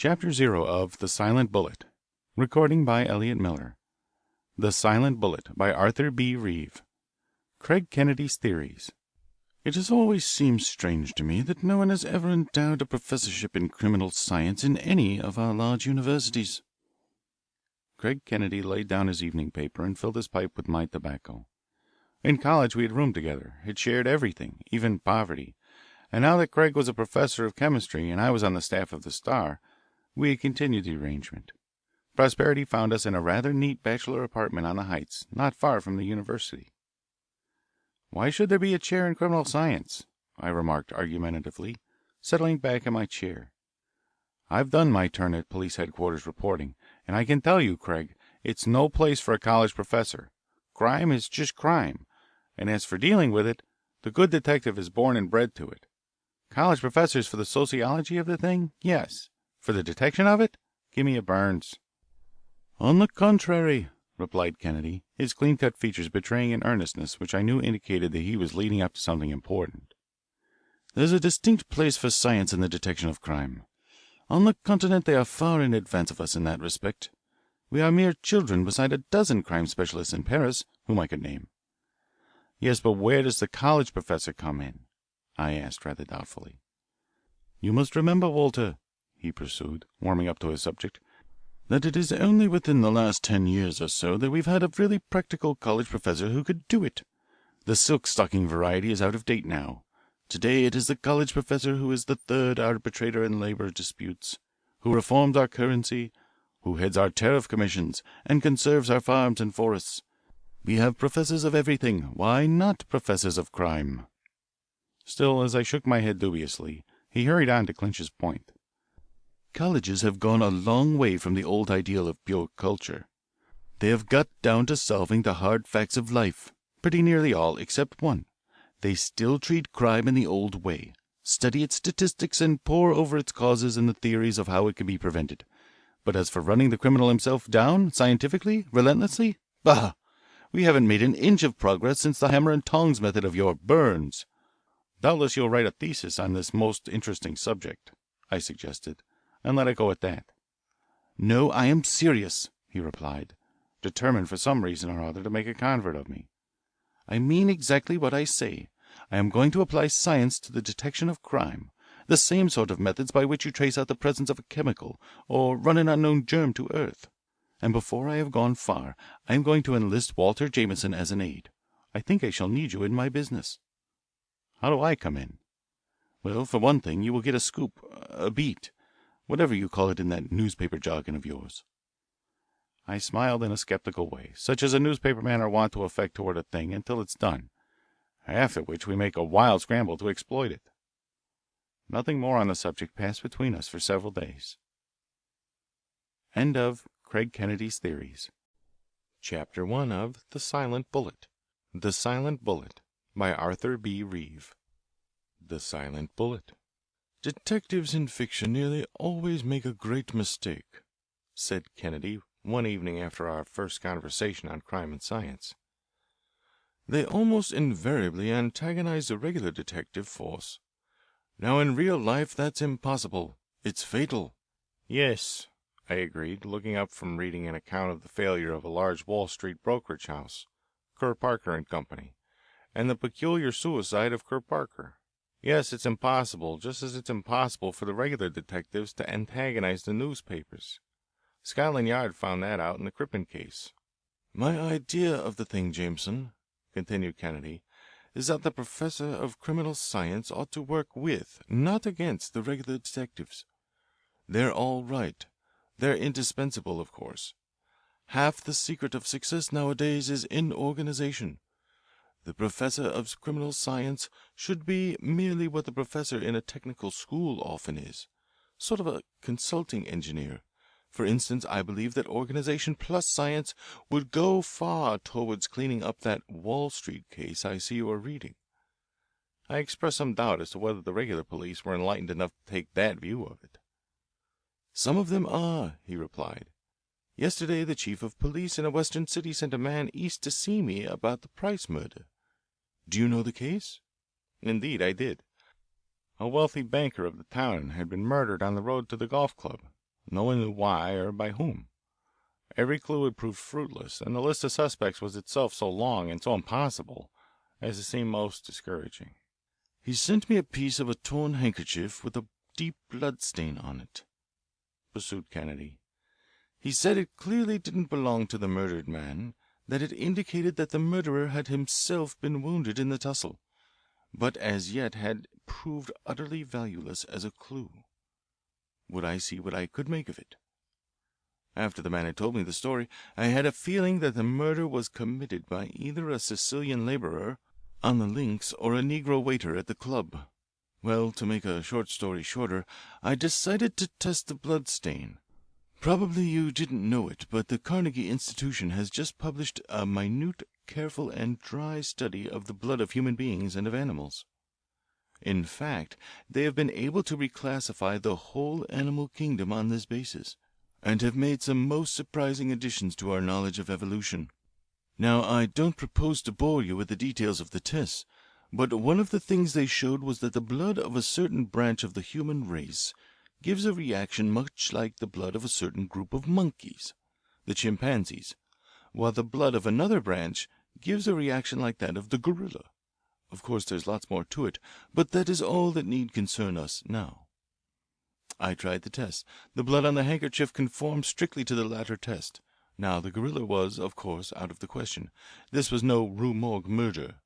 Chapter 0 of The Silent Bullet. Recording by Elliot Miller. The Silent Bullet by Arthur B. Reeve. Craig Kennedy's Theories. It has always seemed strange to me that no one has ever endowed a professorship in criminal science in any of our large universities. Craig Kennedy laid down his evening paper and filled his pipe with my tobacco. In college we had roomed together, had shared everything, even poverty, and now that Craig was a professor of chemistry and I was on the staff of the Star, we had continued the arrangement. Prosperity found us in a rather neat bachelor apartment on the Heights, not far from the university. "Why should there be a chair in criminal science?" I remarked argumentatively, settling back in my chair. "I've done my turn at police headquarters reporting, and I can tell you, Craig, it's no place for a college professor. Crime is just crime, and as for dealing with it, the good detective is born and bred to it. College professors for the sociology of the thing, yes. For the detection of it, give me a Burns." "On the contrary," replied Kennedy, his clean-cut features betraying an earnestness which I knew indicated that he was leading up to something important. "There's a distinct place for science in the detection of crime. On the continent they are far in advance of us in that respect. We are mere children beside a dozen crime specialists in Paris whom I could name." "Yes, but where does the college professor come in?" I asked rather doubtfully. "You must remember, Walter," he pursued, warming up to his subject, "that it is only within the last 10 years or so that we've had a really practical college professor who could do it. The silk stocking variety is out of date now. Today it is the college professor who is the third arbitrator in labour disputes, who reforms our currency, who heads our tariff commissions, and conserves our farms and forests. We have professors of everything. Why not professors of crime?" Still, as I shook my head dubiously, he hurried on to clinch his point. "Colleges have gone a long way from the old ideal of pure culture. They have got down to solving the hard facts of life, pretty nearly all except one. They still treat crime in the old way, study its statistics and pore over its causes and the theories of how it can be prevented. But as for running the criminal himself down, scientifically, relentlessly, bah! We haven't made an inch of progress since the hammer and tongs method of your Burns." "Doubtless you'll write a thesis on this most interesting subject," I suggested, and let it go at that. "No, I am serious," he replied, determined for some reason or other to make a convert of me. "I mean exactly what I say. I am going to apply science to the detection of crime, the same sort of methods by which you trace out the presence of a chemical or run an unknown germ to earth. And before I have gone far I am going to enlist Walter Jameson as an aide. I think I shall need you in my business." "How do I come in?" "Well, for one thing, you will get a scoop, a beat, whatever you call it in that newspaper jargon of yours." I smiled in a skeptical way, such as a newspaper men are wont to affect toward a thing until it's done, after which we make a wild scramble to exploit it. Nothing more on the subject passed between us for several days. End of Craig Kennedy's Theories. Chapter 1 of The Silent Bullet. The Silent Bullet by Arthur B. Reeve. The Silent Bullet. "Detectives in fiction nearly always make a great mistake," said Kennedy one evening after our first conversation on crime and science. "They almost invariably antagonize the regular detective force. Now in real life that's impossible. It's fatal." "Yes," I agreed, looking up from reading an account of the failure of a large Wall Street brokerage house, Kerr Parker and Company, and the peculiar suicide of Kerr Parker. "Yes, it's impossible, just as it's impossible for the regular detectives to antagonize the newspapers. Scotland Yard found that out in the Crippen case." "My idea of the thing, Jameson," continued Kennedy, "is that the professor of criminal science ought to work with, not against, the regular detectives. They're all right. They're indispensable, of course. Half the secret of success nowadays is in organization. The professor of criminal science should be merely what the professor in a technical school often is, sort of a consulting engineer. For instance, I believe that organization plus science would go far towards cleaning up that Wall Street case I see you are reading." I expressed some doubt as to whether the regular police were enlightened enough to take that view of it. "Some of them are," he replied. "Yesterday the chief of police in a western city sent a man east to see me about the Price murder. Do you know the case?" Indeed, I did. A wealthy banker of the town had been murdered on the road to the golf club. No one knew why or by whom. Every clue had proved fruitless, and the list of suspects was itself so long and so impossible as to seem most discouraging. "He sent me a piece of a torn handkerchief with a deep blood stain on it," pursued Kennedy. "He said it clearly didn't belong to the murdered man, that it indicated that the murderer had himself been wounded in the tussle, but as yet had proved utterly valueless as a clue. Would I see what I could make of it? After the man had told me the story, I had a feeling that the murder was committed by either a Sicilian labourer on the links or a Negro waiter at the club. Well, to make a short story shorter, I decided to test the blood stain. Probably you didn't know it, but the Carnegie Institution has just published a minute, careful, and dry study of the blood of human beings and of animals. In fact, they have been able to reclassify the whole animal kingdom on this basis, and have made some most surprising additions to our knowledge of evolution. Now, I don't propose to bore you with the details of the tests, but one of the things they showed was that the blood of a certain branch of the human race gives a reaction much like the blood of a certain group of monkeys, the chimpanzees, while the blood of another branch gives a reaction like that of the gorilla. Of course, there's lots more to it, but that is all that need concern us now. I tried the test. The blood on the handkerchief conformed strictly to the latter test. Now, the gorilla was, of course, out of the question. This was no Rue Morgue murder.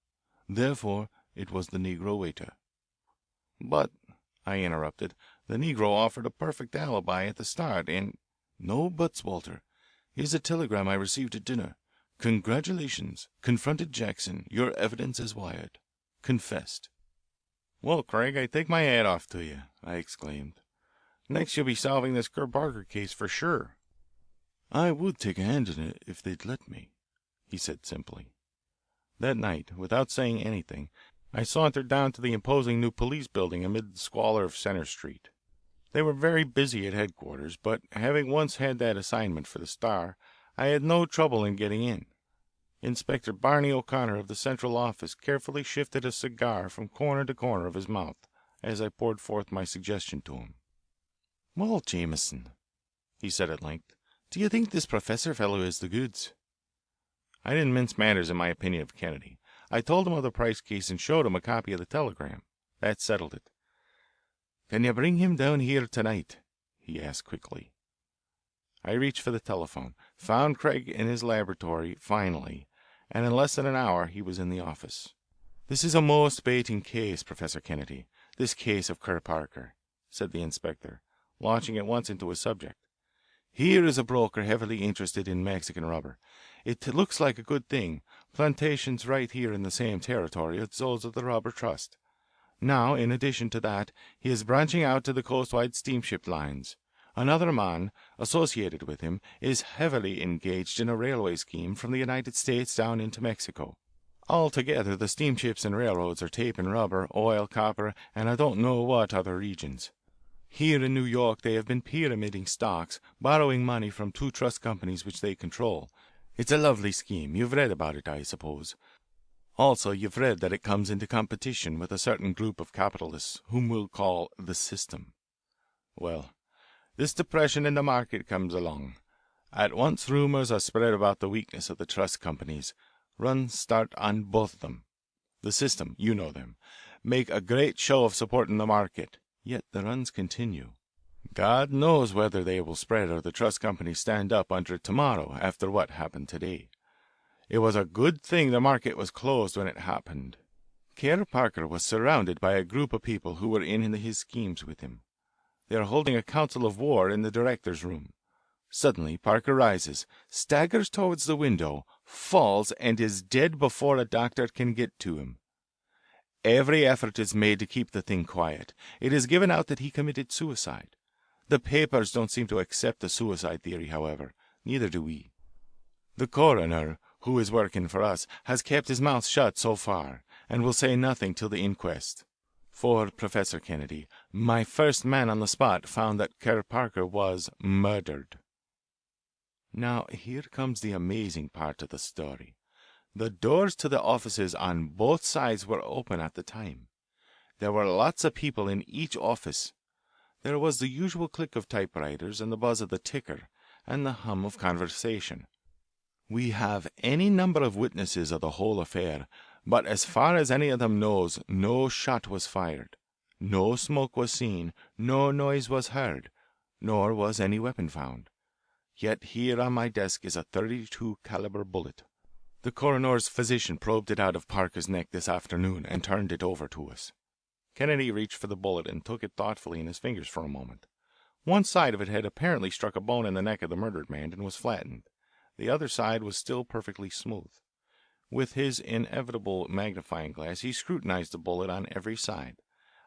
Therefore, it was the Negro waiter. "But," I interrupted, "the Negro offered a perfect alibi at the start, and—" "No buts, Walter. Here's a telegram I received at dinner. 'Congratulations. Confronted Jackson. Your evidence is wired. Confessed.'" "Well, Craig, I take my hat off to you," I exclaimed. "Next you'll be solving this Kerr Parker case for sure." "I would take a hand in it if they'd let me," he said simply. That night, without saying anything, I sauntered down to the imposing new police building amid the squalor of Center Street. They were very busy at headquarters, but having once had that assignment for the Star, I had no trouble in getting in. Inspector Barney O'Connor of the Central Office carefully shifted a cigar from corner to corner of his mouth as I poured forth my suggestion to him. "Well, Jameson," he said at length, "do you think this professor fellow is the goods?" I didn't mince matters in my opinion of Kennedy. I told him of the Price case and showed him a copy of the telegram. That settled it. "Can you bring him down here to night?" he asked quickly. I reached for the telephone, found Craig in his laboratory finally, and in less than an hour he was in the office. "This is a most baiting case, Professor Kennedy, this case of Kerr Parker," said the inspector, launching at once into his subject. "Here is a broker heavily interested in Mexican rubber. It looks like a good thing, plantations right here in the same territory as those of the Rubber Trust. Now, in addition to that, he is branching out to the coastwide steamship lines. Another man, associated with him, is heavily engaged in a railway scheme from the United States down into Mexico. Altogether, the steamships and railroads are taping rubber, oil, copper, and I don't know what other regions. Here in New York they have been pyramiding stocks, borrowing money from two trust companies which they control. It's a lovely scheme. You've read about it, I suppose. Also, you've read that it comes into competition with a certain group of capitalists whom we'll call the system. Well, this depression in the market comes along. At once rumors are spread about the weakness of the trust companies. Runs start on both of them. The system, you know them, make a great show of supporting the market. Yet the runs continue. God knows whether they will spread or the trust companies stand up under it tomorrow after what happened today. It was a good thing the market was closed when it happened. Kerr Parker was surrounded by a group of people who were in his schemes with him. They are holding a council of war in the director's room. Suddenly Parker rises, staggers towards the window, falls, and is dead before a doctor can get to him. Every effort is made to keep the thing quiet. It is given out that he committed suicide. The papers don't seem to accept the suicide theory, however. Neither do we. The coroner, who is working for us, has kept his mouth shut so far, and will say nothing till the inquest. For, Professor Kennedy, my first man on the spot found that Kerr Parker was murdered. Now, here comes the amazing part of the story. The doors to the offices on both sides were open at the time. There were lots of people in each office. There was the usual click of typewriters and the buzz of the ticker and the hum of conversation. We have any number of witnesses of the whole affair, but as far as any of them knows, no shot was fired, no smoke was seen, no noise was heard, nor was any weapon found. Yet here on my desk is a .32 caliber bullet. The coroner's physician probed it out of Parker's neck this afternoon and turned it over to us." Kennedy reached for the bullet and took it thoughtfully in his fingers for a moment. One side of it had apparently struck a bone in the neck of the murdered man and was flattened. The other side was still perfectly smooth. With his inevitable magnifying glass he scrutinized the bullet on every side.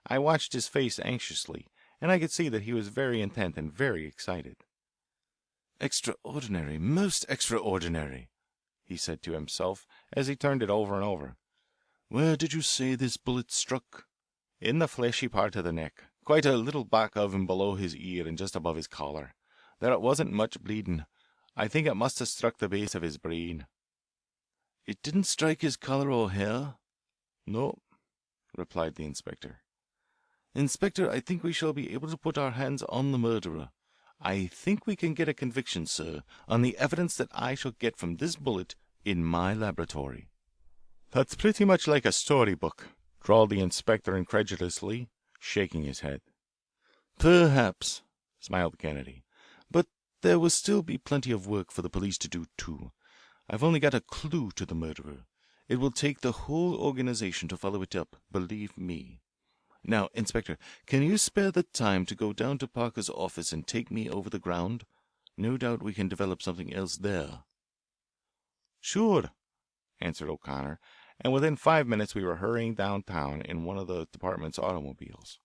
I watched his face anxiously, and I could see that he was very intent and very excited. "Extraordinary, most extraordinary," he said to himself as he turned it over and over. "Where did you say this bullet struck?" "In the fleshy part of the neck, quite a little back of and below his ear and just above his collar. There wasn't much bleeding. I think it must have struck the base of his brain." "It didn't strike his collar or hair?" "No," replied the inspector. "Inspector, I think we shall be able to put our hands on the murderer. I think we can get a conviction, sir, on the evidence that I shall get from this bullet in my laboratory." "That's pretty much like a story book," drawled the inspector incredulously, shaking his head. "Perhaps," smiled Kennedy, "but there will still be plenty of work for the police to do, too. I've only got a clue to the murderer. It will take the whole organization to follow it up, believe me. Now, Inspector, can you spare the time to go down to Parker's office and take me over the ground? No doubt we can develop something else there." "Sure," answered O'Connor, and within 5 minutes we were hurrying downtown in one of the department's automobiles.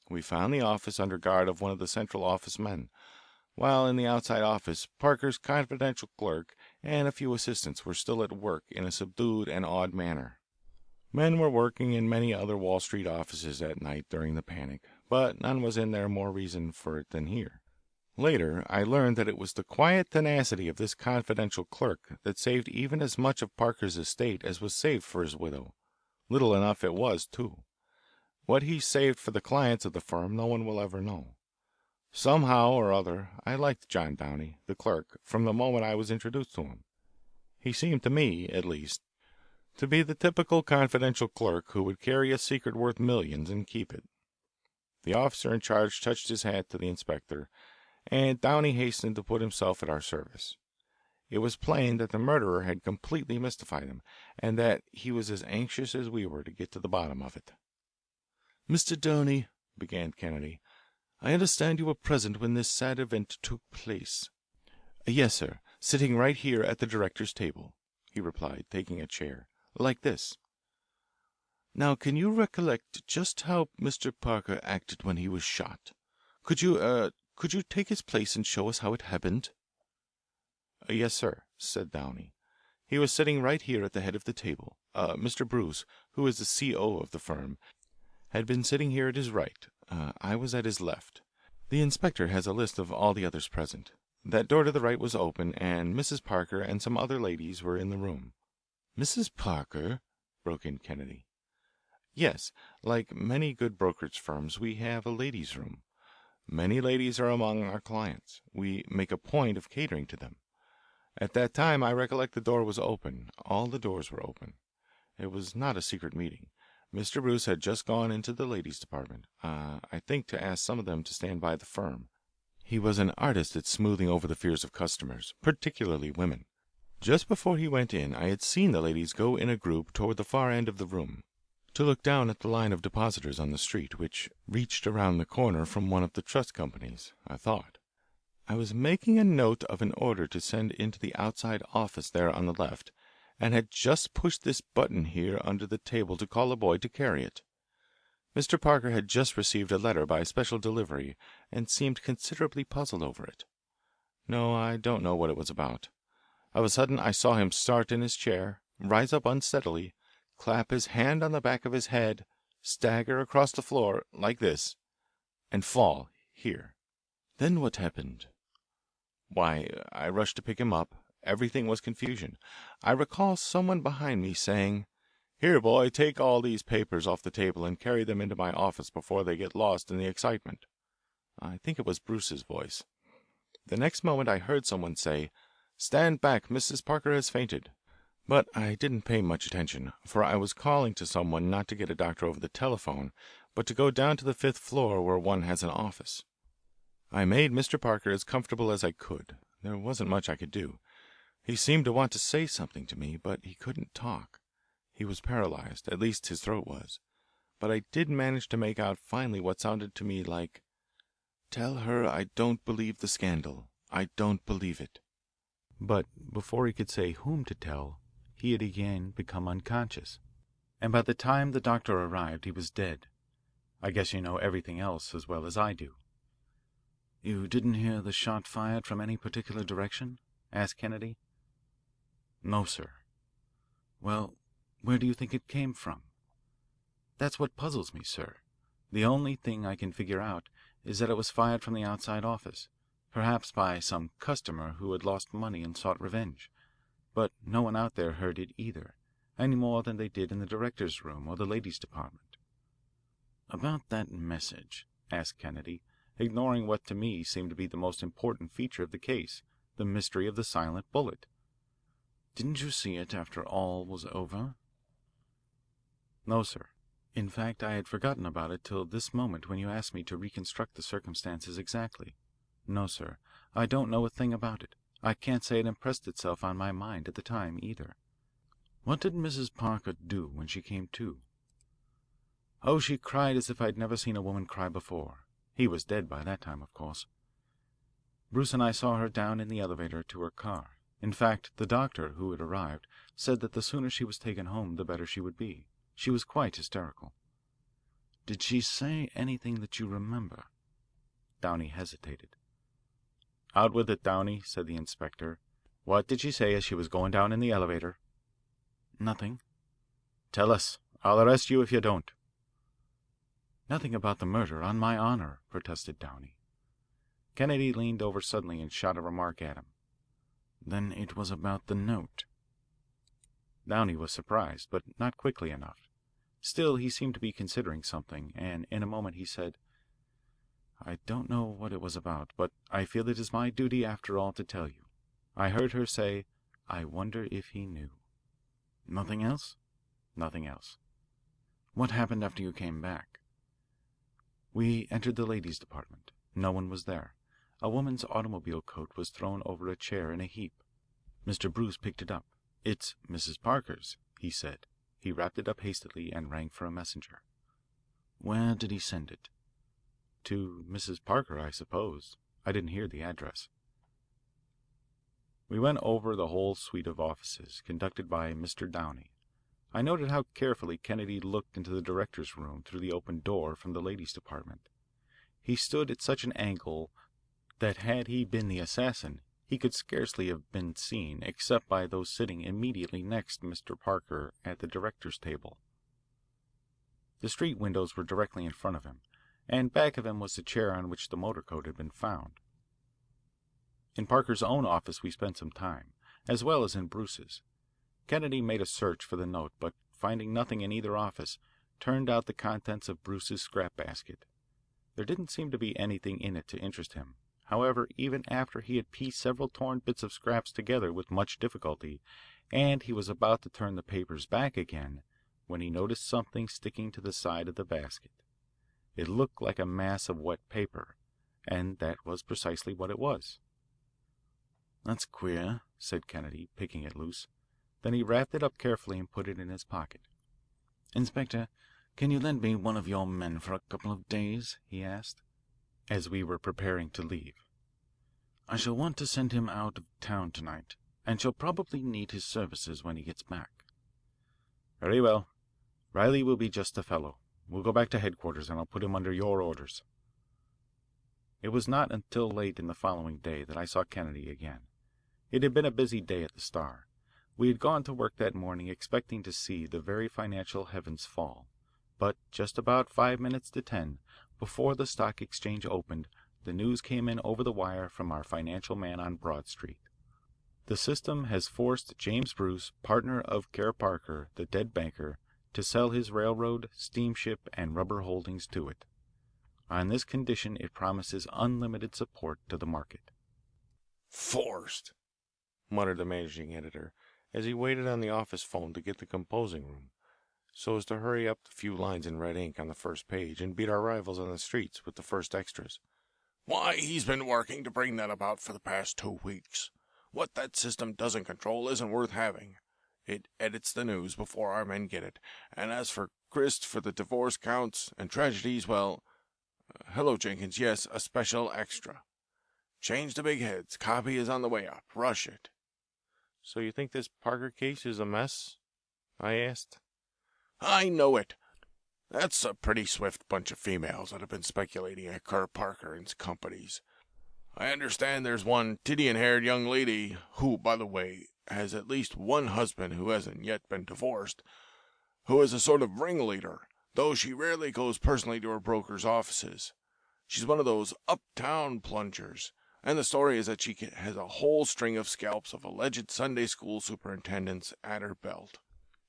We found the office under guard of one of the Central Office men, while in the outside office Parker's confidential clerk and a few assistants were still at work in a subdued and awed manner. Men were working in many other Wall Street offices at night during the panic, but none was in there more reason for it than here. Later I learned that it was the quiet tenacity of this confidential clerk that saved even as much of Parker's estate as was saved for his widow. Little enough it was, too. What he saved for the clients of the firm no one will ever know. Somehow or other I liked John Downey, the clerk, from the moment I was introduced to him. He seemed to me, at least, to be the typical confidential clerk who would carry a secret worth millions and keep it. The officer in charge touched his hat to the inspector, and Downey hastened to put himself at our service. It was plain that the murderer had completely mystified him, and that he was as anxious as we were to get to the bottom of it. "Mr. Downey," began Kennedy, "I understand you were present when this sad event took place." "Yes, sir, sitting right here at the director's table," he replied, taking a chair, "like this." "Now, can you recollect just how Mr. Parker acted when he was shot? Could you take his place and show us how it happened?" "Yes, sir," said Downey. "He was sitting right here at the head of the table. Mr. Bruce, who is the C.O. of the firm, had been sitting here at his right. I was at his left. The inspector has a list of all the others present. That door to the right was open, and Mrs. Parker and some other ladies were in the room." "Mrs. Parker?" broke in Kennedy. "Yes, like many good brokerage firms, we have a ladies' room. Many ladies are among our clients. We make a point of catering to them. At that time I recollect the door was open. All the doors were open. It was not a secret meeting. Mr. Bruce had just gone into the ladies' department, I think to ask some of them to stand by the firm. He was an artist at smoothing over the fears of customers, particularly women. Just before he went in I had seen the ladies go in a group toward the far end of the room, to look down at the line of depositors on the street, which reached around the corner from one of the trust companies, I thought. I was making a note of an order to send into the outside office there on the left, and had just pushed this button here under the table to call a boy to carry it. Mr. Parker had just received a letter by special delivery and seemed considerably puzzled over it. No, I don't know what it was about. Of a sudden I saw him start in his chair, rise up unsteadily, clap his hand on the back of his head, stagger across the floor, like this, and fall here. Then what happened? Why, I rushed to pick him up. Everything was confusion. I recall someone behind me saying, 'Here, boy, take all these papers off the table and carry them into my office before they get lost in the excitement.' I think it was Bruce's voice. The next moment I heard someone say, "Stand back, Mrs. Parker has fainted." But I didn't pay much attention, for I was calling to someone not to get a doctor over the telephone, but to go down to the fifth floor where one has an office. I made Mr. Parker as comfortable as I could. There wasn't much I could do. He seemed to want to say something to me, but he couldn't talk. He was paralyzed, at least his throat was. But I did manage to make out finally what sounded to me like, "Tell her I don't believe the scandal. I don't believe it." But before he could say whom to tell, he had again become unconscious, and by the time the doctor arrived he was dead. I guess you know everything else as well as I do. "You didn't hear the shot fired from any particular direction?" asked Kennedy. "No, sir." "Well, where do you think it came from?" "That's what puzzles me, sir. The only thing I can figure out is that it was fired from the outside office, perhaps by some customer who had lost money and sought revenge. But no one out there heard it either, any more than they did in the director's room or the ladies' department." "About that message," asked Kennedy, ignoring what to me seemed to be the most important feature of the case, the mystery of the silent bullet. "Didn't you see it after all was over?" "No, sir. In fact, I had forgotten about it till this moment when you asked me to reconstruct the circumstances exactly. No, sir, I don't know a thing about it. I can't say it impressed itself on my mind at the time either." "What did Mrs. Parker do when she came to?" "Oh, she cried as if I'd never seen a woman cry before. He was dead by that time, of course. Bruce and I saw her down in the elevator to her car. In fact, the doctor, who had arrived, said that the sooner she was taken home the better she would be. She was quite hysterical." "Did she say anything that you remember?" Downey hesitated. "Out with it, Downey," said the inspector. "What did she say as she was going down in the elevator?" "Nothing." "Tell us. I'll arrest you if you don't." "Nothing about the murder, on my honor," protested Downey. Kennedy leaned over suddenly and shot a remark at him. "Then it was about the note." Downey was surprised, but not quickly enough. Still, he seemed to be considering something, and in a moment he said, "I don't know what it was about, but I feel it is my duty after all to tell you. I heard her say, 'I wonder if he knew.'" "Nothing else?" "Nothing else." "What happened after you came back?" "We entered the ladies' department. No one was there. A woman's automobile coat was thrown over a chair in a heap. Mr. Bruce picked it up. 'It's Mrs. Parker's,' he said. He wrapped it up hastily and rang for a messenger." "Where did he send it?" "To Mrs. Parker, I suppose. I didn't hear the address." We went over the whole suite of offices, conducted by Mr. Downey. I noted how carefully Kennedy looked into the director's room through the open door from the ladies' department. He stood at such an angle that had he been the assassin he could scarcely have been seen except by those sitting immediately next Mr. Parker at the director's table. The street windows were directly in front of him, and back of him was the chair on which the motor coat had been found. In Parker's own office we spent some time, as well as in Bruce's. Kennedy made a search for the note, but finding nothing in either office, turned out the contents of Bruce's scrap basket. There didn't seem to be anything in it to interest him. However, even after he had pieced several torn bits of scraps together with much difficulty, and he was about to turn the papers back again, when he noticed something sticking to the side of the basket. It looked like a mass of wet paper, and that was precisely what it was. "That's queer," said Kennedy, picking it loose. Then he wrapped it up carefully and put it in his pocket. "Inspector, can you lend me one of your men for a couple of days?" he asked, as we were preparing to leave. "I shall want to send him out of town tonight, and shall probably need his services when he gets back." "Very well. Riley will be just the fellow. We'll go back to headquarters and I'll put him under your orders." It was not until late in the following day that I saw Kennedy again. It had been a busy day at the Star. We had gone to work that morning expecting to see the very financial heavens fall, but just about 5 minutes to 10, before the stock exchange opened, the news came in over the wire from our financial man on Broad Street. The system has forced James Bruce, partner of Kerr Parker, the dead banker, to sell his railroad, steamship, and rubber holdings to it. On this condition it promises unlimited support to the market." "Forced," muttered the managing editor as he waited on the office phone to get the composing room, so as to hurry up the few lines in red ink on the first page and beat our rivals on the streets with the first extras. "Why, he's been working to bring that about for the past 2 weeks. What that system doesn't control isn't worth having. It edits the news before our men get it, and as for grist for the divorce counts and tragedies, well, hello, Jenkins, yes, a special extra. Change the big heads. Copy is on the way up. Rush it." "So you think this Parker case is a mess?" I asked. "I know it. That's a pretty swift bunch of females that have been speculating at Kerr Parker and companies. I understand there's one Titian-haired young lady who, by the way, has at least one husband who hasn't yet been divorced, who is a sort of ringleader, though she rarely goes personally to her broker's offices. She's one of those uptown plungers, and the story is that she has a whole string of scalps of alleged Sunday school superintendents at her belt.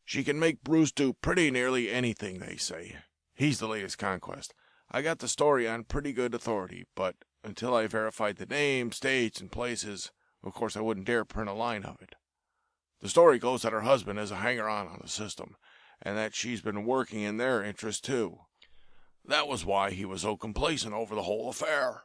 She can make Bruce do pretty nearly anything, they say. He's the latest conquest. I got the story on pretty good authority, but until I verified the names, dates, and places, of course I wouldn't dare print a line of it. The story goes that her husband is a hanger-on on the system, and that she's been working in their interest too. That was why he was so complacent over the whole affair.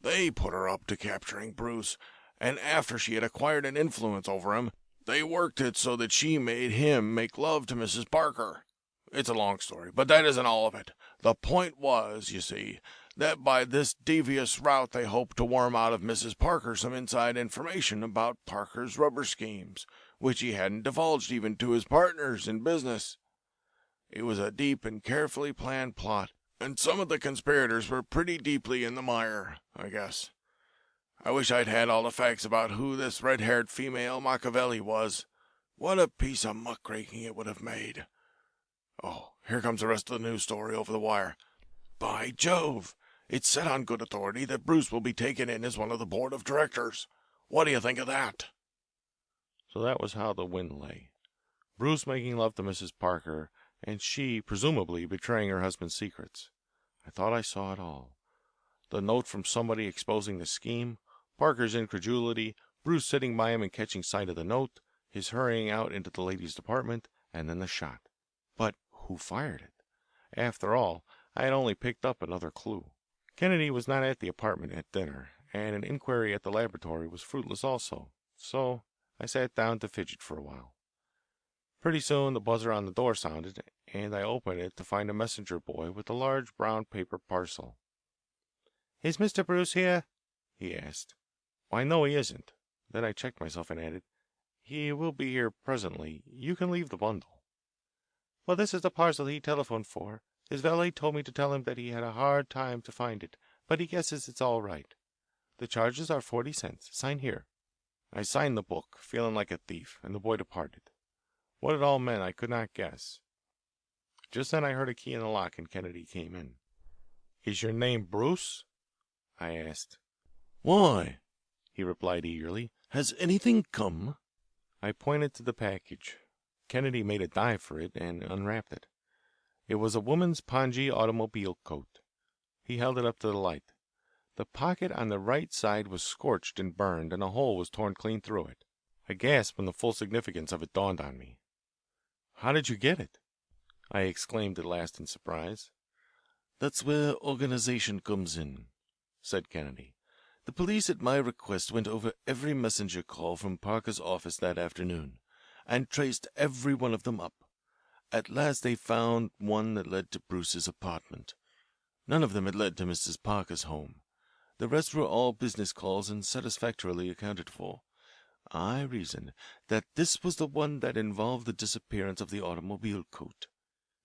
They put her up to capturing Bruce, and after she had acquired an influence over him, they worked it so that she made him make love to Mrs. Parker. It's a long story, but that isn't all of it. The point was, you see, that by this devious route they hoped to worm out of Mrs. Parker some inside information about Parker's rubber schemes, which he hadn't divulged even to his partners in business. It was a deep and carefully planned plot, and some of the conspirators were pretty deeply in the mire, I guess. I wish I'd had all the facts about who this red-haired female Machiavelli was. What a piece of muckraking it would have made. Oh, here comes the rest of the news story over the wire. By Jove! It's said on good authority that Bruce will be taken in as one of the board of directors. What do you think of that?" So that was how the wind lay. Bruce making love to Mrs. Parker, and she, presumably, betraying her husband's secrets. I thought I saw it all. The note from somebody exposing the scheme, Parker's incredulity, Bruce sitting by him and catching sight of the note, his hurrying out into the ladies' department, and then the shot. But who fired it? After all, I had only picked up another clue. Kennedy was not at the apartment at dinner, and an inquiry at the laboratory was fruitless also, so I sat down to fidget for a while. Pretty soon the buzzer on the door sounded, and I opened it to find a messenger boy with a large brown paper parcel. "Is Mr. Bruce here?" he asked. "Why, no, he isn't." Then I checked myself and added, "He will be here presently. You can leave the bundle." "Well, this is the parcel he telephoned for. His valet told me to tell him that he had a hard time to find it, but he guesses it's all right. The charges are 40 cents. Sign here." I signed the book, feeling like a thief, and the boy departed. What it all meant I could not guess. Just then I heard a key in the lock and Kennedy came in. "Is your name Bruce?" I asked. "Why?" he replied eagerly. "Has anything come?" I pointed to the package. Kennedy made a dive for it and unwrapped it. It was a woman's pongee automobile coat. He held it up to the light. The pocket on the right side was scorched and burned, and a hole was torn clean through it. I gasped when the full significance of it dawned on me. "How did you get it?" I exclaimed at last in surprise. "That's where organization comes in," said Kennedy. "The police at my request went over every messenger call from Parker's office that afternoon, and traced every one of them up. At last they found one that led to Bruce's apartment. None of them had led to Mrs. Parker's home. The rest were all business calls and satisfactorily accounted for. I reasoned that this was the one that involved the disappearance of the automobile coat.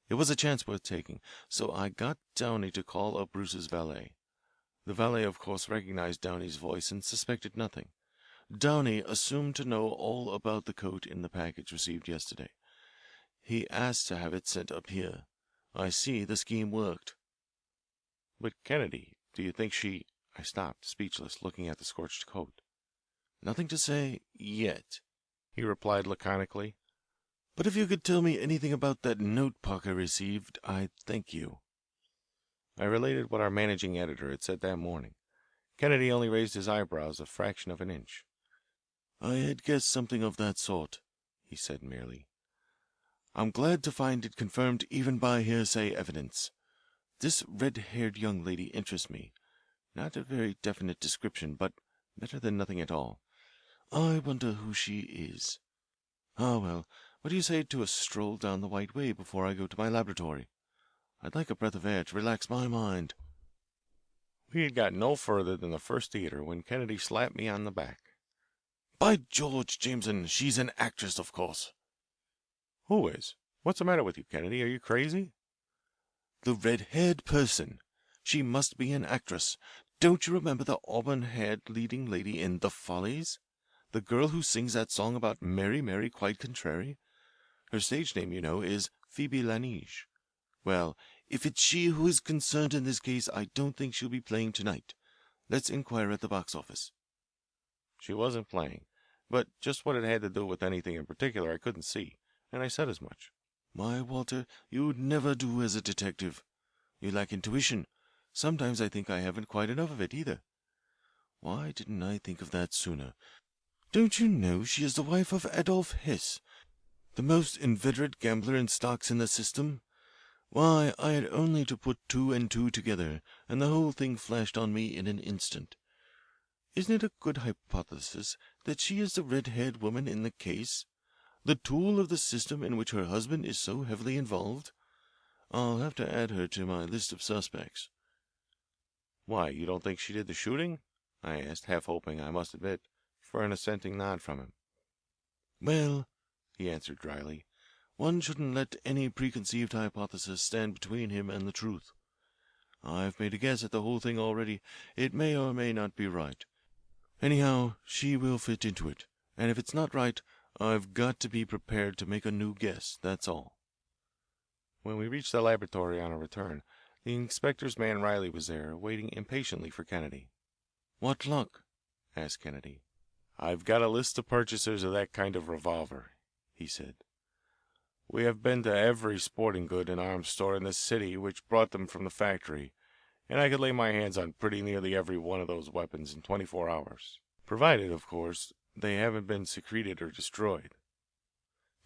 It was a chance worth taking, so I got Downey to call up Bruce's valet. The valet, of course, recognized Downey's voice and suspected nothing. Downey assumed to know all about the coat in the package received yesterday. He asked to have it sent up here. I see the scheme worked." "But, Kennedy, do you think she—" I stopped, speechless, looking at the scorched coat. "Nothing to say yet," he replied laconically. "But if you could tell me anything about that note Parker received, I'd thank you." I related what our managing editor had said that morning. Kennedy only raised his eyebrows a fraction of an inch. "I had guessed something of that sort," he said merely. "I'm glad to find it confirmed even by hearsay evidence. This red-haired young lady interests me. Not a very definite description, but better than nothing at all. I wonder who she is. Ah, well, what do you say to a stroll down the White Way before I go to my laboratory? I'd like a breath of air to relax my mind." We had got no further than the first theater when Kennedy slapped me on the back. "By George, Jameson, she's an actress, of course." "Who is? What's the matter with you, Kennedy? Are you crazy?" "The red-haired person. She must be an actress. Don't you remember the auburn-haired leading lady in The Follies? The girl who sings that song about Mary, Mary, quite contrary? Her stage name, you know, is Phoebe Laneige. Well, if it's she who is concerned in this case, I don't think she'll be playing tonight. Let's inquire at the box office." She wasn't playing, but just what it had to do with anything in particular I couldn't see, and I said as much. "My Walter, you'd never do as a detective. You lack intuition. Sometimes I think I haven't quite enough of it either. Why didn't I think of that sooner? Don't you know she is the wife of Adolf Hess, the most inveterate gambler in stocks in the system? Why, I had only to put two and two together, and the whole thing flashed on me in an instant. Isn't it a good hypothesis that she is the red-haired woman in the case, the tool of the system in which her husband is so heavily involved? I'll have to add her to my list of suspects." "Why, you don't think she did the shooting?" I asked, half hoping, I must admit, for an assenting nod from him. "Well," he answered dryly, "one shouldn't let any preconceived hypothesis stand between him and the truth. I've made a guess at the whole thing already. It may or may not be right. Anyhow, she will fit into it, and if it's not right, I've got to be prepared to make a new guess, that's all." When we reached the laboratory on our return, the inspector's man Riley was there, waiting impatiently for Kennedy. "What luck?" asked Kennedy. "I've got a list of purchasers of that kind of revolver," he said. "We have been to every sporting good and arms store in the city which brought them from the factory, and I could lay my hands on pretty nearly every one of those weapons in 24 hours, provided, of course, they haven't been secreted or destroyed."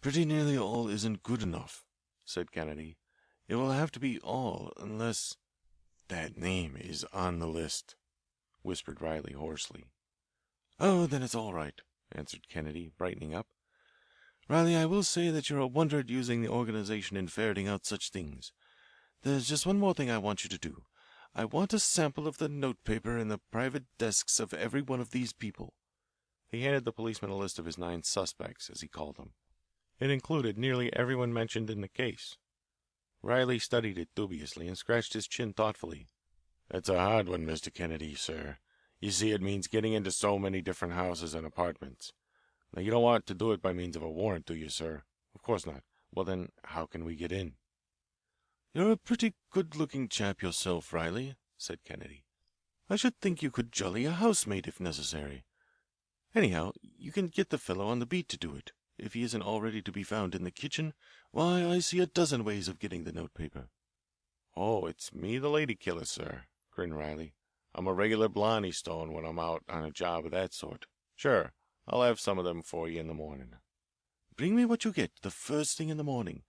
"Pretty nearly all isn't good enough," said Kennedy. "It will have to be all, unless—" "That name is on the list," whispered Riley hoarsely. "Oh, then it's all right," answered Kennedy, brightening up. "Riley, I will say that you're a wonder at using the organization in ferreting out such things. There's just one more thing I want you to do. I want a sample of the note paper in the private desks of every one of these people." He handed the policeman a list of his 9 suspects, as he called them. It included nearly everyone mentioned in the case. Riley studied it dubiously and scratched his chin thoughtfully. "That's a hard one, Mr. Kennedy, sir. You see, it means getting into so many different houses and apartments. Now, you don't want to do it by means of a warrant, do you, sir? Of course not. Well, then, how can we get in?" "You're a pretty good-looking chap yourself, Riley," said Kennedy. "I should think you could jolly a housemaid if necessary. Anyhow, you can get the fellow on the beat to do it. If he isn't already to be found in the kitchen, why, I see a dozen ways of getting the note paper." "Oh, it's me the lady killer, sir," grinned Riley. "I'm a regular Blarney Stone when I'm out on a job of that sort. Sure, I'll have some of them for you in the morning." "Bring me what you get the first thing in the morning,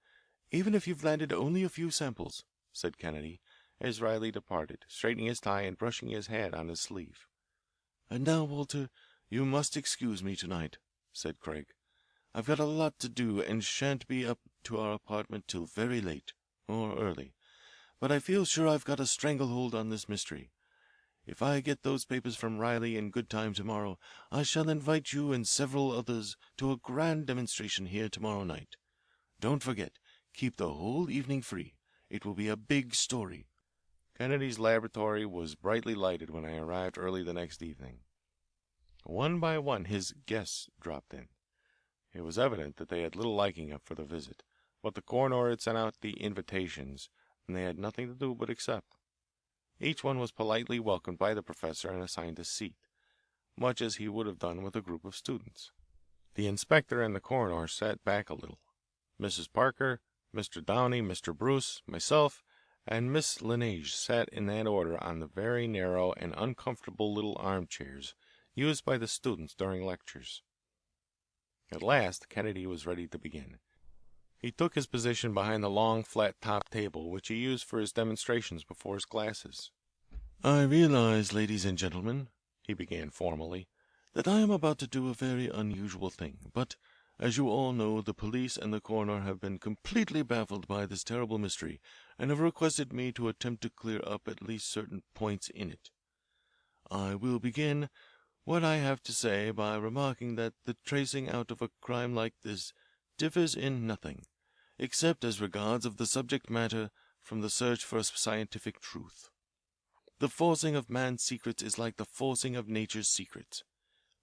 even if you've landed only a few samples," said Kennedy, as Riley departed, straightening his tie and brushing his hat on his sleeve. "And now, Walter, you must excuse me tonight," said Craig. "I've got a lot to do and shan't be up to our apartment till very late, or early, but I feel sure I've got a stranglehold on this mystery. If I get those papers from Riley in good time tomorrow, I shall invite you and several others to a grand demonstration here tomorrow night. Don't forget, keep the whole evening free. It will be a big story." Kennedy's laboratory was brightly lighted when I arrived early the next evening. One by one his guests dropped in. It was evident that they had little liking for the visit, but the coroner had sent out the invitations, and they had nothing to do but accept. Each one was politely welcomed by the professor and assigned a seat, much as he would have done with a group of students. The inspector and the coroner sat back a little. Mrs. Parker, Mr. Downey, Mr. Bruce, myself, and Miss Lineage sat in that order on the very narrow and uncomfortable little armchairs used by the students during lectures. At last Kennedy was ready to begin. He took his position behind the long, flat-topped table which he used for his demonstrations before his classes. I realize, ladies and gentlemen, he began formally, that I am about to do a very unusual thing, but, as you all know, the police and the coroner have been completely baffled by this terrible mystery and have requested me to attempt to clear up at least certain points in it. I will begin what I have to say by remarking that the tracing out of a crime like this differs in nothing, except as regards of the subject matter, from the search for scientific truth. The forcing of man's secrets is like the forcing of nature's secrets.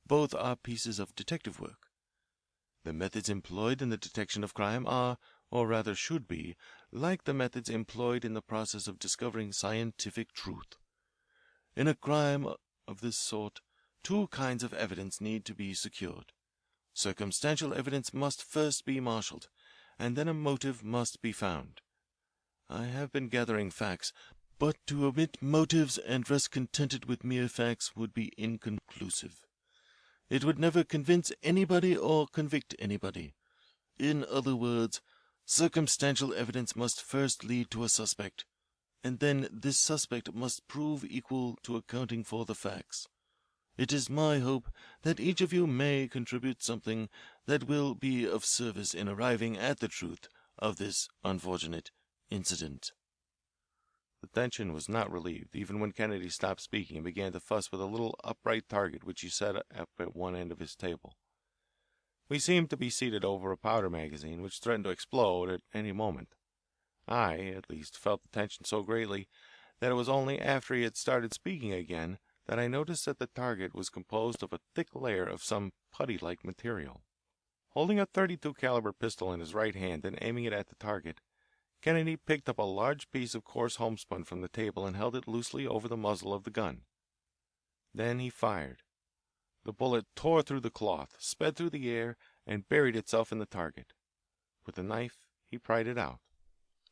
Both are pieces of detective work. The methods employed in the detection of crime are, or rather should be, like the methods employed in the process of discovering scientific truth. In a crime of this sort, two kinds of evidence need to be secured. Circumstantial evidence must first be marshalled, and then a motive must be found. I have been gathering facts, but to omit motives and rest contented with mere facts would be inconclusive. It would never convince anybody or convict anybody. In other words, circumstantial evidence must first lead to a suspect, and then this suspect must prove equal to accounting for the facts. It is my hope that each of you may contribute something that will be of service in arriving at the truth of this unfortunate incident. The tension was not relieved even when Kennedy stopped speaking and began to fuss with a little upright target which he set up at one end of his table. We seemed to be seated over a powder magazine which threatened to explode at any moment. I, at least, felt the tension so greatly that it was only after he had started speaking again that I noticed that the target was composed of a thick layer of some putty-like material. Holding a .32 caliber pistol in his right hand and aiming it at the target, Kennedy picked up a large piece of coarse homespun from the table and held it loosely over the muzzle of the gun. Then he fired. The bullet tore through the cloth, sped through the air, and buried itself in the target. With the knife he pried it out.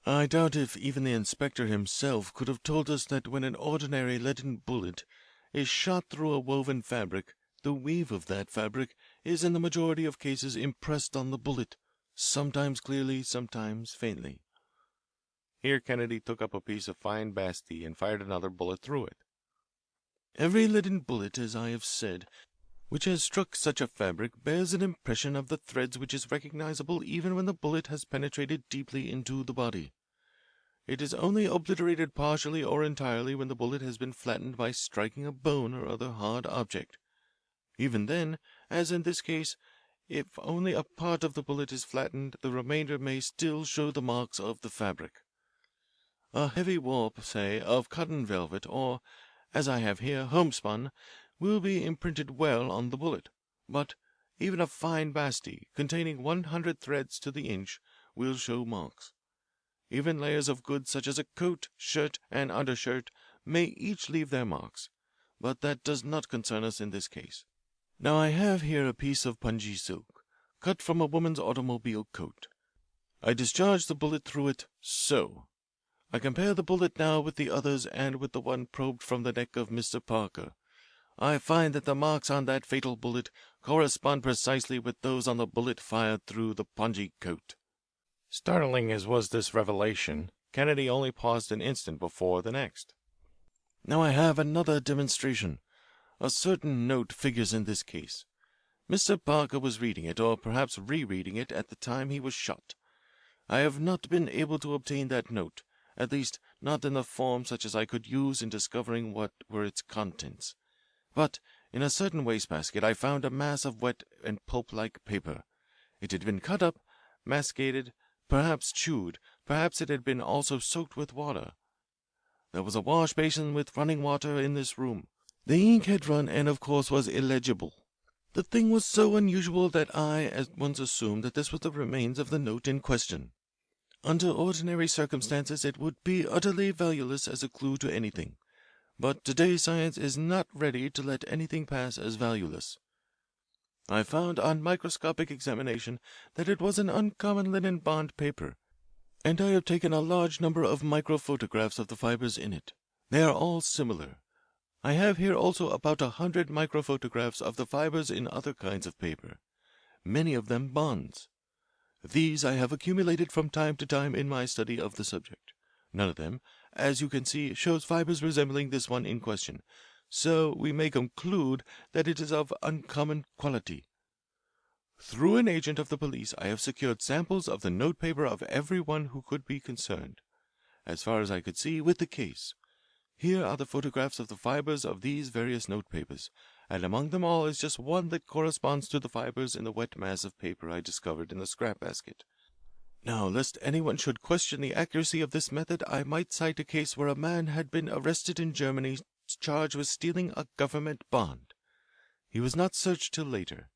I doubt if even the inspector himself could have told us that when an ordinary leaden bullet is shot through a woven fabric, the weave of that fabric is in the majority of cases impressed on the bullet, sometimes clearly, sometimes faintly. Here Kennedy took up a piece of fine bastille and fired another bullet through it. Every leaden bullet, as I have said, which has struck such a fabric bears an impression of the threads which is recognizable even when the bullet has penetrated deeply into the body. It is only obliterated partially or entirely when the bullet has been flattened by striking a bone or other hard object. Even then, as in this case, if only a part of the bullet is flattened, the remainder may still show the marks of the fabric. A heavy warp, say, of cotton velvet, or, as I have here, homespun, will be imprinted well on the bullet, but even a fine bastille, containing 100 threads to the inch, will show marks. Even layers of goods such as a coat, shirt, and undershirt may each leave their marks, but that does not concern us in this case. Now I have here a piece of pongee silk, cut from a woman's automobile coat. I discharged the bullet through it so. I compare the bullet now with the others and with the one probed from the neck of Mr. Parker. I find that the marks on that fatal bullet correspond precisely with those on the bullet fired through the pongee coat. Startling as was this revelation, Kennedy only paused an instant before the next. Now I have another demonstration. A certain note figures in this case. Mr. Parker was reading it, or perhaps rereading it, at the time he was shot. I have not been able to obtain that note, at least not in the form such as I could use in discovering what were its contents. But in a certain wastebasket I found a mass of wet and pulp-like paper. It had been cut up, masticated, perhaps chewed, perhaps it had been also soaked with water. There was a wash basin with running water in this room. The ink had run and of course was illegible. The thing was so unusual that I at once assumed that this was the remains of the note in question. Under ordinary circumstances it would be utterly valueless as a clue to anything, but today's science is not ready to let anything pass as valueless. I found on microscopic examination that it was an uncommon linen bond paper. and I have taken a large number of microphotographs of the fibers in it. They are all similar. I have here also about 100 microphotographs of the fibers in other kinds of paper, many of them bonds. These I have accumulated from time to time in my study of the subject. None of them, as you can see, shows fibers resembling this one in question, so we may conclude that it is of uncommon quality. Through an agent of the police I have secured samples of the notepaper of every one who could be concerned, as far as I could see, with the case. Here are the photographs of the fibers of these various notepapers, and among them all is just one that corresponds to the fibers in the wet mass of paper I discovered in the scrap basket. Now, lest anyone should question the accuracy of this method, I might cite a case where a man had been arrested in Germany charged with stealing a government bond. He was not searched till later.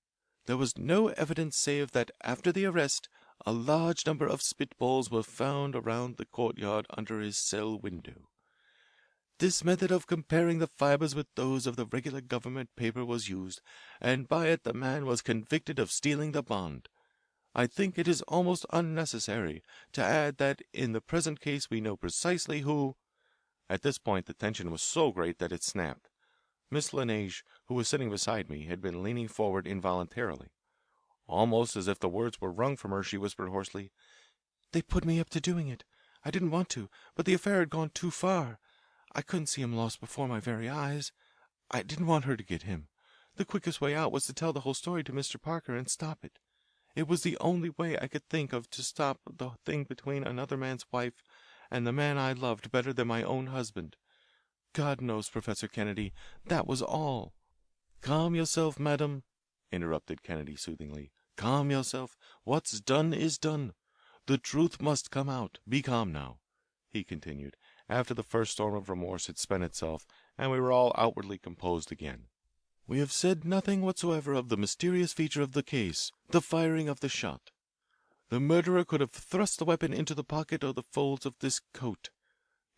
There was no evidence save that after the arrest a large number of spitballs were found around the courtyard under his cell window. This method of comparing the fibers with those of the regular government paper was used, and by it the man was convicted of stealing the bond. I think it is almost unnecessary to add that in the present case we know precisely who—" At this point the tension was so great that it snapped. Miss Laneige, who was sitting beside me, had been leaning forward involuntarily. Almost as if the words were wrung from her, she whispered hoarsely, "They put me up to doing it. I didn't want to, but the affair had gone too far. I couldn't see him lost before my very eyes. I didn't want her to get him. The quickest way out was to tell the whole story to Mr. Parker and stop it. It was the only way I could think of to stop the thing between another man's wife and the man I loved better than my own husband. God knows, Professor Kennedy, that was all." "Calm yourself, madam," interrupted Kennedy soothingly. "Calm yourself. What's done is done. The truth must come out. Be calm now," he continued, after the first storm of remorse had spent itself and we were all outwardly composed again. "We have said nothing whatsoever of the mysterious feature of the case, the firing of the shot. The murderer could have thrust the weapon into the pocket or the folds of this coat."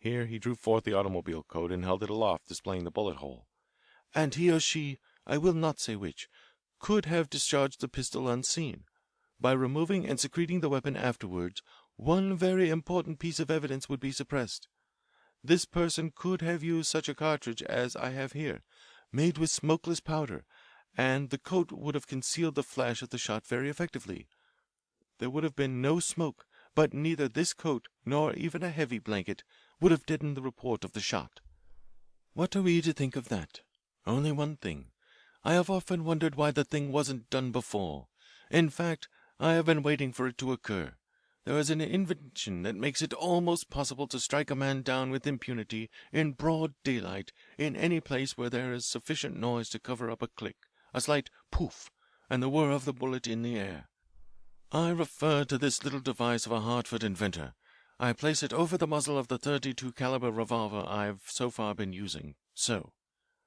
Here he drew forth the automobile coat and held it aloft, displaying the bullet hole. "And he or she, I will not say which, could have discharged the pistol unseen. By removing and secreting the weapon afterwards, one very important piece of evidence would be suppressed. This person could have used such a cartridge as I have here, made with smokeless powder, and the coat would have concealed the flash of the shot very effectively. There would have been no smoke, but neither this coat nor even a heavy blanket would have deadened the report of the shot. What are we to think of that? Only one thing. I have often wondered why the thing wasn't done before. In fact, I have been waiting for it to occur. There is an invention that makes it almost possible to strike a man down with impunity in broad daylight in any place where there is sufficient noise to cover up a click, a slight poof, and the whir of the bullet in the air. I refer to this little device of a Hartford inventor. I place it over the muzzle of the .32 caliber revolver I've so far been using. So.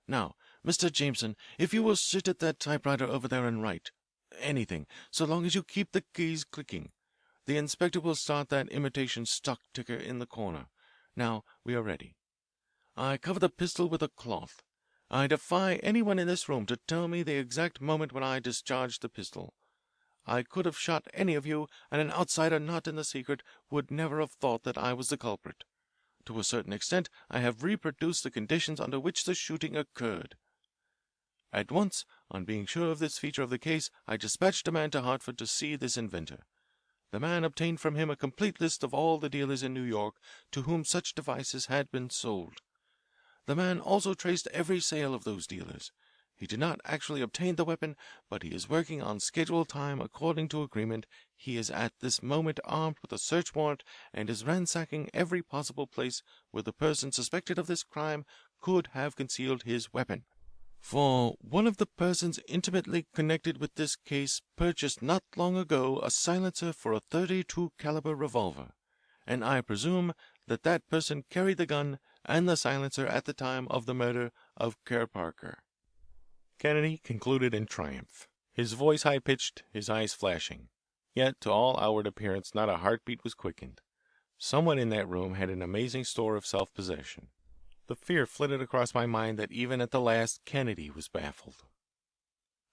Now, Mr. Jameson, if you will sit at that typewriter over there and write anything, so long as you keep the keys clicking. The inspector will start that imitation stock ticker in the corner. Now we are ready. I cover the pistol with a cloth. I defy anyone in this room to tell me the exact moment when I discharged the pistol. I could have shot any of you, and an outsider not in the secret would never have thought that I was the culprit. To a certain extent I have reproduced the conditions under which the shooting occurred. At once, on being sure of this feature of the case, I dispatched a man to Hartford to see this inventor. The man obtained from him a complete list of all the dealers in New York to whom such devices had been sold. The man also traced every sale of those dealers. He did not actually obtain the weapon, but he is working on scheduled time according to agreement. He is at this moment armed with a search warrant and is ransacking every possible place where the person suspected of this crime could have concealed his weapon. For one of the persons intimately connected with this case purchased not long ago a silencer for a .32 caliber revolver, and I presume that that person carried the gun and the silencer at the time of the murder of Kerr Parker." Kennedy concluded in triumph, his voice high pitched, his eyes flashing. Yet to all outward appearance not a heartbeat was quickened. Someone in that room had an amazing store of self-possession. The fear flitted across my mind that even at the last Kennedy was baffled.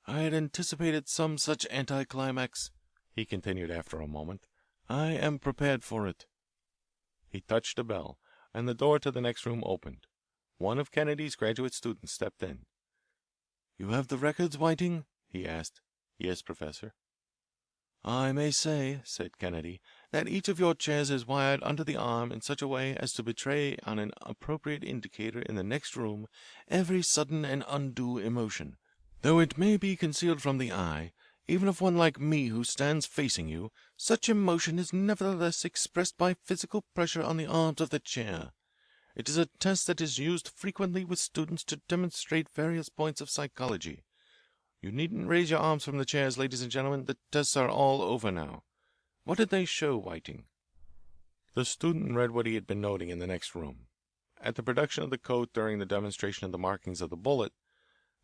"I had anticipated some such anticlimax," he continued after a moment. "I am prepared for it. He touched a bell, and the door to the next room opened. One of Kennedy's graduate students stepped in. You have the records, Whiting? He asked. Yes, Professor. I may say, said Kennedy, that each of your chairs is wired under the arm in such a way as to betray on an appropriate indicator in the next room every sudden and undue emotion. Though it may be concealed from the eye, even of one like me who stands facing you, such emotion is nevertheless expressed by physical pressure on the arms of the chair. It is a test that is used frequently with students to demonstrate various points of psychology. You needn't raise your arms from the chairs, ladies and gentlemen. The tests are all over now. What did they show, Whiting? The student read what he had been noting in the next room. At the production of the coat during the demonstration of the markings of the bullet,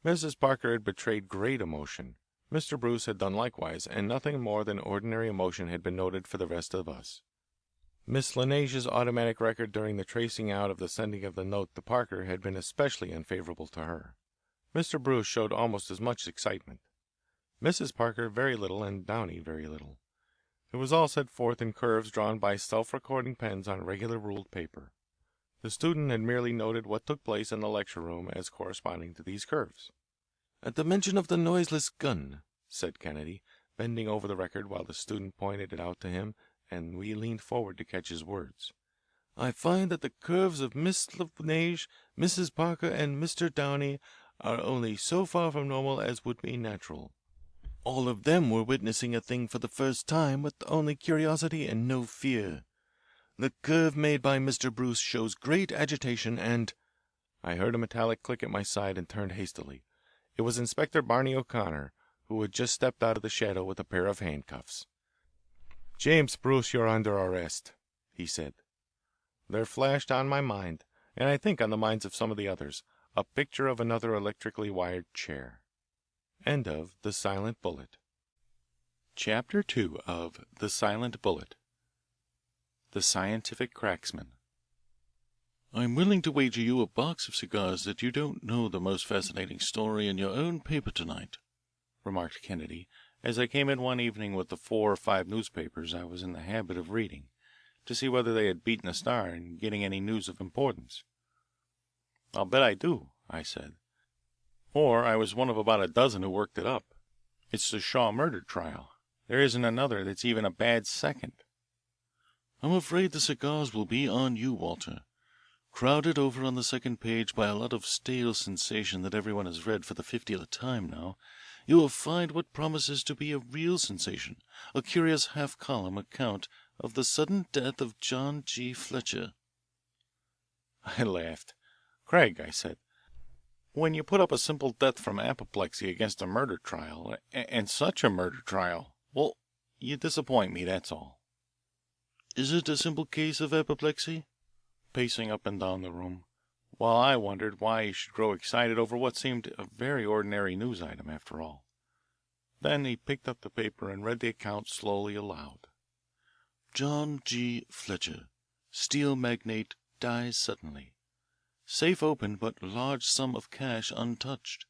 Mrs. Parker had betrayed great emotion. Mr. Bruce had done likewise, and nothing more than ordinary emotion had been noted for the rest of us. Miss Lanasia's automatic record during the tracing out of the sending of the note to Parker had been especially unfavorable to her. Mr. Bruce showed almost as much excitement. Mrs. Parker very little, and Downey very little. It was all set forth in curves drawn by self-recording pens on regular ruled paper. The student had merely noted what took place in the lecture room as corresponding to these curves. At the mention of the noiseless gun, said Kennedy, bending over the record while the student pointed it out to him, and we leaned forward to catch his words, I find that the curves of Miss Lanage, Mrs. Parker, and Mr. Downey are only so far from normal as would be natural. All of them were witnessing a thing for the first time with only curiosity and no fear. The curve made by Mr. Bruce shows great agitation and I heard a metallic click at my side and turned hastily. It was Inspector Barney O'Connor, who had just stepped out of the shadow with a pair of handcuffs. James Bruce, you're under arrest, he said. There flashed on my mind, and I think on the minds of some of the others, a picture of another electrically wired chair. End of The Silent Bullet. Chapter 2 of The Silent Bullet. The Scientific Cracksman. I'm willing to wager you a box of cigars that you don't know the most fascinating story in your own paper tonight, remarked Kennedy, as I came in one evening with the 4 or 5 newspapers I was in the habit of reading, to see whether they had beaten a star in getting any news of importance. I'll bet I do, I said. Or I was one of about a dozen who worked it up. It's the Shaw murder trial. There isn't another that's even a bad second. I'm afraid the cigars will be on you, Walter. Crowded over on the second page by a lot of stale sensation that everyone has read for the 50th time now, you will find what promises to be a real sensation, a curious half-column account of the sudden death of John G. Fletcher. I laughed. Craig, I said, when you put up a simple death from apoplexy against a murder trial, and such a murder trial, well, you disappoint me, that's all. Is it a simple case of apoplexy? Pacing up and down the room, while I wondered why he should grow excited over what seemed a very ordinary news item after all. Then he picked up the paper and read the account slowly aloud. John G. Fletcher, steel magnate, dies suddenly. Safe open but large sum of cash untouched.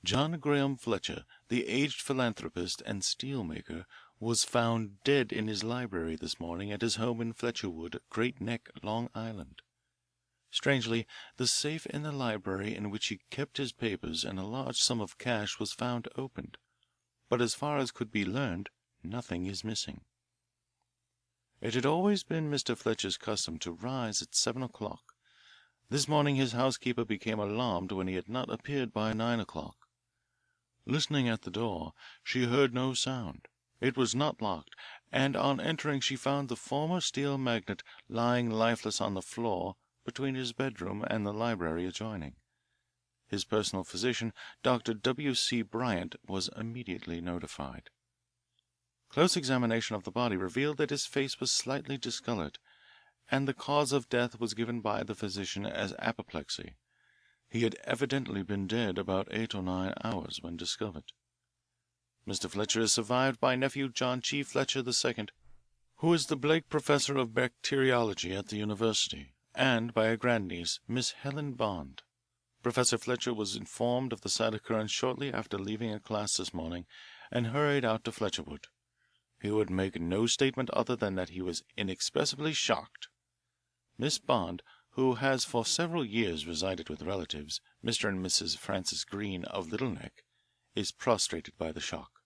John Graham Fletcher, the aged philanthropist and steel maker, was found dead in his library this morning at his home in Fletcherwood, Great Neck, Long Island. Strangely, the safe in the library in which he kept his papers and a large sum of cash was found opened, but as far as could be learned, nothing is missing. It had always been Mr. Fletcher's custom to rise at 7 o'clock. This morning his housekeeper became alarmed when he had not appeared by 9 o'clock. Listening at the door, she heard no sound. It was not locked, and on entering she found the former steel magnate lying lifeless on the floor between his bedroom and the library adjoining. His personal physician, Dr. W. C. Bryant, was immediately notified. Close examination of the body revealed that his face was slightly discolored, and the cause of death was given by the physician as apoplexy. He had evidently been dead about 8 or 9 hours when discovered. Mr. Fletcher is survived by nephew John G. Fletcher II, who is the Blake Professor of Bacteriology at the university, and by a grandniece, Miss Helen Bond. Professor Fletcher was informed of the sad occurrence shortly after leaving a class this morning and hurried out to Fletcherwood. He would make no statement other than that he was inexpressibly shocked. Miss Bond, who has for several years resided with relatives, Mr. and Mrs. Francis Green of Little Neck, is prostrated by the shock.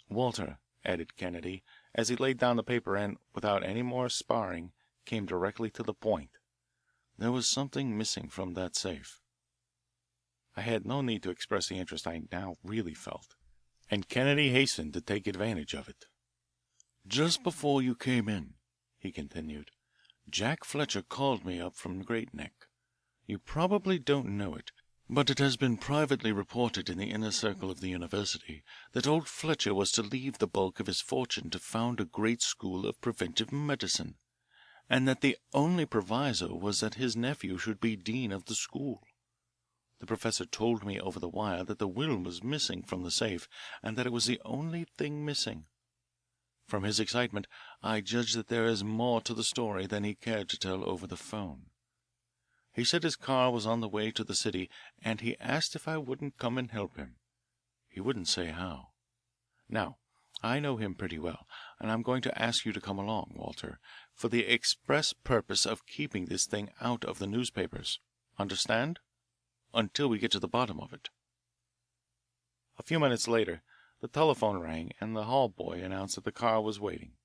Walter," added Kennedy, as he laid down the paper and, without any more sparring, came directly to the point, "there was something missing from that safe." I had no need to express the interest I now really felt, and Kennedy hastened to take advantage of it. "Just before you came in," he continued, "Jack Fletcher called me up from Great Neck. You probably don't know it, but it has been privately reported in the inner circle of the university that old Fletcher was to leave the bulk of his fortune to found a great school of preventive medicine, and that the only proviso was that his nephew should be dean of the school. The professor told me over the wire that the will was missing from the safe and that it was the only thing missing. From his excitement, I judge that there is more to the story than he cared to tell over the phone. He said his car was on the way to the city, and he asked if I wouldn't come and help him. He wouldn't say how. Now, I know him pretty well, and I'm going to ask you to come along, Walter, for the express purpose of keeping this thing out of the newspapers. Understand? Until we get to the bottom of it." A few minutes later the telephone rang and the hall boy announced that the car was waiting.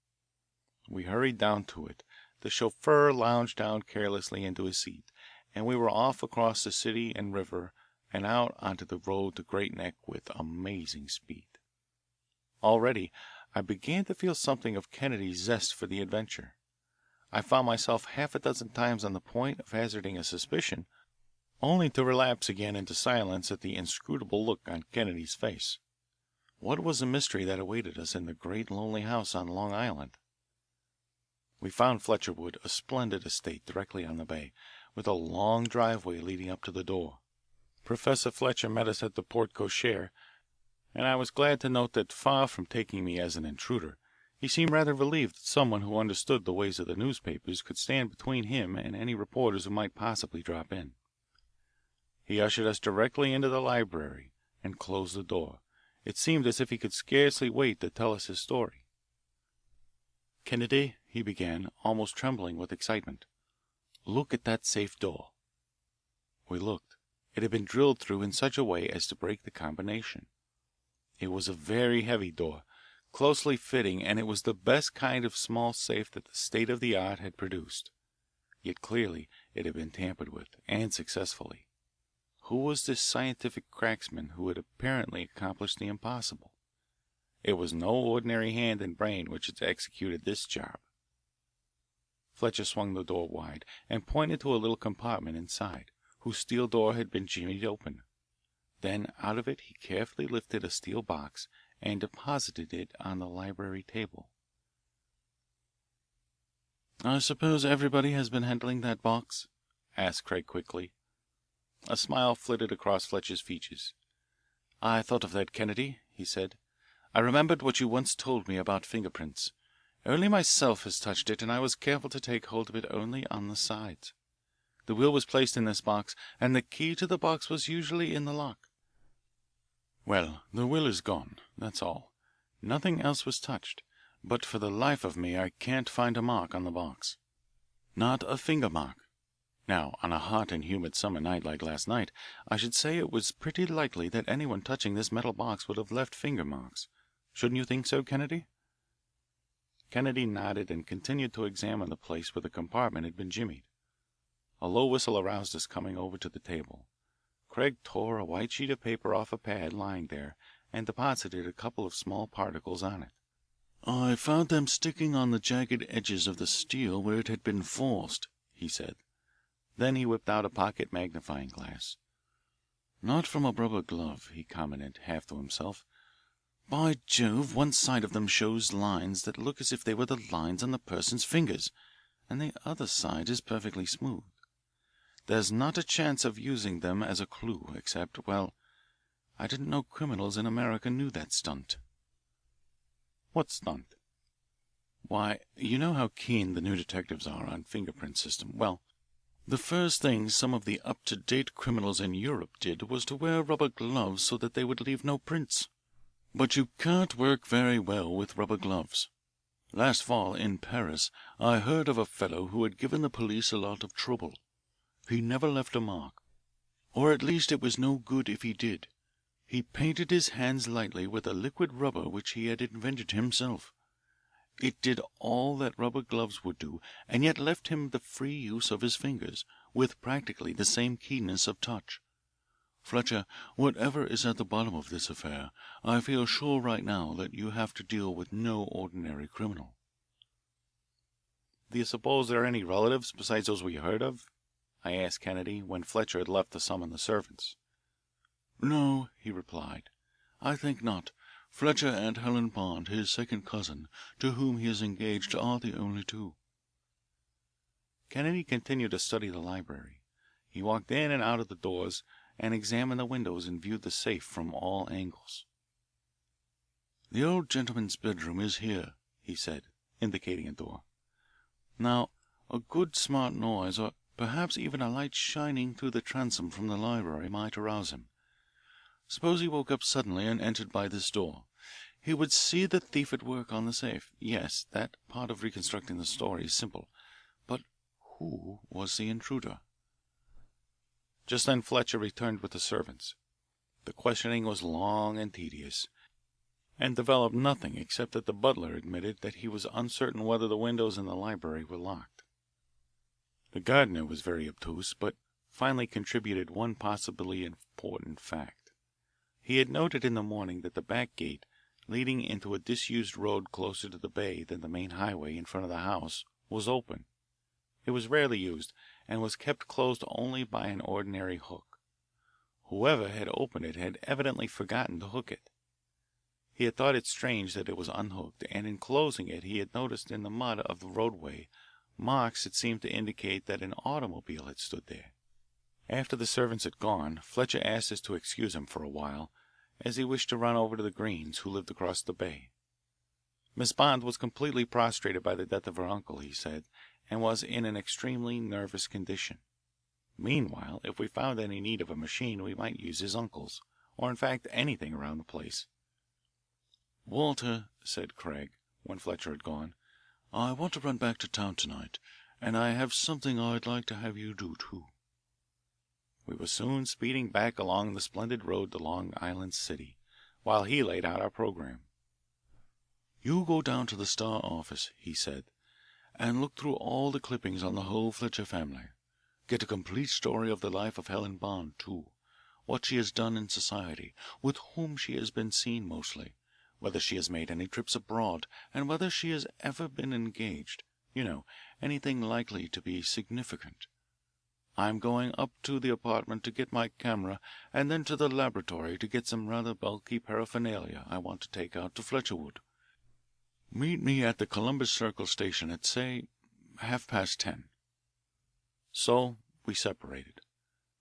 We hurried down to it, the chauffeur lounged down carelessly into his seat, and we were off across the city and river and out onto the road to Great Neck with amazing speed. Already I began to feel something of Kennedy's zest for the adventure. I found myself half a dozen times on the point of hazarding a suspicion, only to relapse again into silence at the inscrutable look on Kennedy's face. What was the mystery that awaited us in the great lonely house on Long Island? We found Fletcherwood, a splendid estate directly on the bay, with a long driveway leading up to the door. Professor Fletcher met us at the porte cochere, and I was glad to note that, far from taking me as an intruder, he seemed rather relieved that someone who understood the ways of the newspapers could stand between him and any reporters who might possibly drop in. He ushered us directly into the library and closed the door. It seemed as if he could scarcely wait to tell us his story. "Kennedy," he began, almost trembling with excitement, "look at that safe door." We looked. It had been drilled through in such a way as to break the combination. It was a very heavy door, closely fitting, and it was the best kind of small safe that the state of the art had produced. Yet clearly it had been tampered with, and successfully. Who was this scientific cracksman who had apparently accomplished the impossible? It was no ordinary hand and brain which had executed this job. Fletcher swung the door wide and pointed to a little compartment inside, whose steel door had been jimmied open. Then out of it he carefully lifted a steel box and deposited it on the library table. "I suppose everybody has been handling that box?" asked Craig quickly. A smile flitted across Fletcher's features. "I thought of that, Kennedy," he said. "I remembered what you once told me about fingerprints. Only myself has touched it, and I was careful to take hold of it only on the sides. The will was placed in this box, and the key to the box was usually in the lock. Well, the will is gone, that's all. Nothing else was touched, but for the life of me I can't find a mark on the box. Not a finger mark. Now, on a hot and humid summer night like last night, I should say it was pretty likely that anyone touching this metal box would have left finger marks. Shouldn't you think so, Kennedy?" Kennedy nodded and continued to examine the place where the compartment had been jimmied. A low whistle aroused us coming over to the table. Craig tore a white sheet of paper off a pad lying there and deposited a couple of small particles on it. "I found them sticking on the jagged edges of the steel where it had been forced," he said. Then he whipped out a pocket magnifying glass. "Not from a rubber glove," he commented, half to himself. "By Jove, one side of them shows lines that look as if they were the lines on the person's fingers, and the other side is perfectly smooth. There's not a chance of using them as a clue, except, well, I didn't know criminals in America knew that stunt." "What stunt?" "Why, you know how keen the new detectives are on fingerprint system. Well, the first thing some of the up-to-date criminals in Europe did was to wear rubber gloves so that they would leave no prints. But you can't work very well with rubber gloves. Last fall, in Paris, I heard of a fellow who had given the police a lot of trouble. He never left a mark, or at least it was no good if he did. He painted his hands lightly with a liquid rubber which he had invented himself. It did all that rubber gloves would do, and yet left him the free use of his fingers, with practically the same keenness of touch. Fletcher, whatever is at the bottom of this affair, I feel sure right now that you have to deal with no ordinary criminal." "Do you suppose there are any relatives besides those we heard of?" I asked Kennedy when Fletcher had left to summon the servants. "No," he replied, "I think not. Fletcher and Helen Bond, his second cousin, to whom he is engaged, are the only two." Kennedy continued to study the library. He walked in and out of the doors and examined the windows and viewed the safe from all angles. "The old gentleman's bedroom is here," he said, indicating a door. "Now, a good smart noise, or perhaps even a light shining through the transom from the library, might arouse him. Suppose he woke up suddenly and entered by this door. He would see the thief at work on the safe. Yes, that part of reconstructing the story is simple. But who was the intruder?" Just then Fletcher returned with the servants. The questioning was long and tedious, and developed nothing except that the butler admitted that he was uncertain whether the windows in the library were locked. The gardener was very obtuse, but finally contributed one possibly important fact. He had noted in the morning that the back gate, leading into a disused road closer to the bay than the main highway in front of the house, was open. It was rarely used, and was kept closed only by an ordinary hook. Whoever had opened it had evidently forgotten to hook it. He had thought it strange that it was unhooked, and in closing it he had noticed in the mud of the roadway marks that seemed to indicate that an automobile had stood there. After the servants had gone, Fletcher asked us to excuse him for a while, as he wished to run over to the Greens, who lived across the bay. Miss Bond was completely prostrated by the death of her uncle, he said, and was in an extremely nervous condition. Meanwhile, if we found any need of a machine, we might use his uncle's, or in fact anything around the place. "Walter," said Craig, when Fletcher had gone, "I want to run back to town tonight, and I have something I'd like to have you do, too." We were soon speeding back along the splendid road to Long Island City, while he laid out our program. "You go down to the Star office," he said, "and look through all the clippings on the whole Fletcher family. Get a complete story of the life of Helen Bond, too, what she has done in society, with whom she has been seen mostly, whether she has made any trips abroad, and whether she has ever been engaged, you know, anything likely to be significant. I'm going up to the apartment to get my camera, and then to the laboratory to get some rather bulky paraphernalia I want to take out to Fletcherwood. Meet me at the Columbus Circle station at, say, 10:30. So we separated.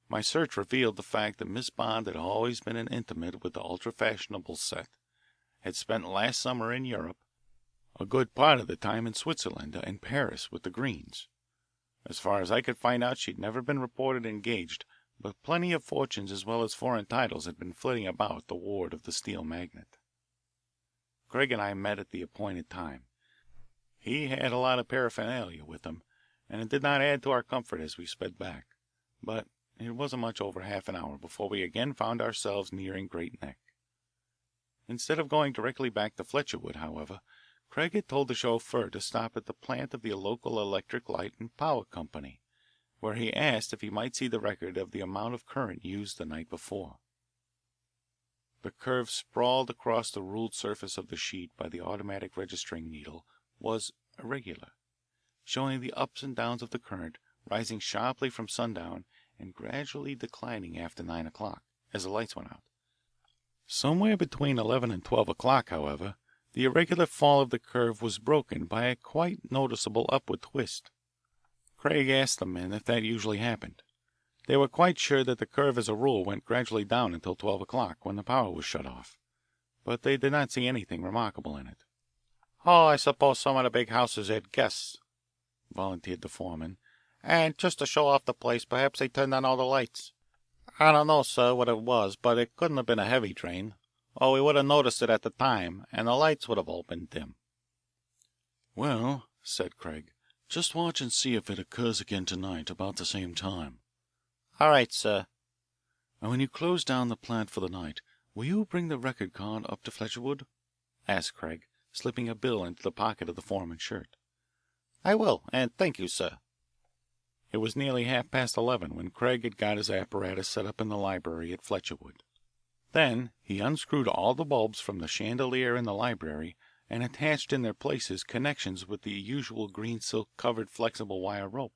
My search revealed the fact that Miss Bond had always been an intimate with the ultra fashionable set, had spent last summer in Europe, a good part of the time in Switzerland and Paris with the Greens. As far as I could find out, she'd never been reported engaged, but plenty of fortunes as well as foreign titles had been flitting about the ward of the steel magnate. Craig and I met at the appointed time. He had a lot of paraphernalia with him, and it did not add to our comfort as we sped back, but it wasn't much over half an hour before we again found ourselves nearing Great Neck. Instead of going directly back to Fletcherwood, however, Craig had told the chauffeur to stop at the plant of the local electric light and power company, where he asked if he might see the record of the amount of current used the night before. The curve sprawled across the ruled surface of the sheet by the automatic registering needle was irregular, showing the ups and downs of the current, rising sharply from sundown and gradually declining after 9 o'clock, as the lights went out. Somewhere between 11 and 12 o'clock, however, the irregular fall of the curve was broken by a quite noticeable upward twist. Craig asked the men if that usually happened. They were quite sure that the curve as a rule went gradually down until 12 o'clock, when the power was shut off, but they did not see anything remarkable in it. "Oh, I suppose some of the big houses had guests," volunteered the foreman, "and just to show off the place, perhaps they turned on all the lights. I don't know, sir, what it was, but it couldn't have been a heavy drain, or we would have noticed it at the time, and the lights would have all been dim." Well, said Craig, just watch and see if it occurs again tonight about the same time. All right, sir. And when you close down the plant for the night, will you bring the record card up to Fletcherwood? Asked Craig, slipping a bill into the pocket of the foreman's shirt. I will, and thank you, sir. It was nearly 11:30 when Craig had got his apparatus set up in the library at Fletcherwood. Then he unscrewed all the bulbs from the chandelier in the library and attached in their places connections with the usual green silk covered flexible wire rope.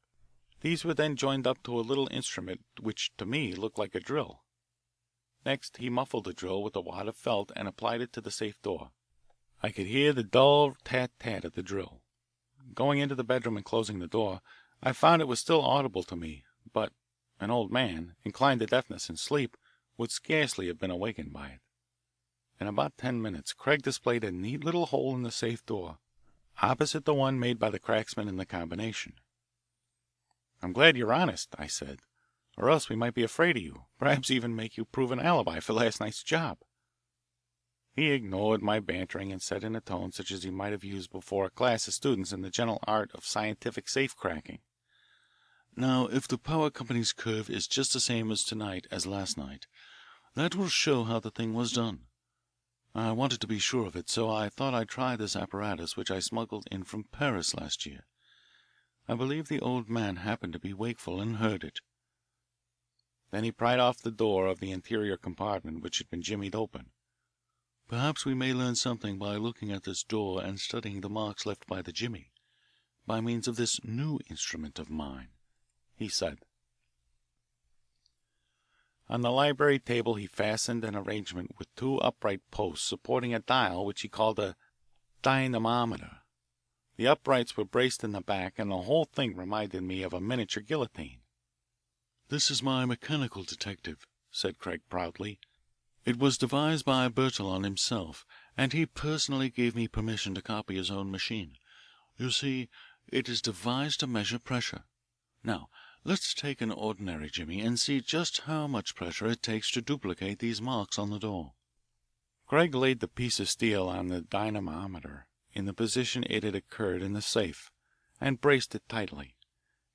These were then joined up to a little instrument which to me looked like a drill. Next he muffled the drill with a wad of felt and applied it to the safe door. I could hear the dull tat-tat of the drill. Going into the bedroom and closing the door, I found it was still audible to me, but an old man, inclined to deafness and sleep, would scarcely have been awakened by it. In about 10 minutes Craig displayed a neat little hole in the safe door, opposite the one made by the cracksman in the combination. "I'm glad you're honest," I said, "or else we might be afraid of you, perhaps even make you prove an alibi for last night's job." He ignored my bantering and said in a tone such as he might have used before a class of students in the general art of scientific safe cracking. "Now, if the power company's curve is just the same tonight as last night, that will show how the thing was done. I wanted to be sure of it, so I thought I'd try this apparatus which I smuggled in from Paris last year. I believe the old man happened to be wakeful and heard it." Then he pried off the door of the interior compartment which had been jimmied open. "Perhaps we may learn something by looking at this door and studying the marks left by the jimmy, by means of this new instrument of mine," he said. On the library table he fastened an arrangement with 2 upright posts supporting a dial which he called a dynamometer. The uprights were braced in the back, and the whole thing reminded me of a miniature guillotine. "This is my mechanical detective," said Craig proudly. "It was devised by Bertillon himself, and he personally gave me permission to copy his own machine. You see, it is devised to measure pressure. Now, let's take an ordinary jimmy and see just how much pressure it takes to duplicate these marks on the door." Craig laid the piece of steel on the dynamometer in the position it had occurred in the safe, and braced it tightly.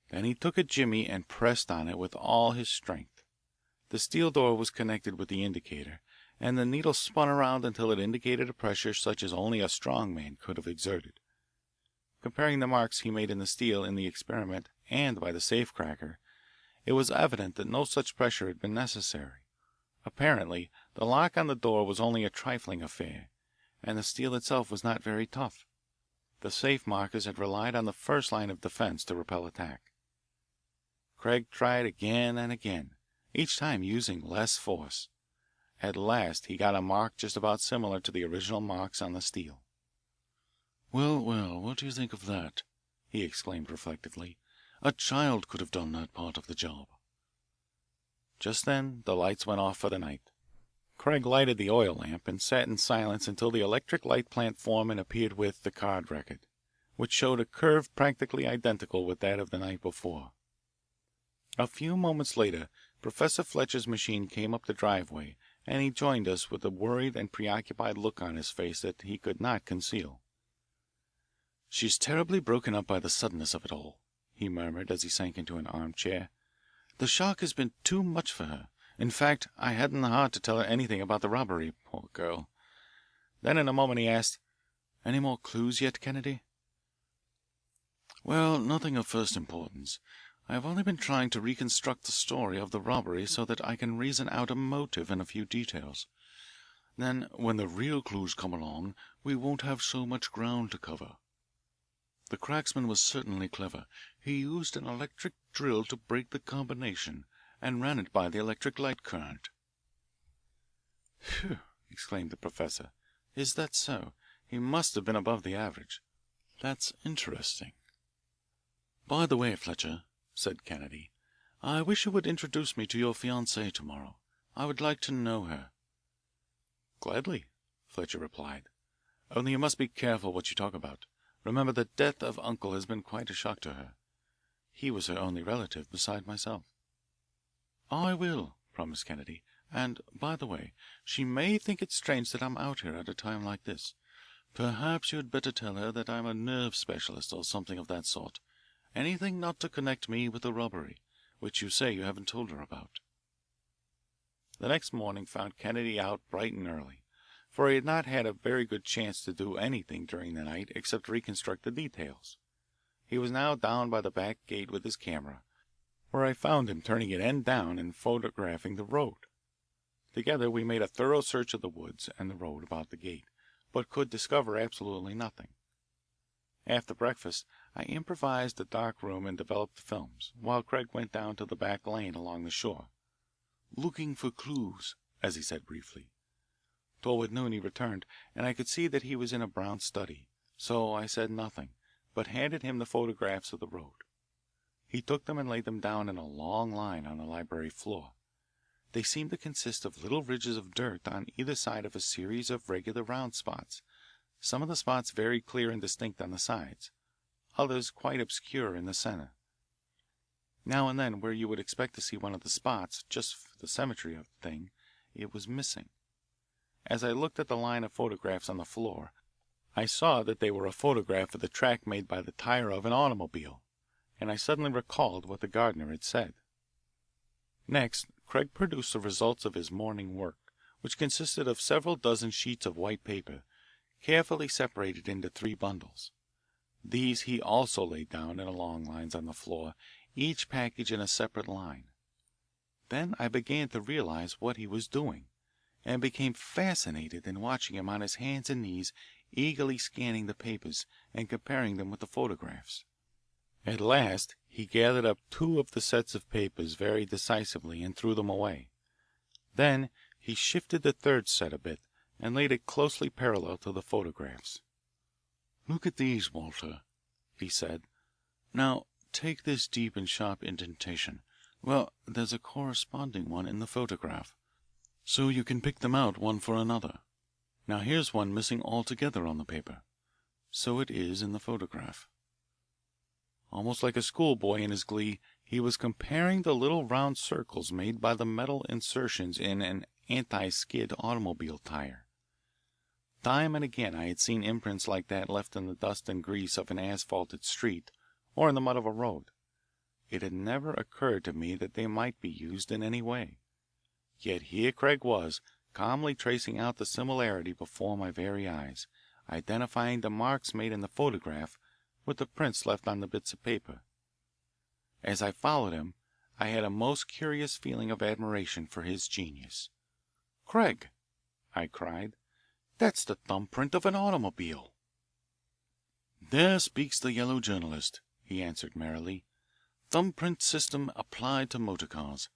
Then he took a jimmy and pressed on it with all his strength. The steel door was connected with the indicator, and the needle spun around until it indicated a pressure such as only a strong man could have exerted. Comparing the marks he made in the steel in the experiment and by the safe cracker, it was evident that no such pressure had been necessary. Apparently, the lock on the door was only a trifling affair, and the steel itself was not very tough. The safe markers had relied on the first line of defense to repel attack. Craig tried again and again, each time using less force. At last he got a mark just about similar to the original marks on the steel. "Well, well, what do you think of that?" he exclaimed reflectively. "A child could have done that part of the job." Just then the lights went off for the night. Craig lighted the oil lamp and sat in silence until the electric light plant foreman appeared with the card record, which showed a curve practically identical with that of the night before. A few moments later Professor Fletcher's machine came up the driveway, and he joined us with a worried and preoccupied look on his face that he could not conceal. "She's terribly broken up by the suddenness of it all," he murmured as he sank into an armchair. "The shock has been too much for her. In fact, I hadn't the heart to tell her anything about the robbery, poor girl." Then in a moment he asked, "Any more clues yet, Kennedy?" "Well, nothing of first importance. I have only been trying to reconstruct the story of the robbery so that I can reason out a motive and a few details. Then, when the real clues come along, we won't have so much ground to cover. The cracksman was certainly clever. He used an electric drill to break the combination and ran it by the electric light current." "Phew!" exclaimed the professor. "Is that so? He must have been above the average. That's interesting." "By the way, Fletcher," said Kennedy, "I wish you would introduce me to your fiancée tomorrow. I would like to know her." "Gladly," Fletcher replied. "Only you must be careful what you talk about. Remember the death of Uncle has been quite a shock to her. He was her only relative beside myself." "I will," promised Kennedy. "And, by the way, she may think it strange that I'm out here at a time like this. Perhaps you had better tell her that I'm a nerve specialist or something of that sort. Anything not to connect me with the robbery, which you say you haven't told her about." The next morning found Kennedy out bright and early, for he had not had a very good chance to do anything during the night except reconstruct the details. He was now down by the back gate with his camera, where I found him turning it end down and photographing the road. Together we made a thorough search of the woods and the road about the gate, but could discover absolutely nothing. After breakfast I improvised a dark room and developed the films, while Craig went down to the back lane along the shore. "Looking for clues," as he said briefly. Toward noon he returned, and I could see that he was in a brown study, so I said nothing, but handed him the photographs of the road. He took them and laid them down in a long line on the library floor. They seemed to consist of little ridges of dirt on either side of a series of regular round spots, some of the spots very clear and distinct on the sides, others quite obscure in the centre. Now and then, where you would expect to see one of the spots, just for the symmetry of the thing, it was missing. As I looked at the line of photographs on the floor, I saw that they were a photograph of the track made by the tire of an automobile, and I suddenly recalled what the gardener had said. Next, Craig produced the results of his morning work, which consisted of several dozen sheets of white paper, carefully separated into 3 bundles. These he also laid down in long lines on the floor, each package in a separate line. Then I began to realize what he was doing, and became fascinated in watching him on his hands and knees eagerly scanning the papers and comparing them with the photographs. At last he gathered up 2 of the sets of papers very decisively and threw them away. Then he shifted the third set a bit and laid it closely parallel to the photographs. "Look at these, Walter," he said. "Now take this deep and sharp indentation. Well, there's a corresponding one in the photograph, so you can pick them out one for another. Now here's one missing altogether on the paper. So it is in the photograph." Almost like a schoolboy in his glee, he was comparing the little round circles made by the metal insertions in an anti-skid automobile tire. Time and again I had seen imprints like that left in the dust and grease of an asphalted street or in the mud of a road. It had never occurred to me that they might be used in any way. Yet here Craig was, calmly tracing out the similarity before my very eyes, identifying the marks made in the photograph with the prints left on the bits of paper. As I followed him, I had a most curious feeling of admiration for his genius. "Craig," I cried, "that's the thumbprint of an automobile." "There speaks the yellow journalist," he answered merrily. "Thumbprint system applied to motor cars.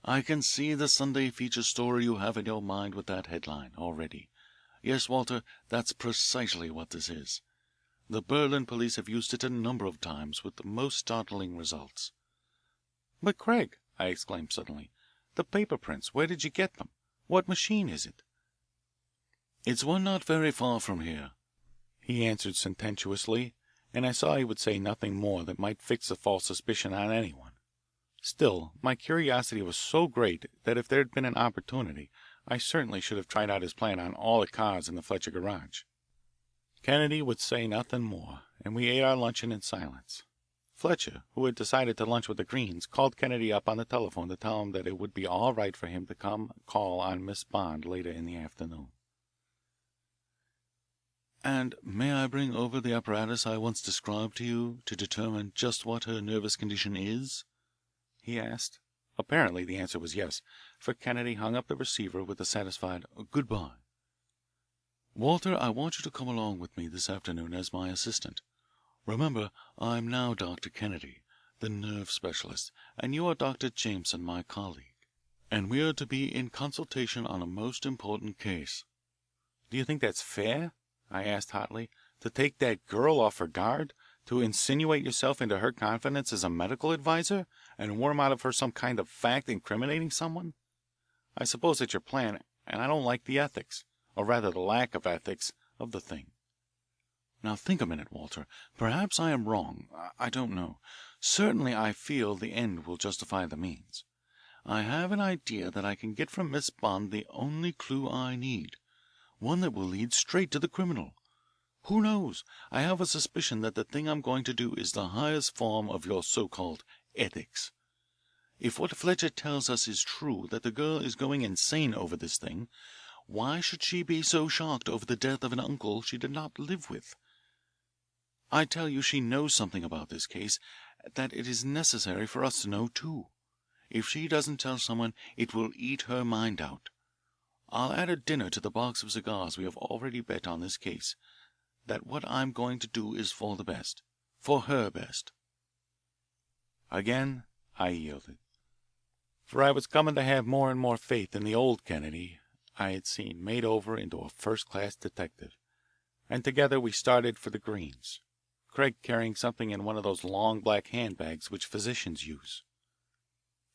I can see the Sunday feature story you have in your mind with that headline, already. Yes, Walter, that's precisely what this is. The Berlin police have used it a number of times with the most startling results." "But, Craig," I exclaimed suddenly, "the paper prints, where did you get them? What machine is it?" "It's one not very far from here," he answered sententiously, and I saw he would say nothing more that might fix a false suspicion on anyone. Still, my curiosity was so great that if there had been an opportunity I certainly should have tried out his plan on all the cars in the Fletcher garage. Kennedy would say nothing more, and we ate our luncheon in silence. Fletcher, who had decided to lunch with the Greens, called Kennedy up on the telephone to tell him that it would be all right for him to come call on Miss Bond later in the afternoon. "And may I bring over the apparatus I once described to you to determine just what her nervous condition is?" he asked. Apparently the answer was yes, for Kennedy hung up the receiver with a satisfied "Goodbye. Walter, I want you to come along with me this afternoon as my assistant. Remember, I'm now Dr. Kennedy, the nerve specialist, and you are Dr. Jameson, my colleague, and we are to be in consultation on a most important case." "Do you think that's fair?" I asked hotly. "To take that girl off her guard, to insinuate yourself into her confidence as a medical adviser, and worm out of her some kind of fact incriminating someone? I suppose that's your plan, and I don't like the ethics, or rather the lack of ethics, of the thing." "Now think a minute, Walter. Perhaps I am wrong. I don't know. Certainly I feel the end will justify the means. I have an idea that I can get from Miss Bond the only clue I need, one that will lead straight to the criminal. Who knows? I have a suspicion that the thing I'm going to do is the highest form of your so called ethics. If what Fletcher tells us is true, that the girl is going insane over this thing, why should she be so shocked over the death of an uncle she did not live with? I tell you she knows something about this case that it is necessary for us to know too. If she doesn't tell someone, it will eat her mind out. I'll add a dinner to the box of cigars we have already bet on this case that what I'm going to do is for the best, for her best." Again I yielded, for I was coming to have more and more faith in the old Kennedy I had seen made over into a first-class detective, and together we started for the Greens, Craig carrying something in one of those long black handbags which physicians use.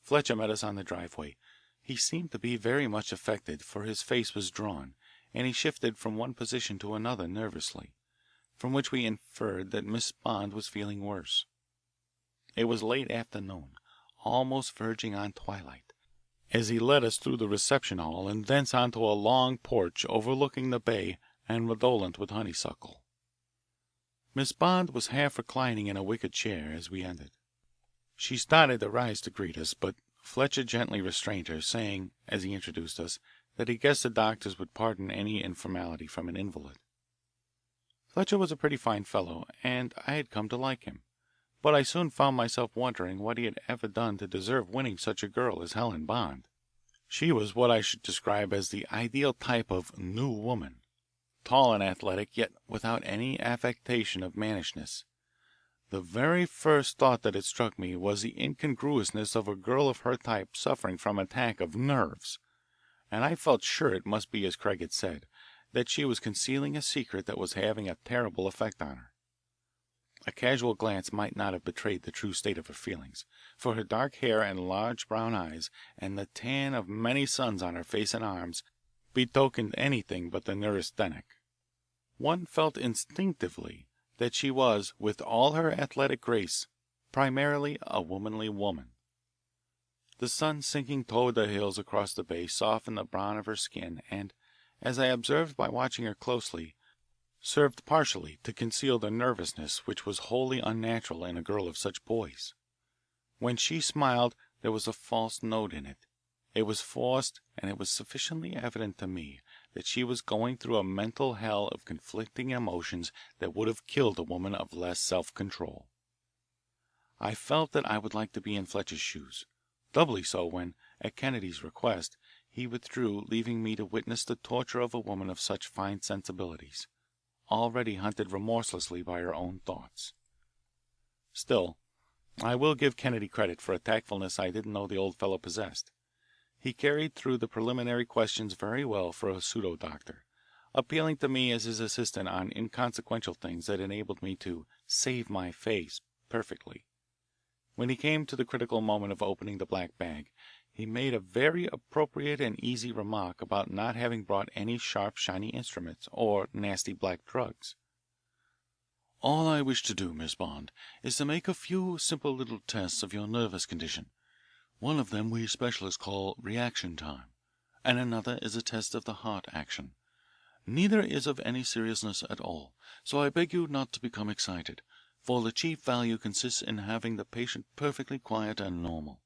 Fletcher met us on the driveway. He seemed to be very much affected, for his face was drawn, and he shifted from one position to another nervously, from which we inferred that Miss Bond was feeling worse. It was late afternoon, almost verging on twilight, as he led us through the reception hall and thence onto a long porch overlooking the bay and redolent with honeysuckle. Miss Bond was half reclining in a wicker chair as we entered. She started to rise to greet us, but Fletcher gently restrained her, saying, as he introduced us, that he guessed the doctors would pardon any informality from an invalid. Fletcher was a pretty fine fellow, and I had come to like him, but I soon found myself wondering what he had ever done to deserve winning such a girl as Helen Bond. She was what I should describe as the ideal type of new woman, tall and athletic, yet without any affectation of mannishness. The very first thought that had struck me was the incongruousness of a girl of her type suffering from an attack of nerves, and I felt sure it must be as Craig had said, that she was concealing a secret that was having a terrible effect on her. A casual glance might not have betrayed the true state of her feelings, for her dark hair and large brown eyes, and the tan of many suns on her face and arms, betokened anything but the neurasthenic. One felt instinctively that she was, with all her athletic grace, primarily a womanly woman. The sun sinking toward the hills across the bay softened the brown of her skin and, as I observed by watching her closely, served partially to conceal the nervousness which was wholly unnatural in a girl of such poise. When she smiled there was a false note in it. It was forced, and it was sufficiently evident to me that she was going through a mental hell of conflicting emotions that would have killed a woman of less self-control. I felt that I would like to be in Fletcher's shoes, doubly so when, at Kennedy's request, he withdrew, leaving me to witness the torture of a woman of such fine sensibilities, already hunted remorselessly by her own thoughts. Still, I will give Kennedy credit for a tactfulness I didn't know the old fellow possessed. He carried through the preliminary questions very well for a pseudo doctor, appealing to me as his assistant on inconsequential things that enabled me to save my face perfectly. When he came to the critical moment of opening the black bag, he made a very appropriate and easy remark about not having brought any sharp, shiny instruments or nasty black drugs. "All I wish to do, Miss Bond, is to make a few simple little tests of your nervous condition. One of them we specialists call reaction time, and another is a test of the heart action. Neither is of any seriousness at all, so I beg you not to become excited, for the chief value consists in having the patient perfectly quiet and normal.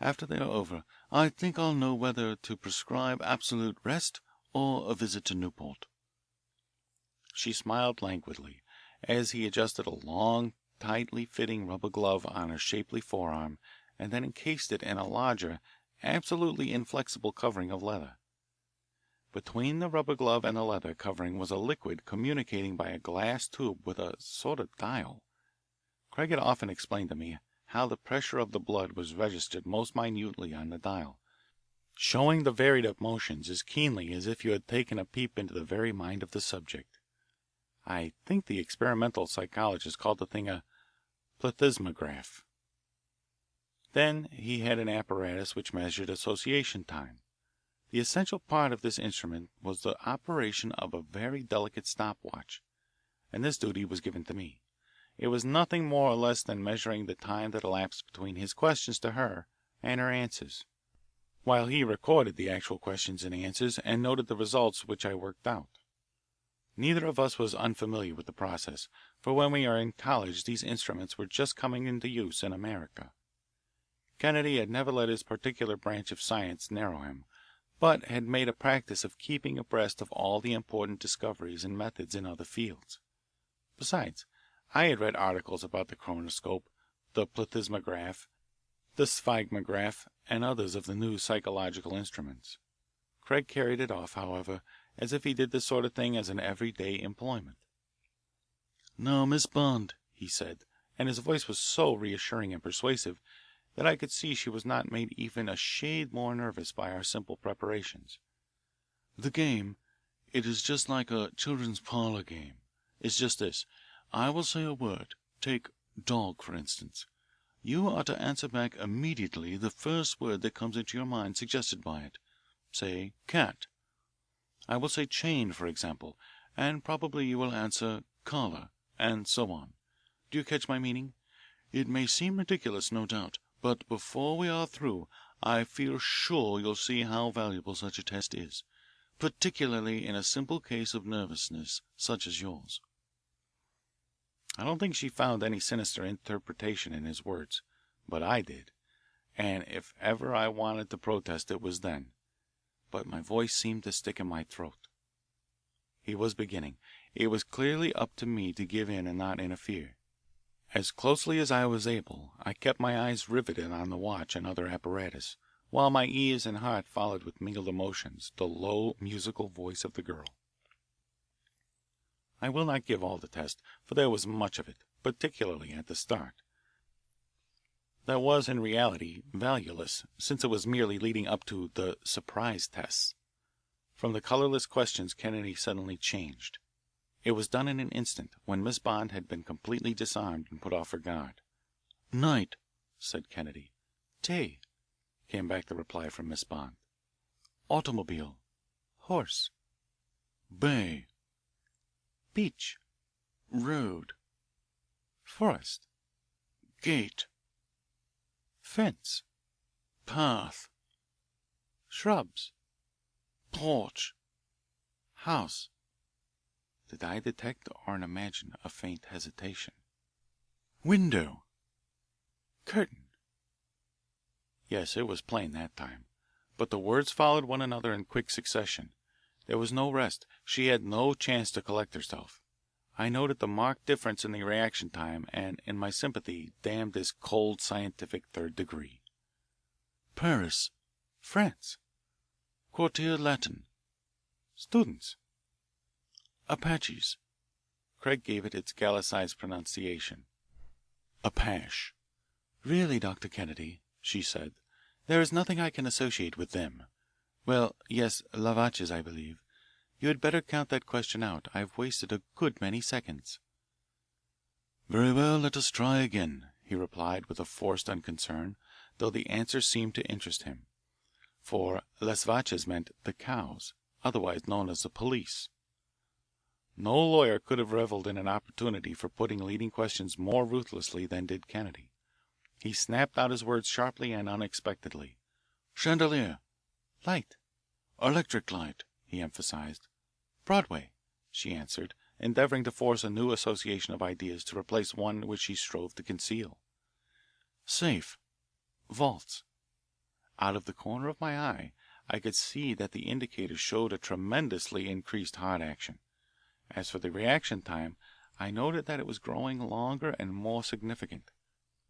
After they are over, I think I'll know whether to prescribe absolute rest or a visit to Newport." She smiled languidly as he adjusted a long, tightly fitting rubber glove on her shapely forearm and then encased it in a larger, absolutely inflexible covering of leather. Between the rubber glove and the leather covering was a liquid communicating by a glass tube with a sort of dial. Craig had often explained to me how the pressure of the blood was registered most minutely on the dial, showing the varied emotions as keenly as if you had taken a peep into the very mind of the subject. I think the experimental psychologists called the thing a plethysmograph. Then he had an apparatus which measured association time. The essential part of this instrument was the operation of a very delicate stopwatch, and this duty was given to me. It was nothing more or less than measuring the time that elapsed between his questions to her and her answers, while he recorded the actual questions and answers and noted the results which I worked out. Neither of us was unfamiliar with the process, for when we were in college these instruments were just coming into use in America. Kennedy had never let his particular branch of science narrow him, but had made a practice of keeping abreast of all the important discoveries and methods in other fields. Besides, I had read articles about the chronoscope, the plethysmograph, the sphygmograph, and others of the new psychological instruments. Craig carried it off, however, as if he did this sort of thing as an everyday employment. "Now, Miss Bond," he said, and his voice was so reassuring and persuasive that I could see she was not made even a shade more nervous by our simple preparations. "the game, it is just like a children's parlor game. It's just this. I will say a word. Take dog, for instance. You are to answer back immediately the first word that comes into your mind suggested by it. Say cat. I will say chain, for example, and probably you will answer collar, and so on. Do you catch my meaning? It may seem ridiculous, no doubt, but before we are through I feel sure you'll see how valuable such a test is, particularly in a simple case of nervousness such as yours." I don't think she found any sinister interpretation in his words, but I did, and if ever I wanted to protest it was then. But my voice seemed to stick in my throat. He was beginning. It was clearly up to me to give in and not interfere. As closely as I was able, I kept my eyes riveted on the watch and other apparatus, while my ears and heart followed with mingled emotions the low, musical voice of the girl. I will not give all the test, for there was much of it, particularly at the start, that was in reality valueless, since it was merely leading up to the surprise tests. From the colourless questions Kennedy suddenly changed. It was done in an instant, when Miss Bond had been completely disarmed and put off her guard. "Night," said Kennedy. "Day," came back the reply from Miss Bond. "automobile." "Horse." "Bay." "Beach." "Road." "Forest." "Gate." "Fence." "Path." "Shrubs." "Porch." "House." Did I detect or imagine a faint hesitation? "Window." "Curtain." Yes, it was plain that time. But the words followed one another in quick succession. There was no rest. She had no chance to collect herself. I noted the marked difference in the reaction time and, in my sympathy, damned this cold scientific third degree. "Paris." "France." "Quartier Latin." "Students." "Apaches." Craig gave it its Gallicized pronunciation. "Apache." "Really, Dr. Kennedy," she said, "there is nothing I can associate with them. Well, yes, lavaches, I believe. You had better count that question out. I've wasted a good many seconds." "Very well, let us try again," he replied with a forced unconcern, though the answer seemed to interest him. For les vaches meant the cows, otherwise known as the police. No lawyer could have revelled in an opportunity for putting leading questions more ruthlessly than did Kennedy. He snapped out his words sharply and unexpectedly. "Chandelier." "Light." "Electric light," he emphasized. "Broadway," she answered, endeavouring to force a new association of ideas to replace one which she strove to conceal. "Safe." "Vaults." Out of the corner of my eye I could see that the indicator showed a tremendously increased heart action. As for the reaction time, I noted that it was growing longer and more significant.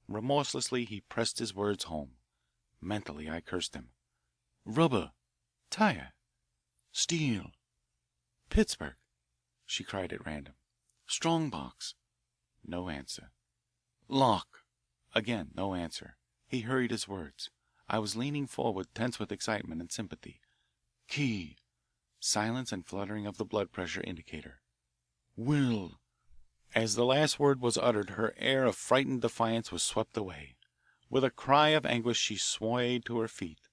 Remorselessly he pressed his words home. Mentally I cursed him. "Rubber." "Tire." "Steel." "Pittsburgh," she cried at random. "Strong box." No answer. "Lock." Again no answer. He hurried his words. I was leaning forward, tense with excitement and sympathy. "Key." Silence and fluttering of the blood pressure indicator. "Will." As the last word was uttered her air of frightened defiance was swept away. With a cry of anguish she swayed to her feet.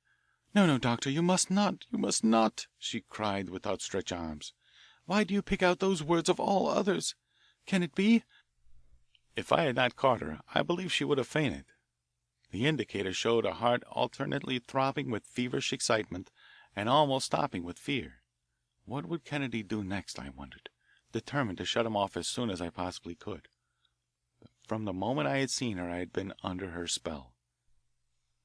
"No, no, doctor, you must not, you must not," she cried with outstretched arms. "Why do you pick out those words of all others? Can it be?" If I had not caught her, I believe she would have fainted. The indicator showed a heart alternately throbbing with feverish excitement and almost stopping with fear. What would Kennedy do next, I wondered. determined to shut him off as soon as I possibly could. From the moment I had seen her I had been under her spell.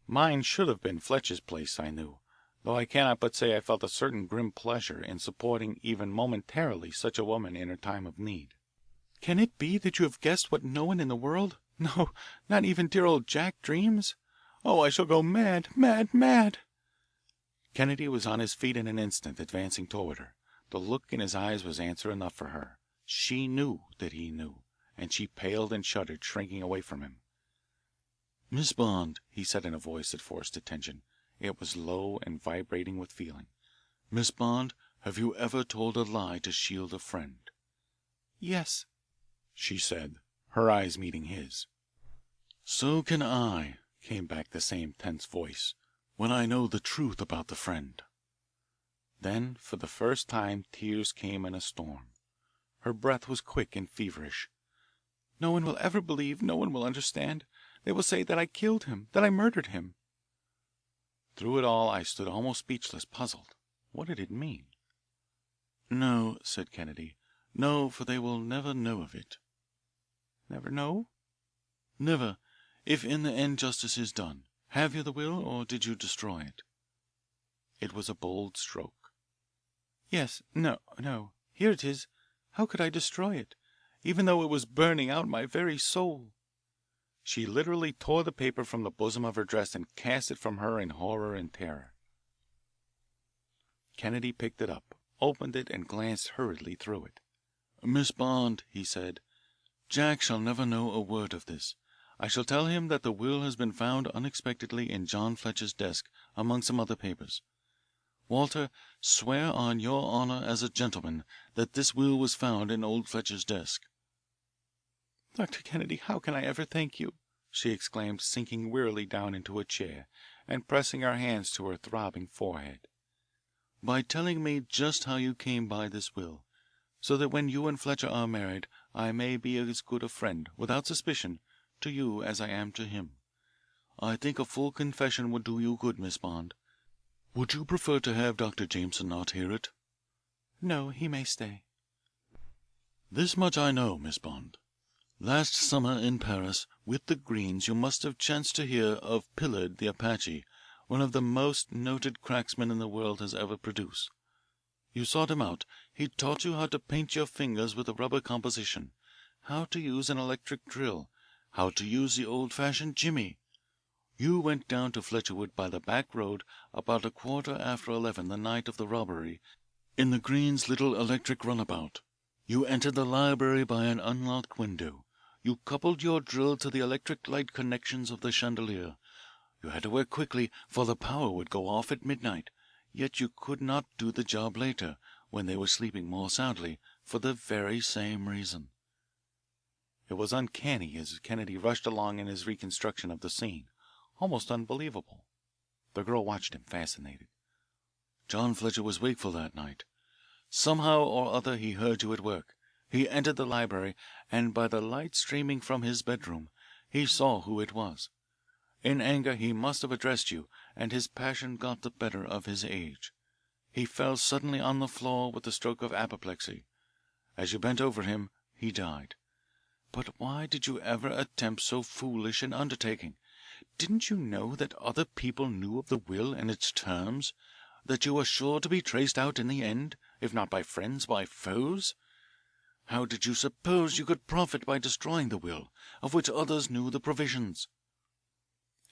Mine should have been Fletcher's place, I knew, though I cannot but say I felt a certain grim pleasure in supporting even momentarily such a woman in her time of need. "Can it be that you have guessed what no one in the world, no, not even dear old Jack, dreams? Oh, I shall go mad, mad, mad!" Kennedy was on his feet in an instant, advancing toward her. The look in his eyes was answer enough for her. She knew that he knew, and she paled and shuddered, shrinking away from him. "Miss Bond," he said in a voice that forced attention. It was low and vibrating with feeling. "Miss Bond, have you ever told a lie to shield a friend?" "Yes," she said, her eyes meeting his. "So can I," came back the same tense voice, "when I know the truth about the friend." Then for the first time tears came in a storm. Her breath was quick and feverish. "No one will ever believe, no one will understand. They will say that I killed him, that I murdered him." Through it all I stood almost speechless, puzzled. What did it mean? "No," said Kennedy. "No, for they will never know of it." "Never know?" "Never, if in the end justice is done. Have you the will, or did you destroy it?" It was a bold stroke. Yes, no. Here it is. How could I destroy it, even though it was burning out my very soul?" She literally tore the paper from the bosom of her dress and cast it from her in horror and terror. Kennedy picked it up, opened it, and glanced hurriedly through it. "Miss Bond," he said, "Jack shall never know a word of this. I shall tell him that the will has been found unexpectedly in John Fletcher's desk among some other papers. Walter, swear on your honour as a gentleman that this will was found in old Fletcher's desk." "Dr. Kennedy, how can I ever thank you?" she exclaimed, sinking wearily down into a chair and pressing her hands to her throbbing forehead. "By telling me just how you came by this will, so that when you and Fletcher are married I may be as good a friend, without suspicion, to you as I am to him. I think a full confession would do you good, Miss Bond. Would you prefer to have Dr. Jameson not hear it?" "No, he may stay." "This much I know, Miss Bond. Last summer in Paris, with the Greens, you must have chanced to hear of Pillard the Apache, one of the most noted cracksmen the world has ever produced. You sought him out. He taught you how to paint your fingers with a rubber composition, how to use an electric drill, how to use the old fashioned jimmy. You went down to Fletcherwood by the back road about 11:15 the night of the robbery in the Greens' little electric runabout. You entered the library by an unlocked window. You coupled your drill to the electric light connections of the chandelier. You had to work quickly, for the power would go off at midnight, yet you could not do the job later, when they were sleeping more soundly, for the very same reason." It was uncanny as Kennedy rushed along in his reconstruction of the scene, almost unbelievable. The girl watched him, fascinated. "John Fletcher was wakeful that night. Somehow or other he heard you at work. He entered the library, and by the light streaming from his bedroom, he saw who it was. In anger he must have addressed you, and his passion got the better of his age. He fell suddenly on the floor with a stroke of apoplexy. As you bent over him, he died. But why did you ever attempt so foolish an undertaking? Didn't you know that other people knew of the will and its terms, that you were sure to be traced out in the end, if not by friends, by foes? How did you suppose you could profit by destroying the will, of which others knew the provisions?"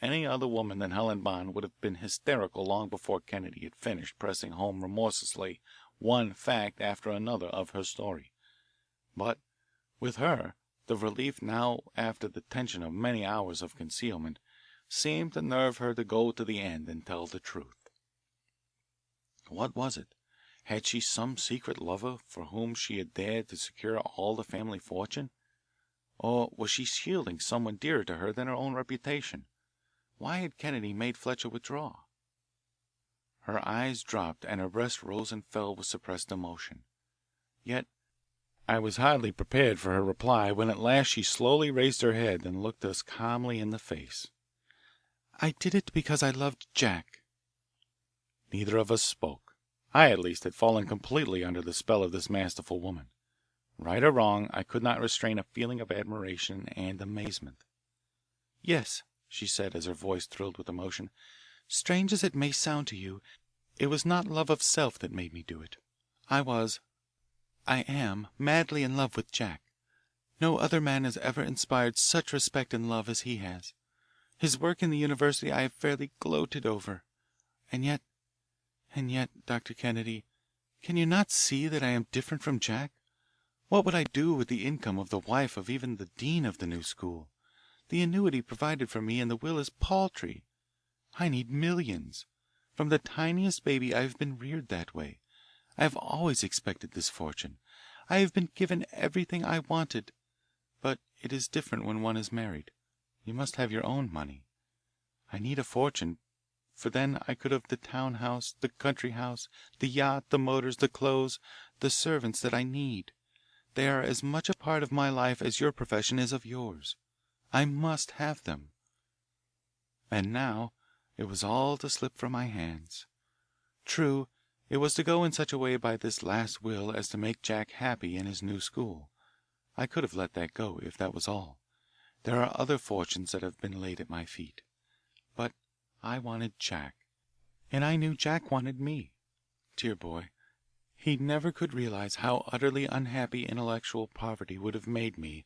Any other woman than Helen Bond would have been hysterical long before Kennedy had finished pressing home remorselessly one fact after another of her story. But with her, the relief now after the tension of many hours of concealment seemed to nerve her to go to the end and tell the truth. What was it? Had she some secret lover for whom she had dared to secure all the family fortune? Or was she shielding someone dearer to her than her own reputation? Why had Kennedy made Fletcher withdraw? Her eyes dropped and her breast rose and fell with suppressed emotion. Yet I was hardly prepared for her reply when at last she slowly raised her head and looked us calmly in the face. "I did it because I loved Jack." Neither of us spoke. I, at least, had fallen completely under the spell of this masterful woman. Right or wrong, I could not restrain a feeling of admiration and amazement. Yes, she said as her voice thrilled with emotion. Strange as it may sound to you, it was not love of self that made me do it. I am madly in love with Jack. No other man has ever inspired such respect and love as he has. His work in the university I have fairly gloated over. And yet, Dr. Kennedy, can you not see that I am different from Jack? What would I do with the income of the wife of even the dean of the new school? The annuity provided for me in the will is paltry. I need millions. From the tiniest baby I have been reared that way. I have always expected this fortune. I have been given everything I wanted. But it is different when one is married. You must have your own money. I need a fortune, for then I could have the town house, the country house, the yacht, the motors, the clothes, the servants that I need. They are as much a part of my life as your profession is of yours. I must have them. And now it was all to slip from my hands. True, it was to go in such a way by this last will as to make Jack happy in his new school. I could have let that go, if that was all. There are other fortunes that have been laid at my feet. But I wanted Jack, and I knew Jack wanted me. Dear boy, he never could realize how utterly unhappy intellectual poverty would have made me,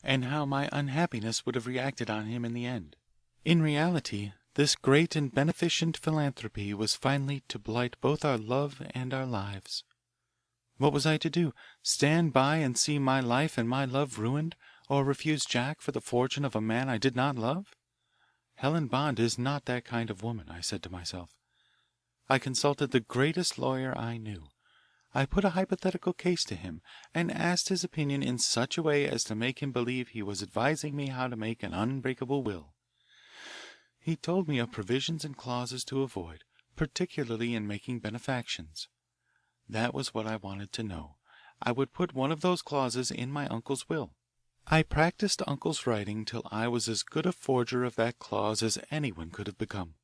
and how my unhappiness would have reacted on him in the end. In reality, this great and beneficent philanthropy was finally to blight both our love and our lives. What was I to do? Stand by and see my life and my love ruined, or refuse Jack for the fortune of a man I did not love? Helen Bond is not that kind of woman, I said to myself. I consulted the greatest lawyer I knew. I put a hypothetical case to him, and asked his opinion in such a way as to make him believe he was advising me how to make an unbreakable will. He told me of provisions and clauses to avoid, particularly in making benefactions. That was what I wanted to know. I would put one of those clauses in my uncle's will. I practiced uncle's writing till I was as good a forger of that clause as anyone could have become.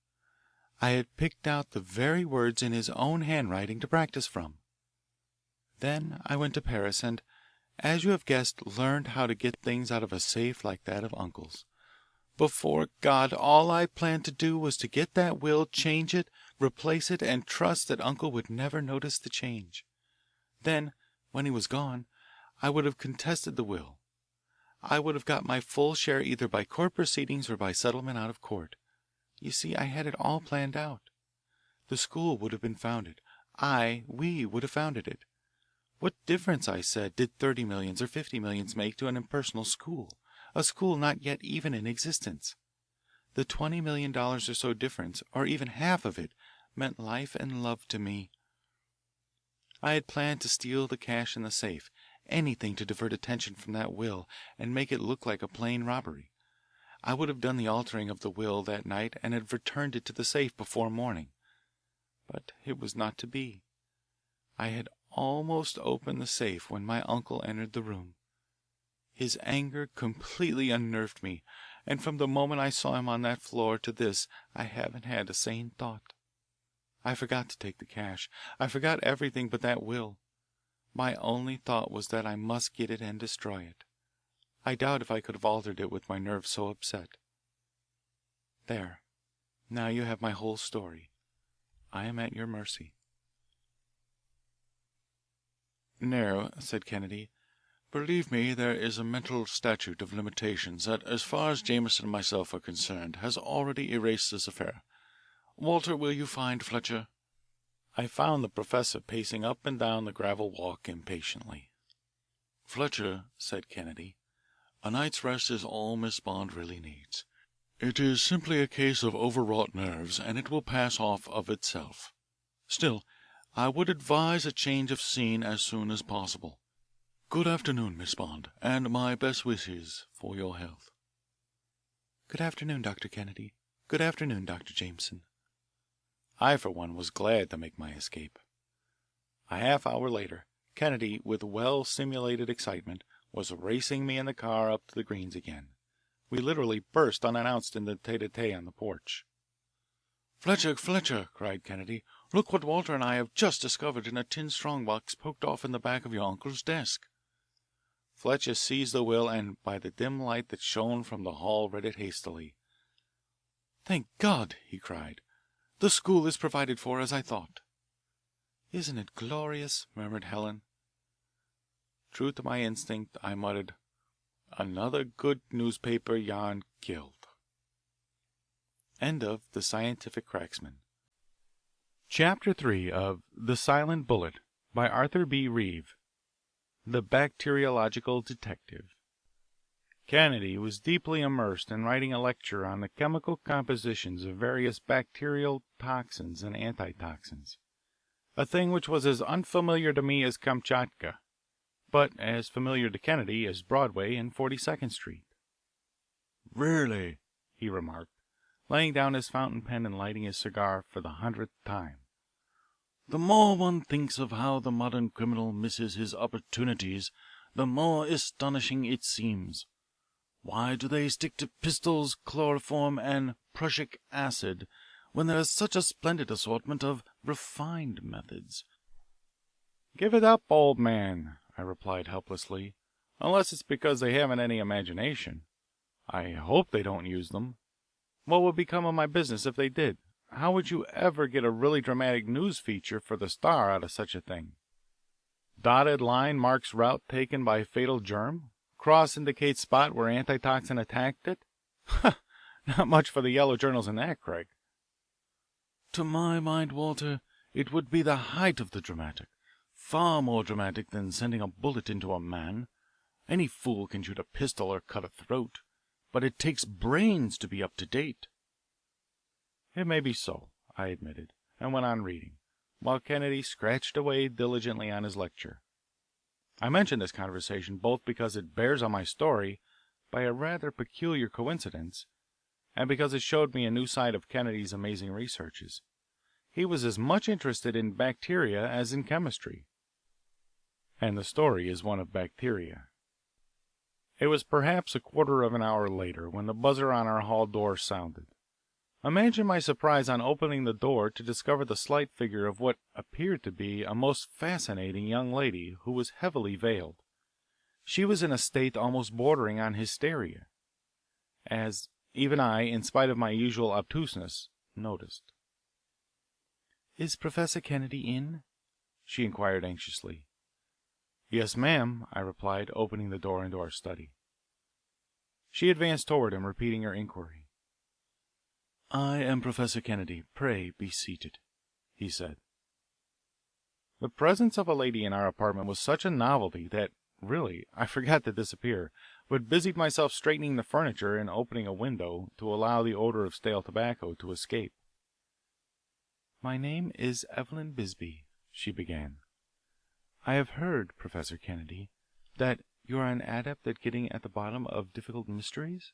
I had picked out the very words in his own handwriting to practice from. Then I went to Paris and, as you have guessed, learned how to get things out of a safe like that of uncle's. Before God, all I planned to do was to get that will, change it, replace it, and trust that uncle would never notice the change. Then, when he was gone, I would have contested the will. I would have got my full share either by court proceedings or by settlement out of court. You see, I had it all planned out. The school would have been founded. We would have founded it. What difference, I said, did 30 millions or 50 millions make to an impersonal school, a school not yet even in existence? The $20 million or so difference, or even half of it, meant life and love to me. I had planned to steal the cash in the safe, anything to divert attention from that will and make it look like a plain robbery. I would have done the altering of the will that night and have returned it to the safe before morning. But it was not to be. I had almost opened the safe when my uncle entered the room. His anger completely unnerved me, and from the moment I saw him on that floor to this I haven't had a sane thought. I forgot to take the cash. I forgot everything but that will. My only thought was that I must get it and destroy it. I doubt if I could have altered it with my nerves so upset. There. Now you have my whole story. I am at your mercy. No, said Kennedy. Believe me, there is a mental statute of limitations that, as far as Jameson and myself are concerned, has already erased this affair. Walter, will you find Fletcher? I found the professor pacing up and down the gravel walk impatiently. Fletcher, said Kennedy, a night's rest is all Miss Bond really needs. It is simply a case of overwrought nerves, and it will pass off of itself. Still, I would advise a change of scene as soon as possible. Good afternoon, Miss Bond, and my best wishes for your health. Good afternoon, Dr. Kennedy. Good afternoon, Dr. Jameson. I, for one, was glad to make my escape. A half hour later, Kennedy, with well simulated excitement, was racing me in the car up to the Greens again. We literally burst unannounced in the tete-a-tete on the porch. Fletcher, cried Kennedy, look what Walter and I have just discovered in a tin strong box poked off in the back of your uncle's desk. Fletcher seized the will and, by the dim light that shone from the hall, read it hastily. "Thank God!" he cried. "The school is provided for as I thought." "Isn't it glorious?" murmured Helen. True to my instinct, I muttered, "Another good newspaper yarn killed." End of The Scientific Cracksman. Chapter 3 of The Silent Bullet by Arthur B. Reeve. The Bacteriological Detective. Kennedy was deeply immersed in writing a lecture on the chemical compositions of various bacterial toxins and antitoxins, a thing which was as unfamiliar to me as Kamchatka, but as familiar to Kennedy as Broadway and 42nd Street. "Really," he remarked, laying down his fountain pen and lighting his cigar for the 100th time, "the more one thinks of how the modern criminal misses his opportunities, the more astonishing it seems. Why do they stick to pistols, chloroform, and prussic acid when there is such a splendid assortment of refined methods?" "Give it up, old man," I replied helplessly, "unless it's because they haven't any imagination. I hope they don't use them. What would become of my business if they did? How would you ever get a really dramatic news feature for the Star out of such a thing? Dotted line marks route taken by fatal germ. Cross indicates spot where antitoxin attacked it. Not much for the yellow journals in that, Craig." "To my mind, Walter, it would be the height of the dramatic. Far more dramatic than sending a bullet into a man. Any fool can shoot a pistol or cut a throat, but it takes brains to be up to date." "It may be so," I admitted, and went on reading, while Kennedy scratched away diligently on his lecture. I mention this conversation both because it bears on my story by a rather peculiar coincidence, and because it showed me a new side of Kennedy's amazing researches. He was as much interested in bacteria as in chemistry, and the story is one of bacteria. It was perhaps a quarter of an hour later when the buzzer on our hall door sounded. Imagine my surprise on opening the door to discover the slight figure of what appeared to be a most fascinating young lady who was heavily veiled. She was in a state almost bordering on hysteria, as even I, in spite of my usual obtuseness, noticed. "Is Professor Kennedy in?" she inquired anxiously. "Yes, ma'am," I replied, opening the door into our study. She advanced toward him, repeating her inquiry. "I am Professor Kennedy. Pray be seated," he said. The presence of a lady in our apartment was such a novelty that, really, I forgot to disappear, but busied myself straightening the furniture and opening a window to allow the odor of stale tobacco to escape. "My name is Evelyn Bisbee," she began. "I have heard, Professor Kennedy, that you are an adept at getting at the bottom of difficult mysteries."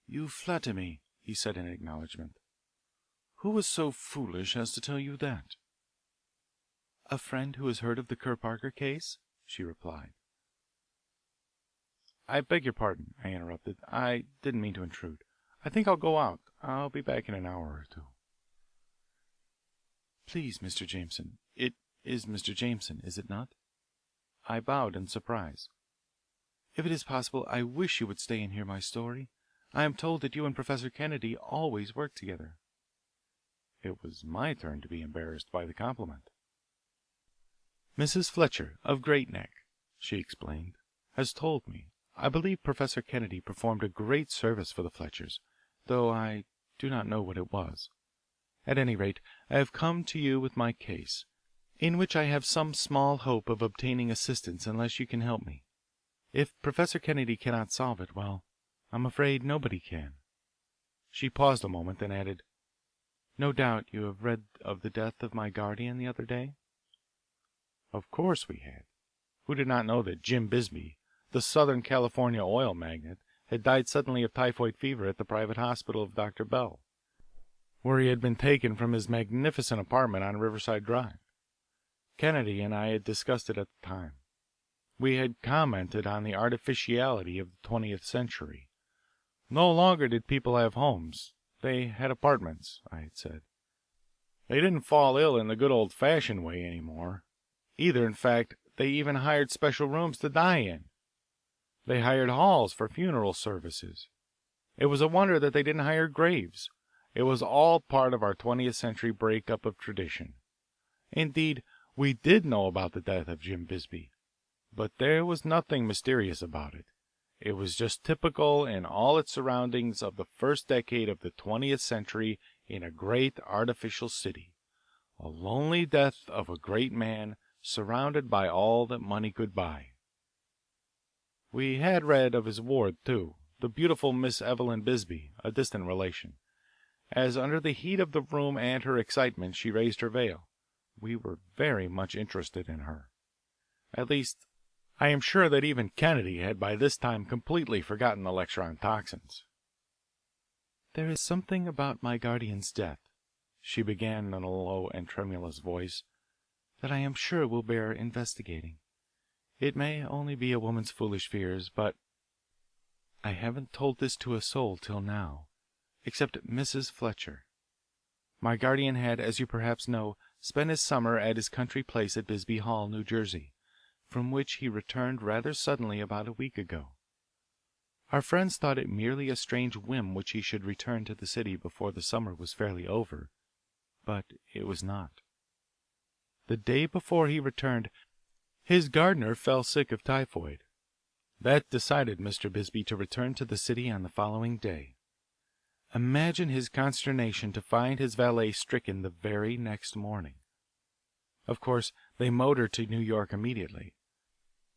"You flatter me," he said in acknowledgment. "Who was so foolish as to tell you that?" "A friend who has heard of the Kerr Parker case," she replied. "I beg your pardon," I interrupted. "I didn't mean to intrude. I think I'll go out. I'll be back in an hour or two." "Please, Mr. Jameson. It is Mr. Jameson, is it not?" I bowed in surprise. "If it is possible, I wish you would stay and hear my story. I am told that you and Professor Kennedy always work together." It was my turn to be embarrassed by the compliment. "Mrs. Fletcher, of Great Neck," she explained, "has told me. I believe Professor Kennedy performed a great service for the Fletchers, though I do not know what it was. At any rate, I have come to you with my case, in which I have some small hope of obtaining assistance unless you can help me. If Professor Kennedy cannot solve it, well, I'm afraid nobody can." She paused a moment, then added, "No doubt you have read of the death of my guardian the other day?" Of course we had. Who did not know that Jim Bisbee, the Southern California oil magnate, had died suddenly of typhoid fever at the private hospital of Dr. Bell, where he had been taken from his magnificent apartment on Riverside Drive? Kennedy and I had discussed it at the time. We had commented on the artificiality of the 20th century. No longer did people have homes. They had apartments, I had said. They didn't fall ill in the good old fashioned way any more. Either, in fact, they even hired special rooms to die in. They hired halls for funeral services. It was a wonder that they didn't hire graves. It was all part of our 20th century breakup of tradition. Indeed, we did know about the death of Jim Bisbee, but there was nothing mysterious about it. It was just typical in all its surroundings of the first decade of the 20th century in a great artificial city. A lonely death of a great man surrounded by all that money could buy. We had read of his ward, too, the beautiful Miss Evelyn Bisbee, a distant relation. As under the heat of the room and her excitement she raised her veil, we were very much interested in her. At least, I am sure that even Kennedy had by this time completely forgotten the lecture on toxins. "There is something about my guardian's death," she began in a low and tremulous voice, "that I am sure will bear investigating. It may only be a woman's foolish fears, but I haven't told this to a soul till now, except Mrs. Fletcher. My guardian had, as you perhaps know, spent his summer at his country place at Bisbee Hall, New Jersey, from which he returned rather suddenly about a week ago. Our friends thought it merely a strange whim which he should return to the city before the summer was fairly over, but it was not. The day before he returned, his gardener fell sick of typhoid. That decided Mr. Bisbee to return to the city on the following day. Imagine his consternation to find his valet stricken the very next morning. Of course, they motored to New York immediately.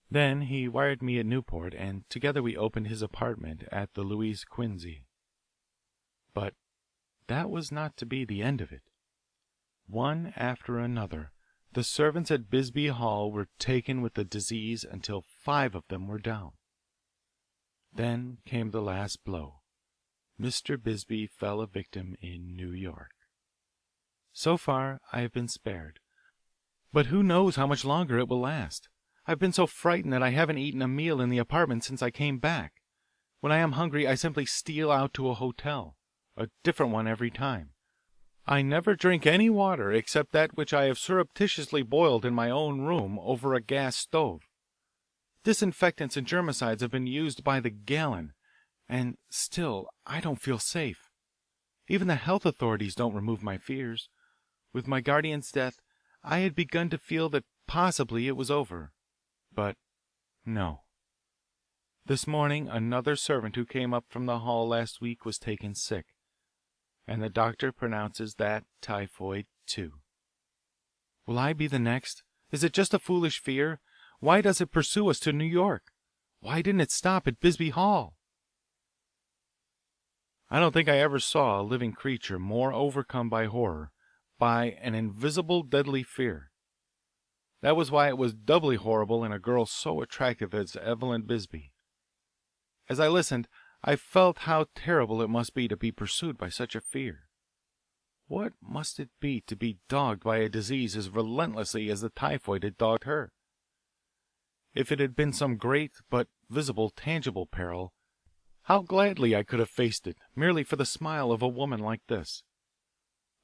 Then he wired me at Newport, and together we opened his apartment at the Louise Quincy. But that was not to be the end of it. One after another, the servants at Bisbee Hall were taken with the disease until 5 of them were down. Then came the last blow. Mr. Bisbee fell a victim in New York. So far I have been spared, but who knows how much longer it will last? I've been so frightened that I haven't eaten a meal in the apartment since I came back. When I am hungry I simply steal out to a hotel, a different one every time. I never drink any water except that which I have surreptitiously boiled in my own room over a gas stove. Disinfectants and germicides have been used by the gallon, and still I don't feel safe. Even the health authorities don't remove my fears. With my guardian's death I had begun to feel that possibly it was over. But no. This morning another servant who came up from the hall last week was taken sick, and the doctor pronounces that typhoid too. Will I be the next? Is it just a foolish fear? Why does it pursue us to New York? Why didn't it stop at Bisbee Hall? I don't think I ever saw a living creature more overcome by horror, by an invisible deadly fear. That was why it was doubly horrible in a girl so attractive as Evelyn Bisbee. As I listened, I felt how terrible it must be to be pursued by such a fear. What must it be to be dogged by a disease as relentlessly as the typhoid had dogged her? If it had been some great but visible, tangible peril, how gladly I could have faced it, merely for the smile of a woman like this.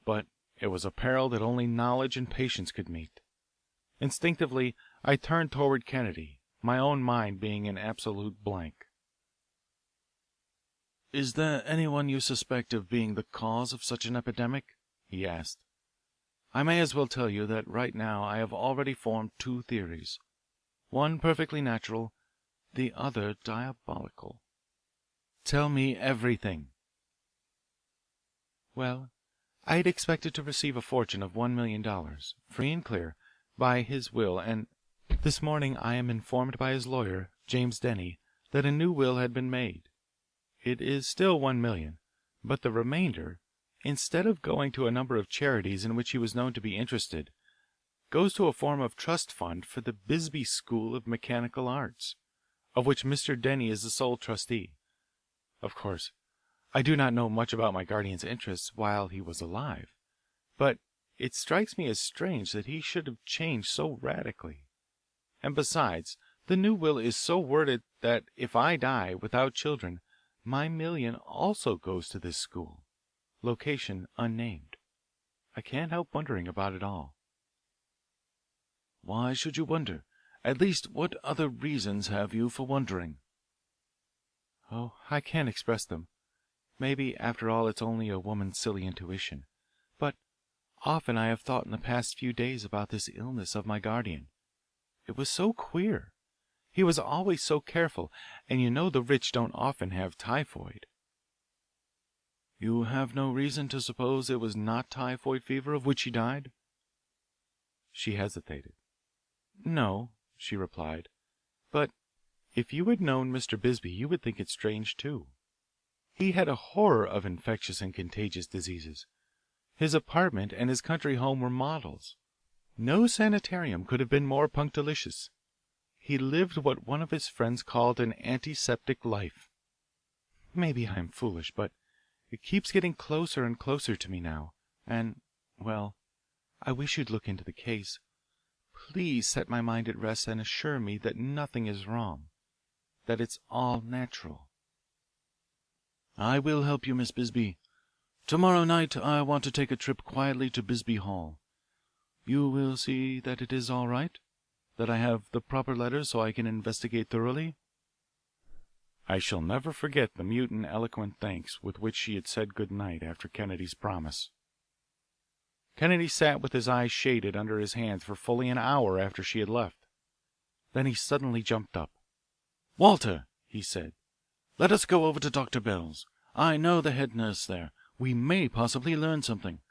But it was a peril that only knowledge and patience could meet. Instinctively I turned toward Kennedy, my own mind being an absolute blank. "Is there anyone you suspect of being the cause of such an epidemic?" he asked. "I may as well tell you that right now I have already formed 2 theories, one perfectly natural, the other diabolical. Tell me everything." Well, I had expected to receive a fortune of $1,000,000, free and clear, by his will, and this morning I am informed by his lawyer, James Denny, that a new will had been made. It is still $1,000,000, but the remainder, instead of going to a number of charities in which he was known to be interested, goes to a form of trust fund for the Bisbee School of Mechanical Arts, of which Mr. Denny is the sole trustee. Of course, I do not know much about my guardian's interests while he was alive, but it strikes me as strange that he should have changed so radically. And besides, the new will is so worded that if I die without children, my $1,000,000 also goes to this school, location unnamed. I can't help wondering about it all. "Why should you wonder? At least, what other reasons have you for wondering?" "Oh, I can't express them. Maybe, after all, it's only a woman's silly intuition. But often I have thought in the past few days about this illness of my guardian. It was so queer. He was always so careful, and you know the rich don't often have typhoid." "You have no reason to suppose it was not typhoid fever of which he died?" She hesitated. "No," she replied, "but if you had known Mr. Bisbee you would think it strange too. He had a horror of infectious and contagious diseases. His apartment and his country home were models. No sanitarium could have been more punctilious. He lived what one of his friends called an antiseptic life. Maybe I am foolish, but it keeps getting closer and closer to me now, and, well, I wish you'd look into the case. Please set my mind at rest and assure me that nothing is wrong, that it's all natural." "I will help you, Miss Bisbee. Tomorrow night I want to take a trip quietly to Bisbee Hall. You will see that it is all right? That I have the proper letters so I can investigate thoroughly?" I shall never forget the mute and eloquent thanks with which she had said good night after Kennedy's promise. Kennedy sat with his eyes shaded under his hands for fully an hour after she had left. Then he suddenly jumped up. "Walter," he said, "let us go over to Dr. Bell's. I know the head nurse there. We may possibly learn something."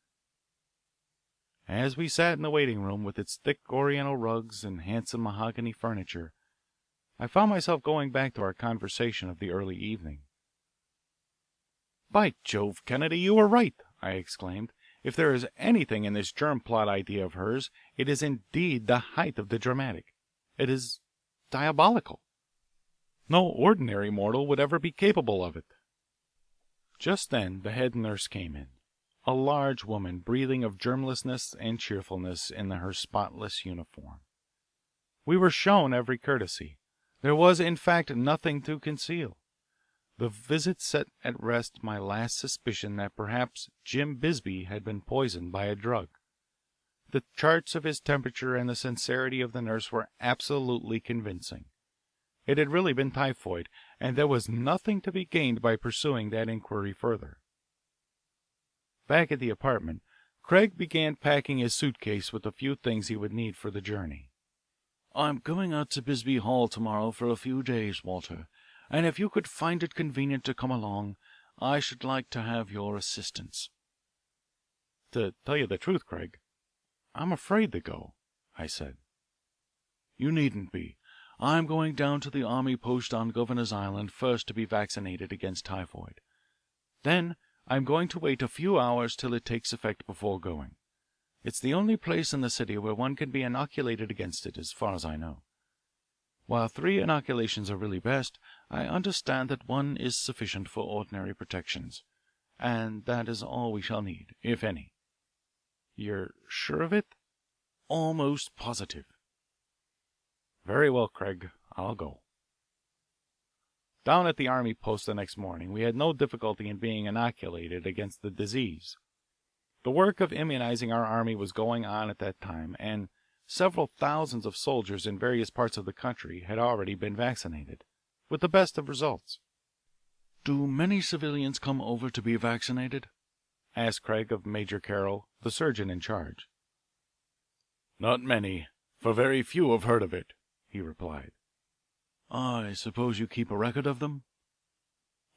As we sat in the waiting room with its thick oriental rugs and handsome mahogany furniture, I found myself going back to our conversation of the early evening. "By Jove, Kennedy, you were right!" I exclaimed. "If there is anything in this germ plot idea of hers, it is indeed the height of the dramatic. It is diabolical. No ordinary mortal would ever be capable of it." Just then the head nurse came in, a large woman breathing of germlessness and cheerfulness in her spotless uniform. We were shown every courtesy. There was, in fact, nothing to conceal. The visit set at rest my last suspicion that perhaps Jim Bisbee had been poisoned by a drug. The charts of his temperature and the sincerity of the nurse were absolutely convincing. It had really been typhoid, and there was nothing to be gained by pursuing that inquiry further. Back at the apartment, Craig began packing his suitcase with the few things he would need for the journey. "I'm going out to Bisbee Hall tomorrow for a few days, Walter, and if you could find it convenient to come along, I should like to have your assistance." "To tell you the truth, Craig, I'm afraid to go," I said. "You needn't be. I'm going down to the army post on Governor's Island first to be vaccinated against typhoid. Then I'm going to wait a few hours till it takes effect before going. It's the only place in the city where one can be inoculated against it, as far as I know. While 3 inoculations are really best, I understand that 1 is sufficient for ordinary protections, and that is all we shall need, if any." "You're sure of it?" "Almost positive." "Very well, Craig, I'll go." Down at the army post the next morning we had no difficulty in being inoculated against the disease. The work of immunizing our army was going on at that time, and several thousands of soldiers in various parts of the country had already been vaccinated, with the best of results. "Do many civilians come over to be vaccinated?" asked Craig of Major Carroll, the surgeon in charge. "Not many, for very few have heard of it," he replied. "I suppose you keep a record of them?"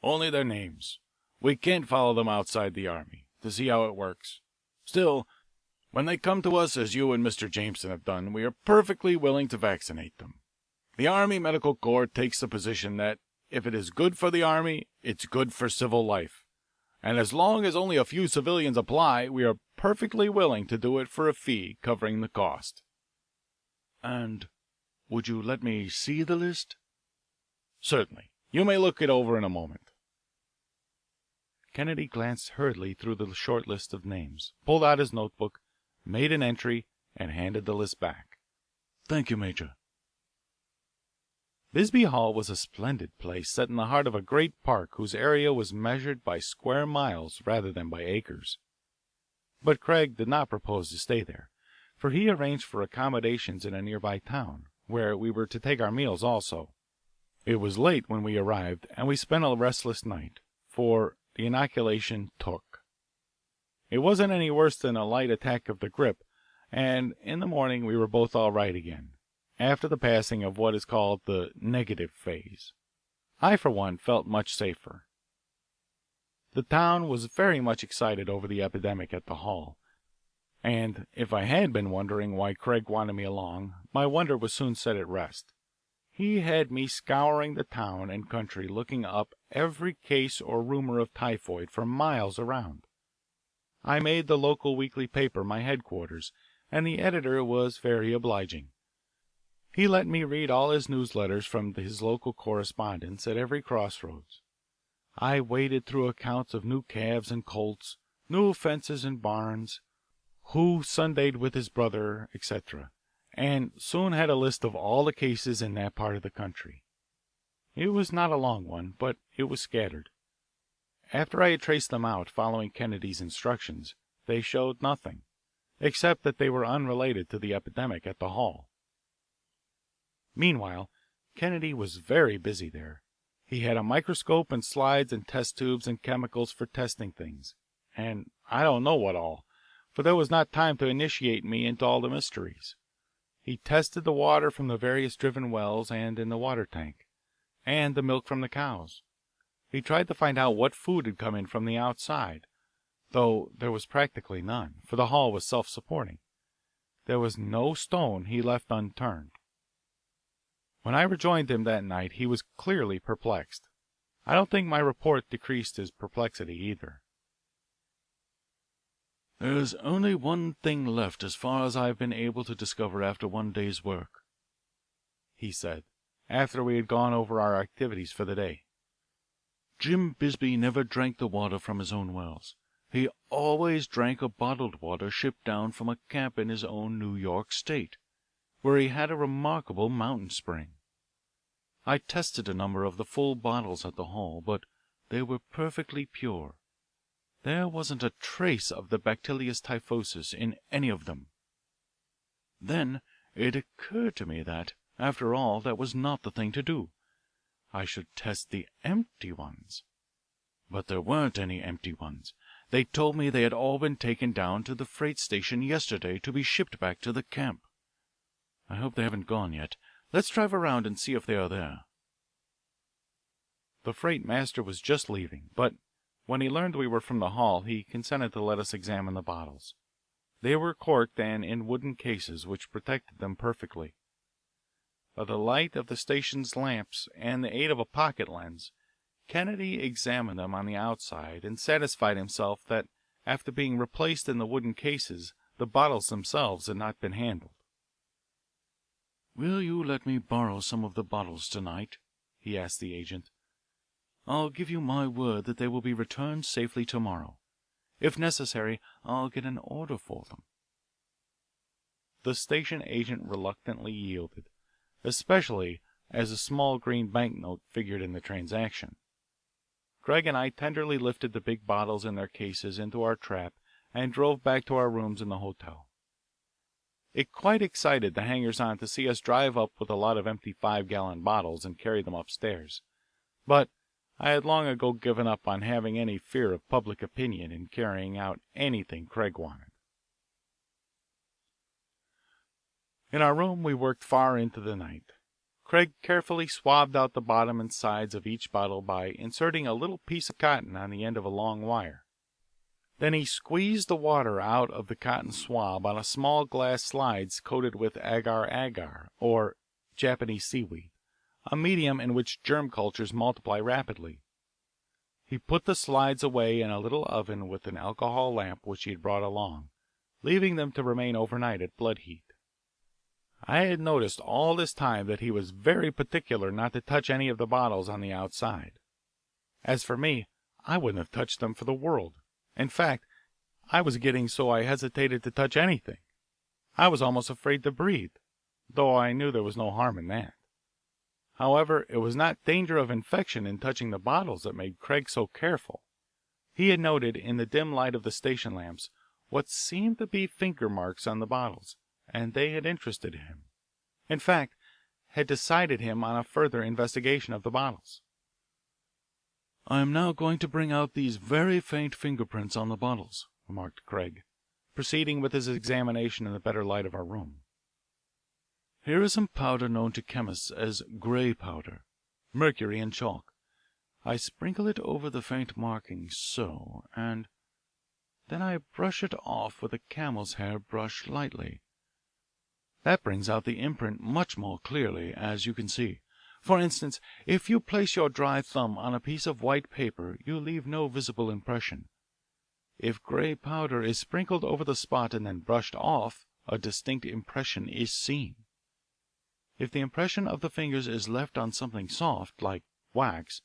"Only their names. We can't follow them outside the army, to see how it works. Still, when they come to us as you and Mr. Jameson have done, we are perfectly willing to vaccinate them. The Army Medical Corps takes the position that if it is good for the Army, it's good for civil life, and as long as only a few civilians apply, we are perfectly willing to do it for a fee covering the cost." "And would you let me see the list?" "Certainly. You may look it over in a moment." Kennedy glanced hurriedly through the short list of names, pulled out his notebook, made an entry, and handed the list back. "Thank you, Major." Bisbee Hall was a splendid place set in the heart of a great park whose area was measured by square miles rather than by acres. But Craig did not propose to stay there, for he arranged for accommodations in a nearby town, where we were to take our meals also. It was late when we arrived, and we spent a restless night, for the inoculation took. It wasn't any worse than a light attack of the grip, and in the morning we were both all right again, after the passing of what is called the negative phase. I, for one, felt much safer. The town was very much excited over the epidemic at the Hall, and if I had been wondering why Craig wanted me along, my wonder was soon set at rest. He had me scouring the town and country looking up every case or rumor of typhoid for miles around. I made the local weekly paper my headquarters, and the editor was very obliging. He let me read all his newsletters from his local correspondents at every crossroads. I waded through accounts of new calves and colts, new fences and barns, who Sundayed with his brother, etc., and soon had a list of all the cases in that part of the country. It was not a long one, but it was scattered. After I had traced them out, following Kennedy's instructions, they showed nothing, except that they were unrelated to the epidemic at the Hall. Meanwhile, Kennedy was very busy there. He had a microscope and slides and test tubes and chemicals for testing things, and I don't know what all, for there was not time to initiate me into all the mysteries. He tested the water from the various driven wells and in the water tank, and the milk from the cows. He tried to find out what food had come in from the outside, though there was practically none, for the hall was self-supporting. There was no stone he left unturned. When I rejoined him that night he was clearly perplexed. I don't think my report decreased his perplexity either. "There's only one thing left as far as I've been able to discover after one day's work," he said, after we had gone over our activities for the day. "Jim Bisbee never drank the water from his own wells. He always drank a bottled water shipped down from a camp in his own New York state, where he had a remarkable mountain spring. I tested a number of the full bottles at the hall, but they were perfectly pure. There wasn't a trace of the Bacillus typhosus in any of them. Then it occurred to me that, after all, that was not the thing to do. I should test the empty ones. But there weren't any empty ones. They told me they had all been taken down to the freight station yesterday to be shipped back to the camp. I hope they haven't gone yet. Let's drive around and see if they are there." The freight master was just leaving, but when he learned we were from the hall he consented to let us examine the bottles. They were corked and in wooden cases which protected them perfectly. By the light of the station's lamps and the aid of a pocket lens, Kennedy examined them on the outside and satisfied himself that after being replaced in the wooden cases the bottles themselves had not been handled. "Will you let me borrow some of the bottles tonight?" he asked the agent. "I'll give you my word that they will be returned safely tomorrow. If necessary, I'll get an order for them." The station agent reluctantly yielded, especially as a small green banknote figured in the transaction. Craig and I tenderly lifted the big bottles in their cases into our trap and drove back to our rooms in the hotel. It quite excited the hangers-on to see us drive up with a lot of empty 5-gallon bottles and carry them upstairs, but I had long ago given up on having any fear of public opinion in carrying out anything Craig wanted. In our room we worked far into the night. Craig carefully swabbed out the bottom and sides of each bottle by inserting a little piece of cotton on the end of a long wire. Then he squeezed the water out of the cotton swab on a small glass slides coated with agar-agar, or Japanese seaweed, a medium in which germ cultures multiply rapidly. He put the slides away in a little oven with an alcohol lamp which he had brought along, leaving them to remain overnight at blood heat. I had noticed all this time that he was very particular not to touch any of the bottles on the outside. As for me, I wouldn't have touched them for the world. In fact, I was getting so I hesitated to touch anything. I was almost afraid to breathe, though I knew there was no harm in that. However, it was not danger of infection in touching the bottles that made Craig so careful. He had noted in the dim light of the station lamps what seemed to be finger marks on the bottles, and they had interested him. In fact, had decided him on a further investigation of the bottles. "I am now going to bring out these very faint fingerprints on the bottles," remarked Craig, proceeding with his examination in the better light of our room. "Here is some powder known to chemists as grey powder, mercury and chalk. I sprinkle it over the faint markings so, and then I brush it off with a camel's hair brush lightly. That brings out the imprint much more clearly, as you can see. For instance, if you place your dry thumb on a piece of white paper you leave no visible impression. If grey powder is sprinkled over the spot and then brushed off, a distinct impression is seen. If the impression of the fingers is left on something soft, like wax,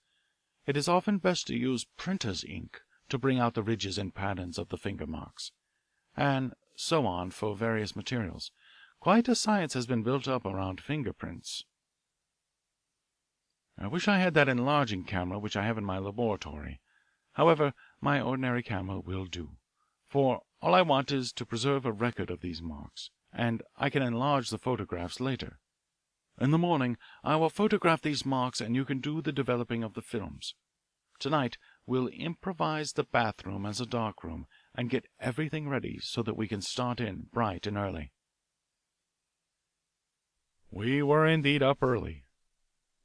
it is often best to use printer's ink to bring out the ridges and patterns of the finger marks, and so on for various materials. Quite a science has been built up around fingerprints. I wish I had that enlarging camera which I have in my laboratory. However, my ordinary camera will do, for all I want is to preserve a record of these marks, and I can enlarge the photographs later. In the morning I will photograph these marks and you can do the developing of the films. Tonight we'll improvise the bathroom as a dark room and get everything ready so that we can start in bright and early." We were indeed up early.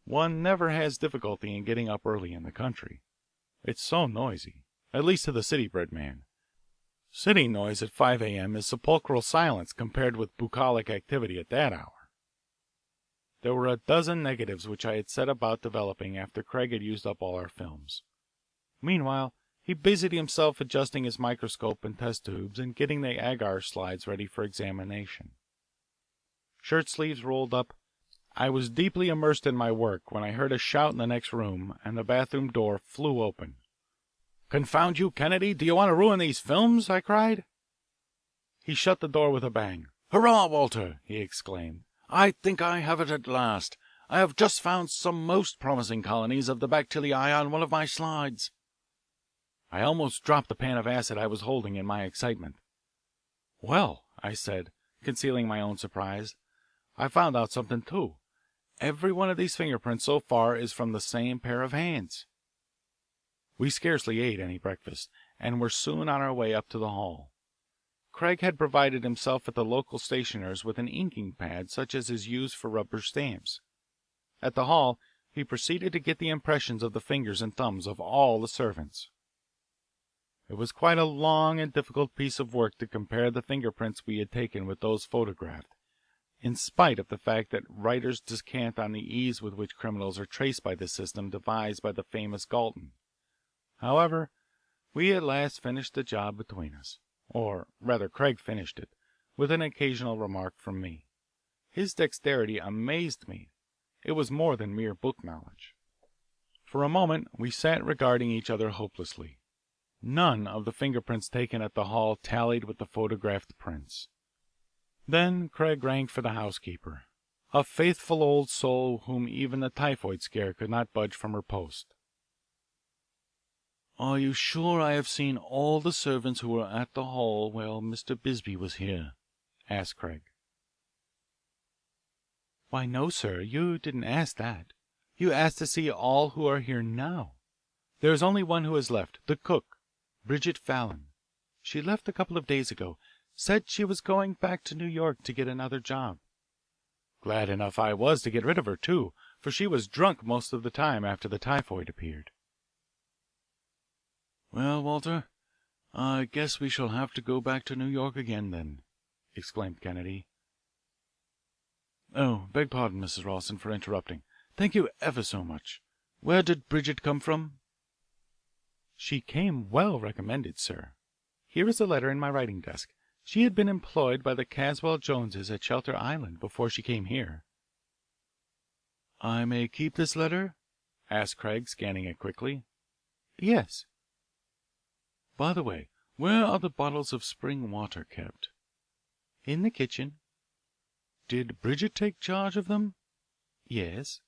One never has difficulty in getting up early in the country. It's so noisy, at least to the city-bred man. City noise at 5 a.m. is sepulchral silence compared with bucolic activity at that hour. There were a dozen negatives which I had set about developing after Craig had used up all our films. Meanwhile, he busied himself adjusting his microscope and test tubes and getting the agar slides ready for examination. Shirt sleeves rolled up, I was deeply immersed in my work when I heard a shout in the next room and the bathroom door flew open. "Confound you, Kennedy, do you want to ruin these films?" I cried. He shut the door with a bang. "Hurrah, Walter!" he exclaimed. "I think I have it at last. I have just found some most promising colonies of the bacterii on one of my slides." I almost dropped the pan of acid I was holding in my excitement. "Well," I said, concealing my own surprise, "I found out something, too. Every one of these fingerprints so far is from the same pair of hands." We scarcely ate any breakfast, and were soon on our way up to the hall. Craig had provided himself at the local stationer's with an inking pad such as is used for rubber stamps. At the hall he proceeded to get the impressions of the fingers and thumbs of all the servants. It was quite a long and difficult piece of work to compare the fingerprints we had taken with those photographed, in spite of the fact that writers descant on the ease with which criminals are traced by the system devised by the famous Galton. However, we at last finished the job between us, or rather Craig finished it, with an occasional remark from me. His dexterity amazed me. It was more than mere book knowledge. For a moment we sat regarding each other hopelessly. None of the fingerprints taken at the hall tallied with the photographed prints. Then Craig rang for the housekeeper, a faithful old soul whom even the typhoid scare could not budge from her post. "Are you sure I have seen all the servants who were at the hall while Mr. Bisbee was here?" asked Craig. "Why, no, sir, you didn't ask that. You asked to see all who are here now. There is only one who has left, the cook, Bridget Fallon. She left a couple of days ago. Said she was going back to New York to get another job. Glad enough I was to get rid of her, too, for she was drunk most of the time after the typhoid appeared." "Well, Walter, I guess we shall have to go back to New York again, then," exclaimed Kennedy. "Oh, beg pardon, Mrs. Ralston, for interrupting. Thank you ever so much. Where did Bridget come from?" "She came well recommended, sir. Here is a letter in my writing desk. She had been employed by the Caswell Joneses at Shelter Island before she came here." "I may keep this letter?" asked Craig, scanning it quickly. "Yes." "By the way, where are the bottles of spring water kept?" "In the kitchen." "Did Bridget take charge of them?" "Yes."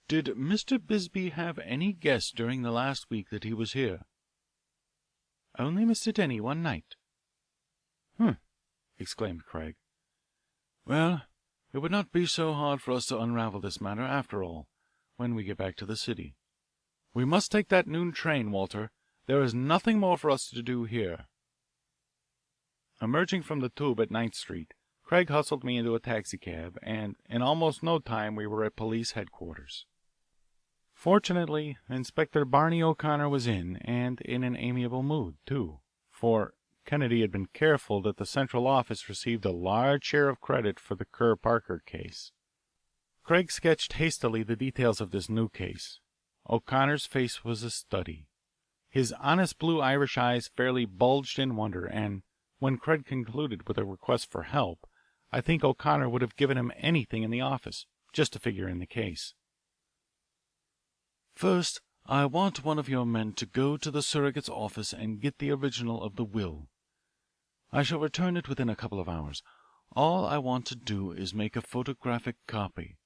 "Did Mr. Bisbee have any guests during the last week that he was here?" "Only Mr. Denny one night." "Humph!" exclaimed Craig. "Well, It would not be so hard for us to unravel this matter, after all, when we get back to the city. We must take that noon train, Walter. There is nothing more for us to do here." Emerging from the tube at Ninth Street, Craig hustled me into a taxicab, and in almost no time we were at police headquarters. Fortunately, Inspector Barney O'Connor was in, and in an amiable mood, too, for Kennedy had been careful that the central office received a large share of credit for the Kerr Parker case. Craig sketched hastily the details of this new case. O'Connor's face was a study. His honest blue Irish eyes fairly bulged in wonder, and when Craig concluded with a request for help, I think O'Connor would have given him anything in the office, just to figure in the case. "First, I want one of your men to go to the surrogate's office and get the original of the will. I shall return it within a couple of hours. All I want to do is make a photographic copy.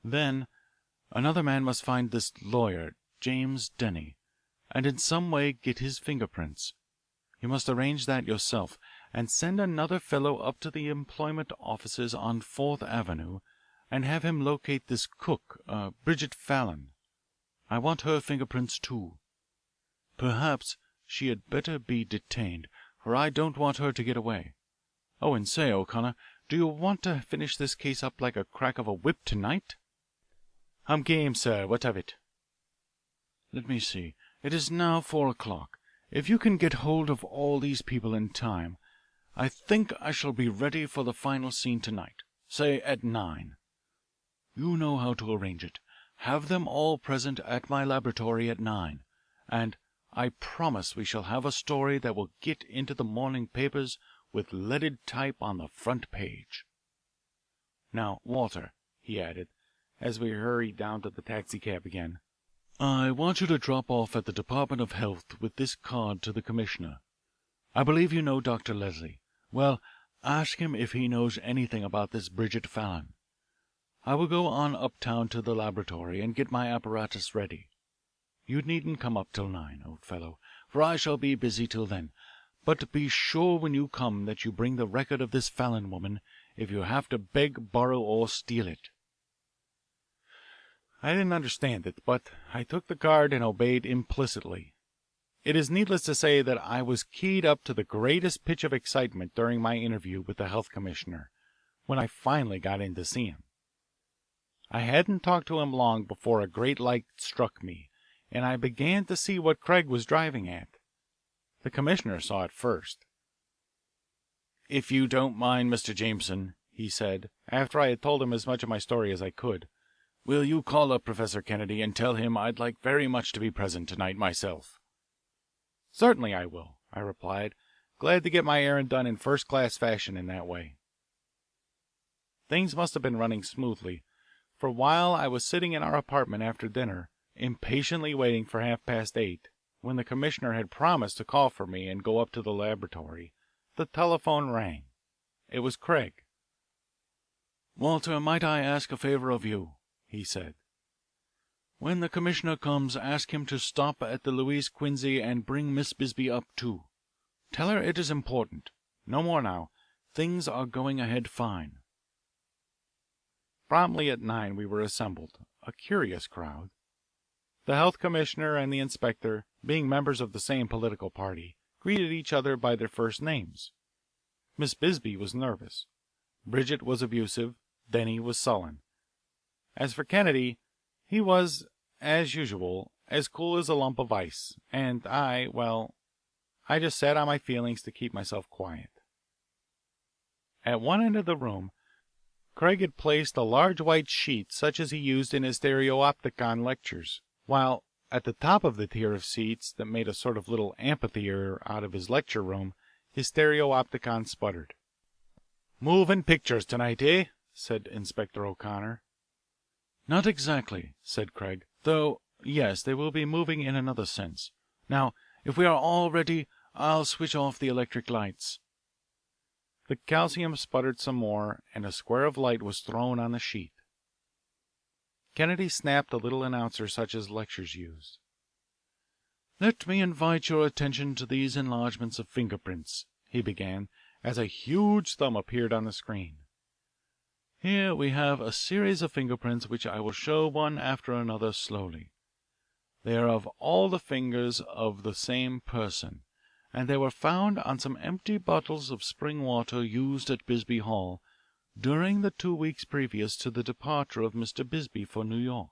Then another man must find this lawyer, James Denny, and in some way get his fingerprints. You must arrange that yourself, and send another fellow up to the employment offices on Fourth Avenue and have him locate this cook, Bridget Fallon. I want her fingerprints, too. Perhaps she had better be detained, for I don't want her to get away. Oh, and say, O'Connor, do you want to finish this case up like a crack of a whip tonight?" "I'm game, sir. What of it?" "Let me see. It is now 4 o'clock. If you can get hold of all these people in time, I think I shall be ready for the final scene tonight, say at 9. You know how to arrange it. Have them all present at my laboratory at 9, and I promise we shall have a story that will get into the morning papers with leaded type on the front page. Now, Walter," he added, as we hurried down to the taxicab again, "I want you to drop off at the Department of Health with this card to the commissioner. I believe you know Dr. Leslie. Well, ask him if he knows anything about this Bridget Fallon. I will go on uptown to the laboratory and get my apparatus ready. You needn't come up till 9, old fellow, for I shall be busy till then, but be sure when you come that you bring the record of this Fallon woman if you have to beg, borrow, or steal it." I didn't understand it, but I took the card and obeyed implicitly. It is needless to say that I was keyed up to the greatest pitch of excitement during my interview with the health commissioner, when I finally got in to see him. I hadn't talked to him long before a great light struck me, and I began to see what Craig was driving at. The commissioner saw it first. "If you don't mind, Mr. Jameson," he said, after I had told him as much of my story as I could, "will you call up Professor Kennedy and tell him I'd like very much to be present tonight myself?" "Certainly I will," I replied, glad to get my errand done in first-class fashion in that way. Things must have been running smoothly, for while I was sitting in our apartment after dinner, impatiently waiting for 8:30, when the commissioner had promised to call for me and go up to the laboratory, the telephone rang. It was Craig. "Walter, might I ask a favor of you?" he said. "When the commissioner comes, ask him to stop at the Louise Quincy and bring Miss Bisbee up, too. Tell her it is important. No more now. Things are going ahead fine." Promptly at 9 we were assembled, a curious crowd. The health commissioner and the inspector, being members of the same political party, greeted each other by their first names. Miss Bisbee was nervous. Bridget was abusive. Denny was sullen. As for Kennedy, he was, as usual, as cool as a lump of ice, and I just sat on my feelings to keep myself quiet. At one end of the room, Craig had placed a large white sheet such as he used in his stereopticon lectures, while at the top of the tier of seats that made a sort of little amphitheater out of his lecture room, his stereopticon sputtered. "Moving pictures tonight, eh?" said Inspector O'Connor. "Not exactly," said Craig, "though, yes, they will be moving in another sense. Now, if we are all ready, I'll switch off the electric lights." The calcium sputtered some more, and a square of light was thrown on the sheet. Kennedy snapped a little announcer such as lectures used. "Let me invite your attention to these enlargements of fingerprints," he began, as a huge thumb appeared on the screen. Here we have a series of fingerprints which I will show one after another slowly. They are of all the fingers of the same person, and they were found on some empty bottles of spring water used at Bisbee Hall during the 2 weeks previous to the departure of Mr. Bisbee for New York.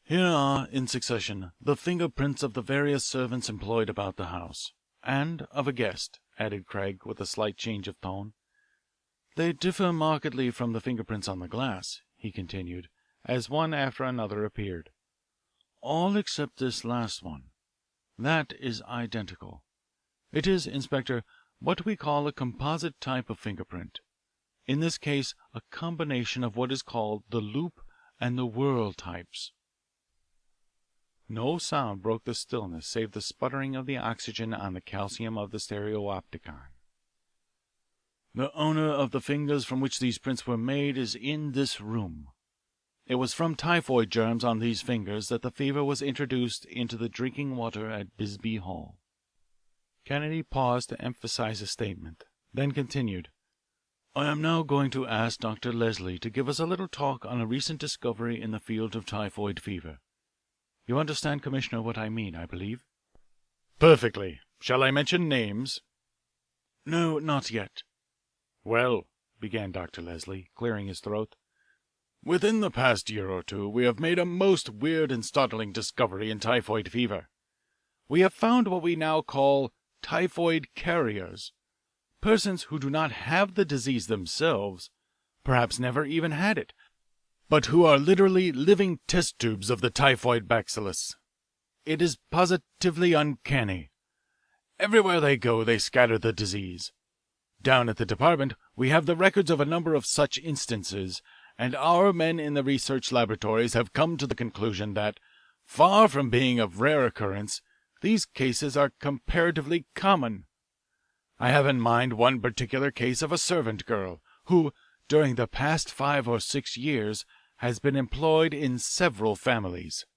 Here are, in succession, the fingerprints of the various servants employed about the house, and of a guest," added Craig with a slight change of tone. "They differ markedly from the fingerprints on the glass," he continued, as one after another appeared. "All except this last one. That is identical. It is, Inspector, what we call a composite type of fingerprint. In this case a combination of what is called the loop and the whorl types." No sound broke the stillness save the sputtering of the oxygen on the calcium of the stereopticon. "The owner of the fingers from which these prints were made is in this room. It was from typhoid germs on these fingers that the fever was introduced into the drinking water at Bisbee Hall." Kennedy paused to emphasize a statement, then continued, "I am now going to ask Dr. Leslie to give us a little talk on a recent discovery in the field of typhoid fever. You understand, Commissioner, what I mean, I believe?" Perfectly. Shall I mention names? "No, not yet." Well, began Dr. Leslie, clearing his throat, within the past year or two we have made a most weird and startling discovery in typhoid fever. We have found what we now call typhoid carriers, persons who do not have the disease themselves, perhaps never even had it, but who are literally living test tubes of the typhoid bacillus. It is positively uncanny. Everywhere they go they scatter the disease. Down at the department we have the records of a number of such instances, and our men in the research laboratories have come to the conclusion that, far from being of rare occurrence, these cases are comparatively common. I have in mind one particular case of a servant girl, who, during the past 5 or 6 years, has been employed in several families.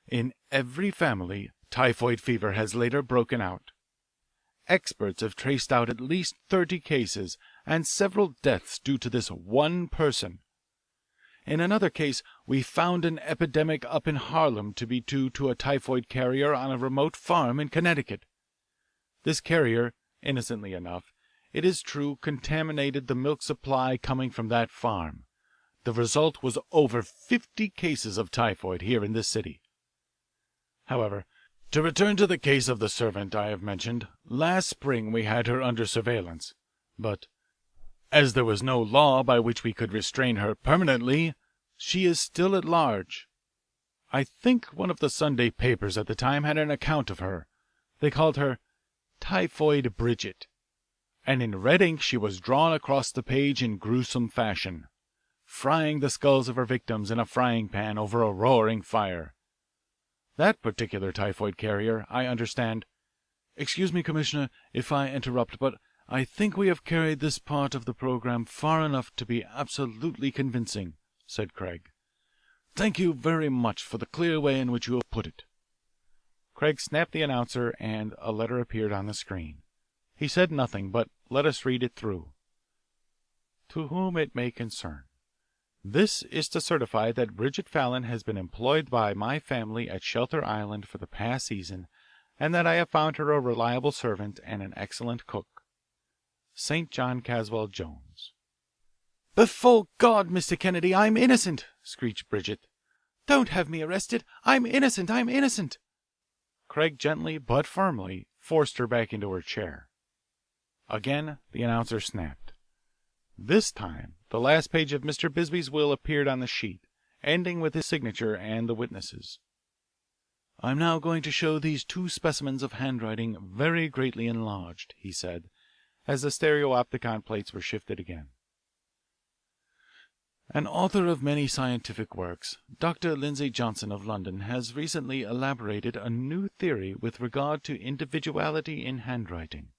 In every family, typhoid fever has later broken out. Experts have traced out at least 30 cases and several deaths due to this one person. In another case, we found an epidemic up in Harlem to be due to a typhoid carrier on a remote farm in Connecticut. This carrier, innocently enough, it is true, contaminated the milk supply coming from that farm. The result was over 50 cases of typhoid here in this city. However, to return to the case of the servant I have mentioned, last spring we had her under surveillance, but, as there was no law by which we could restrain her permanently, she is still at large. I think one of the Sunday papers at the time had an account of her. They called her Typhoid Bridget, and in red ink she was drawn across the page in gruesome fashion, frying the skulls of her victims in a frying pan over a roaring fire. That particular typhoid carrier, I understand— Excuse me, Commissioner, if I interrupt, but I think we have carried this part of the program far enough to be absolutely convincing," said Craig. "Thank you very much for the clear way in which you have put it." Craig snapped the announcer and a letter appeared on the screen. He said nothing, but let us read it through. "To whom it may concern. This is to certify that Bridget Fallon has been employed by my family at Shelter Island for the past season, and that I have found her a reliable servant and an excellent cook. St. John Caswell Jones." "Before God, Mr. Kennedy, I'm innocent!" screeched Bridget. "Don't have me arrested! I'm innocent! I'm innocent!" Craig gently but firmly forced her back into her chair. Again the announcer snapped. This time the last page of Mr. Bisbee's will appeared on the sheet, ending with his signature and the witnesses. "I am now going to show these 2 specimens of handwriting very greatly enlarged," he said, as the stereopticon plates were shifted again. "An author of many scientific works, Dr. Lindsay Johnson of London, has recently elaborated a new theory with regard to individuality in handwriting.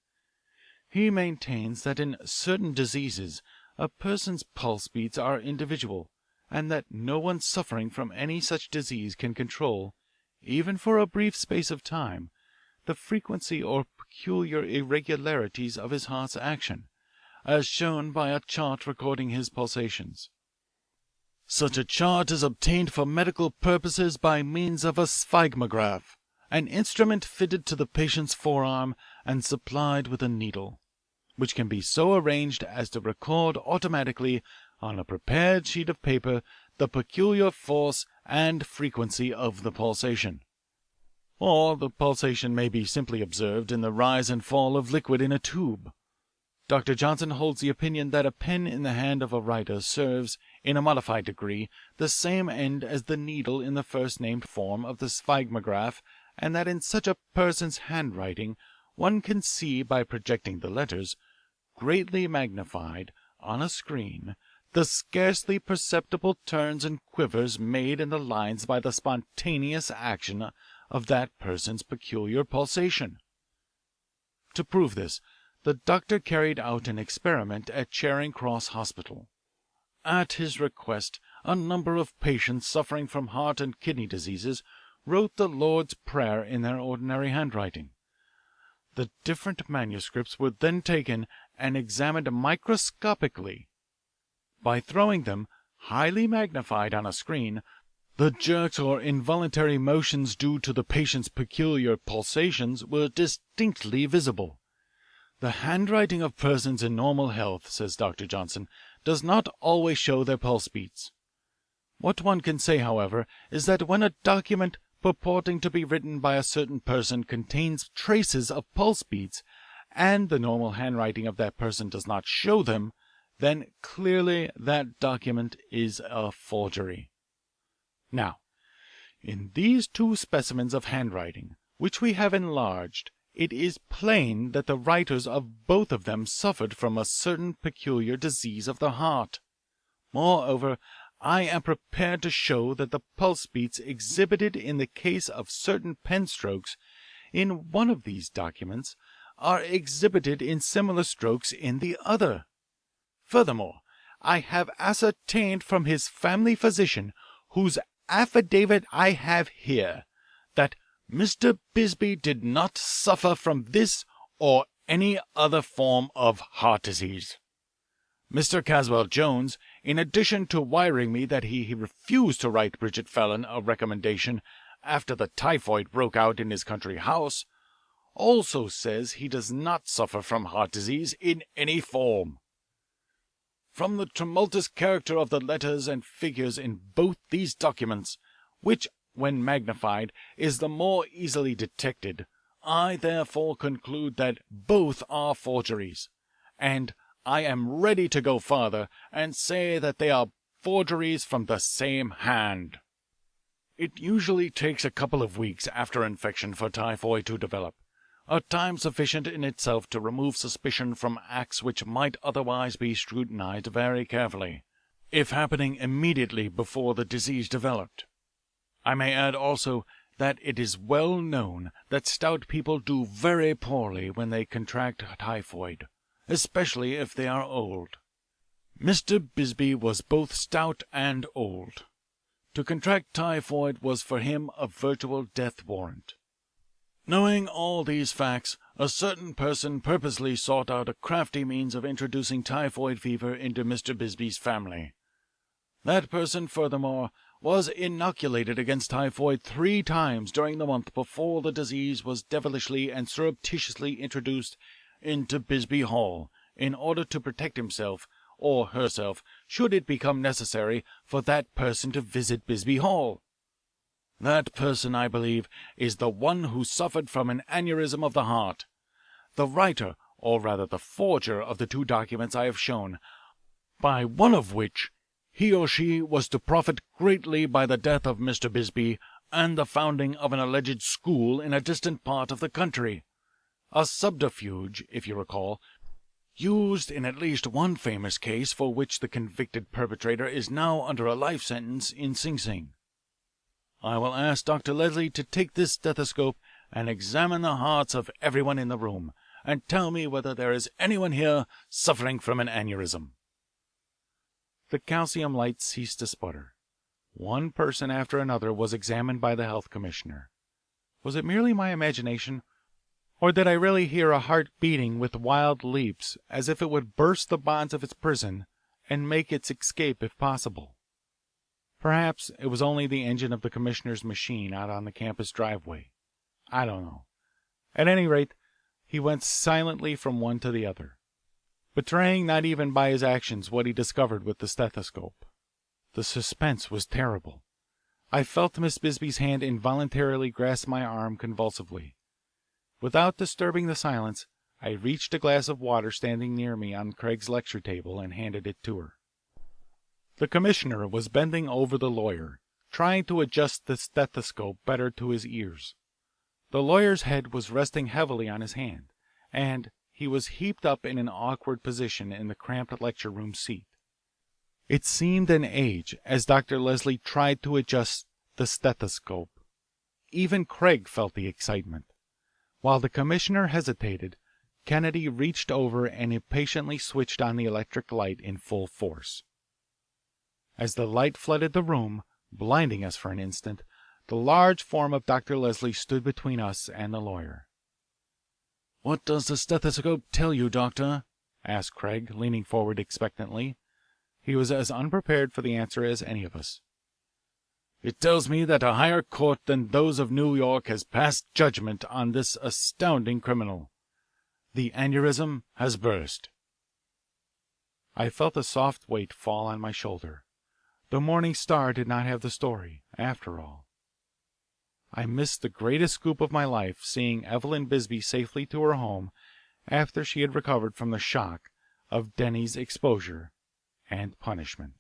He maintains that in certain diseases a person's pulse beats are individual, and that no one suffering from any such disease can control, even for a brief space of time, the frequency or peculiar irregularities of his heart's action, as shown by a chart recording his pulsations. Such a chart is obtained for medical purposes by means of a seismograph, an instrument fitted to the patient's forearm and supplied with a needle, which can be so arranged as to record automatically on a prepared sheet of paper the peculiar force and frequency of the pulsation. Or the pulsation may be simply observed in the rise and fall of liquid in a tube. Dr. Johnson holds the opinion that a pen in the hand of a writer serves, in a modified degree, the same end as the needle in the first named form of the seismograph, and that in such a person's handwriting one can see, by projecting the letters, greatly magnified, on a screen, the scarcely perceptible turns and quivers made in the lines by the spontaneous action of that person's peculiar pulsation. To prove this, the doctor carried out an experiment at Charing Cross Hospital. At his request, a number of patients suffering from heart and kidney diseases wrote the Lord's Prayer in their ordinary handwriting. The different manuscripts were then taken and examined microscopically. By throwing them, highly magnified, on a screen, the jerks or involuntary motions due to the patient's peculiar pulsations were distinctly visible. The handwriting of persons in normal health, says Dr. Johnson, does not always show their pulse beats. What one can say, however, is that when a document purporting to be written by a certain person contains traces of pulse beats, and the normal handwriting of that person does not show them, then clearly that document is a forgery. Now, in these two specimens of handwriting, which we have enlarged, it is plain that the writers of both of them suffered from a certain peculiar disease of the heart. Moreover, I am prepared to show that the pulse beats exhibited in the case of certain pen strokes in one of these documents are exhibited in similar strokes in the other. Furthermore, I have ascertained from his family physician, whose affidavit I have here, that Mr. Bisbee did not suffer from this or any other form of heart disease. Mr. Caswell Jones, in addition to wiring me that he refused to write Bridget Fallon a recommendation after the typhoid broke out in his country house, also says he does not suffer from heart disease in any form. From the tumultuous character of the letters and figures in both these documents, which, when magnified, is the more easily detected, I therefore conclude that both are forgeries, and I am ready to go farther and say that they are forgeries from the same hand. It usually takes a couple of weeks after infection for typhoid to develop, a time sufficient in itself to remove suspicion from acts which might otherwise be scrutinized very carefully, if happening immediately before the disease developed. I may add also that it is well known that stout people do very poorly when they contract typhoid, especially if they are old. Mr. Bisbee was both stout and old. To contract typhoid was for him a virtual death warrant. Knowing all these facts, a certain person purposely sought out a crafty means of introducing typhoid fever into Mr. Bisbee's family. That person, furthermore, was inoculated against typhoid 3 times during the month before the disease was devilishly and surreptitiously introduced into Bisbee Hall, in order to protect himself or herself should it become necessary for that person to visit Bisbee Hall. That person, I believe, is the one who suffered from an aneurysm of the heart. The writer, or rather the forger, of the 2 documents I have shown, by one of which he or she was to profit greatly by the death of Mr. Bisbee and the founding of an alleged school in a distant part of the country, a subterfuge, if you recall, used in at least one famous case for which the convicted perpetrator is now under a life sentence in Sing Sing. I will ask Dr. Leslie to take this stethoscope and examine the hearts of everyone in the room, and tell me whether there is anyone here suffering from an aneurysm." The calcium light ceased to sputter. One person after another was examined by the health commissioner. Was it merely my imagination, Or did I really hear a heart beating with wild leaps, as if it would burst the bonds of its prison and make its escape if possible? Perhaps it was only the engine of the commissioner's machine out on the campus driveway. I don't know. At any rate, he went silently from one to the other, betraying not even by his actions what he discovered with the stethoscope. The suspense was terrible. I felt Miss Bisbee's hand involuntarily grasp my arm convulsively. Without disturbing the silence, I reached a glass of water standing near me on Craig's lecture table and handed it to her. The commissioner was bending over the lawyer, trying to adjust the stethoscope better to his ears. The lawyer's head was resting heavily on his hand, and he was heaped up in an awkward position in the cramped lecture room seat. It seemed an age as Dr. Leslie tried to adjust the stethoscope. Even Craig felt the excitement. While the commissioner hesitated, Kennedy reached over and impatiently switched on the electric light in full force. As the light flooded the room, blinding us for an instant, the large form of Dr. Leslie stood between us and the lawyer. "What does the stethoscope tell you, Doctor?" asked Craig, leaning forward expectantly. He was as unprepared for the answer as any of us. "It tells me that a higher court than those of New York has passed judgment on this astounding criminal. The aneurysm has burst." I felt a soft weight fall on my shoulder. The Morning Star did not have the story, after all. I missed the greatest scoop of my life, seeing Evelyn Bisbee safely to her home after she had recovered from the shock of Denny's exposure and punishment.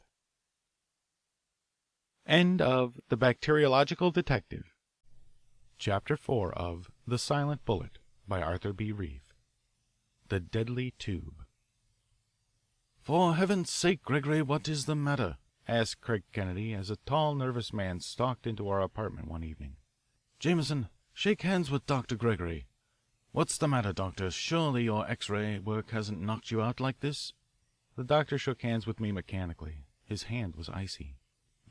End of The Bacteriological Detective, Chapter 4 of The Silent Bullet by Arthur B. Reeve. The Deadly Tube. "For heaven's sake, Gregory, what is the matter?" asked Craig Kennedy as a tall, nervous man stalked into our apartment one evening. "Jameson, shake hands with Dr. Gregory. What's the matter, Doctor? Surely your X-ray work hasn't knocked you out like this?" The doctor shook hands with me mechanically. His hand was icy.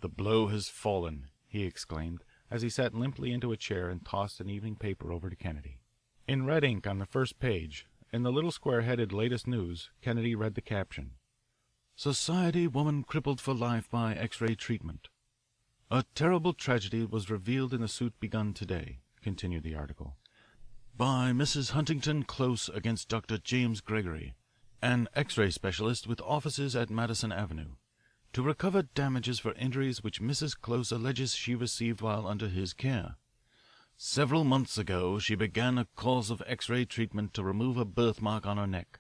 "The blow has fallen," he exclaimed as he sat limply into a chair and tossed an evening paper over to Kennedy. In red ink on the first page, in the little square headed Latest News, Kennedy read the caption: "Society woman crippled for life by X-ray treatment. A terrible tragedy was revealed in the suit begun today," continued the article, "by Mrs. Huntington Close against Dr. James Gregory, an X-ray specialist with offices at Madison Avenue, to recover damages for injuries which Mrs. Close alleges she received while under his care. Several months ago she began a course of X-ray treatment to remove a birthmark on her neck.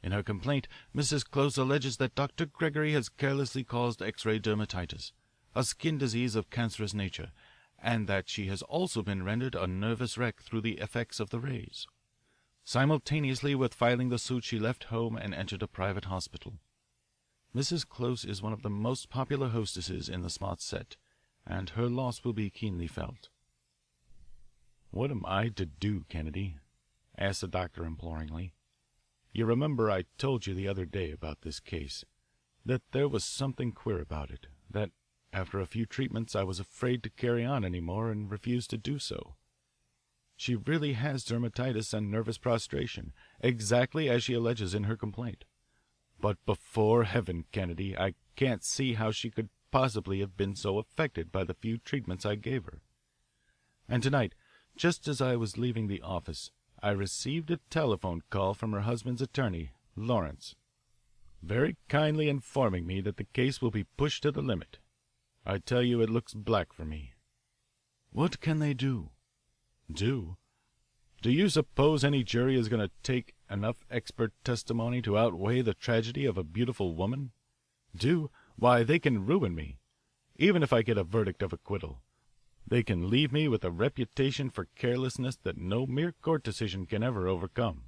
In her complaint, Mrs. Close alleges that Dr. Gregory has carelessly caused X-ray dermatitis, a skin disease of cancerous nature, and that she has also been rendered a nervous wreck through the effects of the rays. Simultaneously with filing the suit she left home and entered a private hospital. Mrs. Close is one of the most popular hostesses in the smart set, and her loss will be keenly felt." "What am I to do, Kennedy?" asked the doctor imploringly. "You remember I told you the other day about this case, that there was something queer about it, that after a few treatments I was afraid to carry on any more and refused to do so. She really has dermatitis and nervous prostration, exactly as she alleges in her complaint. But before heaven, Kennedy, I can't see how she could possibly have been so affected by the few treatments I gave her. And tonight, just as I was leaving the office, I received a telephone call from her husband's attorney, Lawrence, very kindly informing me that the case will be pushed to the limit. I tell you it looks black for me." "What can they do?" "Do? Do you suppose any jury is going to take enough expert testimony to outweigh the tragedy of a beautiful woman? Do? Why, they can ruin me, even if I get a verdict of acquittal. They can leave me with a reputation for carelessness that no mere court decision can ever overcome."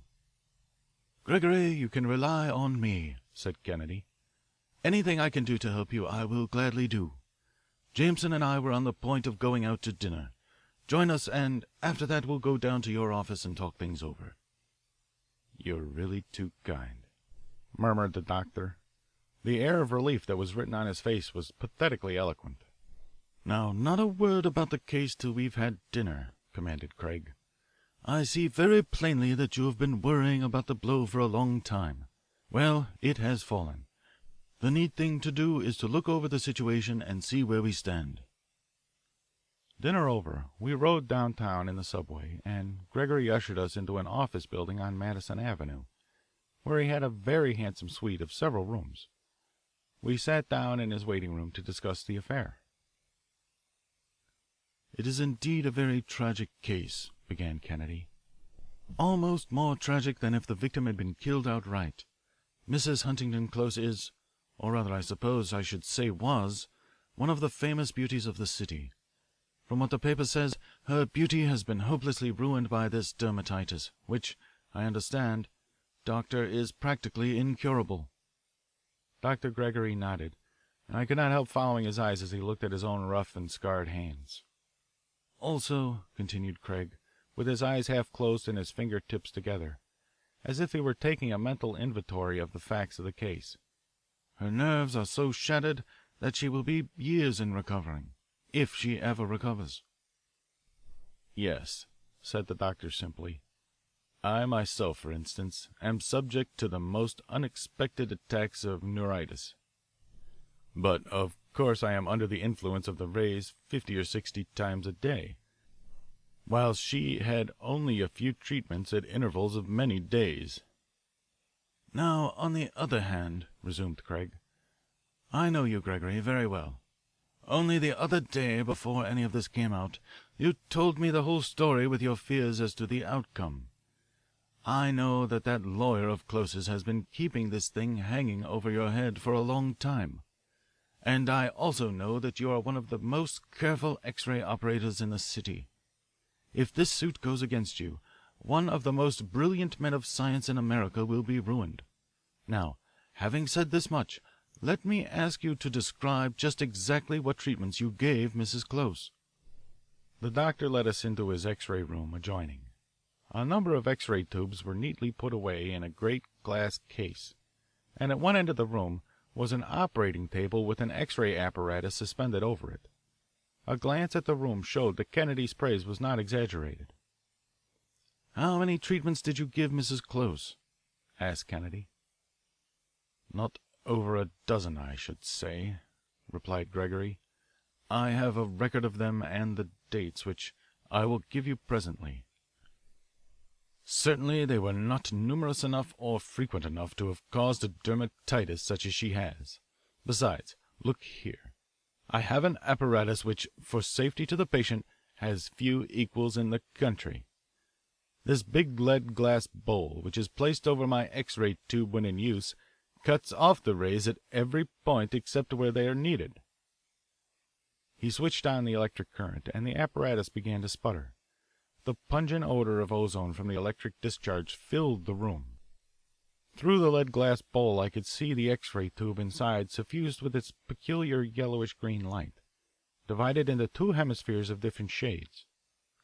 "Gregory, you can rely on me," said Kennedy. "Anything I can do to help you I will gladly do. Jameson and I were on the point of going out to dinner. Join us, and after that we'll go down to your office and talk things over." "You're really too kind," murmured the doctor. The air of relief that was written on his face was pathetically eloquent. "Now, not a word about the case till we've had dinner," commanded Craig. I see very plainly that you have been worrying about the blow for a long time. Well, it has fallen. The neat thing to do is to look over the situation and see where we stand." Dinner over, we rode downtown in the subway, and Gregory ushered us into an office building on Madison Avenue, where he had a very handsome suite of several rooms. We sat down in his waiting room to discuss the affair. "It is indeed a very tragic case," began Kennedy. "Almost more tragic than if the victim had been killed outright. Mrs. Huntington Close is, or rather I suppose I should say was, one of the famous beauties of the city. From what the paper says, her beauty has been hopelessly ruined by this dermatitis, which, I understand, doctor, is practically incurable." Dr. Gregory nodded, and I could not help following his eyes as he looked at his own rough and scarred hands. "Also," continued Craig, with his eyes half closed and his finger tips together, as if he were taking a mental inventory of the facts of the case, "her nerves are so shattered that she will be years in recovering, if she ever recovers." "Yes," said the doctor simply. "I myself, for instance, am subject to the most unexpected attacks of neuritis. But of course I am under the influence of the rays 50 or 60 times a day, while she had only a few treatments at intervals of many days." "Now, on the other hand," resumed Craig, "I know you, Gregory, very well. Only the other day, before any of this came out, you told me the whole story with your fears as to the outcome. I know that that lawyer of Close's has been keeping this thing hanging over your head for a long time, and I also know that you are one of the most careful X-ray operators in the city. If this suit goes against you, one of the most brilliant men of science in America will be ruined. Now, having said this much, let me ask you to describe just exactly what treatments you gave Mrs. Close." The doctor led us into his X-ray room adjoining. A number of X-ray tubes were neatly put away in a great glass case, and at one end of the room was an operating table with an X-ray apparatus suspended over it. A glance at the room showed that Kennedy's praise was not exaggerated. "How many treatments did you give Mrs. Close?" asked Kennedy. "Not over a dozen, I should say," replied Gregory. "I have a record of them and the dates, which I will give you presently. Certainly they were not numerous enough or frequent enough to have caused a dermatitis such as she has. Besides, look here. I have an apparatus which, for safety to the patient, has few equals in the country. This big lead glass bowl, which is placed over my X-ray tube when in use, cuts off the rays at every point except where they are needed." He switched on the electric current, and the apparatus began to sputter. The pungent odor of ozone from the electric discharge filled the room. Through the lead glass bowl I could see the X-ray tube inside suffused with its peculiar yellowish green light, divided into two hemispheres of different shades.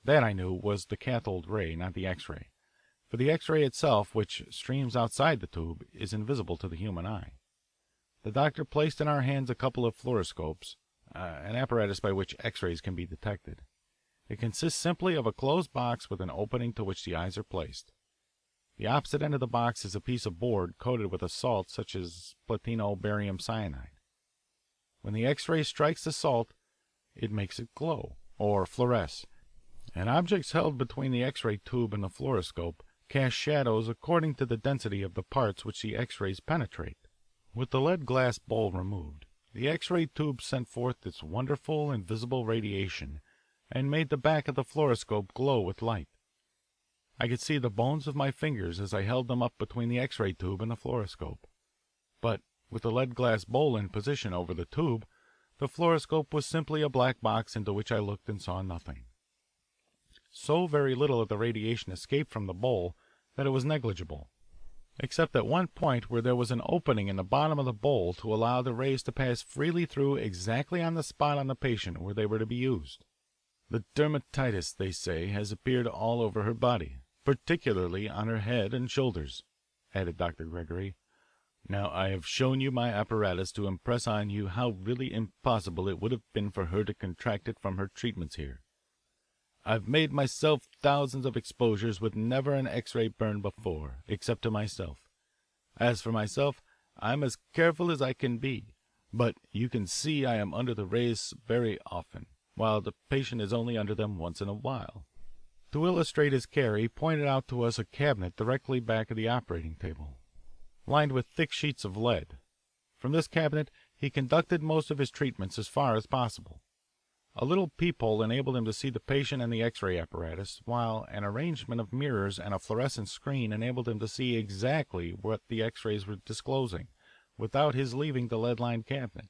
That I knew was the cathode ray, not the X-ray, for the X-ray itself, which streams outside the tube, is invisible to the human eye. The doctor placed in our hands a couple of fluoroscopes, an apparatus by which X-rays can be detected. It consists simply of a closed box with an opening to which the eyes are placed. The opposite end of the box is a piece of board coated with a salt such as platinobarium cyanide. When the X-ray strikes the salt, it makes it glow, or fluoresce, and objects held between the X-ray tube and the fluoroscope cast shadows according to the density of the parts which the X-rays penetrate. With the lead glass bowl removed, the X-ray tube sent forth its wonderful invisible radiation and made the back of the fluoroscope glow with light. I could see the bones of my fingers as I held them up between the X-ray tube and the fluoroscope. But with the lead glass bowl in position over the tube, the fluoroscope was simply a black box into which I looked and saw nothing. So very little of the radiation escaped from the bowl that it was negligible, except at one point where there was an opening in the bottom of the bowl to allow the rays to pass freely through exactly on the spot on the patient where they were to be used. The dermatitis, they say, has appeared all over her body, particularly on her head and shoulders," added Dr. Gregory. "Now I have shown you my apparatus to impress on you how really impossible it would have been for her to contract it from her treatments here. I've made myself thousands of exposures with never an X-ray burn before, except to myself. As for myself, I'm as careful as I can be, but you can see I am under the rays very often, while the patient is only under them once in a while." To illustrate his care he pointed out to us a cabinet directly back of the operating table, lined with thick sheets of lead. From this cabinet he conducted most of his treatments as far as possible. A little peephole enabled him to see the patient and the X-ray apparatus, while an arrangement of mirrors and a fluorescent screen enabled him to see exactly what the X-rays were disclosing, without his leaving the lead-lined cabinet.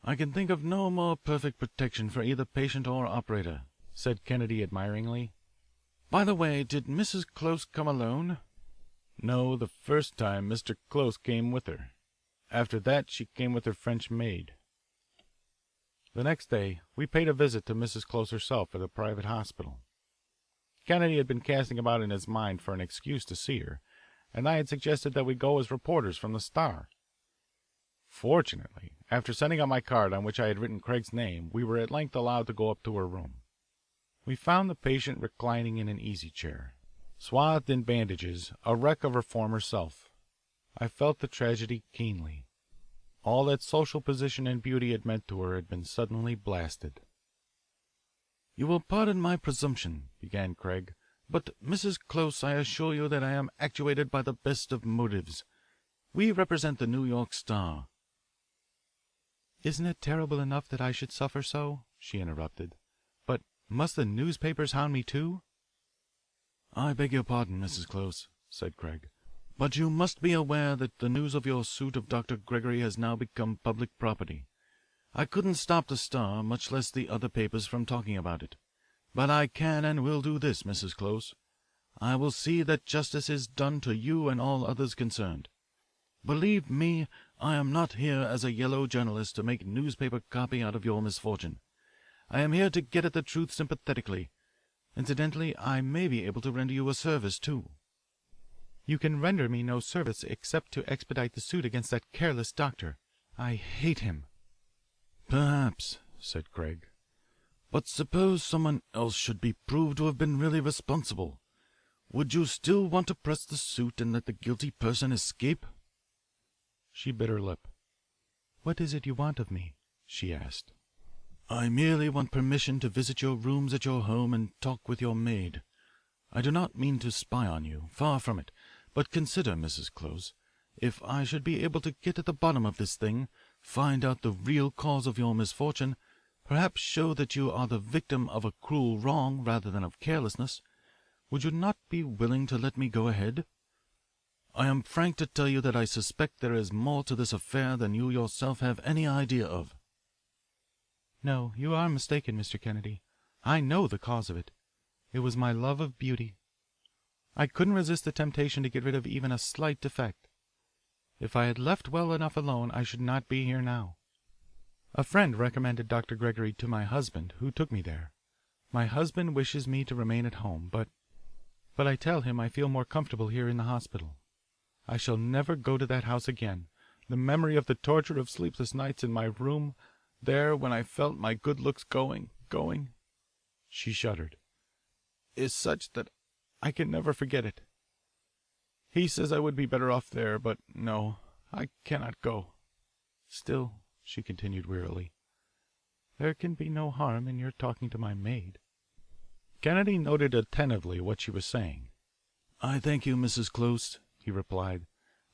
"I can think of no more perfect protection for either patient or operator," said Kennedy admiringly. "By the way, did Mrs. Close come alone?" "No, the first time Mr. Close came with her. After that she came with her French maid." The next day we paid a visit to Mrs. Close herself at a private hospital. Kennedy had been casting about in his mind for an excuse to see her, and I had suggested that we go as reporters from the Star. Fortunately, after sending out my card on which I had written Craig's name, we were at length allowed to go up to her room. We found the patient reclining in an easy chair, swathed in bandages, a wreck of her former self. I felt the tragedy keenly. All that social position and beauty had meant to her had been suddenly blasted. "You will pardon my presumption," began Craig, "but, Mrs. Close, I assure you that I am actuated by the best of motives. We represent the New York Star." "Isn't it terrible enough that I should suffer so?" she interrupted. "But must the newspapers hound me too?" "I beg your pardon, Mrs. Close," said Craig, "but you must be aware that the news of your suit of Dr. Gregory has now become public property. I couldn't stop the Star, much less the other papers, from talking about it. But I can and will do this, Mrs. Close. I will see that justice is done to you and all others concerned. Believe me, I am not here as a yellow journalist to make newspaper copy out of your misfortune. I am here to get at the truth sympathetically. Incidentally, I may be able to render you a service, too." "You can render me no service except to expedite the suit against that careless doctor. I hate him." "Perhaps," said Craig. "But suppose someone else should be proved to have been really responsible. Would you still want to press the suit and let the guilty person escape?" She bit her lip. "What is it you want of me?" she asked. "I merely want permission to visit your rooms at your home and talk with your maid. I do not mean to spy on you, far from it, but consider, Mrs. Close, if I should be able to get at the bottom of this thing, find out the real cause of your misfortune, perhaps show that you are the victim of a cruel wrong rather than of carelessness, would you not be willing to let me go ahead? I am frank to tell you that I suspect there is more to this affair than you yourself have any idea of." "No, you are mistaken, Mr. Kennedy. I know the cause of it. It was my love of beauty. I couldn't resist the temptation to get rid of even a slight defect. If I had left well enough alone I should not be here now. A friend recommended Dr. Gregory to my husband, who took me there. My husband wishes me to remain at home, but I tell him I feel more comfortable here in the hospital. I shall never go to that house again. The memory of the torture of sleepless nights in my room there when I felt my good looks going, she shuddered, is such that I can never forget it. He says I would be better off there, but no, I cannot go. Still," she continued wearily, "there can be no harm in your talking to my maid." Kennedy noted attentively what she was saying. "I thank you, Mrs. Close," he replied.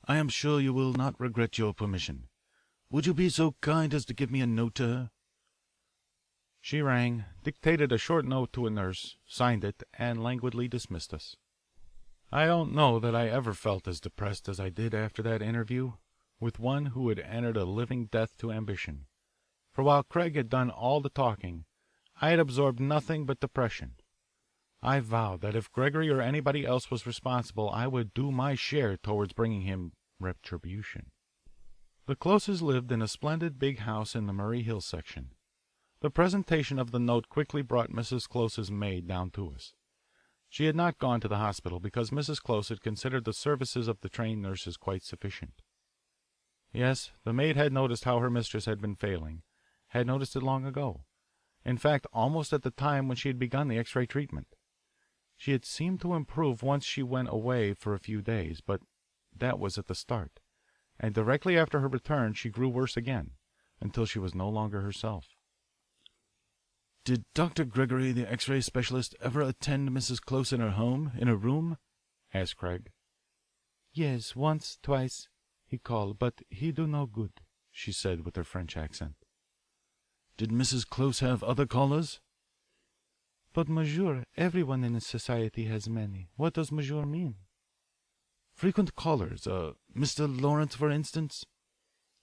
"I am sure you will not regret your permission. Would you be so kind as to give me a note to her?" She rang, dictated a short note to a nurse, signed it, and languidly dismissed us. I don't know that I ever felt as depressed as I did after that interview with one who had entered a living death to ambition, for while Craig had done all the talking, I had absorbed nothing but depression. I vowed that if Gregory or anybody else was responsible I would do my share towards bringing him retribution. The Closes lived in a splendid big house in the Murray Hill section. The presentation of the note quickly brought Mrs. Close's maid down to us. She had not gone to the hospital because Mrs. Close had considered the services of the trained nurses quite sufficient. Yes, the maid had noticed how her mistress had been failing, had noticed it long ago, in fact, almost at the time when she had begun the X ray treatment. She had seemed to improve once she went away for a few days, but that was at the start, and directly after her return she grew worse again, until she was no longer herself. Did Dr. Gregory, the X-ray specialist, ever attend Mrs. Close in her home, in her room? Asked Craig. Yes, once, twice, he called, but he do no good, she said with her French accent. Did Mrs. Close have other callers? But, monsieur, everyone in the society has many. What does monsieur mean? Frequent callers, Mr. Lawrence, for instance?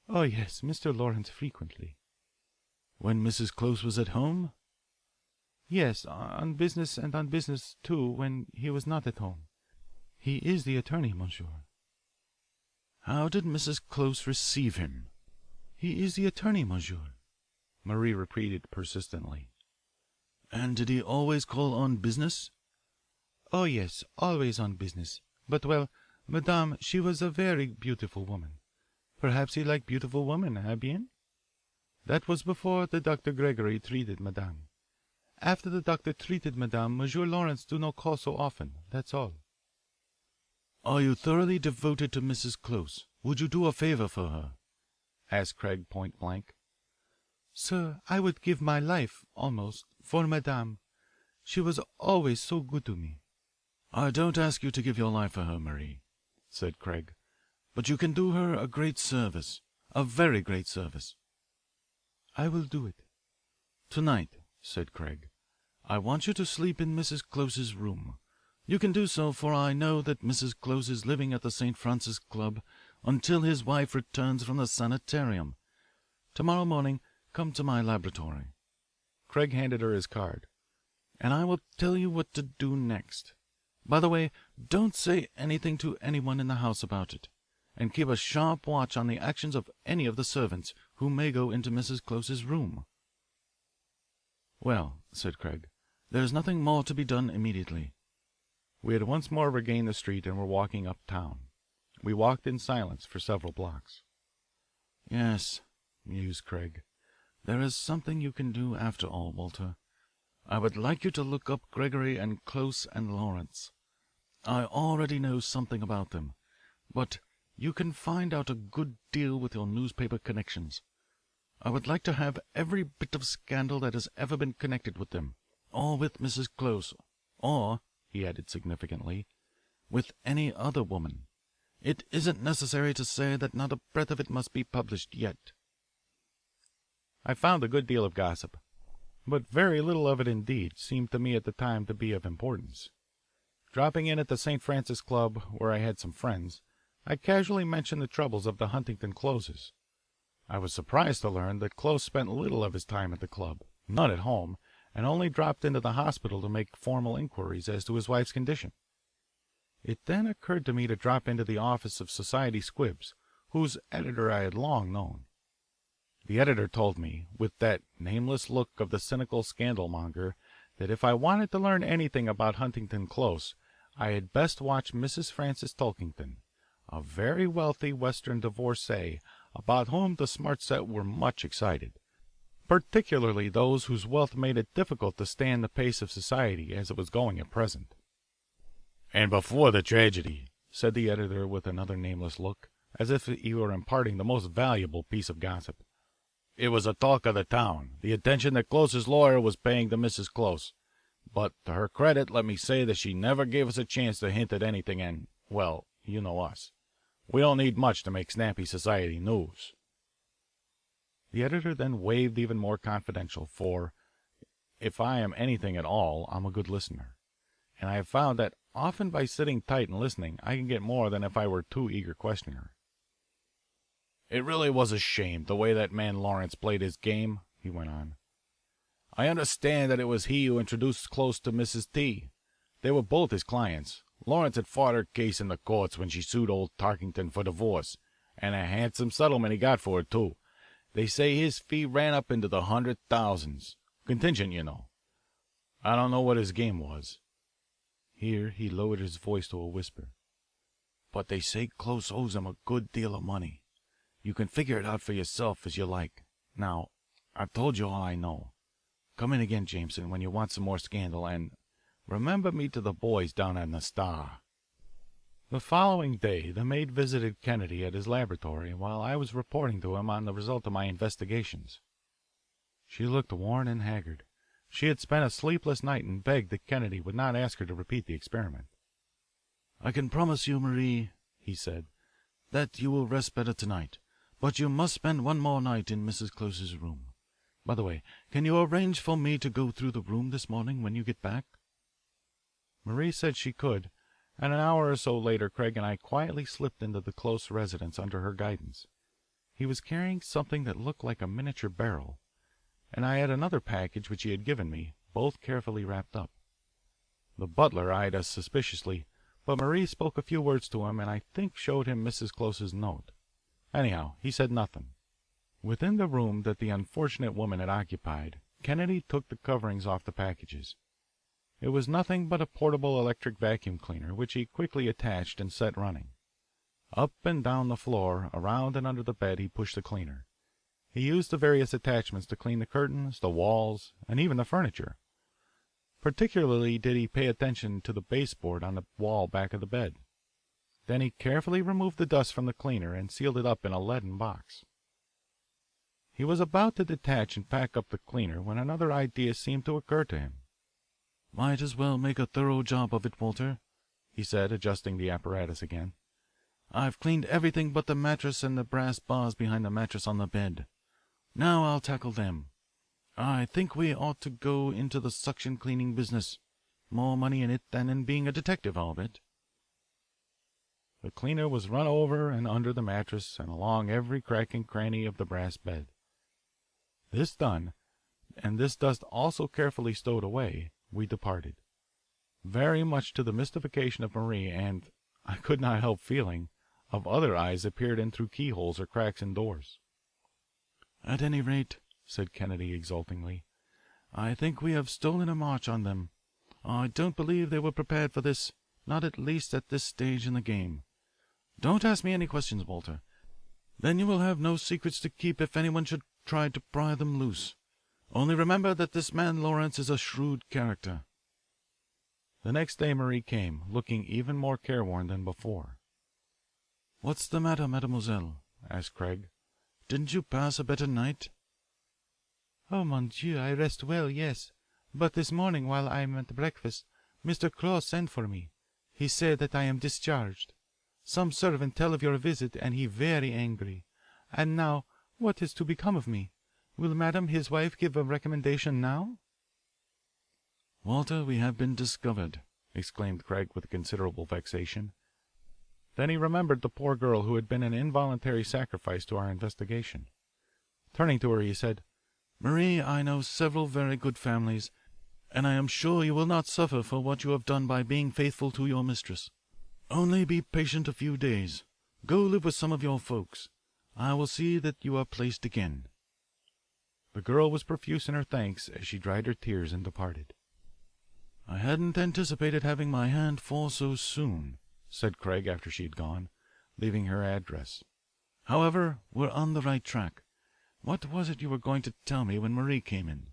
Oh, yes, Mr. Lawrence frequently. When Mrs. Close was at home? Yes, on business and on business, too, when he was not at home. He is the attorney, monsieur. How did Mrs. Close receive him? He is the attorney, monsieur, Marie repeated persistently. And did he always call on business? Oh, yes, always on business. But, well, madame, she was a very beautiful woman. Perhaps he liked beautiful women, eh bien? That was before the Dr. Gregory treated madame. After the doctor treated madame, Monsieur Lawrence do not call so often, that's all. Are you thoroughly devoted to Mrs. Close? Would you do a favor for her? Asked Craig point blank. Sir, I would give my life, almost, for madame. She was always so good to me. I don't ask you to give your life for her, Marie, said Craig, but you can do her a great service, a very great service. I will do it. Tonight, said Craig, I want you to sleep in Mrs. Close's room. You can do so, for I know that Mrs. Close is living at the St. Francis Club until his wife returns from the sanitarium. Tomorrow morning, come to my laboratory. Craig handed her his card. And I will tell you what to do next. By the way, don't say anything to anyone in the house about it, and keep a sharp watch on the actions of any of the servants who may go into Mrs. Close's room. Well, said Craig, there is nothing more to be done immediately. We had once more regained the street and were walking uptown. We walked in silence for several blocks. Yes, mused Craig, there is something you can do after all, Walter. I would like you to look up Gregory and Close and Lawrence. I already know something about them, but you can find out a good deal with your newspaper connections. I would like to have every bit of scandal that has ever been connected with them, or with Mrs. Close, or, he added significantly, with any other woman. It isn't necessary to say that not a breath of it must be published yet. I found a good deal of gossip, but very little of it indeed seemed to me at the time to be of importance. Dropping in at the St. Francis Club, where I had some friends, I casually mentioned the troubles of the Huntington Closes. I was surprised to learn that Close spent little of his time at the club, none at home, and only dropped into the hospital to make formal inquiries as to his wife's condition. It then occurred to me to drop into the office of Society Squibs, whose editor I had long known. The editor told me, with that nameless look of the cynical scandalmonger, that if I wanted to learn anything about Huntington Close, I had best watch Mrs. Frances Tulkington, a very wealthy Western divorcee about whom the smart set were much excited, particularly those whose wealth made it difficult to stand the pace of society as it was going at present. And before the tragedy, said the editor with another nameless look, as if he were imparting the most valuable piece of gossip, it was a talk of the town, the attention that Close's lawyer was paying to Mrs. Close. But to her credit, let me say that she never gave us a chance to hint at anything, and, well, you know us. We don't need much to make snappy society news. The editor then waved even more confidential, for if I am anything at all, I'm a good listener, and I have found that often by sitting tight and listening I can get more than if I were too eager questioner. It really was a shame the way that man Lawrence played his game, he went on. I understand that it was he who introduced Close to Mrs. T. They were both his clients. Lawrence had fought her case in the courts when she sued old Tarkington for divorce, and a handsome settlement he got for it, too. They say his fee ran up into the 100,000s. Contingent, you know. I don't know what his game was. Here he lowered his voice to a whisper. But they say Close owes him a good deal of money. You can figure it out for yourself as you like. Now, I've told you all I know. come in again, Jameson, when you want some more scandal, and remember me to the boys down on the Star." The following day the maid visited Kennedy at his laboratory while I was reporting to him on the result of my investigations. She looked worn and haggard. She had spent a sleepless night and begged that Kennedy would not ask her to repeat the experiment. "I can promise you, Marie," he said, "that you will rest better tonight, but you must spend one more night in Mrs. Close's room. By the way, can you arrange for me to go through the room this morning when you get back?" Marie said she could, and an hour or so later Craig and I quietly slipped into the Close residence under her guidance. He was carrying something that looked like a miniature barrel, and I had another package which he had given me, both carefully wrapped up. The butler eyed us suspiciously, but Marie spoke a few words to him and I think showed him Mrs. Close's note. Anyhow, he said nothing. Within the room that the unfortunate woman had occupied, Kennedy took the coverings off the packages. It was nothing but a portable electric vacuum cleaner, which he quickly attached and set running. Up and down the floor, around and under the bed he pushed the cleaner. He used the various attachments to clean the curtains, the walls, and even the furniture. Particularly did he pay attention to the baseboard on the wall back of the bed. Then he carefully removed the dust from the cleaner and sealed it up in a leaden box. He was about to detach and pack up the cleaner when another idea seemed to occur to him. "Might as well make a thorough job of it, Walter," he said, adjusting the apparatus again. "I've cleaned everything but the mattress and the brass bars behind the mattress on the bed. Now I'll tackle them. I think we ought to go into the suction cleaning business. More money in it than in being a detective, I'll bet." The cleaner was run over and under the mattress and along every crack and cranny of the brass bed. This done, and this dust also carefully stowed away, we departed. Very much to the mystification of Marie and, I could not help feeling, of other eyes that peered in through keyholes or cracks in doors. "At any rate," said Kennedy exultingly, "I think we have stolen a march on them. I don't believe they were prepared for this, not at least at this stage in the game. Don't ask me any questions, Walter. Then you will have no secrets to keep if anyone should try to pry them loose. Only remember that this man Lawrence is a shrewd character." The next day Marie came, looking even more careworn than before. "What's the matter, mademoiselle?" asked Craig. "Didn't you pass a better night?" "Oh, mon Dieu, I rest well, yes. But this morning, while I am at breakfast, Mr. Claus sent for me. He said that I am discharged. Some servant tell of your visit, and he very angry. And now, what is to become of me? Will madame his wife give a recommendation now?" "Walter, we have been discovered," exclaimed Craig with considerable vexation. Then he remembered the poor girl who had been an involuntary sacrifice to our investigation. Turning to her, he said, "Marie, I know several very good families, and I am sure you will not suffer for what you have done by being faithful to your mistress. Only be patient a few days. Go live with some of your folks. I will see that you are placed again." The girl was profuse in her thanks as she dried her tears and departed. "I hadn't anticipated having my hand fall so soon," said Craig after she had gone, leaving her address. "However, we're on the right track. What was it you were going to tell me when Marie came in?"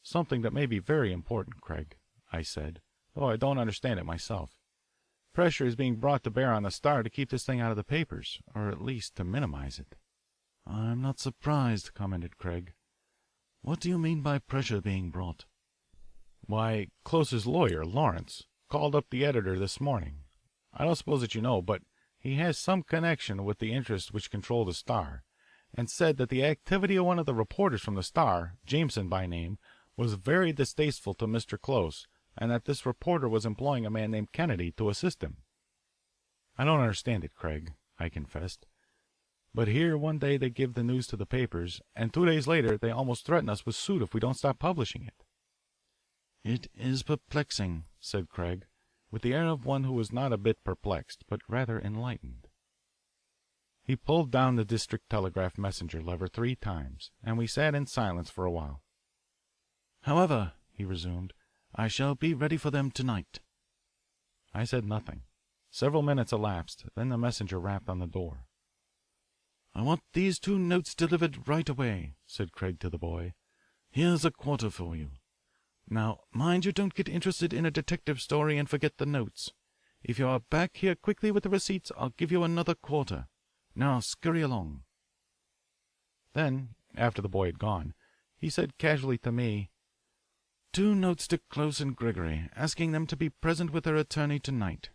"Something that may be very important, Craig," I said, "though I don't understand it myself. Pressure is being brought to bear on the Star to keep this thing out of the papers, or at least to minimize it." "I'm not surprised," commented Craig. "What do you mean by pressure being brought?" "Why, Close's lawyer, Lawrence, called up the editor this morning. I don't suppose that you know, but he has some connection with the interests which control the Star, and said that the activity of one of the reporters from the Star, Jameson by name, was very distasteful to Mr. Close, and that this reporter was employing a man named Kennedy to assist him. I don't understand it, Craig," I confessed, "but here one day they give the news to the papers, and 2 days later they almost threaten us with suit if we don't stop publishing it." "It is perplexing," said Craig, with the air of one who was not a bit perplexed, but rather enlightened. He pulled down the district telegraph messenger lever 3 times, and we sat in silence for a while. "However," he resumed, "I shall be ready for them tonight." I said nothing. Several minutes elapsed, then the messenger rapped on the door. "I want these 2 notes delivered right away," said Craig to the boy. Here's a quarter for you. Now, mind you don't get interested in a detective story and forget the notes. If you are back here quickly with the receipts, I'll give you another quarter. Now scurry along." Then, after the boy had gone, he said casually to me, "Two notes to Close and Gregory, asking them to be present with their attorney tonight.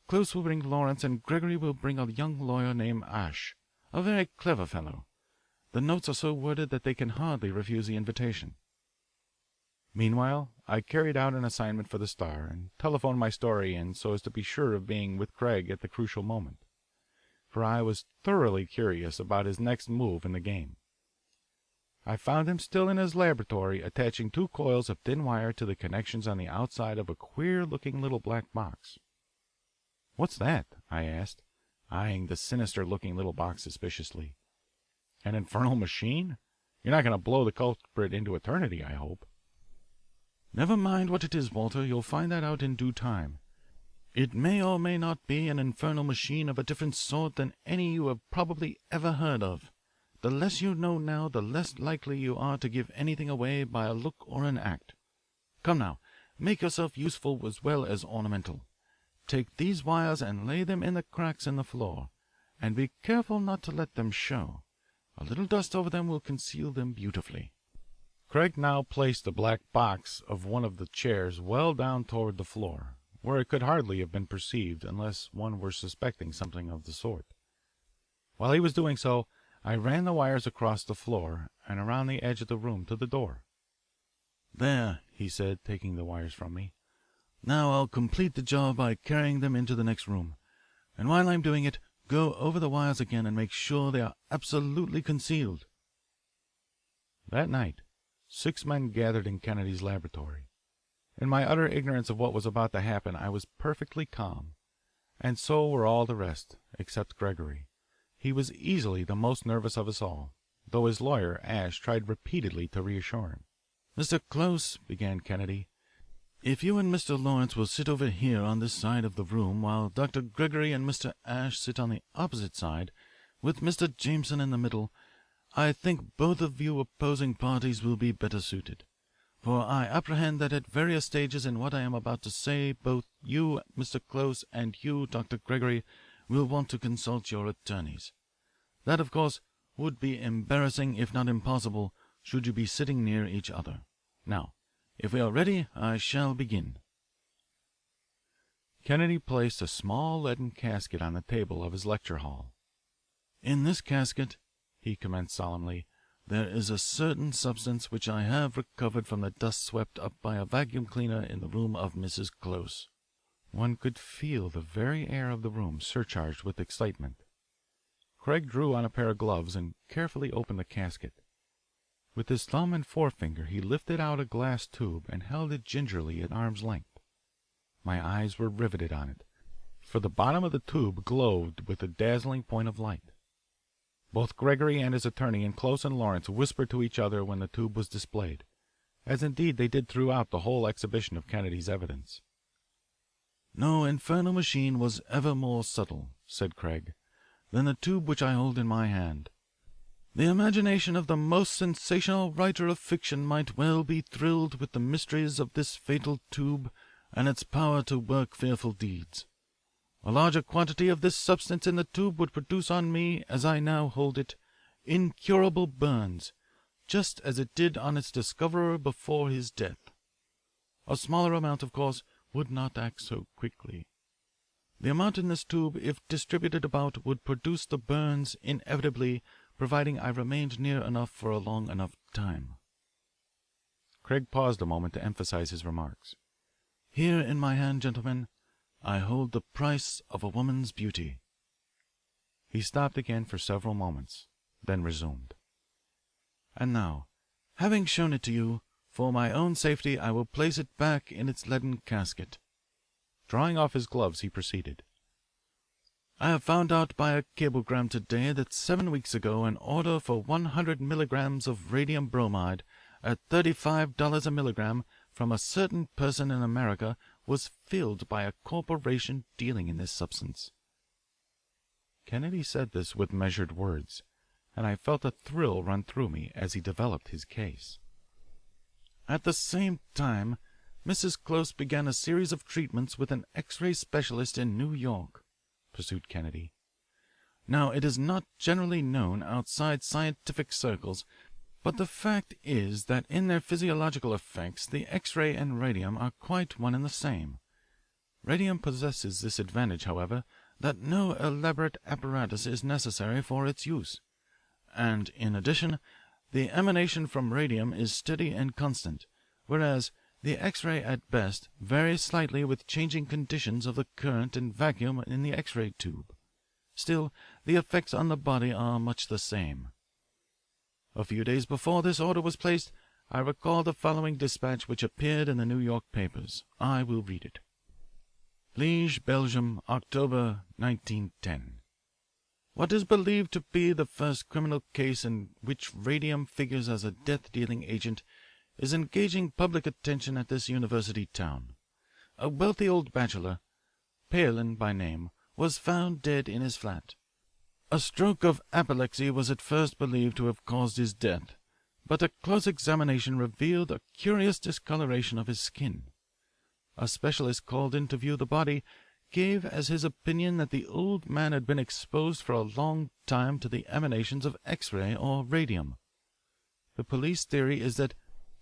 Close will bring Lawrence and Gregory will bring a young lawyer named Ashe, a very clever fellow. The notes are so worded that they can hardly refuse the invitation." Meanwhile, I carried out an assignment for the Star and telephoned my story in so as to be sure of being with Craig at the crucial moment, for I was thoroughly curious about his next move in the game. I found him still in his laboratory attaching two coils of thin wire to the connections on the outside of a queer looking little black box. "What's that?" I asked, eyeing the sinister looking little box suspiciously. "An infernal machine? You're not going to blow the culprit into eternity, I hope." "Never mind what it is, Walter. You'll find that out in due time. It may or may not be an infernal machine of a different sort than any you have probably ever heard of. The less you know now, the less likely you are to give anything away by a look or an act. Come now, make yourself useful as well as ornamental. Take these wires and lay them in the cracks in the floor, and be careful not to let them show. A little dust over them will conceal them beautifully." Craig now placed the black box of one of the chairs well down toward the floor, where it could hardly have been perceived unless one were suspecting something of the sort. While he was doing so, I ran the wires across the floor and around the edge of the room to the door. "There," he said, taking the wires from me. "Now I'll complete the job by carrying them into the next room. And while I'm doing it, go over the wires again and make sure they are absolutely concealed." That night 6 men gathered in Kennedy's laboratory. In my utter ignorance of what was about to happen I was perfectly calm, and so were all the rest, except Gregory. He was easily the most nervous of us all, though his lawyer, Ashe, tried repeatedly to reassure him. "Mr. Close," began Kennedy, "if you and Mr. Lawrence will sit over here on this side of the room while Dr. Gregory and Mr. Ashe sit on the opposite side, with Mr. Jameson in the middle, I think both of you opposing parties will be better suited. For I apprehend that at various stages in what I am about to say both you, Mr. Close, and you, Dr. Gregory, will want to consult your attorneys. That, of course, would be embarrassing, if not impossible, should you be sitting near each other. Now, if we are ready, I shall begin." Kennedy placed a small leaden casket on the table of his lecture hall. "In this casket," he commenced solemnly, "there is a certain substance which I have recovered from the dust swept up by a vacuum cleaner in the room of Mrs. Close." One could feel the very air of the room surcharged with excitement. Craig drew on a pair of gloves and carefully opened the casket. With his thumb and forefinger he lifted out a glass tube and held it gingerly at arm's length. My eyes were riveted on it, for the bottom of the tube glowed with a dazzling point of light. Both Gregory and his attorney and Close and Lawrence whispered to each other when the tube was displayed, as indeed they did throughout the whole exhibition of Kennedy's evidence. "No infernal machine was ever more subtle," said Craig, "than the tube which I hold in my hand. The imagination of the most sensational writer of fiction might well be thrilled with the mysteries of this fatal tube and its power to work fearful deeds. A larger quantity of this substance in the tube would produce on me, as I now hold it, incurable burns, just as it did on its discoverer before his death. A smaller amount, of course, would not act so quickly. The amount in this tube, if distributed about, would produce the burns inevitably, providing I remained near enough for a long enough time." Craig paused a moment to emphasize his remarks. "Here in my hand, gentlemen, I hold the price of a woman's beauty." He stopped again for several moments, then resumed. "And now, having shown it to you, for my own safety I will place it back in its leaden casket." Drawing off his gloves, he proceeded. "I have found out by a cablegram today that 7 weeks ago an order for 100 milligrams of radium bromide at $35 a milligram from a certain person in America was filled by a corporation dealing in this substance." Kennedy said this with measured words, and I felt a thrill run through me as he developed his case. At the same time, Mrs. Close began a series of treatments with an X-ray specialist in New York," pursued Kennedy. "Now, it is not generally known outside scientific circles, but the fact is that in their physiological effects the X-ray and radium are quite one and the same. Radium possesses this advantage, however, that no elaborate apparatus is necessary for its use, and, in addition, the emanation from radium is steady and constant, whereas the X-ray at best varies slightly with changing conditions of the current and vacuum in the X-ray tube. Still, the effects on the body are much the same. A few days before this order was placed, I recall the following dispatch which appeared in the New York papers. I will read it. Liege, Belgium, October 1910. What is believed to be the first criminal case in which radium figures as a death-dealing agent is engaging public attention at this university town. A wealthy old bachelor, Palin by name, was found dead in his flat. A stroke of apoplexy was at first believed to have caused his death, but a close examination revealed a curious discoloration of his skin. A specialist called in to view the body gave as his opinion that the old man had been exposed for a long time to the emanations of X-ray or radium. The police theory is that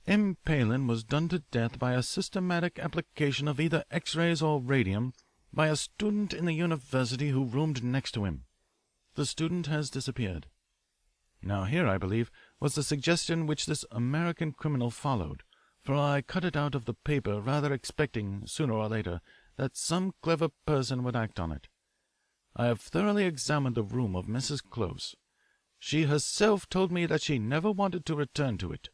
M. Palin was done to death by a systematic application of either X-rays or radium by a student in the university who roomed next to him. The student has disappeared. Now here, I believe, was the suggestion which this American criminal followed, for I cut it out of the paper rather expecting, sooner or later, that some clever person would act on it. I have thoroughly examined the room of Mrs. Close. She herself told me that she never wanted to return to it,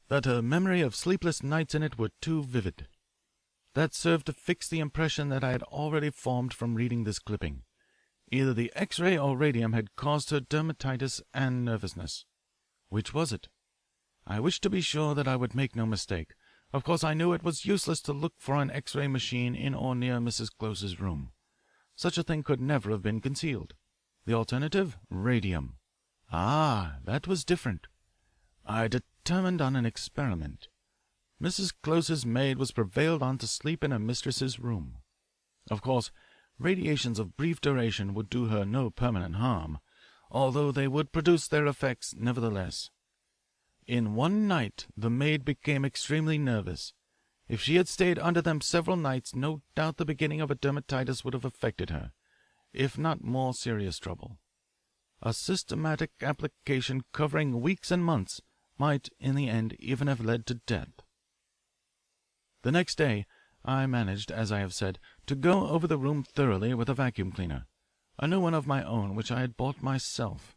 that her memory of sleepless nights in it were too vivid. That served to fix the impression that I had already formed from reading this clipping. Either the X-ray or radium had caused her dermatitis and nervousness. Which was it? I wished to be sure that I would make no mistake. Of course, I knew it was useless to look for an X-ray machine in or near Mrs. Close's room. Such a thing could never have been concealed. The alternative? Radium. Ah, that was different. I determined on an experiment. Mrs. Close's maid was prevailed on to sleep in her mistress's room. Of course, radiations of brief duration would do her no permanent harm, although they would produce their effects nevertheless. In one night the maid became extremely nervous. If she had stayed under them several nights, no doubt the beginning of a dermatitis would have affected her, if not more serious trouble. A systematic application covering weeks and months might, in the end, even have led to death. The next day I managed, as I have said, to go over the room thoroughly with a vacuum cleaner, a new one of my own which I had bought myself.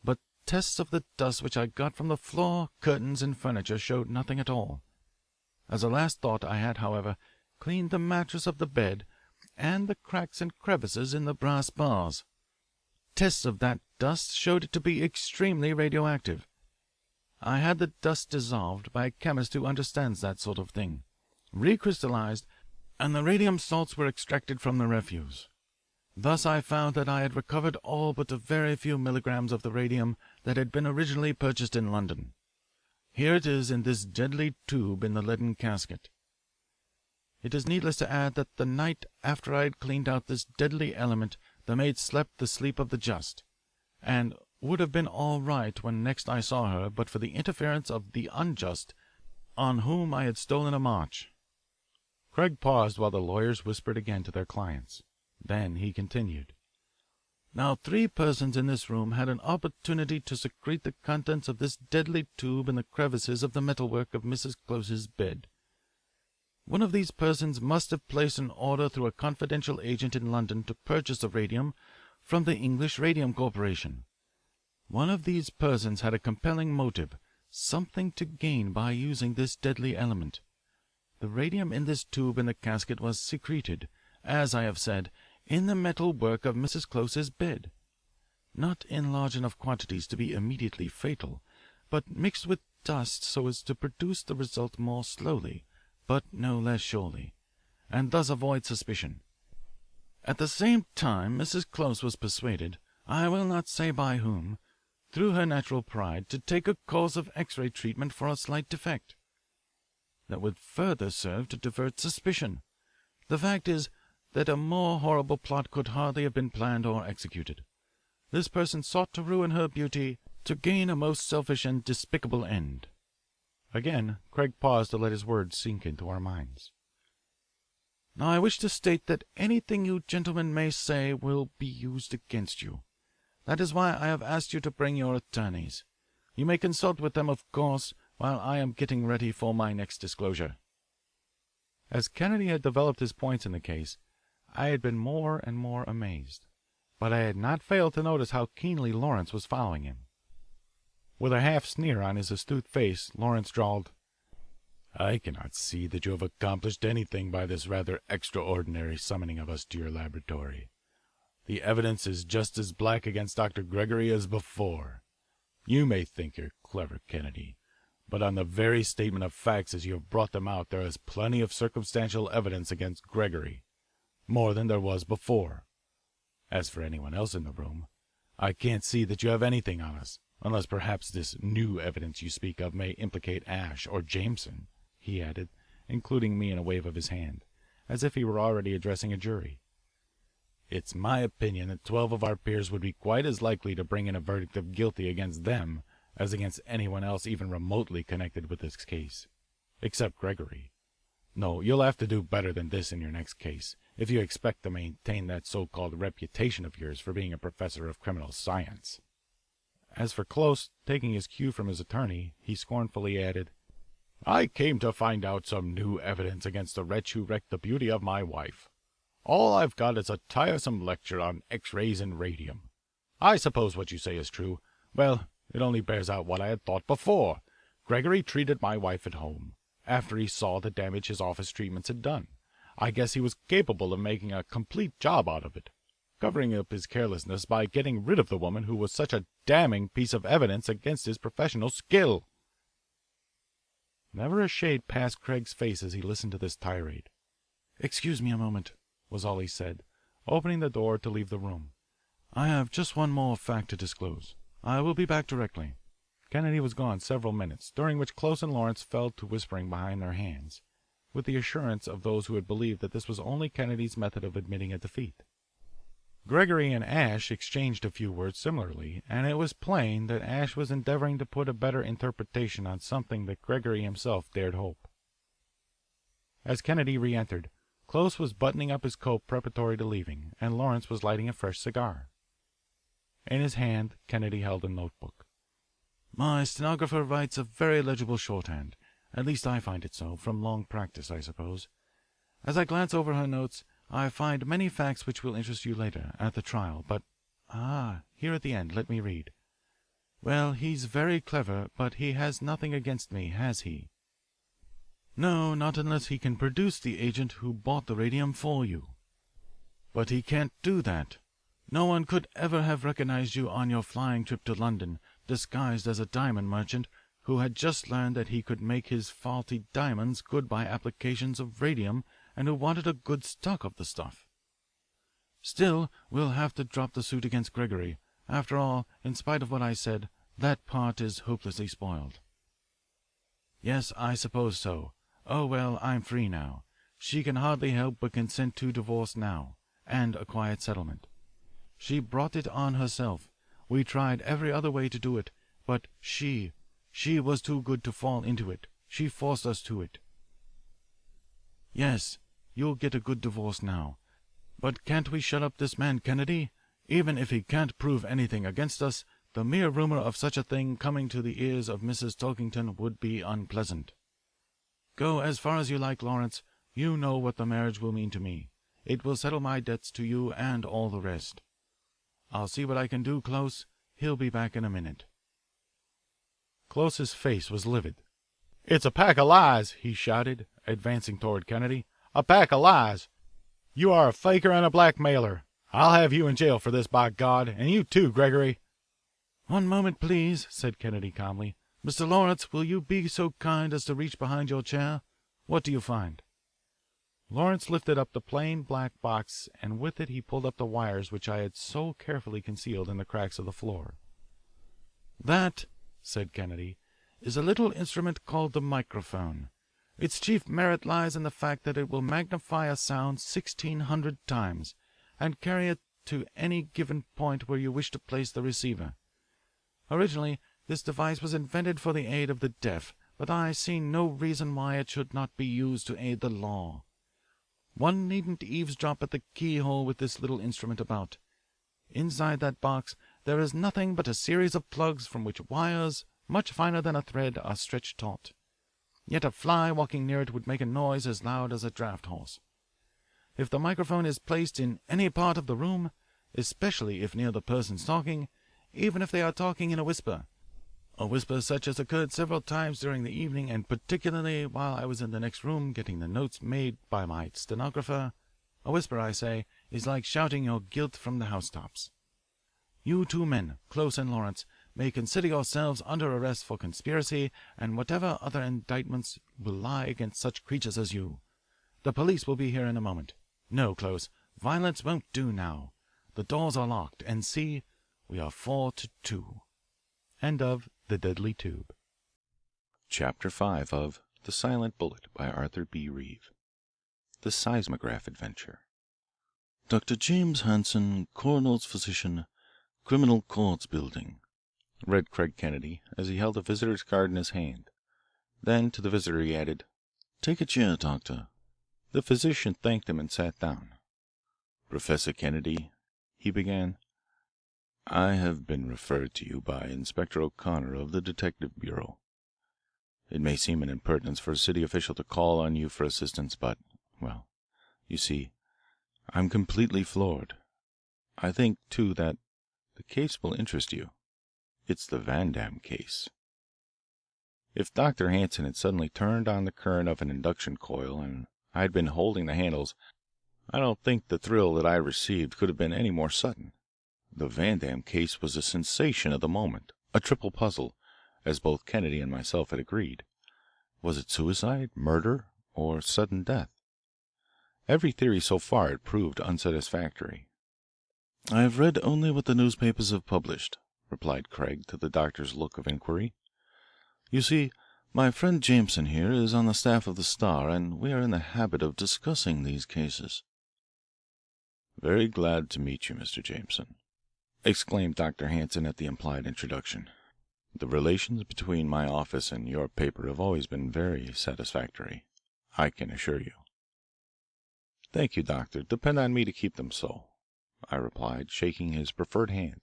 But tests of the dust which I got from the floor, curtains, and furniture showed nothing at all. As a last thought I had, however, cleaned the mattress of the bed and the cracks and crevices in the brass bars. Tests of that dust showed it to be extremely radioactive. I had the dust dissolved by a chemist who understands that sort of thing, recrystallized, and the radium salts were extracted from the refuse. Thus I found that I had recovered all but a very few milligrams of the radium that had been originally purchased in London. Here it is in this deadly tube in the leaden casket. It is needless to add that the night after I had cleaned out this deadly element the maid slept the sleep of the just, and would have been all right when next I saw her but for the interference of the unjust, on whom I had stolen a march. Craig paused while the lawyers whispered again to their clients. Then he continued. Now 3 persons in this room had an opportunity to secrete the contents of this deadly tube in the crevices of the metalwork of Mrs. Close's bed. One of these persons must have placed an order through a confidential agent in London to purchase the radium from the English Radium Corporation. One of these persons had a compelling motive, something to gain by using this deadly element. The radium in this tube in the casket was secreted, as I have said, in the metal work of Mrs. Close's bed. Not in large enough quantities to be immediately fatal, but mixed with dust so as to produce the result more slowly, but no less surely, and thus avoid suspicion. At the same time Mrs. Close was persuaded, I will not say by whom, through her natural pride, to take a course of X-ray treatment for a slight defect. that would further serve to divert suspicion. The fact is that a more horrible plot could hardly have been planned or executed. This person sought to ruin her beauty to gain a most selfish and despicable end." Again Craig paused to let his words sink into our minds. "Now I wish to state that anything you gentlemen may say will be used against you. That is why I have asked you to bring your attorneys. You may consult with them, of course, while I am getting ready for my next disclosure." As Kennedy had developed his points in the case, I had been more and more amazed, but I had not failed to notice how keenly Lawrence was following him. With a half sneer on his astute face, Lawrence drawled, "I cannot see that you have accomplished anything by this rather extraordinary summoning of us to your laboratory. The evidence is just as black against Dr. Gregory as before. You may think you're clever, Kennedy, but on the very statement of facts as you have brought them out there is plenty of circumstantial evidence against Gregory, more than there was before. As for anyone else in the room, I can't see that you have anything on us, unless perhaps this new evidence you speak of may implicate Ash or Jameson," he added, including me in a wave of his hand, as if he were already addressing a jury. "It's my opinion that 12 of our peers would be quite as likely to bring in a verdict of guilty against them as against anyone else even remotely connected with this case, except Gregory. No, you'll have to do better than this in your next case, if you expect to maintain that so-called reputation of yours for being a professor of criminal science." As for Close, taking his cue from his attorney, he scornfully added, "I came to find out some new evidence against the wretch who wrecked the beauty of my wife. All I've got is a tiresome lecture on X-rays and radium. I suppose what you say is true. Well, it only bears out what I had thought before. Gregory treated my wife at home, after he saw the damage his office treatments had done. I guess he was capable of making a complete job out of it, covering up his carelessness by getting rid of the woman who was such a damning piece of evidence against his professional skill." Never a shade passed Craig's face as he listened to this tirade. "Excuse me a moment," was all he said, opening the door to leave the room. "I have just one more fact to disclose. I will be back directly." Kennedy was gone several minutes, during which Close and Lawrence fell to whispering behind their hands, with the assurance of those who had believed that this was only Kennedy's method of admitting a defeat. Gregory and Ash exchanged a few words similarly, and it was plain that Ash was endeavouring to put a better interpretation on something that Gregory himself dared hope. As Kennedy re-entered, Close was buttoning up his coat preparatory to leaving, and Lawrence was lighting a fresh cigar. In his hand Kennedy held a notebook. "My stenographer writes a very legible shorthand. At least I find it so, from long practice, I suppose. As I glance over her notes, I find many facts which will interest you later, at the trial, but here at the end, let me read. Well, he's very clever, but he has nothing against me, has he? No, not unless he can produce the agent who bought the radium for you. But he can't do that. No one could ever have recognized you on your flying trip to London, disguised as a diamond merchant who had just learned that he could make his faulty diamonds good by applications of radium and who wanted a good stock of the stuff. Still, we'll have to drop the suit against Gregory. After all, in spite of what I said, that part is hopelessly spoiled. Yes, I suppose so. Oh, well, I'm free now. She can hardly help but consent to divorce now, and a quiet settlement. She brought it on herself. We tried every other way to do it, but she was too good to fall into it. She forced us to it. Yes, you'll get a good divorce now. But can't we shut up this man Kennedy? Even if he can't prove anything against us, the mere rumor of such a thing coming to the ears of Mrs. Tulkington would be unpleasant. Go as far as you like, Lawrence. You know what the marriage will mean to me. It will settle my debts to you and all the rest. I'll see what I can do, Close. He'll be back in a minute." Close's face was livid. "It's a pack of lies," he shouted, advancing toward Kennedy. "A pack of lies. You are a faker and a blackmailer. I'll have you in jail for this, by God, and you too, Gregory." "One moment, please," said Kennedy calmly. "Mr. Lawrence, will you be so kind as to reach behind your chair? What do you find?" Lawrence lifted up the plain black box, and with it he pulled up the wires which I had so carefully concealed in the cracks of the floor. "That," said Kennedy, "is a little instrument called the microphone. Its chief merit lies in the fact that it will magnify a sound 1,600 times and carry it to any given point where you wish to place the receiver. Originally, this device was invented for the aid of the deaf, but I see no reason why it should not be used to aid the law. One needn't eavesdrop at the keyhole with this little instrument about. Inside that box there is nothing but a series of plugs from which wires, much finer than a thread, are stretched taut. Yet a fly walking near it would make a noise as loud as a draft horse. If the microphone is placed in any part of the room, especially if near the persons talking, even if they are talking in a whisper such as occurred several times during the evening and particularly while I was in the next room getting the notes made by my stenographer, a whisper, I say, is like shouting your guilt from the housetops. You two men, Close and Lawrence, may consider yourselves under arrest for conspiracy and whatever other indictments will lie against such creatures as you. The police will be here in a moment. No, Close, violence won't do now. The doors are locked, and see, we are 4-2. End of The Deadly Tube. Chapter 5 of The Silent Bullet by Arthur B. Reeve. The Seismograph Adventure. Dr. James Hanson, coroner's physician, Criminal Courts Building, read Craig Kennedy as he held a visitor's card in his hand. Then to the visitor he added, "Take a chair, doctor." The physician thanked him and sat down. "Professor Kennedy," he began, "I have been referred to you by Inspector O'Connor of the Detective Bureau. It may seem an impertinence for a city official to call on you for assistance, but, well, you see, I'm completely floored. I think, too, that the case will interest you. It's the Vandam case." If Dr. Hanson had suddenly turned on the current of an induction coil and I had been holding the handles, I don't think the thrill that I received could have been any more sudden. The Vandam case was a sensation of the moment, a triple puzzle, as both Kennedy and myself had agreed. Was it suicide, murder, or sudden death? Every theory so far had proved unsatisfactory. "I have read only what the newspapers have published," replied Craig to the doctor's look of inquiry. "You see, my friend Jameson here is on the staff of the Star, and we are in the habit of discussing these cases." "Very glad to meet you, Mr. Jameson," exclaimed Dr. Hanson at the implied introduction. "The relations between my office and your paper have always been very satisfactory, I can assure you." "Thank you, Doctor. Depend on me to keep them so," I replied, shaking his proffered hand.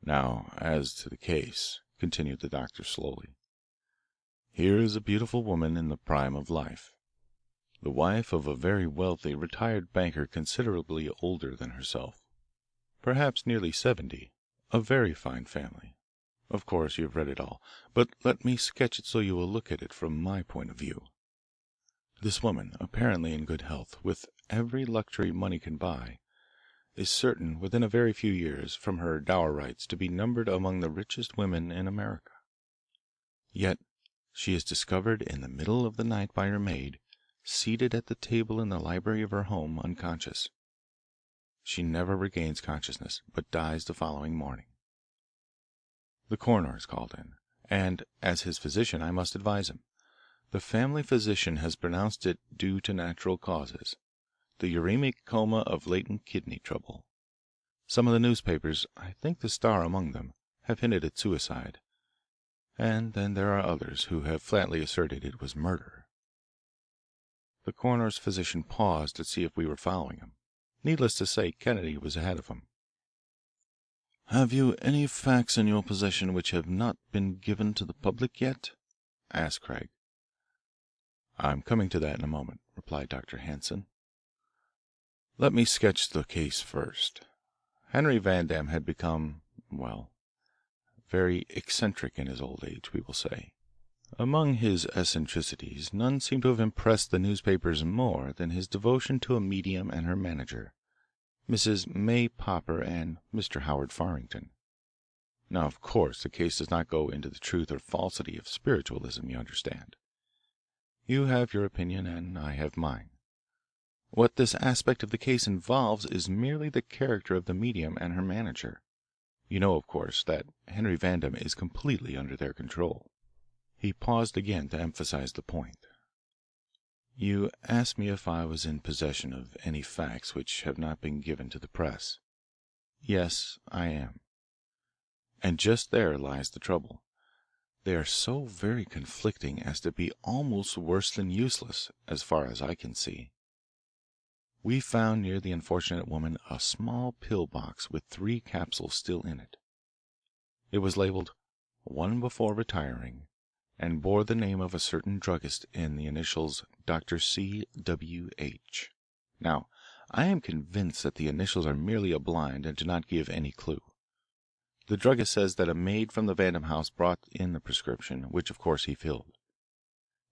"Now, as to the case," continued the doctor slowly. "Here is a beautiful woman in the prime of life, the wife of a very wealthy retired banker considerably older than herself, perhaps nearly 70, a very fine family. Of course you have read it all, but let me sketch it so you will look at it from my point of view. This woman, apparently in good health, with every luxury money can buy, is certain within a very few years, from her dower rights, to be numbered among the richest women in America. Yet she is discovered in the middle of the night by her maid, seated at the table in the library of her home, unconscious. She never regains consciousness, but dies the following morning. The coroner is called in, and, as his physician, I must advise him. The family physician has pronounced it due to natural causes, the uremic coma of latent kidney trouble. Some of the newspapers, I think the Star among them, have hinted at suicide, and then there are others who have flatly asserted it was murder." The coroner's physician paused to see if we were following him. Needless to say, Kennedy was ahead of him. "Have you any facts in your possession which have not been given to the public yet?" asked Craig. "I'm coming to that in a moment," replied Dr. Hanson. "Let me sketch the case first. Henry Vandam had become, well, very eccentric in his old age, we will say. Among his eccentricities, none seem to have impressed the newspapers more than his devotion to a medium and her manager, Mrs. May Popper and Mr. Howard Farrington. Now, of course, the case does not go into the truth or falsity of spiritualism, you understand. You have your opinion and I have mine. What this aspect of the case involves is merely the character of the medium and her manager. You know, of course, that Henry Vandam is completely under their control. He paused again to emphasize the point. "You asked me if I was in possession of any facts which have not been given to the press. Yes, I am. And just there lies the trouble. They are so very conflicting as to be almost worse than useless, as far as I can see. We found near the unfortunate woman a small pill box with 3 capsules still in it. It was labelled 'One before retiring,' and bore the name of a certain druggist in the initials Dr. C. W. H. Now, I am convinced that the initials are merely a blind and do not give any clue. The druggist says that a maid from the Vandam house brought in the prescription, which of course he filled.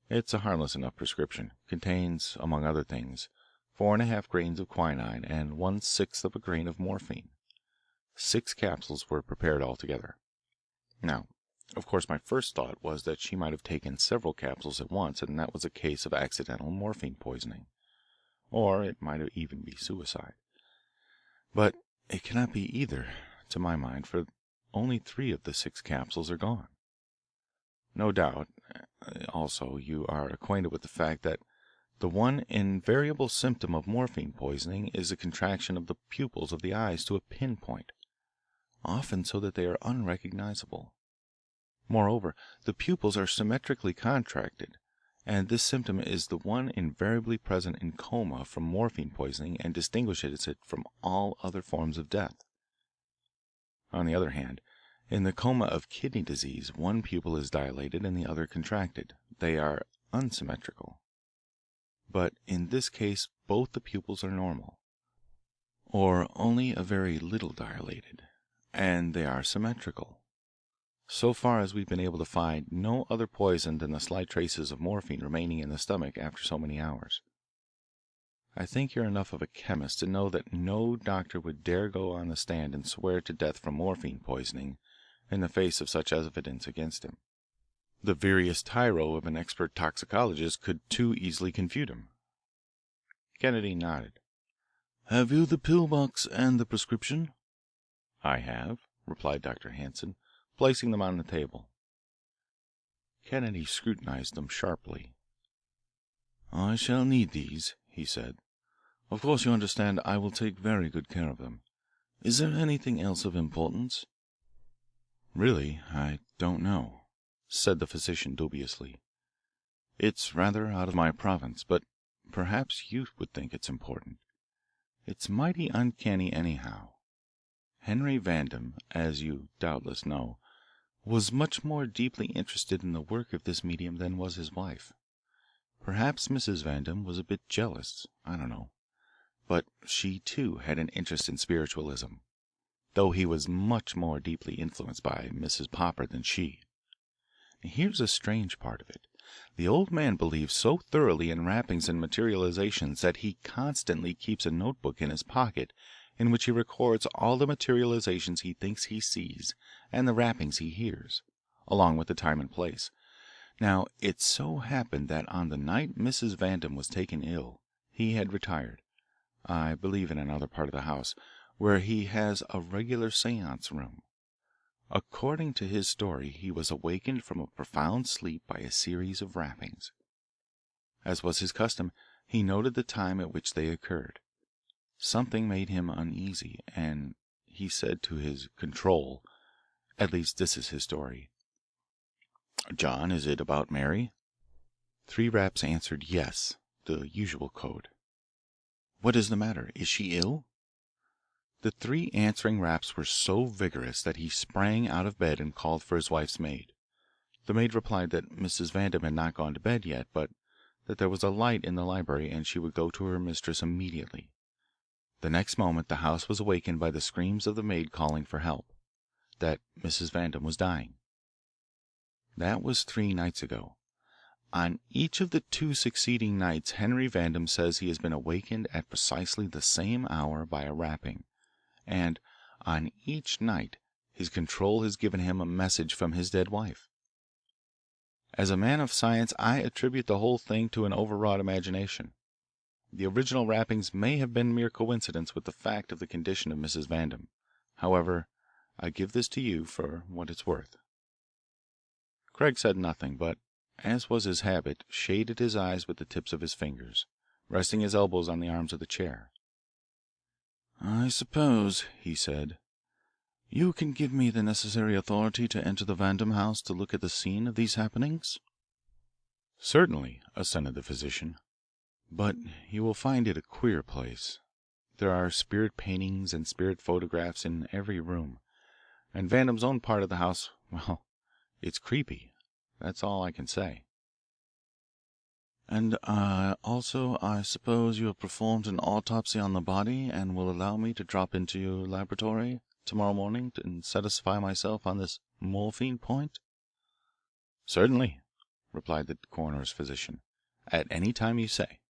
It's a harmless enough prescription, contains, among other things, 4.5 grains of quinine and 1/6 of a grain of morphine. 6 capsules were prepared altogether. Now, of course, my first thought was that she might have taken several capsules at once, and that was a case of accidental morphine poisoning, or it might even be suicide. But it cannot be either, to my mind, for only 3 of the 6 capsules are gone. No doubt, also, you are acquainted with the fact that the one invariable symptom of morphine poisoning is the contraction of the pupils of the eyes to a pin point, often so that they are unrecognizable. Moreover, the pupils are symmetrically contracted, and this symptom is the one invariably present in coma from morphine poisoning and distinguishes it from all other forms of death. On the other hand, in the coma of kidney disease one pupil is dilated and the other contracted. They are unsymmetrical. But in this case both the pupils are normal, or only a very little dilated, and they are symmetrical. So far as we've been able to find no other poison than the slight traces of morphine remaining in the stomach after so many hours. I think you're enough of a chemist to know that no doctor would dare go on the stand and swear to death from morphine poisoning in the face of such evidence against him. The veriest tyro of an expert toxicologist could too easily confute him." Kennedy nodded. "Have you the pill box and the prescription?" "I have," replied Dr. Hanson, placing them on the table. Kennedy scrutinized them sharply. "I shall need these," he said. "Of course you understand I will take very good care of them. Is there anything else of importance?" "Really, I don't know," said the physician dubiously. "It's rather out of my province, but perhaps you would think it's important. It's mighty uncanny anyhow. Henry Vandam, as you doubtless know, was much more deeply interested in the work of this medium than was his wife. Perhaps Mrs. Vandam was a bit jealous, I don't know, but she too had an interest in spiritualism, though he was much more deeply influenced by Mrs. Popper than she. Here's the strange part of it. The old man believes so thoroughly in rappings and materializations that he constantly keeps a notebook in his pocket in which he records all the materializations he thinks he sees and the rappings he hears, along with the time and place. Now, it so happened that on the night Mrs. Vandam was taken ill he had retired, I believe in another part of the house, where he has a regular seance room. According to his story, he was awakened from a profound sleep by a series of rappings. As was his custom, he noted the time at which they occurred. Something made him uneasy, and he said to his control, at least this is his story, 'John, is it about Mary?' 3 raps answered yes, the usual code. 'What is the matter? Is she ill?' The 3 answering raps were so vigorous that he sprang out of bed and called for his wife's maid. The maid replied that Mrs. Vandam had not gone to bed yet, but that there was a light in the library and she would go to her mistress immediately. The next moment the house was awakened by the screams of the maid calling for help, that Mrs. Vandam was dying. That was 3 nights ago. On each of the 2 succeeding nights Henry Vandam says he has been awakened at precisely the same hour by a rapping, and on each night his control has given him a message from his dead wife. As a man of science I attribute the whole thing to an overwrought imagination. The original rappings may have been mere coincidence with the fact of the condition of Mrs. Vandam. However, I give this to you for what it's worth." Craig said nothing, but, as was his habit, shaded his eyes with the tips of his fingers, resting his elbows on the arms of the chair. "I suppose," he said, "you can give me the necessary authority to enter the Vandam house to look at the scene of these happenings?" "Certainly," assented the physician, "but you will find it a queer place. There are spirit paintings and spirit photographs in every room, and Vandam's own part of the house, well, it's creepy. That's all I can say." "And also, I suppose you have performed an autopsy on the body and will allow me to drop into your laboratory tomorrow morning and satisfy myself on this morphine point?" "Certainly," replied the coroner's physician, "at any time you say."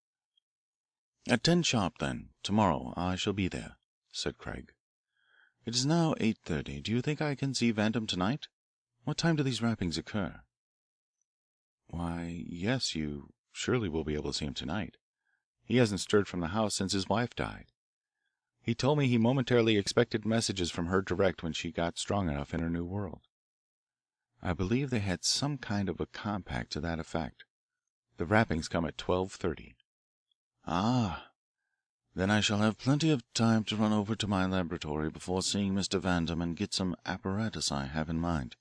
"At 10 sharp, then, tomorrow. I shall be there," said Craig. "It is now 8:30. Do you think I can see Vandam to night? What time do these rappings occur?" "Why, yes, you surely will be able to see him tonight. He hasn't stirred from the house since his wife died. He told me he momentarily expected messages from her direct when she got strong enough in her new world. I believe they had some kind of a compact to that effect. The rappings come at 12:30. "Ah, then I shall have plenty of time to run over to my laboratory before seeing Mr. Vandam and get some apparatus I have in mind.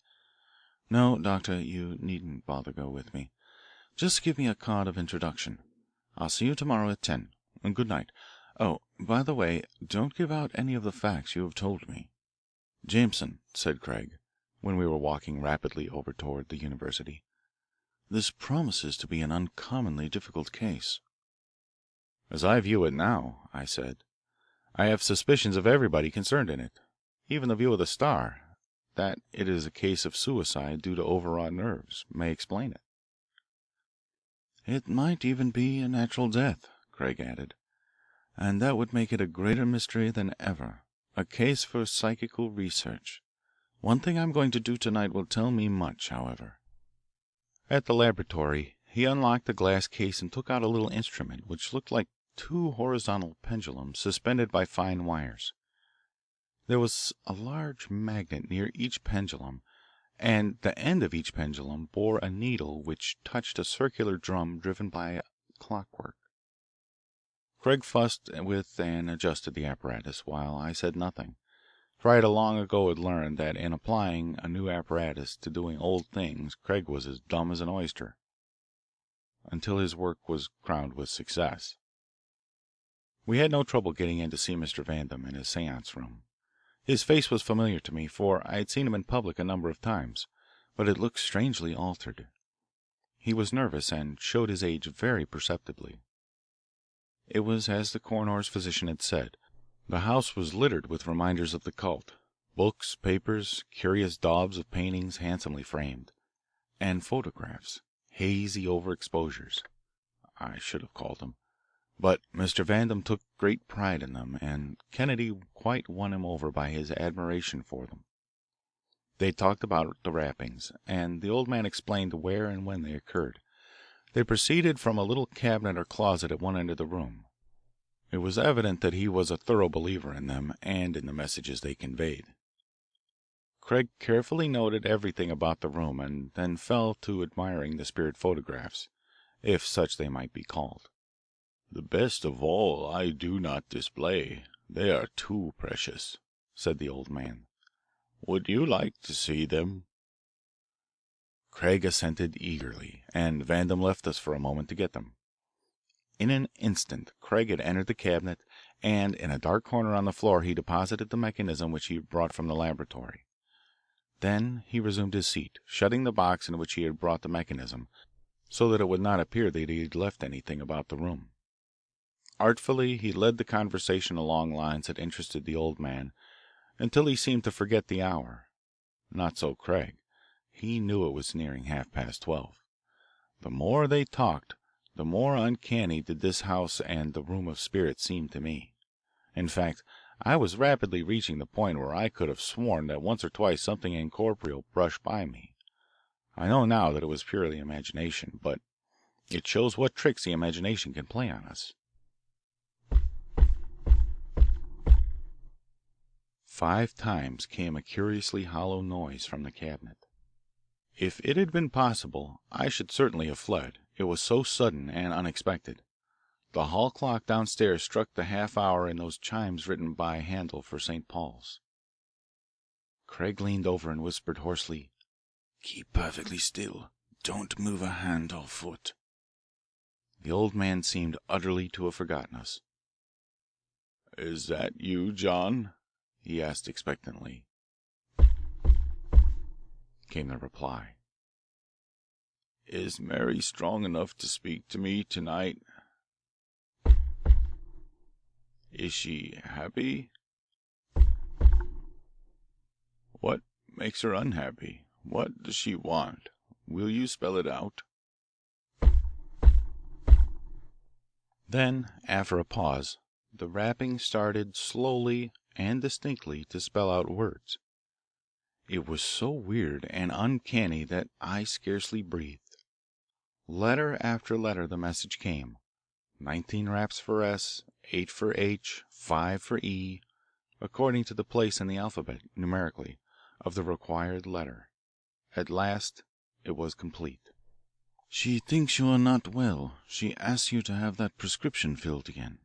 No, Doctor, you needn't bother go with me. Just give me a card of introduction. I'll see you tomorrow at 10. And good night. Oh, by the way, don't give out any of the facts you have told me." "Jameson," said Craig, when we were walking rapidly over toward the university, "this promises to be an uncommonly difficult case." "As I view it now," I said, "I have suspicions of everybody concerned in it. Even the view of the Star, that it is a case of suicide due to overwrought nerves, may explain it." "It might even be a natural death," Craig added, "and that would make it a greater mystery than ever, a case for psychical research. One thing I'm going to do tonight will tell me much, however." At the laboratory he unlocked the glass case and took out a little instrument which looked like two horizontal pendulums suspended by fine wires. There was a large magnet near each pendulum, and the end of each pendulum bore a needle which touched a circular drum driven by clockwork. Craig fussed with and adjusted the apparatus, while I said nothing, for I had long ago learned that in applying a new apparatus to doing old things Craig was as dumb as an oyster, until his work was crowned with success. We had no trouble getting in to see Mr. Vandam in his seance room. His face was familiar to me, for I had seen him in public a number of times, but it looked strangely altered. He was nervous and showed his age very perceptibly. It was as the coroner's physician had said. The house was littered with reminders of the cult, books, papers, curious daubs of paintings handsomely framed, and photographs, hazy overexposures, I should have called them. But Mr. Vandam took great pride in them, and Kennedy quite won him over by his admiration for them. They talked about the rappings, and the old man explained where and when they occurred. They proceeded from a little cabinet or closet at one end of the room. It was evident that he was a thorough believer in them and in the messages they conveyed. Craig carefully noted everything about the room and then fell to admiring the spirit photographs, if such they might be called. "The best of all I do not display. They are too precious," said the old man. "Would you like to see them?" Craig assented eagerly, and Vandam left us for a moment to get them. In an instant Craig had entered the cabinet, and in a dark corner on the floor he deposited the mechanism which he had brought from the laboratory. Then he resumed his seat, shutting the box in which he had brought the mechanism, so that it would not appear that he had left anything about the room. Artfully he led the conversation along lines that interested the old man until he seemed to forget the hour. Not so Craig. He knew it was nearing 12:30. The more they talked, the more uncanny did this house and the room of spirits seem to me. In fact, I was rapidly reaching the point where I could have sworn that once or twice something incorporeal brushed by me. I know now that it was purely imagination, but it shows what tricks the imagination can play on us. 5 times came a curiously hollow noise from the cabinet. If it had been possible, I should certainly have fled. It was so sudden and unexpected. The hall clock downstairs struck the half hour in those chimes written by Handel for St. Paul's. Craig leaned over and whispered hoarsely, "Keep perfectly still. Don't move a hand or foot." The old man seemed utterly to have forgotten us. "Is that you, John?" he asked expectantly. Came the reply. "Is Mary strong enough to speak to me tonight? Is she happy? What makes her unhappy? What does she want? Will you spell it out?" Then, after a pause, the rapping started slowly and distinctly to spell out words. It was so weird and uncanny that I scarcely breathed. Letter after letter the message came. 19 raps for S, 8 for H, 5 for E, according to the place in the alphabet, numerically, of the required letter. At last it was complete. "She thinks you are not well. She asks you to have that prescription filled again."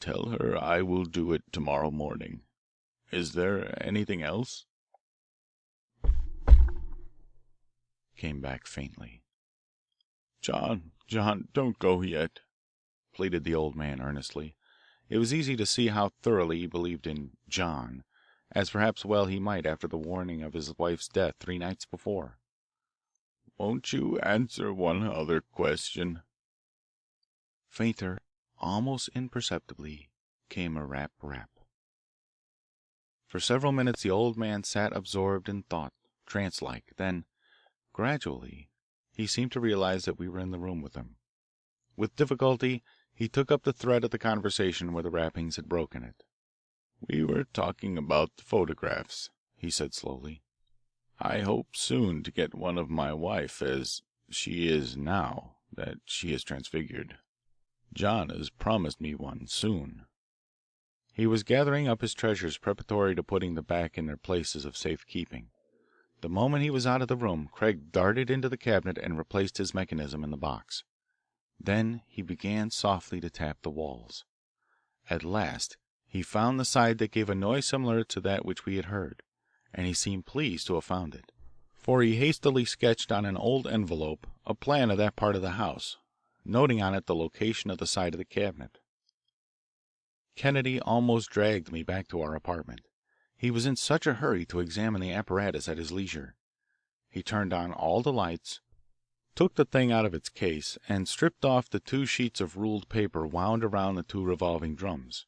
"Tell her I will do it tomorrow morning. Is there anything else?" Came back faintly. John, don't go yet," pleaded the old man earnestly. It was easy to see how thoroughly he believed in John, as perhaps well he might after the warning of his wife's death 3 nights before. "Won't you answer one other question?" Fainter, almost imperceptibly, came a rap rap. For several minutes the old man sat absorbed in thought, trance-like. Then, gradually, he seemed to realize that we were in the room with him. With difficulty he took up the thread of the conversation where the rappings had broken it. "We were talking about the photographs," he said slowly. "I hope soon to get one of my wife as she is now that she is transfigured. John has promised me one soon." He was gathering up his treasures preparatory to putting them back in their places of safe keeping. The moment he was out of the room, Craig darted into the cabinet and replaced his mechanism in the box. Then he began softly to tap the walls. At last he found the side that gave a noise similar to that which we had heard, and he seemed pleased to have found it, for he hastily sketched on an old envelope a plan of that part of the house, noting on it the location of the side of the cabinet. Kennedy almost dragged me back to our apartment. He was in such a hurry to examine the apparatus at his leisure. He turned on all the lights, took the thing out of its case, and stripped off the 2 sheets of ruled paper wound around the 2 revolving drums.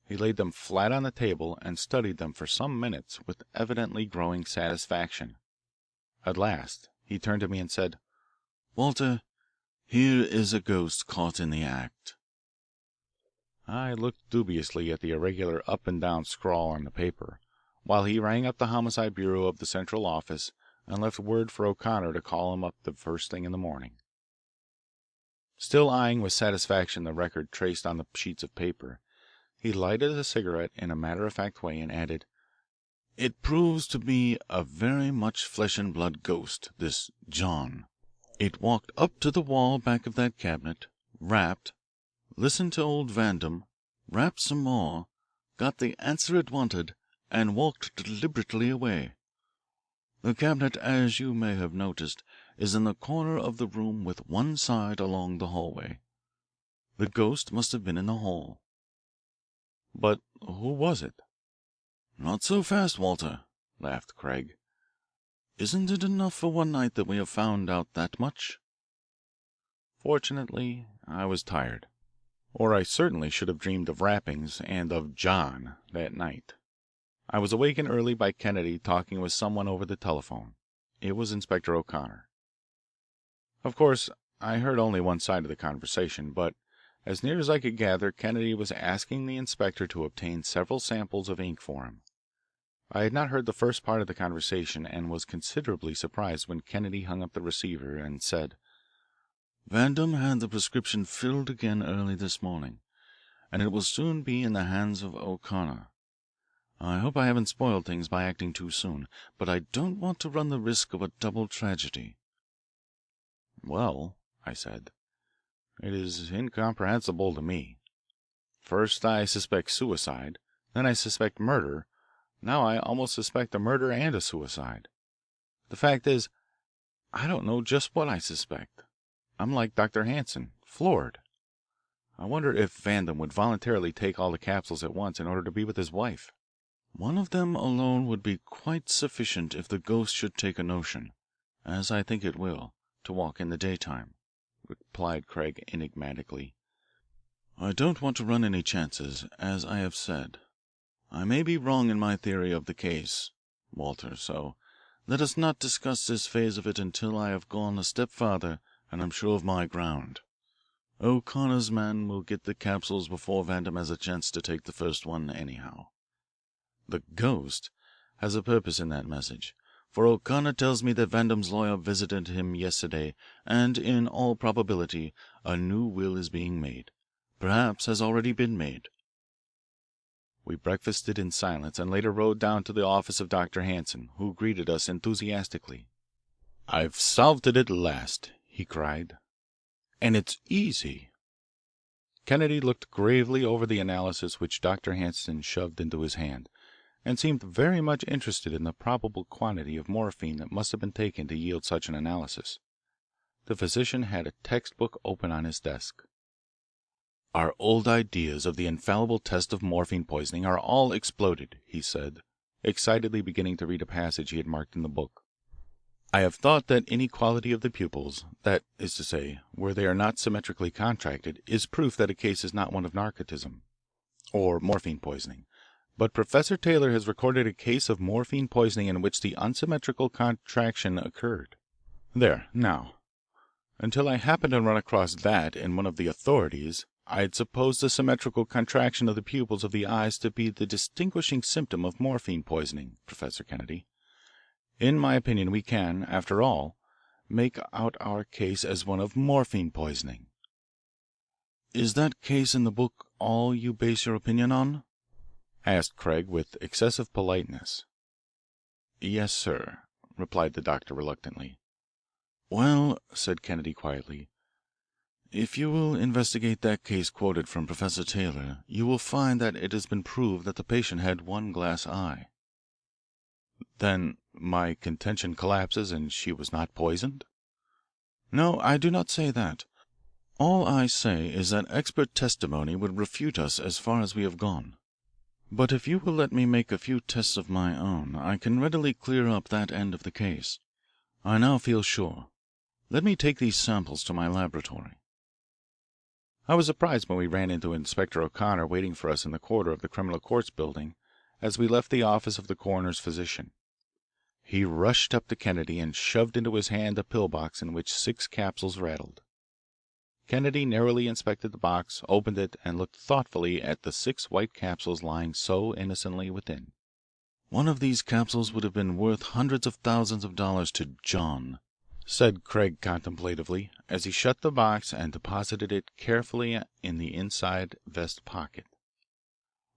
He laid them flat on the table and studied them for some minutes with evidently growing satisfaction. At last he turned to me and said, "Walter, here is a ghost caught in the act." I looked dubiously at the irregular up and down scrawl on the paper, while he rang up the Homicide Bureau of the Central Office and left word for O'Connor to call him up the first thing in the morning. Still eyeing with satisfaction the record traced on the sheets of paper, he lighted a cigarette in a matter-of-fact way and added, "It proves to be a very much flesh and blood ghost, this John. It walked up to the wall back of that cabinet, rapped, listened to old Vandam, rapped some more, got the answer it wanted, and walked deliberately away. The cabinet, as you may have noticed, is in the corner of the room with one side along the hallway. The ghost must have been in the hall." "But who was it?" "Not so fast, Walter," laughed Craig. "Isn't it enough for one night that we have found out that much?" Fortunately, I was tired, or I certainly should have dreamed of rappings and of John that night. I was awakened early by Kennedy talking with someone over the telephone. It was Inspector O'Connor. Of course, I heard only one side of the conversation, but as near as I could gather, Kennedy was asking the inspector to obtain several samples of ink for him. I had not heard the first part of the conversation and was considerably surprised when Kennedy hung up the receiver and said, "Vandam had the prescription filled again early this morning, and it will soon be in the hands of O'Connor. I hope I haven't spoiled things by acting too soon, but I don't want to run the risk of a double tragedy." "Well," I said, "it is incomprehensible to me. First I suspect suicide, then I suspect murder, now I almost suspect a murder and a suicide. The fact is, I don't know just what I suspect. I'm like Dr. Hanson, floored. I wonder if Vandam would voluntarily take all the capsules at once in order to be with his wife." "One of them alone would be quite sufficient if the ghost should take a notion, as I think it will, to walk in the daytime," replied Craig enigmatically. "I don't want to run any chances, as I have said. I may be wrong in my theory of the case, Walter, so let us not discuss this phase of it until I have gone a step farther and am sure of my ground. O'Connor's man will get the capsules before Vandam has a chance to take the first one, anyhow. The 'ghost' has a purpose in that message, for O'Connor tells me that Vandam's lawyer visited him yesterday, and in all probability a new will is being made, perhaps has already been made." We breakfasted in silence and later rode down to the office of Dr. Hanson, who greeted us enthusiastically. "I've solved it at last," he cried, "and it's easy." Kennedy looked gravely over the analysis which Dr. Hanson shoved into his hand, and seemed very much interested in the probable quantity of morphine that must have been taken to yield such an analysis. The physician had a textbook open on his desk. "Our old ideas of the infallible test of morphine poisoning are all exploded," he said, excitedly beginning to read a passage he had marked in the book. "I have thought that inequality of the pupils, that is to say, where they are not symmetrically contracted, is proof that a case is not one of narcotism, or morphine poisoning. But Professor Taylor has recorded a case of morphine poisoning in which the unsymmetrical contraction occurred. There, now, until I happened to run across that in one of the authorities, I had supposed the symmetrical contraction of the pupils of the eyes to be the distinguishing symptom of morphine poisoning, Professor Kennedy. In my opinion we can, after all, make out our case as one of morphine poisoning." "Is that case in the book all you base your opinion on?" asked Craig with excessive politeness. "Yes, sir," replied the doctor reluctantly. "Well," said Kennedy quietly, "if you will investigate that case quoted from Professor Taylor, you will find that it has been proved that the patient had one glass eye." "Then my contention collapses and she was not poisoned?" "No, I do not say that. All I say is that expert testimony would refute us as far as we have gone. But if you will let me make a few tests of my own, I can readily clear up that end of the case. I now feel sure. Let me take these samples to my laboratory." I was surprised when we ran into Inspector O'Connor waiting for us in the corridor of the Criminal Courts building as we left the office of the coroner's physician. He rushed up to Kennedy and shoved into his hand a pill box in which 6 capsules rattled. Kennedy narrowly inspected the box, opened it, and looked thoughtfully at the 6 white capsules lying so innocently within. "One of these capsules would have been worth hundreds of thousands of dollars to John," said Craig contemplatively, as he shut the box and deposited it carefully in the inside vest pocket.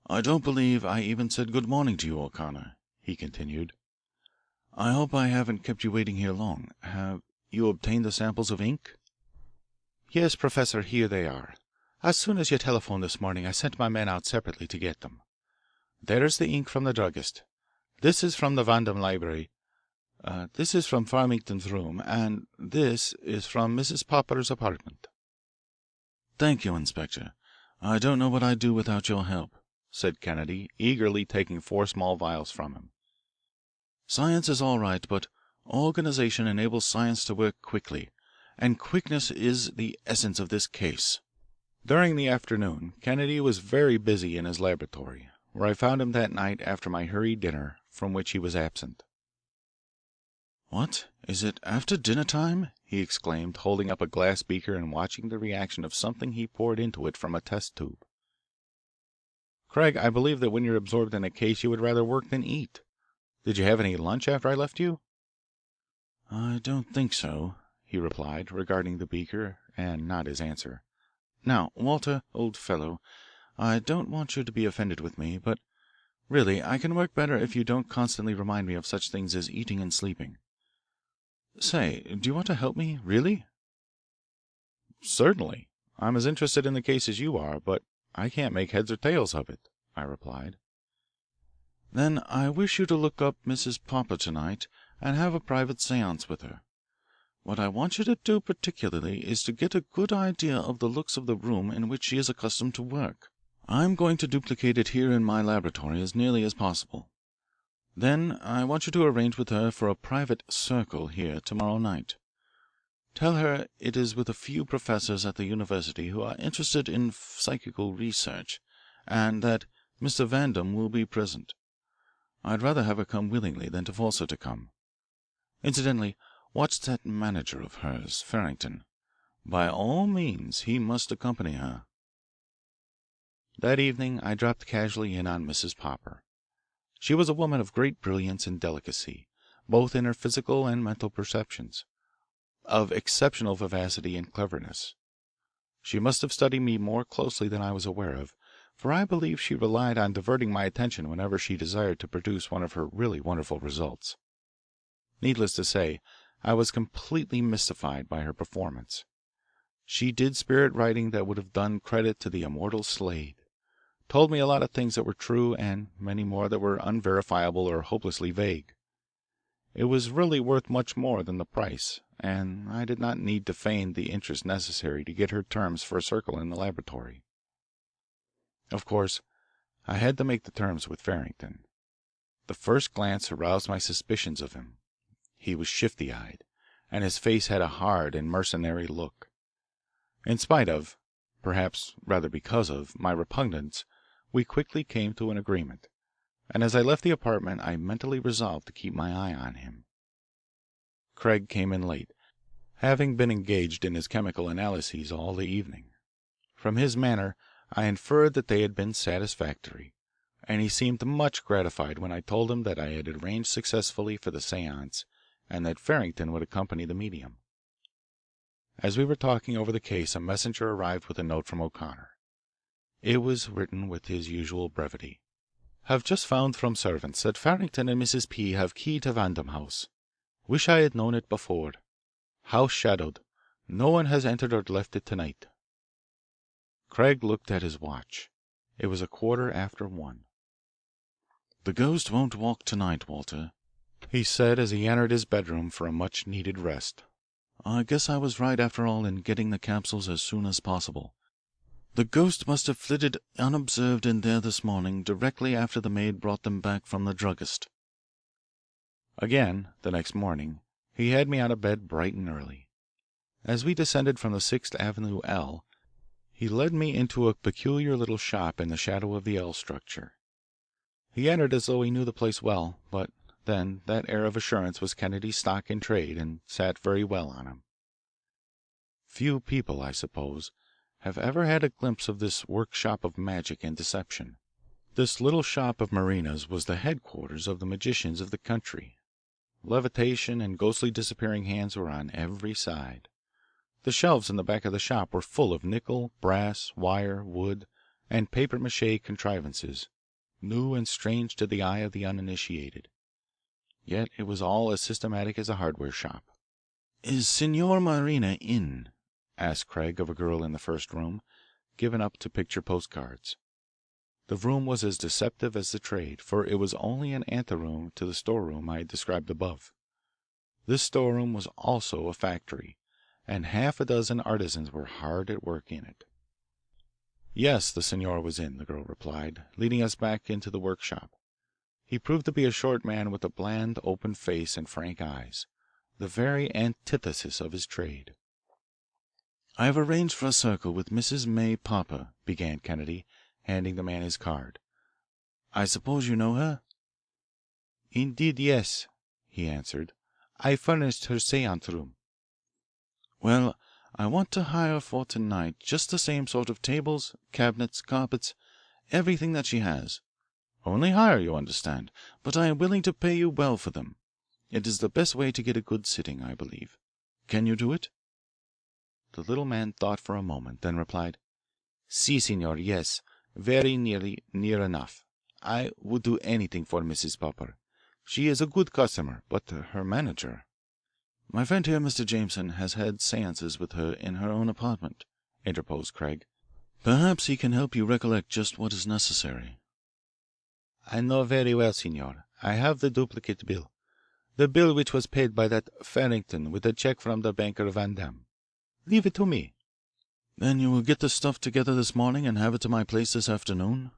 "I don't believe I even said good morning to you, O'Connor," he continued. "I hope I haven't kept you waiting here long. Have you obtained the samples of ink?" "Yes, Professor, here they are. As soon as you telephoned this morning I sent my men out separately to get them. There's the ink from the druggist. This is from the Vandam library. This is from Farmington's room, and this is from Mrs. Popper's apartment." "Thank you, Inspector. I don't know what I'd do without your help," said Kennedy, eagerly taking 4 small vials from him. "Science is all right, but organization enables science to work quickly, and quickness is the essence of this case." During the afternoon Kennedy was very busy in his laboratory, where I found him that night after my hurried dinner, from which he was absent. "What, is it after dinner time?" he exclaimed, holding up a glass beaker and watching the reaction of something he poured into it from a test tube. "Craig, I believe that when you're absorbed in a case you would rather work than eat. Did you have any lunch after I left you?" "I don't think so," he replied, regarding the beaker and not his answer. "Now, Walter, old fellow, I don't want you to be offended with me, but Really, I can work better if you don't constantly remind me of such things as eating and sleeping. Say, do you want to help me, really?" "Certainly. I'm as interested in the case as you are, but I can't make heads or tails of it," I replied. "Then I wish you to look up Mrs. Popper to night and have a private seance with her. What I want you to do particularly is to get a good idea of the looks of the room in which she is accustomed to work. I'm going to duplicate it here in my laboratory as nearly as possible. Then I want you to arrange with her for a private 'circle' here to morrow night. Tell her it is with a few professors at the university who are interested in psychical research, and that Mr. Vandam will be present. I'd rather have her come willingly than to force her to come. Incidentally, watch that manager of hers, Farrington. By all means he must accompany her." That evening I dropped casually in on Mrs. Popper. She was a woman of great brilliance and delicacy, both in her physical and mental perceptions, of exceptional vivacity and cleverness. She must have studied me more closely than I was aware of, for I believe she relied on diverting my attention whenever she desired to produce one of her really wonderful results. Needless to say, I was completely mystified by her performance. She did spirit writing that would have done credit to the immortal Slade, told me a lot of things that were true and many more that were unverifiable or hopelessly vague. It was really worth much more than the price, and I did not need to feign the interest necessary to get her terms for a circle in the laboratory. Of course, I had to make the terms with Farrington. The first glance aroused my suspicions of him. He was shifty eyed, and his face had a hard and mercenary look. In spite of, perhaps rather because of, my repugnance, we quickly came to an agreement, and as I left the apartment I mentally resolved to keep my eye on him. Craig came in late, having been engaged in his chemical analyses all the evening. From his manner I inferred that they had been satisfactory, and he seemed much gratified when I told him that I had arranged successfully for the seance and that Farrington would accompany the medium. As we were talking over the case a messenger arrived with a note from O'Connor. It was written with his usual brevity. "Have just found from servants that Farrington and Mrs. P. have key to Vandam House. Wish I had known it before. House shadowed. No one has entered or left it tonight." Craig looked at his watch. It was 1:15. "The ghost won't walk tonight, Walter," he said as he entered his bedroom for a much needed rest. "I guess I was right after all in getting the capsules as soon as possible. The ghost must have flitted unobserved in there this morning directly after the maid brought them back from the druggist." Again, the next morning, he had me out of bed bright and early. As we descended from the 6th Avenue L, he led me into a peculiar little shop in the shadow of the L structure. He entered as though he knew the place well, but then that air of assurance was Kennedy's stock in trade and sat very well on him. Few people, I suppose, have ever had a glimpse of this workshop of magic and deception. This little shop of Marina's was the headquarters of the magicians of the country. Levitation and ghostly disappearing hands were on every side. The shelves in the back of the shop were full of nickel, brass, wire, wood, and papier mache contrivances, new and strange to the eye of the uninitiated. Yet it was all as systematic as a hardware shop. "Is Signor Marina in?" asked Craig of a girl in the first room, given up to picture postcards. The room was as deceptive as the trade, for it was only an anteroom to the storeroom I had described above. This storeroom was also a factory, and half a dozen artisans were hard at work in it. Yes, the senor was in, the girl replied, leading us back into the workshop. He proved to be a short man with a bland, open face and frank eyes, the very antithesis of his trade. "I have arranged for a circle with Mrs. May Popper," began Kennedy, handing the man his card. "I suppose you know her?" "Indeed, yes," he answered. "I furnished her seance room." "Well, I want to hire for to night just the same sort of tables, cabinets, carpets, everything that she has. Only hire, you understand, but I am willing to pay you well for them. It is the best way to get a good sitting, I believe. Can you do it?" The little man thought for a moment, then replied, "Si, signor, yes, very nearly near enough. I would do anything for Mrs. Popper. She is a good customer, but her manager " "My friend here, Mr. Jameson, has had seances with her in her own apartment," interposed Craig. "Perhaps he can help you recollect just what is necessary." "I know very well, Senor. I have the duplicate bill, the bill which was paid by that Farrington with a check from the banker Vandam. Leave it to me." "Then you will get the stuff together this morning and have it to my place this afternoon?"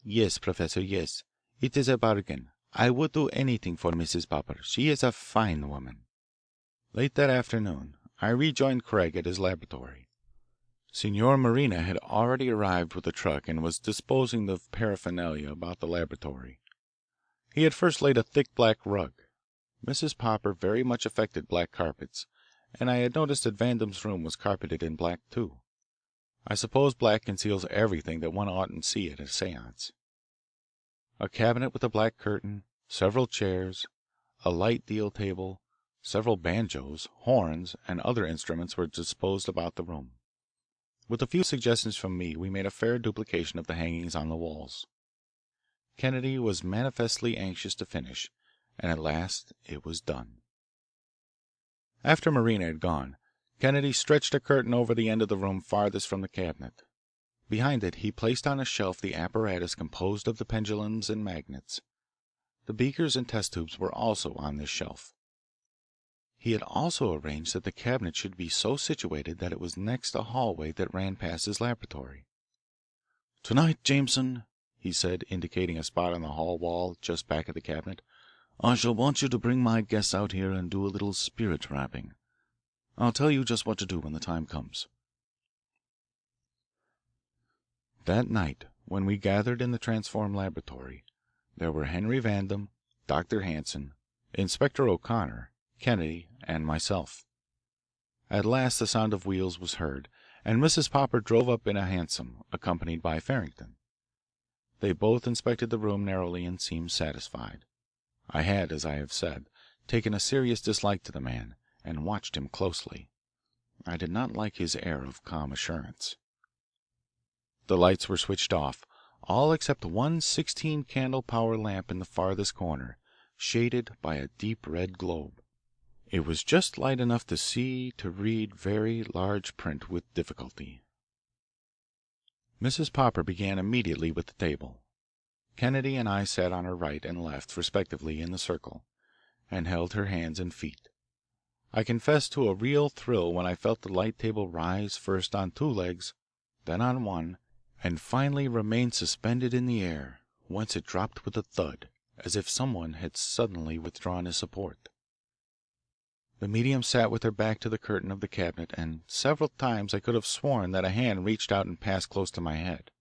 "Yes, Professor, yes. It is a bargain. I would do anything for Mrs. Popper. She is a fine woman." Late that afternoon I rejoined Craig at his laboratory. Signor Marina had already arrived with a truck and was disposing of paraphernalia about the laboratory. He had first laid a thick black rug. Mrs. Popper very much affected black carpets, and I had noticed that Vandam's room was carpeted in black too. I suppose black conceals everything that one oughtn't see at a seance. A cabinet with a black curtain, several chairs, a light deal table, several banjos, horns, and other instruments were disposed about the room. With a few suggestions from me we made a fair duplication of the hangings on the walls. Kennedy was manifestly anxious to finish, and at last it was done. After Marina had gone, Kennedy stretched a curtain over the end of the room farthest from the cabinet. Behind it he placed on a shelf the apparatus composed of the pendulums and magnets. The beakers and test tubes were also on this shelf. He had also arranged that the cabinet should be so situated that it was next a hallway that ran past his laboratory. "To night, Jameson," he said, indicating a spot on the hall wall just back of the cabinet, "I shall want you to bring my guests out here and do a little spirit rapping. I'll tell you just what to do when the time comes." That night, when we gathered in the transformed laboratory, there were Henry Vandam, Dr. Hanson, Inspector O'Connor, Kennedy, and myself. At last the sound of wheels was heard, and Mrs. Popper drove up in a hansom, accompanied by Farrington. They both inspected the room narrowly and seemed satisfied. I had, as I have said, taken a serious dislike to the man, and watched him closely. I did not like his air of calm assurance. The lights were switched off, all except one 16-candle power lamp in the farthest corner, shaded by a deep red globe. It was just light enough to read very large print with difficulty. Mrs. Popper began immediately with the table. Kennedy and I sat on her right and left, respectively, in the circle, and held her hands and feet. I confess to a real thrill when I felt the light table rise first on two legs, then on one, and finally remain suspended in the air, whence it dropped with a thud, as if some one had suddenly withdrawn his support. The medium sat with her back to the curtain of the cabinet, and several times I could have sworn that a hand reached out and passed close to my head.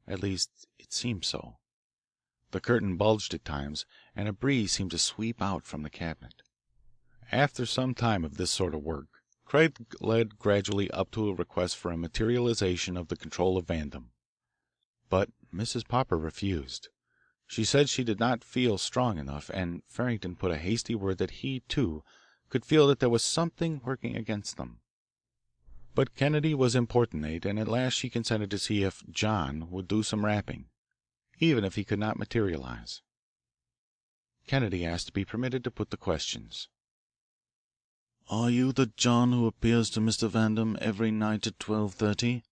At least, it seemed so. The curtain bulged at times, and a breeze seemed to sweep out from the cabinet. After some time of this sort of work, Craig led gradually up to a request for a materialisation of the control of Vandam. But Mrs. Popper refused. She said she did not feel strong enough, and Farrington put a hasty word that he, too, could feel that there was something working against them. But Kennedy was importunate, and at last she consented to see if John would do some rapping, even if he could not materialize. Kennedy asked to be permitted to put the questions. "Are you the John who appears to Mr. Vandam every night at 12:30?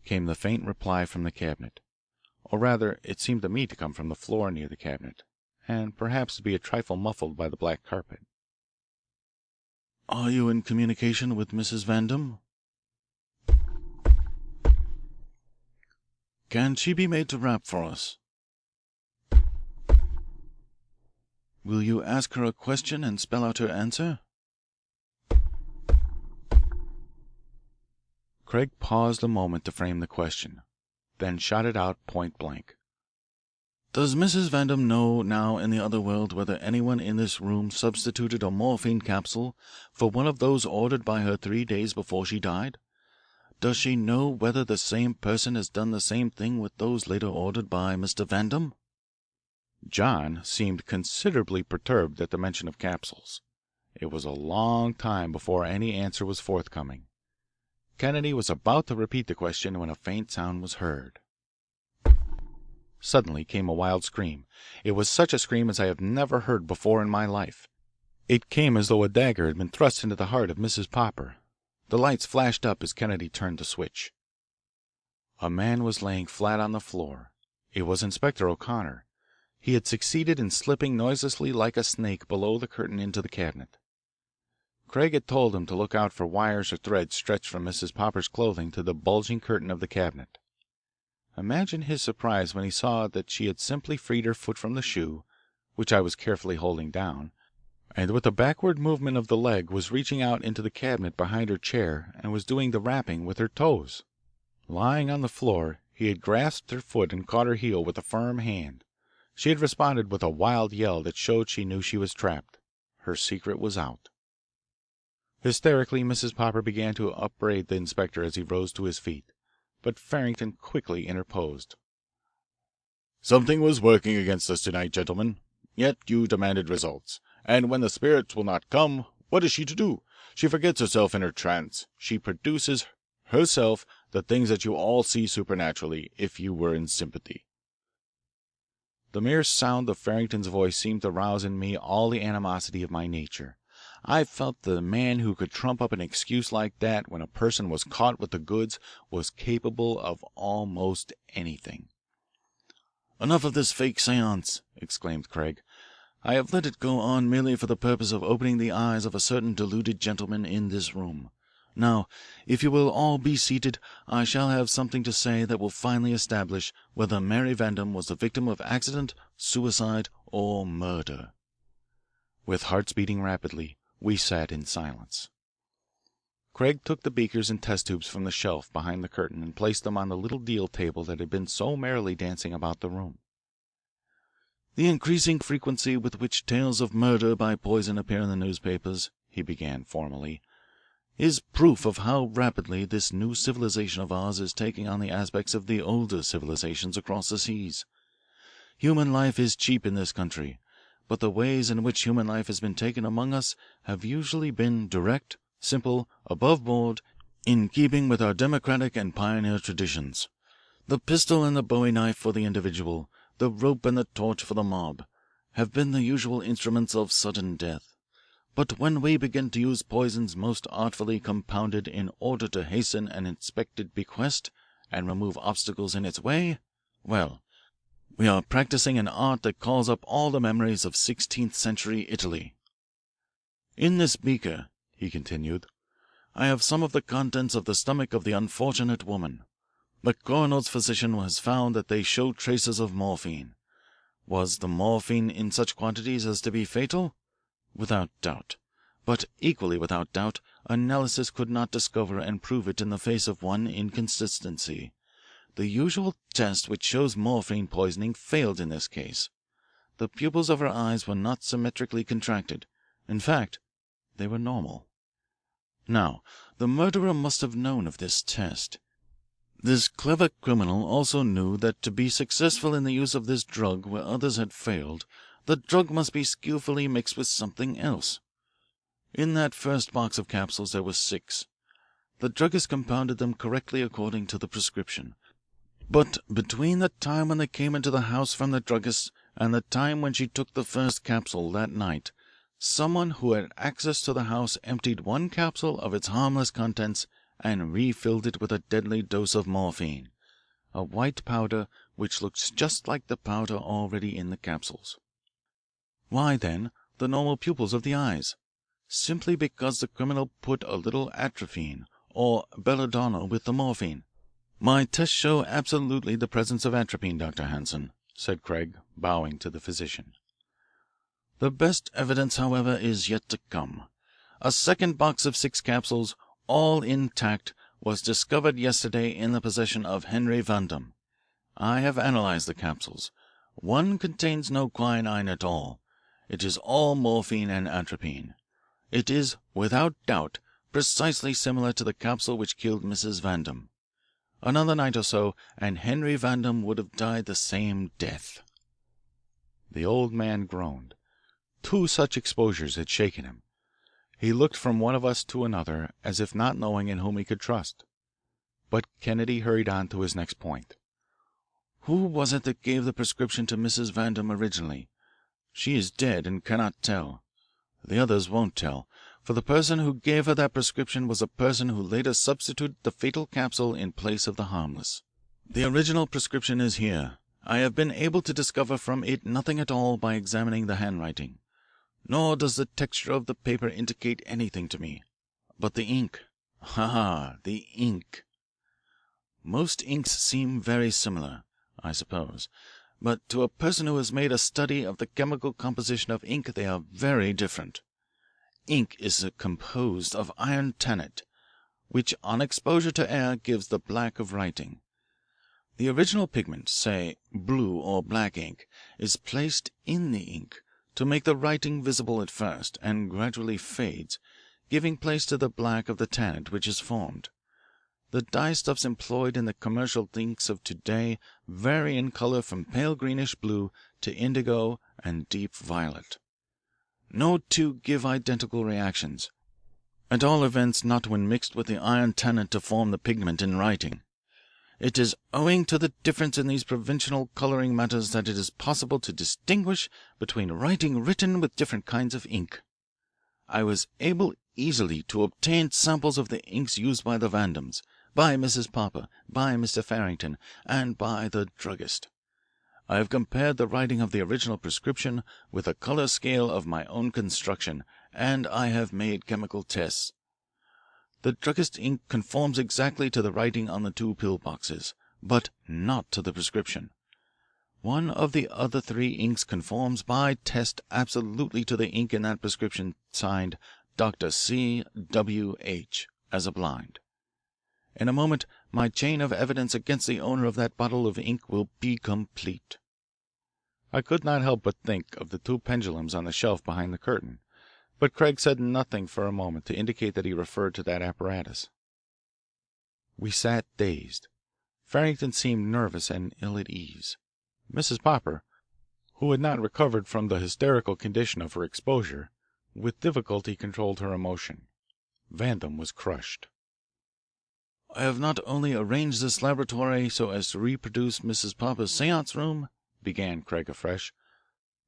Came the faint reply from the cabinet, or rather it seemed to me to come from the floor near the cabinet, and perhaps to be a trifle muffled by the black carpet. "Are you in communication with Mrs. Vandam? Can she be made to rap for us? Will you ask her a question and spell out her answer?" Craig paused a moment to frame the question, then shot it out point blank. "Does Mrs. Vandam know now in the other world whether anyone in this room substituted a morphine capsule for one of those ordered by her 3 days before she died? Does she know whether the same person has done the same thing with those later ordered by Mr. Vandam?" John seemed considerably perturbed at the mention of capsules. It was a long time before any answer was forthcoming. Kennedy was about to repeat the question when a faint sound was heard. Suddenly came a wild scream. It was such a scream as I have never heard before in my life. It came as though a dagger had been thrust into the heart of Mrs. Popper. The lights flashed up as Kennedy turned the switch. A man was laying flat on the floor. It was Inspector O'Connor. He had succeeded in slipping noiselessly like a snake below the curtain into the cabinet. Craig had told him to look out for wires or threads stretched from Mrs. Popper's clothing to the bulging curtain of the cabinet. Imagine his surprise when he saw that she had simply freed her foot from the shoe, which I was carefully holding down, and with a backward movement of the leg was reaching out into the cabinet behind her chair and was doing the rapping with her toes. Lying on the floor, he had grasped her foot and caught her heel with a firm hand. She had responded with a wild yell that showed she knew she was trapped. Her secret was out. Hysterically, Mrs. Popper began to upbraid the inspector as he rose to his feet, but Farrington quickly interposed. "Something was working against us tonight, gentlemen. Yet you demanded results. And when the spirits will not come, what is she to do? She forgets herself in her trance. She produces herself the things that you all see supernaturally if you were in sympathy." The mere sound of Farrington's voice seemed to rouse in me all the animosity of my nature. I felt the man who could trump up an excuse like that when a person was caught with the goods was capable of almost anything. "Enough of this fake seance," exclaimed Craig. "I have let it go on merely for the purpose of opening the eyes of a certain deluded gentleman in this room. Now, if you will all be seated, I shall have something to say that will finally establish whether Mary Vandam was the victim of accident, suicide, or murder." With hearts beating rapidly, we sat in silence. Craig took the beakers and test tubes from the shelf behind the curtain and placed them on the little deal table that had been so merrily dancing about the room. "The increasing frequency with which tales of murder by poison appear in the newspapers," he began formally, "is proof of how rapidly this new civilization of ours is taking on the aspects of the older civilizations across the seas. Human life is cheap in this country, but the ways in which human life has been taken among us have usually been direct, simple, above board, in keeping with our democratic and pioneer traditions. The pistol and the bowie knife for the individual, the rope and the torch for the mob, have been the usual instruments of sudden death. But when we begin to use poisons most artfully compounded in order to hasten an expected bequest and remove obstacles in its way, well, we are practicing an art that calls up all the memories of 16th century Italy. In this beaker," he continued, "I have some of the contents of the stomach of the unfortunate woman. The coroner's physician has found that they show traces of morphine. Was the morphine in such quantities as to be fatal? Without doubt. But equally without doubt, analysis could not discover and prove it in the face of one inconsistency. The usual test which shows morphine poisoning failed in this case. The pupils of her eyes were not symmetrically contracted. In fact, they were normal. Now, the murderer must have known of this test. This clever criminal also knew that to be successful in the use of this drug where others had failed, the drug must be skillfully mixed with something else. In that first box of capsules there were 6. The druggist compounded them correctly according to the prescription. But between the time when they came into the house from the druggist and the time when she took the first capsule that night, someone who had access to the house emptied one capsule of its harmless contents and refilled it with a deadly dose of morphine, a white powder which looks just like the powder already in the capsules. Why, then, the normal pupils of the eyes? Simply because the criminal put a little atropine or belladonna with the morphine. My tests show absolutely the presence of atropine, Dr. Hanson," said Craig, bowing to the physician. "The best evidence, however, is yet to come. A second box of 6 capsules, all intact, was discovered yesterday in the possession of Henry Vandam. I have analyzed the capsules. One contains no quinine at all. It is all morphine and atropine. It is, without doubt, precisely similar to the capsule which killed Mrs. Vandam. Another night or so, and Henry Vandam would have died the same death." The old man groaned. 2 such exposures had shaken him. He looked from one of us to another, as if not knowing in whom he could trust. But Kennedy hurried on to his next point. "Who was it that gave the prescription to Mrs. Vandam originally? She is dead and cannot tell. The others won't tell, for the person who gave her that prescription was a person who later substituted the fatal capsule in place of the harmless. The original prescription is here. I have been able to discover from it nothing at all by examining the handwriting. Nor does the texture of the paper indicate anything to me. But the ink. The ink. Most inks seem very similar, I suppose, but to a person who has made a study of the chemical composition of ink they are very different. Ink is composed of iron tannate, which on exposure to air gives the black of writing. The original pigment, say blue or black ink, is placed in the ink to make the writing visible at first, and gradually fades, giving place to the black of the tannate which is formed. The dyestuffs employed in the commercial inks of to day vary in colour from pale greenish blue to indigo and deep violet. No two give identical reactions, at all events not when mixed with the iron tannate to form the pigment in writing. It is owing to the difference in these provincial colouring matters that it is possible to distinguish between writing written with different kinds of ink. I was able easily to obtain samples of the inks used by the Vandams, by Mrs. Popper, by Mr. Farrington, and by the druggist. I have compared the writing of the original prescription with a colour scale of my own construction, and I have made chemical tests. The druggist ink conforms exactly to the writing on the two pill boxes, but not to the prescription. One of the other three inks conforms by test absolutely to the ink in that prescription signed Dr. C. W. H. as a blind. In a moment my chain of evidence against the owner of that bottle of ink will be complete." I could not help but think of the two pendulums on the shelf behind the curtain, but Craig said nothing for a moment to indicate that he referred to that apparatus. We sat dazed. Farrington seemed nervous and ill at ease. Mrs. Popper, who had not recovered from the hysterical condition of her exposure, with difficulty controlled her emotion. Vandam was crushed. "I have not only arranged this laboratory so as to reproduce Mrs. Popper's seance room," began Craig afresh,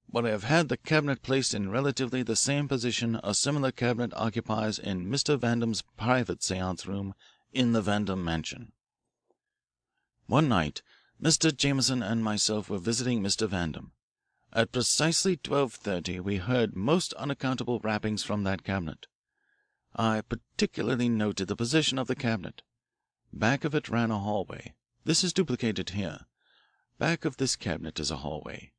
"but I have had the cabinet placed in relatively the same position a similar cabinet occupies in Mr. Vandam's private seance room in the Vandam mansion. One night Mr. Jameson and myself were visiting Mr. Vandam. At precisely 12:30 we heard most unaccountable rappings from that cabinet. I particularly noted the position of the cabinet. Back of it ran a hallway. This is duplicated here. Back of this cabinet is a hallway.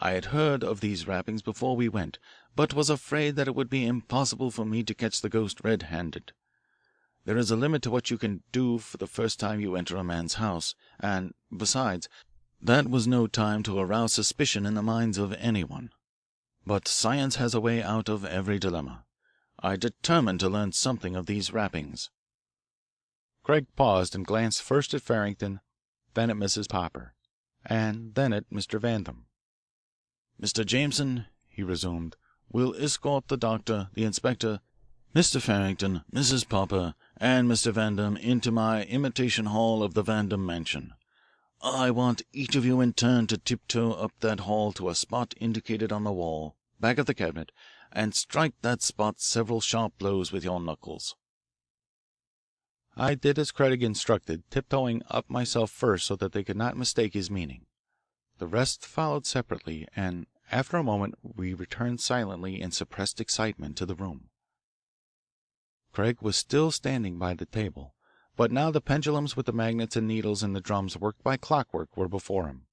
I had heard of these rappings before we went, but was afraid that it would be impossible for me to catch the ghost red-handed. There is a limit to what you can do for the first time you enter a man's house, and, besides, that was no time to arouse suspicion in the minds of anyone. But science has a way out of every dilemma. I determined to learn something of these rappings." Craig paused and glanced first at Farrington, then at Mrs. Popper, and then at Mr. Vandam. "Mr. Jameson," he resumed, "will escort the doctor, the inspector, Mr. Farrington, Mrs. Popper, and Mr. Vandam into my imitation hall of the Vandam mansion. I want each of you in turn to tiptoe up that hall to a spot indicated on the wall, back of the cabinet, and strike that spot several sharp blows with your knuckles." I did as Craig instructed, tiptoeing up myself first so that they could not mistake his meaning. The rest followed separately, and after a moment we returned silently in suppressed excitement to the room. Craig was still standing by the table, but now the pendulums with the magnets and needles and the drums worked by clockwork were before him.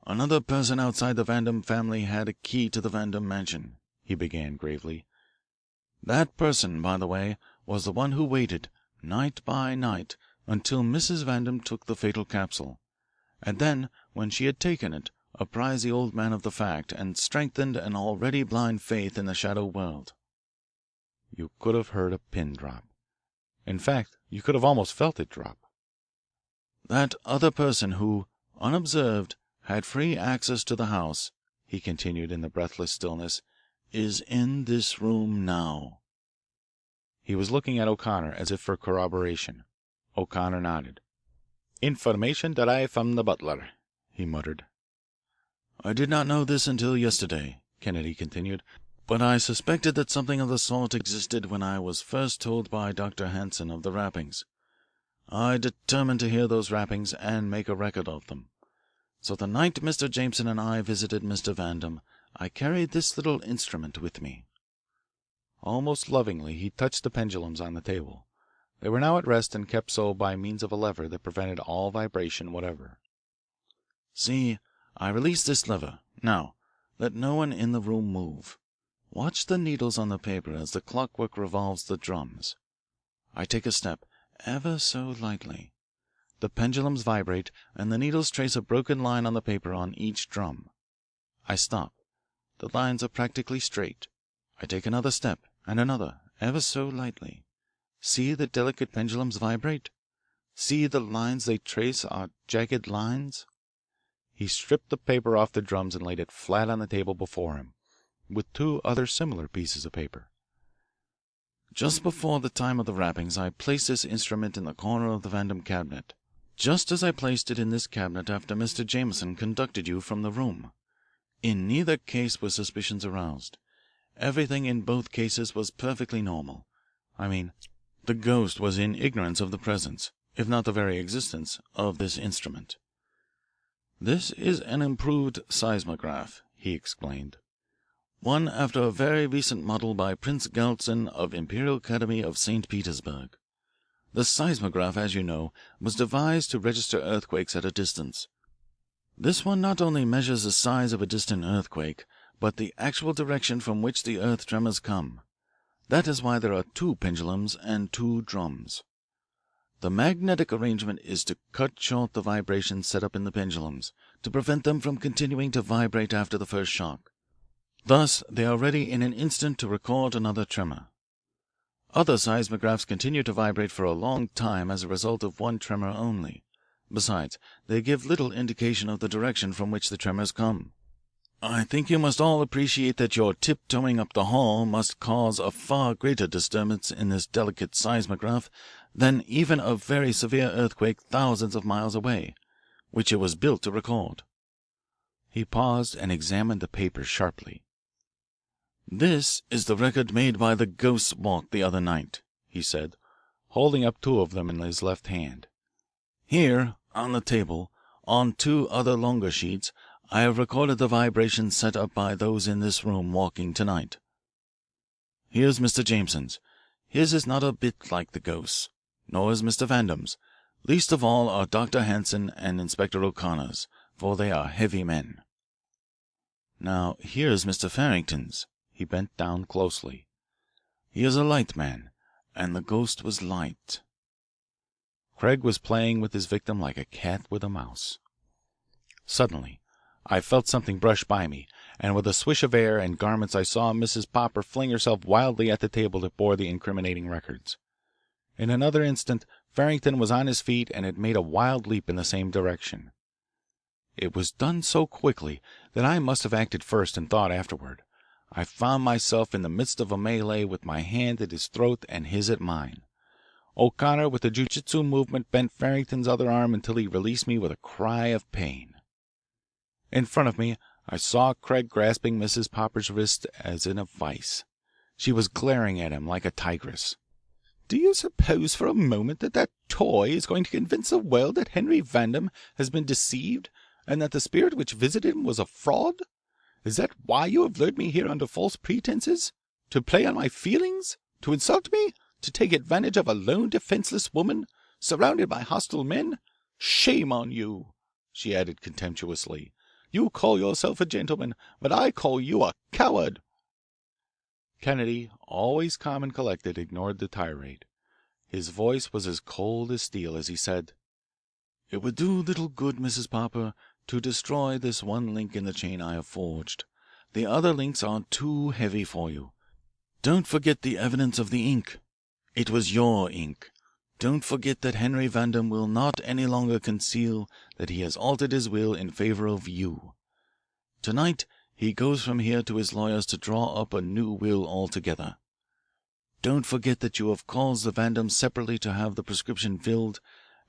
"Another person outside the Vandam family had a key to the Vandam mansion," he began gravely. "That person, by the way, was the one who waited, night by night, until Mrs. Vandam took the fatal capsule, and then, when she had taken it, apprised the old man of the fact, and strengthened an already blind faith in the shadow world." You could have heard a pin drop. In fact, you could have almost felt it drop. "That other person who, unobserved, had free access to the house," he continued in the breathless stillness, "is in this room now. He was looking at O'Connor as if for corroboration. O'Connor nodded. "Information derived from the butler," he muttered. "I did not know this until yesterday," Kennedy continued, "but I suspected that something of the sort existed when I was first told by Dr. Hanson of the rappings. I determined to hear those rappings and make a record of them. So the night Mr. Jameson and I visited Mr. Vandam, I carried this little instrument with me." Almost lovingly he touched the pendulums on the table. They were now at rest and kept so by means of a lever that prevented all vibration whatever. "See, I release this lever. Now, let no one in the room move. Watch the needles on the paper as the clockwork revolves the drums. I take a step, ever so lightly. The pendulums vibrate, and the needles trace a broken line on the paper on each drum. I stop. The lines are practically straight. I take another step, and another, ever so lightly. See the delicate pendulums vibrate? See the lines they trace are jagged lines?" He stripped the paper off the drums and laid it flat on the table before him, with two other similar pieces of paper. "Just before the time of the rappings I placed this instrument in the corner of the Vandam cabinet, just as I placed it in this cabinet after Mr. Jameson conducted you from the room. In neither case were suspicions aroused. Everything in both cases was perfectly normal. I mean, the ghost was in ignorance of the presence, if not the very existence, of this instrument. This is an improved seismograph," he explained. "One after a very recent model by Prince Galtzin of Imperial Academy of St. Petersburg. The seismograph, as you know, was devised to register earthquakes at a distance. This one not only measures the size of a distant earthquake, but the actual direction from which the earth tremors come. That is why there are two pendulums and two drums. The magnetic arrangement is to cut short the vibrations set up in the pendulums, to prevent them from continuing to vibrate after the first shock. Thus they are ready in an instant to record another tremor. Other seismographs continue to vibrate for a long time as a result of one tremor only. Besides, they give little indication of the direction from which the tremors come. I think you must all appreciate that your tiptoeing up the hall must cause a far greater disturbance in this delicate seismograph than even a very severe earthquake thousands of miles away, which it was built to record." He paused and examined the paper sharply. "This is the record made by the Ghost's Walk the other night," he said, holding up two of them in his left hand. "Here, on the table, on two other longer sheets, I have recorded the vibrations set up by those in this room walking to night. Here's Mr. Jameson's. His is not a bit like the ghost's, nor is Mr. Vandam's. Least of all are Dr. Hanson and Inspector O'Connor's, for they are heavy men. Now here's Mr. Farrington's." He bent down closely. "He is a light man, and the ghost was light." Craig was playing with his victim like a cat with a mouse. Suddenly I felt something brush by me, and with a swish of air and garments I saw Mrs. Popper fling herself wildly at the table that bore the incriminating records. In another instant Farrington was on his feet and had made a wild leap in the same direction. It was done so quickly that I must have acted first and thought afterward. I found myself in the midst of a melee with my hand at his throat and his at mine. O'Connor with a jiu-jitsu movement bent Farrington's other arm until he released me with a cry of pain. In front of me I saw Craig grasping Mrs. Popper's wrist as in a vice. She was glaring at him like a tigress. "Do you suppose for a moment that that toy is going to convince the world that Henry Vandam has been deceived and that the spirit which visited him was a fraud? Is that why you have lured me here under false pretences? To play on my feelings? To insult me? To take advantage of a lone, defenseless woman, surrounded by hostile men? Shame on you!" she added contemptuously. "You call yourself a gentleman, but I call you a coward." Kennedy, always calm and collected, ignored the tirade. His voice was as cold as steel as he said: "It would do little good, Mrs. Popper, to destroy this one link in the chain I have forged. The other links are too heavy for you. Don't forget the evidence of the ink. It was your ink. Don't forget that Henry Vandam will not any longer conceal that he has altered his will in favour of you. Tonight he goes from here to his lawyers to draw up a new will altogether. Don't forget that you have caused the Vandam separately to have the prescription filled,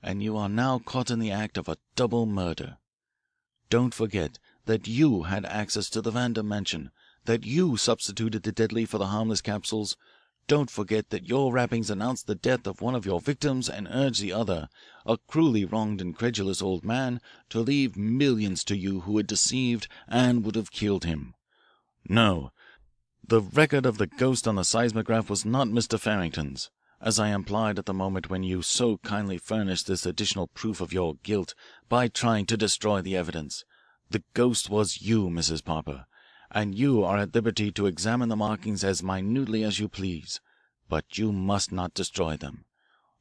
and you are now caught in the act of a double murder. Don't forget that you had access to the Vandam mansion, that you substituted the deadly for the harmless capsules. Don't forget that your rappings announced the death of one of your victims and urged the other, a cruelly wronged and credulous old man, to leave millions to you who had deceived and would have killed him. No, the record of the ghost on the seismograph was not Mr. Farrington's, as I implied at the moment when you so kindly furnished this additional proof of your guilt by trying to destroy the evidence. The ghost was you, Mrs. Popper, and you are at liberty to examine the markings as minutely as you please, but you must not destroy them.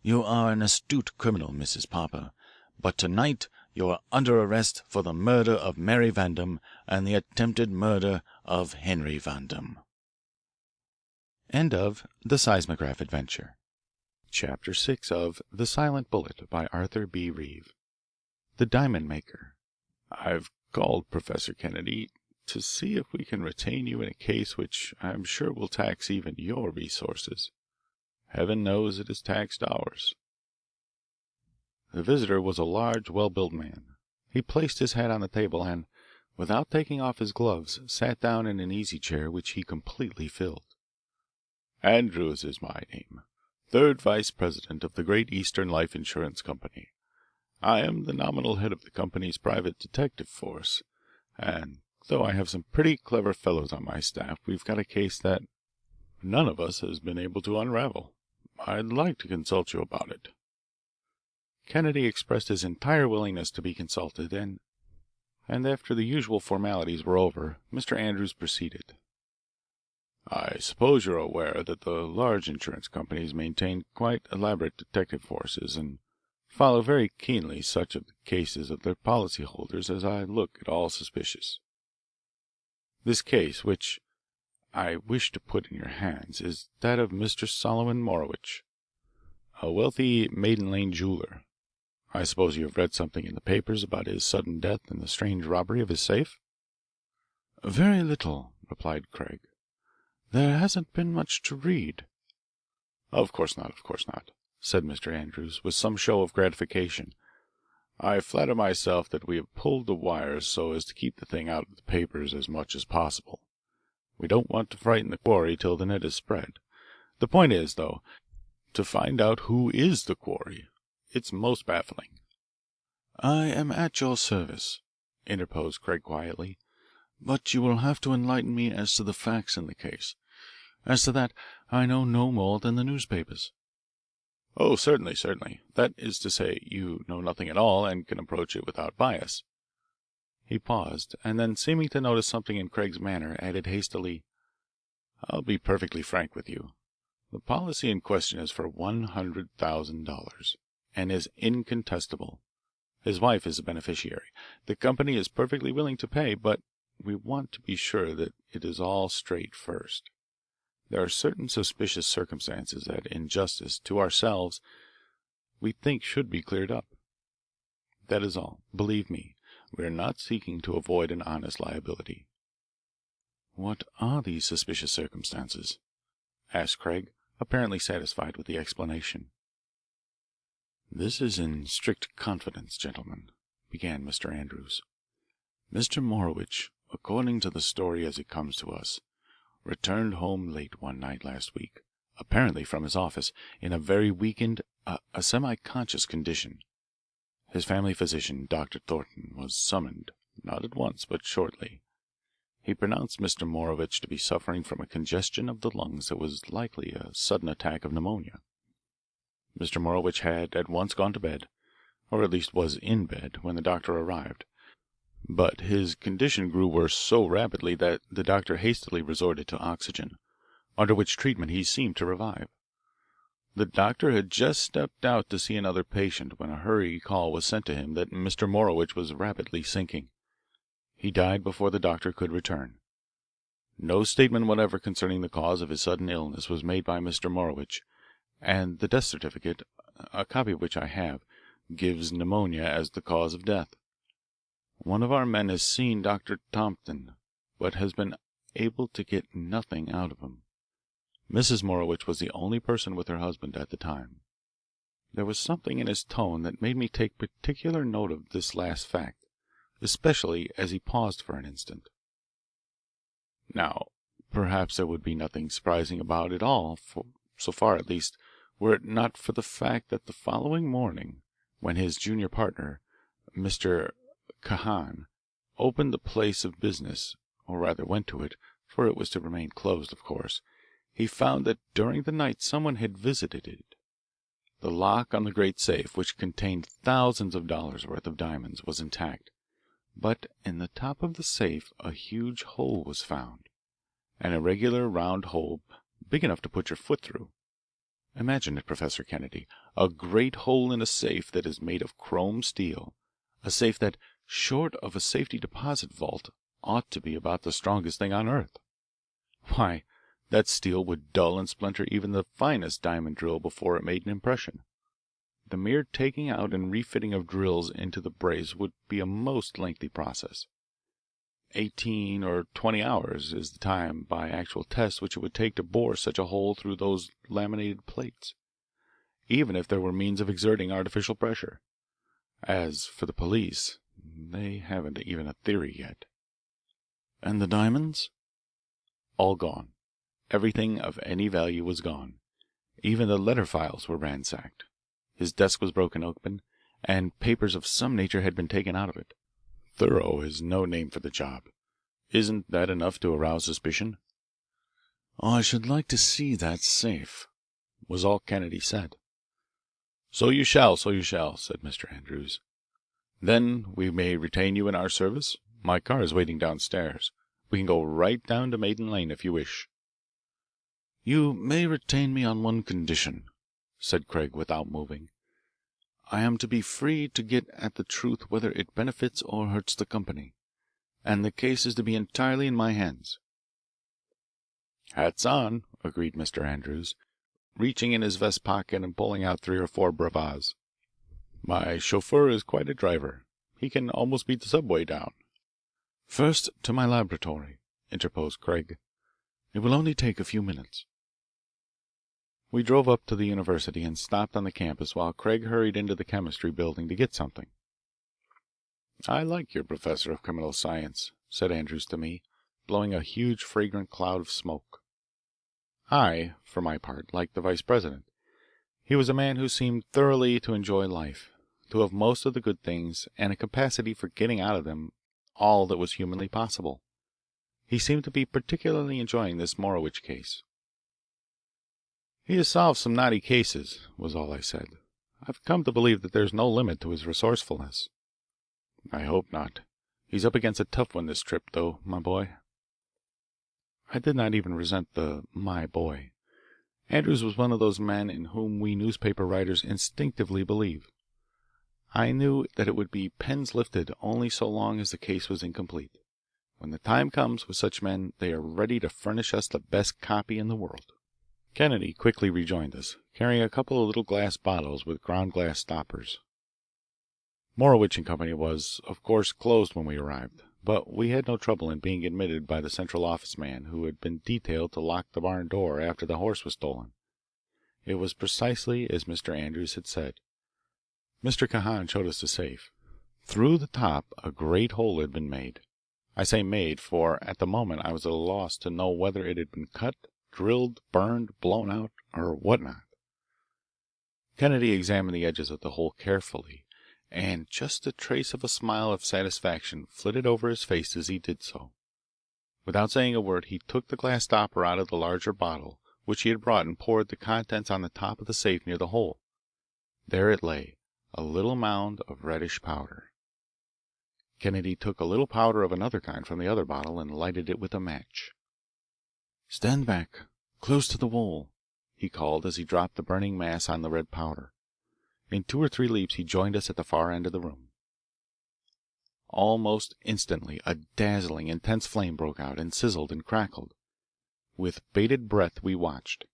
You are an astute criminal, Mrs. Popper, but tonight you are under arrest for the murder of Mary Vandam and the attempted murder of Henry Vandam. End of The Seismograph Adventure. Chapter 6 of The Silent Bullet by Arthur B. Reeve. The Diamond Maker. I've called Professor Kennedy to see if we can retain you in a case which I am sure will tax even your resources. Heaven knows it has taxed ours. The visitor was a large, well-built man. He placed his hat on the table and, without taking off his gloves, sat down in an easy chair which he completely filled. Andrews is my name, third vice president of the Great Eastern Life Insurance Company. I am the nominal head of the company's private detective force, and though I have some pretty clever fellows on my staff, we've got a case that none of us has been able to unravel. I'd like to consult you about it. Kennedy expressed his entire willingness to be consulted, and after the usual formalities were over, Mr. Andrews proceeded. I suppose you're aware that the large insurance companies maintain quite elaborate detective forces and follow very keenly such of the cases of their policyholders as I look at all suspicious. This case, which I wish to put in your hands, is that of Mr. Solomon Morowitch, a wealthy Maiden Lane jeweller. I suppose you have read something in the papers about his sudden death and the strange robbery of his safe? Very little, replied Craig. There hasn't been much to read. Of course not, said Mr. Andrews, with some show of gratification. I flatter myself that we have pulled the wires so as to keep the thing out of the papers as much as possible. We don't want to frighten the quarry till the net is spread. The point is, though, to find out who is the quarry. It's most baffling. I am at your service, interposed Craig quietly, but you will have to enlighten me as to the facts in the case. As to that, I know no more than the newspapers. Oh, certainly. That is to say, you know nothing at all and can approach it without bias. He paused, and then, seeming to notice something in Craig's manner, added hastily, I'll be perfectly frank with you. The policy in question is for $100,000 and is incontestable. His wife is a beneficiary. The company is perfectly willing to pay, but we want to be sure that it is all straight first. There are certain suspicious circumstances that, in justice to ourselves, we think should be cleared up. That is all. Believe me, we are not seeking to avoid an honest liability. What are these suspicious circumstances? Asked Craig, apparently satisfied with the explanation. This is in strict confidence, gentlemen, began Mr. Andrews. Mr. Morowitch, according to the story as it comes to us, returned home late one night last week, apparently from his office, in a very weakened, a semi-conscious condition. His family physician, Dr. Thornton, was summoned, not at once, but shortly. He pronounced Mr. Morowitch to be suffering from a congestion of the lungs that was likely a sudden attack of pneumonia. Mr. Morowitch had at once gone to bed, or at least was in bed, when the doctor arrived. But his condition grew worse so rapidly that the doctor hastily resorted to oxygen, under which treatment he seemed to revive. The doctor had just stepped out to see another patient when a hurry call was sent to him that Mr. Morowitch was rapidly sinking. He died before the doctor could return. No statement whatever concerning the cause of his sudden illness was made by Mr. Morowitch, and the death certificate, a copy of which I have, gives pneumonia as the cause of death. One of our men has seen Dr. Thompson, but has been able to get nothing out of him. Mrs. Morowitch was the only person with her husband at the time. There was something in his tone that made me take particular note of this last fact, especially as he paused for an instant. Now, perhaps there would be nothing surprising about it all, so far at least, were it not for the fact that the following morning, when his junior partner, Mr. Kahan, opened the place of business, or rather went to it, for it was to remain closed, of course, he found that during the night someone had visited it. The lock on the great safe, which contained thousands of dollars' worth of diamonds, was intact, but in the top of the safe a huge hole was found, an irregular round hole big enough to put your foot through. Imagine it, Professor Kennedy, a great hole in a safe that is made of chrome steel, a safe that, short of a safety deposit vault, ought to be about the strongest thing on earth. Why, that steel would dull and splinter even the finest diamond drill before it made an impression. The mere taking out and refitting of drills into the brace would be a most lengthy process. 18 or 20 hours is the time by actual test which it would take to bore such a hole through those laminated plates, even if there were means of exerting artificial pressure. As for the police, they haven't even a theory yet. And the diamonds? All gone. Everything of any value was gone. Even the letter files were ransacked. His desk was broken open, and papers of some nature had been taken out of it. Thorough is no name for the job. Isn't that enough to arouse suspicion? I should like to see that safe, was all Kennedy said. So you shall, said Mr. Andrews. Then we may retain you in our service. My car is waiting downstairs. We can go right down to Maiden Lane if you wish. You may retain me on one condition, said Craig without moving. I am to be free to get at the truth whether it benefits or hurts the company, and the case is to be entirely in my hands. Hats on, agreed Mr. Andrews, reaching in his vest pocket and pulling out 3 or 4 bravas. My chauffeur is quite a driver. He can almost beat the subway down. First to my laboratory, interposed Craig. It will only take a few minutes. We drove up to the university and stopped on the campus while Craig hurried into the chemistry building to get something. I like your professor of criminal science, said Andrews to me, blowing a huge fragrant cloud of smoke. I, for my part, liked the vice president. He was a man who seemed thoroughly to enjoy life, to have most of the good things and a capacity for getting out of them all that was humanly possible. He seemed to be particularly enjoying this Morowitch case. He has solved some knotty cases, was all I said. I've come to believe that there's no limit to his resourcefulness. I hope not. He's up against a tough one this trip, though, my boy. I did not even resent the "my boy." Andrews was one of those men in whom we newspaper writers instinctively believe. I knew that it would be pens lifted only so long as the case was incomplete. When the time comes with such men, they are ready to furnish us the best copy in the world. Kennedy quickly rejoined us, carrying a couple of little glass bottles with ground glass stoppers. Morowitch and Company was, of course, closed when we arrived, but we had no trouble in being admitted by the central office man who had been detailed to lock the barn door after the horse was stolen. It was precisely as Mr. Andrews had said. Mr. Kahan showed us the safe. Through the top a great hole had been made. I say made, for at the moment I was at a loss to know whether it had been cut, drilled, burned, blown out, or what not. Kennedy examined the edges of the hole carefully, and just a trace of a smile of satisfaction flitted over his face as he did so. Without saying a word, he took the glass stopper out of the larger bottle which he had brought and poured the contents on the top of the safe near the hole. There it lay, a little mound of reddish powder. Kennedy took a little powder of another kind from the other bottle and lighted it with a match. "Stand back, close to the wall," he called as he dropped the burning mass on the red powder. In 2 or 3 leaps he joined us at the far end of the room. Almost instantly a dazzling, intense flame broke out and sizzled and crackled. With bated breath we watched.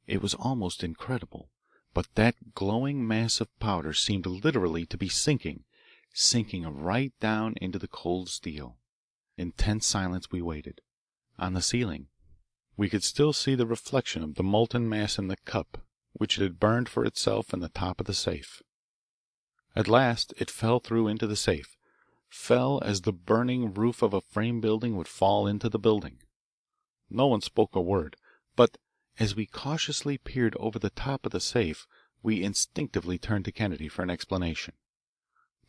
It was almost incredible, but that glowing mass of powder seemed literally to be sinking right down into the cold steel. In tense silence we waited. On the ceiling, We could still see the reflection of the molten mass in the cup, which it had burned for itself in the top of the safe. At last it fell through into the safe, fell as the burning roof of a frame building would fall into the building. No one spoke a word, but as we cautiously peered over the top of the safe we instinctively turned to Kennedy for an explanation.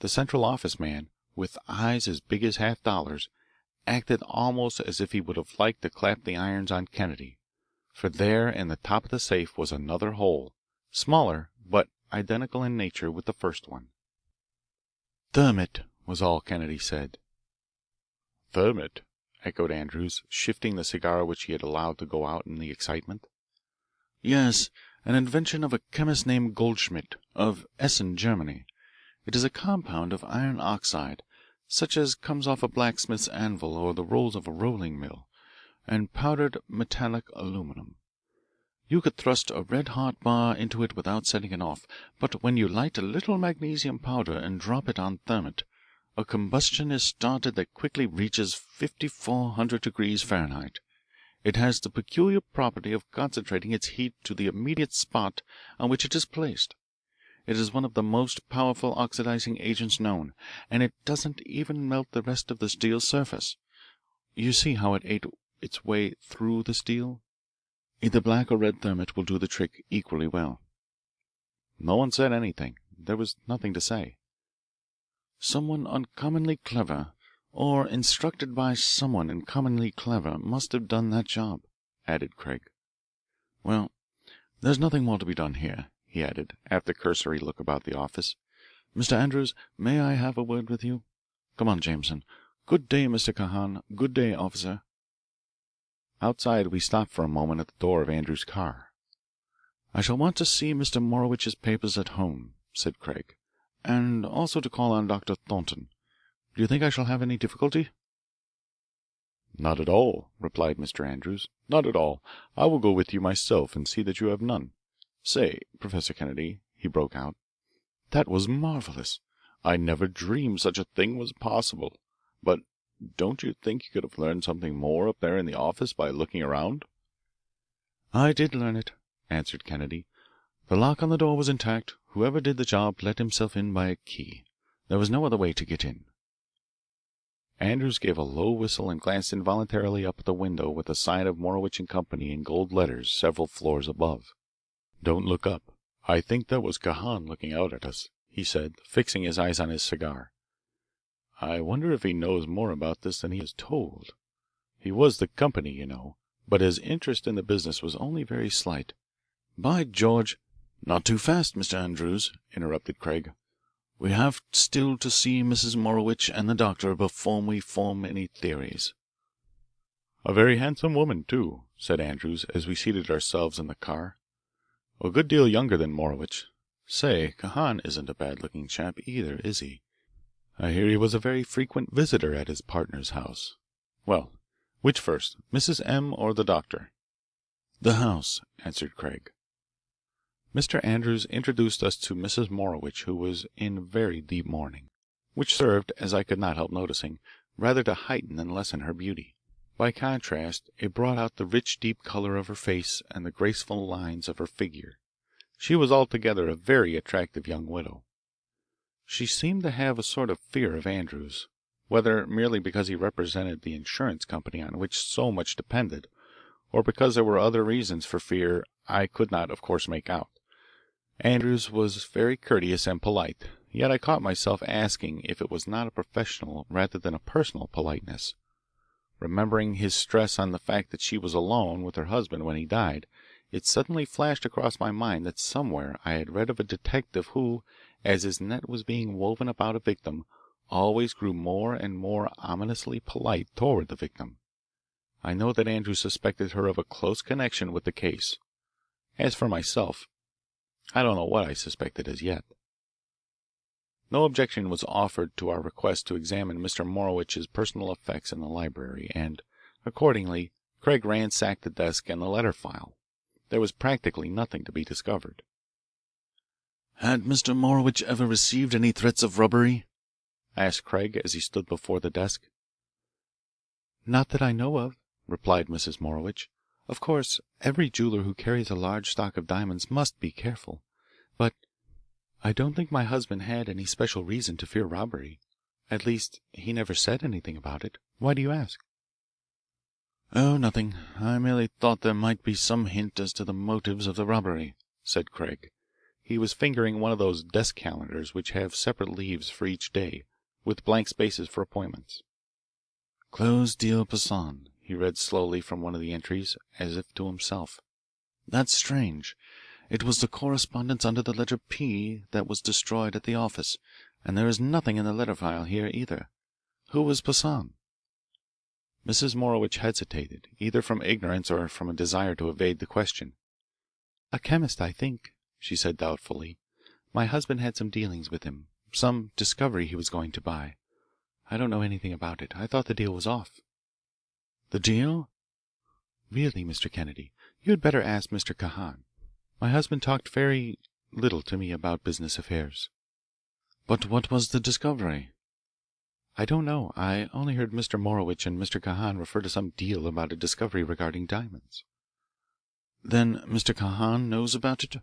The Central Office man, with eyes as big as $50, acted almost as if he would have liked to clap the irons on Kennedy, for there in the top of the safe was another hole, smaller but identical in nature with the first one. "Thermit," was all Kennedy said. "Thermit," echoed Andrews, shifting the cigar which he had allowed to go out in the excitement. "Yes, an invention of a chemist named Goldschmidt, of Essen, Germany. It is a compound of iron oxide, such as comes off a blacksmith's anvil or the rolls of a rolling mill, and powdered metallic aluminum. You could thrust a red hot bar into it without setting it off, but when you light a little magnesium powder and drop it on thermit, a combustion is started that quickly reaches 5400 degrees Fahrenheit. It has the peculiar property of concentrating its heat to the immediate spot on which it is placed. It is one of the most powerful oxidizing agents known, and it doesn't even melt the rest of the steel surface. You see how it ate its way through the steel? Either black or red thermit will do the trick equally well." No one said anything. There was nothing to say. "Someone uncommonly clever, or instructed by someone uncommonly clever, must have done that job," added Craig. "Well, there's nothing more to be done here," he added, after a cursory look about the office. "Mr. Andrews, may I have a word with you? Come on, Jameson. Good day, Mr. Kahan. Good day, officer." Outside we stopped for a moment at the door of Andrew's car. "I shall want to see Mr. Morowich's papers at home," said Craig, "and also to call on Dr. Thornton. Do you think I shall have any difficulty?" "Not at all," replied Mr. Andrews. "Not at all. I will go with you myself and see that you have none. Say, Professor Kennedy," he broke out, "that was marvellous. I never dreamed such a thing was possible. But don't you think you could have learned something more up there in the office by looking around?" "I did learn it," answered Kennedy. "The lock on the door was intact. Whoever did the job let himself in by a key. There was no other way to get in." Andrews gave a low whistle and glanced involuntarily up at the window with the sign of Morowitch and Company in gold letters several floors above. "Don't look up. I think that was Kahan looking out at us," he said, fixing his eyes on his cigar. "I wonder if he knows more about this than he has told. He was the company, you know, but his interest in the business was only very slight. By George—" "Not too fast, Mr. Andrews," interrupted Craig. "We have still to see Mrs. Morowitch and the doctor before we form any theories." "A very handsome woman, too," said Andrews as we seated ourselves in the car. "A good deal younger than Morowitch. Say, Kahan isn't a bad looking chap either, is he? I hear he was a very frequent visitor at his partner's house. Well, which first, Mrs. M. or the doctor?" "The house," answered Craig. Mr. Andrews introduced us to Mrs. Morowitch, who was in very deep mourning, which served, as I could not help noticing, rather to heighten than lessen her beauty. By contrast, it brought out the rich deep colour of her face and the graceful lines of her figure. She was altogether a very attractive young widow. She seemed to have a sort of fear of Andrews, whether merely because he represented the insurance company on which so much depended, or because there were other reasons for fear, I could not, of course, make out. Andrews was very courteous and polite, yet I caught myself asking if it was not a professional rather than a personal politeness. Remembering his stress on the fact that she was alone with her husband when he died, it suddenly flashed across my mind that somewhere I had read of a detective who, as his net was being woven about a victim, always grew more and more ominously polite toward the victim. I know that Andrews suspected her of a close connection with the case. As for myself, I don't know what I suspected as yet. No objection was offered to our request to examine Mr. Morowich's personal effects in the library, and, accordingly, Craig ransacked the desk and the letter file. There was practically nothing to be discovered. "Had Mr. Morowitch ever received any threats of robbery?" asked Craig as he stood before the desk. "Not that I know of," replied Mrs. Morowitch. Of course, every jeweller who carries a large stock of diamonds must be careful, but I don't think my husband had any special reason to fear robbery. At least, he never said anything about it. Why do you ask?" "Oh, nothing. I merely thought there might be some hint as to the motives of the robbery," said Craig. He was fingering one of those desk calendars which have separate leaves for each day, with blank spaces for appointments. "Close deal Poisson," he read slowly from one of the entries, as if to himself. "That's strange. It was the correspondence under the letter P that was destroyed at the office, and there is nothing in the letter file here either. Who was Poisson?" Mrs. Morowitch hesitated, either from ignorance or from a desire to evade the question. "A chemist, I think," she said doubtfully. "My husband had some dealings with him, some discovery he was going to buy. I don't know anything about it. I thought the deal was off." "The deal?" "Really, Mr. Kennedy, you had better ask Mr. Kahan. My husband talked very little to me about business affairs." "But what was the discovery?" "I don't know. I only heard Mr. Morowitch and Mr. Kahan refer to some deal about a discovery regarding diamonds." "Then Mr. Kahan knows about it?"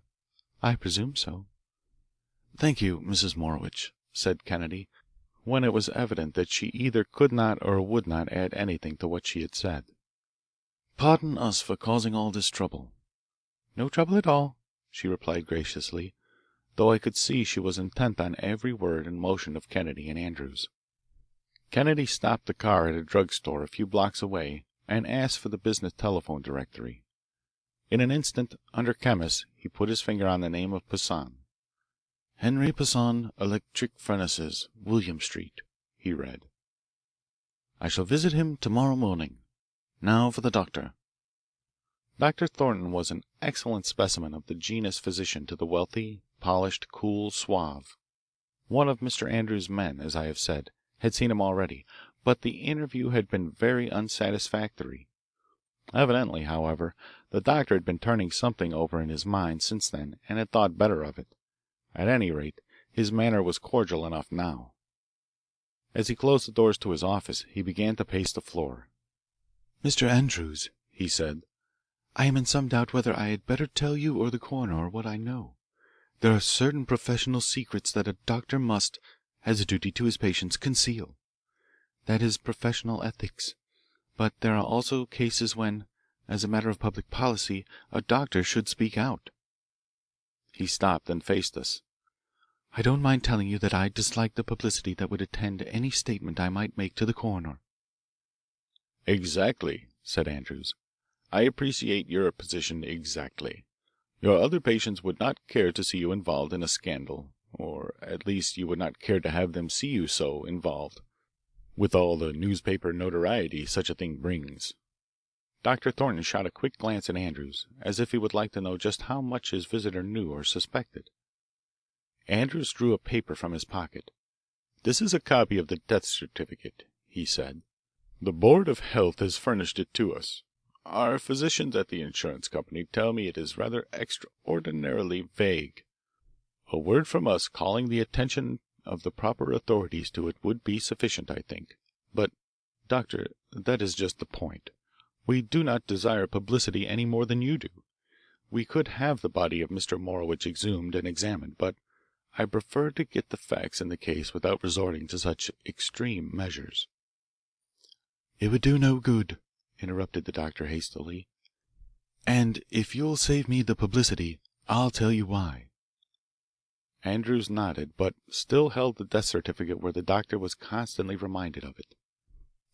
"I presume so." "Thank you, Mrs. Morowitch," said Kennedy, when it was evident that she either could not or would not add anything to what she had said. "Pardon us for causing all this trouble." "No trouble at all," she replied graciously, though I could see she was intent on every word and motion of Kennedy and Andrews. Kennedy stopped the car at a drug store a few blocks away and asked for the business telephone directory. In an instant, under chemist, he put his finger on the name of Poisson. "Henry Poisson, Electric Furnaces, William Street," he read. "I shall visit him to morrow morning. Now for the doctor." Dr. Thornton was an excellent specimen of the genus physician to the wealthy, polished, cool, suave. One of Mr. Andrews' men, as I have said, had seen him already, but the interview had been very unsatisfactory. Evidently, however, the doctor had been turning something over in his mind since then and had thought better of it. At any rate, his manner was cordial enough now. As he closed the doors to his office, he began to pace the floor. "Mr. Andrews," he said, "I am in some doubt whether I had better tell you or the coroner what I know. There are certain professional secrets that a doctor must, as a duty to his patients, conceal. That is professional ethics. But there are also cases when, as a matter of public policy, a doctor should speak out." He stopped and faced us. "I don't mind telling you that I dislike the publicity that would attend any statement I might make to the coroner." "Exactly," said Andrews. "I appreciate your position exactly. Your other patients would not care to see you involved in a scandal, or at least you would not care to have them see you so involved, with all the newspaper notoriety such a thing brings." Dr. Thornton shot a quick glance at Andrews, as if he would like to know just how much his visitor knew or suspected. Andrews drew a paper from his pocket. "This is a copy of the death certificate," he said. "The Board of Health has furnished it to us. Our physicians at the insurance company tell me it is rather extraordinarily vague. A word from us calling the attention of the proper authorities to it would be sufficient, I think. But, doctor, that is just the point. We do not desire publicity any more than you do. We could have the body of Mr. Morowitch exhumed and examined, but I prefer to get the facts in the case without resorting to such extreme measures." "It would do no good," interrupted the doctor hastily. "And if you'll save me the publicity, I'll tell you why." Andrews nodded, but still held the death certificate where the doctor was constantly reminded of it.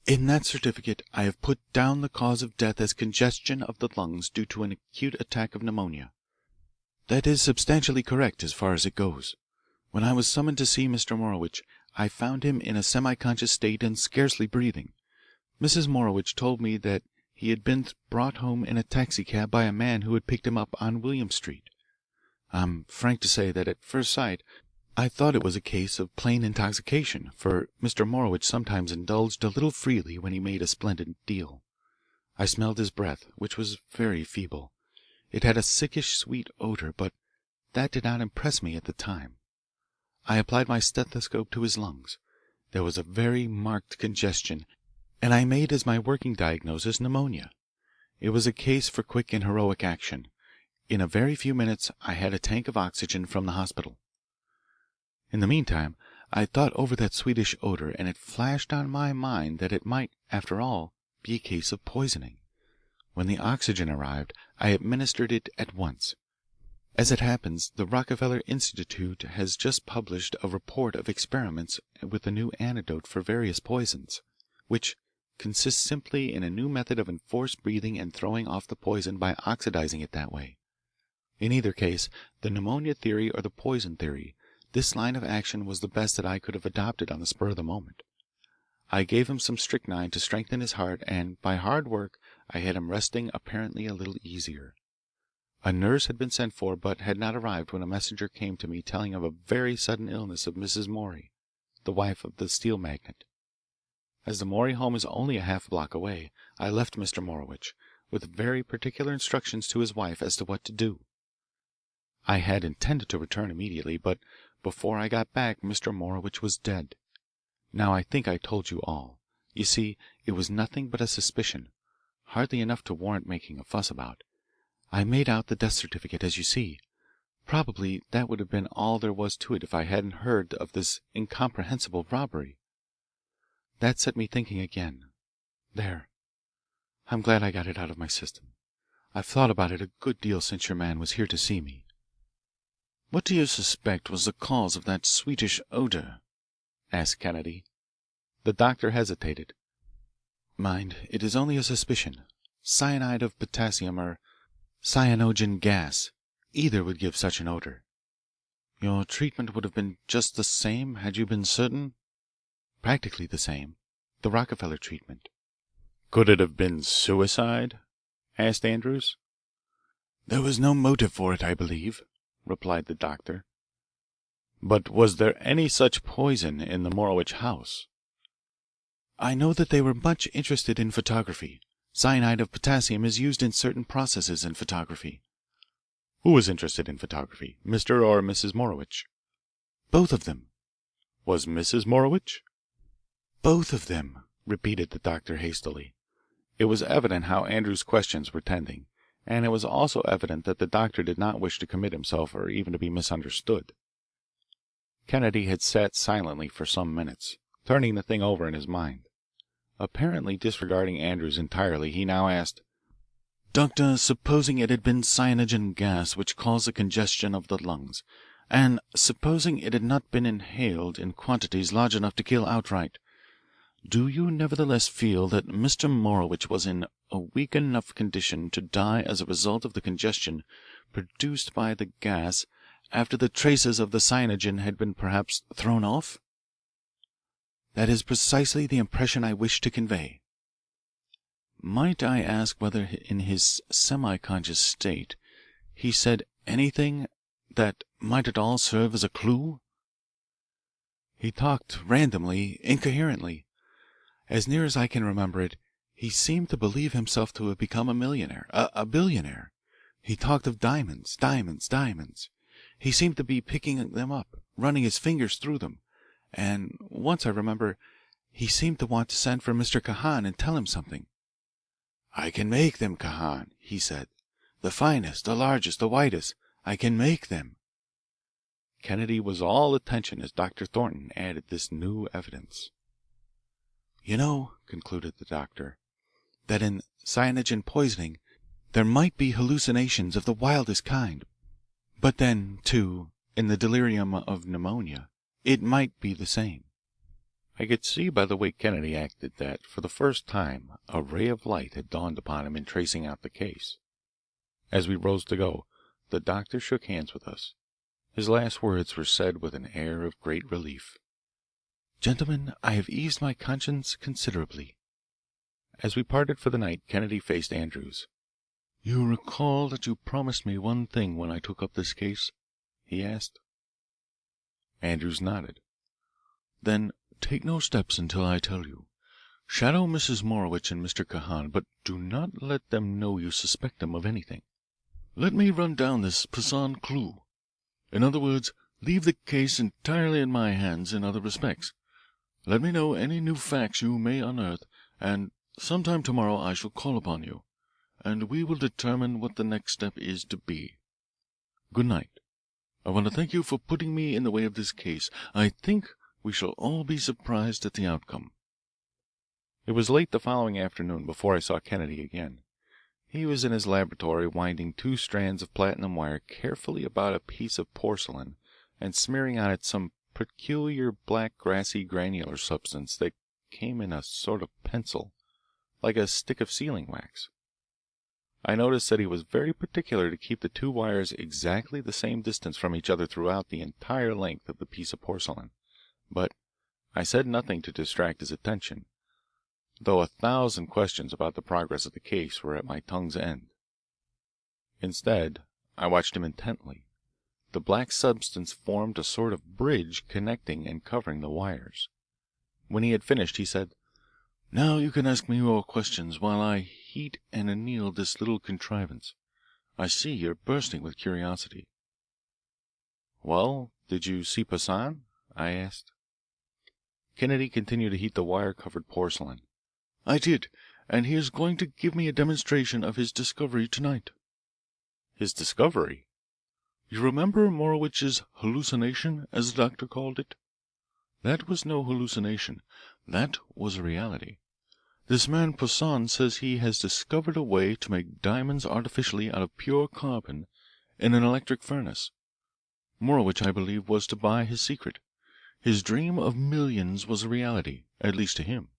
"In that certificate I have put down the cause of death as congestion of the lungs due to an acute attack of pneumonia. That is substantially correct as far as it goes. When I was summoned to see Mr. Morowitch, I found him in a semi conscious state and scarcely breathing. Mrs. Morowitch told me that he had been brought home in a taxicab by a man who had picked him up on William Street. I'm frank to say that at first sight I thought it was a case of plain intoxication, for Mr. Morowitch sometimes indulged a little freely when he made a splendid deal. I smelled his breath, which was very feeble. It had a sickish sweet odour, but that did not impress me at the time. I applied my stethoscope to his lungs. There was a very marked congestion, and I made as my working diagnosis pneumonia. It was a case for quick and heroic action. In a very few minutes I had a tank of oxygen from the hospital. In the meantime I thought over that sweetish odour, and it flashed on my mind that it might, after all, be a case of poisoning. When the oxygen arrived I administered it at once. As it happens, the Rockefeller Institute has just published a report of experiments with a new antidote for various poisons, which consists simply in a new method of enforced breathing and throwing off the poison by oxidizing it that way. In either case, the pneumonia theory or the poison theory, this line of action was the best that I could have adopted on the spur of the moment. I gave him some strychnine to strengthen his heart, and by hard work I had him resting apparently a little easier. A nurse had been sent for, but had not arrived when a messenger came to me telling of a very sudden illness of Mrs. Morey, the wife of the steel magnate. As the Morey home is only a half block away, I left Mr. Morowitch, with very particular instructions to his wife as to what to do. I had intended to return immediately, but before I got back Mr. Morowitch was dead. Now I think I told you all. You see, it was nothing but a suspicion, hardly enough to warrant making a fuss about. I made out the death certificate, as you see. Probably that would have been all there was to it if I hadn't heard of this incomprehensible robbery. That set me thinking again. There. I'm glad I got it out of my system. I've thought about it a good deal since your man was here to see me. What do you suspect was the cause of that sweetish odour? Asked Kennedy. The doctor hesitated. Mind, it is only a suspicion. Cyanide of potassium or cyanogen gas. Either would give such an odour. Your treatment would have been just the same had you been certain? Practically the same. The Rockefeller treatment. Could it have been suicide? Asked Andrews. There was no motive for it, I believe, replied the doctor. But was there any such poison in the Morowitch house? I know that they were much interested in photography. Cyanide of potassium is used in certain processes in photography. Who was interested in photography, Mr. or Mrs. Morowitch? Both of them. Was Mrs. Morowitch? Both of them, repeated the doctor hastily. It was evident how Andrew's questions were tending, and it was also evident that the doctor did not wish to commit himself or even to be misunderstood. Kennedy had sat silently for some minutes, turning the thing over in his mind. Apparently disregarding Andrews entirely, he now asked, Doctor, supposing it had been cyanogen gas which caused the congestion of the lungs, and supposing it had not been inhaled in quantities large enough to kill outright, do you nevertheless feel that Mr. Morowitch was in a weak enough condition to die as a result of the congestion produced by the gas after the traces of the cyanogen had been perhaps thrown off? That is precisely the impression I wish to convey. Might I ask whether in his semi-conscious state he said anything that might at all serve as a clue? He talked randomly, incoherently. As near as I can remember it, he seemed to believe himself to have become a millionaire, a billionaire. He talked of diamonds, diamonds, diamonds. He seemed to be picking them up, running his fingers through them, and once I remember he seemed to want to send for Mr. Kahan and tell him something. I can make them, Kahan, he said. The finest, the largest, the whitest. I can make them. Kennedy was all attention as Dr. Thornton added this new evidence. You know, concluded the doctor, that in cyanogen poisoning there might be hallucinations of the wildest kind. But then, too, in the delirium of pneumonia, it might be the same. I could see by the way Kennedy acted that, for the first time, a ray of light had dawned upon him in tracing out the case. As we rose to go, the doctor shook hands with us. His last words were said with an air of great relief. Gentlemen, I have eased my conscience considerably. As we parted for the night, Kennedy faced Andrews. You recall that you promised me one thing when I took up this case? He asked. Andrews nodded. Then take no steps until I tell you. Shadow Mrs. Morowitch and Mr. Kahan, but do not let them know you suspect them of anything. Let me run down this Poisson clue. In other words, leave the case entirely in my hands in other respects. Let me know any new facts you may unearth, and sometime tomorrow I shall call upon you. and we will determine what the next step is to be. Good night. I want to thank you for putting me in the way of this case. I think we shall all be surprised at the outcome." It was late the following afternoon before I saw Kennedy again. He was in his laboratory winding two strands of platinum wire carefully about a piece of porcelain and smearing on it some peculiar black grassy granular substance that came in a sort of pencil, like a stick of sealing wax. I noticed that he was very particular to keep the two wires exactly the same distance from each other throughout the entire length of the piece of porcelain, but I said nothing to distract his attention, though 1,000 questions about the progress of the case were at my tongue's end. Instead, I watched him intently. The black substance formed a sort of bridge connecting and covering the wires. When he had finished, he said, "Now you can ask me more questions while I heat and anneal this little contrivance. I see you're bursting with curiosity." "Well, did you see Poisson?" I asked. Kennedy continued to heat the wire-covered porcelain. "I did, and he is going to give me a demonstration of his discovery tonight." "His discovery?" "You remember Morowich's hallucination, as the doctor called it? That was no hallucination. That was a reality. This man Poisson says he has discovered a way to make diamonds artificially out of pure carbon in an electric furnace. Morowich, I believe, was to buy his secret. His dream of millions was a reality, at least to him."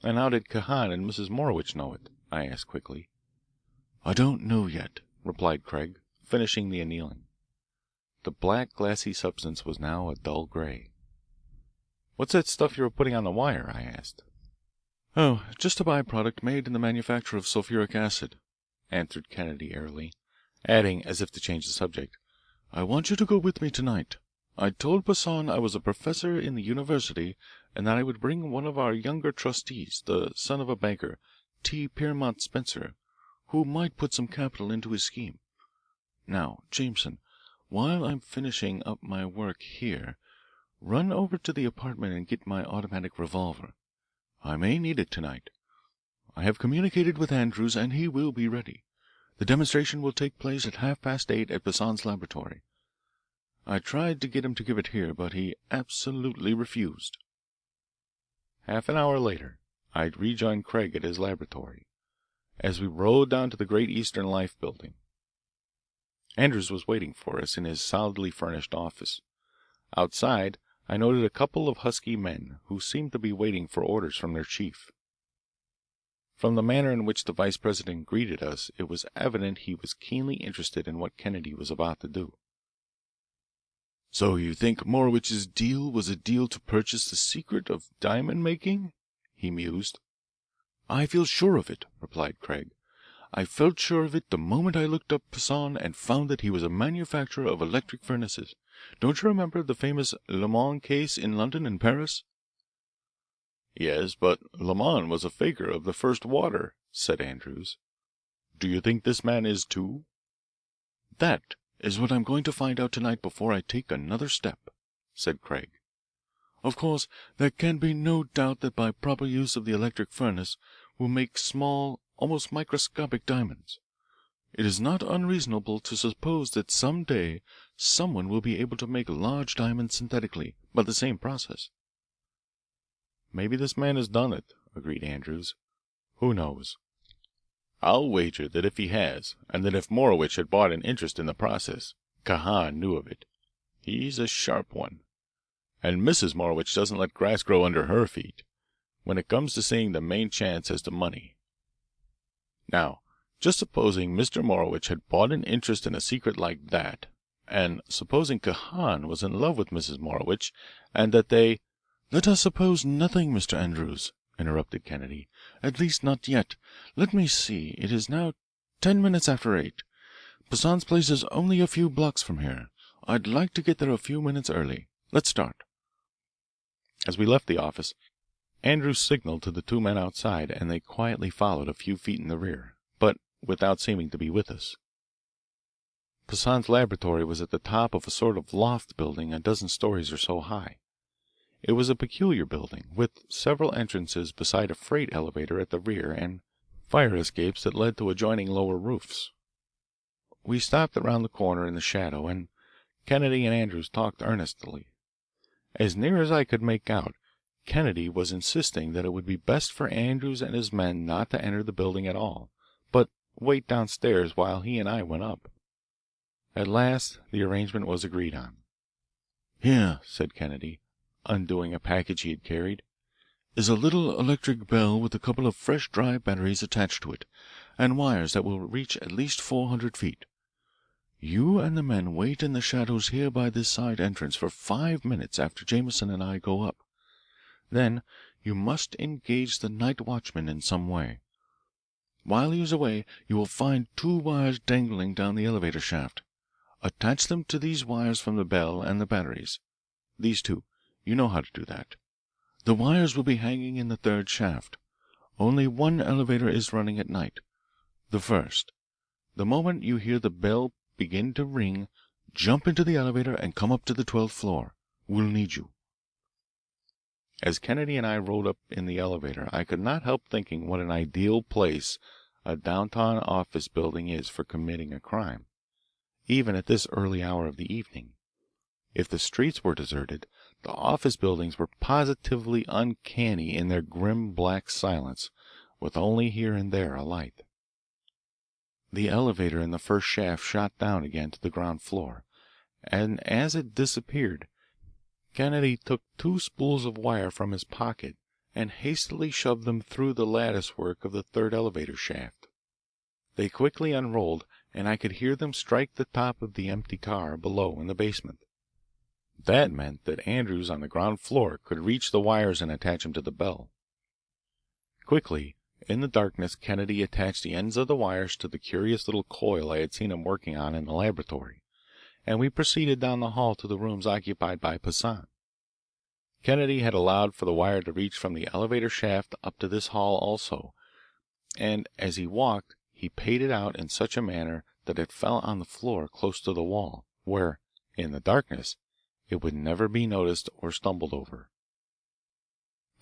"And how did Kahan and Mrs. Morowich know it?" I asked quickly. "I don't know yet," replied Craig, finishing the annealing. The black glassy substance was now a dull gray. "What's that stuff you were putting on the wire?" I asked. "Oh, just a byproduct made in the manufacture of sulfuric acid," answered Kennedy airily, adding, as if to change the subject, "I want you to go with me tonight. I told Poisson I was a professor in the university and that I would bring one of our younger trustees, the son of a banker, T. Piermont Spencer, who might put some capital into his scheme. Now, Jameson, while I'm finishing up my work here, run over to the apartment and get my automatic revolver. I may need it tonight. I have communicated with Andrews and he will be ready. The demonstration will take place at 8:30 at Poisson's laboratory. I tried to get him to give it here, but he absolutely refused." Half an hour later I rejoined Craig at his laboratory, as we rode down to the Great Eastern Life Building. Andrews was waiting for us in his solidly furnished office. Outside I noted a couple of husky men who seemed to be waiting for orders from their chief. From the manner in which the vice president greeted us it was evident he was keenly interested in what Kennedy was about to do. "So you think Morowich's deal was a deal to purchase the secret of diamond making?" he mused. "I feel sure of it," replied Craig. "I felt sure of it the moment I looked up Poisson and found that he was a manufacturer of electric furnaces. Don't you remember the famous Le Mans case in London and Paris?" "Yes, but Le Mans was a faker of the first water," said Andrews. "Do you think this man is too?" "That is what I'm going to find out tonight before I take another step," said Craig. "Of course, there can be no doubt that by proper use of the electric furnace we'll make small, almost microscopic diamonds. It is not unreasonable to suppose that some day someone will be able to make large diamonds synthetically by the same process." "Maybe this man has done it," agreed Andrews. "Who knows? I'll wager that if he has, and that if Morowich had bought an interest in the process, Kahan knew of it. He's a sharp one. And Mrs. Morowich doesn't let grass grow under her feet. When it comes to seeing, the main chance as to money. Now, just supposing Mr. Morowich had bought an interest in a secret like that, and supposing Kahan was in love with Mrs. Morowich, and that they—" "Let us suppose nothing, Mr. Andrews," interrupted Kennedy. "At least not yet. Let me see. It is now 10 minutes after 8. Poisson's place is only a few blocks from here. I'd like to get there a few minutes early. Let's start." As we left the office, Andrews signalled to the two men outside, and they quietly followed a few feet in the rear, but without seeming to be with us. Poisson's laboratory was at the top of a sort of loft building a dozen stories or so high. It was a peculiar building, with several entrances beside a freight elevator at the rear and fire escapes that led to adjoining lower roofs. We stopped around the corner in the shadow, and Kennedy and Andrews talked earnestly. As near as I could make out, Kennedy was insisting that it would be best for Andrews and his men not to enter the building at all, but wait downstairs while he and I went up. At last the arrangement was agreed on. "Here," said Kennedy, undoing a package he had carried, "is a little electric bell with a couple of fresh dry batteries attached to it, and wires that will reach at least 400 feet. You and the men wait in the shadows here by this side entrance for 5 minutes after Jameson and I go up. Then you must engage the night watchman in some way. While he is away you will find 2 wires dangling down the elevator shaft. Attach them to these wires from the bell and the batteries. These 2. You know how to do that. The wires will be hanging in the 3rd shaft. Only one elevator is running at night, the first. The moment you hear the bell begin to ring, jump into the elevator and come up to the 12th floor. We'll need you." As Kennedy and I rode up in the elevator, I could not help thinking what an ideal place a downtown office building is for committing a crime, even at this early hour of the evening. If the streets were deserted, the office buildings were positively uncanny in their grim black silence, with only here and there a light. The elevator in the first shaft shot down again to the ground floor, and as it disappeared, Kennedy took 2 spools of wire from his pocket and hastily shoved them through the lattice work of the 3rd elevator shaft. They quickly unrolled, and I could hear them strike the top of the empty car below in the basement. That meant that Andrews on the ground floor could reach the wires and attach them to the bell. Quickly, in the darkness, Kennedy attached the ends of the wires to the curious little coil I had seen him working on in the laboratory, and we proceeded down the hall to the rooms occupied by Poisson. Kennedy had allowed for the wire to reach from the elevator shaft up to this hall also, and as he walked he paid it out in such a manner that it fell on the floor close to the wall, where, in the darkness, it would never be noticed or stumbled over.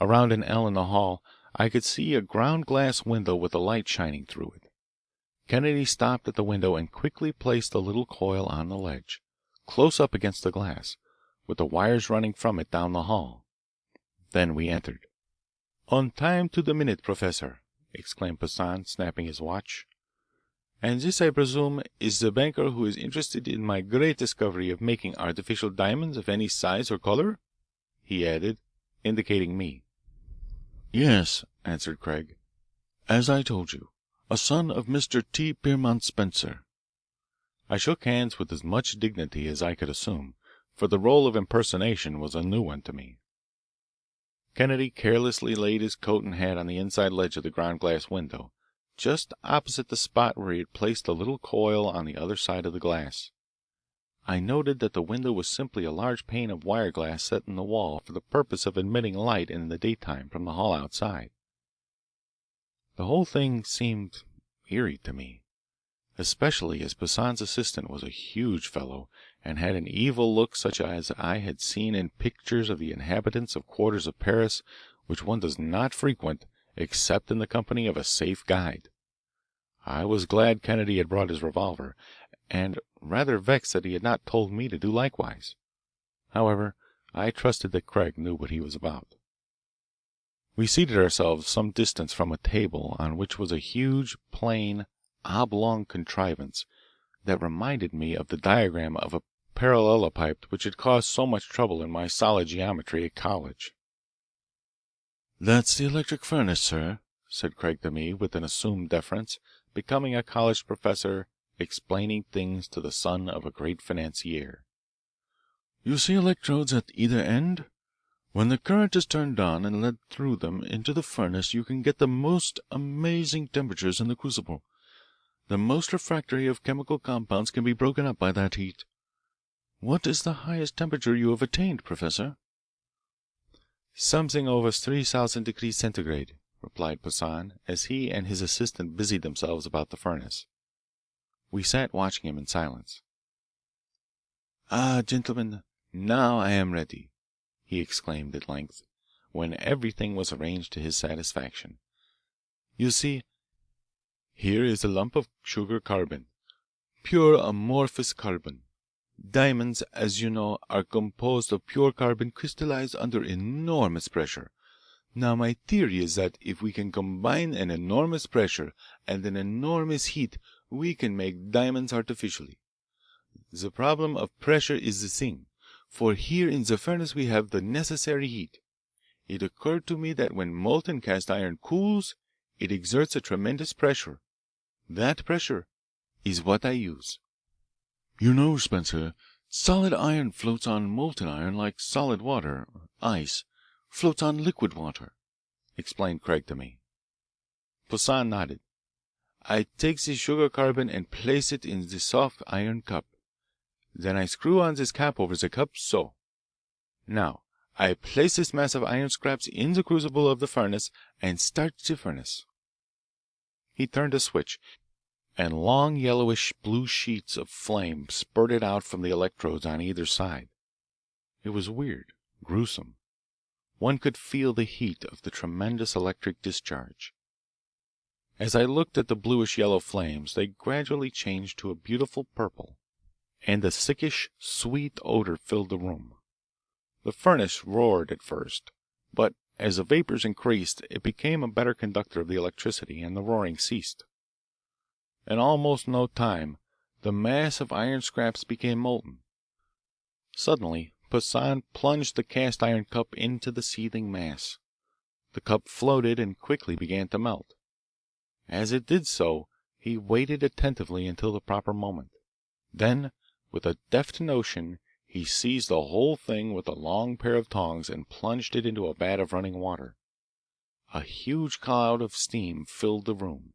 Around an L in the hall I could see a ground glass window with a light shining through it. Kennedy stopped at the window and quickly placed the little coil on the ledge, close up against the glass, with the wires running from it down the hall. Then we entered. "On time to the minute, Professor," exclaimed Poisson, snapping his watch. "And this, I presume, is the banker who is interested in my great discovery of making artificial diamonds of any size or colour?" he added, indicating me. "Yes," answered Craig. "As I told you, a son of Mr. T. Piermont Spencer." I shook hands with as much dignity as I could assume, for the role of impersonation was a new one to me. Kennedy carelessly laid his coat and hat on the inside ledge of the ground glass window, just opposite the spot where he had placed the little coil on the other side of the glass. I noted that the window was simply a large pane of wire glass set in the wall for the purpose of admitting light in the daytime from the hall outside. The whole thing seemed eerie to me, especially as Poisson's assistant was a huge fellow and had an evil look such as I had seen in pictures of the inhabitants of quarters of Paris which one does not frequent except in the company of a safe guide. I was glad Kennedy had brought his revolver, and rather vexed that he had not told me to do likewise. However, I trusted that Craig knew what he was about. We seated ourselves some distance from a table on which was a huge, plain, oblong contrivance that reminded me of the diagram of a parallelopipe which had caused so much trouble in my solid geometry at college. "That's the electric furnace, sir," said Craig to me with an assumed deference, becoming a college professor explaining things to the son of a great financier. "You see electrodes at either end? When the current is turned on and led through them into the furnace you can get the most amazing temperatures in the crucible. The most refractory of chemical compounds can be broken up by that heat. What is the highest temperature you have attained, Professor?" "Something over 3000 degrees centigrade," replied Poisson, as he and his assistant busied themselves about the furnace. We sat watching him in silence. "Ah, gentlemen, now I am ready," he exclaimed at length, when everything was arranged to his satisfaction. "You see, Here is a lump of sugar carbon, pure amorphous carbon. Diamonds, as you know, are composed of pure carbon crystallized under enormous pressure. Now, my theory is that if we can combine an enormous pressure and an enormous heat, we can make diamonds artificially. The problem of pressure is the thing, for here in the furnace we have the necessary heat. It occurred to me that when molten cast iron cools, it exerts a tremendous pressure. That pressure is what I use. You know, Spencer, solid iron floats on molten iron like solid water, ice, floats on liquid water, explained Craig to me. Poisson nodded. I take the sugar carbon and place it in the soft iron cup. Then I screw on this cap over the cup, so. Now, I place this mass of iron scraps in the crucible of the furnace and start the furnace. He turned a switch, and long yellowish blue sheets of flame spurted out from the electrodes on either side. It was weird, gruesome. One could feel the heat of the tremendous electric discharge. As I looked at the bluish yellow flames, they gradually changed to a beautiful purple, and a sickish, sweet odor filled the room. The furnace roared at first, but as the vapors increased, it became a better conductor of the electricity, and the roaring ceased. In almost no time, the mass of iron scraps became molten. Suddenly, Poisson plunged the cast iron cup into the seething mass. The cup floated and quickly began to melt. As it did so, he waited attentively until the proper moment. Then, with a deft notion, he seized the whole thing with a long pair of tongs and plunged it into a vat of running water. A huge cloud of steam filled the room.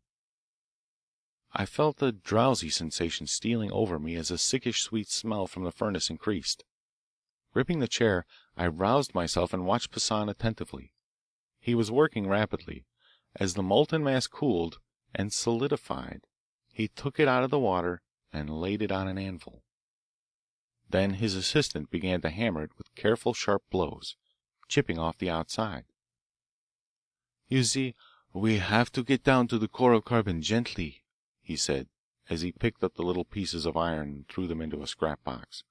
I felt a drowsy sensation stealing over me as a sickish sweet smell from the furnace increased. Gripping the chair, I roused myself and watched Poisson attentively. He was working rapidly. As the molten mass cooled and solidified, he took it out of the water and laid it on an anvil. Then his assistant began to hammer it with careful sharp blows, chipping off the outside. "You see, we have to get down to the core of carbon gently," he said, as he picked up the little pieces of iron and threw them into a scrap box.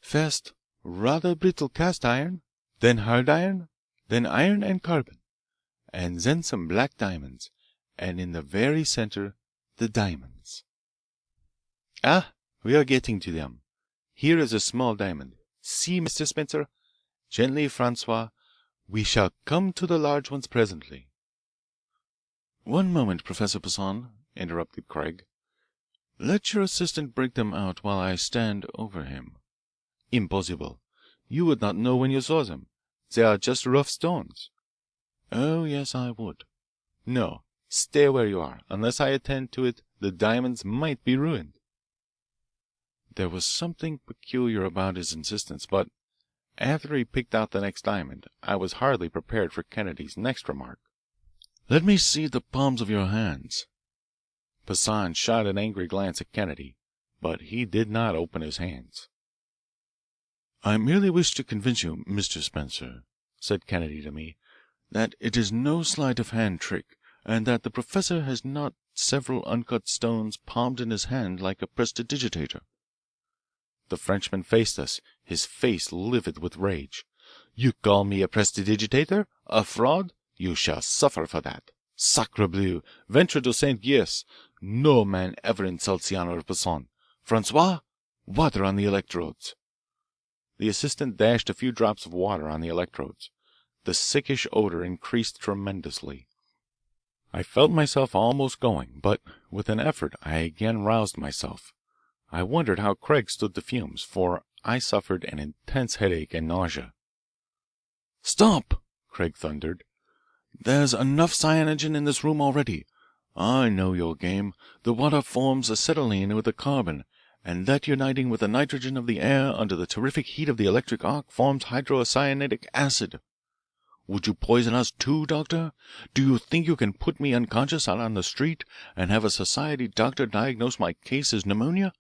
"First, rather brittle cast iron, then hard iron, then iron and carbon, and then some black diamonds, and in the very center, the diamonds. Ah, we are getting to them. Here is a small diamond. See, Mr. Spencer. Gently, Francois. We shall come to the large ones presently." "One moment, Professor Poisson," interrupted Craig. "Let your assistant break them out while I stand over him." "Impossible. You would not know when you saw them. They are just rough stones." "Oh, yes, I would." "No. Stay where you are. Unless I attend to it, the diamonds might be ruined." There was something peculiar about his insistence, but after he picked out the next diamond, I was hardly prepared for Kennedy's next remark. "Let me see the palms of your hands." Poisson shot an angry glance at Kennedy, but he did not open his hands. "I merely wish to convince you, Mr. Spencer," said Kennedy to me, "that it is no sleight of hand trick, and that the professor has not several uncut stones palmed in his hand like a prestidigitator." The Frenchman faced us, his face livid with rage. "You call me a prestidigitator? A fraud? You shall suffer for that. Sacre bleu! Ventre de Saint Gilles! No man ever insults the honour of Poisson. Francois, water on the electrodes." The assistant dashed a few drops of water on the electrodes. The sickish odour increased tremendously. I felt myself almost going, but with an effort I again roused myself. I wondered how Craig stood the fumes, for I suffered an intense headache and nausea. "Stop!" Craig thundered. "There's enough cyanogen in this room already. I know your game. The water forms acetylene with the carbon, and that uniting with the nitrogen of the air under the terrific heat of the electric arc forms hydrocyanic acid. Would you poison us too, doctor? Do you think you can put me unconscious out on the street and have a society doctor diagnose my case as pneumonia?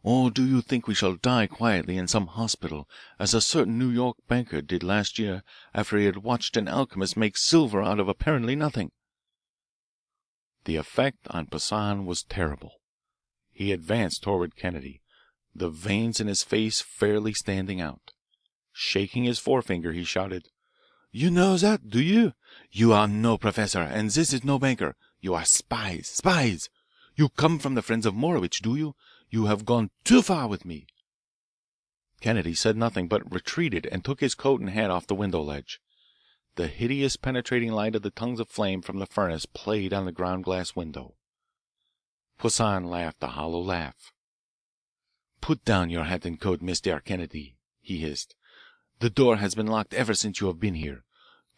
Or do you think we shall die quietly in some hospital, as a certain New York banker did last year after he had watched an alchemist make silver out of apparently nothing?" The effect on Poisson was terrible. He advanced toward Kennedy, the veins in his face fairly standing out. Shaking his forefinger, he shouted, "You know that, do you? You are no professor, and this is no banker. You are spies, spies! You come from the friends of Morowitch, do you? You have gone too far with me." Kennedy said nothing, but retreated and took his coat and hat off the window ledge. The hideous penetrating light of the tongues of flame from the furnace played on the ground glass window. Poisson laughed a hollow laugh. "Put down your hat and coat, Mr. Kennedy," he hissed. "The door has been locked ever since you have been here.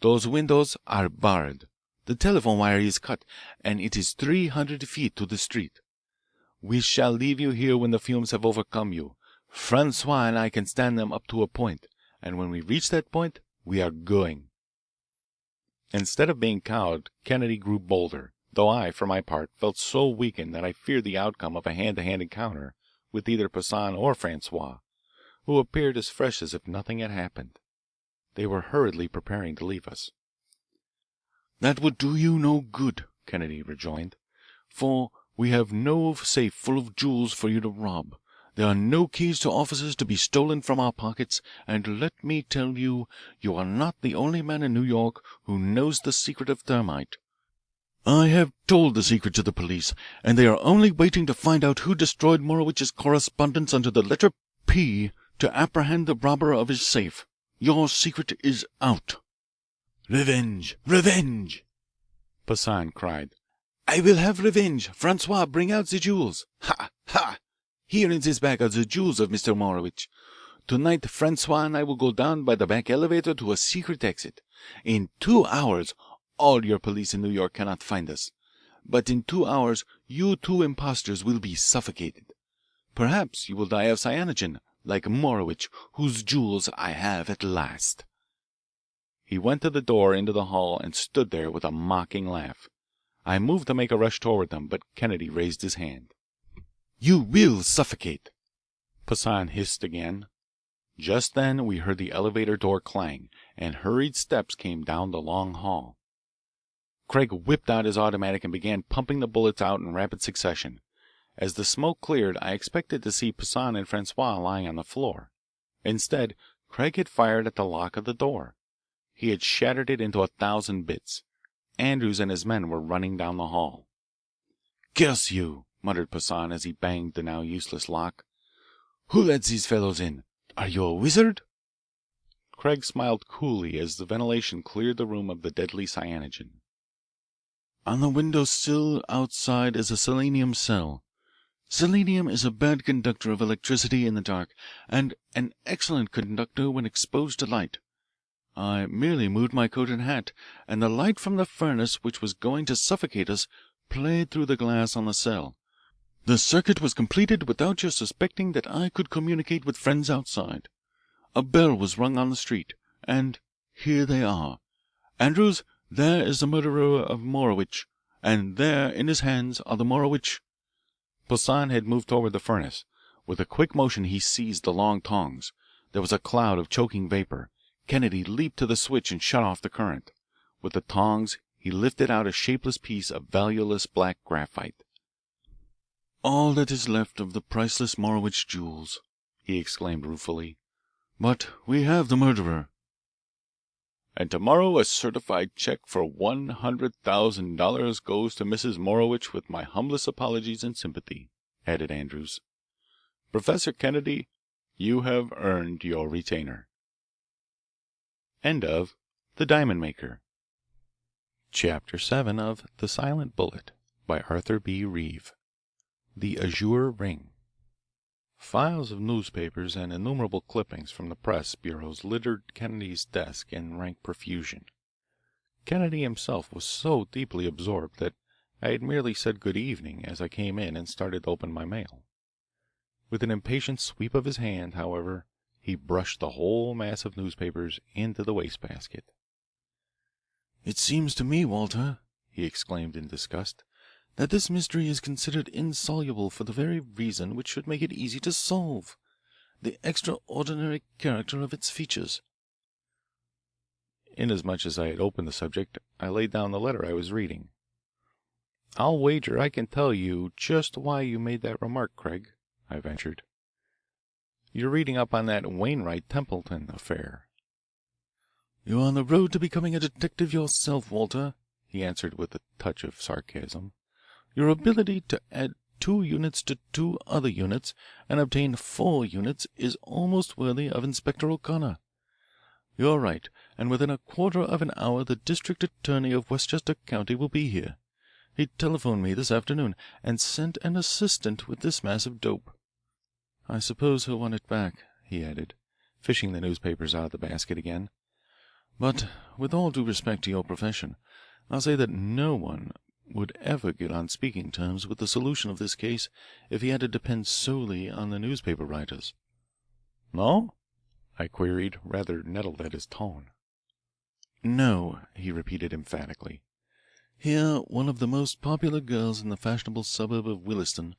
Those windows are barred. The telephone wire is cut, and it is 300 feet to the street. We shall leave you here when the fumes have overcome you. Francois and I can stand them up to a point, and when we reach that point, we are going." Instead of being cowed, Kennedy grew bolder, though I, for my part, felt so weakened that I feared the outcome of a hand-to-hand encounter with either Poisson or Francois, who appeared as fresh as if nothing had happened. They were hurriedly preparing to leave us. "That would do you no good," Kennedy rejoined, "for we have no safe full of jewels for you to rob. There are no keys to offices to be stolen from our pockets, and let me tell you, you are not the only man in New York who knows the secret of thermite. I have told the secret to the police, and they are only waiting to find out who destroyed Morowich's correspondence under the letter P to apprehend the robber of his safe. Your secret is out." "Revenge! Revenge!" Poisson cried. "I will have revenge. Francois, bring out the jewels. Ha! Ha! Here in this bag are the jewels of Mr. Morowitch. Tonight Francois and I will go down by the back elevator to a secret exit. In 2 hours all your police in New York cannot find us. But in 2 hours you two impostors will be suffocated. Perhaps you will die of cyanogen, like Morowitch, whose jewels I have at last." He went to the door into the hall and stood there with a mocking laugh. I moved to make a rush toward them, but Kennedy raised his hand. "You will suffocate," Poisson hissed again. Just then we heard the elevator door clang, and hurried steps came down the long hall. Craig whipped out his automatic and began pumping the bullets out in rapid succession. As the smoke cleared, I expected to see Poisson and Francois lying on the floor. Instead, Craig had fired at the lock of the door. He had shattered it into 1,000 bits. Andrews and his men were running down the hall. "Curse you!" muttered Poisson as he banged the now useless lock. "Who let these fellows in? Are you a wizard?" Craig smiled coolly as the ventilation cleared the room of the deadly cyanogen. "On the window sill outside is a selenium cell. Selenium is a bad conductor of electricity in the dark, and an excellent conductor when exposed to light. I merely moved my coat and hat, and the light from the furnace which was going to suffocate us played through the glass on the cell. The circuit was completed without your suspecting that I could communicate with friends outside. A bell was rung on the street, and here they are. Andrews, there is the murderer of Morowitch, and there in his hands are the Morowitch—" Poisson had moved toward the furnace. With a quick motion he seized the long tongs. There was a cloud of choking vapour. Kennedy leaped to the switch and shut off the current. With the tongs he lifted out a shapeless piece of valueless black graphite. "All that is left of the priceless Morowitch jewels," he exclaimed ruefully. "But we have the murderer." "And tomorrow a certified check for $100,000 goes to Mrs. Morowitch with my humblest apologies and sympathy," added Andrews. "Professor Kennedy, you have earned your retainer." End of The Diamond Maker. Chapter 7 of The Silent Bullet by Arthur B. Reeve. The Azure Ring. Files of newspapers and innumerable clippings from the press bureaus littered Kennedy's desk in rank profusion. Kennedy himself was so deeply absorbed that I had merely said good evening as I came in and started to open my mail. With an impatient sweep of his hand, however, he brushed the whole mass of newspapers into the wastebasket. "It seems to me, Walter," he exclaimed in disgust, "that this mystery is considered insoluble for the very reason which should make it easy to solve the extraordinary character of its features." Inasmuch as I had opened the subject, I laid down the letter I was reading. I'll wager I can tell you just why you made that remark, Craig," I ventured. "You're reading up on that Wainwright Templeton affair." "You're on the road to becoming a detective yourself, Walter," he answered with a touch of sarcasm. "Your ability to add 2 units to 2 other units and obtain 4 units is almost worthy of Inspector O'Connor. You're right, and within a quarter of an hour the district attorney of Westchester County will be here. He telephoned me this afternoon and sent an assistant with this mass of dope. I suppose he'll want it back," he added, fishing the newspapers out of the basket again. "But with all due respect to your profession, I'll say that no one would ever get on speaking terms with the solution of this case if he had to depend solely on the newspaper writers." "No?" I queried, rather nettled at his tone. "No," he repeated emphatically. "Here one of the most popular girls in the fashionable suburb of Williston,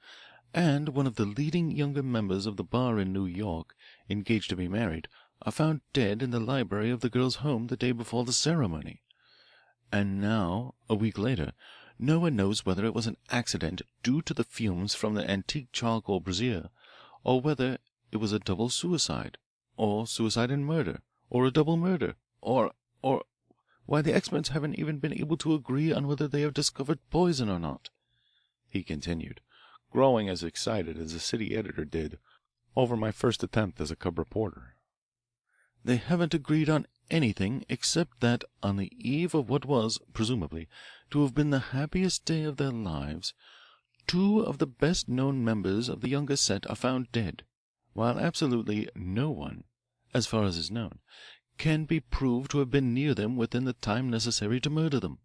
and one of the leading younger members of the bar in New York, engaged to be married, are found dead in the library of the girl's home the day before the ceremony. And now, a week later, no one knows whether it was an accident due to the fumes from the antique charcoal brazier, or whether it was a double suicide, or suicide and murder, or a double murder, or why, the experts haven't even been able to agree on whether they have discovered poison or not," he continued, growing as excited as the city editor did over my first attempt as a cub reporter. "They haven't agreed on anything except that on the eve of what was, presumably, to have been the happiest day of their lives, 2 of the best known members of the younger set are found dead, while absolutely no one, as far as is known, can be proved to have been near them within the time necessary to murder them.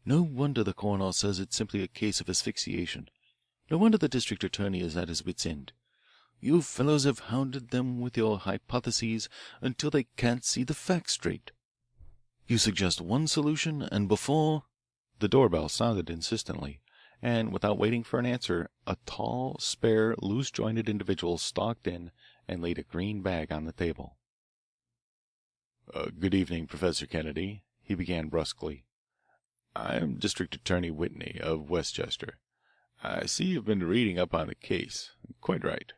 No wonder the coroner says it's simply a case of asphyxiation. No wonder the district attorney is at his wit's end. You fellows have hounded them with your hypotheses until they can't see the facts straight. You suggest one solution, and before—" The doorbell sounded insistently, and without waiting for an answer a tall, spare, loose jointed individual stalked in and laid a green bag on the table. "Good evening, Professor Kennedy," he began brusquely. "I'm District Attorney Whitney of Westchester. I see you've been reading up on the case. Quite right."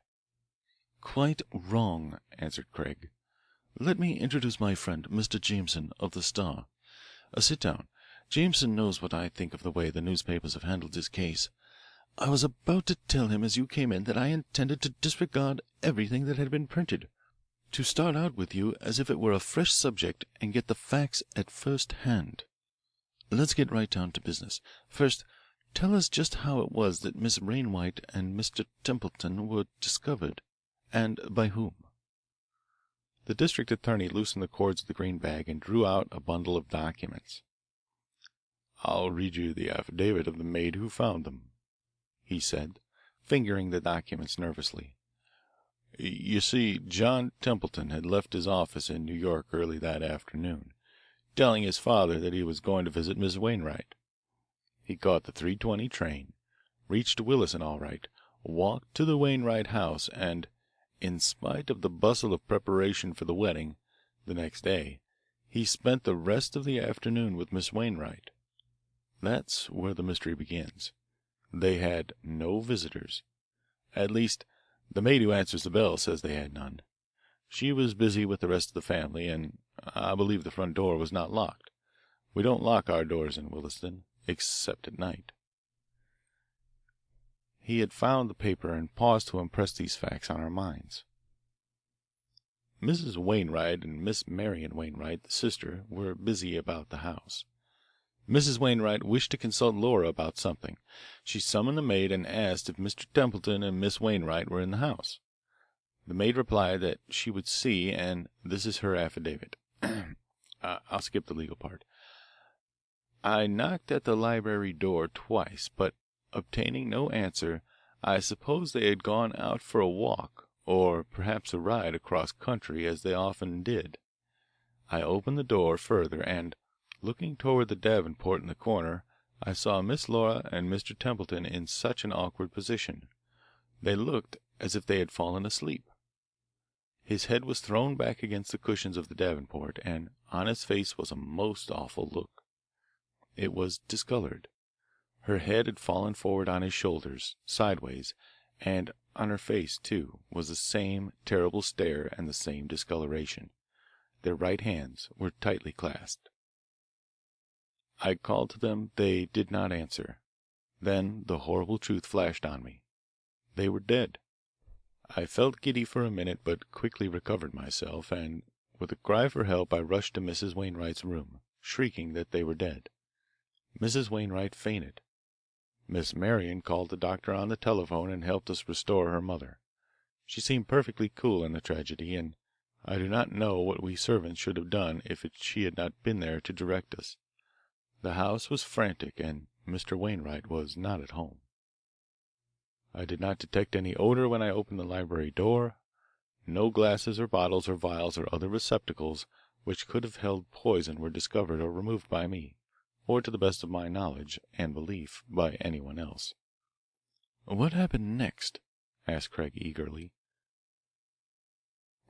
"Quite wrong," answered Craig. "Let me introduce my friend, Mr. Jameson, of the Star. Sit down. Jameson knows what I think of the way the newspapers have handled his case. I was about to tell him as you came in that I intended to disregard everything that had been printed, to start out with you as if it were a fresh subject and get the facts at first hand. Let's get right down to business. First, tell us just how it was that Miss Wainwright and Mr. Templeton were discovered, and by whom." The district attorney loosened the cords of the green bag and drew out a bundle of documents. "I'll read you the affidavit of the maid who found them," he said, fingering the documents nervously. "You see, John Templeton had left his office in New York early that afternoon, telling his father that he was going to visit Miss Wainwright. He caught the 3:20 train, reached Williston all right, walked to the Wainwright house, and, in spite of the bustle of preparation for the wedding, the next day, he spent the rest of the afternoon with Miss Wainwright. That's where the mystery begins. They had no visitors. At least, the maid who answers the bell says they had none. She was busy with the rest of the family, and I believe the front door was not locked. We don't lock our doors in Williston, except at night." He had found the paper and paused to impress these facts on our minds. Mrs. Wainwright and Miss Marian Wainwright, the sister, were busy about the house. Mrs. Wainwright wished to consult Laura about something. She summoned the maid and asked if Mr. Templeton and Miss Wainwright were in the house. The maid replied that she would see, and this is her affidavit. I'll skip the legal part. "I knocked at the library door twice, but obtaining no answer, I suppose they had gone out for a walk, or perhaps a ride across country, as they often did. I opened the door further, and, looking toward the Davenport in the corner, I saw Miss Laura and Mr. Templeton in such an awkward position. They looked as if they had fallen asleep. His head was thrown back against the cushions of the Davenport, and on his face was a most awful look. It was discoloured. Her head had fallen forward on his shoulders, sideways, and on her face, too, was the same terrible stare and the same discoloration. Their right hands were tightly clasped. I called to them. They did not answer. Then the horrible truth flashed on me. They were dead. I felt giddy for a minute, but quickly recovered myself, and with a cry for help I rushed to Mrs. Wainwright's room, shrieking that they were dead. Mrs. Wainwright fainted. Miss Marion called the doctor on the telephone and helped us restore her mother. She seemed perfectly cool in the tragedy, and I do not know what we servants should have done if she had not been there to direct us. The house was frantic, and Mr. Wainwright was not at home. I did not detect any odor when I opened the library door. No glasses or bottles or vials or other receptacles which could have held poison were discovered or removed by me, or to the best of my knowledge and belief by anyone else. What happened next? Asked Craig eagerly.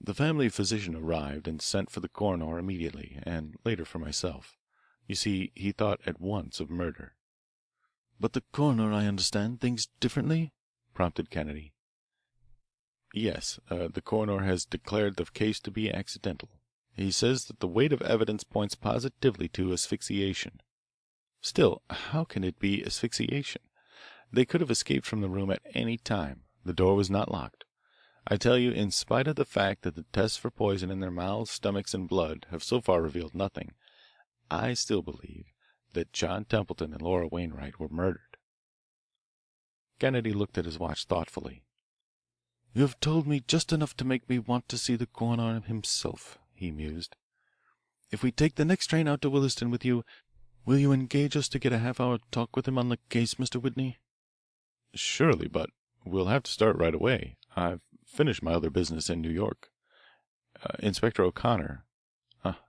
The family physician arrived and sent for the coroner immediately, and later for myself. You see, he thought at once of murder. But the coroner, I understand, thinks differently? Prompted Kennedy. Yes, the coroner has declared the case to be accidental. He says that the weight of evidence points positively to asphyxiation. Still, how can it be asphyxiation? They could have escaped from the room at any time. The door was not locked. I tell you, in spite of the fact that the tests for poison in their mouths, stomachs, and blood have so far revealed nothing, I still believe that John Templeton and Laura Wainwright were murdered. Kennedy looked at his watch thoughtfully. You have told me just enough to make me want to see the coroner himself, he mused. If we take the next train out to Williston with you, will you engage us to get a half-hour talk with him on the case, Mr. Whitney? Surely, but we'll have to start right away. I've finished my other business in New York. Inspector O'Connor,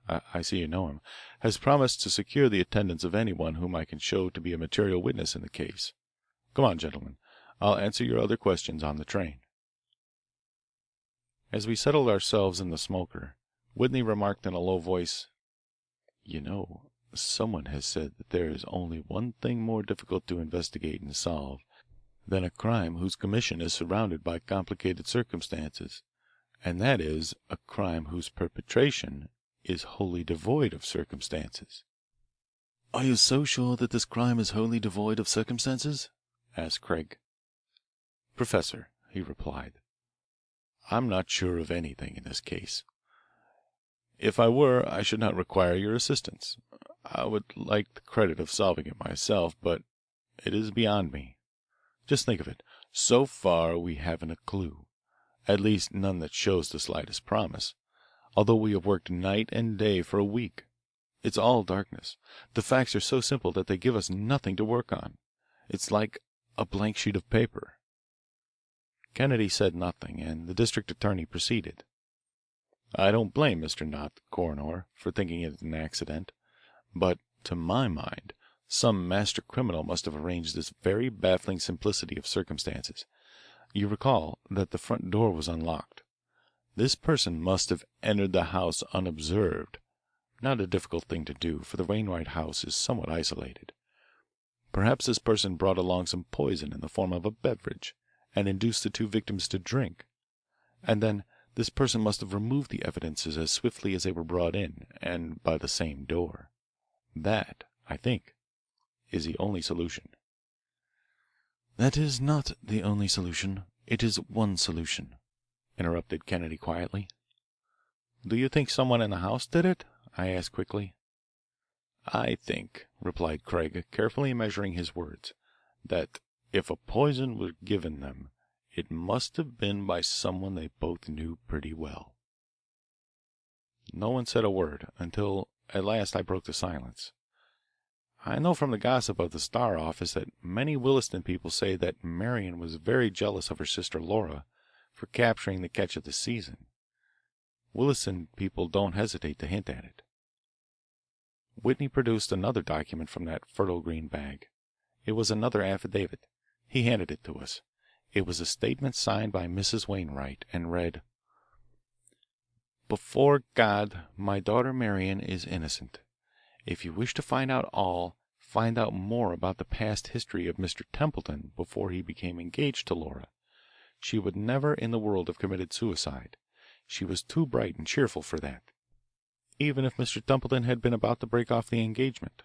I see you know him, has promised to secure the attendance of anyone whom I can show to be a material witness in the case. Come on, gentlemen. I'll answer your other questions on the train. As we settled ourselves in the smoker, Whitney remarked in a low voice, "You know, someone has said that there is only one thing more difficult to investigate and solve than a crime whose commission is surrounded by complicated circumstances, and that is a crime whose perpetration is wholly devoid of circumstances." Are you so sure that this crime is wholly devoid of circumstances? Asked Craig. Professor, he replied, I'm not sure of anything in this case. If I were, I should not require your assistance. I would like the credit of solving it myself, but it is beyond me. Just think of it. So far we haven't a clue, at least none that shows the slightest promise, although we have worked night and day for a week. It's all darkness. The facts are so simple that they give us nothing to work on. It's like a blank sheet of paper. Kennedy said nothing, and the district attorney proceeded. I don't blame Mr. Knott, the coroner, for thinking it an accident, but, to my mind, some master criminal must have arranged this very baffling simplicity of circumstances. You recall that the front door was unlocked. This person must have entered the house unobserved. Not a difficult thing to do, for the Wainwright house is somewhat isolated. Perhaps this person brought along some poison in the form of a beverage, and induced the two victims to drink. And then this person must have removed the evidences as swiftly as they were brought in, and by the same door. That, I think, is the only solution. That is not the only solution. It is one solution, interrupted Kennedy quietly. Do you think someone in the house did it? I asked quickly. I think, replied Craig, carefully measuring his words, that if a poison was given them, it must have been by someone they both knew pretty well. No one said a word until at last I broke the silence. I know from the gossip of the Star office that many Williston people say that Marion was very jealous of her sister Laura for capturing the catch of the season. Williston people don't hesitate to hint at it. Whitney produced another document from that fertile green bag. It was another affidavit. He handed it to us. It was a statement signed by Mrs. Wainwright and read, "Before God, my daughter Marion is innocent. If you wish to find out all, find out more about the past history of Mr. Templeton before he became engaged to Laura. She would never in the world have committed suicide. She was too bright and cheerful for that, even if Mr. Templeton had been about to break off the engagement.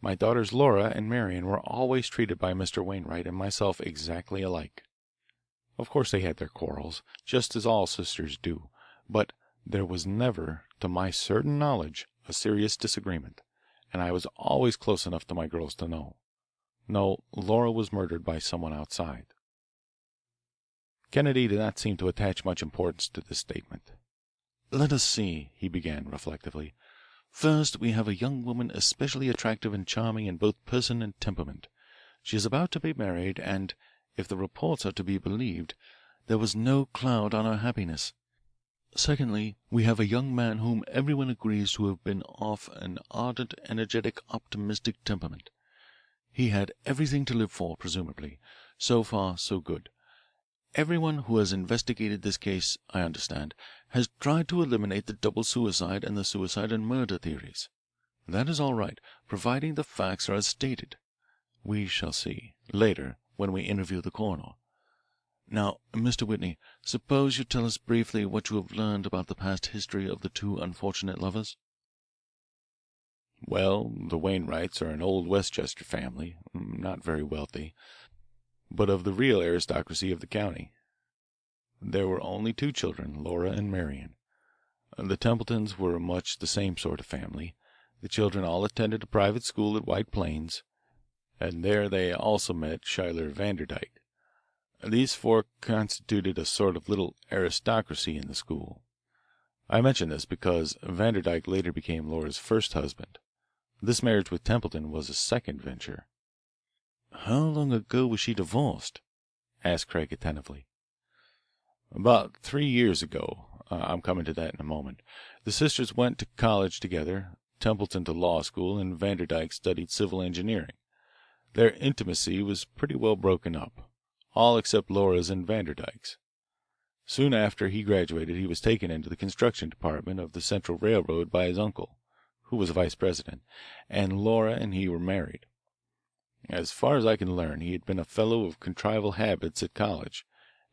My daughters Laura and Marion were always treated by Mr. Wainwright and myself exactly alike. Of course they had their quarrels, just as all sisters do, but there was never, to my certain knowledge, a serious disagreement, and I was always close enough to my girls to know. No, Laura was murdered by someone outside. Kennedy did not seem to attach much importance to this statement. "Let us see," he began reflectively. "First, we have a young woman especially attractive and charming in both person and temperament. She is about to be married, and, if the reports are to be believed, there was no cloud on her happiness. Secondly, we have a young man whom everyone agrees to have been of an ardent, energetic, optimistic temperament. He had everything to live for, presumably. So far, so good. Everyone who has investigated this case, I understand, has tried to eliminate the double suicide and the suicide and murder theories. That is all right, providing the facts are as stated. We shall see, later, when we interview the coroner. Now, Mr. Whitney, suppose you tell us briefly what you have learned about the past history of the two unfortunate lovers." Well, the Wainwrights are an old Westchester family, not very wealthy, but of the real aristocracy of the county. There were only two children, Laura and Marion. The Templetons were much the same sort of family. The children all attended a private school at White Plains, and there they also met Schuyler Vanderdyke. These four constituted a sort of little aristocracy in the school. I mention this because Vanderdyke later became Laura's first husband. This marriage with Templeton was a second venture. "How long ago was she divorced?" asked Craig attentively. "About 3 years ago. I'm coming to that in a moment. The sisters went to college together, Templeton to law school, and Vanderdyke studied civil engineering. Their intimacy was pretty well broken up, all except Laura's and Vanderdyke's. Soon after he graduated he was taken into the construction department of the Central Railroad by his uncle, who was vice president, and Laura and he were married. As far as I can learn, he had been a fellow of convivial habits at college,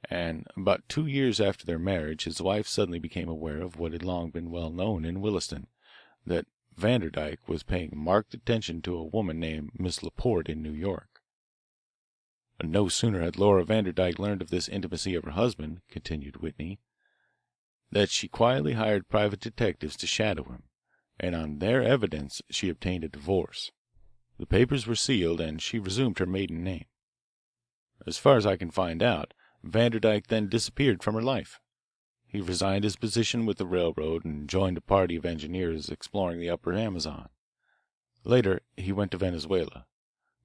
and about 2 years after their marriage his wife suddenly became aware of what had long been well known in Williston, that Vanderdyke was paying marked attention to a woman named Miss Laporte in New York. No sooner had Laura Vanderdyke learned of this intimacy of her husband, continued Whitney, that she quietly hired private detectives to shadow him, and on their evidence she obtained a divorce. The papers were sealed, and she resumed her maiden name. As far as I can find out, Vanderdyke then disappeared from her life. He resigned his position with the railroad and joined a party of engineers exploring the upper Amazon. Later he went to Venezuela.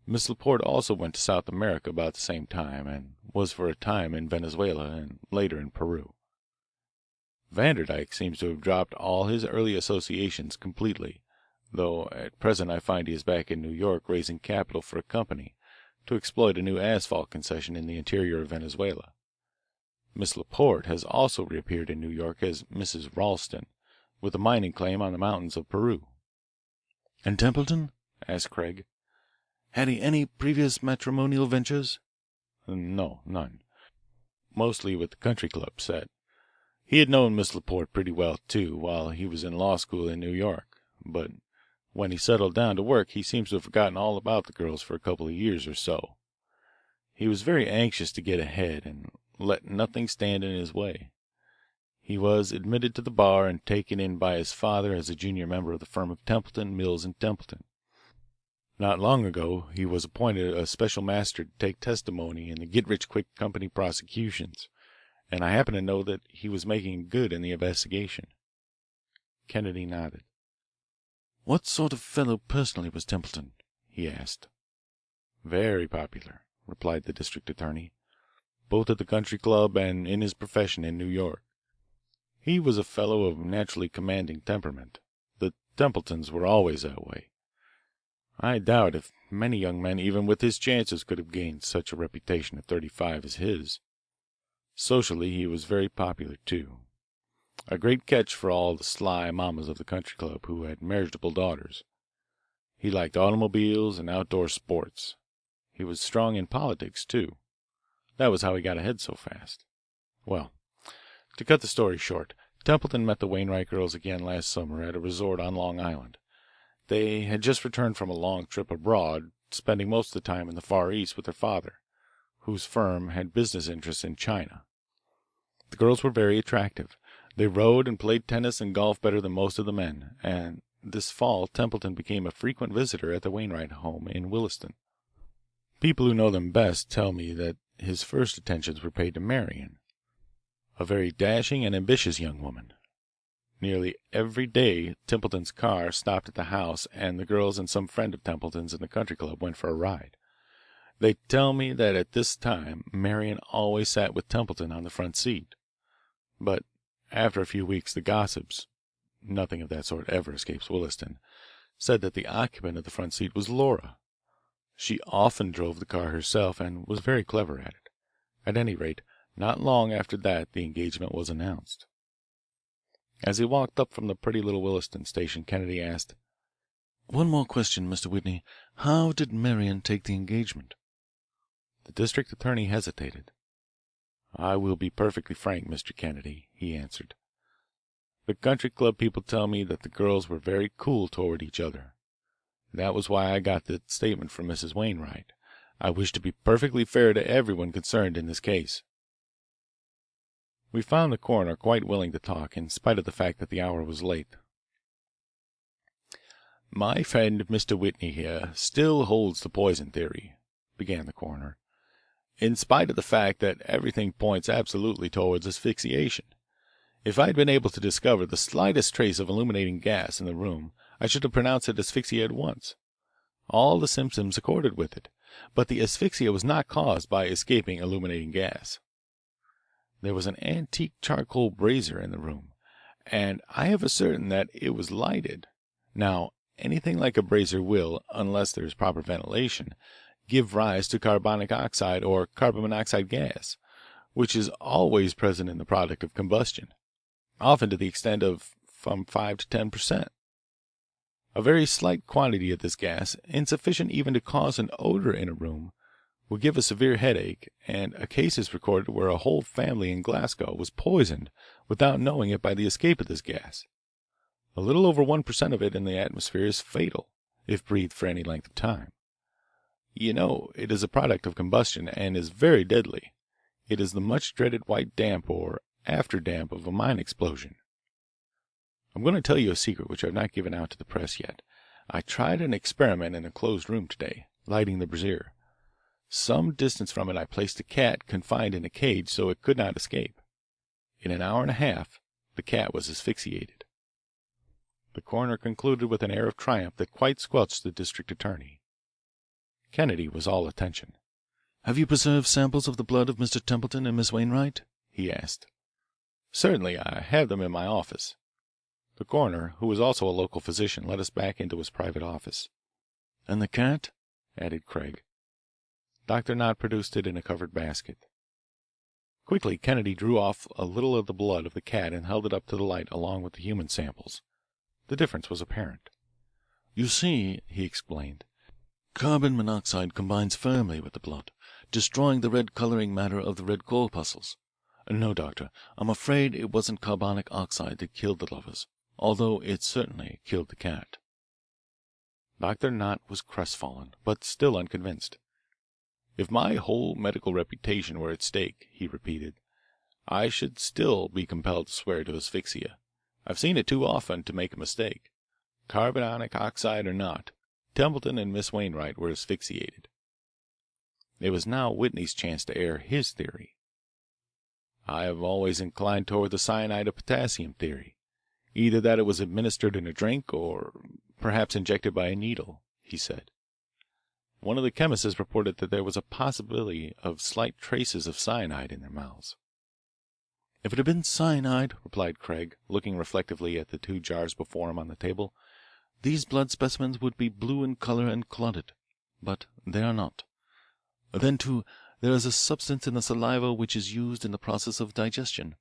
Miss Laporte also went to South America about the same time, and was for a time in Venezuela and later in Peru. Vanderdyke seems to have dropped all his early associations completely, though at present I find he is back in New York raising capital for a company to exploit a new asphalt concession in the interior of Venezuela. Miss Laporte has also reappeared in New York as Mrs. Ralston, with a mining claim on the mountains of Peru. "And Templeton?" asked Craig. "Had he any previous matrimonial ventures?" No, none. Mostly with the country club set. He had known Miss Laporte pretty well, too, while he was in law school in New York, but when he settled down to work he seems to have forgotten all about the girls for a couple of years or so. He was very anxious to get ahead and let nothing stand in his way. He was admitted to the bar and taken in by his father as a junior member of the firm of Templeton, Mills and Templeton. Not long ago he was appointed a special master to take testimony in the get-rich-quick company prosecutions, and I happen to know that he was making good in the investigation." Kennedy nodded. "What sort of fellow personally was Templeton?" he asked. "Very popular," replied the district attorney, "both at the country club and in his profession in New York. He was a fellow of naturally commanding temperament. The Templetons were always that way. I doubt if many young men even with his chances could have gained such a reputation at 35 as his. Socially he was very popular, too. A great catch for all the sly mammas of the country club who had marriageable daughters. He liked automobiles and outdoor sports. He was strong in politics, too. That was how he got ahead so fast. Well, to cut the story short, Templeton met the Wainwright girls again last summer at a resort on Long Island. They had just returned from a long trip abroad, spending most of the time in the Far East with their father, whose firm had business interests in China. The girls were very attractive. They rode and played tennis and golf better than most of the men, and this fall Templeton became a frequent visitor at the Wainwright home in Williston. People who know them best tell me that his first attentions were paid to Marian, a very dashing and ambitious young woman. Nearly every day Templeton's car stopped at the house, and the girls and some friend of Templeton's in the country club went for a ride. They tell me that at this time Marian always sat with Templeton on the front seat. But after a few weeks the gossips, nothing of that sort ever escapes Williston, said that the occupant of the front seat was Laura. She often drove the car herself and was very clever at it. At any rate, not long after that the engagement was announced. As he walked up from the pretty little Williston station, Kennedy asked, "One more question, Mr. Whitney. How did Marian take the engagement?" The district attorney hesitated. "I will be perfectly frank, Mr. Kennedy," he answered. "The country club people tell me that the girls were very cool toward each other. That was why I got the statement from Mrs. Wainwright. I wish to be perfectly fair to everyone concerned in this case." We found the coroner quite willing to talk, in spite of the fact that the hour was late. "My friend Mr. Whitney here still holds the poison theory," began the coroner, "in spite of the fact that everything points absolutely towards asphyxiation. If I had been able to discover the slightest trace of illuminating gas in the room I should have pronounced it asphyxia at once. All the symptoms accorded with it, but the asphyxia was not caused by escaping illuminating gas. There was an antique charcoal brazier in the room, and I have ascertained that it was lighted. Now, anything like a brazier will, unless there is proper ventilation, give rise to carbonic oxide or carbon monoxide gas, which is always present in the product of combustion, often to the extent of from 5 to 10%. A very slight quantity of this gas, insufficient even to cause an odor in a room, will give a severe headache, and a case is recorded where a whole family in Glasgow was poisoned without knowing it by the escape of this gas. A little over 1% of it in the atmosphere is fatal, if breathed for any length of time. You know, it is a product of combustion and is very deadly. It is the much dreaded white damp or after damp of a mine explosion. I'm going to tell you a secret which I have not given out to the press yet. I tried an experiment in a closed room today, lighting the brazier. Some distance from it I placed a cat confined in a cage so it could not escape. In an hour and a half the cat was asphyxiated." The coroner concluded with an air of triumph that quite squelched the district attorney. Kennedy was all attention. "Have you preserved samples of the blood of Mr. Templeton and Miss Wainwright?" he asked. "Certainly, I have them in my office." The coroner, who was also a local physician, led us back into his private office. "And the cat?" added Craig. Dr. Knott produced it in a covered basket. Quickly Kennedy drew off a little of the blood of the cat and held it up to the light along with the human samples. The difference was apparent. "You see," he explained, "carbon monoxide combines firmly with the blood, destroying the red colouring matter of the red corpuscles. No, doctor, I'm afraid it wasn't carbonic oxide that killed the lovers, although it certainly killed the cat." Dr. Knott was crestfallen, but still unconvinced. "If my whole medical reputation were at stake," he repeated, "I should still be compelled to swear to asphyxia. I've seen it too often to make a mistake. Carbonic oxide or not, Templeton and Miss Wainwright were asphyxiated." It was now Whitney's chance to air his theory. "I have always inclined toward the cyanide of potassium theory, either that it was administered in a drink or perhaps injected by a needle," he said. "One of the chemists has reported that there was a possibility of slight traces of cyanide in their mouths." "If it had been cyanide," replied Craig, looking reflectively at the two jars before him on the table, "these blood specimens would be blue in colour and clotted. But they are not. Then, too, there is a substance in the saliva which is used in the process of digestion.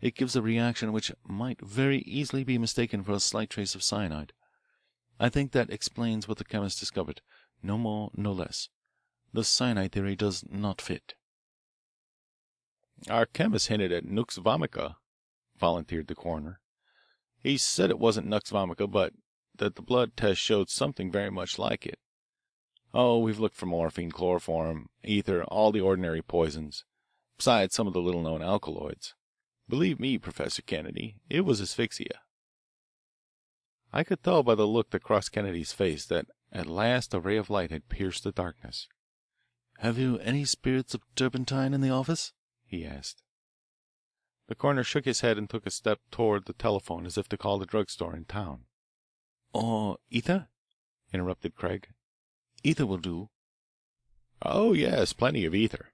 It gives a reaction which might very easily be mistaken for a slight trace of cyanide. I think that explains what the chemist discovered. No more, no less. The cyanide theory does not fit." "Our chemist hinted at nux vomica," volunteered the coroner. "He said it wasn't nux vomica, but that the blood test showed something very much like it. Oh, we've looked for morphine, chloroform, ether, all the ordinary poisons, besides some of the little known alkaloids. Believe me, Professor Kennedy, it was asphyxia." I could tell by the look that crossed Kennedy's face that at last a ray of light had pierced the darkness. "Have you any spirits of turpentine in the office?" he asked. The coroner shook his head and took a step toward the telephone as if to call the drugstore in town. "Or ether?" interrupted Craig. "Ether will do." "Oh, yes, plenty of ether."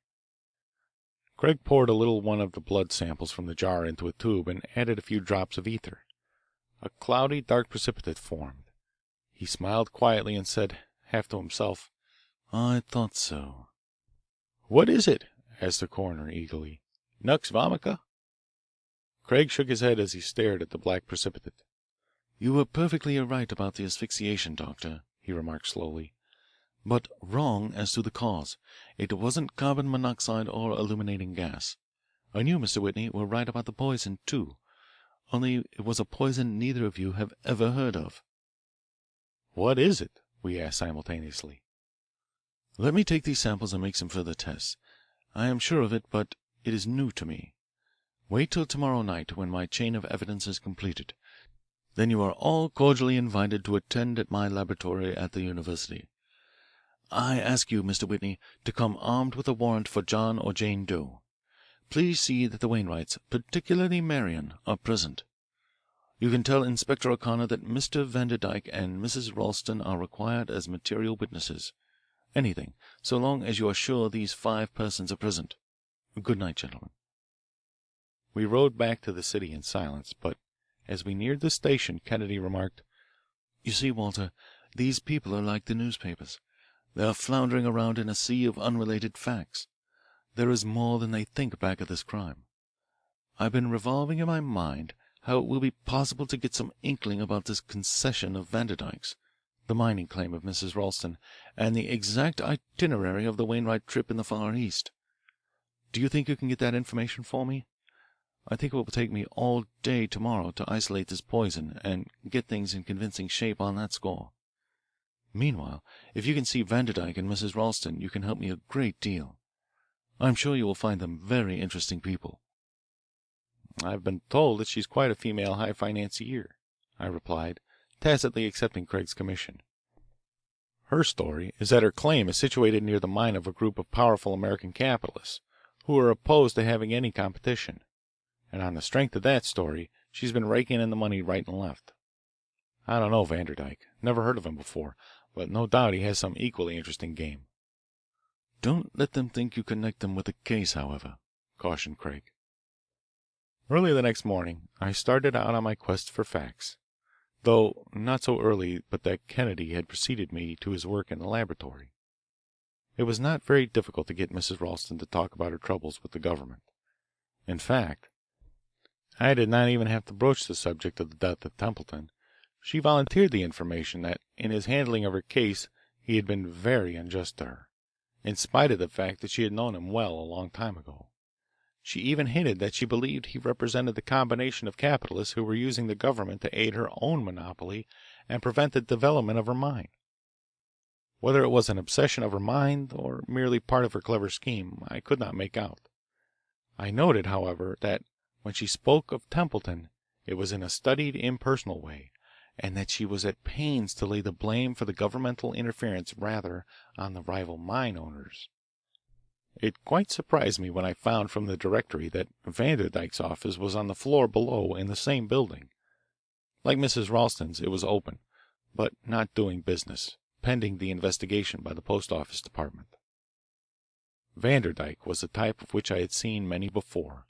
Craig poured a little one of the blood samples from the jar into a tube and added a few drops of ether. A cloudy, dark precipitate formed. He smiled quietly and said, half to himself, "I thought so." "What is it?" asked the coroner eagerly. "Nux vomica?" Craig shook his head as he stared at the black precipitate. "You were perfectly right about the asphyxiation, Doctor," he remarked slowly, "but wrong as to the cause. It wasn't carbon monoxide or illuminating gas. And you, Mr. Whitney, were right about the poison, too. Only it was a poison neither of you have ever heard of." "What is it?" we asked simultaneously. "Let me take these samples and make some further tests. I am sure of it, but it is new to me. Wait till tomorrow night when my chain of evidence is completed. Then you are all cordially invited to attend at my laboratory at the university. I ask you, Mr. Whitney, to come armed with a warrant for John or Jane Doe. Please see that the Wainwrights, particularly Marion, are present. You can tell Inspector O'Connor that Mr. Vanderdyke and Mrs. Ralston are required as material witnesses. Anything, so long as you are sure these 5 persons are present. Good night, gentlemen." We rode back to the city in silence, but as we neared the station Kennedy remarked, "You see, Walter, these people are like the newspapers. They are floundering around in a sea of unrelated facts. There is more than they think back of this crime. I've been revolving in my mind how it will be possible to get some inkling about this concession of Vanderdyke's, the mining claim of Mrs. Ralston, and the exact itinerary of the Wainwright trip in the Far East. Do you think you can get that information for me? I think it will take me all day tomorrow to isolate this poison and get things in convincing shape on that score. Meanwhile, if you can see Vanderdyke and Mrs. Ralston, you can help me a great deal. I'm sure you will find them very interesting people." "I've been told that she's quite a female high financier," I replied, tacitly accepting Craig's commission. "Her story is that her claim is situated near the mine of a group of powerful American capitalists who are opposed to having any competition, and on the strength of that story she's been raking in the money right and left. I don't know Vanderdyke, never heard of him before, but no doubt he has some equally interesting game." "Don't let them think you connect them with the case, however," cautioned Craig. Early the next morning I started out on my quest for facts, though not so early but that Kennedy had preceded me to his work in the laboratory. It was not very difficult to get Mrs. Ralston to talk about her troubles with the government. In fact, I did not even have to broach the subject of the death of Templeton. She volunteered the information that in his handling of her case he had been very unjust to her, in spite of the fact that she had known him well a long time ago. She even hinted that she believed he represented the combination of capitalists who were using the government to aid her own monopoly and prevent the development of her mine. Whether it was an obsession of her mind or merely part of her clever scheme, I could not make out. I noted, however, that when she spoke of Templeton it was in a studied, impersonal way, and that she was at pains to lay the blame for the governmental interference rather on the rival mine owners. It quite surprised me when I found from the directory that Vanderdyke's office was on the floor below in the same building. Like Mrs. Ralston's, it was open, but not doing business, pending the investigation by the Post Office Department. Vanderdyke was the type of which I had seen many before.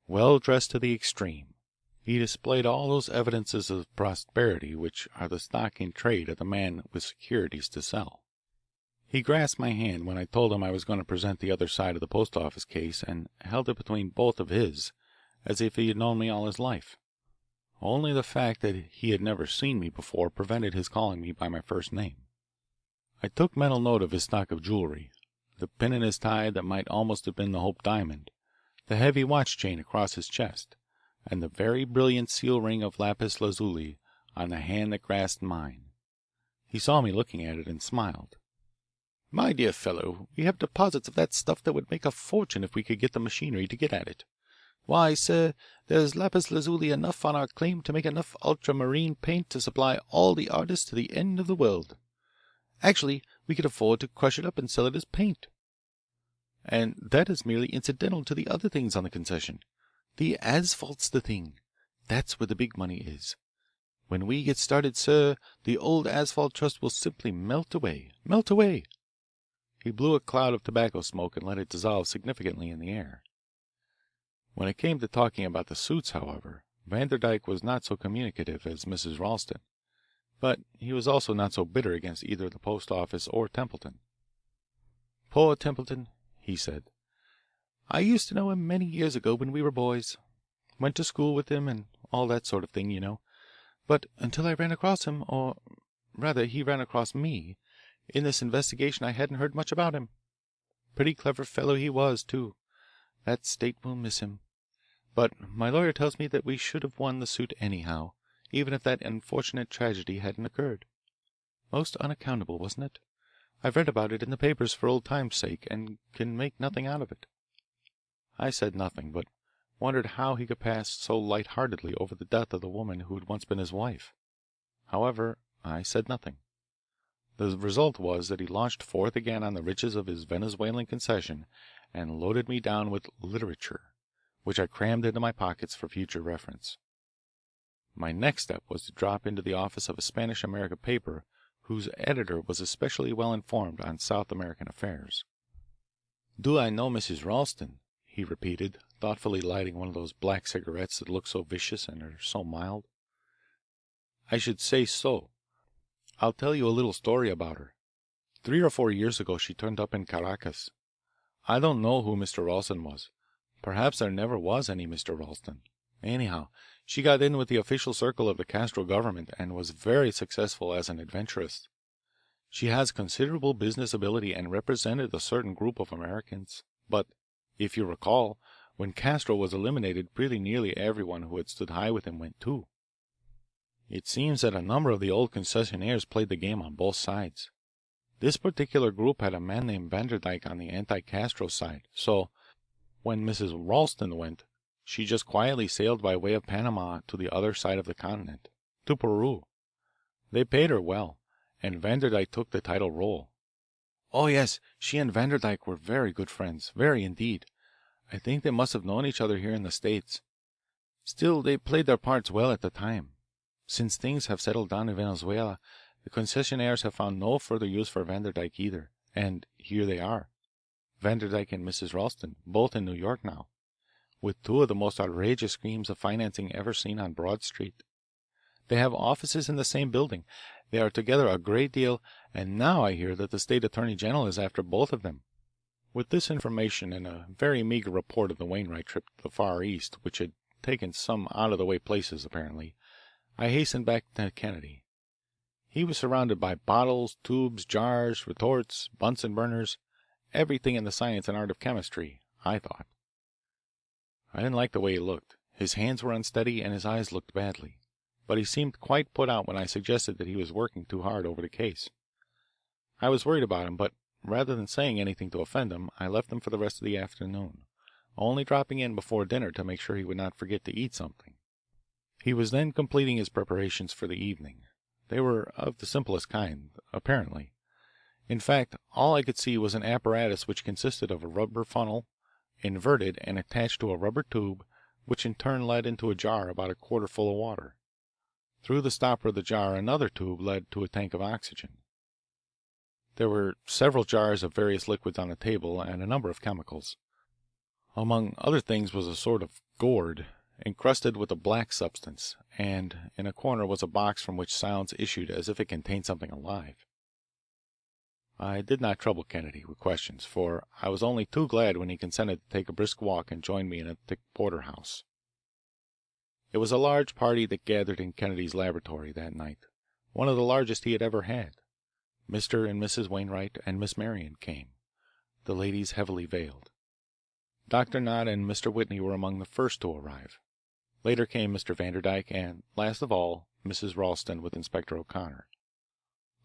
Well dressed to the extreme, he displayed all those evidences of prosperity which are the stock in trade of the man with securities to sell. He grasped my hand when I told him I was going to present the other side of the post office case and held it between both of his as if he had known me all his life. Only the fact that he had never seen me before prevented his calling me by my first name. I took mental note of his stock of jewellery, the pin in his tie that might almost have been the Hope diamond, the heavy watch chain across his chest, and the very brilliant seal ring of lapis lazuli on the hand that grasped mine. He saw me looking at it and smiled. "My dear fellow, we have deposits of that stuff that would make a fortune if we could get the machinery to get at it. Why, sir, there's lapis lazuli enough on our claim to make enough ultramarine paint to supply all the artists to the end of the world. Actually, we could afford to crush it up and sell it as paint. And that is merely incidental to the other things on the concession. The asphalt's the thing. That's where the big money is. When we get started, sir, the old asphalt trust will simply melt away. Melt away." He blew a cloud of tobacco smoke and let it dissolve significantly in the air. When it came to talking about the suits, however, Vanderdyke was not so communicative as Mrs. Ralston, but he was also not so bitter against either the post office or Templeton. "Poor Templeton," he said. "I used to know him many years ago when we were boys. Went to school with him and all that sort of thing, you know. But until I ran across him, or rather he ran across me, in this investigation I hadn't heard much about him. Pretty clever fellow he was, too. That state will miss him. But my lawyer tells me that we should have won the suit anyhow, even if that unfortunate tragedy hadn't occurred. Most unaccountable, wasn't it? I've read about it in the papers for old time's sake, and can make nothing out of it." I said nothing, but wondered how he could pass so light-heartedly over the death of the woman who had once been his wife. However, I said nothing. The result was that he launched forth again on the riches of his Venezuelan concession and loaded me down with literature, which I crammed into my pockets for future reference. My next step was to drop into the office of a Spanish American paper whose editor was especially well informed on South American affairs. "Do I know Mrs. Ralston?" he repeated, thoughtfully lighting one of those black cigarettes that look so vicious and are so mild. "I should say so. I'll tell you a little story about her. 3 or 4 years ago she turned up in Caracas. I don't know who Mr. Ralston was. Perhaps there never was any Mr. Ralston. Anyhow, she got in with the official circle of the Castro government and was very successful as an adventuress. She has considerable business ability and represented a certain group of Americans. But, if you recall, when Castro was eliminated, pretty nearly everyone who had stood high with him went too. It seems that a number of the old concessionaires played the game on both sides. This particular group had a man named Vanderdyke on the anti-Castro side, so when Mrs. Ralston went, she just quietly sailed by way of Panama to the other side of the continent, to Peru. They paid her well, and Vanderdyke took the title role. Oh yes, she and Vanderdyke were very good friends, very indeed. I think they must have known each other here in the States. Still, they played their parts well at the time. Since things have settled down in Venezuela, the concessionaires have found no further use for Vanderdyke either, and here they are, Vanderdyke and Mrs. Ralston, both in New York now, with 2 of the most outrageous schemes of financing ever seen on Broad Street. They have offices in the same building, they are together a great deal, and now I hear that the state attorney general is after both of them. With this information and a very meagre report of the Wainwright trip to the Far East, which had taken some out-of-the-way places apparently, I hastened back to Kennedy. He was surrounded by bottles, tubes, jars, retorts, Bunsen burners, everything in the science and art of chemistry, I thought. I didn't like the way he looked. His hands were unsteady and his eyes looked badly, but he seemed quite put out when I suggested that he was working too hard over the case. I was worried about him, but rather than saying anything to offend him, I left him for the rest of the afternoon, only dropping in before dinner to make sure he would not forget to eat something. He was then completing his preparations for the evening. They were of the simplest kind, apparently. In fact, all I could see was an apparatus which consisted of a rubber funnel, inverted and attached to a rubber tube, which in turn led into a jar about a quarter full of water. Through the stopper of the jar another tube led to a tank of oxygen. There were several jars of various liquids on the table and a number of chemicals. Among other things was a sort of gourd, encrusted with a black substance, and in a corner was a box from which sounds issued as if it contained something alive. I did not trouble Kennedy with questions, for I was only too glad when he consented to take a brisk walk and join me in a thick porterhouse. It was a large party that gathered in Kennedy's laboratory that night, one of the largest he had ever had. Mr. and Mrs. Wainwright and Miss Marion came, the ladies heavily veiled. Dr. Nott and Mr. Whitney were among the first to arrive. Later came Mr. Vanderdyke and, last of all, Mrs. Ralston with Inspector O'Connor,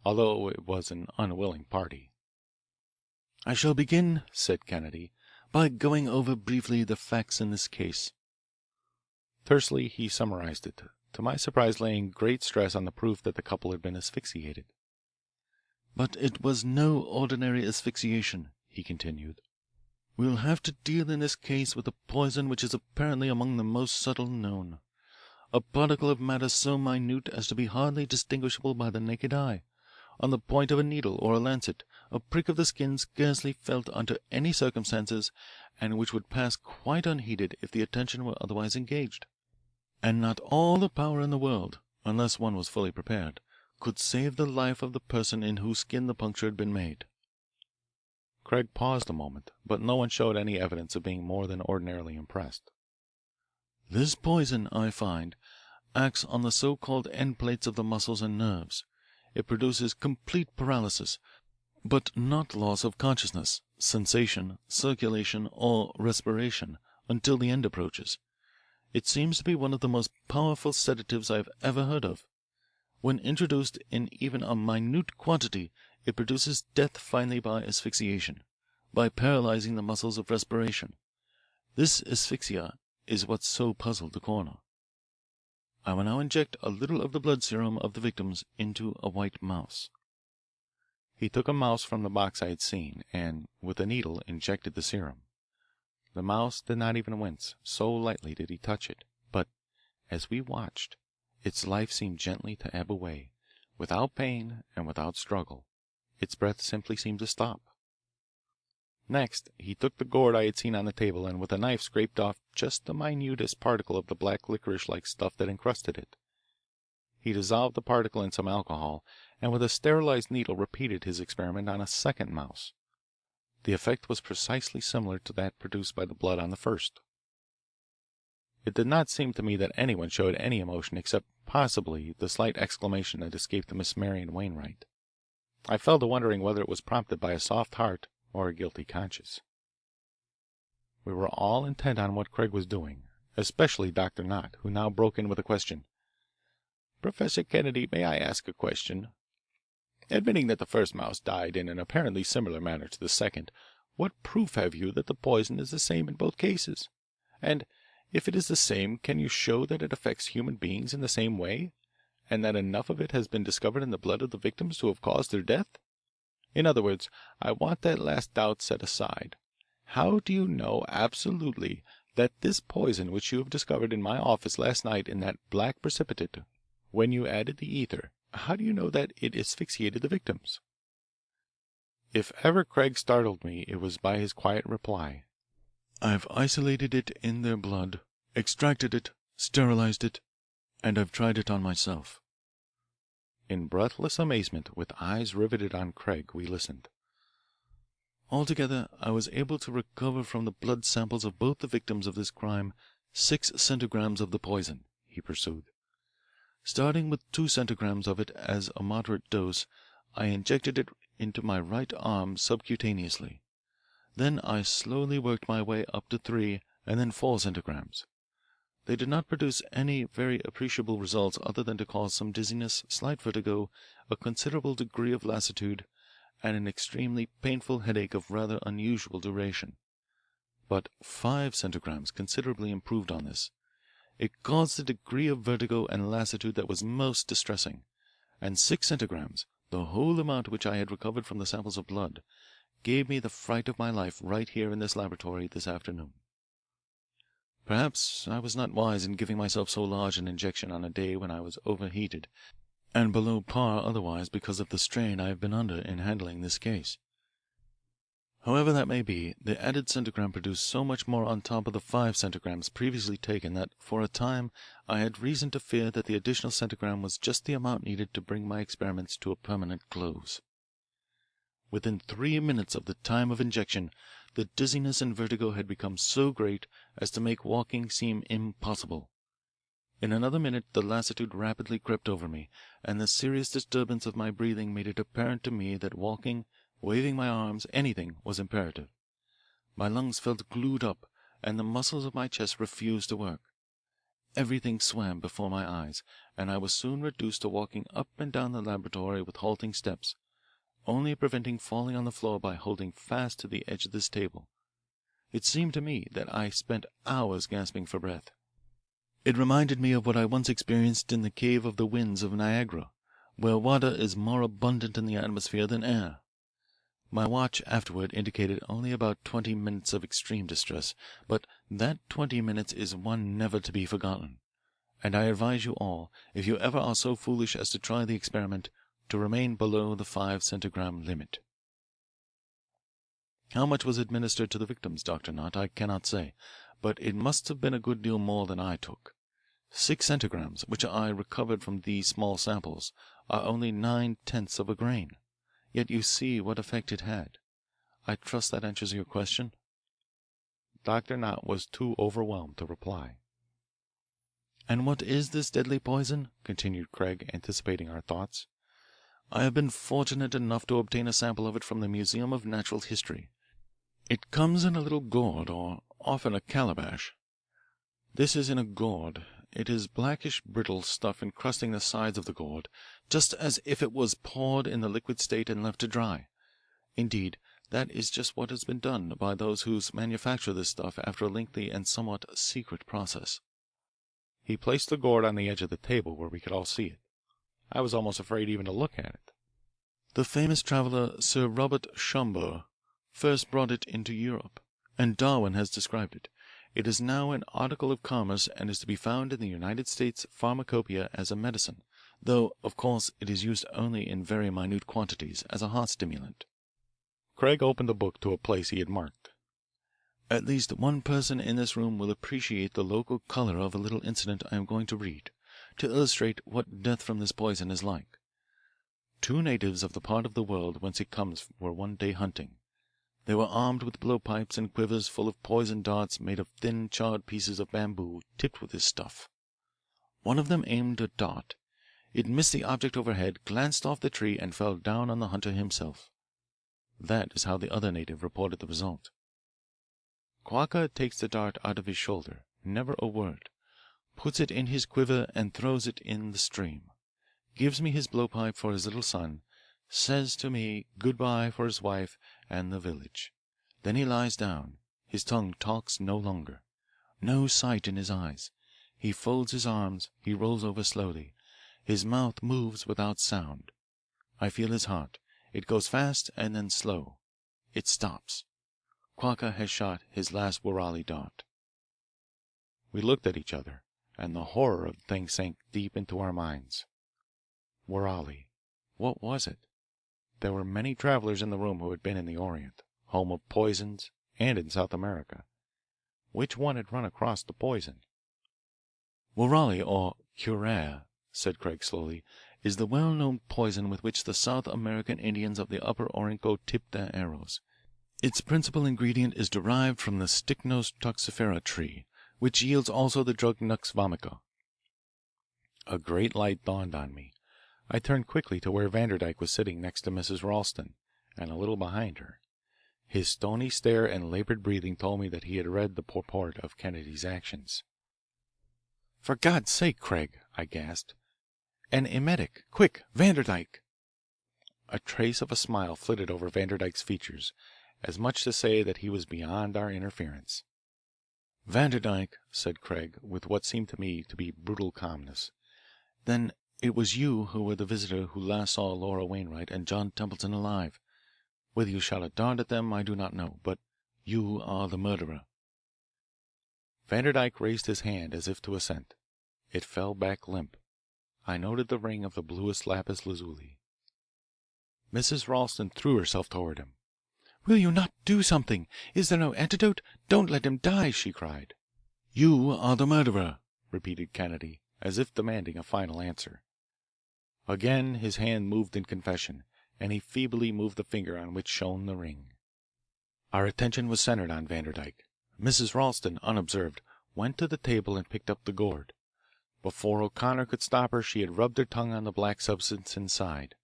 although it was an unwilling party. "I shall begin," said Kennedy, "by going over briefly the facts in this case." Tersely he summarized it, to my surprise laying great stress on the proof that the couple had been asphyxiated. "But it was no ordinary asphyxiation," he continued. "We will have to deal in this case with a poison which is apparently among the most subtle known. A particle of matter so minute as to be hardly distinguishable by the naked eye, on the point of a needle or a lancet, a prick of the skin scarcely felt under any circumstances, and which would pass quite unheeded if the attention were otherwise engaged. And not all the power in the world, unless one was fully prepared, could save the life of the person in whose skin the puncture had been made." Craig paused a moment, but no one showed any evidence of being more than ordinarily impressed. "This poison, I find, acts on the so called end plates of the muscles and nerves. It produces complete paralysis, but not loss of consciousness, sensation, circulation, or respiration until the end approaches. It seems to be one of the most powerful sedatives I have ever heard of. When introduced in even a minute quantity, it produces death finally by asphyxiation, by paralyzing the muscles of respiration. This asphyxia is what so puzzled the coroner. I will now inject a little of the blood serum of the victims into a white mouse." He took a mouse from the box I had seen, and, with a needle, injected the serum. The mouse did not even wince, so lightly did he touch it, but, as we watched, its life seemed gently to ebb away, without pain and without struggle. Its breath simply seemed to stop. Next, he took the gourd I had seen on the table and with a knife scraped off just the minutest particle of the black licorice-like stuff that encrusted it. He dissolved the particle in some alcohol, and with a sterilized needle repeated his experiment on a second mouse. The effect was precisely similar to that produced by the blood on the first. It did not seem to me that anyone showed any emotion except possibly the slight exclamation that escaped Miss Marion Wainwright. I fell to wondering whether it was prompted by a soft heart or a guilty conscience. We were all intent on what Craig was doing, especially Dr. Nott, who now broke in with a question. "Professor Kennedy, may I ask a question? Admitting that the first mouse died in an apparently similar manner to the second, what proof have you that the poison is the same in both cases? And, if it is the same, can you show that it affects human beings in the same way, and that enough of it has been discovered in the blood of the victims to have caused their death? In other words, I want that last doubt set aside. How do you know absolutely that this poison which you have discovered in my office last night in that black precipitate, when you added the ether, how do you know that it asphyxiated the victims?" If ever Craig startled me, it was by his quiet reply. "I've isolated it in their blood, extracted it, sterilized it, and I've tried it on myself." In breathless amazement, with eyes riveted on Craig, we listened. "Altogether, I was able to recover from the blood samples of both the victims of this crime 6 centigrams of the poison," he pursued. "Starting with 2 centigrams of it as a moderate dose, I injected it into my right arm subcutaneously. Then I slowly worked my way up to 3 and then 4 centigrams. They did not produce any very appreciable results other than to cause some dizziness, slight vertigo, a considerable degree of lassitude, and an extremely painful headache of rather unusual duration. But 5 centigrams considerably improved on this. It caused a degree of vertigo and lassitude that was most distressing, and 6 centigrams, the whole amount which I had recovered from the samples of blood, gave me the fright of my life right here in this laboratory this afternoon. Perhaps I was not wise in giving myself so large an injection on a day when I was overheated and below par otherwise because of the strain I have been under in handling this case. However that may be, the added centigram produced so much more on top of the 5 centigrams previously taken that for a time I had reason to fear that the additional centigram was just the amount needed to bring my experiments to a permanent close. Within 3 minutes of the time of injection, the dizziness and vertigo had become so great as to make walking seem impossible. In another minute the lassitude rapidly crept over me, and the serious disturbance of my breathing made it apparent to me that walking, waving my arms, anything, was imperative. My lungs felt glued up, and the muscles of my chest refused to work. Everything swam before my eyes, and I was soon reduced to walking up and down the laboratory with halting steps, only preventing falling on the floor by holding fast to the edge of this table. It seemed to me that I spent hours gasping for breath. It reminded me of what I once experienced in the Cave of the Winds of Niagara, where water is more abundant in the atmosphere than air. My watch afterward indicated only about 20 minutes of extreme distress, but that 20 minutes is one never to be forgotten, and I advise you all, if you ever are so foolish as to try the experiment, to remain below the 5 centigram limit. How much was administered to the victims, Dr. Knott, I cannot say, but it must have been a good deal more than I took. 6 centigrams, which I recovered from these small samples, are only 9/10 of a grain. Yet you see what effect it had. I trust that answers your question." Dr. Knott was too overwhelmed to reply. "And what is this deadly poison?" continued Craig, anticipating our thoughts. "I have been fortunate enough to obtain a sample of it from the Museum of Natural History. It comes in a little gourd, or often a calabash. This is in a gourd. It is blackish brittle stuff encrusting the sides of the gourd, just as if it was poured in the liquid state and left to dry. Indeed, that is just what has been done by those who manufacture this stuff after a lengthy and somewhat secret process." He placed the gourd on the edge of the table where we could all see it. I was almost afraid even to look at it. "The famous traveller Sir Robert Schomburgk first brought it into Europe, and Darwin has described it. It is now an article of commerce and is to be found in the United States pharmacopoeia as a medicine, though, of course, it is used only in very minute quantities as a heart stimulant." Craig opened the book to a place he had marked. "At least one person in this room will appreciate the local colour of a little incident I am going to read, to illustrate what death from this poison is like. 2 natives of the part of the world whence it comes were one day hunting. They were armed with blowpipes and quivers full of poisoned darts made of thin charred pieces of bamboo tipped with this stuff. One of them aimed a dart. It missed the object overhead, glanced off the tree, and fell down on the hunter himself. That is how the other native reported the result. Quacca takes the dart out of his shoulder, never a word, puts it in his quiver and throws it in the stream, gives me his blowpipe for his little son, says to me good bye for his wife and the village. Then he lies down. His tongue talks no longer. No sight in his eyes. He folds his arms. He rolls over slowly. His mouth moves without sound. I feel his heart. It goes fast and then slow. It stops. Quacca has shot his last woorali dart." We looked at each other, and the horror of the thing sank deep into our minds. Woorali. What was it? There were many travellers in the room who had been in the Orient, home of poisons, and in South America. Which one had run across the poison? "Woorali, or curare," said Craig slowly, "is the well-known poison with which the South American Indians of the upper Orinoco tip their arrows. Its principal ingredient is derived from the Strychnos toxifera tree, which yields also the drug nux vomica." A great light dawned on me. I turned quickly to where Vanderdyke was sitting next to Mrs. Ralston, and a little behind her. His stony stare and laboured breathing told me that he had read the purport of Kennedy's actions. "For God's sake, Craig," I gasped. "An emetic! Quick, Vanderdyke!" A trace of a smile flitted over Vanderdyke's features, as much to say that he was beyond our interference. "Vanderdyke," said Craig, with what seemed to me to be brutal calmness, "then it was you who were the visitor who last saw Laura Wainwright and John Templeton alive. Whether you shot a dart at them I do not know, but you are the murderer." Vanderdyke raised his hand as if to assent. It fell back limp. I noted the ring of the bluest lapis lazuli. Mrs. Ralston threw herself toward him. "Will you not do something? Is there no antidote? Don't let him die," she cried. "You are the murderer," repeated Kennedy, as if demanding a final answer. Again his hand moved in confession, and he feebly moved the finger on which shone the ring. Our attention was centred on Vanderdyke. Mrs. Ralston, unobserved, went to the table and picked up the gourd. Before O'Connor could stop her, she had rubbed her tongue on the black substance inside.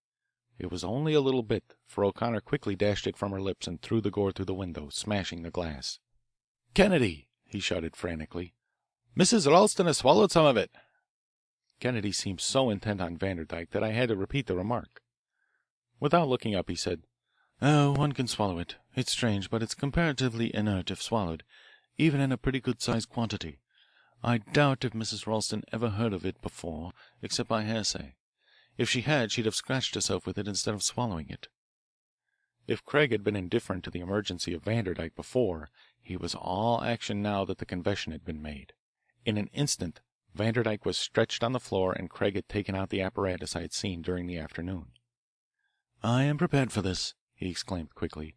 It was only a little bit, for O'Connor quickly dashed it from her lips and threw the gourd through the window, smashing the glass. "Kennedy!" he shouted frantically. "Mrs. Ralston has swallowed some of it." Kennedy seemed so intent on Vanderdyke that I had to repeat the remark. Without looking up, he said, "Oh, one can swallow it. It's strange, but it's comparatively inert if swallowed, even in a pretty good sized quantity. I doubt if Mrs. Ralston ever heard of it before, except by hearsay. If she had, she'd have scratched herself with it instead of swallowing it." If Craig had been indifferent to the emergency of Vanderdyke before, he was all action now that the confession had been made. In an instant Vanderdyke was stretched on the floor and Craig had taken out the apparatus I had seen during the afternoon. "I am prepared for this," he exclaimed quickly.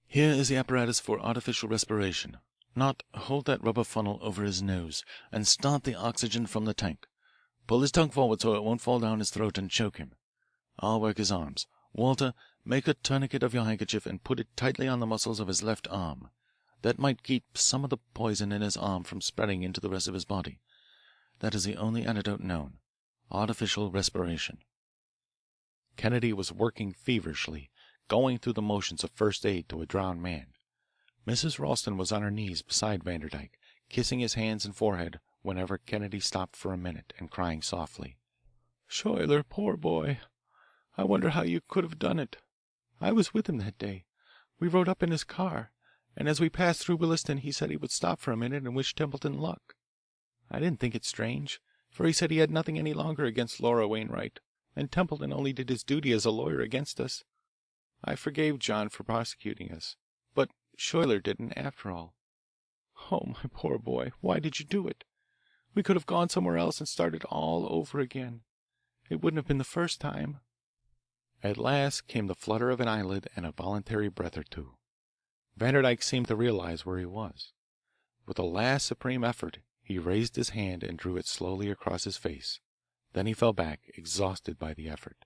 "Here is the apparatus for artificial respiration. Not hold that rubber funnel over his nose, and start the oxygen from the tank. Pull his tongue forward so it won't fall down his throat and choke him. I'll work his arms. Walter, make a tourniquet of your handkerchief and put it tightly on the muscles of his left arm. That might keep some of the poison in his arm from spreading into the rest of his body. That is the only antidote known. Artificial respiration." Kennedy was working feverishly, going through the motions of first aid to a drowned man. Mrs. Ralston was on her knees beside Vanderdyke, kissing his hands and forehead whenever Kennedy stopped for a minute, and crying softly, "Schuyler, poor boy. I wonder how you could have done it. I was with him that day. We rode up in his car, and as we passed through Williston he said he would stop for a minute and wish Templeton luck. I didn't think it strange, for he said he had nothing any longer against Laura Wainwright, and Templeton only did his duty as a lawyer against us. I forgave John for prosecuting us, but Schuyler didn't after all. Oh, my poor boy, why did you do it? We could have gone somewhere else and started all over again. It wouldn't have been the first time." At last came the flutter of an eyelid and a voluntary breath or two. Vanderdyke seemed to realize where he was. With a last supreme effort he raised his hand and drew it slowly across his face. Then he fell back, exhausted by the effort.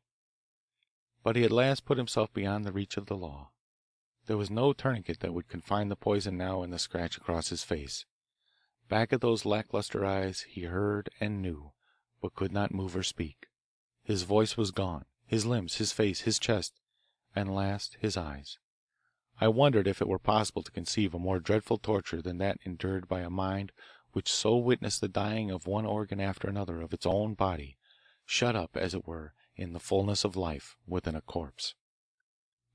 But he at last put himself beyond the reach of the law. There was no tourniquet that would confine the poison now in the scratch across his face. Back of those lacklustre eyes he heard and knew, but could not move or speak. His voice was gone, his limbs, his face, his chest, and last his eyes. I wondered if it were possible to conceive a more dreadful torture than that endured by a mind which so witnessed the dying of one organ after another of its own body, shut up, as it were, in the fullness of life, within a corpse.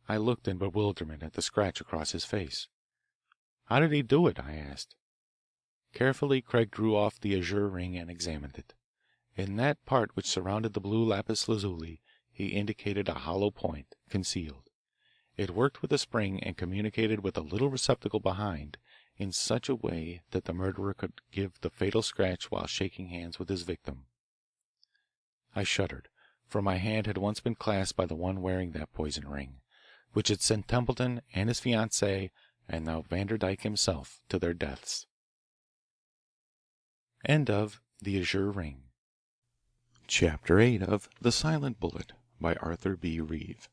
I looked in bewilderment at the scratch across his face. "How did he do it?" I asked. Carefully Craig drew off the Azure Ring and examined it. In that part which surrounded the blue lapis lazuli he indicated a hollow point, concealed. It worked with a spring and communicated with a little receptacle behind in such a way that the murderer could give the fatal scratch while shaking hands with his victim. I shuddered, for my hand had once been clasped by the one wearing that poison ring, which had sent Templeton and his fiancée, and now Vanderdyke himself, to their deaths. End of The Azure Ring. Chapter 8 of The Silent Bullet by Arthur B. Reeve.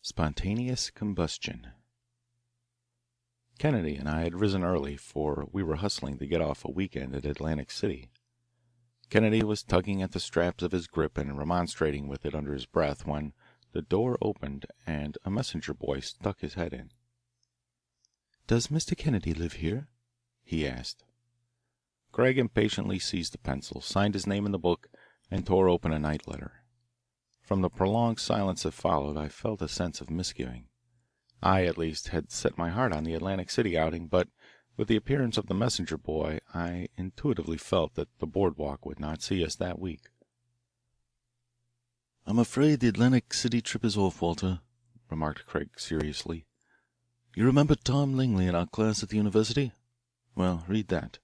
Spontaneous Combustion. Kennedy and I had risen early, for we were hustling to get off a weekend at Atlantic City. Kennedy was tugging at the straps of his grip and remonstrating with it under his breath when the door opened and a messenger boy stuck his head in. "Does Mr. Kennedy live here?" he asked. Craig impatiently seized a pencil, signed his name in the book, and tore open a night letter. From the prolonged silence that followed I felt a sense of misgiving. I, at least, had set my heart on the Atlantic City outing, but with the appearance of the messenger boy I intuitively felt that the boardwalk would not see us that week. "I'm afraid the Atlantic City trip is off, Walter," remarked Craig seriously. "You remember Tom Langley in our class at the university? Well, read that."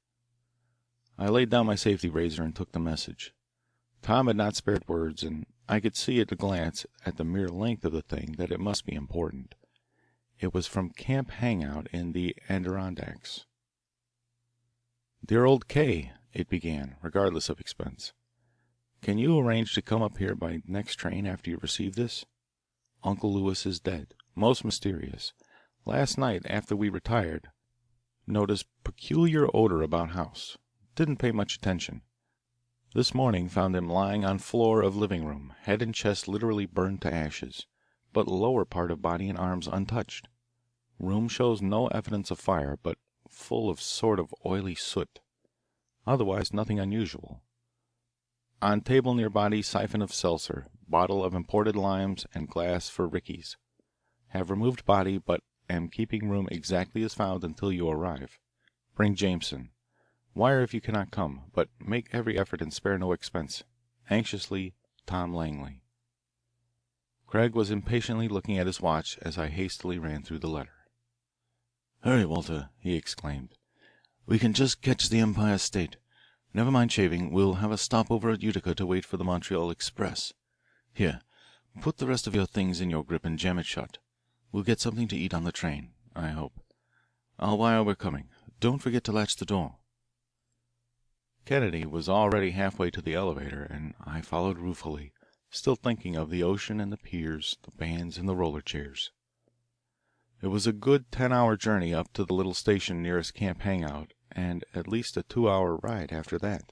I laid down my safety razor and took the message. Tom had not spared words, and I could see at a glance at the mere length of the thing that it must be important. It was from Camp Hangout in the Adirondacks. "Dear old K," it began, regardless of expense. "Can you arrange to come up here by next train after you receive this? Uncle Lewis is dead. Most mysterious. Last night, after we retired, noticed peculiar odor about house. Didn't pay much attention. This morning found him lying on floor of living room, head and chest literally burned to ashes, but lower part of body and arms untouched. Room shows no evidence of fire, but full of sort of oily soot. Otherwise nothing unusual. On table near body siphon of seltzer, bottle of imported limes, and glass for Ricky's. Have removed body, but am keeping room exactly as found until you arrive. Bring Jameson. Wire if you cannot come, but make every effort and spare no expense. Anxiously, Tom Langley. Craig was impatiently looking at his watch as I hastily ran through the letter. "Hurry, Walter," he exclaimed. "We can just catch the Empire State. Never mind shaving. We'll have a stop over at Utica to wait for the Montreal express. Here, put the rest of your things in your grip and jam it shut. We'll get something to eat on the train, I hope. I'll wire we're coming. Don't forget to latch the door." Kennedy was already halfway to the elevator, and I followed ruefully, still thinking of the ocean and the piers, the bands and the roller chairs. It was a good 10-hour journey up to the little station nearest Camp Hangout, and at least a 2-hour ride after that.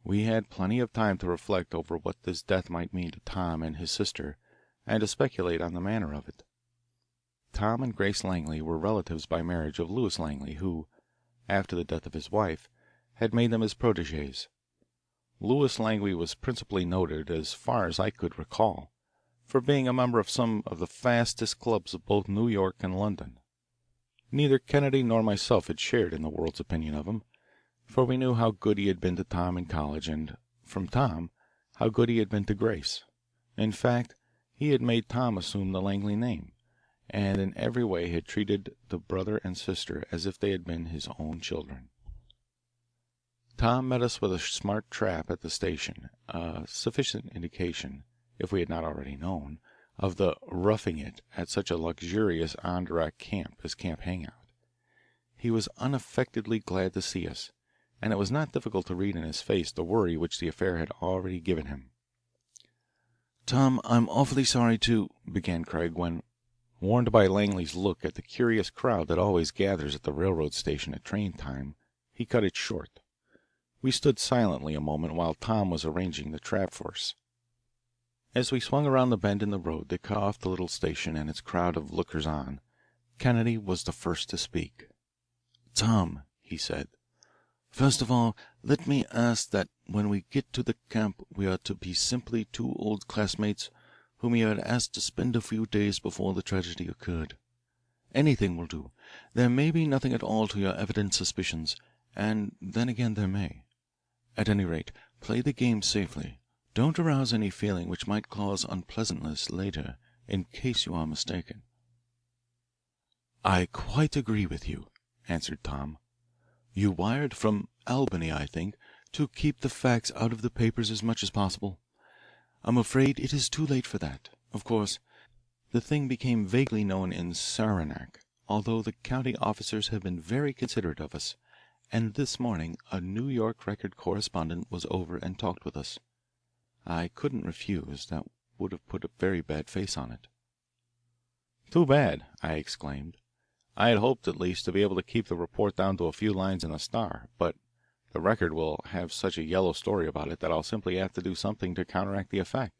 We had plenty of time to reflect over what this death might mean to Tom and his sister, and to speculate on the manner of it. Tom and Grace Langley were relatives by marriage of Louis Langley, who, after the death of his wife, had made them his protégés. Louis Langley was principally noted, as far as I could recall, for being a member of some of the fastest clubs of both New York and London. Neither Kennedy nor myself had shared in the world's opinion of him, for we knew how good he had been to Tom in college, and, from Tom, how good he had been to Grace. In fact, he had made Tom assume the Langley name, and in every way had treated the brother and sister as if they had been his own children. Tom met us with a smart trap at the station, a sufficient indication, if we had not already known, of the roughing it at such a luxurious Adirondack camp as Camp Hangout. He was unaffectedly glad to see us, and it was not difficult to read in his face the worry which the affair had already given him. "Tom, I'm awfully sorry to," began Craig when, warned by Langley's look at the curious crowd that always gathers at the railroad station at train time, he cut it short. We stood silently a moment while Tom was arranging the trap for us. As we swung around the bend in the road that cut off the little station and its crowd of lookers-on, Kennedy was the first to speak. "Tom," he said, "first of all, let me ask that when we get to the camp we are to be simply two old classmates whom you had asked to spend a few days before the tragedy occurred. Anything will do. There may be nothing at all to your evident suspicions, and then again there may. At any rate, play the game safely. Don't arouse any feeling which might cause unpleasantness later, in case you are mistaken." "I quite agree with you," answered Tom. "You wired from Albany, I think, to keep the facts out of the papers as much as possible. I'm afraid it is too late for that. Of course, the thing became vaguely known in Saranac, although the county officers have been very considerate of us, and this morning a New York Record correspondent was over and talked with us. I couldn't refuse. That would have put a very bad face on it." "Too bad," I exclaimed. I had hoped at least to be able to keep the report down to a few lines in the Star, but the Record will have such a yellow story about it that I'll simply have to do something to counteract the effect.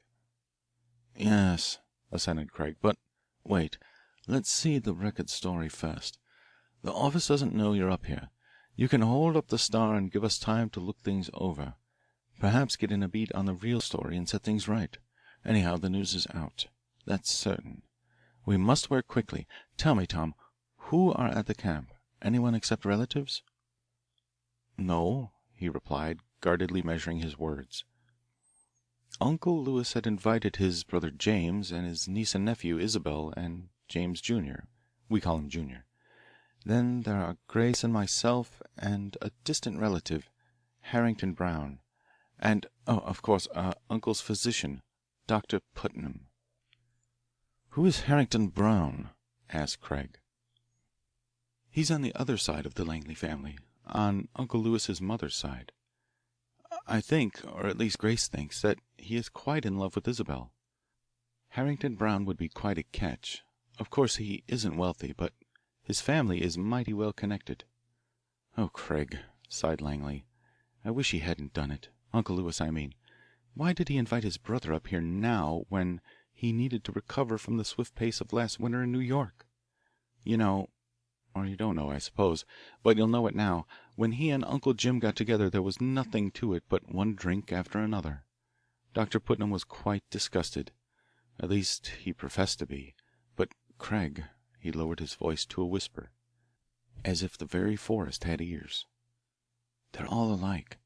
"Yes," assented Craig, "but wait. Let's see the Record story first. The office doesn't know you're up here. You can hold up the Star and give us time to look things over. Perhaps get in a beat on the real story and set things right. Anyhow, the news is out. That's certain. We must work quickly. Tell me, Tom, who are at the camp? Anyone except relatives?" "No," he replied, guardedly measuring his words. Uncle Louis had invited his brother James and his niece and nephew Isabel and James Jr. We call him Junior. Then there are Grace and myself and a distant relative, Harrington Brown, and, of course, Uncle's physician, Dr. Putnam. "Who is Harrington Brown?" asked Craig. "He's on the other side of the Langley family, on Uncle Louis's mother's side. I think, or at least Grace thinks, that he is quite in love with Isabel. Harrington Brown would be quite a catch. Of course he isn't wealthy, but his family is mighty well connected." "Oh, Craig," sighed Langley, "I wish he hadn't done it. Uncle Lewis, I mean. Why did he invite his brother up here now when he needed to recover from the swift pace of last winter in New York? You know, or you don't know, I suppose, but you'll know it now. When he and Uncle Jim got together there was nothing to it but one drink after another. Dr. Putnam was quite disgusted. At least he professed to be. But Craig, he lowered his voice to a whisper, as if the very forest had ears. They're all alike.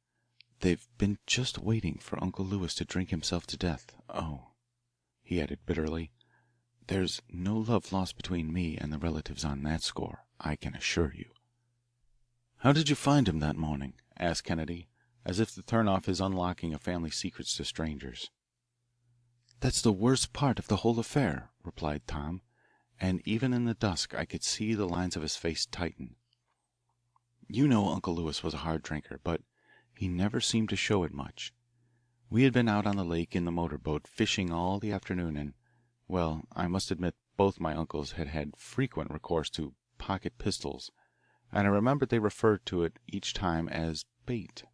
They've been just waiting for Uncle Lewis to drink himself to death. Oh," he added bitterly, "there's no love lost between me and the relatives on that score, I can assure you." "How did you find him that morning?" asked Kennedy, as if to turn off his unlocking of family secrets to strangers. "That's the worst part of the whole affair," replied Tom, and even in the dusk I could see the lines of his face tighten. "You know Uncle Lewis was a hard drinker, but he never seemed to show it much. We had been out on the lake in the motor boat fishing all the afternoon and, well, I must admit both my uncles had had frequent recourse to pocket pistols, and I remembered they referred to it each time as bait.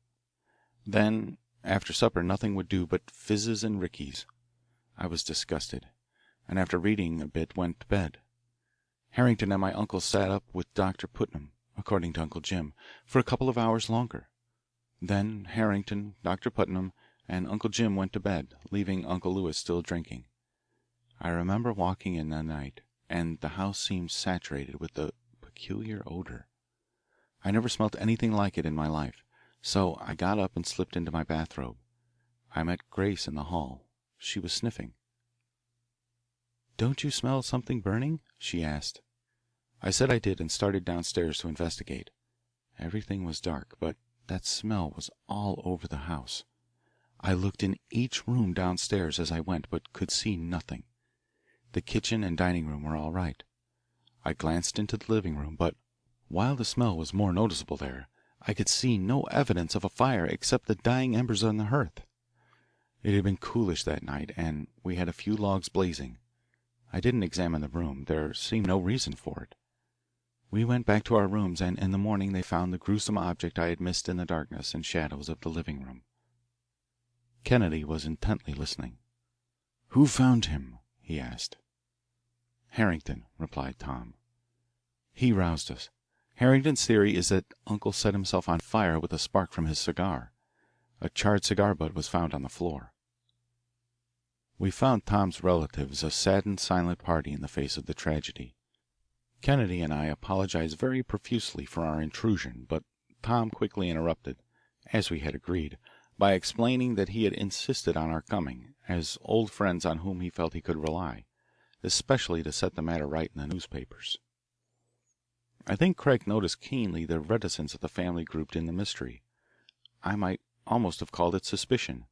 Then, after supper nothing would do but fizzes and rickeys. I was disgusted, and after reading a bit went to bed. Harrington and my uncle sat up with Dr. Putnam, according to Uncle Jim, for a couple of hours longer. Then Harrington, Dr. Putnam, and Uncle Jim went to bed, leaving Uncle Lewis still drinking. I remember walking in that night, and the house seemed saturated with a peculiar odour. I never smelt anything like it in my life, so I got up and slipped into my bathrobe. I met Grace in the hall. She was sniffing. "Don't you smell something burning?" she asked. I said I did and started downstairs to investigate. Everything was dark, but that smell was all over the house. I looked in each room downstairs as I went, but could see nothing. The kitchen and dining room were all right. I glanced into the living room, but while the smell was more noticeable there, I could see no evidence of a fire except the dying embers on the hearth. It had been coolish that night, and we had a few logs blazing. I didn't examine the room. There seemed no reason for it. We went back to our rooms, and in the morning they found the gruesome object I had missed in the darkness and shadows of the living room. Kennedy was intently listening. "Who found him?" he asked. "Harrington," replied Tom. "He roused us. Harrington's theory is that Uncle set himself on fire with a spark from his cigar. A charred cigar butt was found on the floor." We found Tom's relatives a saddened, silent party in the face of the tragedy. Kennedy and I apologized very profusely for our intrusion, but Tom quickly interrupted, as we had agreed, by explaining that he had insisted on our coming, as old friends on whom he felt he could rely, especially to set the matter right in the newspapers. I think Craig noticed keenly the reticence of the family grouped in the mystery. I might almost have called it suspicion.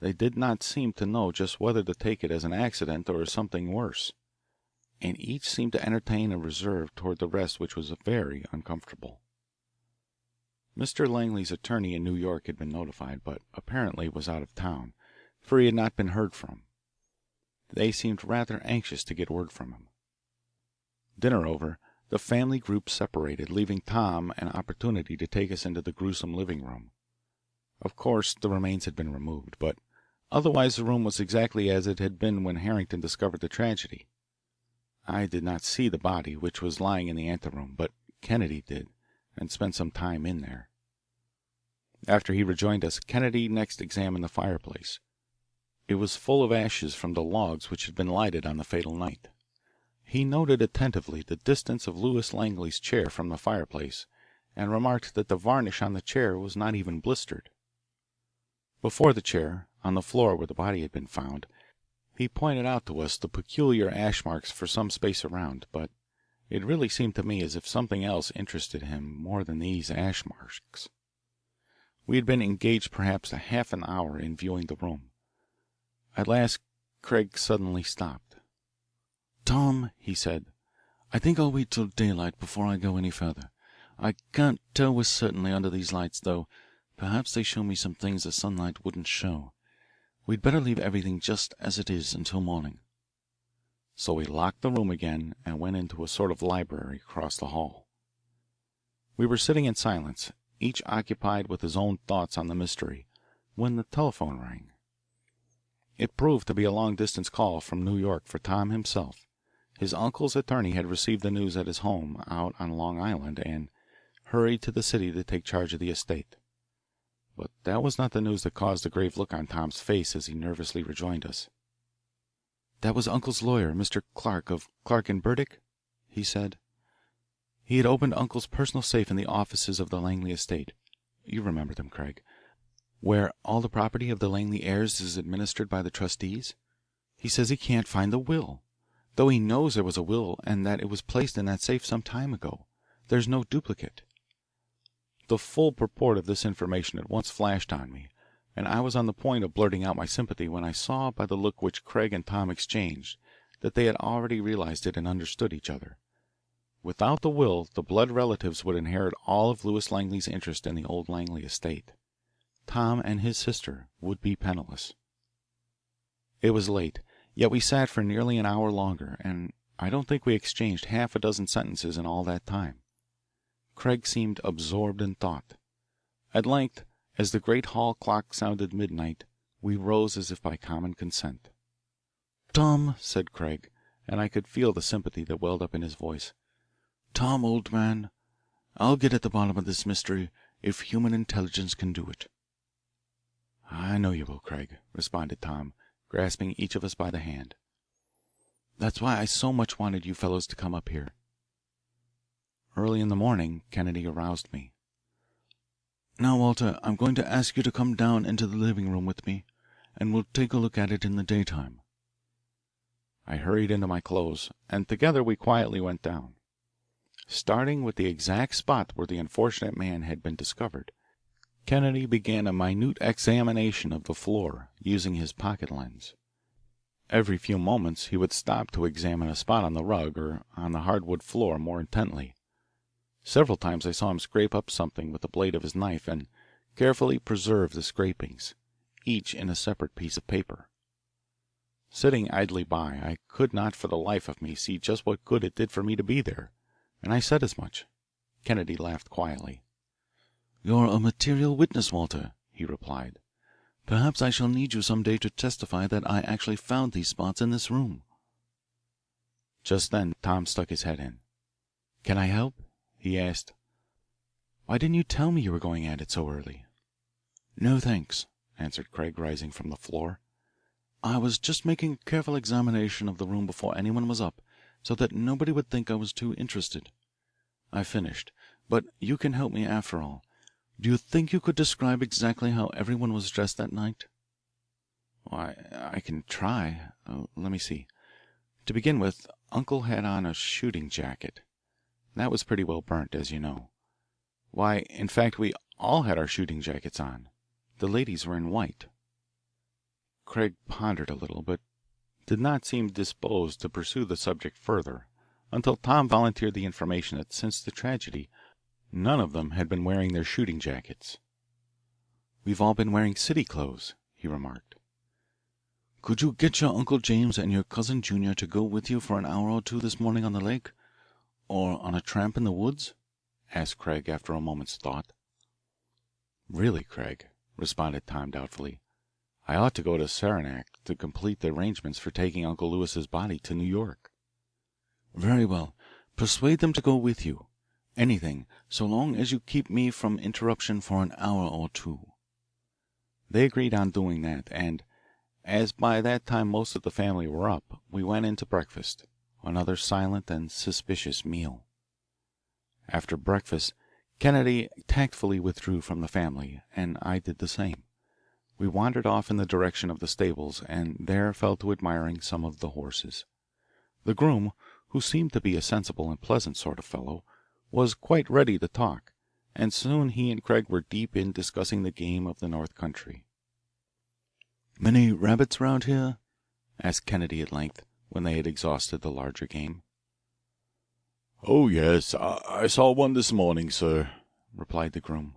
They did not seem to know just whether to take it as an accident or as something worse, and each seemed to entertain a reserve toward the rest which was very uncomfortable. Mr. Langley's attorney in New York had been notified, but apparently was out of town, for he had not been heard from. They seemed rather anxious to get word from him. Dinner over, the family group separated, leaving Tom an opportunity to take us into the gruesome living room. Of course the remains had been removed, but otherwise the room was exactly as it had been when Harrington discovered the tragedy. I did not see the body, which was lying in the anteroom, but Kennedy did, and spent some time in there. After he rejoined us, Kennedy next examined the fireplace. It was full of ashes from the logs which had been lighted on the fatal night. He noted attentively the distance of Louis Langley's chair from the fireplace, and remarked that the varnish on the chair was not even blistered. Before the chair, on the floor where the body had been found, he pointed out to us the peculiar ash marks for some space around, but it really seemed to me as if something else interested him more than these ash marks. We had been engaged perhaps a half an hour in viewing the room. At last Craig suddenly stopped. "Tom," he said, "I think I'll wait till daylight before I go any further. I can't tell with certainty under these lights, though perhaps they show me some things the sunlight wouldn't show. We'd better leave everything just as it is until morning." So we locked the room again and went into a sort of library across the hall. We were sitting in silence, each occupied with his own thoughts on the mystery, when the telephone rang. It proved to be a long distance call from New York for Tom himself. His uncle's attorney had received the news at his home out on Long Island and hurried to the city to take charge of the estate. But that was not the news that caused the grave look on Tom's face as he nervously rejoined us. "That was Uncle's lawyer, Mr. Clark of Clark and Burdick," he said. "He had opened Uncle's personal safe in the offices of the Langley estate. You remember them, Craig, where all the property of the Langley heirs is administered by the trustees. He says he can't find the will, though he knows there was a will and that it was placed in that safe some time ago. There's no duplicate." The full purport of this information at once flashed on me, and I was on the point of blurting out my sympathy when I saw by the look which Craig and Tom exchanged that they had already realized it and understood each other. Without the will, the blood relatives would inherit all of Lewis Langley's interest in the old Langley estate. Tom and his sister would be penniless. It was late, yet we sat for nearly an hour longer, and I don't think we exchanged half a dozen sentences in all that time. Craig seemed absorbed in thought. At length, as the great hall clock sounded midnight, we rose as if by common consent. "Tom," said Craig, and I could feel the sympathy that welled up in his voice. "Tom, old man, I'll get at the bottom of this mystery if human intelligence can do it." "I know you will, Craig," responded Tom, grasping each of us by the hand. "That's why I so much wanted you fellows to come up here." Early in the morning Kennedy aroused me. "Now, Walter, I'm going to ask you to come down into the living room with me, and we'll take a look at it in the daytime." I hurried into my clothes, and together we quietly went down. Starting with the exact spot where the unfortunate man had been discovered, Kennedy began a minute examination of the floor using his pocket lens. Every few moments he would stop to examine a spot on the rug or on the hardwood floor more intently. Several times I saw him scrape up something with the blade of his knife and carefully preserve the scrapings, each in a separate piece of paper. Sitting idly by, I could not for the life of me see just what good it did for me to be there, and I said as much. Kennedy laughed quietly. "You're a material witness, Walter," he replied. "Perhaps I shall need you some day to testify that I actually found these spots in this room." Just then Tom stuck his head in. "Can I help?" he asked. "Why didn't you tell me you were going at it so early?" "No, thanks," answered Craig, rising from the floor. "I was just making a careful examination of the room before anyone was up, so that nobody would think I was too interested. I finished, but you can help me after all. Do you think you could describe exactly how everyone was dressed that night?" "Why, I can try. Let me see. To begin with, Uncle had on a shooting jacket. That was pretty well burnt, as you know. Why, in fact, we all had our shooting jackets on. The ladies were in white." Craig pondered a little, but did not seem disposed to pursue the subject further until Tom volunteered the information that since the tragedy none of them had been wearing their shooting jackets. "We've all been wearing city clothes," he remarked. "Could you get your Uncle James and your cousin Junior to go with you for an hour or two this morning on the lake, or on a tramp in the woods?" asked Craig after a moment's thought. "Really, Craig," responded Tom doubtfully, "I ought to go to Saranac to complete the arrangements for taking Uncle Lewis's body to New York." "Very well. Persuade them to go with you. Anything, so long as you keep me from interruption for an hour or two." They agreed on doing that, and, as by that time most of the family were up, we went in to breakfast, another silent and suspicious meal. After breakfast, Kennedy tactfully withdrew from the family, and I did the same. We wandered off in the direction of the stables, and there fell to admiring some of the horses. The groom, who seemed to be a sensible and pleasant sort of fellow, was quite ready to talk, and soon he and Craig were deep in discussing the game of the North Country. "Many rabbits round here?" asked Kennedy at length, when they had exhausted the larger game. "Oh, yes, I saw one this morning, sir," replied the groom.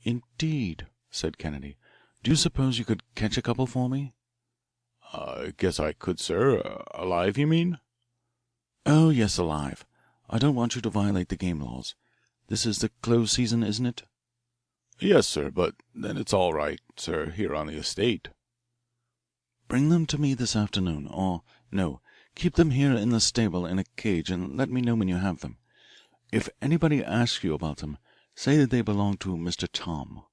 "Indeed," said Kennedy. "Do you suppose you could catch a couple for me?" "I guess I could, sir. Alive, you mean?" "Oh, yes, alive. I don't want you to violate the game laws. This is the close season, isn't it?" Yes, sir, but then it's all right, sir, here on the estate. Bring them to me this afternoon, or no, keep them here in the stable in a cage and let me know when you have them. If anybody asks you about them, say that they belong to Mr. Tom.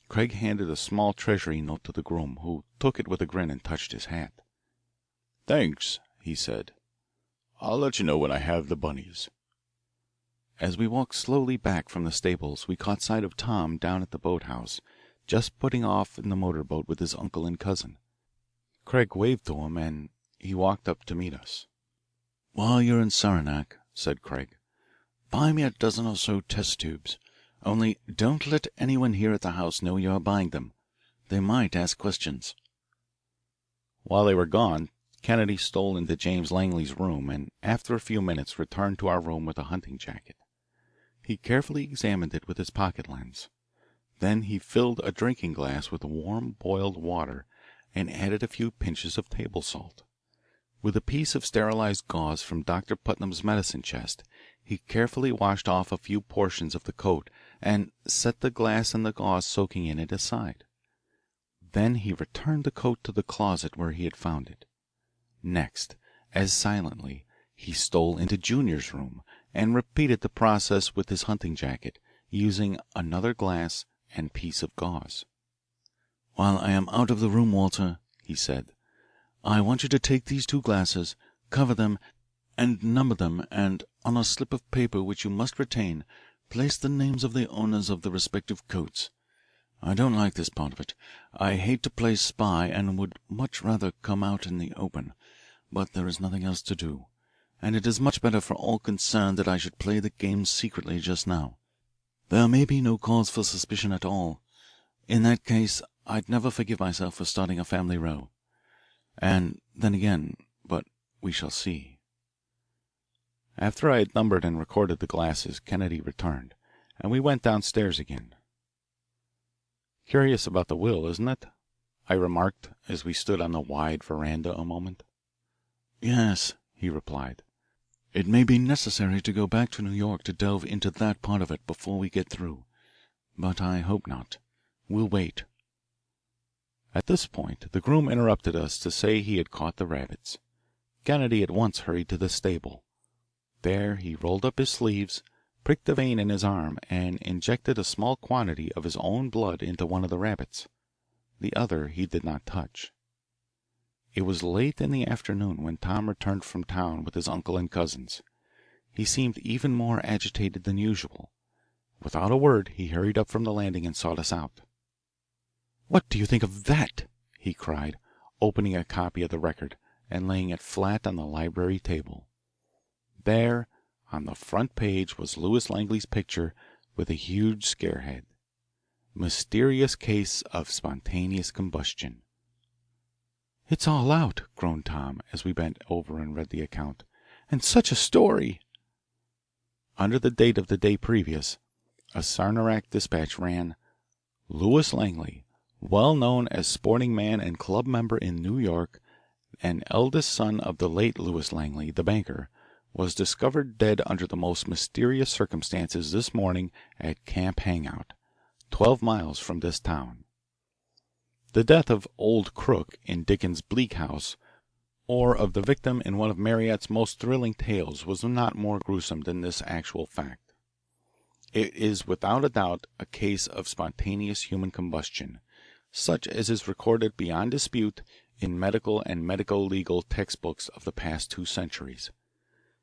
Craig handed a small treasury note to the groom, who took it with a grin and touched his hat. Thanks, he said. I'll let you know when I have the bunnies. As we walked slowly back from the stables, we caught sight of Tom down at the boathouse, just putting off in the motor boat with his uncle and cousin. Craig waved to him, and he walked up to meet us. "While you're in Saranac," said Craig, "buy me a dozen or so test tubes. Only don't let anyone here at the house know you are buying them. They might ask questions." While they were gone, Kennedy stole into James Langley's room and after a few minutes returned to our room with a hunting jacket. He carefully examined it with his pocket lens. Then he filled a drinking glass with warm boiled water and added a few pinches of table salt. With a piece of sterilized gauze from Dr. Putnam's medicine chest, he carefully washed off a few portions of the coat and set the glass and the gauze soaking in it aside. Then he returned the coat to the closet where he had found it. Next, as silently, he stole into Junior's room and repeated the process with his hunting jacket, using another glass and piece of gauze. "While I am out of the room, Walter," he said, "I want you to take these two glasses, cover them, and number them, and on a slip of paper which you must retain, place the names of the owners of the respective coats. I don't like this part of it. I hate to play spy and would much rather come out in the open, but there is nothing else to do, and it is much better for all concerned that I should play the game secretly just now. There may be no cause for suspicion at all. In that case, I'd never forgive myself for starting a family row. And then again, but we shall see." After I had numbered and recorded the glasses, Kennedy returned, and we went downstairs again. "Curious about the will, isn't it?" I remarked as we stood on the wide veranda a moment. "Yes," he replied. "It may be necessary to go back to New York to delve into that part of it before we get through, but I hope not. We'll wait." At this point the groom interrupted us to say he had caught the rabbits. Kennedy at once hurried to the stable. There he rolled up his sleeves, pricked a vein in his arm, and injected a small quantity of his own blood into one of the rabbits. The other he did not touch. It was late in the afternoon when Tom returned from town with his uncle and cousins. He seemed even more agitated than usual. Without a word he hurried up from the landing and sought us out. "What do you think of that?" he cried, opening a copy of the record and laying it flat on the library table. There, on the front page, was Lewis Langley's picture with a huge scarehead. "Mysterious case of spontaneous combustion." "It's all out," groaned Tom as we bent over and read the account. "And such a story!" Under the date of the day previous, a Saranac dispatch ran: "Lewis Langley, well known as sporting man and club member in New York, and eldest son of the late Lewis Langley, the banker, was discovered dead under the most mysterious circumstances this morning at Camp Hangout, 12 miles from this town." The death of Old Crook in Dickens' Bleak House, or of the victim in one of Marryat's most thrilling tales, was not more gruesome than this actual fact. It is without a doubt a case of spontaneous human combustion, such as is recorded beyond dispute in medical and medico-legal textbooks of the past 2 centuries.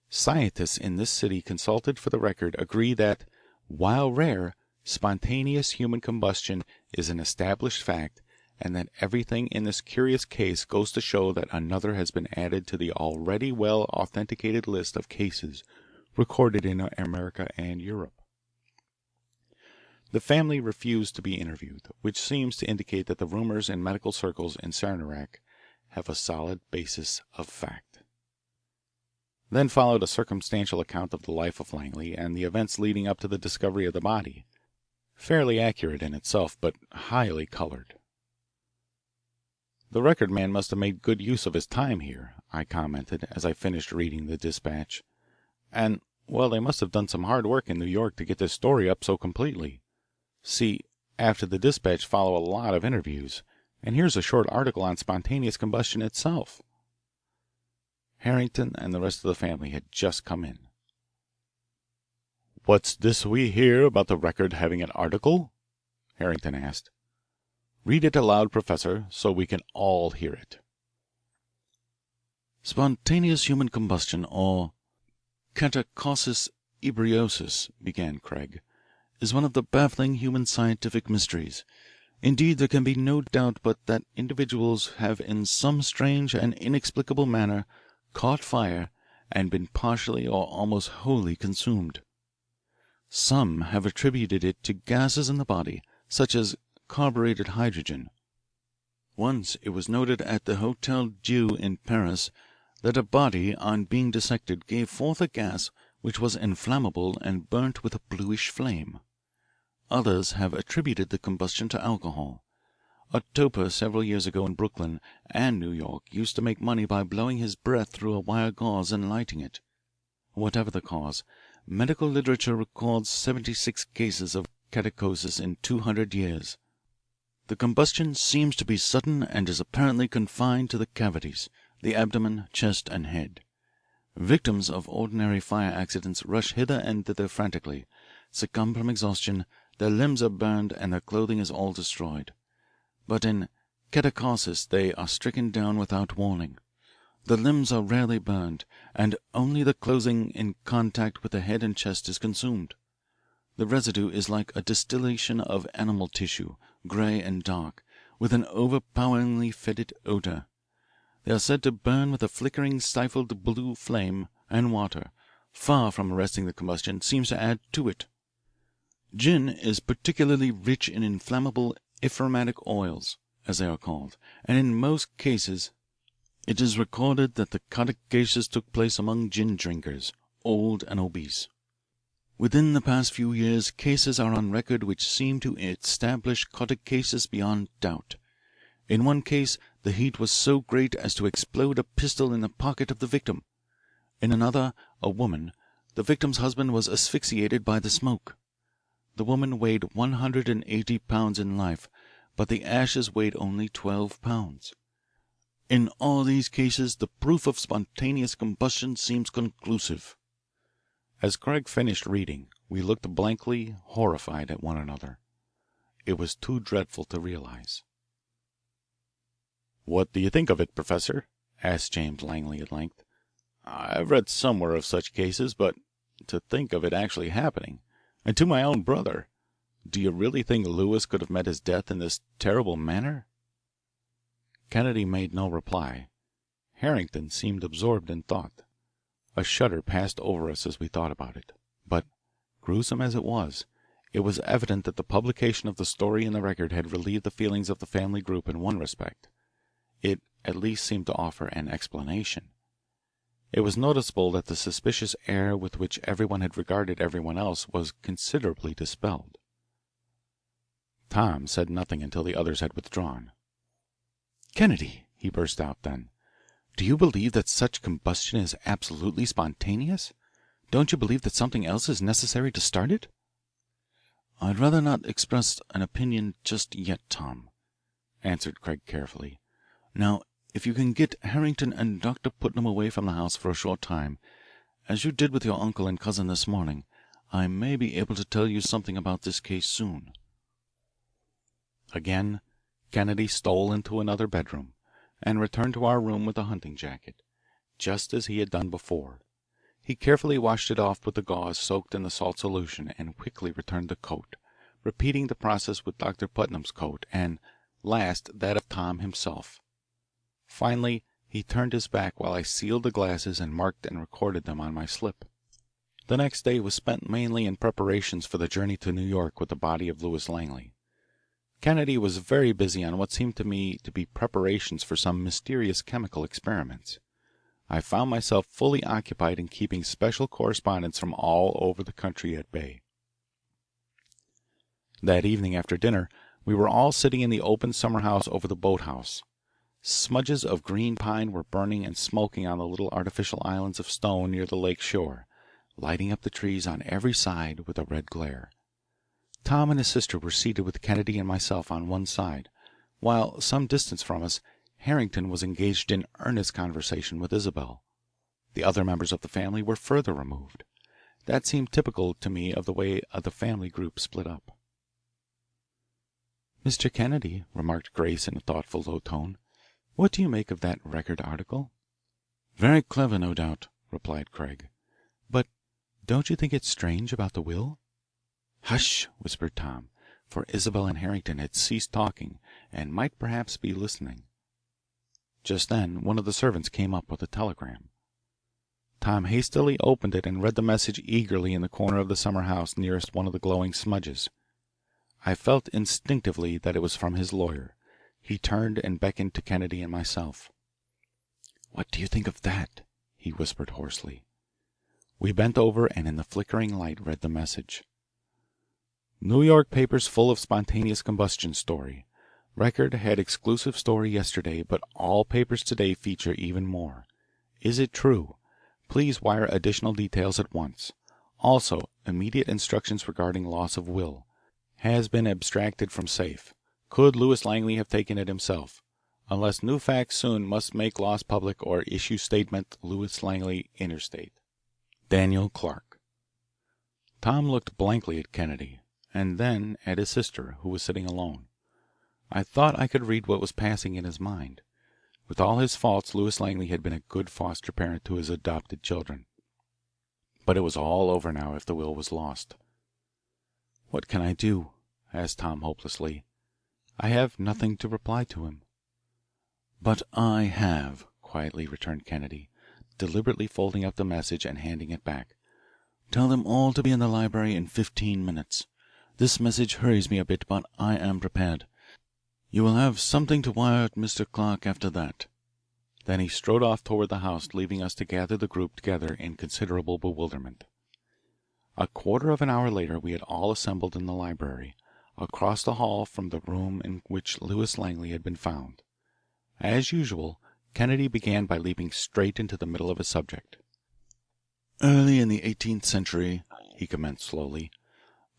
Scientists in this city consulted for the record agree that, while rare, spontaneous human combustion is an established fact, and that everything in this curious case goes to show that another has been added to the already well authenticated list of cases recorded in America and Europe. The family refused to be interviewed, which seems to indicate that the rumours in medical circles in Saranac have a solid basis of fact. Then followed a circumstantial account of the life of Langley and the events leading up to the discovery of the body, fairly accurate in itself, but highly coloured. "The record man must have made good use of his time here," I commented as I finished reading the dispatch. "And, well, they must have done some hard work in New York to get this story up so completely. See, after the dispatch follow a lot of interviews, and here's a short article on spontaneous combustion itself. Harrington and the rest of the family had just come in. "What's this we hear about the Record having an article?" Harrington asked. "Read it aloud, Professor, so we can all hear it." Spontaneous human combustion, or catacausis ebriosus, began Craig, is one of the baffling human scientific mysteries. Indeed, there can be no doubt but that individuals have in some strange and inexplicable manner caught fire and been partially or almost wholly consumed. Some have attributed it to gases in the body, such as carbureted hydrogen. Once it was noted at the Hotel Dieu in Paris that a body, on being dissected, gave forth a gas which was inflammable and burnt with a bluish flame. Others have attributed the combustion to alcohol. A toper several years ago in Brooklyn and New York used to make money by blowing his breath through a wire gauze and lighting it. Whatever the cause, medical literature records 76 cases of catacausis in 200 years. The combustion seems to be sudden and is apparently confined to the cavities, the abdomen, chest, and head. Victims of ordinary fire accidents rush hither and thither frantically, succumb from exhaustion, their limbs are burned, and their clothing is all destroyed. But in catacausis they are stricken down without warning. The limbs are rarely burned, and only the clothing in contact with the head and chest is consumed. The residue is like a distillation of animal tissue, grey and dark, with an overpoweringly fetid odour. They are said to burn with a flickering, stifled blue flame, and water, far from arresting the combustion, seems to add to it. Gin is particularly rich in inflammable aromatic oils, as they are called, and in most cases it is recorded that the catacausis took place among gin drinkers, old and obese. Within the past few years cases are on record which seem to establish catacausis beyond doubt. In one case the heat was so great as to explode a pistol in the pocket of the victim. In another, a woman, the victim's husband was asphyxiated by the smoke. The woman weighed 180 pounds in life, but the ashes weighed only 12 pounds. In all these cases the proof of spontaneous combustion seems conclusive." As Craig finished reading, we looked blankly, horrified at one another. It was too dreadful to realize. "What do you think of it, Professor?" asked James Langley at length. "I've read somewhere of such cases, but to think of it actually happening, and to my own brother. Do you really think Lewis could have met his death in this terrible manner?" Kennedy made no reply. Harrington seemed absorbed in thought. A shudder passed over us as we thought about it. But, gruesome as it was evident that the publication of the story in the Record had relieved the feelings of the family group in one respect. It at least seemed to offer an explanation. It was noticeable that the suspicious air with which everyone had regarded everyone else was considerably dispelled. Tom said nothing until the others had withdrawn. "Kennedy," he burst out then, "do you believe that such combustion is absolutely spontaneous? Don't you believe that something else is necessary to start it?" "I'd rather not express an opinion just yet, Tom," answered Craig carefully. "Now, if you can get Harrington and Dr. Putnam away from the house for a short time, as you did with your uncle and cousin this morning, I may be able to tell you something about this case soon." Again Kennedy stole into another bedroom, and returned to our room with a hunting jacket, just as he had done before. He carefully washed it off with the gauze soaked in the salt solution and quickly returned the coat, repeating the process with Dr. Putnam's coat and, last, that of Tom himself. Finally he turned his back while I sealed the glasses and marked and recorded them on my slip. The next day was spent mainly in preparations for the journey to New York with the body of Lewis Langley. Kennedy was very busy on what seemed to me to be preparations for some mysterious chemical experiments. I found myself fully occupied in keeping special correspondence from all over the country at bay. That evening after dinner we were all sitting in the open summer house over the boathouse. Smudges of green pine were burning and smoking on the little artificial islands of stone near the lake shore, lighting up the trees on every side with a red glare. Tom and his sister were seated with Kennedy and myself on one side, while some distance from us Harrington was engaged in earnest conversation with Isabel. The other members of the family were further removed. That seemed typical to me of the way the family group split up. "Mr. Kennedy," remarked Grace in a thoughtful low tone, "what do you make of that Record article?" "Very clever, no doubt," replied Craig. "But don't you think it strange about the will?" "Hush," whispered Tom, for Isabel and Harrington had ceased talking and might perhaps be listening. Just then one of the servants came up with a telegram. Tom hastily opened it and read the message eagerly in the corner of the summer house nearest one of the glowing smudges. I felt instinctively that it was from his lawyer. He turned and beckoned to Kennedy and myself. "What do you think of that?" he whispered hoarsely. We bent over and in the flickering light read the message. "New York papers full of spontaneous combustion story. Record had exclusive story yesterday, but all papers today feature even more. Is it true? Please wire additional details at once. Also, immediate instructions regarding loss of will. Has been abstracted from safe. Could Lewis Langley have taken it himself? Unless new facts soon must make loss public or issue statement Lewis Langley Interstate. Daniel Clark." Tom looked blankly at Kennedy, and then at his sister, who was sitting alone. I thought I could read what was passing in his mind. With all his faults, Lewis Langley had been a good foster parent to his adopted children. But it was all over now if the will was lost. "What can I do?" asked Tom hopelessly. "I have nothing to reply to him." "But I have," quietly returned Kennedy, deliberately folding up the message and handing it back. "Tell them all to be in the library in 15 minutes. This message hurries me a bit, but I am prepared. You will have something to wire Mr. Clark after that." Then he strode off toward the house, leaving us to gather the group together in considerable bewilderment. A quarter of an hour later we had all assembled in the library, across the hall from the room in which Lewis Langley had been found. As usual, Kennedy began by leaping straight into the middle of his subject. "Early in the 18th century," he commenced slowly,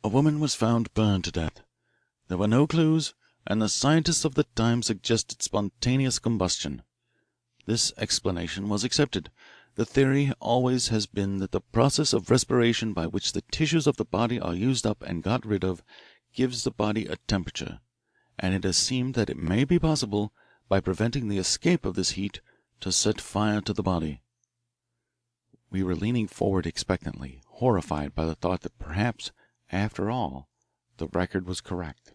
"a woman was found burned to death. There were no clues, and the scientists of the time suggested spontaneous combustion. This explanation was accepted. The theory always has been that the process of respiration by which the tissues of the body are used up and got rid of gives the body a temperature, and it has seemed that it may be possible, by preventing the escape of this heat, to set fire to the body." We were leaning forward expectantly, horrified by the thought that perhaps, after all, the Record was correct.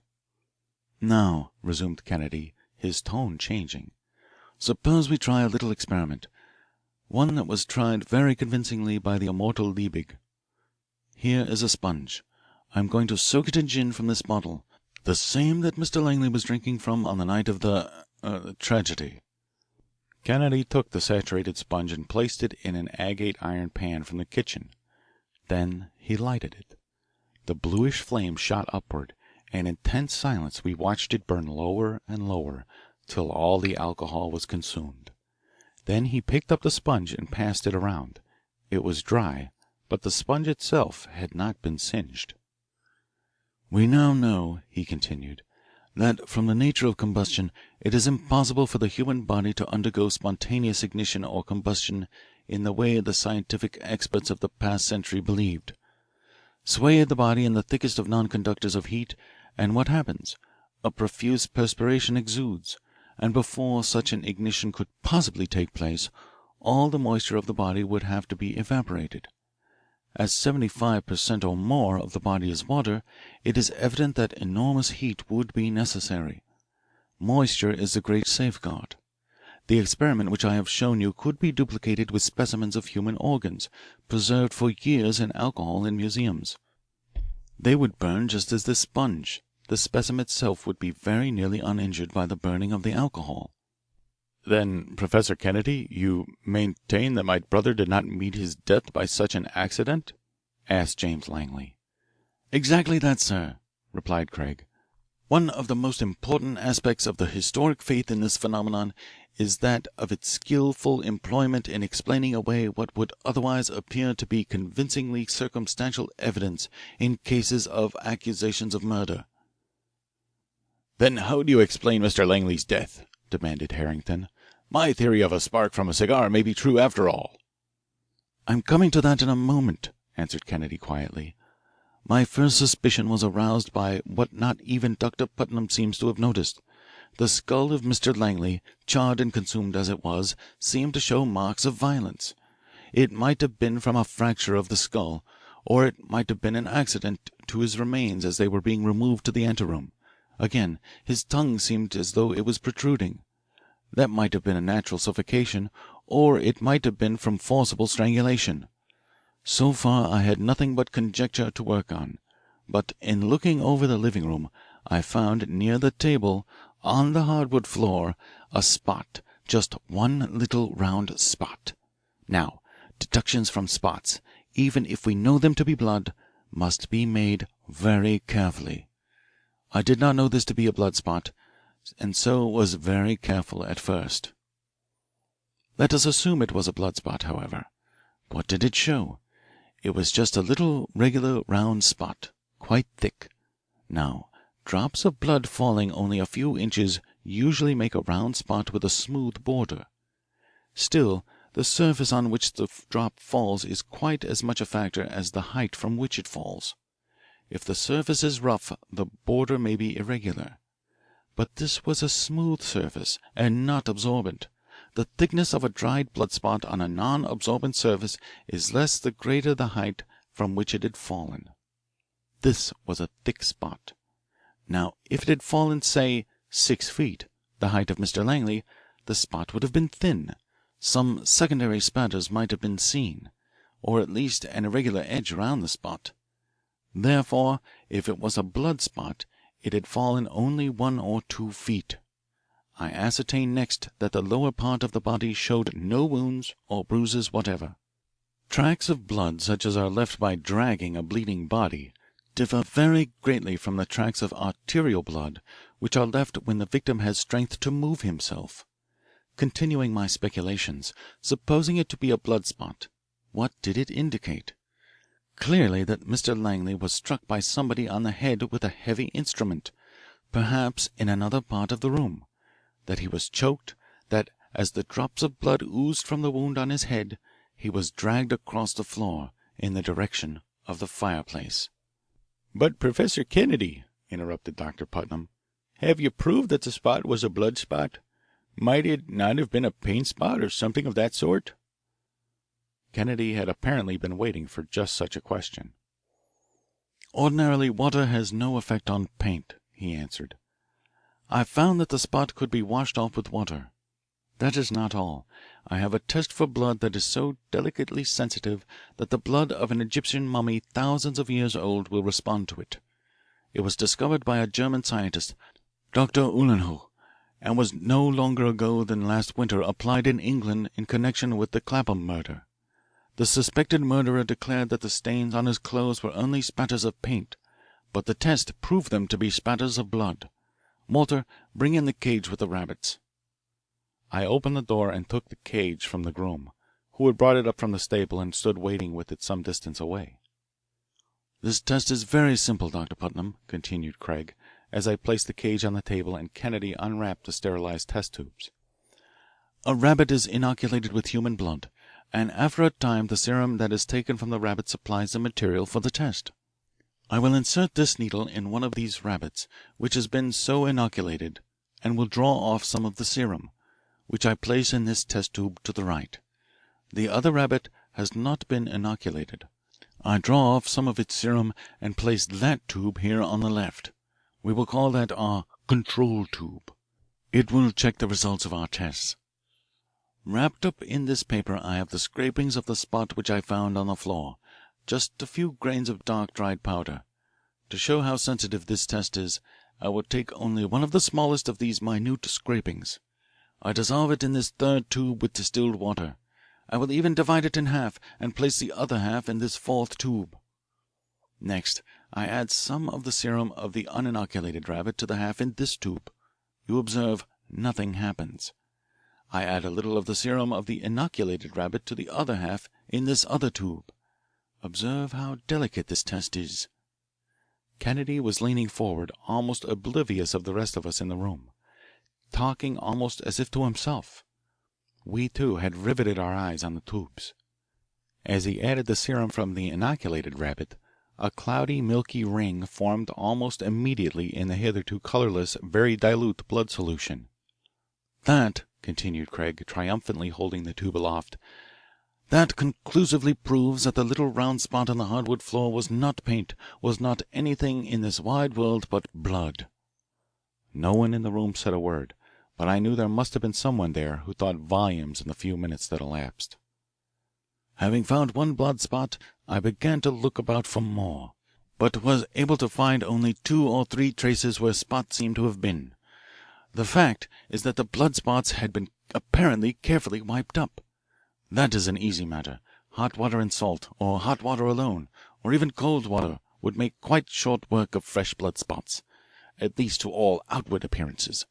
"Now," resumed Kennedy, his tone changing, "suppose we try a little experiment, one that was tried very convincingly by the immortal Liebig. Here is a sponge. I am going to soak it in gin from this bottle, the same that Mr. Langley was drinking from on the night of the tragedy." Kennedy took the saturated sponge and placed it in an agate iron pan from the kitchen. Then he lighted it. The bluish flame shot upward, and in tense silence we watched it burn lower and lower till all the alcohol was consumed. Then he picked up the sponge and passed it around. It was dry, but the sponge itself had not been singed. "We now know," he continued, "that from the nature of combustion it is impossible for the human body to undergo spontaneous ignition or combustion in the way the scientific experts of the past century believed. Sway the body in the thickest of non-conductors of heat, and what happens? A profuse perspiration exudes, and before such an ignition could possibly take place, all the moisture of the body would have to be evaporated. As 75% or more of the body is water, it is evident that enormous heat would be necessary. Moisture is the great safeguard. The experiment which I have shown you could be duplicated with specimens of human organs, preserved for years in alcohol in museums. They would burn just as this sponge. The specimen itself would be very nearly uninjured by the burning of the alcohol." "Then, Professor Kennedy, you maintain that my brother did not meet his death by such an accident?" asked James Langley. "Exactly that, sir," replied Craig. "One of the most important aspects of the historic faith in this phenomenon is that of its skilful employment in explaining away what would otherwise appear to be convincingly circumstantial evidence in cases of accusations of murder." "Then how do you explain Mr. Langley's death?" demanded Harrington. "My theory of a spark from a cigar may be true after all." "I'm coming to that in a moment," answered Kennedy quietly. "My first suspicion was aroused by what not even Dr. Putnam seems to have noticed. The skull of Mr. Langley, charred and consumed as it was, seemed to show marks of violence. It might have been from a fracture of the skull, or it might have been an accident to his remains as they were being removed to the anteroom. Again, his tongue seemed as though it was protruding. That might have been a natural suffocation, or it might have been from forcible strangulation. So far I had nothing but conjecture to work on, but in looking over the living room I found near the table, on the hardwood floor, a spot, just one little round spot. Now, deductions from spots, even if we know them to be blood, must be made very carefully. I did not know this to be a blood spot, and so was very careful at first. Let us assume it was a blood spot, however. What did it show? It was just a little regular round spot, quite thick. Now, drops of blood falling only a few inches usually make a round spot with a smooth border. Still, the surface on which the drop falls is quite as much a factor as the height from which it falls. If the surface is rough, the border may be irregular. But this was a smooth surface and not absorbent. The thickness of a dried blood spot on a non-absorbent surface is less the greater the height from which it had fallen. This was a thick spot. Now, if it had fallen, say, 6 feet, the height of Mr. Langley, the spot would have been thin. Some secondary spatters might have been seen, or at least an irregular edge around the spot. Therefore, if it was a blood spot, it had fallen only 1 or 2 feet. I ascertained next that the lower part of the body showed no wounds or bruises whatever. Tracks of blood such as are left by dragging a bleeding body differ very greatly from the tracks of arterial blood which are left when the victim has strength to move himself. Continuing my speculations, supposing it to be a blood spot, what did it indicate? Clearly that Mr. Langley was struck by somebody on the head with a heavy instrument, perhaps in another part of the room, that he was choked, that as the drops of blood oozed from the wound on his head, he was dragged across the floor in the direction of the fireplace. "But, Professor Kennedy," interrupted Dr. Putnam, "have you proved that the spot was a blood spot? Might it not have been a paint spot or something of that sort?" Kennedy had apparently been waiting for just such a question. "Ordinarily water has no effect on paint," he answered. "I found that the spot could be washed off with water. That is not all. I have a test for blood that is so delicately sensitive that the blood of an Egyptian mummy thousands of years old will respond to it. It was discovered by a German scientist, Dr. Uhlenhuth, and was no longer ago than last winter applied in England in connection with the Clapham murder. The suspected murderer declared that the stains on his clothes were only spatters of paint, but the test proved them to be spatters of blood. Walter, bring in the cage with the rabbits." I opened the door and took the cage from the groom, who had brought it up from the stable and stood waiting with it some distance away. "This test is very simple, Dr. Putnam," continued Craig, as I placed the cage on the table and Kennedy unwrapped the sterilised test tubes. "A rabbit is inoculated with human blood, and after a time the serum that is taken from the rabbit supplies the material for the test. I will insert this needle in one of these rabbits, which has been so inoculated, and will draw off some of the serum, which I place in this test tube to the right. The other rabbit has not been inoculated. I draw off some of its serum and place that tube here on the left. We will call that our control tube. It will check the results of our tests. Wrapped up in this paper I have the scrapings of the spot which I found on the floor, just a few grains of dark dried powder. To show how sensitive this test is, I will take only one of the smallest of these minute scrapings. I dissolve it in this third tube with distilled water. I will even divide it in half and place the other half in this fourth tube. Next, I add some of the serum of the uninoculated rabbit to the half in this tube. You observe nothing happens. I add a little of the serum of the inoculated rabbit to the other half in this other tube. Observe how delicate this test is." Kennedy was leaning forward, almost oblivious of the rest of us in the room, talking almost as if to himself. We, too, had riveted our eyes on the tubes. As he added the serum from the inoculated rabbit, a cloudy, milky ring formed almost immediately in the hitherto colourless, very dilute blood solution. "That," continued Craig, triumphantly holding the tube aloft, "that conclusively proves that the little round spot on the hardwood floor was not paint, was not anything in this wide world but blood." No one in the room said a word, but I knew there must have been someone there who thought volumes in the few minutes that elapsed. "Having found one blood spot, I began to look about for more, but was able to find only 2 or 3 traces where spots seemed to have been. The fact is that the blood spots had been apparently carefully wiped up. That is an easy matter. Hot water and salt, or hot water alone, or even cold water, would make quite short work of fresh blood spots, at least to all outward appearances.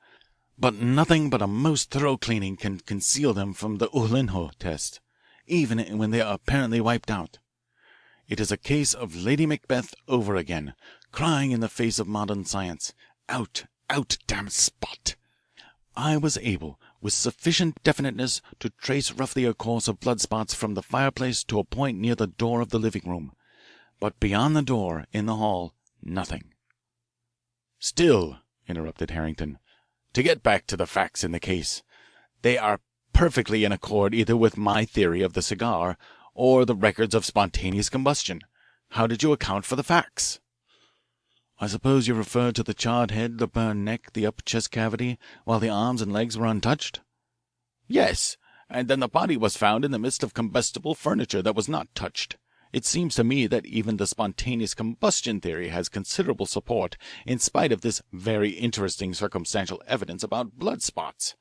But nothing but a most thorough cleaning can conceal them from the Uhlenho test, even when they are apparently wiped out. It is a case of Lady Macbeth over again, crying in the face of modern science, 'Out, out, damn spot!' I was able, with sufficient definiteness, to trace roughly a course of blood spots from the fireplace to a point near the door of the living room, but beyond the door, in the hall, nothing." "Still," interrupted Harrington, "to get back to the facts in the case, they are perfectly in accord either with my theory of the cigar or the records of spontaneous combustion. How did you account for the facts?" "I suppose you refer to the charred head, the burned neck, the upper chest cavity, while the arms and legs were untouched?" "Yes, and then the body was found in the midst of combustible furniture that was not touched. It seems to me that even the spontaneous combustion theory has considerable support in spite of this very interesting circumstantial evidence about blood spots.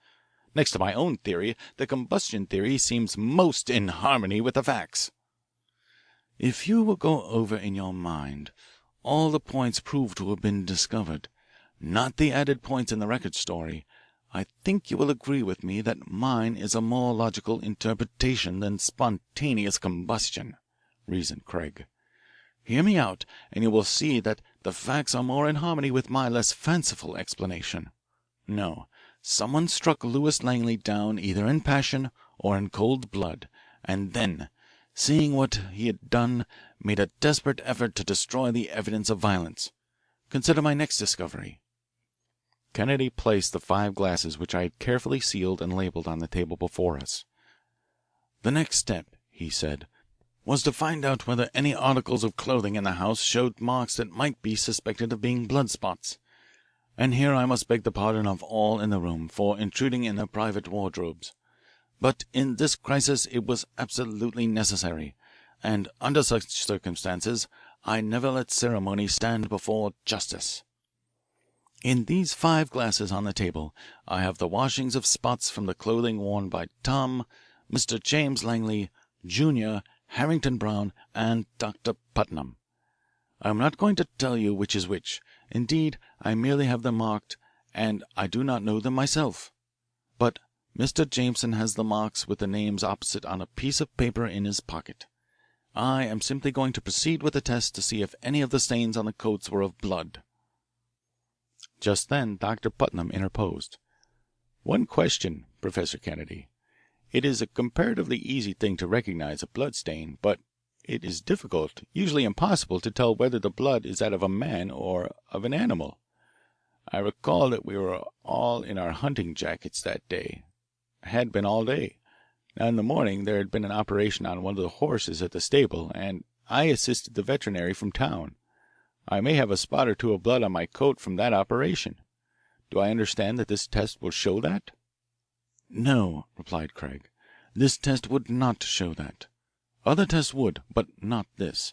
Next to my own theory, the combustion theory seems most in harmony with the facts." "If you will go over in your mind all the points proved to have been discovered, not the added points in the record story, I think you will agree with me that mine is a more logical interpretation than spontaneous combustion," reasoned Craig. "Hear me out, and you will see that the facts are more in harmony with my less fanciful explanation. No, someone struck Lewis Langley down either in passion or in cold blood, and then, seeing what he had done, made a desperate effort to destroy the evidence of violence. Consider my next discovery." Kennedy placed the 5 glasses which I had carefully sealed and labelled on the table before us. "The next step," he said, "was to find out whether any articles of clothing in the house showed marks that might be suspected of being blood spots. And here I must beg the pardon of all in the room for intruding in their private wardrobes. But in this crisis it was absolutely necessary, and under such circumstances I never let ceremony stand before justice. In these 5 glasses on the table I have the washings of spots from the clothing worn by Tom, Mr. James Langley, Jr., Harrington Brown, and Dr. Putnam. I am not going to tell you which is which. Indeed, I merely have them marked, and I do not know them myself. But Mr. Jameson has the marks with the names opposite on a piece of paper in his pocket. I am simply going to proceed with the test to see if any of the stains on the coats were of blood." Just then Dr. Putnam interposed. "One question, Professor Kennedy. It is a comparatively easy thing to recognize a blood stain, but it is difficult, usually impossible, to tell whether the blood is that of a man or of an animal. I recall that we were all in our hunting jackets that day, had been all day. Now in the morning there had been an operation on one of the horses at the stable, and I assisted the veterinary from town. I may have a spot or 2 of blood on my coat from that operation. Do I understand that this test will show that?" "No," replied Craig. "This test would not show that. Other tests would, but not this.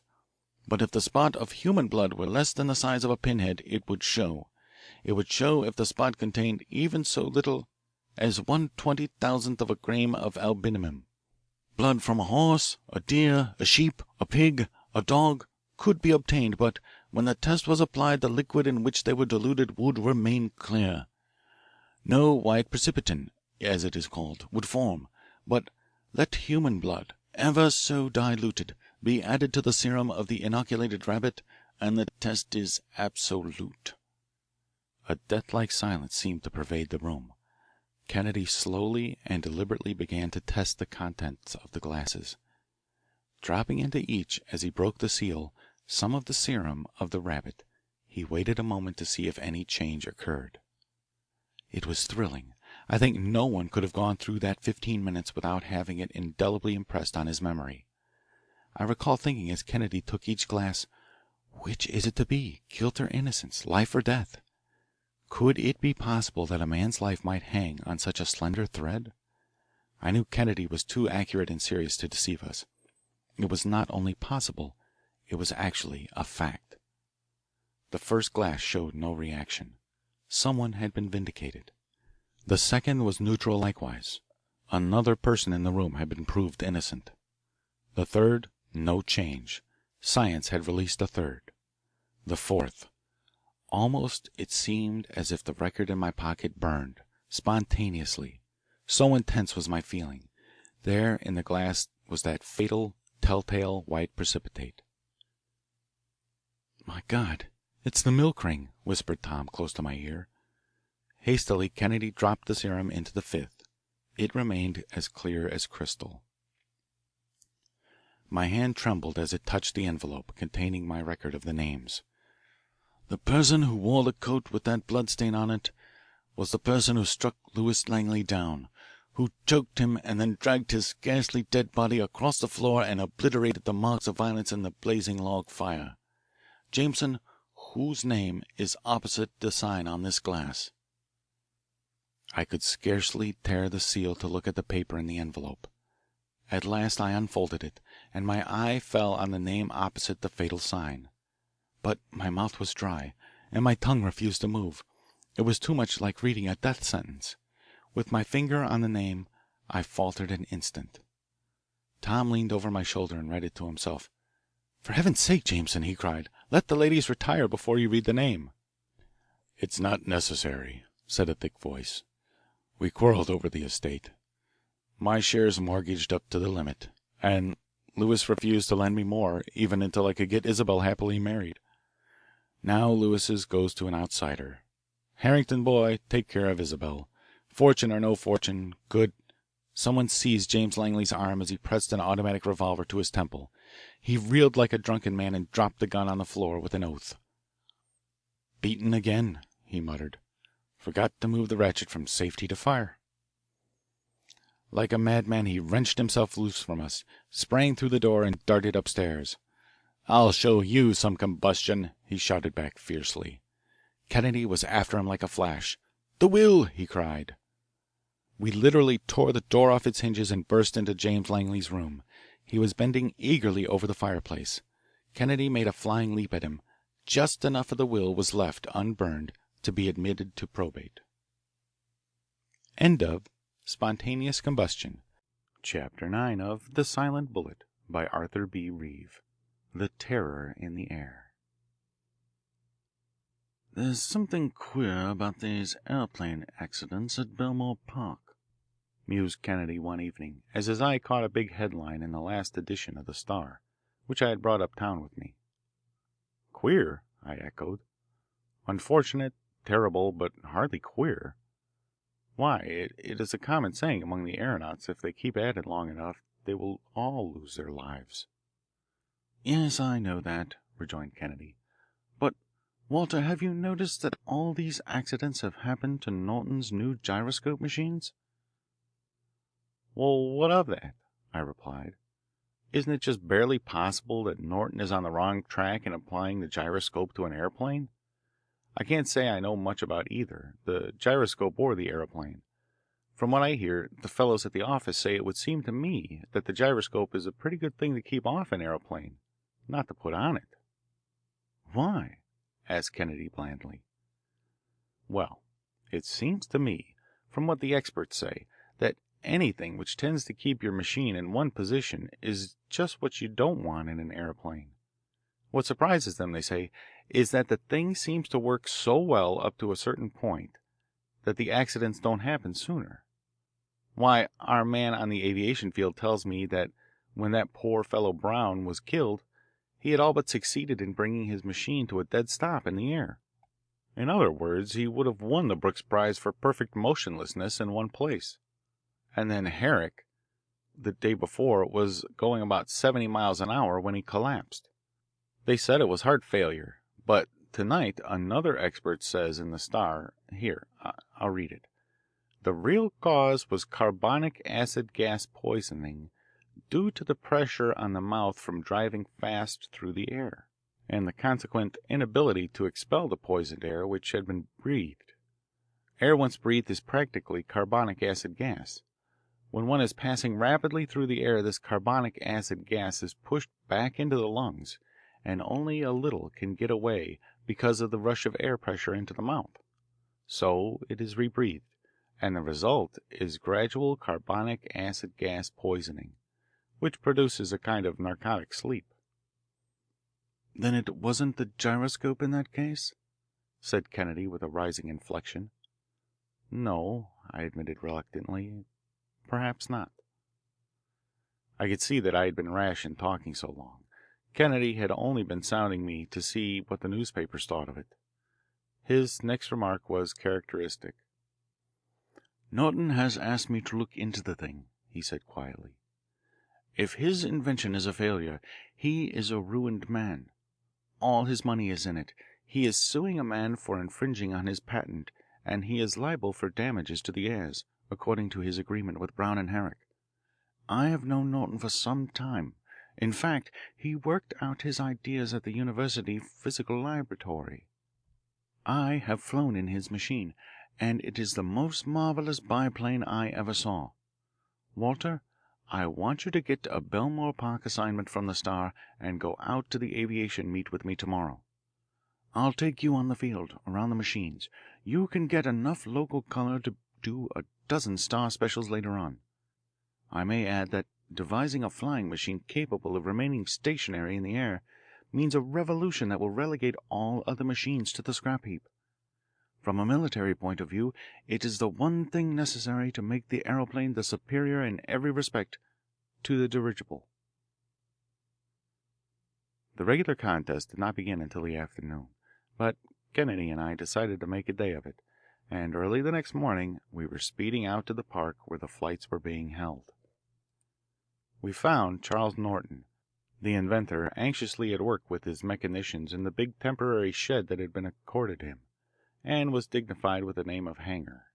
But if the spot of human blood were less than the size of a pinhead it would show. It would show if the spot contained even so little as 1/20,000th of a grain of albumin. Blood from a horse, a deer, a sheep, a pig, a dog could be obtained, but when the test was applied the liquid in which they were diluted would remain clear. No white precipitin, as it is called, would form, but let human blood, ever so diluted, be added to the serum of the inoculated rabbit, and the test is absolute." A deathlike silence seemed to pervade the room. Kennedy slowly and deliberately began to test the contents of the glasses, dropping into each, as he broke the seal, some of the serum of the rabbit. He waited a moment to see if any change occurred. It was thrilling. I think no one could have gone through that 15 minutes without having it indelibly impressed on his memory. I recall thinking as Kennedy took each glass, "Which is it to be, guilt or innocence, life or death? Could it be possible that a man's life might hang on such a slender thread?" I knew Kennedy was too accurate and serious to deceive us. It was not only possible, it was actually a fact. The first glass showed no reaction. Someone had been vindicated. The second was neutral likewise. Another person in the room had been proved innocent. The third, no change. Science had released a third. The fourth. Almost it seemed as if the record in my pocket burned, spontaneously. So intense was my feeling. There in the glass was that fatal, telltale white precipitate. "My God, it's the milk ring," whispered Tom close to my ear. Hastily Kennedy dropped the serum into the fifth. It remained as clear as crystal. My hand trembled as it touched the envelope containing my record of the names. "The person who wore the coat with that bloodstain on it was the person who struck Lewis Langley down, who choked him and then dragged his scarcely dead body across the floor and obliterated the marks of violence in the blazing log fire. Jameson, whose name is opposite the sign on this glass." I could scarcely tear the seal to look at the paper in the envelope. At last I unfolded it, and my eye fell on the name opposite the fatal sign. But my mouth was dry, and my tongue refused to move. It was too much like reading a death sentence. With my finger on the name, I faltered an instant. Tom leaned over my shoulder and read it to himself. "For heaven's sake, Jameson," he cried, "let the ladies retire before you read the name." "It's not necessary," said a thick voice. "We quarrelled over the estate. My share's mortgaged up to the limit, and Lewis refused to lend me more even until I could get Isabel happily married. Now Lewis's goes to an outsider. Harrington boy, take care of Isabel. Fortune or no fortune, good." Someone seized James Langley's arm as he pressed an automatic revolver to his temple. He reeled like a drunken man and dropped the gun on the floor with an oath. "Beaten again," he muttered. "Forgot to move the ratchet from safety to fire." Like a madman he wrenched himself loose from us, sprang through the door, and darted upstairs. "I'll show you some combustion," he shouted back fiercely. Kennedy was after him like a flash. "The will!" he cried. We literally tore the door off its hinges and burst into James Langley's room. He was bending eagerly over the fireplace. Kennedy made a flying leap at him. Just enough of the will was left unburned to be admitted to probate. End of Spontaneous Combustion, Chapter 9 of The Silent Bullet by Arthur B. Reeve. The Terror in the Air. "There's something queer about these airplane accidents at Belmore Park," mused Kennedy one evening as his eye caught a big headline in the last edition of the Star, which I had brought uptown with me. "Queer," I echoed. "Unfortunate, terrible, but hardly queer. Why, it is a common saying among the aeronauts if they keep at it long enough they will all lose their lives." "Yes, I know that," rejoined Kennedy. "But, Walter, have you noticed that all these accidents have happened to Norton's new gyroscope machines?" "Well, what of that?" I replied. "Isn't it just barely possible that Norton is on the wrong track in applying the gyroscope to an airplane? I can't say I know much about either, the gyroscope or the aeroplane. From what I hear, the fellows at the office say it would seem to me that the gyroscope is a pretty good thing to keep off an aeroplane, not to put on it." "Why?" asked Kennedy blandly. "Well, it seems to me, from what the experts say, that anything which tends to keep your machine in one position is just what you don't want in an aeroplane. What surprises them, they say, is that the thing seems to work so well up to a certain point that the accidents don't happen sooner. Why, our man on the aviation field tells me that when that poor fellow Brown was killed he had all but succeeded in bringing his machine to a dead stop in the air. In other words, he would have won the Brooks Prize for perfect motionlessness in one place. And then Herrick, the day before, was going about 70 miles an hour when he collapsed. They said it was heart failure, but tonight another expert says in the Star, here, I'll read it. The real cause was carbonic acid gas poisoning due to the pressure on the mouth from driving fast through the air, and the consequent inability to expel the poisoned air which had been breathed. Air once breathed is practically carbonic acid gas. When one is passing rapidly through the air, this carbonic acid gas is pushed back into the lungs, and only a little can get away because of the rush of air pressure into the mouth. So it is rebreathed, and the result is gradual carbonic acid gas poisoning, which produces a kind of narcotic sleep. Then it wasn't the gyroscope in that case? Said Kennedy with a rising inflection. No, I admitted reluctantly. Perhaps not. I could see that I had been rash in talking so long. Kennedy had only been sounding me to see what the newspapers thought of it. His next remark was characteristic. Norton has asked me to look into the thing, he said quietly. If his invention is a failure, he is a ruined man. All his money is in it. He is suing a man for infringing on his patent, and he is liable for damages to the heirs, according to his agreement with Brown and Herrick. I have known Norton for some time. In fact, he worked out his ideas at the University Physical Laboratory. I have flown in his machine, and it is the most marvelous biplane I ever saw. Walter, I want you to get a Belmore Park assignment from the Star and go out to the aviation meet with me tomorrow. I'll take you on the field, around the machines. You can get enough local color to do a dozen Star specials later on. I may add that devising a flying machine capable of remaining stationary in the air means a revolution that will relegate all other machines to the scrap heap. From a military point of view, it is the one thing necessary to make the aeroplane the superior in every respect to the dirigible. The regular contest did not begin until the afternoon, but Kennedy and I decided to make a day of it, and early the next morning we were speeding out to the park where the flights were being held. We found Charles Norton, the inventor, anxiously at work with his mechanicians in the big temporary shed that had been accorded him, and was dignified with the name of Hangar.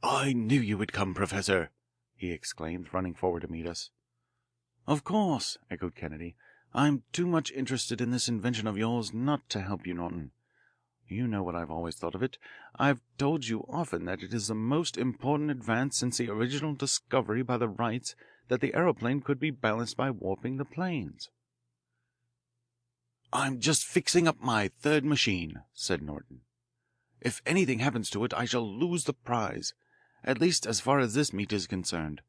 I knew you would come, Professor, he exclaimed, running forward to meet us. Of course, echoed Kennedy. I'm too much interested in this invention of yours not to help you, Norton. You know what I've always thought of it. I've told you often that it is the most important advance since the original discovery by the Wrights that the aeroplane could be balanced by warping the planes. I'm just fixing up my third machine, said Norton. If anything happens to it, I shall lose the prize, at least as far as this meet is concerned,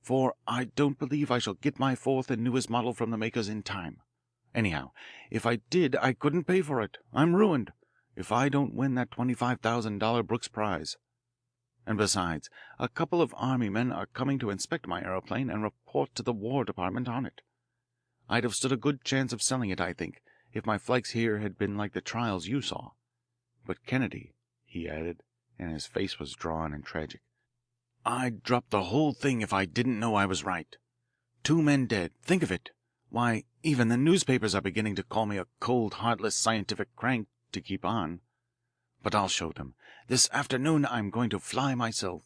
for I don't believe I shall get my fourth and newest model from the makers in time. Anyhow, if I did, I couldn't pay for it. I'm ruined if I don't win that $25,000 Brooks Prize. And besides, a couple of Army men are coming to inspect my aeroplane and report to the War Department on it. I'd have stood a good chance of selling it, I think, if my flights here had been like the trials you saw. But Kennedy, he added, and his face was drawn and tragic, I'd drop the whole thing if I didn't know I was right. 2 men dead. Think of it. Why, even the newspapers are beginning to call me a cold, heartless scientific crank to keep on. But I'll show them. This afternoon I'm going to fly myself.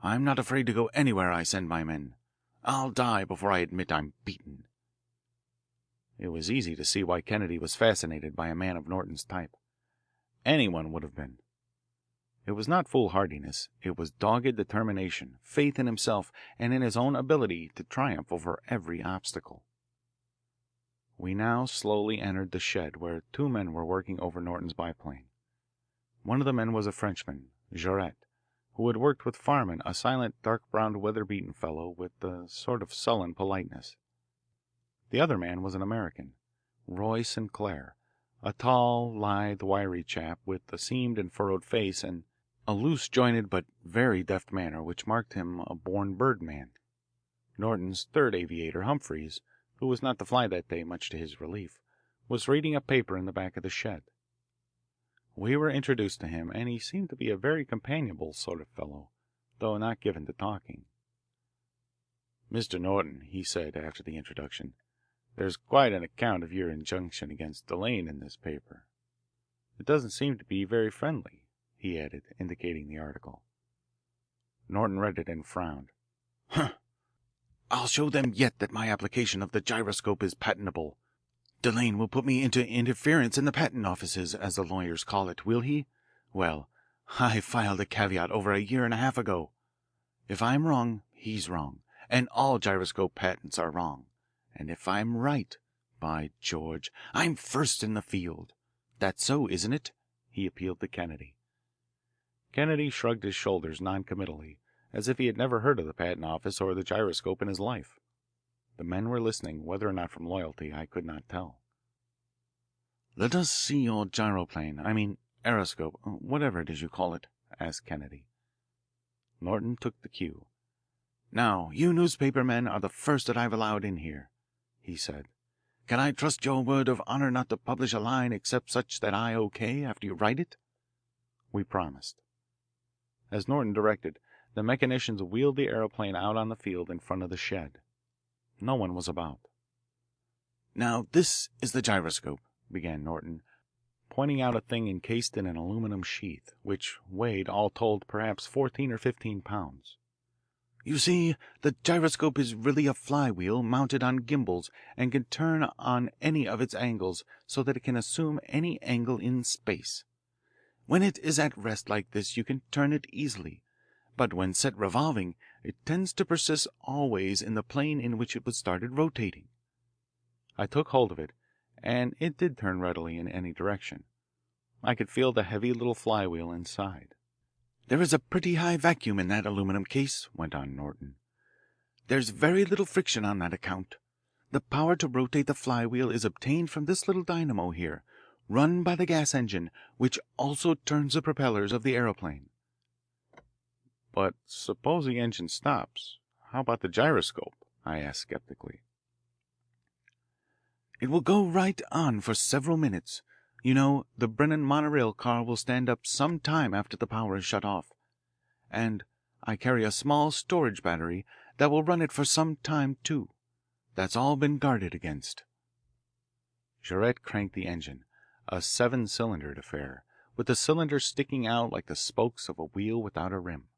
I'm not afraid to go anywhere I send my men. I'll die before I admit I'm beaten. It was easy to see why Kennedy was fascinated by a man of Norton's type. Anyone would have been. It was not foolhardiness, it was dogged determination, faith in himself and in his own ability to triumph over every obstacle. We now slowly entered the shed where 2 men were working over Norton's biplane. One of the men was a Frenchman, Jaret, who had worked with Farman, a silent, dark-brown, weather-beaten fellow with a sort of sullen politeness. The other man was an American, Roy Sinclair, a tall, lithe, wiry chap with a seamed and furrowed face and a loose jointed but very deft manner which marked him a born birdman. Norton's third aviator, Humphreys, who was not to fly that day, much to his relief, was reading a paper in the back of the shed. We were introduced to him, and he seemed to be a very companionable sort of fellow, though not given to talking. "Mr. Norton," he said after the introduction, "there's quite an account of your injunction against Delaney in this paper. It doesn't seem to be very friendly," he added, indicating the article. Norton read it and frowned. "Humph! I'll show them yet that my application of the gyroscope is patentable. Delaney will put me into interference in the patent offices, as the lawyers call it, will he? Well, I filed a caveat over a year and a half ago. If I'm wrong, he's wrong, and all gyroscope patents are wrong. And if I'm right, by George, I'm first in the field. That's so, isn't it?" he appealed to Kennedy. Kennedy shrugged his shoulders noncommittally, as if he had never heard of the patent office or the gyroscope in his life. The men were listening, whether or not from loyalty I could not tell. "Let us see your gyroplane, aeroscope, whatever it is you call it," asked Kennedy. Norton took the cue. "Now, you newspaper men are the first that I've allowed in here," he said. "Can I trust your word of honor not to publish a line except such that I O.K. after you write it?" We promised. As Norton directed, the mechanicians wheeled the aeroplane out on the field in front of the shed. No one was about. "Now, this is the gyroscope," began Norton, pointing out a thing encased in an aluminum sheath, which weighed, all told, perhaps 14 or 15 pounds. "You see, the gyroscope is really a flywheel mounted on gimbals and can turn on any of its angles so that it can assume any angle in space. When it is at rest like this you can turn it easily, but when set revolving it tends to persist always in the plane in which it was started rotating." I took hold of it, and it did turn readily in any direction. I could feel the heavy little flywheel inside. "There is a pretty high vacuum in that aluminum case," went on Norton. "There's very little friction on that account. The power to rotate the flywheel is obtained from this little dynamo here, run by the gas engine, which also turns the propellers of the aeroplane." "But suppose the engine stops, how about the gyroscope?" I asked skeptically. "It will go right on for several minutes. You know, the Brennan monorail car will stand up some time after the power is shut off. And I carry a small storage battery that will run it for some time, too. That's all been guarded against." Jaurette cranked the engine, a 7-cylindered affair, with the cylinders sticking out like the spokes of a wheel without a rim.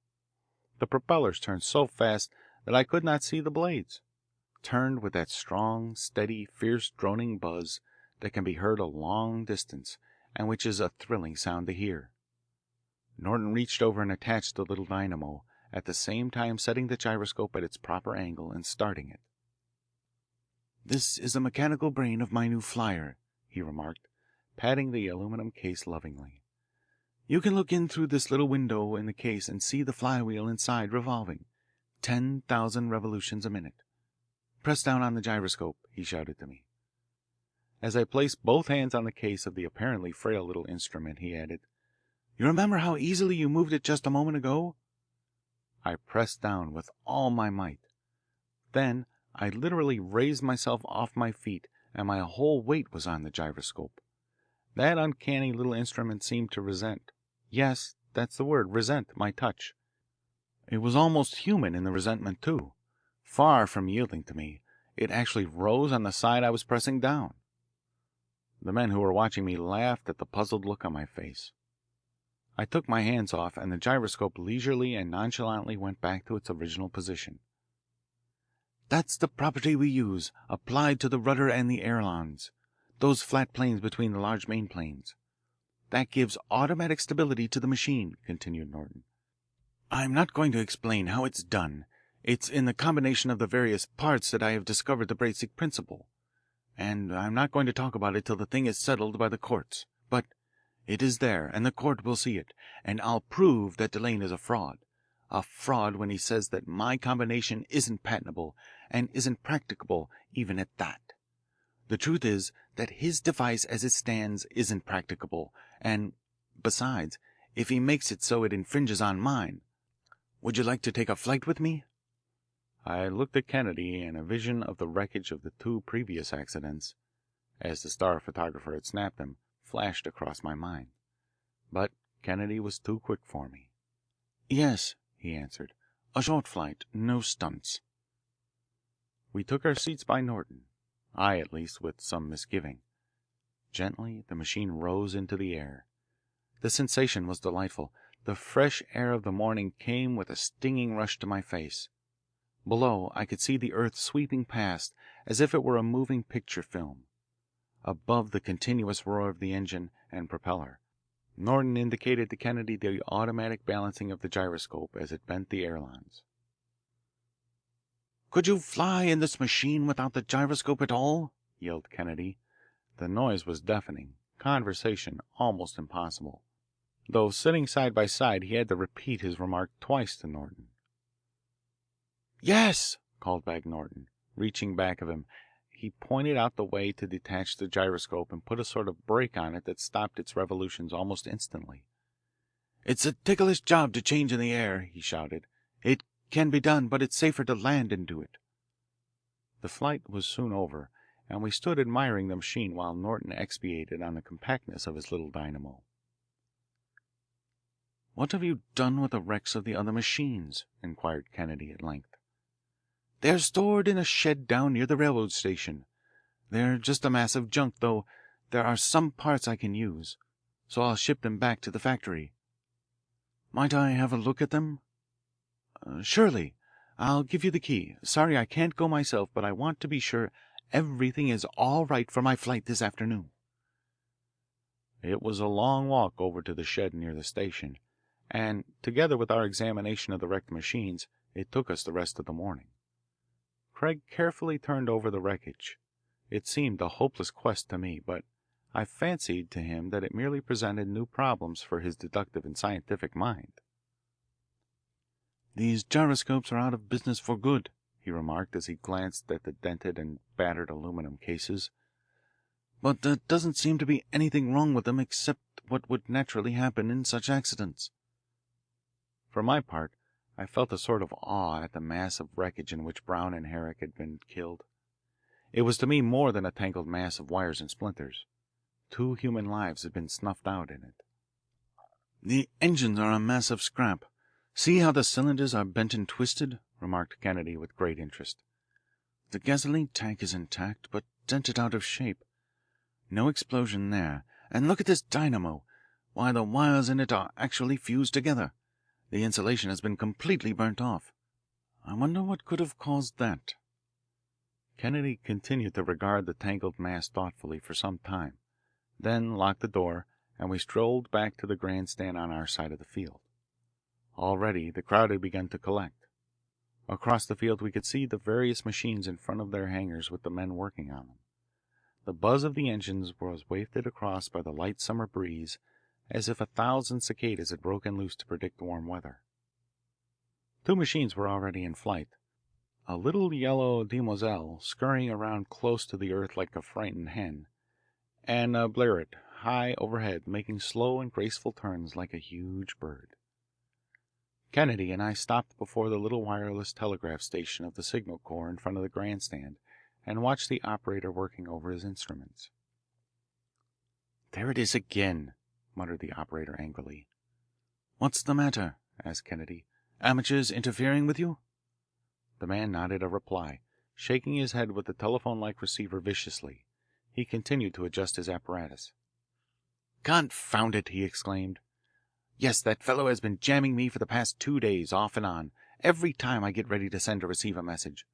The propellers turned so fast that I could not see the blades, turned with that strong, steady, fierce droning buzz that can be heard a long distance and which is a thrilling sound to hear. Norton reached over and attached the little dynamo, at the same time setting the gyroscope at its proper angle and starting it. "This is the mechanical brain of my new flyer," he remarked, patting the aluminum case lovingly. "You can look in through this little window in the case and see the flywheel inside revolving, 10,000 revolutions a minute. Press down on the gyroscope," he shouted to me. As I placed both hands on the case of the apparently frail little instrument, he added, "You remember how easily you moved it just a moment ago?" I pressed down with all my might. Then I literally raised myself off my feet and my whole weight was on the gyroscope. That uncanny little instrument seemed to resent, yes, that's the word, resent, my touch. It was almost human in the resentment, too. Far from yielding to me, it actually rose on the side I was pressing down. The men who were watching me laughed at the puzzled look on my face. I took my hands off, and the gyroscope leisurely and nonchalantly went back to its original position. "That's the property we use, applied to the rudder and the ailerons, those flat planes between the large main planes. That gives automatic stability to the machine," continued Norton. "I'm not going to explain how it's done. It's in the combination of the various parts that I have discovered the basic principle. And I'm not going to talk about it till the thing is settled by the courts. But it is there, and the court will see it, and I'll prove that Delaney is a fraud when he says that my combination isn't patentable and isn't practicable even at that. The truth is that his device as it stands isn't practicable, and, besides, if he makes it so it infringes on mine. Would you like to take a flight with me?" I looked at Kennedy, and a vision of the wreckage of the two previous accidents, as the star photographer had snapped them, flashed across my mind. But Kennedy was too quick for me. "Yes," he answered. "A short flight, no stunts." We took our seats by Norton, I at least with some misgiving. Gently the machine rose into the air. The sensation was delightful. The fresh air of the morning came with a stinging rush to my face. Below I could see the earth sweeping past as if it were a moving picture film. Above the continuous roar of the engine and propeller, Norton indicated to Kennedy the automatic balancing of the gyroscope as it bent the ailerons. "Could you fly in this machine without the gyroscope at all?" yelled Kennedy. The noise was deafening, conversation almost impossible. Though sitting side by side, he had to repeat his remark twice to Norton. "Yes," called back Norton. Reaching back of him, he pointed out the way to detach the gyroscope and put a sort of brake on it that stopped its revolutions almost instantly. "It's a ticklish job to change in the air," he shouted. "It can be done, but it's safer to land and do it." The flight was soon over, and we stood admiring the machine while Norton expatiated on the compactness of his little dynamo. "What have you done with the wrecks of the other machines?" inquired Kennedy at length. "They're stored in a shed down near the railroad station. They're just a mass of junk, though there are some parts I can use, so I'll ship them back to the factory. Might I have a look at them?" "Surely. I'll give you the key. Sorry I can't go myself, but I want to be sure everything is all right for my flight this afternoon." It was a long walk over to the shed near the station, and, together with our examination of the wrecked machines, it took us the rest of the morning. Craig carefully turned over the wreckage. It seemed a hopeless quest to me, but I fancied to him that it merely presented new problems for his deductive and scientific mind. "These gyroscopes are out of business for good," he remarked as he glanced at the dented and battered aluminum cases. "But there doesn't seem to be anything wrong with them except what would naturally happen in such accidents." For my part, I felt a sort of awe at the mass of wreckage in which Brown and Herrick had been killed. It was to me more than a tangled mass of wires and splinters. 2 human lives had been snuffed out in it. "The engines are a mass of scrap. See how the cylinders are bent and twisted," remarked Kennedy with great interest. "The gasoline tank is intact, but dented out of shape. No explosion there. And look at this dynamo. Why, the wires in it are actually fused together. The insulation has been completely burnt off. I wonder what could have caused that." Kennedy continued to regard the tangled mass thoughtfully for some time, then locked the door, and we strolled back to the grandstand on our side of the field. Already the crowd had begun to collect. Across the field we could see the various machines in front of their hangars with the men working on them. The buzz of the engines was wafted across by the light summer breeze as if 1,000 cicadas had broken loose to predict warm weather. 2 machines were already in flight, a little yellow demoiselle scurrying around close to the earth like a frightened hen, and a Blériot high overhead making slow and graceful turns like a huge bird. Kennedy and I stopped before the little wireless telegraph station of the Signal Corps in front of the grandstand and watched the operator working over his instruments. "There it is again," muttered the operator angrily. "What's the matter?" asked Kennedy. "Amateurs interfering with you?" The man nodded a reply, shaking his head with the telephone-like receiver viciously. He continued to adjust his apparatus. "Confound it!" he exclaimed. "Yes, that fellow has been jamming me for the past 2 days, off and on, every time I get ready to send or receive a message.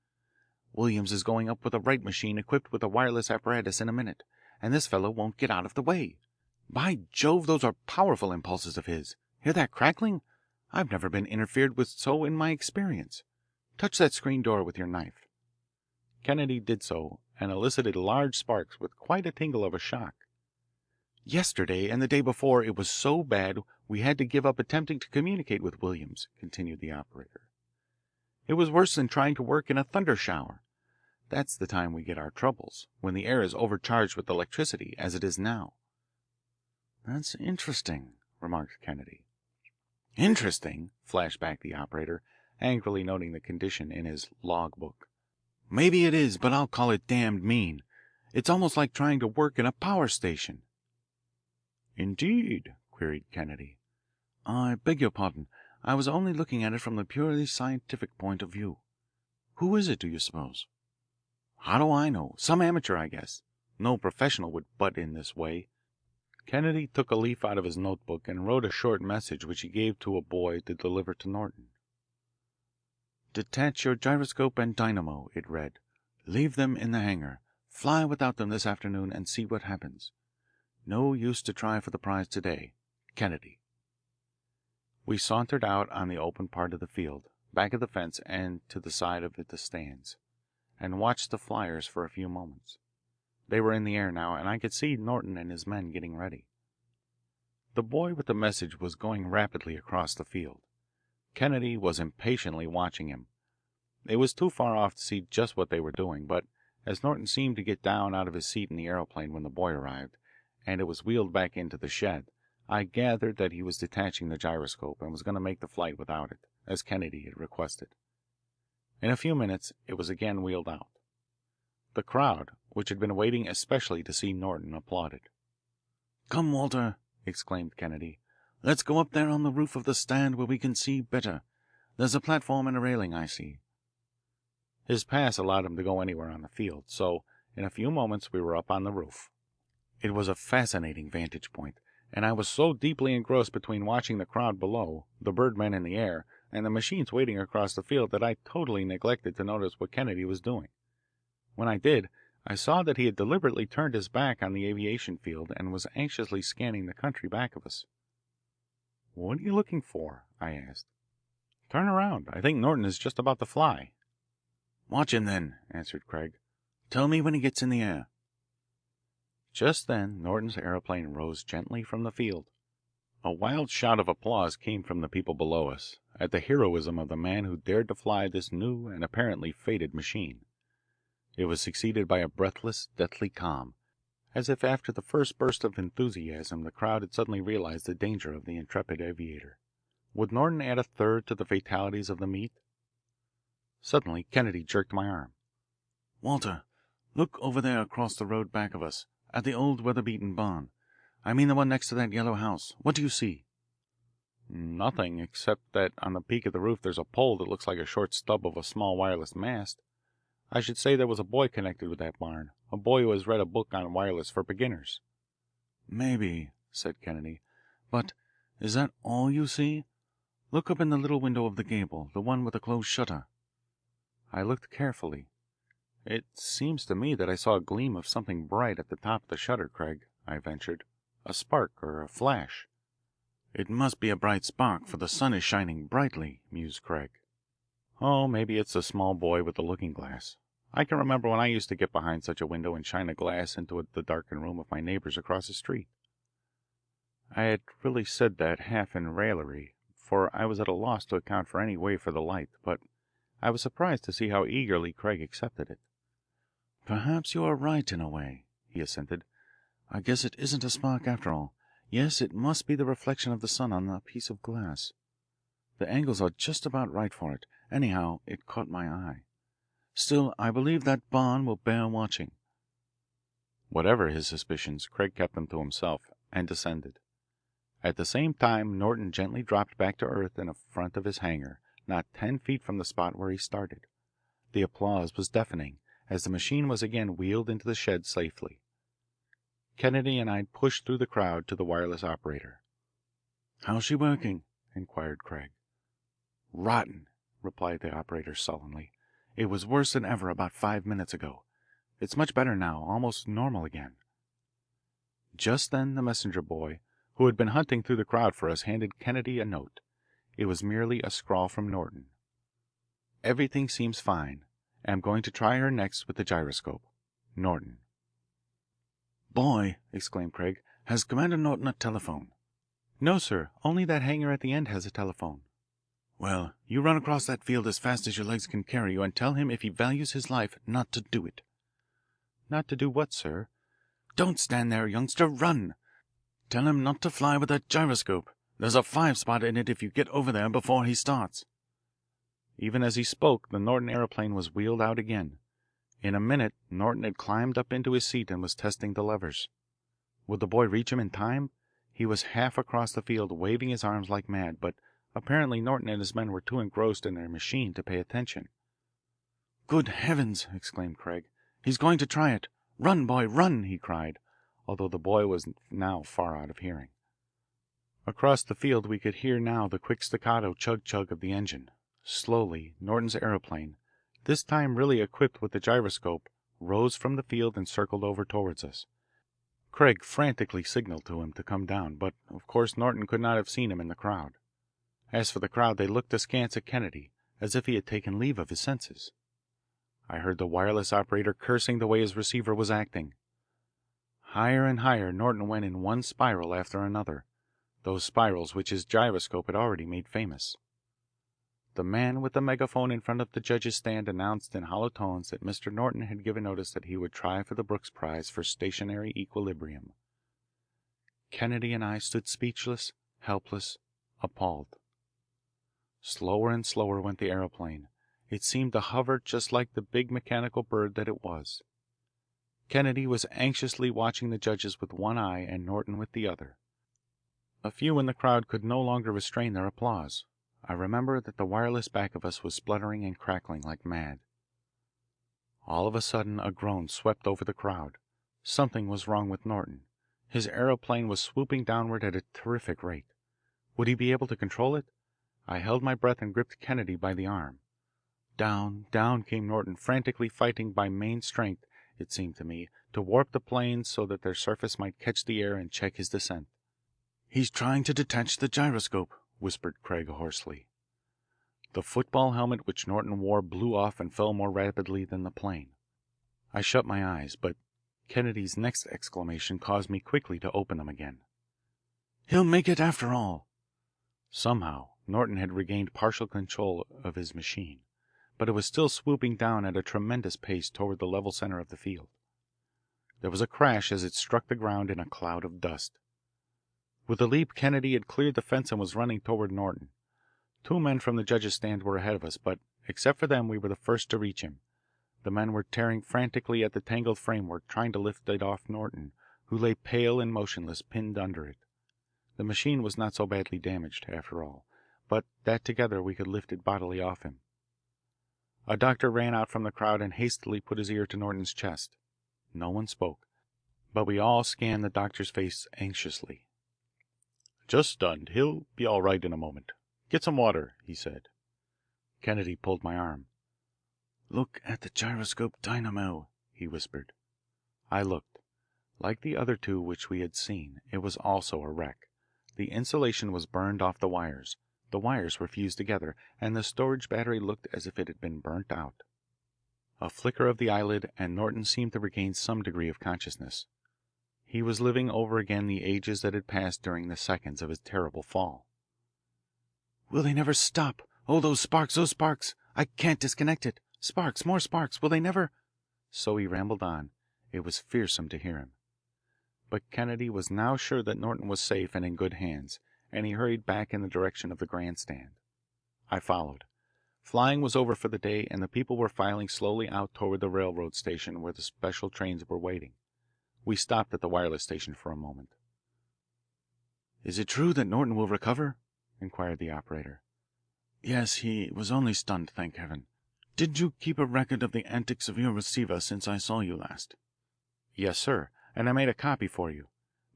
Williams is going up with a Wright machine equipped with a wireless apparatus in a minute, and this fellow won't get out of the way. By Jove, those are powerful impulses of his. Hear that crackling? I've never been interfered with so in my experience. Touch that screen door with your knife." Kennedy did so, and elicited large sparks with quite a tingle of a shock. "Yesterday and the day before it was so bad we had to give up attempting to communicate with Williams," continued the operator. "It was worse than trying to work in a thunder shower. That's the time we get our troubles, when the air is overcharged with electricity, as it is now." "That's interesting," remarked Kennedy. Interesting, flashed back the operator, angrily noting the condition in his log book. Maybe it is, but I'll call it damned mean. It's almost like trying to work in a power station. Indeed? Queried Kennedy. I beg your pardon. I was only looking at it from the purely scientific point of view. Who is it, do you suppose? How do I know? Some amateur, I guess. No professional would butt in this way. Kennedy took a leaf out of his notebook and wrote a short message which he gave to a boy to deliver to Norton. Detach your gyroscope and dynamo, it read. Leave them in the hangar. Fly without them this afternoon and see what happens. No use to try for the prize today. Kennedy. We sauntered out on the open part of the field, back of the fence and to the side of the stands, and watched the flyers for a few moments. They were in the air now, and I could see Norton and his men getting ready. The boy with the message was going rapidly across the field. Kennedy was impatiently watching him. It was too far off to see just what they were doing, but as Norton seemed to get down out of his seat in the aeroplane when the boy arrived, and it was wheeled back into the shed, I gathered that he was detaching the gyroscope and was going to make the flight without it, as Kennedy had requested. In a few minutes it was again wheeled out. The crowd, which had been waiting especially to see Norton, applauded. Come, Walter, exclaimed Kennedy. Let's go up there on the roof of the stand where we can see better. There's a platform and a railing, I see. His pass allowed him to go anywhere on the field, so in a few moments we were up on the roof. It was a fascinating vantage point, and I was so deeply engrossed between watching the crowd below, the birdmen in the air, and the machines waiting across the field that I totally neglected to notice what Kennedy was doing. When I did, I saw that he had deliberately turned his back on the aviation field and was anxiously scanning the country back of us. "What are you looking for?" I asked. "Turn around. I think Norton is just about to fly." "Watch him, then," answered Craig. "Tell me when he gets in the air." Just then Norton's aeroplane rose gently from the field. A wild shout of applause came from the people below us, at the heroism of the man who dared to fly this new and apparently fated machine. It was succeeded by a breathless, deathly calm, as if after the first burst of enthusiasm the crowd had suddenly realized the danger of the intrepid aviator. Would Norton add a third to the fatalities of the meet? Suddenly Kennedy jerked my arm. "Walter, look over there across the road back of us, at the old weather-beaten barn. I mean the one next to that yellow house. What do you see?" "Nothing, except that on the peak of the roof there's a pole that looks like a short stub of a small wireless mast. I should say there was a boy connected with that barn, a boy who has read a book on wireless for beginners." "Maybe," said Kennedy. "But is that all you see? Look up in the little window of the gable, the one with the closed shutter." I looked carefully. "It seems to me that I saw a gleam of something bright at the top of the shutter, Craig," I ventured. "A spark or a flash." "It must be a bright spark, for the sun is shining brightly," mused Craig. "Oh, maybe it's the small boy with the looking glass. I can remember when I used to get behind such a window and shine a glass into the darkened room of my neighbours across the street." I had really said that half in raillery, for I was at a loss to account for any way for the light, but I was surprised to see how eagerly Craig accepted it. "Perhaps you are right in a way," he assented. "I guess it isn't a spark after all. Yes, it must be the reflection of the sun on a piece of glass. The angles are just about right for it. Anyhow, it caught my eye. Still, I believe that barn will bear watching." Whatever his suspicions, Craig kept them to himself, and descended. At the same time Norton gently dropped back to earth in front of his hangar, not 10 feet from the spot where he started. The applause was deafening, as the machine was again wheeled into the shed safely. Kennedy and I pushed through the crowd to the wireless operator. "How's she working?" inquired Craig. "Rotten," replied the operator sullenly. "It was worse than ever about 5 minutes ago. It's much better now, almost normal again." Just then the messenger boy, who had been hunting through the crowd for us, handed Kennedy a note. It was merely a scrawl from Norton. "Everything seems fine. Am going to try her next with the gyroscope. Norton." "Boy," exclaimed Craig, "has Commander Norton a telephone?" "No, sir. Only that hangar at the end has a telephone." "Well, you run across that field as fast as your legs can carry you and tell him if he values his life not to do it." "Not to do what, sir?" "Don't stand there, youngster. Run. Tell him not to fly with that gyroscope. There's a 5-spot in it if you get over there before he starts." Even as he spoke, the Norton aeroplane was wheeled out again. In a minute Norton had climbed up into his seat and was testing the levers. Would the boy reach him in time? He was half across the field, waving his arms like mad, but apparently Norton and his men were too engrossed in their machine to pay attention. "Good heavens!" exclaimed Craig. "He's going to try it. Run, boy, run!" he cried, although the boy was now far out of hearing. Across the field we could hear now the quick staccato chug-chug of the engine. Slowly, Norton's aeroplane, this time really equipped with the gyroscope, rose from the field and circled over towards us. Craig frantically signaled to him to come down, but of course Norton could not have seen him in the crowd. As for the crowd, they looked askance at Kennedy, as if he had taken leave of his senses. I heard the wireless operator cursing the way his receiver was acting. Higher and higher Norton went in one spiral after another, those spirals which his gyroscope had already made famous. The man with the megaphone in front of the judge's stand announced in hollow tones that Mr. Norton had given notice that he would try for the Brooks Prize for stationary equilibrium. Kennedy and I stood speechless, helpless, appalled. Slower and slower went the aeroplane. It seemed to hover just like the big mechanical bird that it was. Kennedy was anxiously watching the judges with one eye and Norton with the other. A few in the crowd could no longer restrain their applause. I remember that the wireless back of us was spluttering and crackling like mad. All of a sudden a groan swept over the crowd. Something was wrong with Norton. His aeroplane was swooping downward at a terrific rate. Would he be able to control it? I held my breath and gripped Kennedy by the arm. Down, down came Norton, frantically fighting by main strength, it seemed to me, to warp the planes so that their surface might catch the air and check his descent. "He's trying to detach the gyroscope," whispered Craig hoarsely. The football helmet which Norton wore blew off and fell more rapidly than the plane. I shut my eyes, but Kennedy's next exclamation caused me quickly to open them again. "He'll make it after all." Somehow Norton had regained partial control of his machine, but it was still swooping down at a tremendous pace toward the level center of the field. There was a crash as it struck the ground in a cloud of dust. With a leap Kennedy had cleared the fence and was running toward Norton. Two men from the judge's stand were ahead of us, but except for them we were the first to reach him. The men were tearing frantically at the tangled framework, trying to lift it off Norton, who lay pale and motionless, pinned under it. The machine was not so badly damaged, after all, but that together we could lift it bodily off him. A doctor ran out from the crowd and hastily put his ear to Norton's chest. No one spoke, but we all scanned the doctor's face anxiously. "Just stunned. He'll be all right in a moment. Get some water," he said. Kennedy pulled my arm. "Look at the gyroscope dynamo," he whispered. I looked. Like the other two which we had seen, it was also a wreck. The insulation was burned off the wires were fused together, and the storage battery looked as if it had been burnt out. A flicker of the eyelid, and Norton seemed to regain some degree of consciousness. He was living over again the ages that had passed during the seconds of his terrible fall. "Will they never stop? Oh, those sparks, I can't disconnect it. Sparks, more sparks, will they never—" So he rambled on. It was fearsome to hear him. But Kennedy was now sure that Norton was safe and in good hands, and he hurried back in the direction of the grandstand. I followed. Flying was over for the day, and the people were filing slowly out toward the railroad station where the special trains were waiting. We stopped at the wireless station for a moment. "Is it true that Norton will recover?" inquired the operator. "Yes, he was only stunned, thank heaven. Did you keep a record of the antics of your receiver since I saw you last?" "Yes, sir, and I made a copy for you.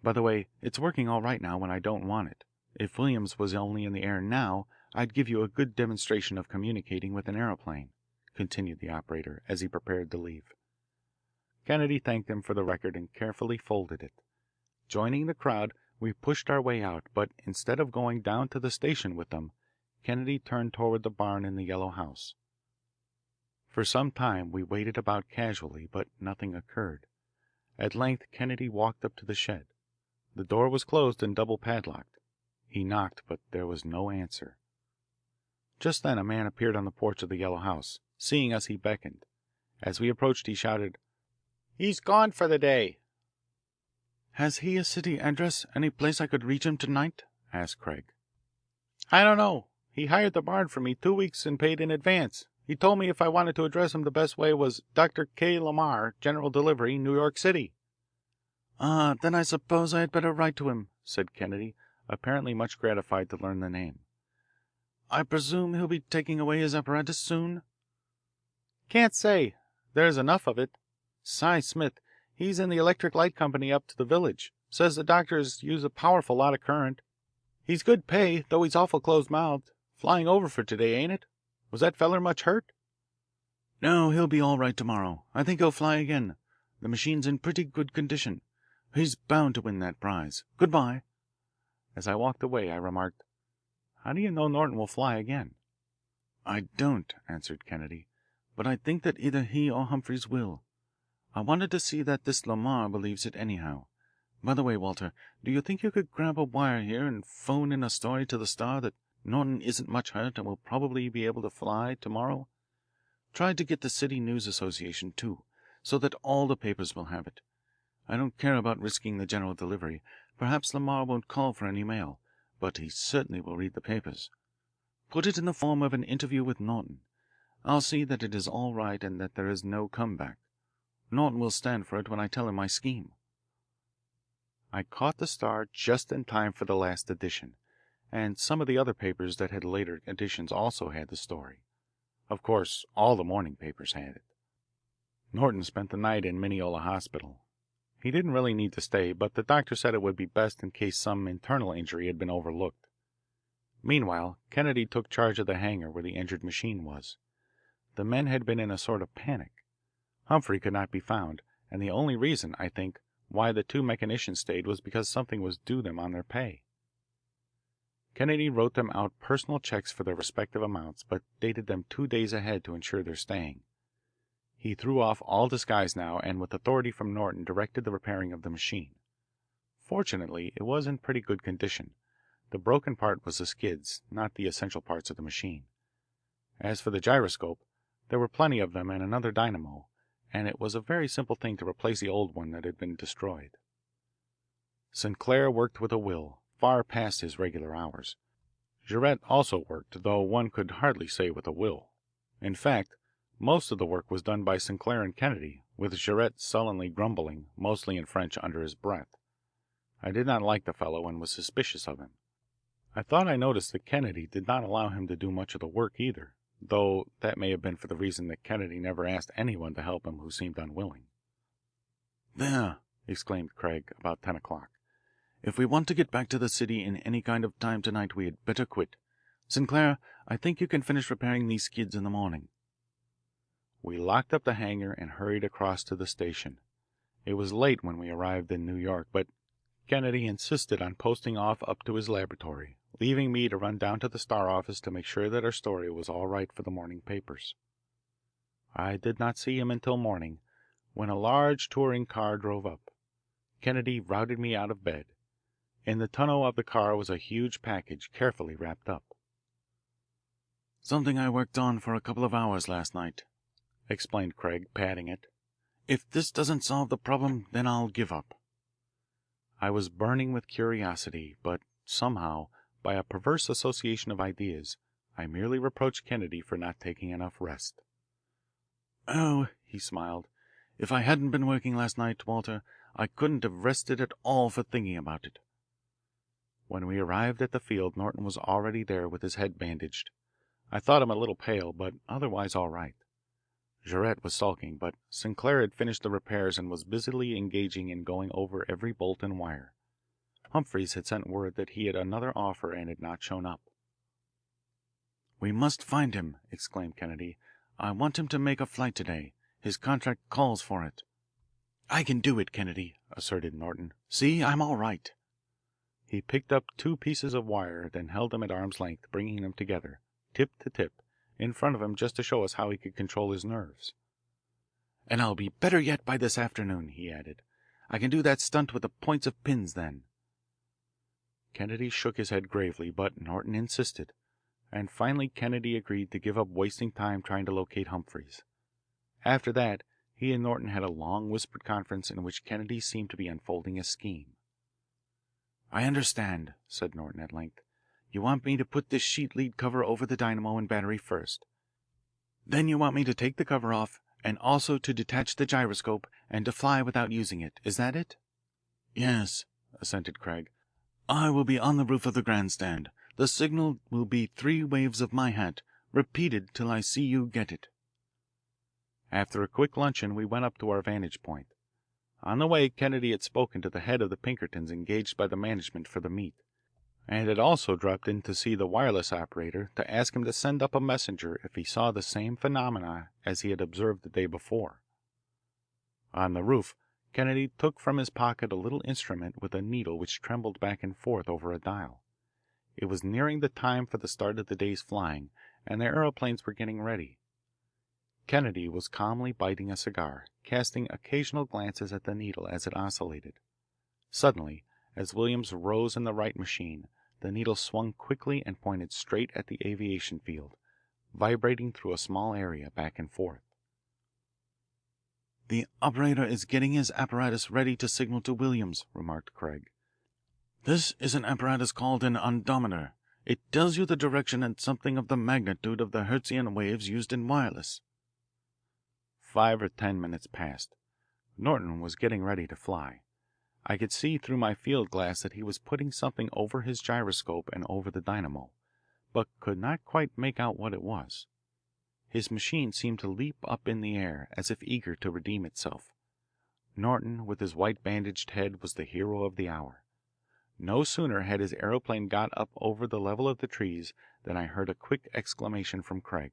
By the way, it's working all right now when I don't want it. If Williams was only in the air now, I'd give you a good demonstration of communicating with an aeroplane," continued the operator as he prepared to leave. Kennedy thanked him for the record and carefully folded it. Joining the crowd, we pushed our way out, but instead of going down to the station with them, Kennedy turned toward the barn in the yellow house. For some time we waited about casually, but nothing occurred. At length Kennedy walked up to the shed. The door was closed and double padlocked. He knocked, but there was no answer. Just then a man appeared on the porch of the yellow house. Seeing us, he beckoned. As we approached, he shouted, "He's gone for the day." "Has he a city address, any place I could reach him tonight?" asked Craig. I don't know. He hired the barn for me 2 weeks and paid in advance. He told me if I wanted to address him the best way was Dr. K. Lamar, General Delivery, New York City. Ah, then I suppose I had better write to him, said Kennedy, apparently much gratified to learn the name. I presume he'll be taking away his apparatus soon? Can't say. There's enough of it. Cy Smith, he's in the electric light company up to the village. Says the doctors use a powerful lot of current. He's good pay, though he's awful close-mouthed. Flying over for today, ain't it? Was that feller much hurt? No, he'll be all right tomorrow. I think he'll fly again. The machine's in pretty good condition. He's bound to win that prize. Goodbye. As I walked away, I remarked, "How do you know Norton will fly again?" I don't, answered Kennedy, but I think that either he or Humphreys will. I wanted to see that this Lamar believes it anyhow. By the way, Walter, do you think you could grab a wire here and phone in a story to the Star that Norton isn't much hurt and will probably be able to fly tomorrow? Try to get the City News Association, too, so that all the papers will have it. I don't care about risking the general delivery. Perhaps Lamar won't call for any mail, but he certainly will read the papers. Put it in the form of an interview with Norton. I'll see that it is all right and that there is no comeback. Norton will stand for it when I tell him my scheme." I caught the Star just in time for the last edition, and some of the other papers that had later editions also had the story. Of course, all the morning papers had it. Norton spent the night in Mineola Hospital. He didn't really need to stay, but the doctor said it would be best in case some internal injury had been overlooked. Meanwhile, Kennedy took charge of the hangar where the injured machine was. The men had been in a sort of panic. Humphrey could not be found, and the only reason, I think, why the two mechanicians stayed was because something was due them on their pay. Kennedy wrote them out personal checks for their respective amounts, but dated them 2 days ahead to ensure their staying. He threw off all disguise now and with authority from Norton directed the repairing of the machine. Fortunately, it was in pretty good condition. The broken part was the skids, not the essential parts of the machine. As for the gyroscope, there were plenty of them and another dynamo, and it was a very simple thing to replace the old one that had been destroyed. Sinclair worked with a will, far past his regular hours. Jaurette also worked, though one could hardly say with a will. In fact, most of the work was done by Sinclair and Kennedy, with Jaurette sullenly grumbling, mostly in French, under his breath. I did not like the fellow and was suspicious of him. I thought I noticed that Kennedy did not allow him to do much of the work either, though that may have been for the reason that Kennedy never asked anyone to help him who seemed unwilling. "There," exclaimed Craig, about 10 o'clock. "If we want to get back to the city in any kind of time tonight we had better quit. Sinclair, I think you can finish repairing these skids in the morning." We locked up the hangar and hurried across to the station. It was late when we arrived in New York, but Kennedy insisted on posting off up to his laboratory, leaving me to run down to the Star office to make sure that our story was all right for the morning papers. I did not see him until morning, when a large touring car drove up. Kennedy routed me out of bed. In the tonneau of the car was a huge package carefully wrapped up. "Something I worked on for a couple of hours last night," explained Craig, patting it. "If this doesn't solve the problem, then I'll give up." I was burning with curiosity, but somehow, by a perverse association of ideas, I merely reproached Kennedy for not taking enough rest. "Oh," he smiled, "if I hadn't been working last night, Walter, I couldn't have rested at all for thinking about it." When we arrived at the field, Norton was already there with his head bandaged. I thought him a little pale, but otherwise all right. Jaurette was sulking, but Sinclair had finished the repairs and was busily engaging in going over every bolt and wire. Humphreys had sent word that he had another offer and had not shown up. "We must find him," exclaimed Kennedy. "I want him to make a flight today. His contract calls for it." "I can do it, Kennedy," asserted Norton. "See, I'm all right." He picked up 2 pieces of wire, then held them at arm's length, bringing them together, tip to tip, in front of him just to show us how he could control his nerves. "And I'll be better yet by this afternoon," he added. "I can do that stunt with the points of pins then." Kennedy shook his head gravely, but Norton insisted, and finally Kennedy agreed to give up wasting time trying to locate Humphreys. After that, he and Norton had a long whispered conference in which Kennedy seemed to be unfolding a scheme. I understand, said Norton at length. You want me to put this sheet lead cover over the dynamo and battery first. Then you want me to take the cover off and also to detach the gyroscope and to fly without using it. Is that it? Yes, assented Craig. I will be on the roof of the grandstand. The signal will be 3 waves of my hat, repeated till I see you get it. After a quick luncheon, we went up to our vantage point. On the way, Kennedy had spoken to the head of the Pinkertons engaged by the management for the meet, and had also dropped in to see the wireless operator to ask him to send up a messenger if he saw the same phenomena as he had observed the day before. On the roof, Kennedy took from his pocket a little instrument with a needle which trembled back and forth over a dial. It was nearing the time for the start of the day's flying, and the aeroplanes were getting ready. Kennedy was calmly biting a cigar, casting occasional glances at the needle as it oscillated. Suddenly, as Williams rose in the right machine, the needle swung quickly and pointed straight at the aviation field, vibrating through a small area back and forth. The operator is getting his apparatus ready to signal to Williams, remarked Craig. This is an apparatus called an odometer. It tells you the direction and something of the magnitude of the Hertzian waves used in wireless. 5 or 10 minutes passed. Norton was getting ready to fly. I could see through my field glass that he was putting something over his gyroscope and over the dynamo, but could not quite make out what it was. His machine seemed to leap up in the air as if eager to redeem itself. Norton, with his white bandaged head, was the hero of the hour. No sooner had his aeroplane got up over the level of the trees than I heard a quick exclamation from Craig.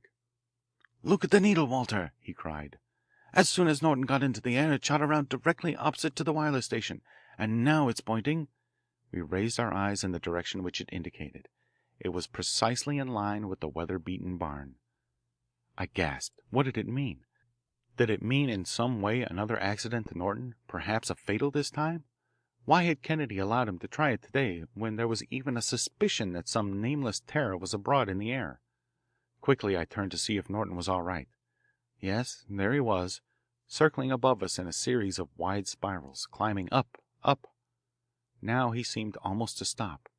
"Look at the needle, Walter!" he cried. "As soon as Norton got into the air it shot around directly opposite to the wireless station, and now it's pointing." We raised our eyes in the direction which it indicated. It was precisely in line with the weather-beaten barn. I gasped. What did it mean? Did it mean in some way another accident to Norton, perhaps a fatal this time? Why had Kennedy allowed him to try it today when there was even a suspicion that some nameless terror was abroad in the air? Quickly I turned to see if Norton was all right. Yes, there he was, circling above us in a series of wide spirals, climbing up, up. Now he seemed almost to stop,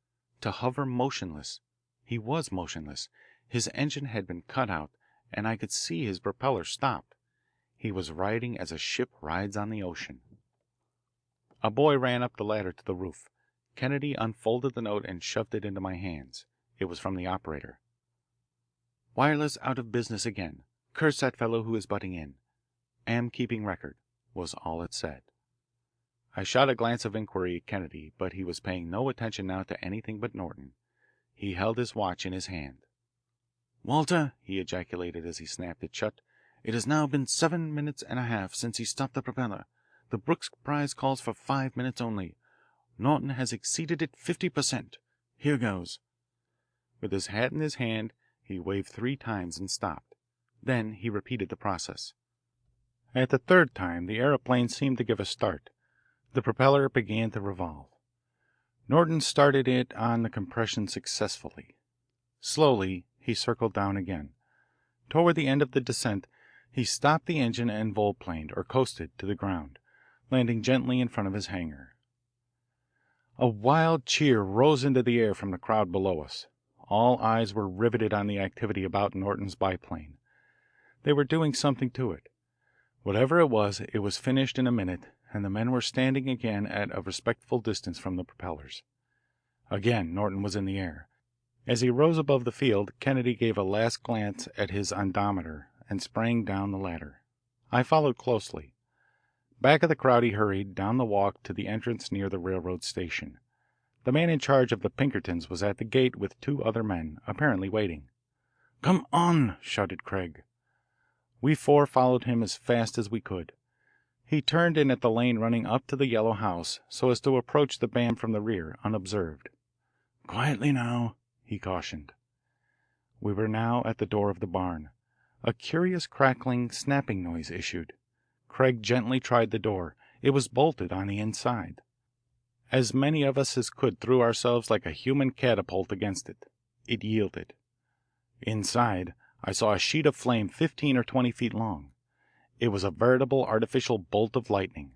to hover motionless. He was motionless. His engine had been cut out, and I could see his propeller stopped. He was riding as a ship rides on the ocean. A boy ran up the ladder to the roof. Kennedy unfolded the note and shoved it into my hands. It was from the operator. "Wireless out of business again. Curse that fellow who is butting in. Am keeping record," was all it said. I shot a glance of inquiry at Kennedy, but he was paying no attention now to anything but Norton. He held his watch in his hand. "Walter," he ejaculated as he snapped it shut, "it has now been 7 minutes and a half since he stopped the propeller. The Brooks prize calls for 5 minutes only. Norton has exceeded it 50%. Here goes." With his hat in his hand, he waved 3 times and stopped. Then he repeated the process. At the 3rd time the aeroplane seemed to give a start. The propeller began to revolve. Norton started it on the compression successfully. Slowly he circled down again. Toward the end of the descent he stopped the engine and volplaned, or coasted, to the ground, landing gently in front of his hangar. A wild cheer rose into the air from the crowd below us. All eyes were riveted on the activity about Norton's biplane. They were doing something to it. Whatever it was finished in a minute, and the men were standing again at a respectful distance from the propellers. Again Norton was in the air. As he rose above the field, Kennedy gave a last glance at his ondometer and sprang down the ladder. I followed closely. Back of the crowd he hurried, down the walk to the entrance near the railroad station. The man in charge of the Pinkertons was at the gate with 2 other men, apparently waiting. "Come on!" shouted Craig. We 4 followed him as fast as we could. He turned in at the lane running up to the yellow house, so as to approach the band from the rear, unobserved. "Quietly now," he cautioned. We were now at the door of the barn. A curious crackling, snapping noise issued. Craig gently tried the door. It was bolted on the inside. As many of us as could threw ourselves like a human catapult against it. It yielded. Inside, I saw a sheet of flame 15 or 20 feet long. It was a veritable artificial bolt of lightning.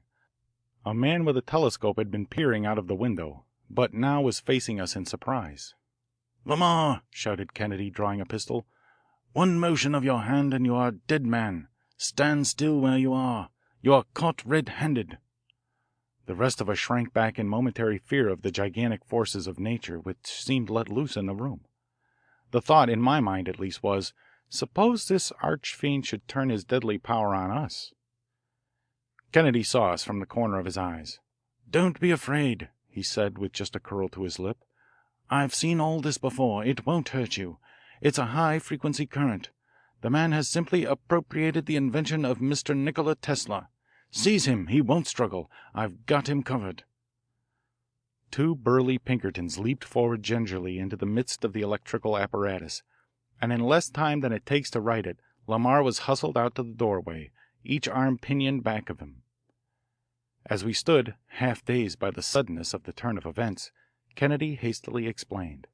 A man with a telescope had been peering out of the window. but now was facing us in surprise. "Lamar," shouted Kennedy, drawing a pistol, "one motion of your hand and you are a dead man. Stand still where you are. You are caught red-handed." The rest of us shrank back in momentary fear of the gigantic forces of nature which seemed let loose in the room. The thought, in my mind at least, was, suppose this arch-fiend should turn his deadly power on us? Kennedy saw us from the corner of his eyes. "Don't be afraid," he said with just a curl to his lip. "I've seen all this before. It won't hurt you. It's a high-frequency current. The man has simply appropriated the invention of Mr. Nikola Tesla. Seize him. He won't struggle. I've got him covered." Two burly Pinkertons leaped forward gingerly into the midst of the electrical apparatus, and in less time than it takes to write it, Lamar was hustled out to the doorway, each arm pinioned back of him. As we stood, half dazed by the suddenness of the turn of events, Kennedy hastily explained.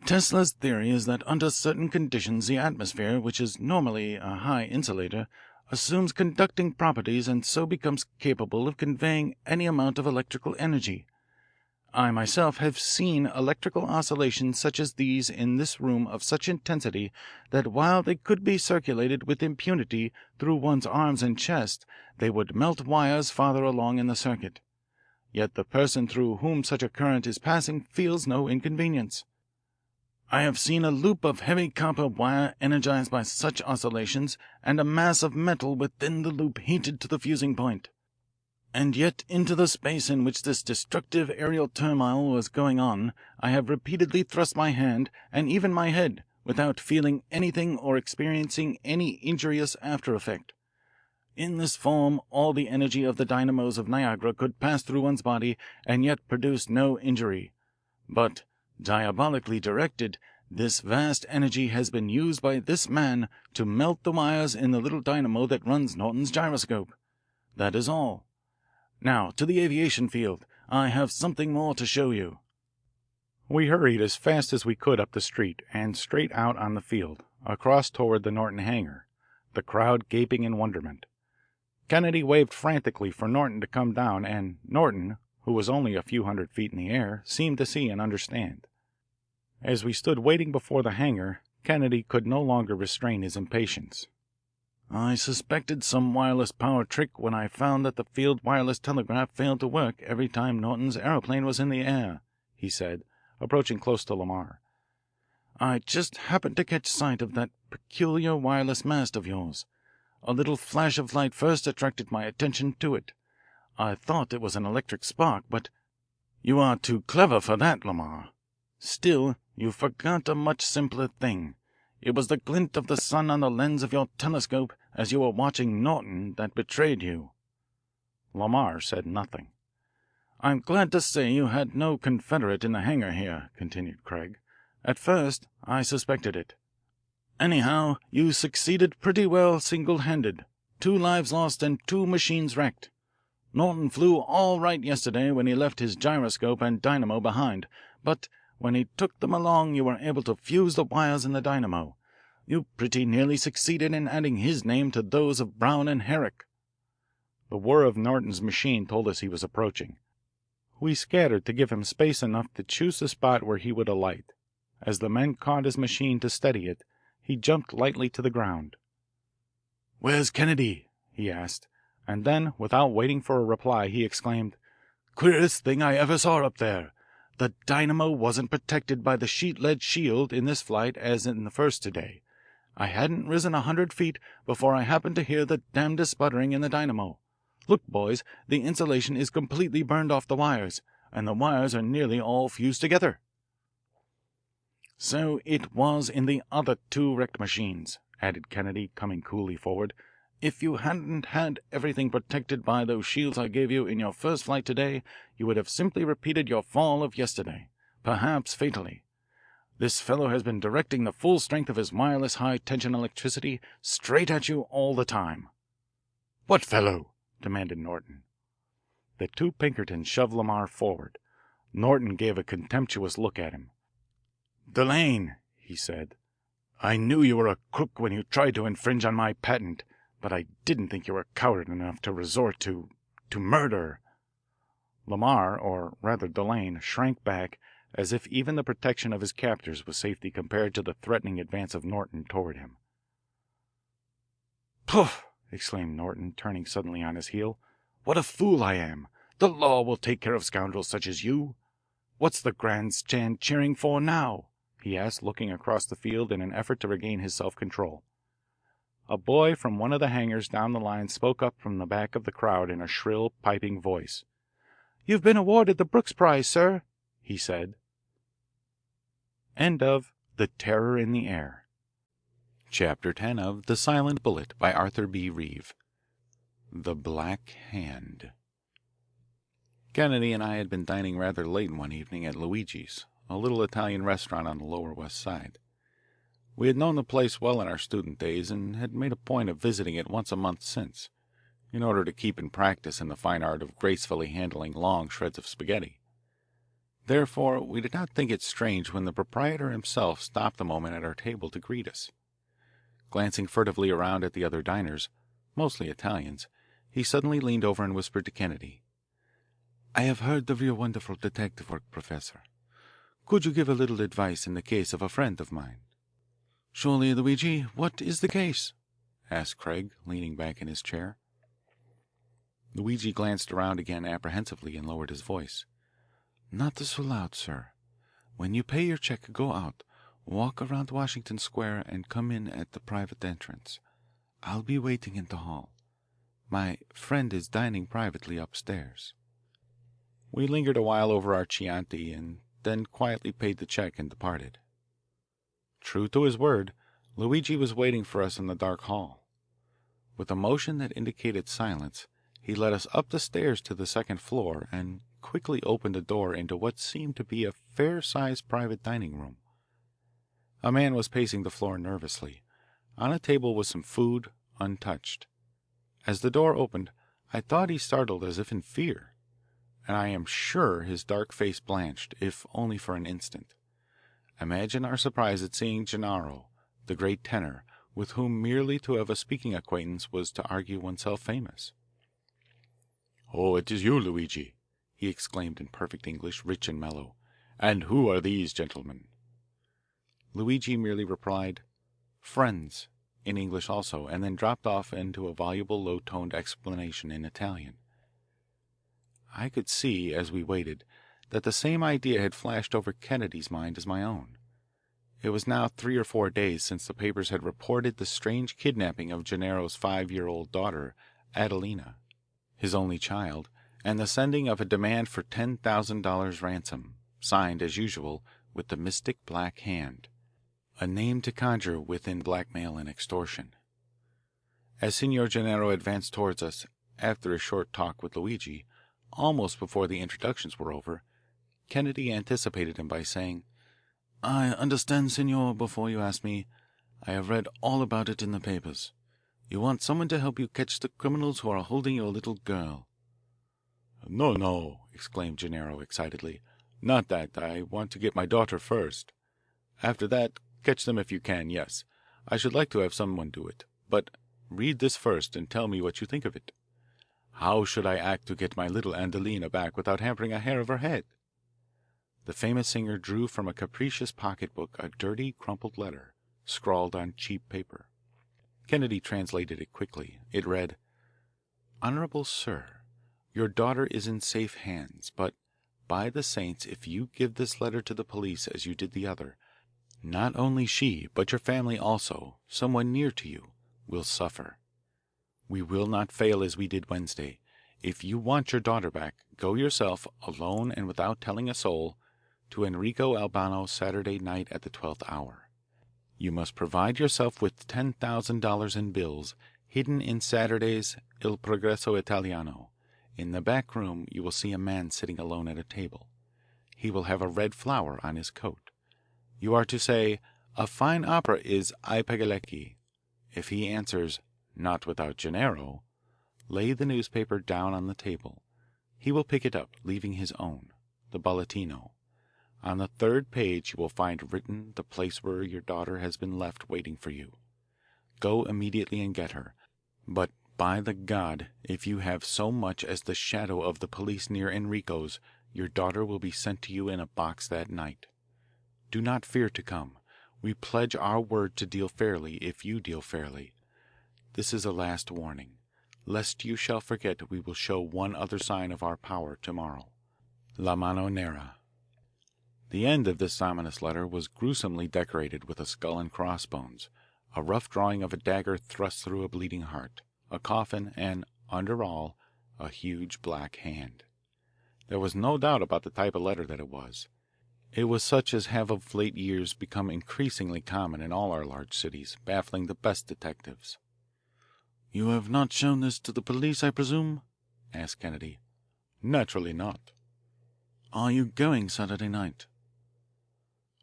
"Tesla's theory is that under certain conditions the atmosphere, which is normally a high insulator, assumes conducting properties and so becomes capable of conveying any amount of electrical energy. I myself have seen electrical oscillations such as these in this room of such intensity that while they could be circulated with impunity through one's arms and chest, they would melt wires farther along in the circuit. Yet the person through whom such a current is passing feels no inconvenience. I have seen a loop of heavy copper wire energized by such oscillations and a mass of metal within the loop heated to the fusing point. And yet into the space in which this destructive aerial turmoil was going on I have repeatedly thrust my hand and even my head without feeling anything or experiencing any injurious after effect. In this form all the energy of the dynamos of Niagara could pass through one's body and yet produce no injury. But, diabolically directed, this vast energy has been used by this man to melt the wires in the little dynamo that runs Norton's gyroscope. That is all. Now to the aviation field. I have something more to show you." We hurried as fast as we could up the street and straight out on the field, across toward the Norton hangar, the crowd gaping in wonderment. Kennedy waved frantically for Norton to come down, and Norton, who was only a few hundred feet in the air, seemed to see and understand. As we stood waiting before the hangar, Kennedy could no longer restrain his impatience. "I suspected some wireless power trick when I found that the field wireless telegraph failed to work every time Norton's aeroplane was in the air," he said, approaching close to Lamar. "I just happened to catch sight of that peculiar wireless mast of yours. A little flash of light first attracted my attention to it. I thought it was an electric spark, but you are too clever for that, Lamar. Still, you forgot a much simpler thing. It was the glint of the sun on the lens of your telescope as you were watching Norton that betrayed you." Lamar said nothing. "I'm glad to say you had no confederate in the hangar here," continued Craig. "At first I suspected it. Anyhow, you succeeded pretty well single-handed. 2 lives lost and 2 machines wrecked. Norton flew all right yesterday when he left his gyroscope and dynamo behind, but when he took them along you were able to fuse the wires in the dynamo. You pretty nearly succeeded in adding his name to those of Brown and Herrick." The whir of Norton's machine told us he was approaching. We scattered to give him space enough to choose the spot where he would alight. As the men caught his machine to steady it, he jumped lightly to the ground. "Where's Kennedy?" he asked, and then, without waiting for a reply, he exclaimed, "Queerest thing I ever saw up there. The dynamo wasn't protected by the sheet-lead shield in this flight as in the first today. I hadn't risen 100 feet before I happened to hear the damnedest sputtering in the dynamo. Look, boys, the insulation is completely burned off the wires, and the wires are nearly all fused together." "So it was in the other 2 wrecked machines," added Kennedy, coming coolly forward. "If you hadn't had everything protected by those shields I gave you in your first flight today, you would have simply repeated your fall of yesterday, perhaps fatally. This fellow has been directing the full strength of his wireless high-tension electricity straight at you all the time." "What fellow?" demanded Norton. The 2 Pinkertons shoved Lamar forward. Norton gave a contemptuous look at him. "Delane," he said, "I knew you were a crook when you tried to infringe on my patent, but I didn't think you were coward enough to resort to murder." Lamar, or rather Delane, shrank back as if even the protection of his captors was safety compared to the threatening advance of Norton toward him. "Poof!" exclaimed Norton, turning suddenly on his heel. "What a fool I am! The law will take care of scoundrels such as you. What's the grandstand cheering for now?" he asked, looking across the field in an effort to regain his self-control. A boy from one of the hangars down the line spoke up from the back of the crowd in a shrill, piping voice. "You've been awarded the Brooks Prize, sir," he said. End of The Terror in the Air. Chapter 10 of The Silent Bullet by Arthur B. Reeve. The Black Hand. Kennedy and I had been dining rather late one evening at Luigi's, a little Italian restaurant on the Lower West Side. We had known the place well in our student days and had made a point of visiting it once a month since, in order to keep in practice in the fine art of gracefully handling long shreds of spaghetti. Therefore, we did not think it strange when the proprietor himself stopped a moment at our table to greet us. Glancing furtively around at the other diners, mostly Italians, he suddenly leaned over and whispered to Kennedy, "I have heard of your wonderful detective work, Professor. Could you give a little advice in the case of a friend of mine?" "Surely, Luigi. What is the case?" asked Craig, leaning back in his chair. Luigi glanced around again apprehensively and lowered his voice. "Not so loud, sir. When you pay your check, go out, walk around Washington Square, and come in at the private entrance. I'll be waiting in the hall. My friend is dining privately upstairs." We lingered a while over our Chianti and then quietly paid the check and departed. True to his word, Luigi was waiting for us in the dark hall. With a motion that indicated silence, he led us up the stairs to the second floor and quickly opened a door into what seemed to be a fair-sized private dining room. A man was pacing the floor nervously. On a table was some food, untouched. As the door opened, I thought he startled as if in fear, and I am sure his dark face blanched, if only for an instant. Imagine our surprise at seeing Gennaro, the great tenor, with whom merely to have a speaking acquaintance was to argue oneself famous. "Oh, it is you, Luigi," he exclaimed in perfect English, rich and mellow. "And who are these gentlemen?" Luigi merely replied, "Friends," in English also, and then dropped off into a voluble, low-toned explanation in Italian. I could see, as we waited, that the same idea had flashed over Kennedy's mind as my own. It was now 3 or 4 days since the papers had reported the strange kidnapping of Gennaro's 5-year-old daughter, Adelina, his only child, and the sending of a demand for $10,000 ransom, signed, as usual, with the mystic Black Hand, a name to conjure with in blackmail and extortion. As Signor Gennaro advanced towards us, after a short talk with Luigi, almost before the introductions were over, Kennedy anticipated him by saying, "I understand, Signor, before you ask me, I have read all about it in the papers. You want someone to help you catch the criminals who are holding your little girl." "No, no," exclaimed Gennaro excitedly. "Not that. I want to get my daughter first. After that, catch them if you can, yes. I should like to have someone do it. But read this first and tell me what you think of it. How should I act to get my little Adelina back without hampering a hair of her head?" The famous singer drew from a capricious pocketbook a dirty, crumpled letter, scrawled on cheap paper. Kennedy translated it quickly. It read, "Honorable Sir, your daughter is in safe hands, but, by the saints, if you give this letter to the police as you did the other, not only she, but your family also, someone near to you, will suffer. We will not fail as we did Wednesday. If you want your daughter back, go yourself, alone and without telling a soul, to Enrico Albano Saturday night at the 12th hour. You must provide yourself with $10,000 in bills, hidden in Saturday's Il Progresso Italiano. In the back room you will see a man sitting alone at a table. He will have a red flower on his coat. You are to say, 'A fine opera is I Pagliacci.' If he answers, 'Not without Gennaro,' lay the newspaper down on the table. He will pick it up, leaving his own, the Bollettino. On the 3rd page you will find written the place where your daughter has been left waiting for you. Go immediately and get her, but By the god, if you have so much as the shadow of the police near Enrico's, your daughter will be sent to you in a box that night. Do not fear to come. We pledge our word to deal fairly if you deal fairly. This is a last warning. Lest you shall forget, we will show one other sign of our power tomorrow. La Mano Nera. The end of this ominous letter was gruesomely decorated with a skull and crossbones, a rough drawing of a dagger thrust through a bleeding heart, a coffin, and, under all, a huge black hand. There was no doubt about the type of letter that it was. It was such as have of late years become increasingly common in all our large cities, baffling the best detectives. "You have not shown this to the police, I presume?" asked Kennedy. Naturally not. "Are you going Saturday night?"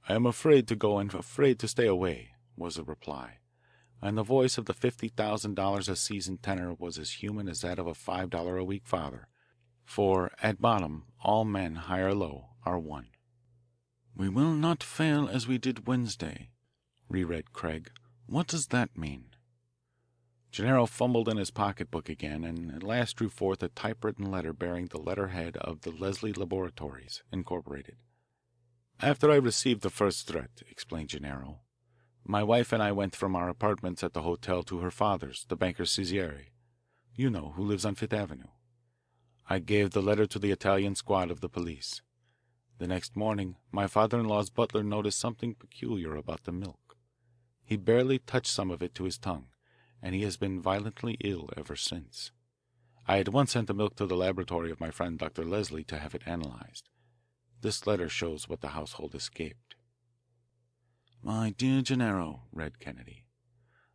I am afraid to go and afraid to stay away, was the reply, and the voice of the $50,000 a season tenor was as human as that of a $5 a week father, for at bottom all men, high or low, are one. "We will not fail as we did Wednesday," reread Craig. "What does that mean?" Gennaro fumbled in his pocketbook again and at last drew forth a typewritten letter bearing the letterhead of the Leslie Laboratories, Incorporated. After I received the first threat, explained Gennaro, my wife and I went from our apartments at the hotel to her father's, the banker Cesieri, you know, who lives on Fifth Avenue. I gave the letter to the Italian squad of the police. The next morning my father-in-law's butler noticed something peculiar about the milk. He barely touched some of it to his tongue, and he has been violently ill ever since. I at once sent the milk to the laboratory of my friend Dr. Leslie to have it analyzed. This letter shows what the household escaped. "My dear Gennaro," read Kennedy,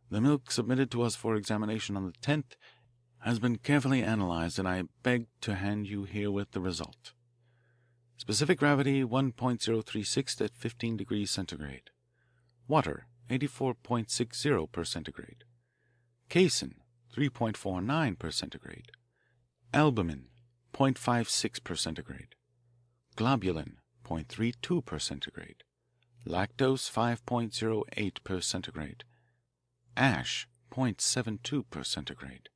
"the milk submitted to us for examination on the 10th has been carefully analyzed, and I beg to hand you herewith the result. Specific gravity 1.036 at 15 degrees centigrade. Water 84.60 per centigrade. Casein 3.49 per centigrade. Albumin 0.56 per centigrade. Globulin 0.32 per centigrade. Lactose 5.08 per centigrade. Ash 0.72 per centigrade.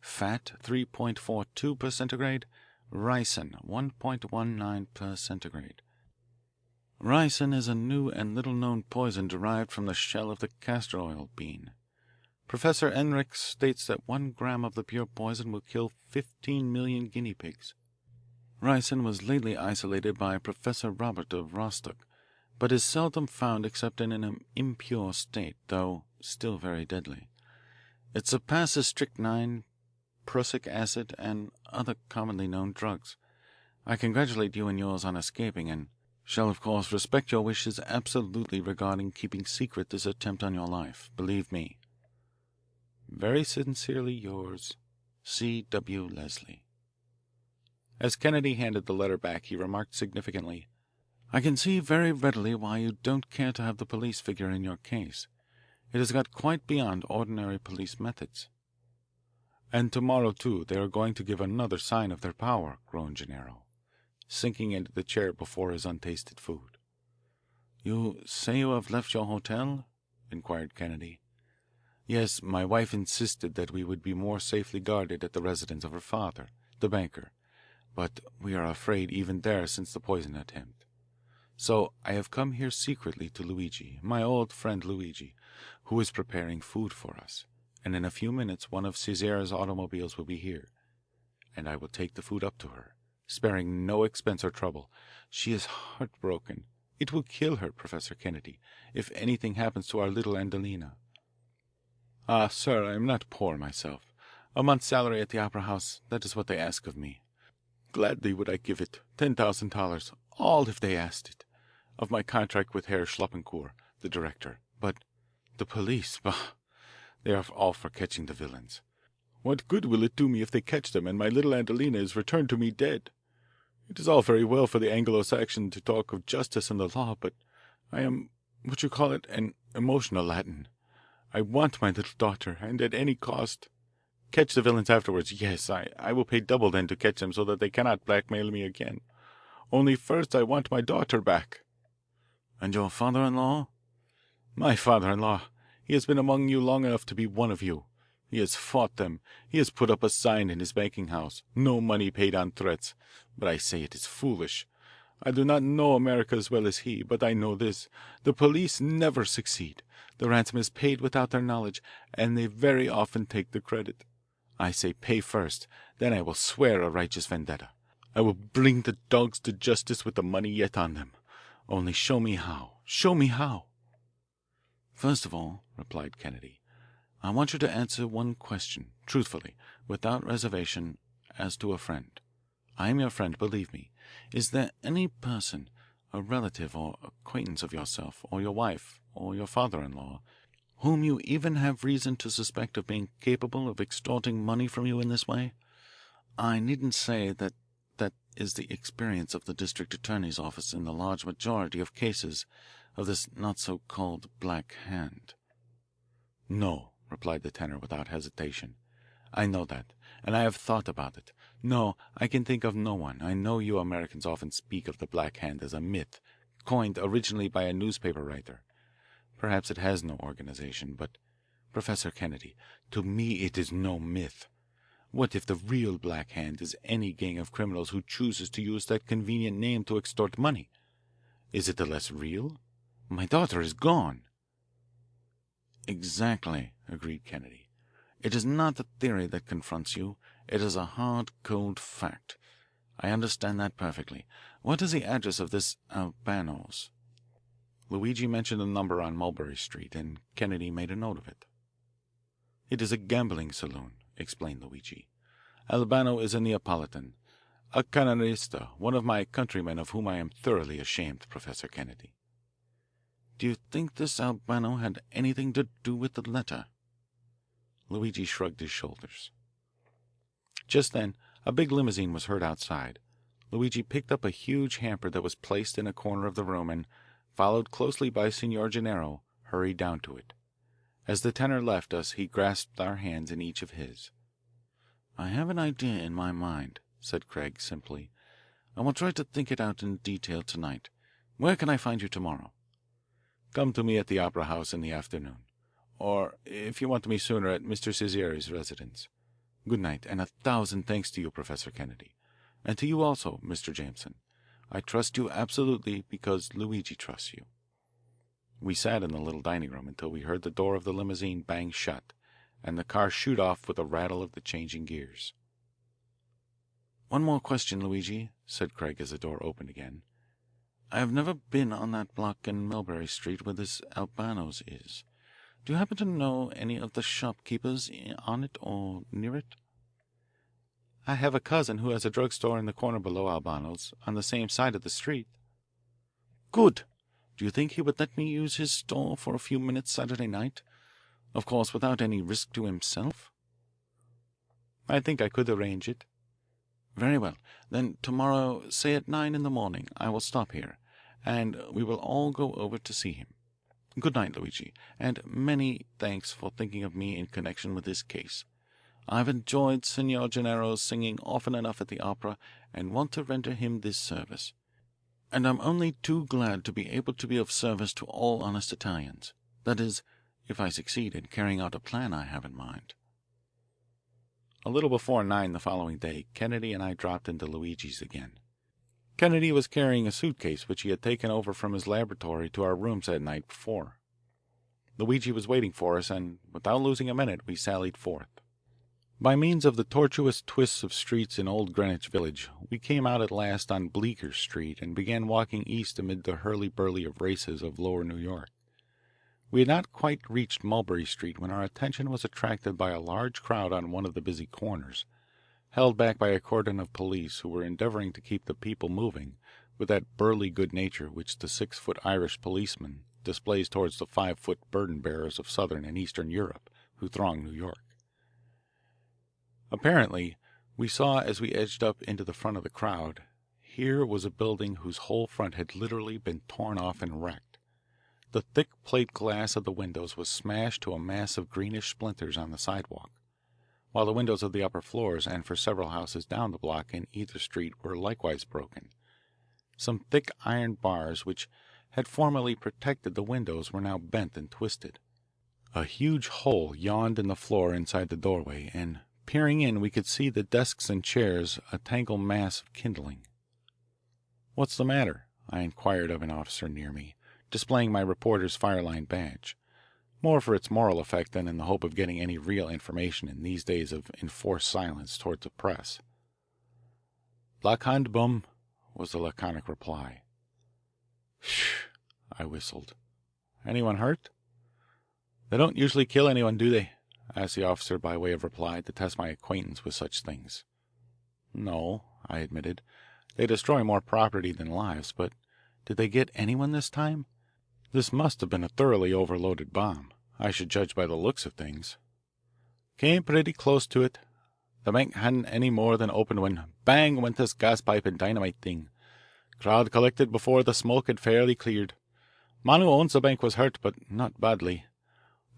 Fat 3.42 per centigrade. Ricin 1.19 per centigrade. Ricin is a new and little known poison derived from the shell of the castor oil bean. Professor Enrich states that 1 gram of the pure poison will kill 15 million guinea pigs. Ricin was lately isolated by Professor Robert of Rostock, but is seldom found except in an impure state, though still very deadly. It surpasses strychnine, prussic acid, and other commonly known drugs. I congratulate you and yours on escaping, and shall of course respect your wishes absolutely regarding keeping secret this attempt on your life. Believe me. Very sincerely yours, C. W. Leslie. As Kennedy handed the letter back, he remarked significantly, "I can see very readily why you don't care to have the police figure in your case. It has got quite beyond ordinary police methods." "And tomorrow, too, they are going to give another sign of their power," groaned Gennaro, sinking into the chair before his untasted food. "You say you have left your hotel?" inquired Kennedy. "Yes, my wife insisted that we would be more safely guarded at the residence of her father, the banker, but we are afraid even there since the poison attempt. So I have come here secretly to Luigi, my old friend Luigi, who is preparing food for us, and in a few minutes one of Cesari's automobiles will be here, and I will take the food up to her, sparing no expense or trouble. She is heartbroken. It will kill her, Professor Kennedy, if anything happens to our little Andalina. Ah, sir, I am not poor myself. A month's salary at the opera house, that is what they ask of me. Gladly would I give it, $10,000, all if they asked it, of my contract with Herr Schlappencourt, the director. But the police, bah, they are all for catching the villains. What good will it do me if they catch them and my little Andalina is returned to me dead? It is all very well for the Anglo-Saxon to talk of justice and the law, but I am, what you call it, an emotional Latin. I want my little daughter, and at any cost. Catch the villains afterwards, yes, I will pay double then to catch them so that they cannot blackmail me again. Only first I want my daughter back." "And your father-in-law?" "My father-in-law. He has been among you long enough to be one of you. He has fought them. He has put up a sign in his banking house, 'No money paid on threats.' But I say it is foolish. I do not know America as well as he, but I know this. The police never succeed. The ransom is paid without their knowledge, and they very often take the credit. I say pay first, then I will swear a righteous vendetta. I will bring the dogs to justice with the money yet on them. Only show me how. Show me how." "First of all," replied Kennedy, "I want you to answer one question, truthfully, without reservation, as to a friend. I am your friend, believe me. Is there any person, a relative or acquaintance of yourself, or your wife, or your father in law, whom you even have reason to suspect of being capable of extorting money from you in this way? I needn't say that that is the experience of the district attorney's office in the large majority of cases of this not so called Black Hand." "No," replied the tenor without hesitation. "I know that, and I have thought about it. No, I can think of no one. I know you Americans often speak of the Black Hand as a myth, coined originally by a newspaper writer. Perhaps it has no organization, but, Professor Kennedy, to me it is no myth. What if the real Black Hand is any gang of criminals who chooses to use that convenient name to extort money? Is it the less real? My daughter is gone." "Exactly," agreed Kennedy. "It is not the theory that confronts you. It is a hard, cold fact. I understand that perfectly. What is the address of this Albano's?" Luigi mentioned a number on Mulberry Street, and Kennedy made a note of it. "It is a gambling saloon," explained Luigi. "Albano is a Neapolitan, a Canarista, one of my countrymen of whom I am thoroughly ashamed, Professor Kennedy." "Do you think this Albano had anything to do with the letter?" Luigi shrugged his shoulders. Just then a big limousine was heard outside. Luigi picked up a huge hamper that was placed in a corner of the room and, followed closely by Signor Gennaro, hurried down to it. As the tenor left us he grasped our hands in each of his. "I have an idea in my mind," said Craig simply. "I will try to think it out in detail to night. Where can I find you tomorrow?" "Come to me at the Opera House in the afternoon, or, if you want me sooner, at Mr. Cesari's residence. Good night, and 1,000 thanks to you, Professor Kennedy, and to you also, Mr. Jameson. I trust you absolutely because Luigi trusts you." We sat in the little dining room until we heard the door of the limousine bang shut and the car shoot off with a rattle of the changing gears. "One more question, Luigi," said Craig as the door opened again. "I have never been on that block in Mulberry Street where this Albano's is. Do you happen to know any of the shopkeepers on it or near it?" "I have a cousin who has a drug store in the corner below Albano's, on the same side of the street." "Good. Do you think he would let me use his store for a few minutes Saturday night? Of course, without any risk to himself?" "I think I could arrange it." "Very well. Then tomorrow, say at 9 in the morning, I will stop here, and we will all go over to see him. Good night, Luigi, and many thanks for thinking of me in connection with this case. I've enjoyed Signor Gennaro's singing often enough at the opera and want to render him this service. And I'm only too glad to be able to be of service to all honest Italians. That is, if I succeed in carrying out a plan I have in mind." A little before 9 the following day, Kennedy and I dropped into Luigi's again. Kennedy was carrying a suitcase which he had taken over from his laboratory to our rooms that night before. Luigi was waiting for us, and without losing a minute we sallied forth. By means of the tortuous twists of streets in old Greenwich Village, we came out at last on Bleecker Street and began walking east amid the hurly-burly of races of lower New York. We had not quite reached Mulberry Street when our attention was attracted by a large crowd on one of the busy corners, held back by a cordon of police who were endeavouring to keep the people moving with that burly good nature which the 6-foot Irish policeman displays towards the 5-foot burden bearers of southern and eastern Europe who throng New York. Apparently, we saw as we edged up into the front of the crowd, here was a building whose whole front had literally been torn off and wrecked. The thick plate glass of the windows was smashed to a mass of greenish splinters on the sidewalk, while the windows of the upper floors and for several houses down the block in either street were likewise broken. Some thick iron bars which had formerly protected the windows were now bent and twisted. A huge hole yawned in the floor inside the doorway, and peering in we could see the desks and chairs a tangled mass of kindling. "What's the matter?" I inquired of an officer near me, displaying my reporter's fireline badge, more for its moral effect than in the hope of getting any real information in these days of enforced silence toward the press. "Black hand bum," was the laconic reply. "Phew," I whistled. "Anyone hurt?" "They don't usually kill anyone, do they?" asked the officer by way of reply to test my acquaintance with such things. "No," I admitted. "They destroy more property than lives, but did they get anyone this time? This must have been a thoroughly overloaded bomb, I should judge by the looks of things." "Came pretty close to it. The bank hadn't any more than opened when bang went this gas pipe and dynamite thing. Crowd collected before the smoke had fairly cleared. Man who owns the bank was hurt, but not badly.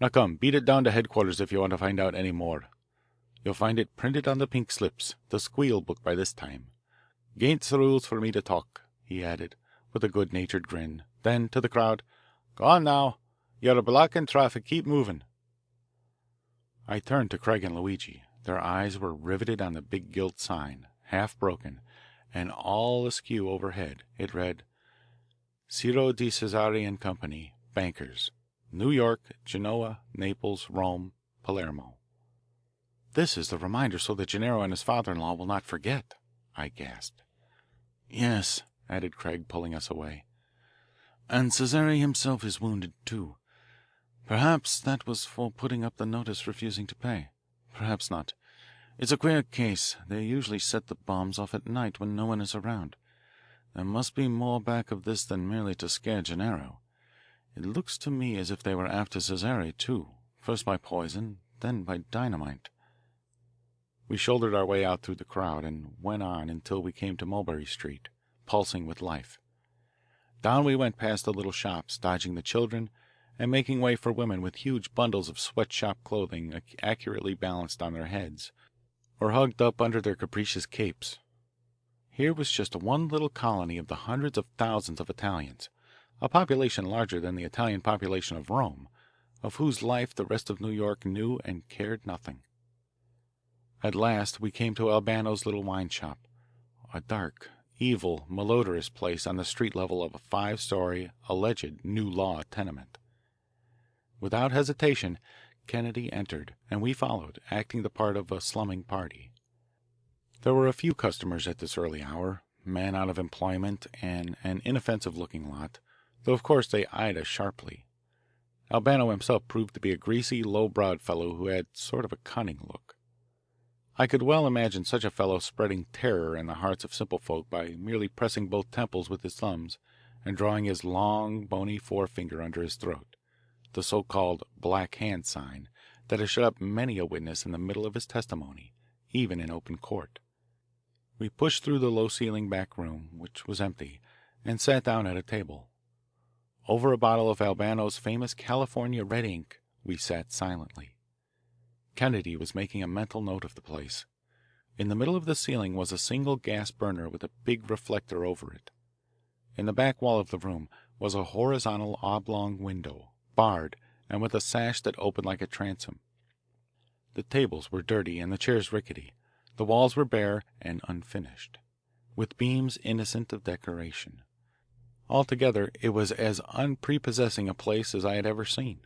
Now come, beat it down to headquarters if you want to find out any more. You'll find it printed on the pink slips, the squeal book by this time. Gainst the rules for me to talk," he added, with a good-natured grin. Then, to the crowd, "Go on now. You're blocking traffic. Keep moving." I turned to Craig and Luigi. Their eyes were riveted on the big gilt sign, half broken, and all askew overhead. It read, "Ciro di Cesare and Company, Bankers, New York, Genoa, Naples, Rome, Palermo." "This is the reminder so that Gennaro and his father-in-law will not forget," I gasped. Yes, added Craig, pulling us away. and Cesare himself is wounded, too. Perhaps that was for putting up the notice refusing to pay. Perhaps not. It's a queer case. They usually set the bombs off at night when no one is around. There must be more back of this than merely to scare Gennaro. It looks to me as if they were after Cesare, too, first by poison, then by dynamite. We shouldered our way out through the crowd and went on until we came to Mulberry Street, pulsing with life. Down we went past the little shops, dodging the children and making way for women with huge bundles of sweatshop clothing accurately balanced on their heads or hugged up under their capacious capes. Here was just one little colony of the hundreds of thousands of Italians, a population larger than the Italian population of Rome, of whose life the rest of New York knew and cared nothing. At last we came to Albano's little wine shop, a dark, evil, malodorous place on the street level of a 5-story, alleged new law tenement. Without hesitation, Kennedy entered, and we followed, acting the part of a slumming party. There were a few customers at this early hour, men out of employment and an inoffensive-looking lot, though of course they eyed us sharply. Albano himself proved to be a greasy, low-browed fellow who had sort of a cunning look. I could well imagine such a fellow spreading terror in the hearts of simple folk by merely pressing both temples with his thumbs and drawing his long, bony forefinger under his throat, the so-called black hand sign that has shut up many a witness in the middle of his testimony, even in open court. We pushed through the low-ceilinged back room, which was empty, and sat down at a table. Over a bottle of Albano's famous California red ink, we sat silently. Kennedy was making a mental note of the place. In the middle of the ceiling was a single gas burner with a big reflector over it. In the back wall of the room was a horizontal oblong window, barred and with a sash that opened like a transom. The tables were dirty and the chairs rickety. The walls were bare and unfinished, with beams innocent of decoration. Altogether, it was as unprepossessing a place as I had ever seen.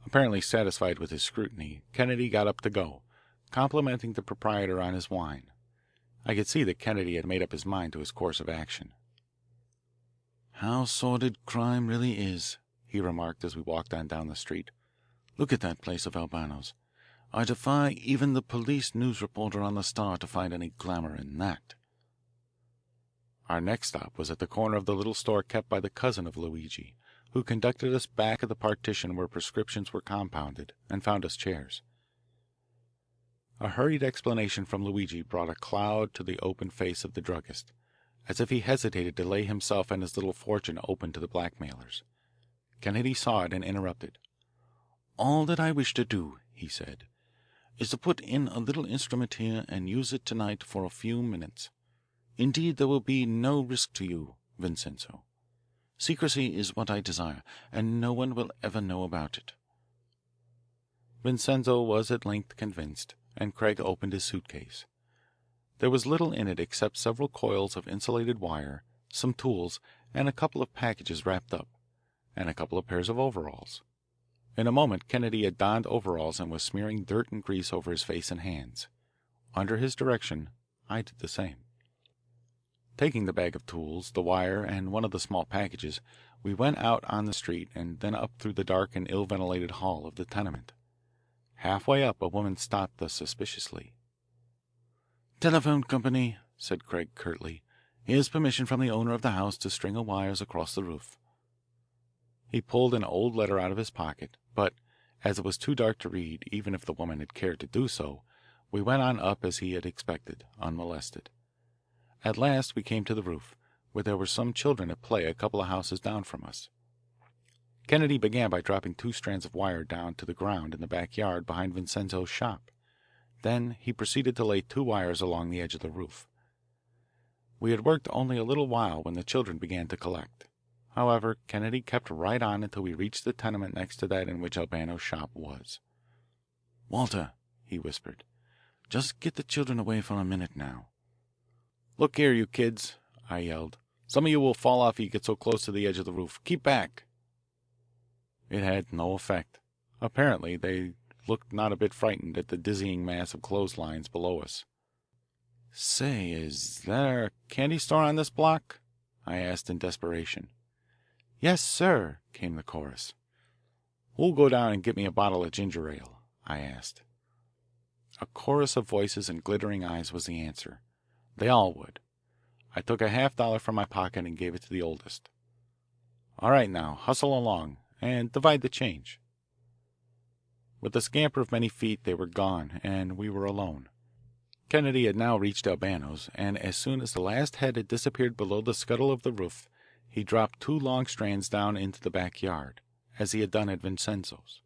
Apparently satisfied with his scrutiny, Kennedy got up to go, complimenting the proprietor on his wine. I could see that Kennedy had made up his mind to his course of action. "How sordid crime really is," he remarked as we walked on down the street. "Look at that place of Albano's. I defy even the police news reporter on the Star to find any glamour in that." Our next stop was at the corner of the little store kept by the cousin of Luigi, who conducted us back of the partition where prescriptions were compounded, and found us chairs. A hurried explanation from Luigi brought a cloud to the open face of the druggist, as if he hesitated to lay himself and his little fortune open to the blackmailers. Kennedy saw it and interrupted. "All that I wish to do," he said, "is to put in a little instrument here and use it tonight for a few minutes. Indeed, there will be no risk to you, Vincenzo. Secrecy is what I desire, and no one will ever know about it. Vincenzo was at length convinced, and Craig opened his suitcase. There was little in it except several coils of insulated wire, some tools, and a couple of packages wrapped up, and a couple of pairs of overalls. In a moment Kennedy had donned overalls and was smearing dirt and grease over his face and hands. Under his direction, I did the same. Taking the bag of tools, the wire, and one of the small packages, we went out on the street and then up through the dark and ill-ventilated hall of the tenement. Halfway up, a woman stopped us suspiciously. "Telephone company," said Craig curtly. "Here's permission from the owner of the house to string wires across the roof." He pulled an old letter out of his pocket, but, as it was too dark to read, even if the woman had cared to do so, we went on up as he had expected, unmolested. At last we came to the roof, where there were some children at play a couple of houses down from us. Kennedy began by dropping 2 strands of wire down to the ground in the backyard behind Vincenzo's shop. Then he proceeded to lay 2 wires along the edge of the roof. We had worked only a little while when the children began to collect. However, Kennedy kept right on until we reached the tenement next to that in which Albano's shop was. "Walter," he whispered, "just get the children away for a minute now." "Look here, you kids," I yelled. "Some of you will fall off if you get so close to the edge of the roof. Keep back." It had no effect. Apparently, they looked not a bit frightened at the dizzying mass of clotheslines below us. "Say, is there a candy store on this block?" I asked in desperation. "Yes, sir," came the chorus. "Who'll go down and get me a bottle of ginger ale?" I asked. A chorus of voices and glittering eyes was the answer. They all would. I took a $50 from my pocket and gave it to the oldest. "All right, now, hustle along, and divide the change." With a scamper of many feet they were gone, and we were alone. Kennedy had now reached Albano's, and as soon as the last head had disappeared below the scuttle of the roof, he dropped 2 long strands down into the backyard, as he had done at Vincenzo's.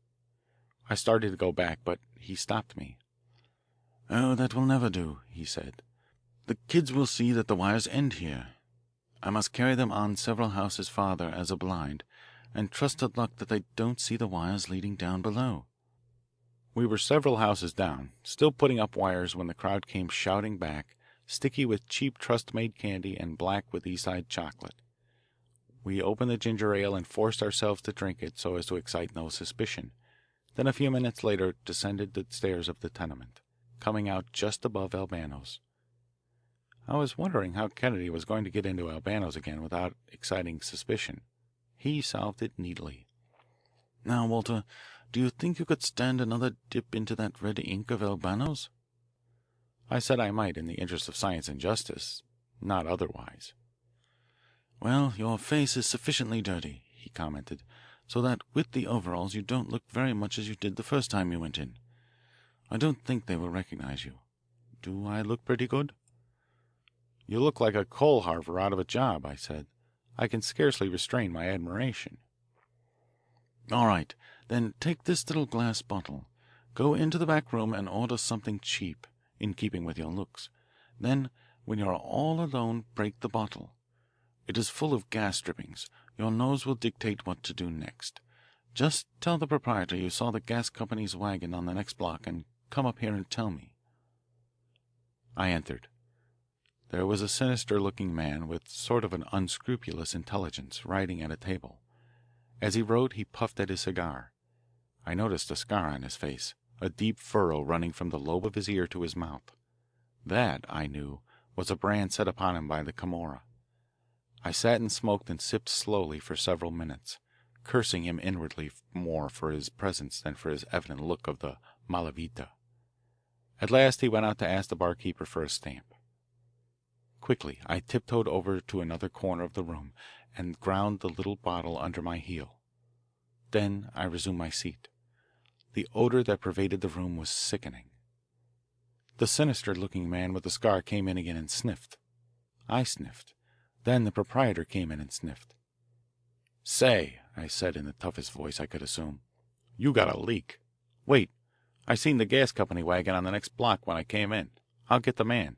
I started to go back, but he stopped me. "Oh, that will never do," he said. "The kids will see that the wires end here. I must carry them on several houses farther as a blind, and trust to luck that they don't see the wires leading down below." We were several houses down, still putting up wires when the crowd came shouting back, sticky with cheap trust-made candy and black with Eastside chocolate. We opened the ginger ale and forced ourselves to drink it so as to excite no suspicion, then a few minutes later descended the stairs of the tenement, coming out just above Albano's. I was wondering how Kennedy was going to get into Albano's again without exciting suspicion. He solved it neatly. "Now, Walter, do you think you could stand another dip into that red ink of Albano's?" I said I might in the interest of science and justice, not otherwise. "Well, your face is sufficiently dirty," he commented, "so that with the overalls you don't look very much as you did the first time you went in. I don't think they will recognize you. Do I look pretty good?" "You look like a coal harver out of a job," I said. I can scarcely restrain my admiration. "All right, then take this little glass bottle. Go into the back room and order something cheap, in keeping with your looks. Then, when you are all alone, break the bottle. It is full of gas drippings. Your nose will dictate what to do next. Just tell the proprietor you saw the gas company's wagon on the next block and come up here and tell me." I entered. There was a sinister-looking man with sort of an unscrupulous intelligence writing at a table. As he wrote he puffed at his cigar. I noticed a scar on his face, a deep furrow running from the lobe of his ear to his mouth. That, I knew, was a brand set upon him by the Camorra. I sat and smoked and sipped slowly for several minutes, cursing him inwardly more for his presence than for his evident look of the malavita. At last he went out to ask the barkeeper for a stamp. Quickly I tiptoed over to another corner of the room and ground the little bottle under my heel. Then I resumed my seat. The odour that pervaded the room was sickening. The sinister-looking man with the scar came in again and sniffed. I sniffed. Then the proprietor came in and sniffed. "Say," I said in the toughest voice I could assume, "you got a leak. Wait, I seen the gas company wagon on the next block when I came in. I'll get the man."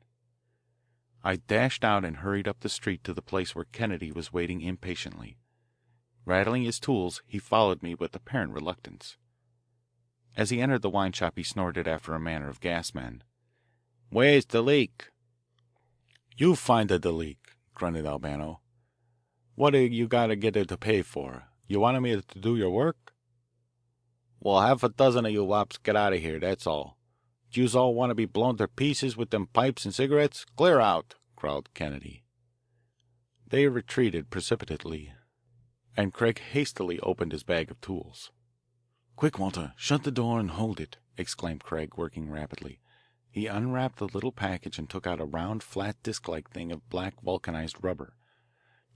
I dashed out and hurried up the street to the place where Kennedy was waiting impatiently. Rattling his tools, he followed me with apparent reluctance. As he entered the wine shop, he snorted after a manner of gas men. "Where's the leak?" "You find the leak," grunted Albano. "What do you got to get it to pay for? You wanted me to do your work?" "Well, half a dozen of you wops get out of here, that's all. Yous all want to be blown to pieces with them pipes and cigarettes? Clear out," growled Kennedy. They retreated precipitately, and Craig hastily opened his bag of tools. Quick, Walter, shut the door and hold it, exclaimed Craig, working rapidly. He unwrapped the little package and took out a round, flat disc-like thing of black vulcanized rubber.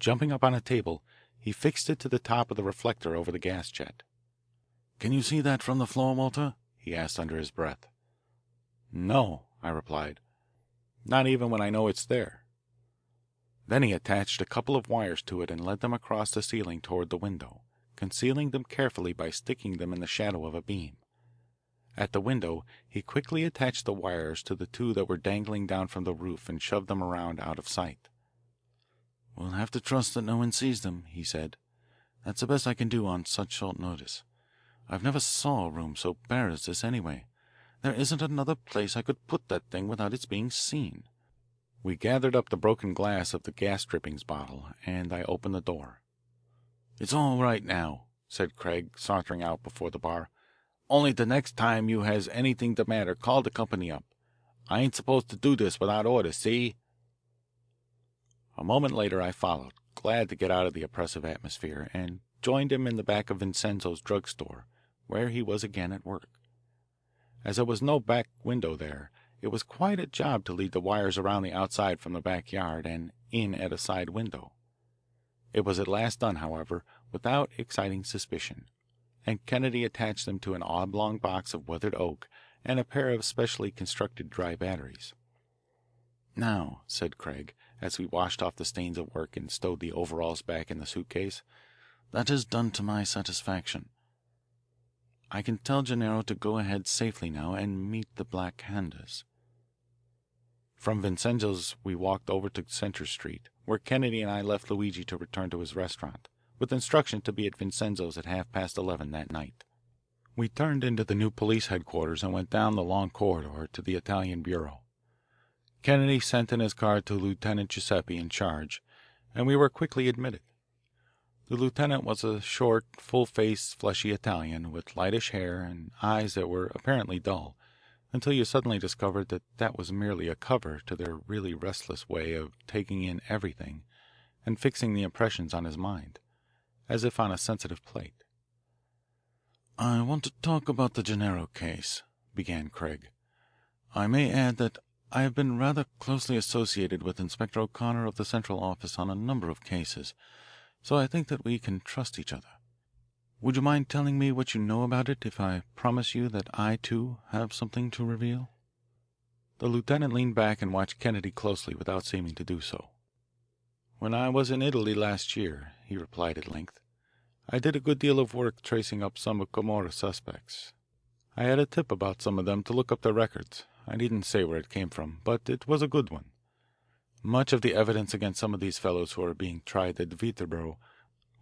Jumping up on a table, he fixed it to the top of the reflector over the gas jet. "Can you see that from the floor, Walter?" he asked under his breath. "No," I replied. "Not even when I know it's there." Then he attached a couple of wires to it and led them across the ceiling toward the window, concealing them carefully by sticking them in the shadow of a beam. At the window he quickly attached the wires to the two that were dangling down from the roof and shoved them around out of sight. "We'll have to trust that no one sees them," he said. "That's the best I can do on such short notice. I've never saw a room so bare as this anyway. There isn't another place I could put that thing without its being seen." We gathered up the broken glass of the gas drippings bottle, and I opened the door. "It's all right now," said Craig, sauntering out before the bar. "Only the next time you has anything the matter, call the company up. I ain't supposed to do this without orders, see?" A moment later I followed, glad to get out of the oppressive atmosphere, and joined him in the back of Vincenzo's drug store, where he was again at work. As there was no back window there, it was quite a job to lead the wires around the outside from the back yard and in at a side window. It was at last done, however, without exciting suspicion, and Kennedy attached them to an oblong box of weathered oak and a pair of specially constructed dry batteries. "Now," said Craig, as we washed off the stains of work and stowed the overalls back in the suitcase, "that is done to my satisfaction. I can tell Gennaro to go ahead safely now and meet the Black Handers." From Vincenzo's we walked over to Center Street, where Kennedy and I left Luigi to return to his restaurant, with instructions to be at Vincenzo's at 11:30 that night. We turned into the new police headquarters and went down the long corridor to the Italian bureau. Kennedy sent in his card to Lieutenant Giuseppe in charge, and we were quickly admitted. The lieutenant was a short, full-faced, fleshy Italian with lightish hair and eyes that were apparently dull, until you suddenly discovered that that was merely a cover to their really restless way of taking in everything and fixing the impressions on his mind, as if on a sensitive plate. "I want to talk about the Gennaro case," began Craig. "I may add that I have been rather closely associated with Inspector O'Connor of the Central Office on a number of cases, so I think that we can trust each other. Would you mind telling me what you know about it if I promise you that I, too, have something to reveal?" The lieutenant leaned back and watched Kennedy closely without seeming to do so. "When I was in Italy last year," he replied at length, "I did a good deal of work tracing up some of Comora's suspects. I had a tip about some of them to look up their records. I needn't say where it came from, but it was a good one. Much of the evidence against some of these fellows who are being tried at Viterbro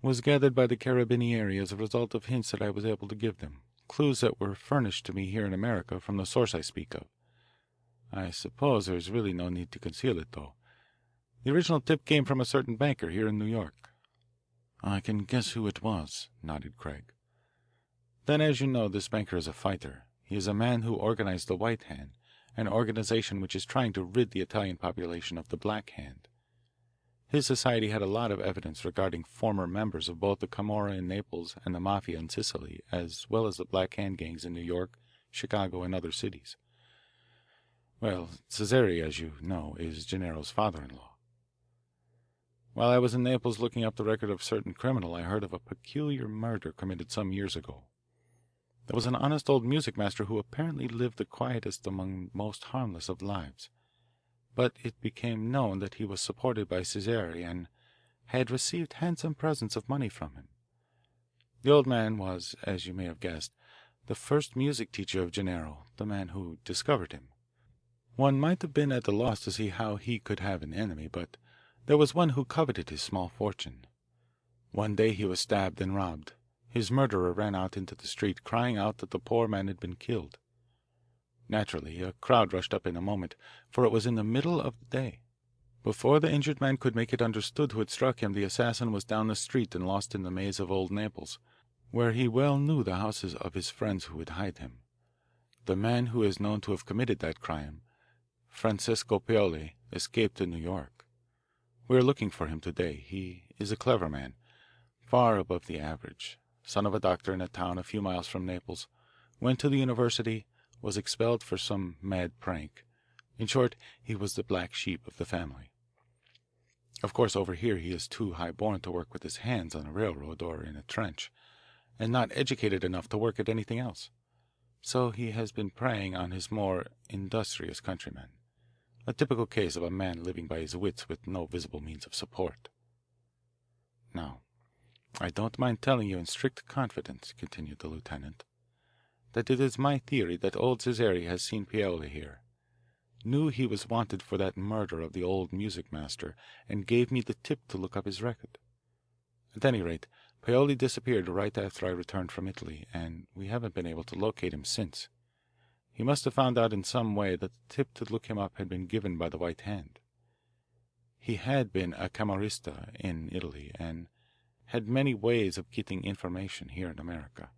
was gathered by the Carabinieri as a result of hints that I was able to give them, clues that were furnished to me here in America from the source I speak of. I suppose there is really no need to conceal it, though. The original tip came from a certain banker here in New York." "I can guess who it was," nodded Craig. "Then, as you know, this banker is a fighter. He is a man who organized the White Hand, an organization which is trying to rid the Italian population of the Black Hand. His society had a lot of evidence regarding former members of both the Camorra in Naples and the Mafia in Sicily, as well as the Black Hand gangs in New York, Chicago, and other cities. Well, Cesare, as you know, is Gennaro's father-in-law. While I was in Naples looking up the record of a certain criminal, I heard of a peculiar murder committed some years ago. There was an honest old music master who apparently lived the quietest among most harmless of lives, but it became known that he was supported by Cesare and had received handsome presents of money from him. The old man was, as you may have guessed, the first music teacher of Gennaro, the man who discovered him. One might have been at a loss to see how he could have an enemy, but there was one who coveted his small fortune. One day he was stabbed and robbed. His murderer ran out into the street, crying out that the poor man had been killed. Naturally, a crowd rushed up in a moment, for it was in the middle of the day. Before the injured man could make it understood who had struck him, the assassin was down the street and lost in the maze of old Naples, where he well knew the houses of his friends who would hide him. The man who is known to have committed that crime, Francesco Paoli, escaped to New York. We are looking for him today. He is a clever man, far above the average, son of a doctor in a town a few miles from Naples, went to the university, was expelled for some mad prank. In short, he was the black sheep of the family. Of course, over here he is too high born to work with his hands on a railroad or in a trench, and not educated enough to work at anything else. So he has been preying on his more industrious countrymen, a typical case of a man living by his wits with no visible means of support. Now, I don't mind telling you in strict confidence, continued the lieutenant, that it is my theory that old Cesare has seen Paoli here, knew he was wanted for that murder of the old music master, and gave me the tip to look up his record. At any rate, Paoli disappeared right after I returned from Italy, and we haven't been able to locate him since. He must have found out in some way that the tip to look him up had been given by the White Hand. He had been a camarista in Italy, and had many ways of getting information here in America.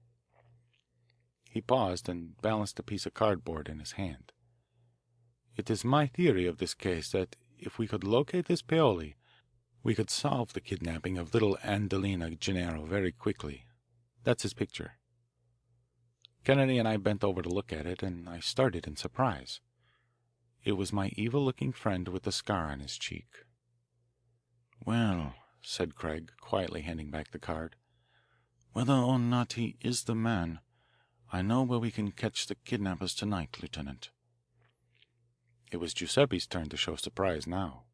He paused and balanced a piece of cardboard in his hand. It is my theory of this case that if we could locate this Paoli, we could solve the kidnapping of little Adelina Gennaro very quickly. That's his picture. Kennedy and I bent over to look at it, and I started in surprise. It was my evil-looking friend with the scar on his cheek. "Well," said Craig, quietly handing back the card, "whether or not he is the man, I know where we can catch the kidnappers tonight, Lieutenant." It was Giuseppe's turn to show surprise now.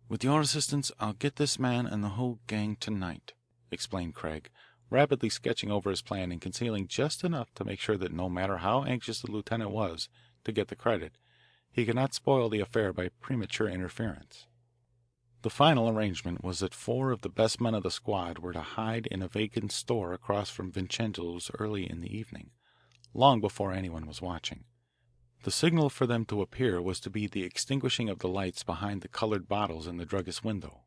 "With your assistance, I'll get this man and the whole gang tonight," explained Craig, rapidly sketching over his plan and concealing just enough to make sure that no matter how anxious the lieutenant was to get the credit, he could not spoil the affair by premature interference. The final arrangement was that 4 of the best men of the squad were to hide in a vacant store across from Vincenzo's early in the evening, long before anyone was watching. The signal for them to appear was to be the extinguishing of the lights behind the coloured bottles in the druggist's window.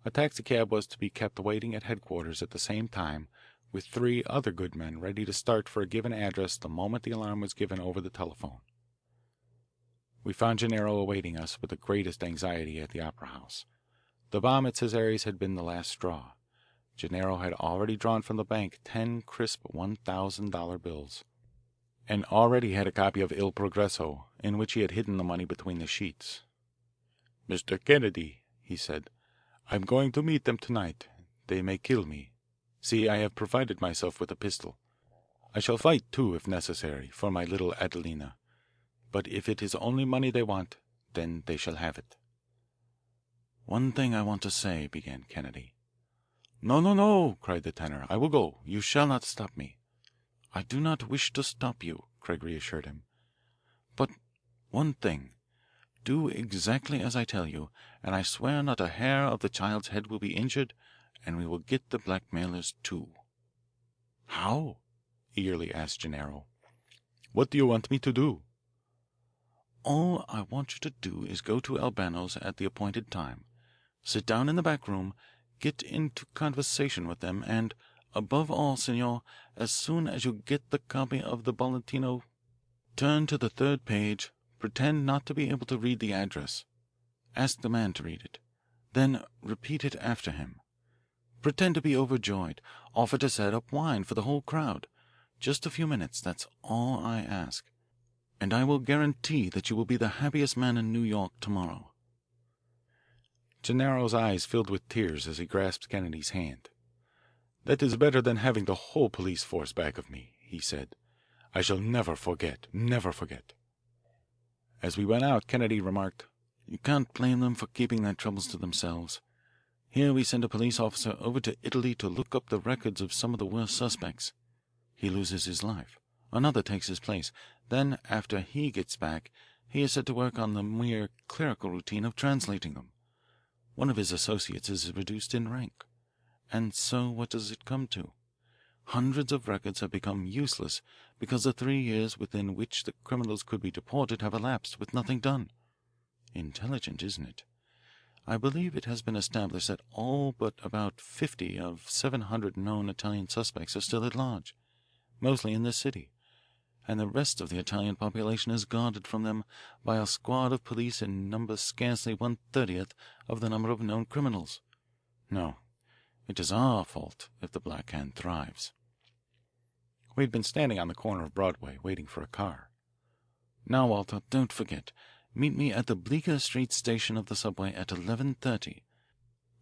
A taxicab was to be kept waiting at headquarters at the same time, with 3 other good men ready to start for a given address the moment the alarm was given over the telephone. We found Gennaro awaiting us with the greatest anxiety at the Opera House. The bomb at Cesare's had been the last straw. Gennaro had already drawn from the bank 10 crisp $1,000 bills, and already had a copy of Il Progresso, in which he had hidden the money between the sheets. "Mr. Kennedy," he said, "I'm going to meet them tonight. They may kill me. See, I have provided myself with a pistol. I shall fight, too, if necessary, for my little Adelina. But if it is only money they want, then they shall have it." "One thing I want to say," began Kennedy. "No, no, no," cried the tenor. "I will go. You shall not stop me." "I do not wish to stop you," Craig reassured him. "But one thing. Do exactly as I tell you, and I swear not a hair of the child's head will be injured, and we will get the blackmailers too." "How?" eagerly asked Gennaro. "What do you want me to do?" "All I want you to do is go to Albano's at the appointed time, sit down in the back room, get into conversation with them, and, above all, Senor, as soon as you get the copy of the Bolletino, turn to the 3rd page, pretend not to be able to read the address. Ask the man to read it. Then repeat it after him. Pretend to be overjoyed. Offer to set up wine for the whole crowd. Just a few minutes, that's all I ask. And I will guarantee that you will be the happiest man in New York tomorrow." Gennaro's eyes filled with tears as he grasped Kennedy's hand. "That is better than having the whole police force back of me," he said. "I shall never forget, never forget." As we went out, Kennedy remarked, "You can't blame them for keeping their troubles to themselves. Here we send a police officer over to Italy to look up the records of some of the worst suspects. He loses his life. Another takes his place. Then, after he gets back, he is set to work on the mere clerical routine of translating them. One of his associates is reduced in rank. And so what does it come to? Hundreds of records have become useless because the 3 years within which the criminals could be deported have elapsed with nothing done. Intelligent, isn't it? I believe it has been established that all but about 50 of 700 known Italian suspects are still at large, mostly in this city, and the rest of the Italian population is guarded from them by a squad of police in number scarcely 1/30th of the number of known criminals. No, it is our fault if the Black Hand thrives. We had been standing on the corner of Broadway, waiting for a car. Now, Walter, don't forget. Meet me at the Bleecker Street station of the subway at 11:30.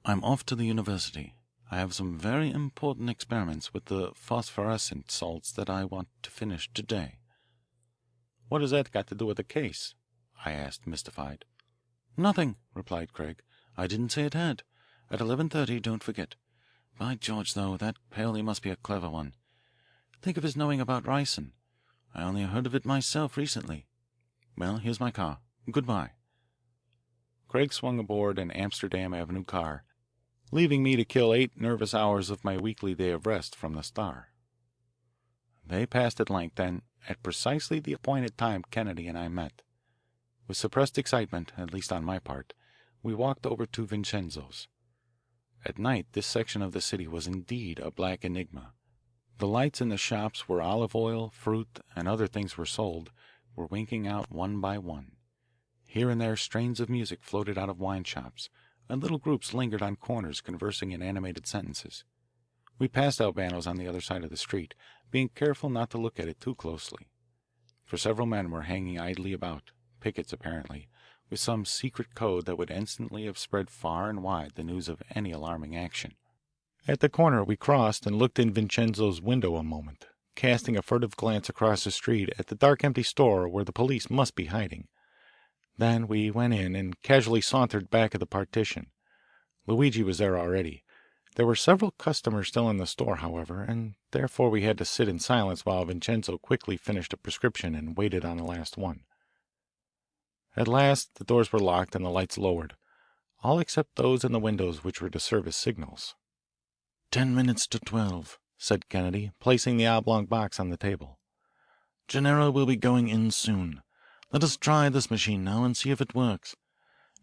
I'm off to the university. I have some very important experiments with the phosphorescent salts that I want to finish today. What has that got to do with the case? I asked, mystified. Nothing, replied Craig. I didn't say it had. At 11:30, don't forget. By George, though, that Paoli must be a clever one. Think of his knowing about ricin. I only heard of it myself recently. Well, here's my car. Goodbye. Craig swung aboard an Amsterdam Avenue car, leaving me to kill 8 nervous hours of my weekly day of rest from the Star. They passed at length, and at precisely the appointed time Kennedy and I met. With suppressed excitement, at least on my part, we walked over to Vincenzo's. At night this section of the city was indeed a black enigma. The lights in the shops where olive oil, fruit, and other things were sold were winking out one by one. Here and there strains of music floated out of wine shops, and little groups lingered on corners conversing in animated sentences. We passed Albano's on the other side of the street, being careful not to look at it too closely. For several men were hanging idly about, pickets apparently, with some secret code that would instantly have spread far and wide the news of any alarming action. At the corner we crossed and looked in Vincenzo's window a moment, casting a furtive glance across the street at the dark empty store where the police must be hiding. Then we went in and casually sauntered back of the partition. Luigi was there already. There were several customers still in the store, however, and therefore we had to sit in silence while Vincenzo quickly finished a prescription and waited on the last one. At last the doors were locked and the lights lowered, all except those in the windows which were to serve as signals. 10 minutes to 12, said Kennedy, placing the oblong box on the table. Gennaro will be going in soon. Let us try this machine now and see if it works.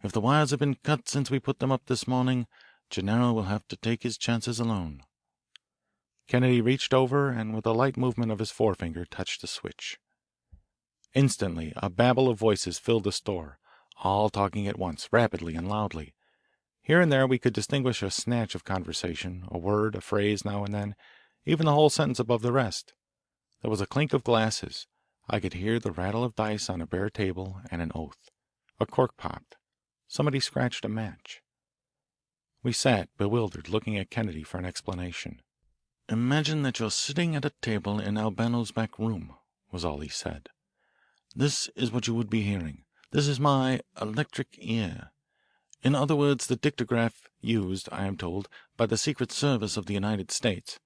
If the wires have been cut since we put them up this morning, Gennaro will have to take his chances alone. Kennedy reached over and with a light movement of his forefinger touched the switch. Instantly a babel of voices filled the store, all talking at once, rapidly and loudly. Here and there we could distinguish a snatch of conversation, a word, a phrase now and then, even the whole sentence above the rest. There was a clink of glasses. I could hear the rattle of dice on a bare table and an oath. A cork popped. Somebody scratched a match. We sat, bewildered, looking at Kennedy for an explanation. Imagine that you're sitting at a table in Albano's back room, was all he said. This is what you would be hearing. This is my electric ear. In other words, the dictograph used, I am told, by the Secret Service of the United States.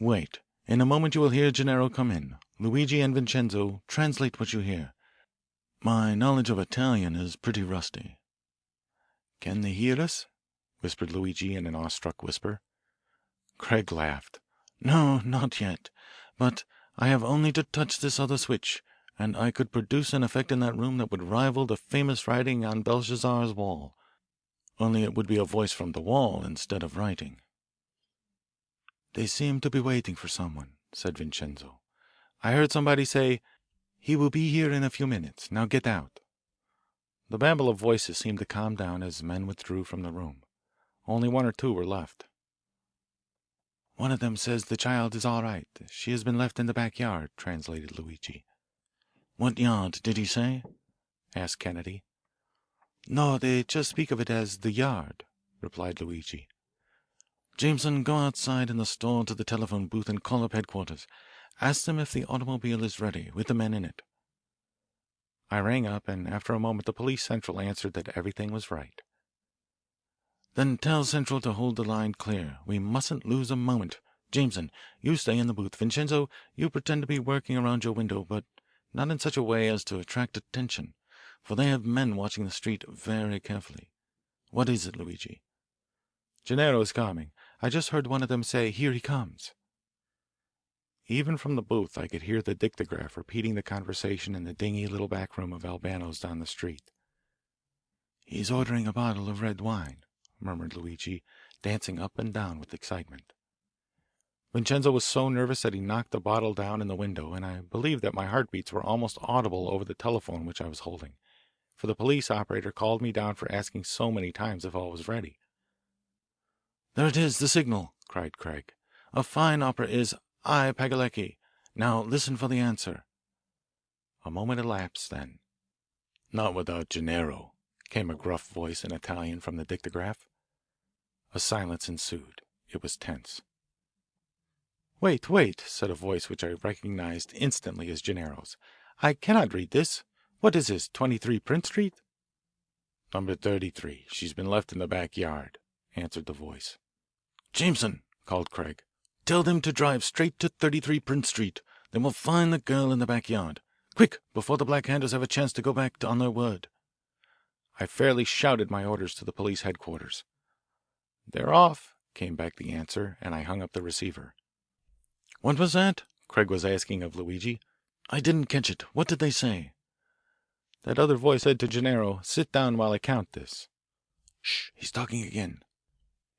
Wait. In a moment you will hear Gennaro come in. Luigi and Vincenzo, translate what you hear. My knowledge of Italian is pretty rusty. Can they hear us? Whispered Luigi in an awestruck whisper. Craig laughed. No, not yet. But I have only to touch this other switch, and I could produce an effect in that room that would rival the famous writing on Belshazzar's wall. Only it would be a voice from the wall instead of writing. They seem to be waiting for someone, said Vincenzo. I heard somebody say, he will be here in a few minutes. Now get out. The babble of voices seemed to calm down as men withdrew from the room. Only 1 or 2 were left. One of them says the child is all right. She has been left in the backyard, translated Luigi. What yard did he say? Asked Kennedy. No, they just speak of it as the yard, replied Luigi. Jameson, go outside in the store to the telephone booth and call up headquarters. Ask them if the automobile is ready, with the men in it. I rang up, and after a moment the police central answered that everything was right. Then tell Central to hold the line clear. We mustn't lose a moment. Jameson, you stay in the booth. Vincenzo, you pretend to be working around your window, but not in such a way as to attract attention, for they have men watching the street very carefully. What is it, Luigi? Gennaro is coming. I just heard one of them say, here he comes. Even from the booth I could hear the dictograph repeating the conversation in the dingy little back room of Albano's down the street. "He's ordering a bottle of red wine," murmured Luigi, dancing up and down with excitement. Vincenzo was so nervous that he knocked the bottle down in the window, and I believe that my heartbeats were almost audible over the telephone which I was holding, for the police operator called me down for asking so many times if all was ready. "There it is, the signal," cried Craig. "A fine opera is I Pagalecki. Now listen for the answer." A moment elapsed, then. "Not without Gennaro," came a gruff voice in Italian from the dictograph. A silence ensued. It was tense. "Wait, wait," said a voice which I recognized instantly as Gennaro's. "I cannot read this. What is this, 23 Prince Street?" "Number 33. She's been left in the back yard," answered the voice. "Jameson," called Craig, "tell them to drive straight to 33 Prince Street. Then we'll find the girl in the back yard. Quick, before the Black Handers have a chance to go back on their word." I fairly shouted my orders to the police headquarters. "They're off," came back the answer, and I hung up the receiver. "What was that?" Craig was asking of Luigi. "I didn't catch it. What did they say?" "That other voice said to Gennaro, 'Sit down while I count this.'" "Shh, he's talking again."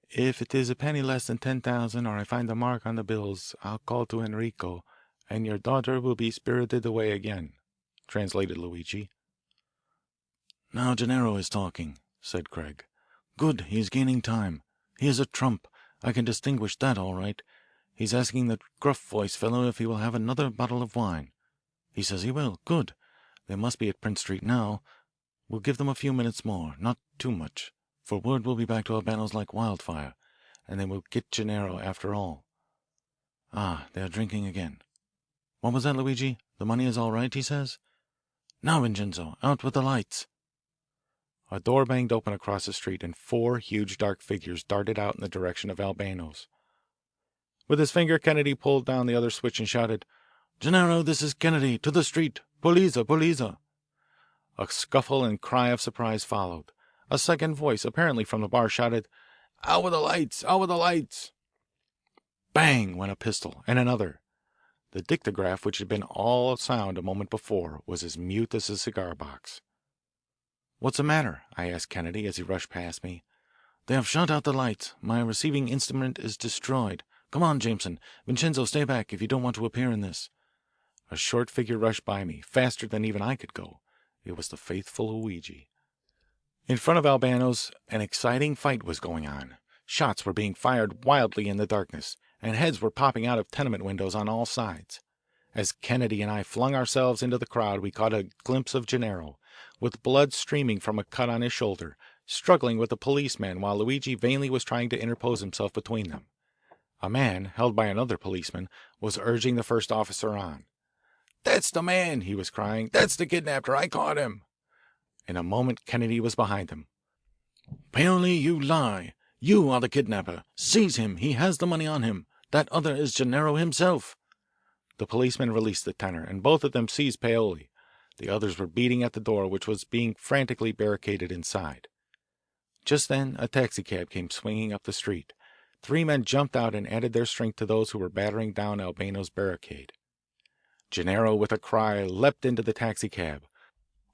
"If it is a penny less than 10,000 or I find a mark on the bills, I'll call to Enrico, and your daughter will be spirited away again," translated Luigi. "Now Gennaro is talking," said Craig. "Good, he is gaining time. He is a trump. I can distinguish that all right. He's asking the gruff voiced fellow if he will have another bottle of wine. He says he will. Good. They must be at Prince Street now. We'll give them a few minutes more, not too much, for word will be back to Albano's like wildfire, and they will get Gennaro after all. Ah, they are drinking again. What was that, Luigi? The money is all right, he says? Now, Vincenzo, out with the lights." A door banged open across the street, and four huge dark figures darted out in the direction of Albano's. With his finger, Kennedy pulled down the other switch and shouted, "Gennaro, this is Kennedy. To the street. Polizia, polizia." A scuffle and cry of surprise followed. A second voice, apparently from the bar, shouted, "Out with the lights! Out with the lights!" Bang went a pistol, and another. The dictograph, which had been all sound a moment before, was as mute as a cigar box. "What's the matter?" I asked Kennedy as he rushed past me. "They have shot out the lights. My receiving instrument is destroyed. Come on, Jameson. Vincenzo, stay back if you don't want to appear in this." A short figure rushed by me, faster than even I could go. It was the faithful Luigi. In front of Albano's an exciting fight was going on. Shots were being fired wildly in the darkness, and heads were popping out of tenement windows on all sides. As Kennedy and I flung ourselves into the crowd, we caught a glimpse of Gennaro, with blood streaming from a cut on his shoulder, struggling with a policeman while Luigi vainly was trying to interpose himself between them. A man, held by another policeman, was urging the first officer on. "That's the man," he was crying. "That's the kidnapper. I caught him." In a moment Kennedy was behind him. "Paoli, you lie. You are the kidnapper. Seize him. He has the money on him. That other is Gennaro himself." The policeman released the tenor, and both of them seized Paoli. The others were beating at the door, which was being frantically barricaded inside. Just then a taxicab came swinging up the street. Three men jumped out and added their strength to those who were battering down Albano's barricade. Gennaro, with a cry, leapt into the taxicab.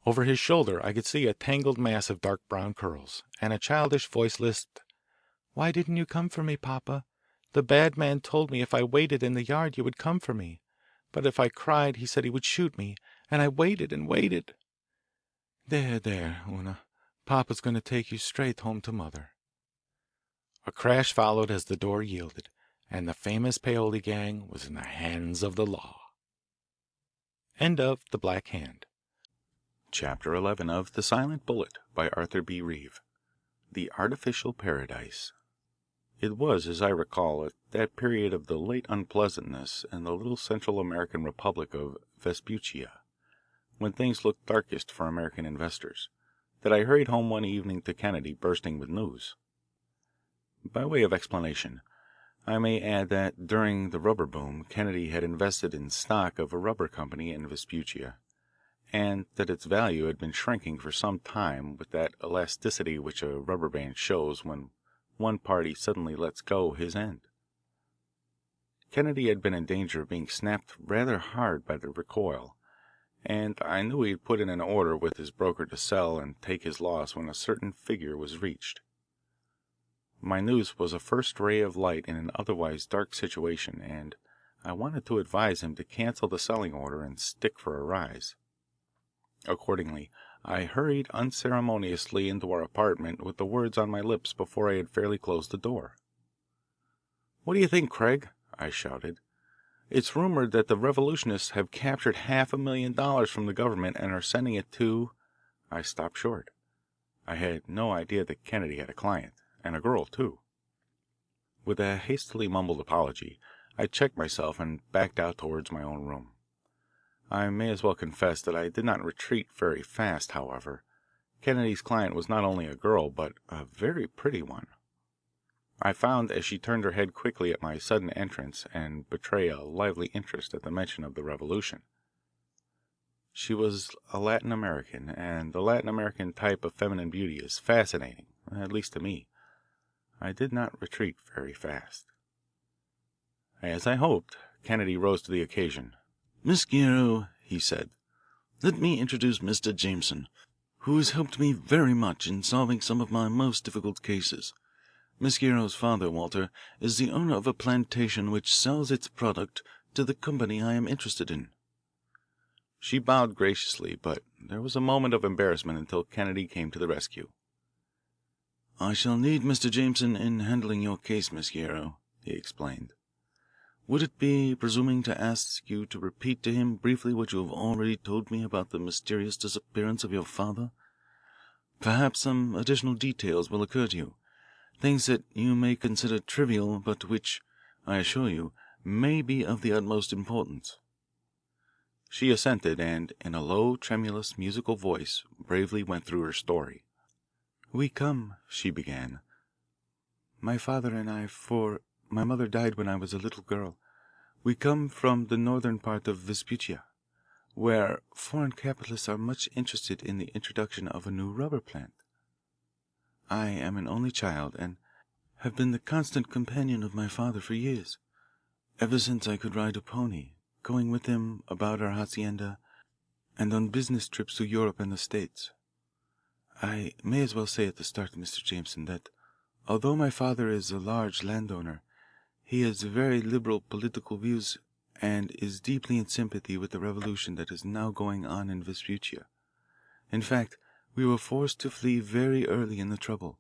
Over his shoulder I could see a tangled mass of dark brown curls, and a childish voice lisped, "Why didn't you come for me, Papa? The bad man told me if I waited in the yard you would come for me. But if I cried he said he would shoot me, and I waited and waited." "There, there, Una. Papa's going to take you straight home to Mother." A crash followed as the door yielded, and the famous Paoli gang was in the hands of the law. End of The Black Hand. Chapter 11 of The Silent Bullet by Arthur B. Reeve. The Artificial Paradise. It was, as I recall, at that period of the late unpleasantness in the little Central American republic of Vespuccia, when things looked darkest for American investors, that I hurried home one evening to Kennedy bursting with news. By way of explanation, I may add that during the rubber boom Kennedy had invested in stock of a rubber company in Vespuccia, and that its value had been shrinking for some time with that elasticity which a rubber band shows when one party suddenly lets go his end. Kennedy had been in danger of being snapped rather hard by the recoil, and I knew he had put in an order with his broker to sell and take his loss when a certain figure was reached. My news was a first ray of light in an otherwise dark situation, and I wanted to advise him to cancel the selling order and stick for a rise. Accordingly, I hurried unceremoniously into our apartment with the words on my lips before I had fairly closed the door. "What do you think, Craig?" I shouted. "It's rumored that the revolutionists have captured $500,000 from the government and are sending it to—" I stopped short. I had no idea that Kennedy had a client, and a girl, too. With a hastily mumbled apology, I checked myself and backed out towards my own room. I may as well confess that I did not retreat very fast, however. Kennedy's client was not only a girl, but a very pretty one. I found as she turned her head quickly at my sudden entrance and betray a lively interest at the mention of the revolution. She was a Latin American, and the Latin American type of feminine beauty is fascinating, at least to me. I did not retreat very fast. As I hoped, Kennedy rose to the occasion. "Miss Guerrero," he said, "let me introduce Mr. Jameson, who has helped me very much in solving some of my most difficult cases. Miss Guerrero's father, Walter, is the owner of a plantation which sells its product to the company I am interested in." She bowed graciously, but there was a moment of embarrassment until Kennedy came to the rescue. "I shall need Mr. Jameson in handling your case, Miss Guerrero," he explained. "Would it be presuming to ask you to repeat to him briefly what you have already told me about the mysterious disappearance of your father? Perhaps some additional details will occur to you, things that you may consider trivial, but which, I assure you, may be of the utmost importance." She assented, and in a low, tremulous, musical voice bravely went through her story. "We come," she began, "my father and I, for my mother died when I was a little girl. We come from the northern part of Vespuccia, where foreign capitalists are much interested in the introduction of a new rubber plant. I am an only child, and have been the constant companion of my father for years, ever since I could ride a pony, going with him about our hacienda and on business trips to Europe and the States. I may as well say at the start, Mr. Jameson, that although my father is a large landowner, he has very liberal political views and is deeply in sympathy with the revolution that is now going on in Vespuccia. In fact, we were forced to flee very early in the trouble,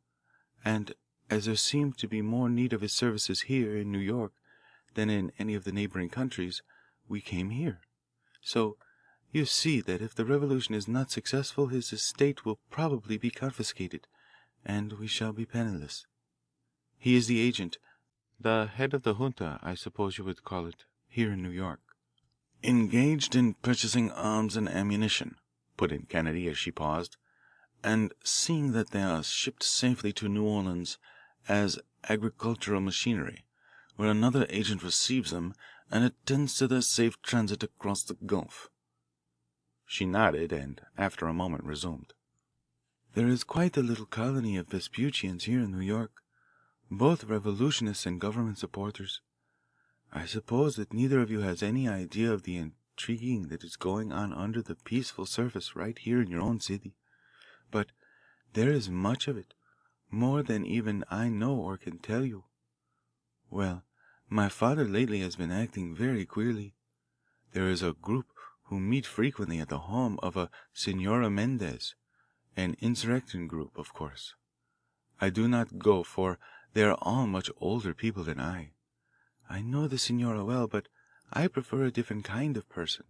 and as there seemed to be more need of his services here in New York than in any of the neighbouring countries, we came here. So you see that if the revolution is not successful, his estate will probably be confiscated, and we shall be penniless. He is the agent, the head of the junta, I suppose you would call it, here in New York." "Engaged in purchasing arms and ammunition," put in Kennedy as she paused, "and seeing that they are shipped safely to New Orleans as agricultural machinery, where another agent receives them and attends to their safe transit across the Gulf." She nodded, and after a moment resumed. "There is quite a little colony of Vespuccians here in New York, both revolutionists and government supporters. I suppose that neither of you has any idea of the intriguing that is going on under the peaceful surface right here in your own city, but there is much of it, more than even I know or can tell you. Well, my father lately has been acting very queerly. There is a group who meet frequently at the home of a Senora Mendez, an insurrection group, of course. I do not go, for they are all much older people than I. I know the senora well, but I prefer a different kind of person.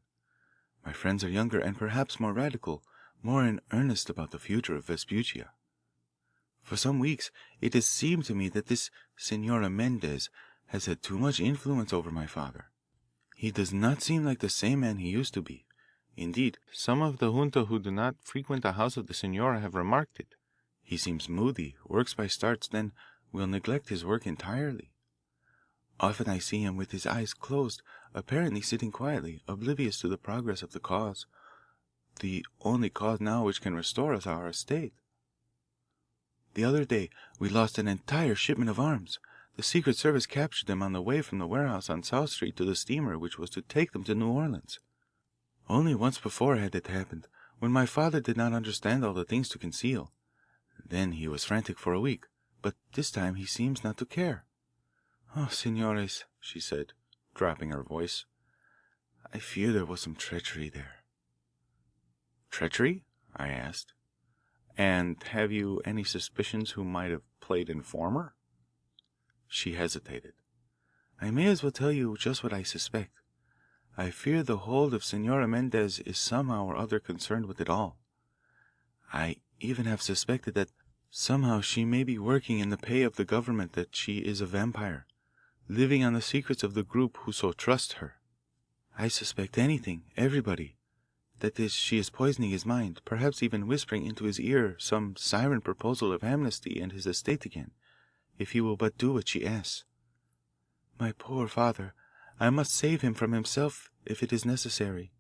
My friends are younger and perhaps more radical, more in earnest about the future of Vespuccia. For some weeks it has seemed to me that this Senora Mendez has had too much influence over my father. He does not seem like the same man he used to be. Indeed, some of the junta who do not frequent the house of the senora have remarked it. He seems moody, works by starts, then will neglect his work entirely. Often I see him with his eyes closed, apparently sitting quietly, oblivious to the progress of the cause, the only cause now which can restore us our estate. The other day we lost an entire shipment of arms. The Secret Service captured them on the way from the warehouse on South Street to the steamer which was to take them to New Orleans. Only once before had it happened, when my father did not understand all the things to conceal. Then he was frantic for a week, but this time he seems not to care. Oh, senores, she said, dropping her voice, I fear there was some treachery there. Treachery? I asked. And have you any suspicions who might have played informer? She hesitated. I may as well tell you just what I suspect. I fear the hold of Senora Mendez is somehow or other concerned with it all. I even have suspected that somehow she may be working in the pay of the government, that she is a vampire, living on the secrets of the group who so trust her. I suspect anything, everybody. That is, she is poisoning his mind, perhaps even whispering into his ear some siren proposal of amnesty and his estate again, if he will but do what she asks. My poor father, I must save him from himself if it is necessary.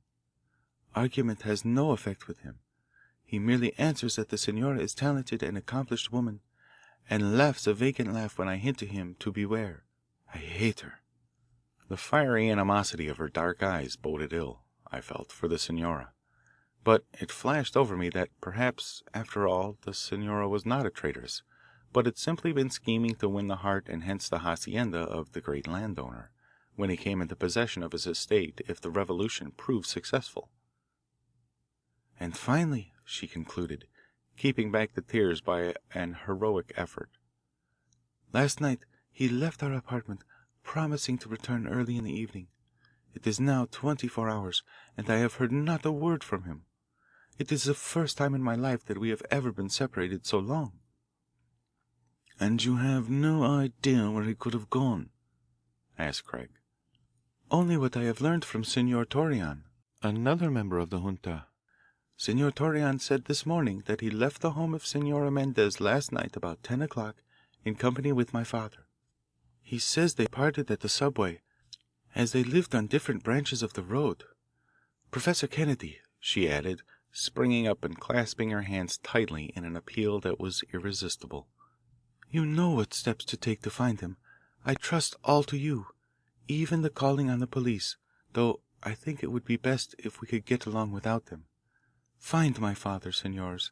Argument has no effect with him. He merely answers that the senora is a talented and accomplished woman, and laughs a vacant laugh when I hint to him to beware. I hate her. The fiery animosity of her dark eyes boded ill, I felt, for the senora. But it flashed over me that perhaps, after all, the senora was not a traitress, but had simply been scheming to win the heart and hence the hacienda of the great landowner, when he came into possession of his estate if the revolution proved successful. And finally, she concluded, keeping back the tears by an heroic effort, last night he left our apartment, promising to return early in the evening. It is now 24 hours, and I have heard not a word from him. It is the first time in my life that we have ever been separated so long. And you have no idea where he could have gone? Asked Craig. Only what I have learned from Senor Torreon, another member of the junta. Senor Torreon said this morning that he left the home of Senora Mendez last night about 10 o'clock in company with my father. He says they parted at the subway, as they lived on different branches of the road. Professor Kennedy, she added, springing up and clasping her hands tightly in an appeal that was irresistible, you know what steps to take to find him. I trust all to you, even the calling on the police, though I think it would be best if we could get along without them. Find my father, senors,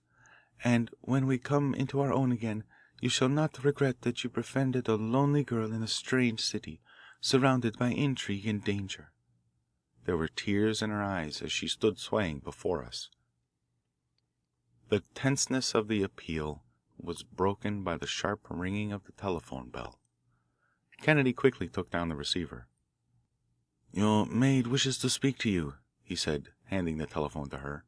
and when we come into our own again, you shall not regret that you befriended a lonely girl in a strange city, surrounded by intrigue and danger. There were tears in her eyes as she stood swaying before us. The tenseness of the appeal was broken by the sharp ringing of the telephone bell. Kennedy quickly took down the receiver. Your maid wishes to speak to you, he said, handing the telephone to her.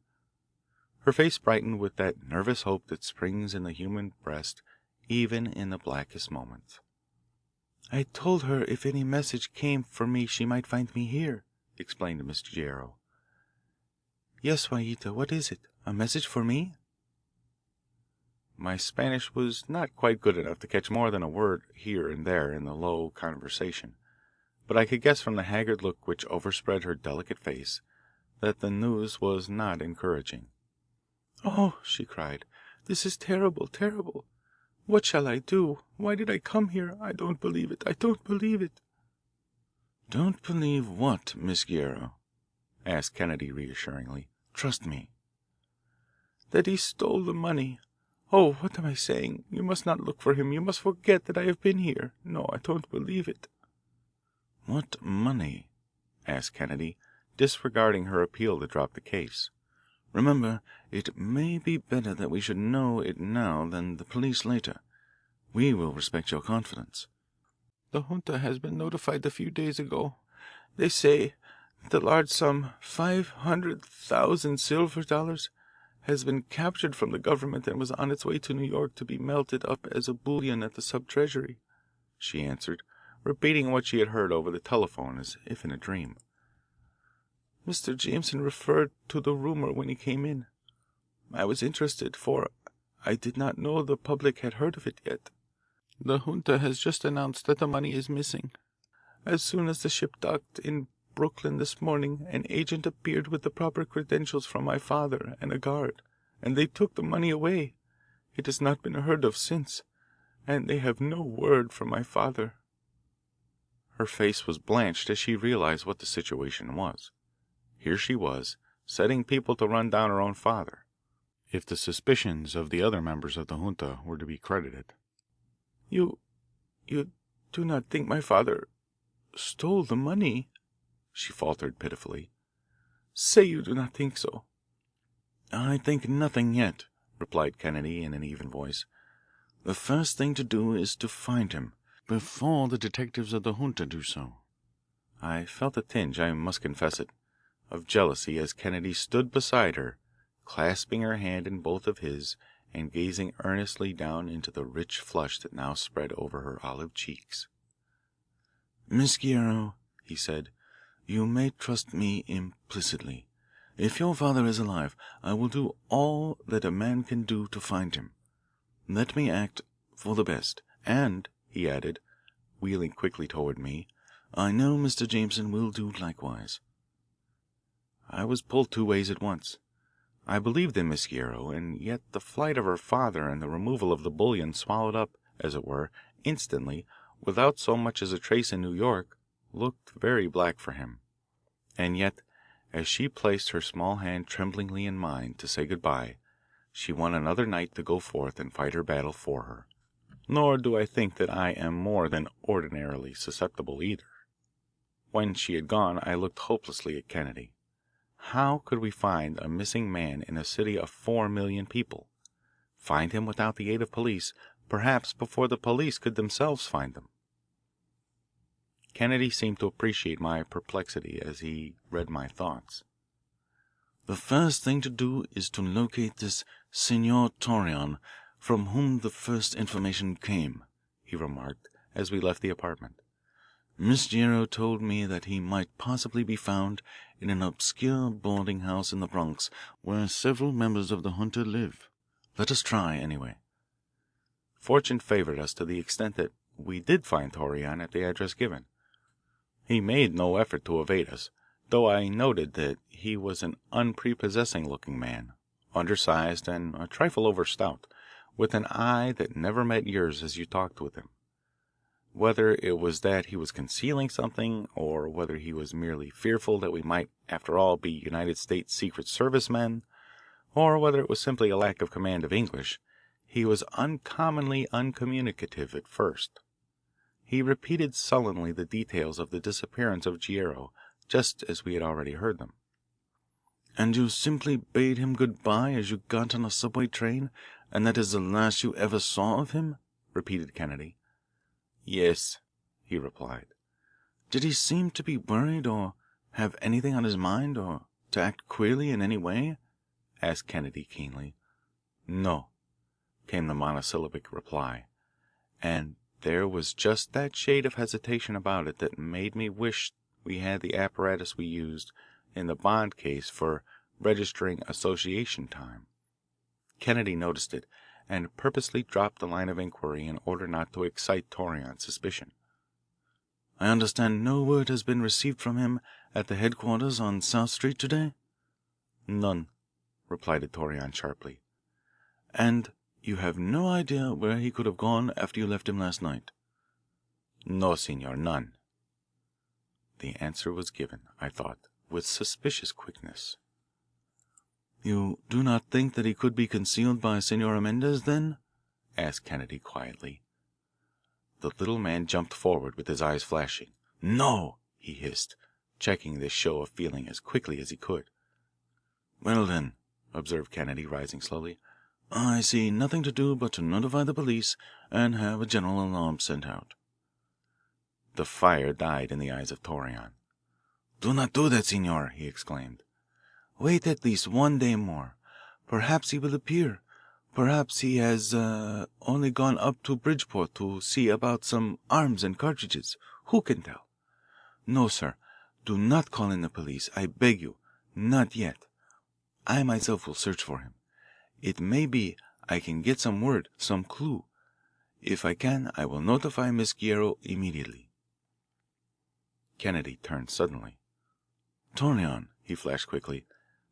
Her face brightened with that nervous hope that springs in the human breast even in the blackest moments. I told her if any message came for me she might find me here, explained Miss Guerrero. Yes, Juanita, what is it? A message for me? My Spanish was not quite good enough to catch more than a word here and there in the low conversation, but I could guess from the haggard look which overspread her delicate face that the news was not encouraging. Oh, she cried, this is terrible, terrible. What shall I do? Why did I come here? I don't believe it. I don't believe it. Don't believe what, Miss Guerrero? Asked Kennedy reassuringly. Trust me. That he stole the money. Oh, what am I saying? You must not look for him. You must forget that I have been here. No, I don't believe it. What money? Asked Kennedy, disregarding her appeal to drop the case. Remember, it may be better that we should know it now than the police later. We will respect your confidence. The junta has been notified a few days ago. They say the large sum, 500,000 silver dollars, has been captured from the government and was on its way to New York to be melted up as a bullion at the sub-treasury, she answered, repeating what she had heard over the telephone as if in a dream. Mr. Jameson referred to the rumour when he came in. I was interested, for I did not know the public had heard of it yet. The junta has just announced that the money is missing. As soon as the ship docked in Brooklyn this morning, an agent appeared with the proper credentials from my father and a guard, and they took the money away. It has not been heard of since, and they have no word from my father. Her face was blanched as she realized what the situation was. Here she was, setting people to run down her own father, if the suspicions of the other members of the junta were to be credited. You do not think my father stole the money?" she faltered pitifully. "Say you do not think so." "I think nothing yet," replied Kennedy in an even voice. "The first thing to do is to find him, before the detectives of the junta do so." I felt a tinge, I must confess it, of jealousy as Kennedy stood beside her, clasping her hand in both of his and gazing earnestly down into the rich flush that now spread over her olive cheeks. "Miss Guerrero," he said, "you may trust me implicitly. If your father is alive, I will do all that a man can do to find him. Let me act for the best. And," he added, wheeling quickly toward me, "I know Mr. Jameson will do likewise." I was pulled two ways at once. I believed in Miss Guerrero, and yet the flight of her father and the removal of the bullion swallowed up, as it were, instantly, without so much as a trace in New York, looked very black for him. And yet, as she placed her small hand tremblingly in mine to say good bye, she won another night to go forth and fight her battle for her. Nor do I think that I am more than ordinarily susceptible either. When she had gone I looked hopelessly at Kennedy. How could we find a missing man in a city of 4,000,000 people? Find him without the aid of police, perhaps before the police could themselves find them? Kennedy seemed to appreciate my perplexity as he read my thoughts. "The first thing to do is to locate this Senor Torreon, from whom the first information came," he remarked as we left the apartment. "Miss Guerrero told me that he might possibly be found in an obscure boarding house in the Bronx where several members of the junta live. Let us try, anyway." Fortune favoured us to the extent that we did find Torreon at the address given. He made no effort to evade us, though I noted that he was an unprepossessing looking man, undersized and a trifle overstout, with an eye that never met yours as you talked with him. Whether it was that he was concealing something, or whether he was merely fearful that we might after all be United States Secret Service men, or whether it was simply a lack of command of English, he was uncommonly uncommunicative at first. He repeated sullenly the details of the disappearance of Guerrero, just as we had already heard them. "And you simply bade him good bye as you got on a subway train, and that is the last you ever saw of him?" repeated Kennedy. "Yes," he replied. "Did he seem to be worried, or have anything on his mind, or to act queerly in any way?" asked Kennedy keenly. "No," came the monosyllabic reply, and there was just that shade of hesitation about it that made me wish we had the apparatus we used in the Bond case for registering association time. Kennedy noticed it, and purposely dropped the line of inquiry in order not to excite Torreon's suspicion. "I understand no word has been received from him at the headquarters on South Street today?" "None," replied Torreon sharply. "And you have no idea where he could have gone after you left him last night?" "No, senor, none." The answer was given, I thought, with suspicious quickness. "You do not think that he could be concealed by Senora Mendez, then?" asked Kennedy quietly. The little man jumped forward with his eyes flashing. "No," he hissed, checking this show of feeling as quickly as he could. "Well, then," observed Kennedy, rising slowly, "I see nothing to do but to notify the police and have a general alarm sent out." The fire died in the eyes of Torreon. "Do not do that, senor," he exclaimed. "Wait at least one day more. Perhaps he will appear. Perhaps he has only gone up to Bridgeport to see about some arms and cartridges. Who can tell? No, sir, do not call in the police, I beg you. Not yet. I myself will search for him. It may be I can get some word, some clue. If I can, I will notify Miss Guerrero immediately." Kennedy turned suddenly. "Torreon," he flashed quickly,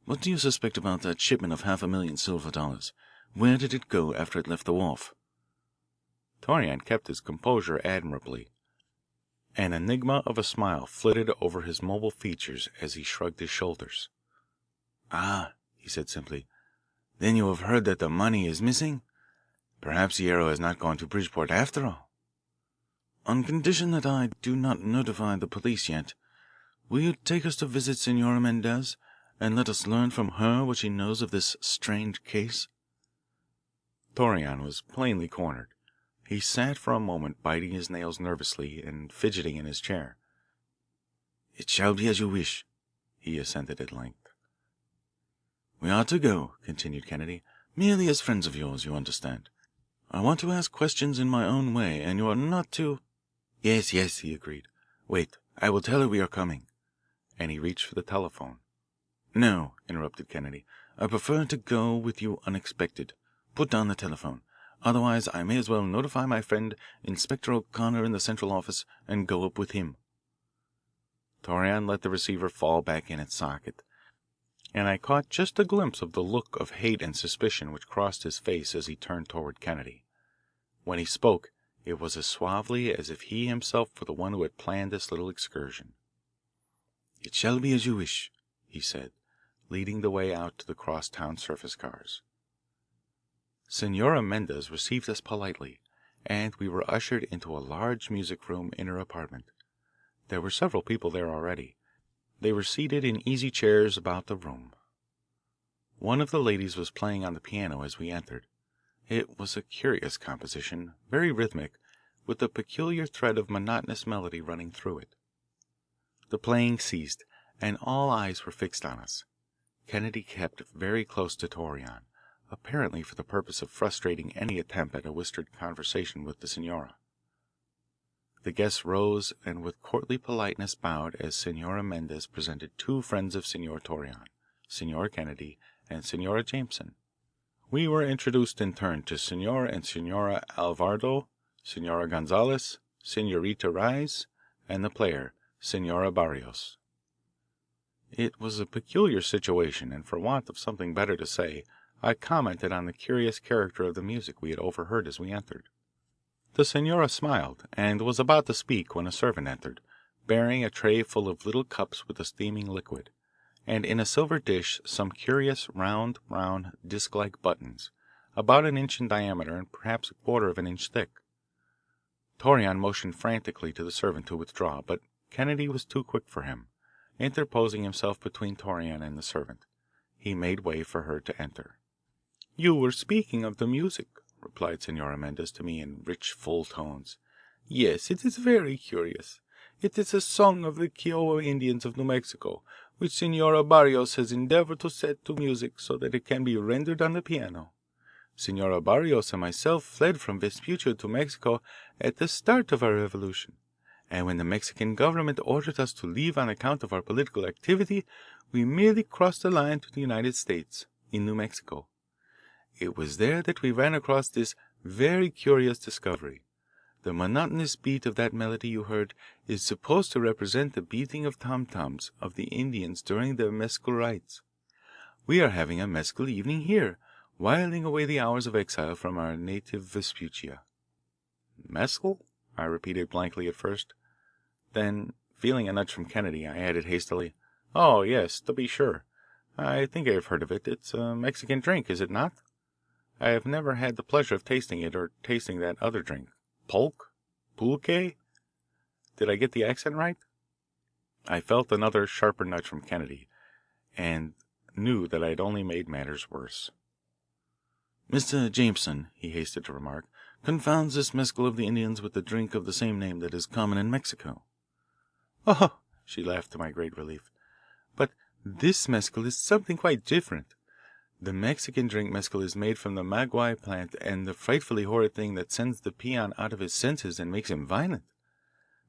"what do you suspect about that shipment of $500,000 silver dollars? Where did it go after it left the wharf?" Torreon kept his composure admirably. An enigma of a smile flitted over his mobile features as he shrugged his shoulders. "Ah," he said simply, "then you have heard that the money is missing? Perhaps the arrow has not gone to Bridgeport after all. On condition that I do not notify the police yet, will you take us to visit Senora Mendez and let us learn from her what she knows of this strange case?" Torreon was plainly cornered. He sat for a moment biting his nails nervously and fidgeting in his chair. "It shall be as you wish," he assented at length. "We are to go," continued Kennedy, "merely as friends of yours, you understand. I want to ask questions in my own way, and you are not to—" "Yes, yes," he agreed. "Wait, I will tell her we are coming." And he reached for the telephone. "No," interrupted Kennedy. "I prefer to go with you unexpected. Put down the telephone. Otherwise I may as well notify my friend Inspector O'Connor in the Central Office and go up with him." Torreon let the receiver fall back in its socket, and I caught just a glimpse of the look of hate and suspicion which crossed his face as he turned toward Kennedy. When he spoke, it was as suavely as if he himself were the one who had planned this little excursion. "It shall be as you wish," he said, leading the way out to the crosstown surface cars. Senora Mendez received us politely, and we were ushered into a large music room in her apartment. There were several people there already. They were seated in easy chairs about the room. One of the ladies was playing on the piano as we entered. It was a curious composition, very rhythmic, with a peculiar thread of monotonous melody running through it. The playing ceased, and all eyes were fixed on us. Kennedy kept very close to Torreon, apparently for the purpose of frustrating any attempt at a whispered conversation with the senora. The guests rose and with courtly politeness bowed as Senora Mendez presented two friends of Senor Torreon, Senor Kennedy and Senora Jameson. We were introduced in turn to Senor and Senora Alvarado, Senora Gonzalez, Senorita Reyes, and the player, Senora Barrios. It was a peculiar situation, and for want of something better to say, I commented on the curious character of the music we had overheard as we entered. The senora smiled, and was about to speak when a servant entered, bearing a tray full of little cups with a steaming liquid, and in a silver dish some curious round, disc-like buttons, about an inch in diameter and perhaps a quarter of an inch thick. Torreon motioned frantically to the servant to withdraw, but Kennedy was too quick for him. Interposing himself between Torreon and the servant, he made way for her to enter. "You were speaking of the music," replied Senora Mendez to me in rich, full tones. "Yes, it is very curious. It is a song of the Kiowa Indians of New Mexico, which Senora Barrios has endeavoured to set to music so that it can be rendered on the piano. Senora Barrios and myself fled from Vespuccia to Mexico at the start of our revolution, and when the Mexican government ordered us to leave on account of our political activity, we merely crossed the line to the United States, in New Mexico. It was there that we ran across this very curious discovery. The monotonous beat of that melody you heard is supposed to represent the beating of tom-toms of the Indians during their mescal rites. We are having a mescal evening here, whiling away the hours of exile from our native Vespuccia." "Mescal?" I repeated blankly at first. Then, feeling a nudge from Kennedy, I added hastily, "Oh, yes, to be sure. I think I have heard of it. It's a Mexican drink, is it not? I have never had the pleasure of tasting it or tasting that other drink. Pulque? Did I get the accent right?" I felt another sharper nudge from Kennedy, and knew that I had only made matters worse. "Mr. Jameson," he hastened to remark, "confounds this mescal of the Indians with the drink of the same name that is common in Mexico." "Oh," she laughed to my great relief, "but this mescal is something quite different. The Mexican drink mescal is made from the maguey plant and the frightfully horrid thing that sends the peon out of his senses and makes him violent.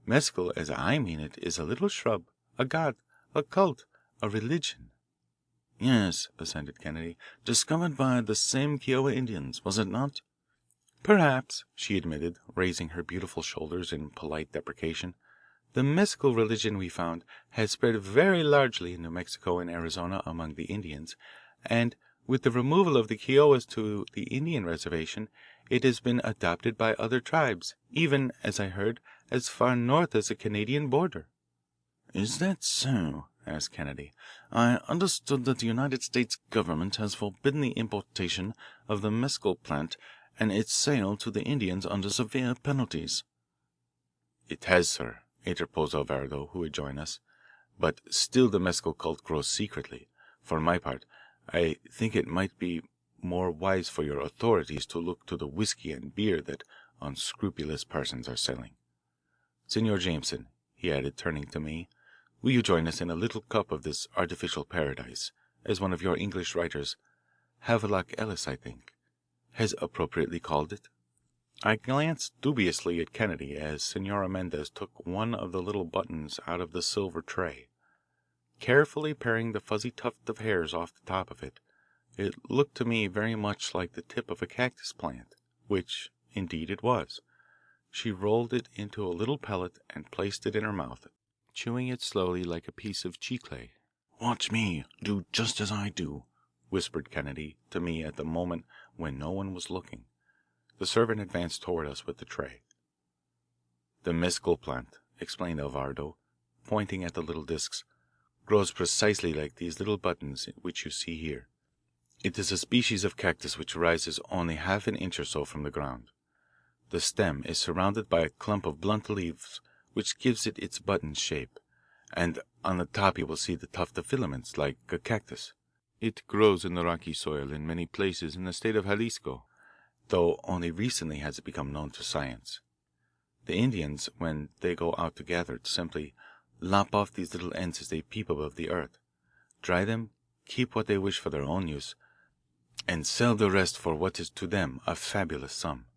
Mescal, as I mean it, is a little shrub, a god, a cult, a religion." "Yes," assented Kennedy, "discovered by the same Kiowa Indians, was it not?" "Perhaps," she admitted, raising her beautiful shoulders in polite deprecation. "The mescal religion, we found, has spread very largely in New Mexico and Arizona among the Indians, and with the removal of the Kiowas to the Indian reservation, it has been adopted by other tribes, even, as I heard, as far north as the Canadian border." "Is that so?" asked Kennedy. "I understood that the United States government has forbidden the importation of the mescal plant and its sale to the Indians under severe penalties." "It has, sir," interposed Alvarado, who had joined us, "but still the mescal cult grows secretly. For my part, I think it might be more wise for your authorities to look to the whiskey and beer that unscrupulous persons are selling. Senor Jameson," he added, turning to me, "will you join us in a little cup of this artificial paradise, as one of your English writers, Havelock Ellis, I think, has appropriately called it?" I glanced dubiously at Kennedy as Senora Mendez took one of the little buttons out of the silver tray. Carefully paring the fuzzy tuft of hairs off the top of it, it looked to me very much like the tip of a cactus plant, which, indeed, it was. She rolled it into a little pellet and placed it in her mouth, chewing it slowly like a piece of chicle. "Watch me. Do just as I do," whispered Kennedy to me at the moment when no one was looking. The servant advanced toward us with the tray. "The mescal plant," explained Alvarado, pointing at the little discs, "grows precisely like these little buttons which you see here. It is a species of cactus which rises only half an inch or so from the ground. The stem is surrounded by a clump of blunt leaves which gives it its button shape, and on the top you will see the tuft of filaments like a cactus. It grows in the rocky soil in many places in the state of Jalisco, though only recently has it become known to science. The Indians, when they go out to gather it, simply lop off these little ends as they peep above the earth, dry them, keep what they wish for their own use, and sell the rest for what is to them a fabulous sum.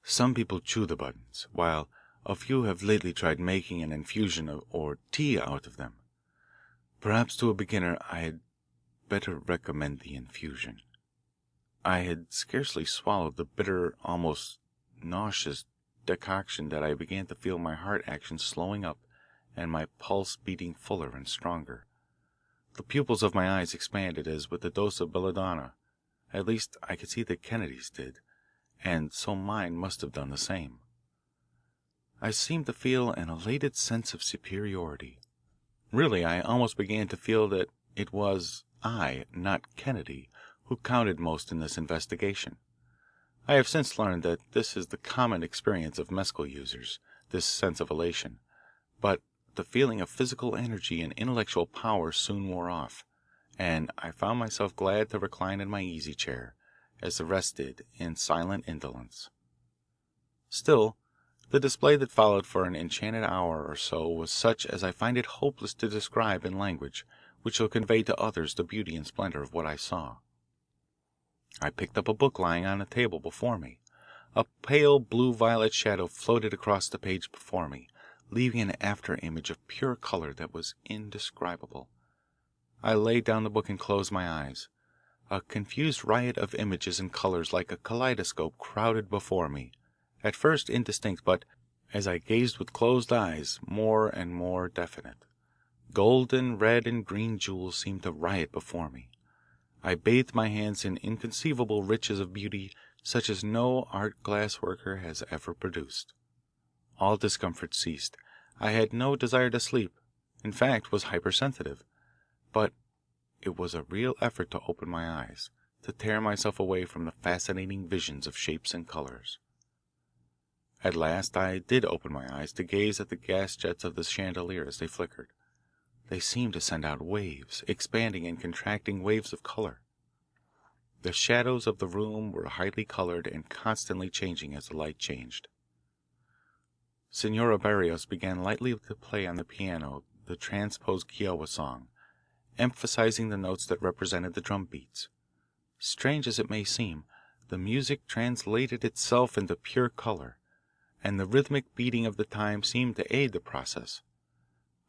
Some people chew the buttons, while a few have lately tried making an infusion or tea out of them. Perhaps to a beginner I had better recommend the infusion." I had scarcely swallowed the bitter, almost nauseous decoction that I began to feel my heart action slowing up and my pulse beating fuller and stronger. The pupils of my eyes expanded as with a dose of belladonna. At least I could see that Kennedy's did, and so mine must have done the same. I seemed to feel an elated sense of superiority. Really, I almost began to feel that it was I, not Kennedy, who counted most in this investigation. I have since learned that this is the common experience of mescal users, this sense of elation, but the feeling of physical energy and intellectual power soon wore off, and I found myself glad to recline in my easy chair, as the rest did, in silent indolence. Still, the display that followed for an enchanted hour or so was such as I find it hopeless to describe in language which shall convey to others the beauty and splendour of what I saw. I picked up a book lying on a table before me. A pale blue-violet shadow floated across the page before me, leaving an after-image of pure colour that was indescribable. I laid down the book and closed my eyes. A confused riot of images and colours like a kaleidoscope crowded before me, at first indistinct, but, as I gazed with closed eyes, more and more definite. Golden, red, and green jewels seemed to riot before me. I bathed my hands in inconceivable riches of beauty such as no art glass worker has ever produced. All discomfort ceased. I had no desire to sleep, in fact was hypersensitive, but it was a real effort to open my eyes, to tear myself away from the fascinating visions of shapes and colours. At last I did open my eyes to gaze at the gas jets of the chandelier as they flickered. They seemed to send out waves, expanding and contracting waves of colour. The shadows of the room were highly coloured and constantly changing as the light changed. Senora Barrios began lightly to play on the piano the transposed Kiowa song, emphasizing the notes that represented the drum beats. Strange as it may seem, the music translated itself into pure colour, and the rhythmic beating of the time seemed to aid the process.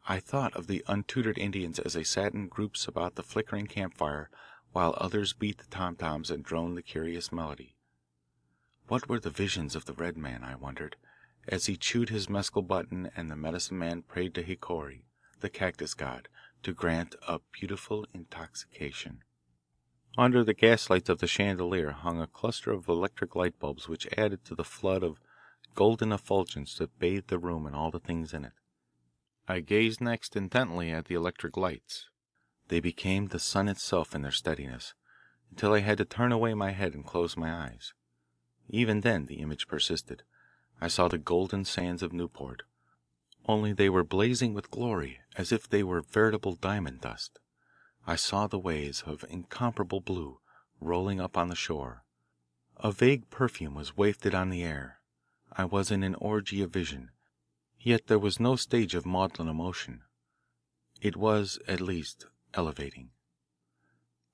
I thought of the untutored Indians as they sat in groups about the flickering campfire while others beat the tom-toms and droned the curious melody. What were the visions of the red man, I wondered, as he chewed his mescal button and the medicine man prayed to Hickory, the cactus god, to grant a beautiful intoxication. Under the gaslights of the chandelier hung a cluster of electric light bulbs which added to the flood of golden effulgence that bathed the room and all the things in it. I gazed next intently at the electric lights. They became the sun itself in their steadiness, until I had to turn away my head and close my eyes. Even then the image persisted. I saw the golden sands of Newport, only they were blazing with glory as if they were veritable diamond dust. I saw the waves of incomparable blue rolling up on the shore. A vague perfume was wafted on the air. I was in an orgy of vision, yet there was no stage of maudlin emotion. It was, at least, elevating.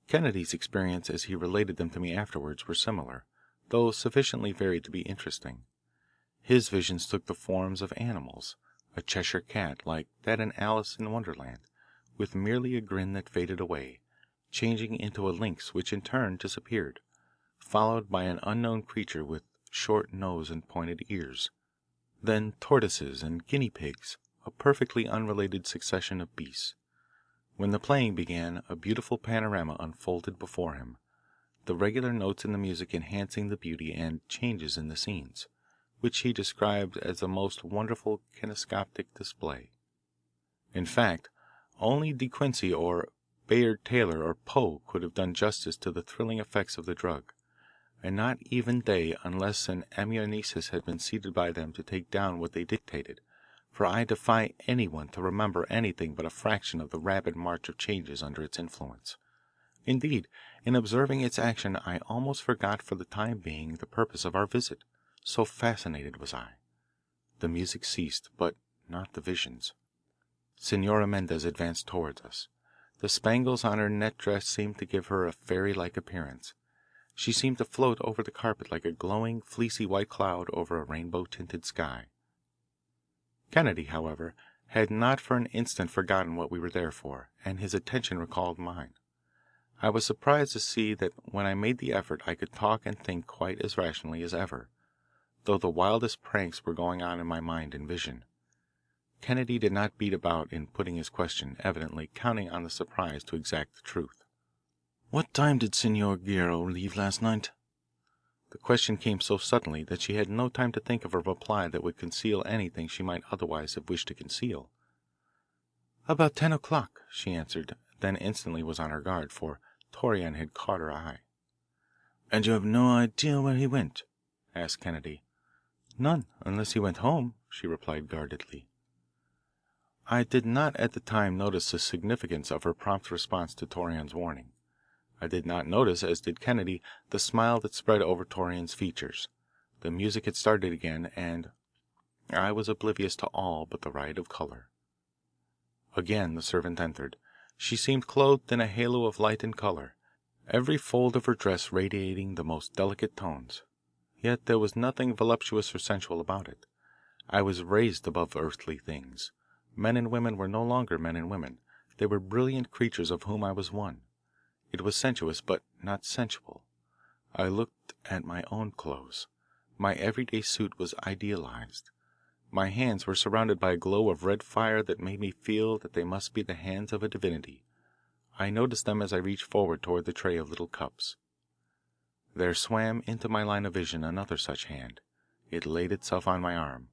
Kennedy's experience as he related them to me afterwards were similar, though sufficiently varied to be interesting. His visions took the forms of animals, a Cheshire cat like that in Alice in Wonderland, with merely a grin that faded away, changing into a lynx which in turn disappeared, followed by an unknown creature with short nose and pointed ears, then tortoises and guinea pigs, a perfectly unrelated succession of beasts. When the playing began, a beautiful panorama unfolded before him, the regular notes in the music enhancing the beauty and changes in the scenes, which he described as a most wonderful kinescopic display. In fact, only De Quincey or Bayard Taylor or Poe could have done justice to the thrilling effects of the drug, and not even they unless an amanuensis had been seated by them to take down what they dictated, for I defy anyone to remember anything but a fraction of the rapid march of changes under its influence. Indeed, in observing its action I almost forgot for the time being the purpose of our visit, so fascinated was I. The music ceased, but not the visions. Senora Mendez advanced towards us. The spangles on her net dress seemed to give her a fairy-like appearance. She seemed to float over the carpet like a glowing, fleecy white cloud over a rainbow-tinted sky. Kennedy, however, had not for an instant forgotten what we were there for, and his attention recalled mine. I was surprised to see that when I made the effort I could talk and think quite as rationally as ever, though the wildest pranks were going on in my mind and vision. Kennedy did not beat about in putting his question, evidently counting on the surprise to exact the truth. What time did Senor Guerrero leave last night? The question came so suddenly that she had no time to think of a reply that would conceal anything she might otherwise have wished to conceal. "About 10 o'clock," she answered, then instantly was on her guard, for Torreon had caught her eye. "And you have no idea where he went?" asked Kennedy. "None, unless he went home," she replied guardedly. I did not at the time notice the significance of her prompt response to Torreon's warning. I did not notice, as did Kennedy, the smile that spread over Torreon's features. The music had started again, and I was oblivious to all but the riot of colour. Again the servant entered. She seemed clothed in a halo of light and colour, every fold of her dress radiating the most delicate tones. Yet there was nothing voluptuous or sensual about it. I was raised above earthly things. Men and women were no longer men and women. They were brilliant creatures of whom I was one. It was sensuous, but not sensual. I looked at my own clothes. My everyday suit was idealized. My hands were surrounded by a glow of red fire that made me feel that they must be the hands of a divinity. I noticed them as I reached forward toward the tray of little cups. There swam into my line of vision another such hand. It laid itself on my arm.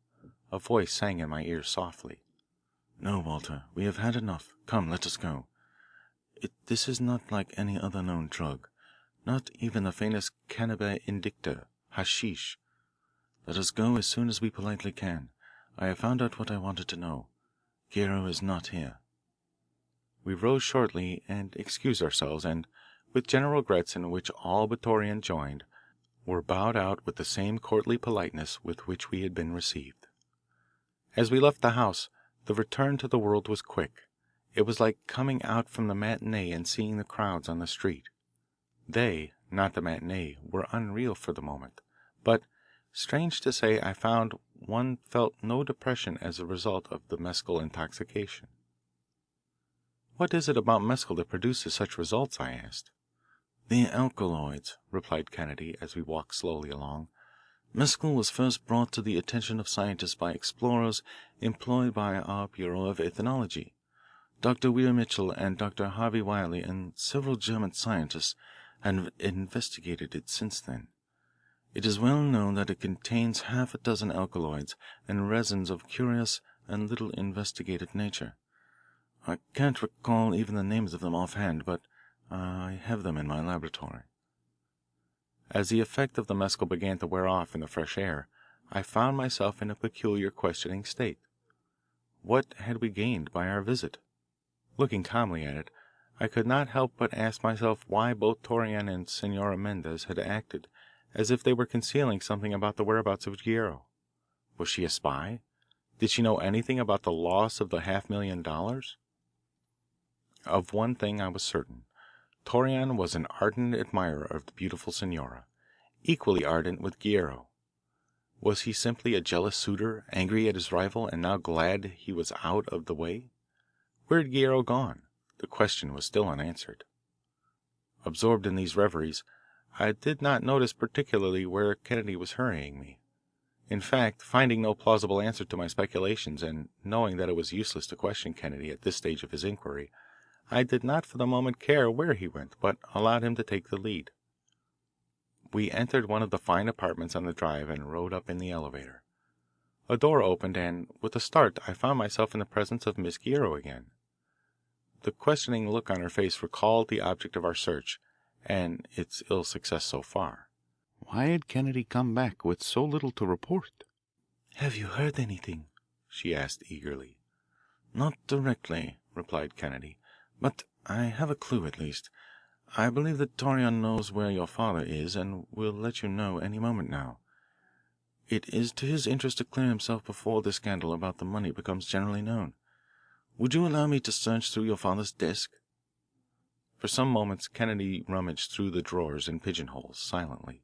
A voice sang in my ear softly. "No, Walter, we have had enough. Come, let us go. This is not like any other known drug, not even the famous cannabis indicta, hashish. Let us go as soon as we politely can. I have found out what I wanted to know. Guerrero is not here." We rose shortly and excused ourselves, and, with general regrets in which all but Torreon joined, were bowed out with the same courtly politeness with which we had been received. As we left the house, the return to the world was quick. It was like coming out from the matinee and seeing the crowds on the street. They, not the matinee, were unreal for the moment, but, strange to say, I found one felt no depression as a result of the mescal intoxication. "What is it about mescal that produces such results?" I asked. "The alkaloids," replied Kennedy as we walked slowly along. "Mescal was first brought to the attention of scientists by explorers employed by our Bureau of Ethnology. Dr. Weir Mitchell and Dr. Harvey Wiley and several German scientists have investigated it since then. It is well known that it contains half a dozen alkaloids and resins of curious and little investigated nature. I can't recall even the names of them offhand, but I have them in my laboratory." As the effect of the mescal began to wear off in the fresh air, I found myself in a peculiar questioning state. What had we gained by our visit? Looking calmly at it, I could not help but ask myself why both Torreon and Senora Mendez had acted as if they were concealing something about the whereabouts of Guerrero. Was she a spy? Did she know anything about the loss of the $500,000? Of one thing I was certain. Torreon was an ardent admirer of the beautiful senora, equally ardent with Guerrero. Was he simply a jealous suitor, angry at his rival and now glad he was out of the way? Where had Guerrero gone? The question was still unanswered. Absorbed in these reveries, I did not notice particularly where Kennedy was hurrying me. In fact, finding no plausible answer to my speculations and knowing that it was useless to question Kennedy at this stage of his inquiry, I did not for the moment care where he went, but allowed him to take the lead. We entered one of the fine apartments on the drive and rode up in the elevator. A door opened and, with a start, I found myself in the presence of Miss Guerrero again. The questioning look on her face recalled the object of our search and its ill success so far. Why had Kennedy come back with so little to report? "Have you heard anything?" she asked eagerly. "Not directly," replied Kennedy, "but I have a clue at least. I believe that Torreon knows where your father is and will let you know any moment now. It is to his interest to clear himself before the scandal about the money becomes generally known. Would you allow me to search through your father's desk?" For some moments Kennedy rummaged through the drawers and pigeonholes silently.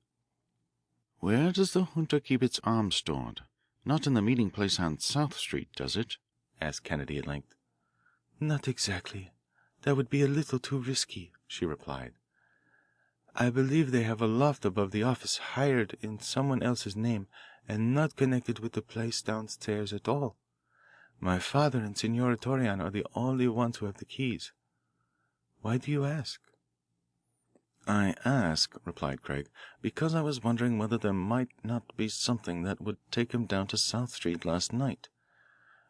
Where does the junta keep its arms stored? Not in the meeting place on South Street, does it? Asked Kennedy at length. "Not exactly. That would be a little too risky," she replied. "I believe they have a loft above the office hired in someone else's name and not connected with the place downstairs at all. My father and Senora Torreon are the only ones who have the keys. Why do you ask?" "I ask," replied Craig, "because I was wondering whether there might not be something that would take him down to South Street last night.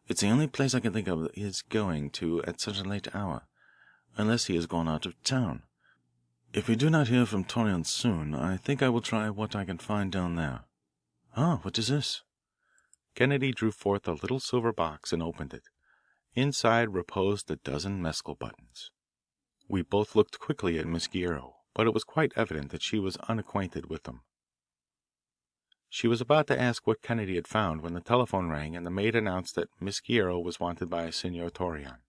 It's the only place I can think of his going to at such a late hour, unless he has gone out of town. If we do not hear from Torreon soon, I think I will try what I can find down there. Ah, what is this?" Kennedy drew forth a little silver box and opened it. Inside reposed a dozen mescal buttons. We both looked quickly at Miss Guerrero, but it was quite evident that she was unacquainted with them. She was about to ask what Kennedy had found when the telephone rang and the maid announced that Miss Guerrero was wanted by Senor Torreon.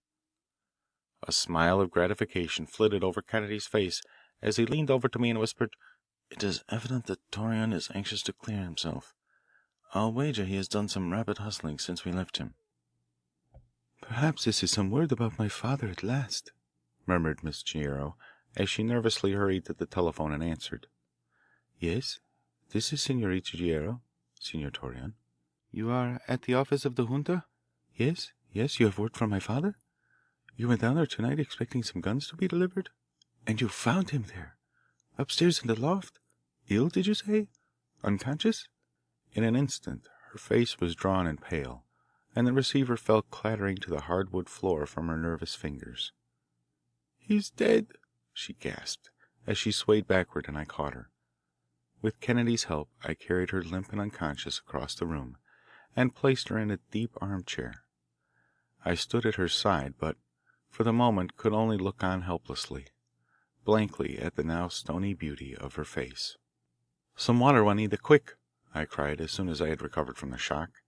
A smile of gratification flitted over Kennedy's face as he leaned over to me and whispered, "It is evident that Torreon is anxious to clear himself. I'll wager he has done some rapid hustling since we left him." "Perhaps this is some word about my father at last," murmured Miss Guerrero as she nervously hurried to the telephone and answered. "Yes, this is Senorita Guerrero, Senor Torreon. You are at the office of the junta? Yes, yes, you have word from my father? You went down there tonight expecting some guns to be delivered? And you found him there, upstairs in the loft? Ill, did you say? Unconscious?" In an instant her face was drawn and pale, and the receiver fell clattering to the hardwood floor from her nervous fingers. "He's dead," she gasped, as she swayed backward and I caught her. With Kennedy's help I carried her limp and unconscious across the room and placed her in a deep armchair. I stood at her side, but for the moment could only look on helplessly, blankly at the now stony beauty of her face. "Some water, Juanita, quick!" I cried as soon as I had recovered from the shock.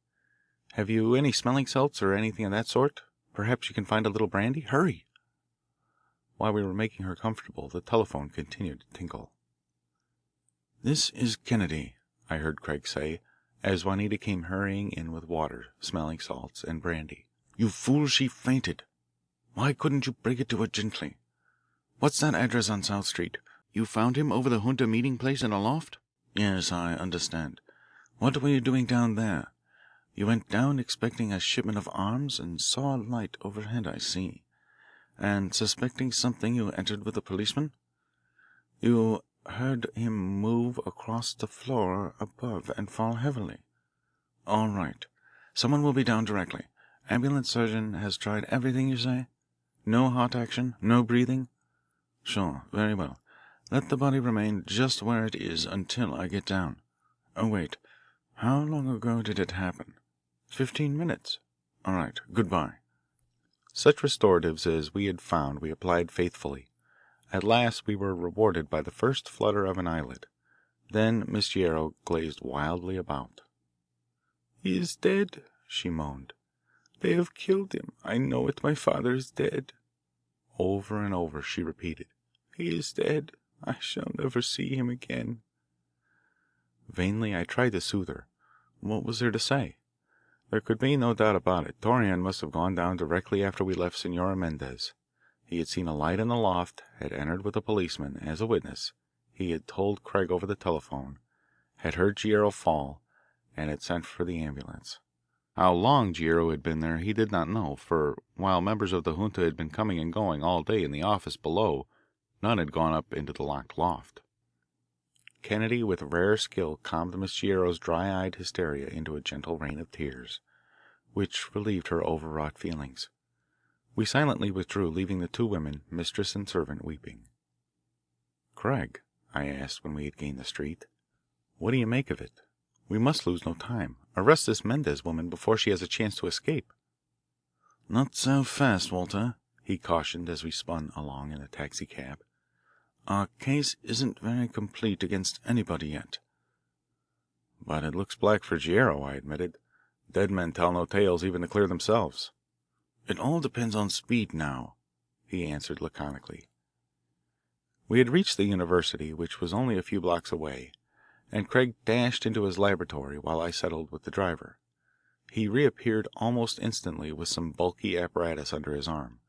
"Have you any smelling salts or anything of that sort? Perhaps you can find a little brandy. Hurry!" While we were making her comfortable, the telephone continued to tinkle. "This is Kennedy," I heard Craig say, as Juanita came hurrying in with water, smelling salts, and brandy. "You fool, she fainted. Why couldn't you break it to her gently? What's that address on South Street? You found him over the junta meeting place in a loft? Yes, I understand. What were you doing down there? You went down expecting a shipment of arms and saw a light overhead, I see. And suspecting something you entered with a policeman? You heard him move across the floor above and fall heavily. All right. Someone will be down directly. Ambulance surgeon has tried everything, you say? No heart action? No breathing? Sure. Very well. Let the body remain just where it is until I get down. Oh, wait. How long ago did it happen? 15 minutes. All right. Goodbye. Such restoratives as we had found we applied faithfully. At last we were rewarded by the first flutter of an eyelid. Then Miss Guerrero gazed wildly about. "He is dead," she moaned. "They have killed him. I know it. My father is dead." Over and over she repeated, "He is dead. I shall never see him again." Vainly I tried to soothe her. What was there to say? There could be no doubt about it. Torreon must have gone down directly after we left Senora Mendez. He had seen a light in the loft, had entered with a policeman as a witness, he had told Craig over the telephone, had heard Guerrero fall, and had sent for the ambulance. How long Guerrero had been there he did not know, for while members of the junta had been coming and going all day in the office below, none had gone up into the locked loft. Kennedy with rare skill calmed Miss Guerrero's dry-eyed hysteria into a gentle rain of tears, which relieved her overwrought feelings. We silently withdrew, leaving the two women, mistress and servant, weeping. "Craig," I asked when we had gained the street, "what do you make of it? We must lose no time. Arrest this Mendez woman before she has a chance to escape." "Not so fast, Walter," he cautioned as we spun along in a taxicab. "Our case isn't very complete against anybody yet." "But it looks black for Guerrero," I admitted. "Dead men tell no tales even to clear themselves." "It all depends on speed now," he answered laconically. We had reached the university, which was only a few blocks away, and Craig dashed into his laboratory while I settled with the driver. He reappeared almost instantly with some bulky apparatus under his arm,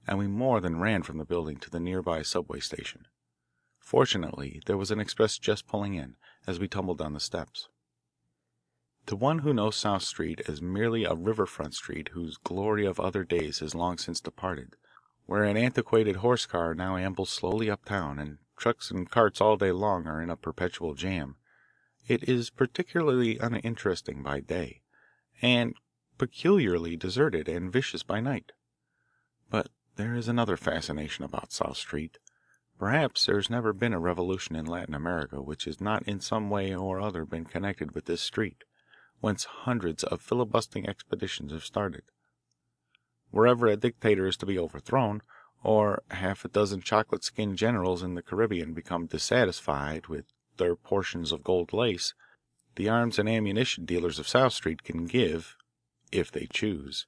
and we more than ran from the building to the nearby subway station. Fortunately, there was an express just pulling in, as we tumbled down the steps. To one who knows South Street as merely a riverfront street whose glory of other days has long since departed, where an antiquated horse car now ambles slowly uptown and trucks and carts all day long are in a perpetual jam, it is particularly uninteresting by day, and peculiarly deserted and vicious by night. But there is another fascination about South Street. Perhaps there has never been a revolution in Latin America which has not in some way or other been connected with this street, whence hundreds of filibustering expeditions have started. Wherever a dictator is to be overthrown, or half a dozen chocolate-skinned generals in the Caribbean become dissatisfied with their portions of gold lace, the arms and ammunition dealers of South Street can give, if they choose,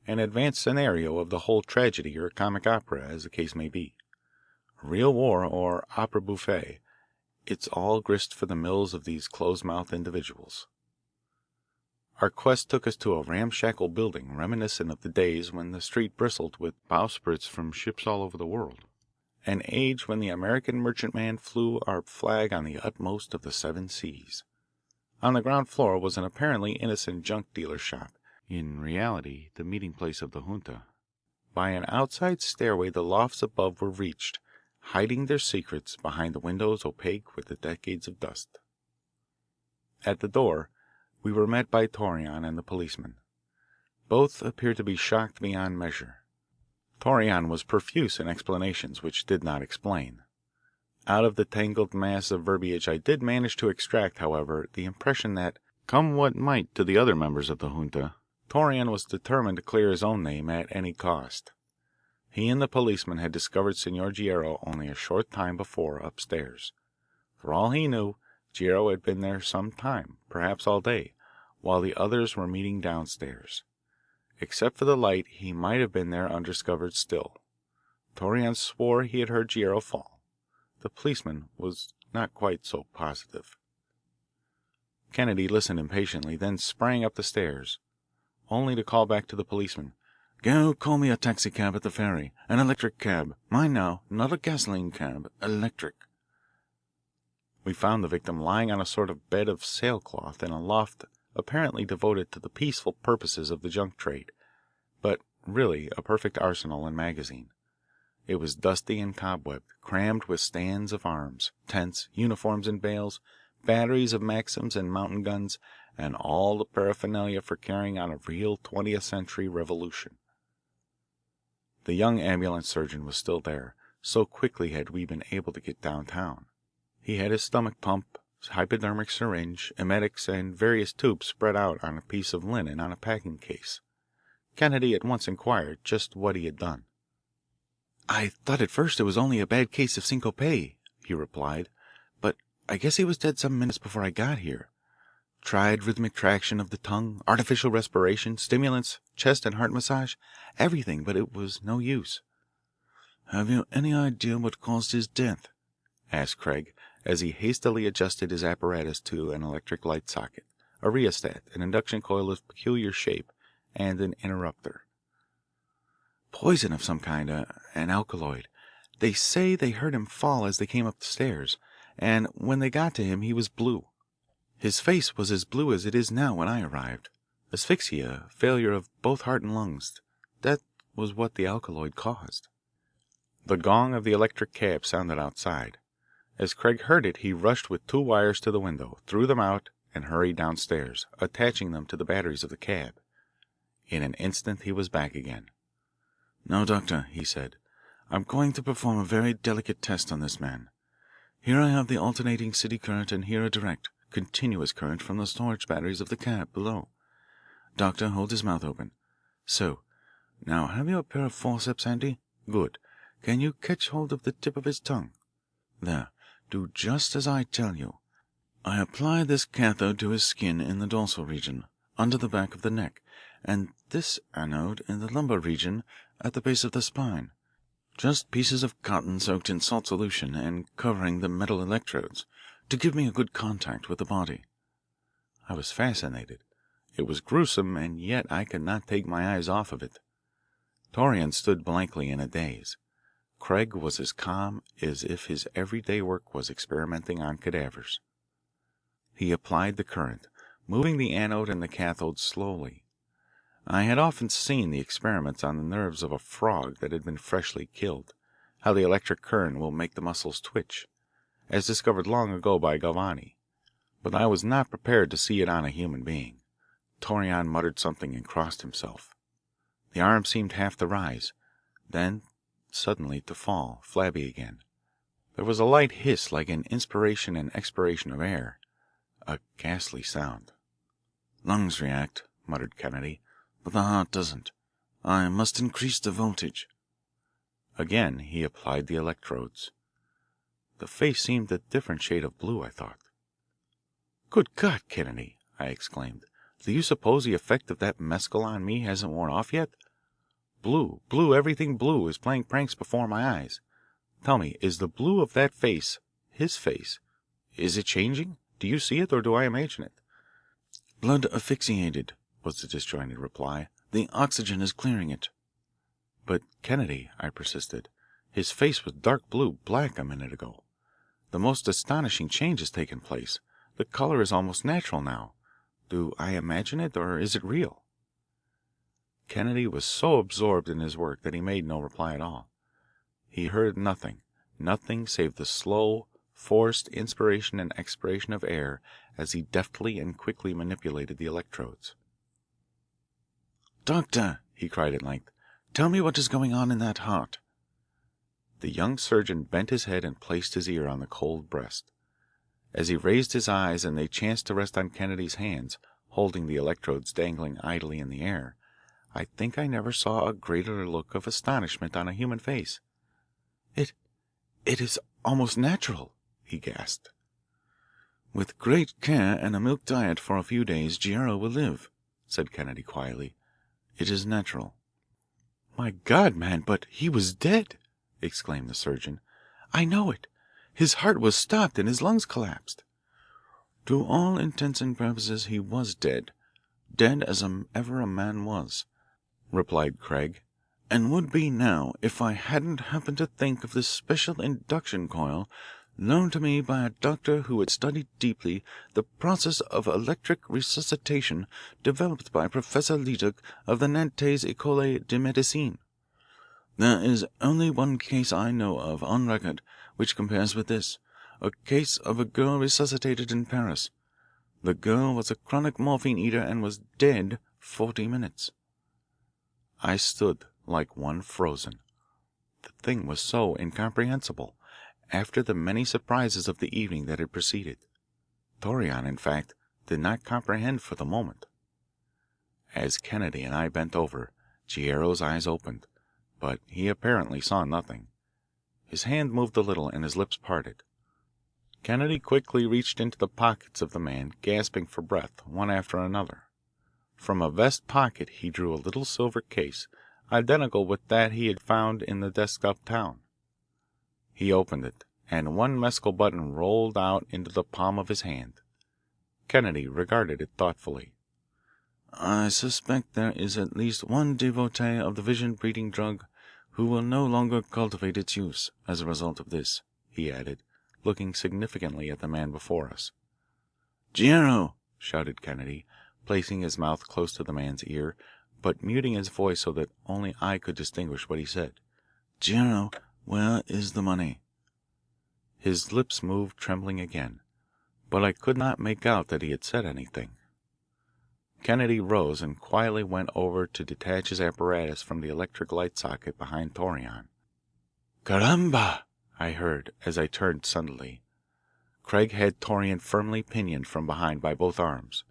an advanced scenario of the whole tragedy or comic opera, as the case may be. Real war or opera bouffe, it's all grist for the mills of these close-mouthed individuals. Our quest took us to a ramshackle building reminiscent of the days when the street bristled with bowsprits from ships all over the world, an age when the American merchantman flew our flag on the utmost of the seven seas. On the ground floor was an apparently innocent junk dealer's shop, in reality the meeting place of the junta. By an outside stairway the lofts above were reached, hiding their secrets behind the windows opaque with the decades of dust. At the door we were met by Torreon and the policeman. Both appeared to be shocked beyond measure. Torreon was profuse in explanations which did not explain. Out of the tangled mass of verbiage I did manage to extract, however, the impression that, come what might to the other members of the junta, Torreon was determined to clear his own name at any cost. He and the policeman had discovered Senor Guerrero only a short time before upstairs. For all he knew, Guerrero had been there some time, perhaps all day, while the others were meeting downstairs. Except for the light, he might have been there undiscovered still. Torreon swore he had heard Guerrero fall. The policeman was not quite so positive. Kennedy listened impatiently, then sprang up the stairs, only to call back to the policeman, "Go call me a taxicab at the ferry. An electric cab. Mind now, not a gasoline cab. Electric." We found the victim lying on a sort of bed of sailcloth in a loft apparently devoted to the peaceful purposes of the junk trade, but really a perfect arsenal and magazine. It was dusty and cobwebbed, crammed with stands of arms, tents, uniforms and bales, batteries of Maxims and mountain guns, and all the paraphernalia for carrying on a real 20th century revolution. The young ambulance surgeon was still there, so quickly had we been able to get downtown. He had his stomach pump, hypodermic syringe, emetics, and various tubes spread out on a piece of linen on a packing case. Kennedy at once inquired just what he had done. "I thought at first it was only a bad case of syncope," he replied, "but I guess he was dead some minutes before I got here. Tried rhythmic traction of the tongue, artificial respiration, stimulants, chest and heart massage, everything, but it was no use." "Have you any idea what caused his death?" asked Craig, as he hastily adjusted his apparatus to an electric light socket, a rheostat, an induction coil of peculiar shape, and an interrupter. "Poison of some kind, an alkaloid. They say they heard him fall as they came up the stairs, and when they got to him he was blue. His face was as blue as it is now when I arrived. Asphyxia, failure of both heart and lungs. That was what the alkaloid caused." The gong of the electric cab sounded outside. As Craig heard it he rushed with 2 wires to the window, threw them out, and hurried downstairs, attaching them to the batteries of the cab. In an instant he was back again. "Now, doctor," he said, "I'm going to perform a very delicate test on this man. Here I have the alternating city current and here a direct, continuous current from the storage batteries of the cab below. Doctor, hold his mouth open. So. Now have you a pair of forceps handy? Good. Can you catch hold of the tip of his tongue? There. Do just as I tell you. I apply this cathode to his skin in the dorsal region, under the back of the neck, and this anode in the lumbar region at the base of the spine. Just pieces of cotton soaked in salt solution and covering the metal electrodes, to give me a good contact with the body." I was fascinated. It was gruesome, and yet I could not take my eyes off of it. Torreon stood blankly in a daze. Craig was as calm as if his everyday work was experimenting on cadavers. He applied the current, moving the anode and the cathode slowly. I had often seen the experiments on the nerves of a frog that had been freshly killed, how the electric current will make the muscles twitch, as discovered long ago by Galvani, but I was not prepared to see it on a human being. Torreon muttered something and crossed himself. The arm seemed half to rise, then suddenly to fall, flabby again. There was a light hiss like an inspiration and expiration of air, a ghastly sound. "Lungs react," muttered Kennedy, "but the heart doesn't. I must increase the voltage." Again he applied the electrodes. The face seemed a different shade of blue, I thought. "Good God, Kennedy!" I exclaimed. "Do you suppose the effect of that mescal on me hasn't worn off yet? Blue, blue, everything blue is playing pranks before my eyes. Tell me, is the blue of that face, his face, is it changing? Do you see it or do I imagine it?" "Blood asphyxiated," was the disjointed reply. "The oxygen is clearing it." "But, Kennedy," I persisted, "his face was dark blue, black a minute ago. The most astonishing change has taken place. The colour is almost natural now. Do I imagine it or is it real?" Kennedy was so absorbed in his work that he made no reply at all. He heard nothing, nothing save the slow, forced inspiration and expiration of air as he deftly and quickly manipulated the electrodes. "Doctor," he cried at length, "tell me what is going on in that heart." The young surgeon bent his head and placed his ear on the cold breast. As he raised his eyes and they chanced to rest on Kennedy's hands, holding the electrodes dangling idly in the air, I think I never saw a greater look of astonishment on a human face. It is almost natural," he gasped. "With great care and a milk diet for a few days Guerrero will live," said Kennedy quietly. "It is natural." "My God, man, but he was dead!" exclaimed the surgeon. "I know it. His heart was stopped and his lungs collapsed." "To all intents and purposes he was dead, dead as ever a man was," replied Craig, "and would be now if I hadn't happened to think of this special induction coil loaned to me by a doctor who had studied deeply the process of electric resuscitation developed by Professor Leduc of the Nantes École de Médecine. There is only one case I know of on record which compares with this, a case of a girl resuscitated in Paris. The girl was a chronic morphine eater and was dead 40 minutes. I stood like one frozen. The thing was so incomprehensible, after the many surprises of the evening that had preceded. Torreon, in fact, did not comprehend for the moment. As Kennedy and I bent over, Guerrero's eyes opened, but he apparently saw nothing. His hand moved a little and his lips parted. Kennedy quickly reached into the pockets of the man, gasping for breath, one after another. From a vest pocket he drew a little silver case, identical with that he had found in the desk uptown. He opened it, and one mescal button rolled out into the palm of his hand. Kennedy regarded it thoughtfully. "I suspect there is at least one devotee of the vision-breeding drug who will no longer cultivate its use as a result of this," he added, looking significantly at the man before us. "Guerrero!" shouted Kennedy, placing his mouth close to the man's ear, but muting his voice so that only I could distinguish what he said. "Guerrero, where is the money?" His lips moved, trembling again, but I could not make out that he had said anything. Kennedy rose and quietly went over to detach his apparatus from the electric light socket behind Torreon. "Caramba!" I heard as I turned suddenly. Craig had Torreon firmly pinioned from behind by both arms.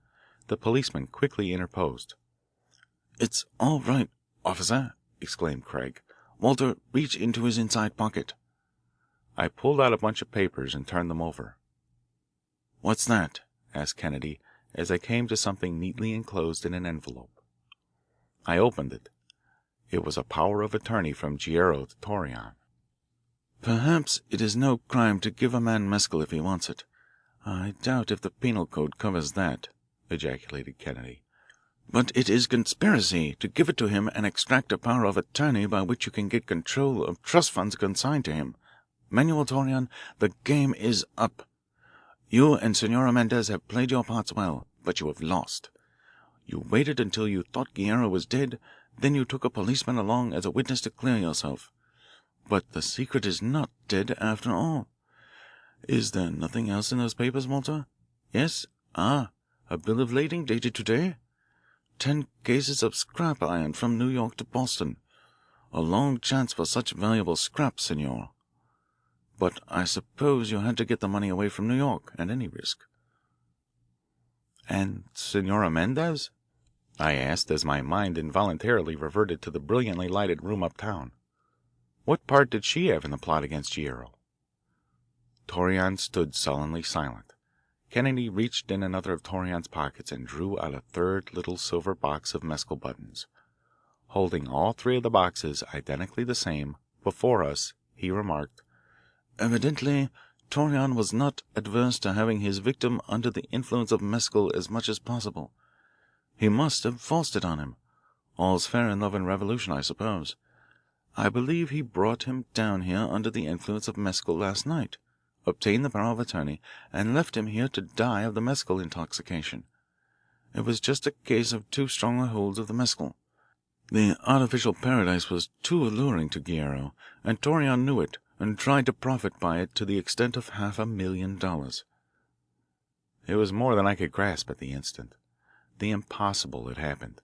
The policeman quickly interposed. "It's all right, officer," exclaimed Craig. "Walter, reach into his inside pocket." I pulled out a bunch of papers and turned them over. "What's that?" asked Kennedy as I came to something neatly enclosed in an envelope. I opened it. It was a power of attorney from Guerrero to Torreon. "Perhaps it is no crime to give a man mescal if he wants it. I doubt if the penal code covers that," ejaculated Kennedy. "But it is conspiracy to give it to him and extract a power of attorney by which you can get control of trust funds consigned to him. Manuel Torreon, the game is up. You and Senora Mendez have played your parts well, but you have lost. You waited until you thought Guerrero was dead, then you took a policeman along as a witness to clear yourself. But the secret is not dead after all. Is there nothing else in those papers, Walter? Yes? Ah, a bill of lading dated today? 10 cases of scrap iron from New York to Boston. A long chance for such valuable scrap, senor. But I suppose you had to get the money away from New York at any risk." "And Senora Mendez?" I asked as my mind involuntarily reverted to the brilliantly lighted room uptown. What part did she have in the plot against Guerrero? Torreon stood sullenly silent. Kennedy reached in another of Torreon's pockets and drew out a third little silver box of mescal buttons. Holding all three of the boxes, identically the same, before us, he remarked, "Evidently, Torreon was not adverse to having his victim under the influence of mescal as much as possible. He must have forced it on him. All's fair in love and revolution, I suppose. I believe he brought him down here under the influence of mescal last night, obtained the power of attorney, and left him here to die of the mescal intoxication. It was just a case of too strong a hold of the mescal. The artificial paradise was too alluring to Guerrero, and Torreon knew it and tried to profit by it to the extent of $500,000. It was more than I could grasp at the instant. The impossible had happened.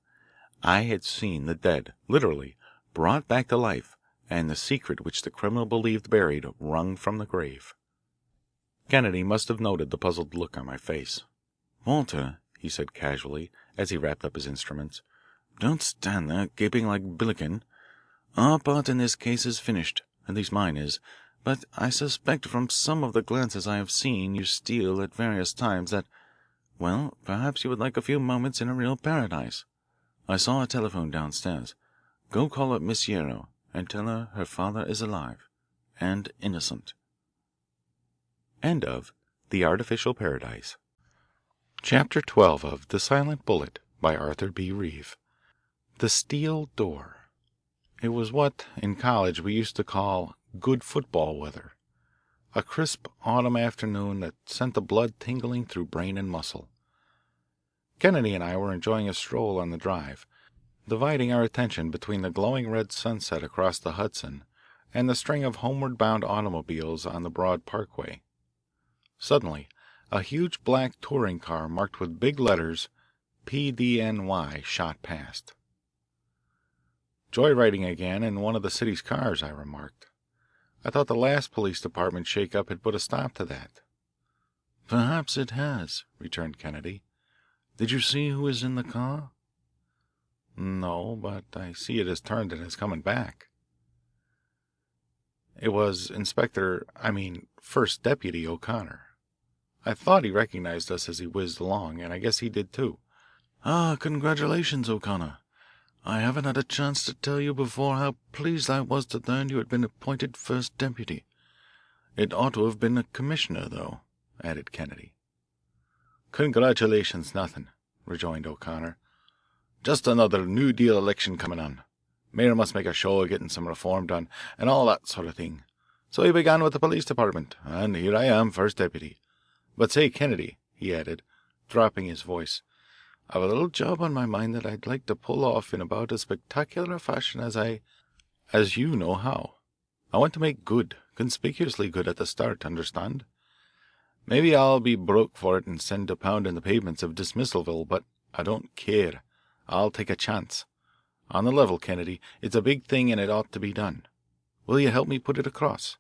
I had seen the dead, literally, brought back to life, and the secret which the criminal believed buried wrung from the grave. Kennedy must have noted the puzzled look on my face. "Walter," he said casually, as he wrapped up his instruments, "don't stand there gaping like Billiken. Our part in this case is finished, at least mine is, but I suspect from some of the glances I have seen you steal at various times that, well, perhaps you would like a few moments in a real paradise. I saw a telephone downstairs. Go call up Miss Guerrero and tell her father is alive and innocent." End of The Artificial Paradise. Chapter 12 of The Silent Bullet by Arthur B. Reeve. The Steel Door. It was what, in college, we used to call good football weather. A crisp autumn afternoon that sent the blood tingling through brain and muscle. Kennedy and I were enjoying a stroll on the drive, dividing our attention between the glowing red sunset across the Hudson and the string of homeward bound automobiles on the broad parkway. Suddenly, a huge black touring car marked with big letters PDNY shot past. "Joyriding again in one of the city's cars," I remarked. "I thought the last police department shake-up had put a stop to that." "Perhaps it has," returned Kennedy. "Did you see who is in the car?" "No, but I see it has turned and is coming back." It was First Deputy O'Connor. I thought he recognized us as he whizzed along, and I guess he did too. "Ah, congratulations, O'Connor. I haven't had a chance to tell you before how pleased I was to learn you had been appointed first deputy. It ought to have been a commissioner, though," added Kennedy. "Congratulations, nothing," rejoined O'Connor. "Just another New Deal election coming on. Mayor must make a show of getting some reform done, and all that sort of thing. So he began with the police department, and here I am, first deputy. But say, Kennedy," he added, dropping his voice, "I've a little job on my mind that I'd like to pull off in about as spectacular a fashion as you know how. I want to make good, conspicuously good at the start, understand? Maybe I'll be broke for it and send a pound in the pavements of Dismissalville, but I don't care. I'll take a chance. On the level, Kennedy, it's a big thing and it ought to be done. Will you help me put it across?"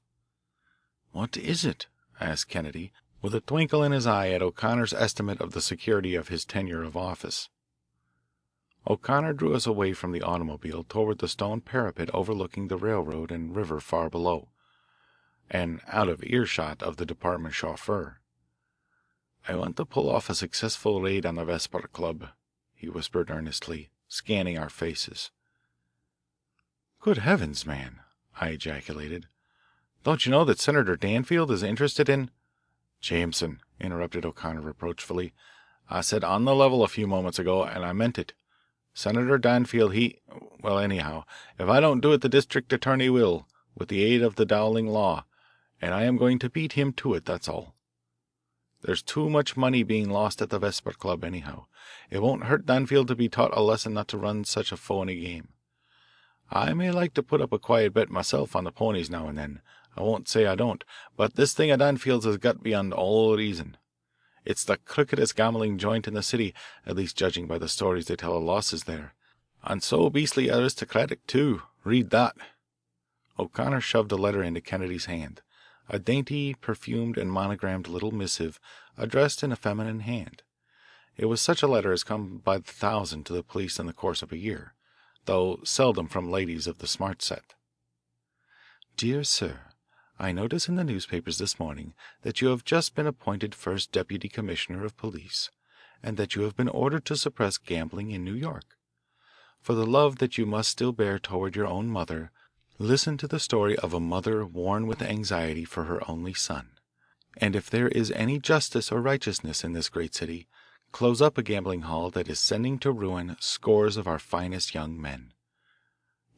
"What is it?" asked Kennedy, with a twinkle in his eye at O'Connor's estimate of the security of his tenure of office. O'Connor drew us away from the automobile toward the stone parapet overlooking the railroad and river far below, and out of earshot of the department chauffeur. "I want to pull off a successful raid on the Vesper Club," he whispered earnestly, scanning our faces. "Good heavens, man," I ejaculated. "Don't you know that Senator Danfield is interested in—" "Jameson," interrupted O'Connor reproachfully. "I said on the level a few moments ago, and I meant it. Senator Danfield, well, anyhow, if I don't do it the district attorney will, with the aid of the Dowling law, and I am going to beat him to it, that's all. There's too much money being lost at the Vesper Club, anyhow. It won't hurt Danfield to be taught a lesson not to run such a phony game. I may like to put up a quiet bet myself on the ponies now and then. I won't say I don't, but this thing of Danfield's has got beyond all reason. It's the crookedest gambling joint in the city, at least judging by the stories they tell of losses there. And so beastly aristocratic, too. Read that." O'Connor shoved a letter into Kennedy's hand, a dainty, perfumed, and monogrammed little missive addressed in a feminine hand. It was such a letter as comes by the thousand to the police in the course of a year, though seldom from ladies of the smart set. "Dear Sir, I notice in the newspapers this morning that you have just been appointed first deputy commissioner of police, and that you have been ordered to suppress gambling in New York. For the love that you must still bear toward your own mother, listen to the story of a mother worn with anxiety for her only son. And if there is any justice or righteousness in this great city, close up a gambling hall that is sending to ruin scores of our finest young men.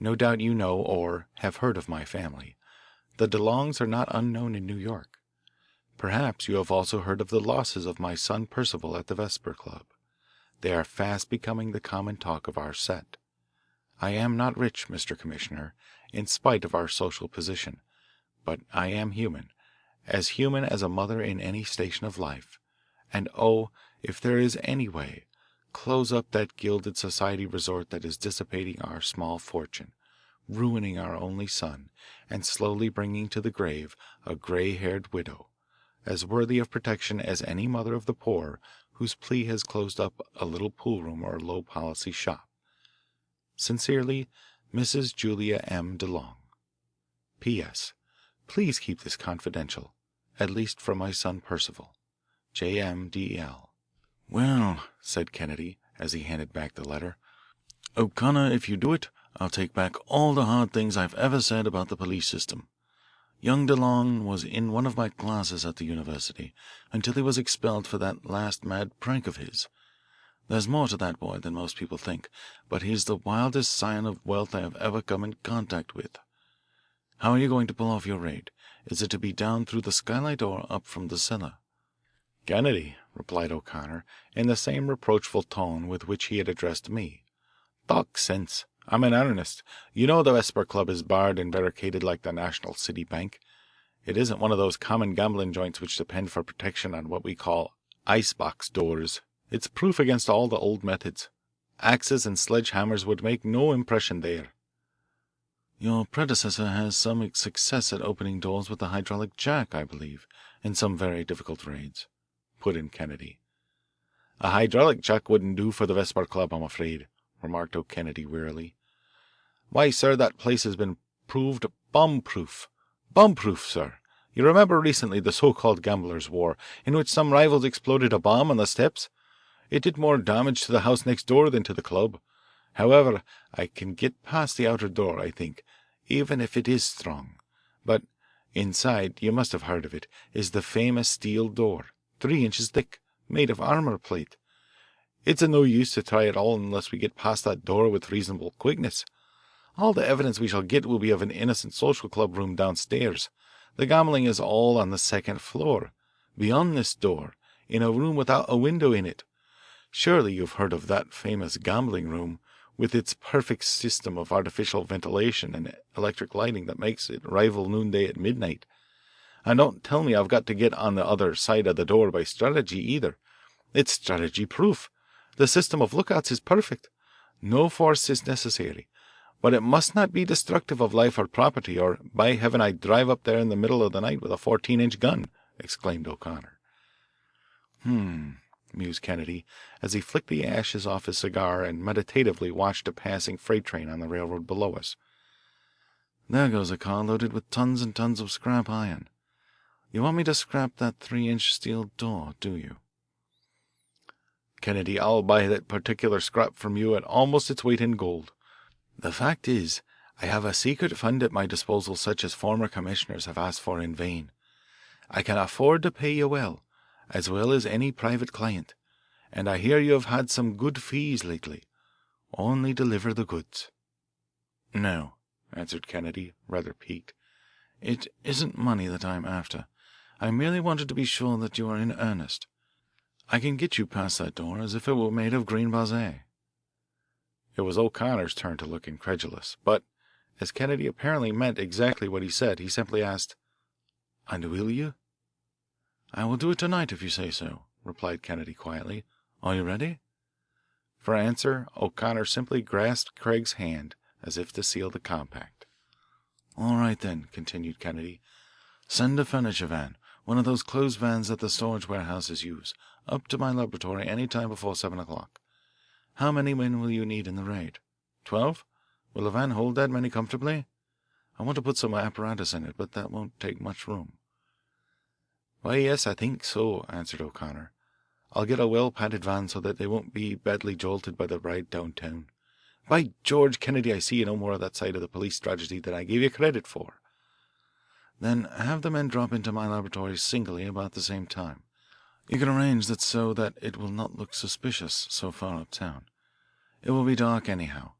No doubt you know or have heard of my family. The DeLongs are not unknown in New York. Perhaps you have also heard of the losses of my son Percival at the Vesper Club. They are fast becoming the common talk of our set. I am not rich, Mr. Commissioner, in spite of our social position, but I am human as a mother in any station of life, and oh, if there is any way, close up that gilded society resort that is dissipating our small fortune, ruining our only son, and slowly bringing to the grave a gray-haired widow, as worthy of protection as any mother of the poor whose plea has closed up a little poolroom or low-policy shop. Sincerely, Mrs. Julia M. DeLong. P.S. Please keep this confidential, at least from my son Percival. J.M.D.L." "Well," said Kennedy, as he handed back the letter, "O'Connor, if you do it, I'll take back all the hard things I've ever said about the police system. Young DeLong was in one of my classes at the university until he was expelled for that last mad prank of his. There's more to that boy than most people think, but he's the wildest scion of wealth I have ever come in contact with. How are you going to pull off your raid? Is it to be down through the skylight or up from the cellar?" "Kennedy," replied O'Connor in the same reproachful tone with which he had addressed me, Talk sense. I'm in earnest. You know the Vesper Club is barred and barricaded like the National City Bank. It isn't one of those common gambling joints which depend for protection on what we call icebox doors. It's proof against all the old methods. Axes and sledgehammers would make no impression there. Your predecessor has some success at opening doors with the hydraulic jack, I believe, in some very difficult raids," put in Kennedy. A hydraulic jack wouldn't do for the Vesper Club, I'm afraid, remarked O'Kennedy wearily. Why, sir, that place has been proved bomb-proof. Bomb-proof, sir. You remember recently the so-called Gamblers' War, in which some rivals exploded a bomb on the steps? It did more damage to the house next door than to the club. However, I can get past the outer door, I think, even if it is strong. But inside, you must have heard of it, is the famous steel door, 3 inches thick, made of armour plate. It's of no use to try at all unless we get past that door with reasonable quickness. All the evidence we shall get will be of an innocent social club room downstairs. The gambling is all on the 2nd floor, beyond this door, in a room without a window in it. Surely you've heard of that famous gambling room, with its perfect system of artificial ventilation and electric lighting that makes it rival noonday at midnight. And don't tell me I've got to get on the other side of the door by strategy either. It's strategy proof. The system of lookouts is perfect. No force is necessary. But it must not be destructive of life or property, or by heaven I'd drive up there in the middle of the night with a 14-inch gun, exclaimed O'Connor. Mused Kennedy, as he flicked the ashes off his cigar and meditatively watched a passing freight train on the railroad below us. There goes a car loaded with tons and tons of scrap iron. You want me to scrap that 3-inch steel door, do you? Kennedy, I'll buy that particular scrap from you at almost its weight in gold. The fact is, I have a secret fund at my disposal such as former commissioners have asked for in vain. I can afford to pay you well as any private client, and I hear you have had some good fees lately. Only deliver the goods. No, answered Kennedy, rather piqued. It isn't money that I'm after. I merely wanted to be sure that you are in earnest. I can get you past that door as if it were made of green baize. It was O'Connor's turn to look incredulous, but as Kennedy apparently meant exactly what he said, he simply asked, "And will you?" "I will do it tonight if you say so," replied Kennedy quietly. "Are you ready?" For answer, O'Connor simply grasped Craig's hand as if to seal the compact. "All right, then," continued Kennedy. "Send a furniture van, one of those closed vans that the storage warehouses use, up to my laboratory any time before 7 o'clock. How many men will you need in the raid? 12? Will the van hold that many comfortably? I want to put some apparatus in it, but that won't take much room." "Why, yes, I think so," answered O'Connor. "I'll get a well padded van so that they won't be badly jolted by the ride downtown. By George, Kennedy, I see you know more of that side of the police strategy than I gave you credit for." "Then have the men drop into my laboratory singly about the same time. You can arrange that so that it will not look suspicious so far uptown. It will be dark anyhow.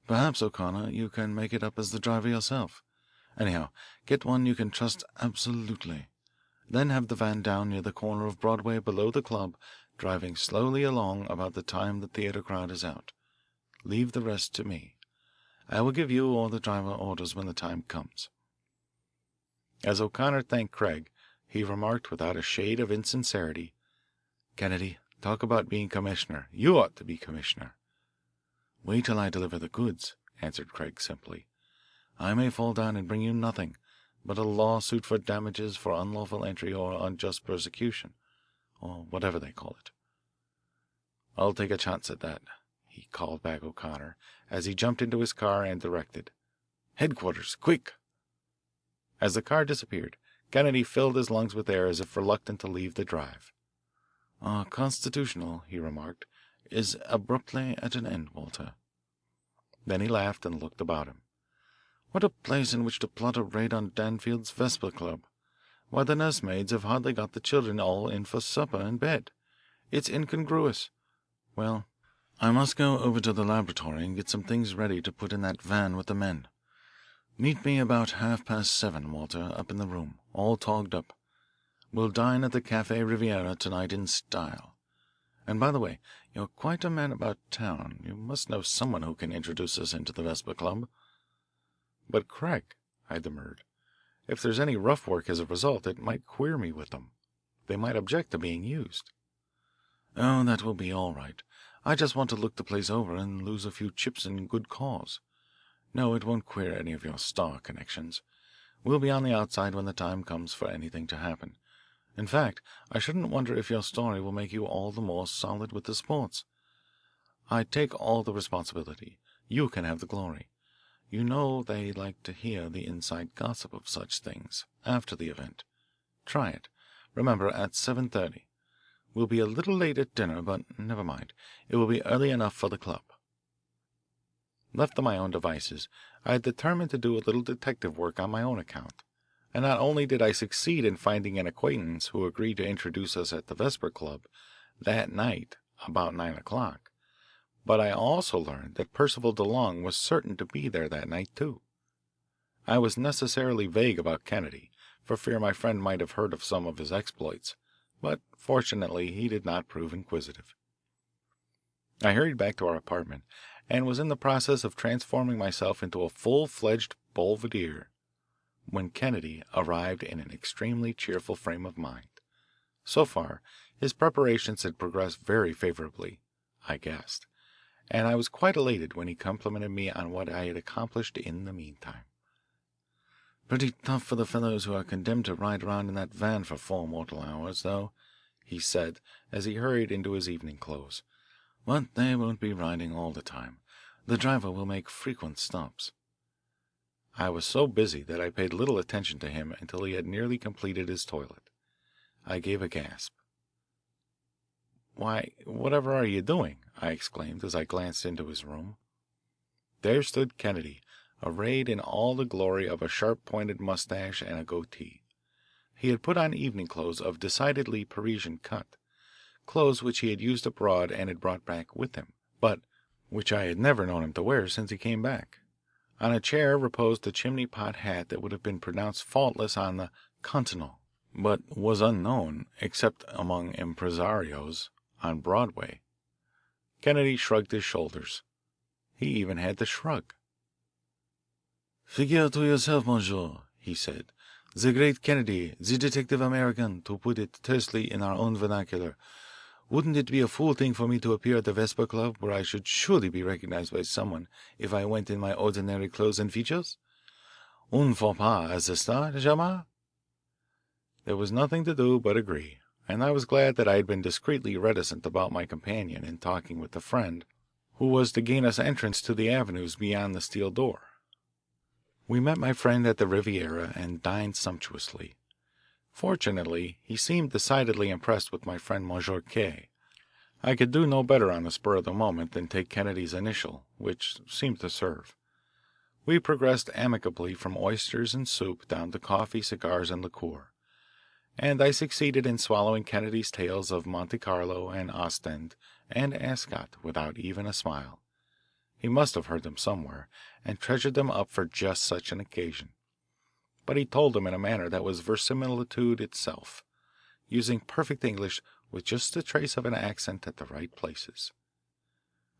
Perhaps, O'Connor, you can make it up as the driver yourself. Anyhow, get one you can trust absolutely. Then have the van down near the corner of Broadway below the club, driving slowly along about the time the theatre crowd is out. Leave the rest to me. I will give you or the driver orders when the time comes." As O'Connor thanked Craig, he remarked without a shade of insincerity, "Kennedy, talk about being commissioner. You ought to be commissioner." "Wait till I deliver the goods," answered Craig simply. "I may fall down and bring you nothing but a lawsuit for damages for unlawful entry or unjust persecution, or whatever they call it." "I'll take a chance at that," he called back O'Connor as he jumped into his car and directed, "Headquarters, quick!" As the car disappeared, Kennedy filled his lungs with air as if reluctant to leave the drive. "Our constitutional," he remarked, "is abruptly at an end, Walter." Then he laughed and looked about him. "What a place in which to plot a raid on Danfield's Vesper Club. Why, the nursemaids have hardly got the children all in for supper and bed. It's incongruous. Well, I must go over to the laboratory and get some things ready to put in that van with the men. Meet me about 7:30, Walter, up in the room, all togged up. We'll dine at the Cafe Riviera tonight in style. And by the way, you're quite a man about town. You must know someone who can introduce us into the Vespa Club. But Craig, I demurred, if there's any rough work as a result, it might queer me with them. They might object to being used. Oh, that will be all right. I just want to look the place over and lose a few chips in good cause. No, it won't queer any of your star connections. We'll be on the outside when the time comes for anything to happen. In fact, I shouldn't wonder if your story will make you all the more solid with the sports. I take all the responsibility. You can have the glory. You know they like to hear the inside gossip of such things after the event. Try it. Remember, at 7:30. We'll be a little late at dinner, but never mind. It will be early enough for the club. Left to my own devices, I had determined to do a little detective work on my own account, and not only did I succeed in finding an acquaintance who agreed to introduce us at the Vesper Club that night about 9 o'clock, but I also learned that Percival DeLong was certain to be there that night too. I was necessarily vague about Kennedy, for fear my friend might have heard of some of his exploits, but fortunately he did not prove inquisitive. I hurried back to our apartment and was in the process of transforming myself into a full-fledged boulevardier when Kennedy arrived in an extremely cheerful frame of mind. So far, his preparations had progressed very favourably, I guessed, and I was quite elated when he complimented me on what I had accomplished in the meantime. Pretty tough for the fellows who are condemned to ride around in that van for 4 mortal hours, though, he said as he hurried into his evening clothes. But they won't be riding all the time. The driver will make frequent stops. I was so busy that I paid little attention to him until he had nearly completed his toilet. I gave a gasp. "Why, whatever are you doing?" I exclaimed as I glanced into his room. There stood Kennedy, arrayed in all the glory of a sharp-pointed mustache and a goatee. He had put on evening clothes of decidedly Parisian cut, clothes which he had used abroad and had brought back with him, but which I had never known him to wear since he came back. On a chair reposed a chimney-pot hat that would have been pronounced faultless on the Continent, but was unknown, except among impresarios, on Broadway. Kennedy shrugged his shoulders. He even had the shrug. "Figure to yourself, monsieur," he said. "The great Kennedy, the detective American, to put it tersely in our own vernacular. Wouldn't it be a fool thing for me to appear at the Vesper Club, where I should surely be recognized by someone if I went in my ordinary clothes and features? Un faux pas as a star, jamais?" There was nothing to do but agree, and I was glad that I had been discreetly reticent about my companion in talking with the friend who was to gain us entrance to the avenues beyond the steel door. We met my friend at the Riviera and dined sumptuously. Fortunately, he seemed decidedly impressed with my friend Monsieur K. I could do no better on the spur of the moment than take Kennedy's initial, which seemed to serve. We progressed amicably from oysters and soup down to coffee, cigars, and liqueur, and I succeeded in swallowing Kennedy's tales of Monte Carlo and Ostend and Ascot without even a smile. He must have heard them somewhere, and treasured them up for just such an occasion. But he told them in a manner that was verisimilitude itself, using perfect English with just a trace of an accent at the right places.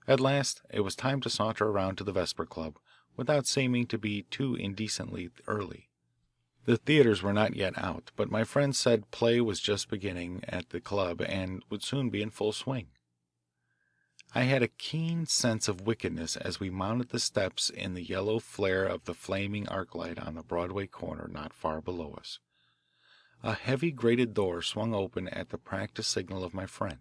At last it was time to saunter around to the Vesper Club without seeming to be too indecently early. The theatres were not yet out, but my friend said play was just beginning at the club and would soon be in full swing. I had a keen sense of wickedness as we mounted the steps in the yellow flare of the flaming arc light on the Broadway corner not far below us. A heavy grated door swung open at the practised signal of my friend,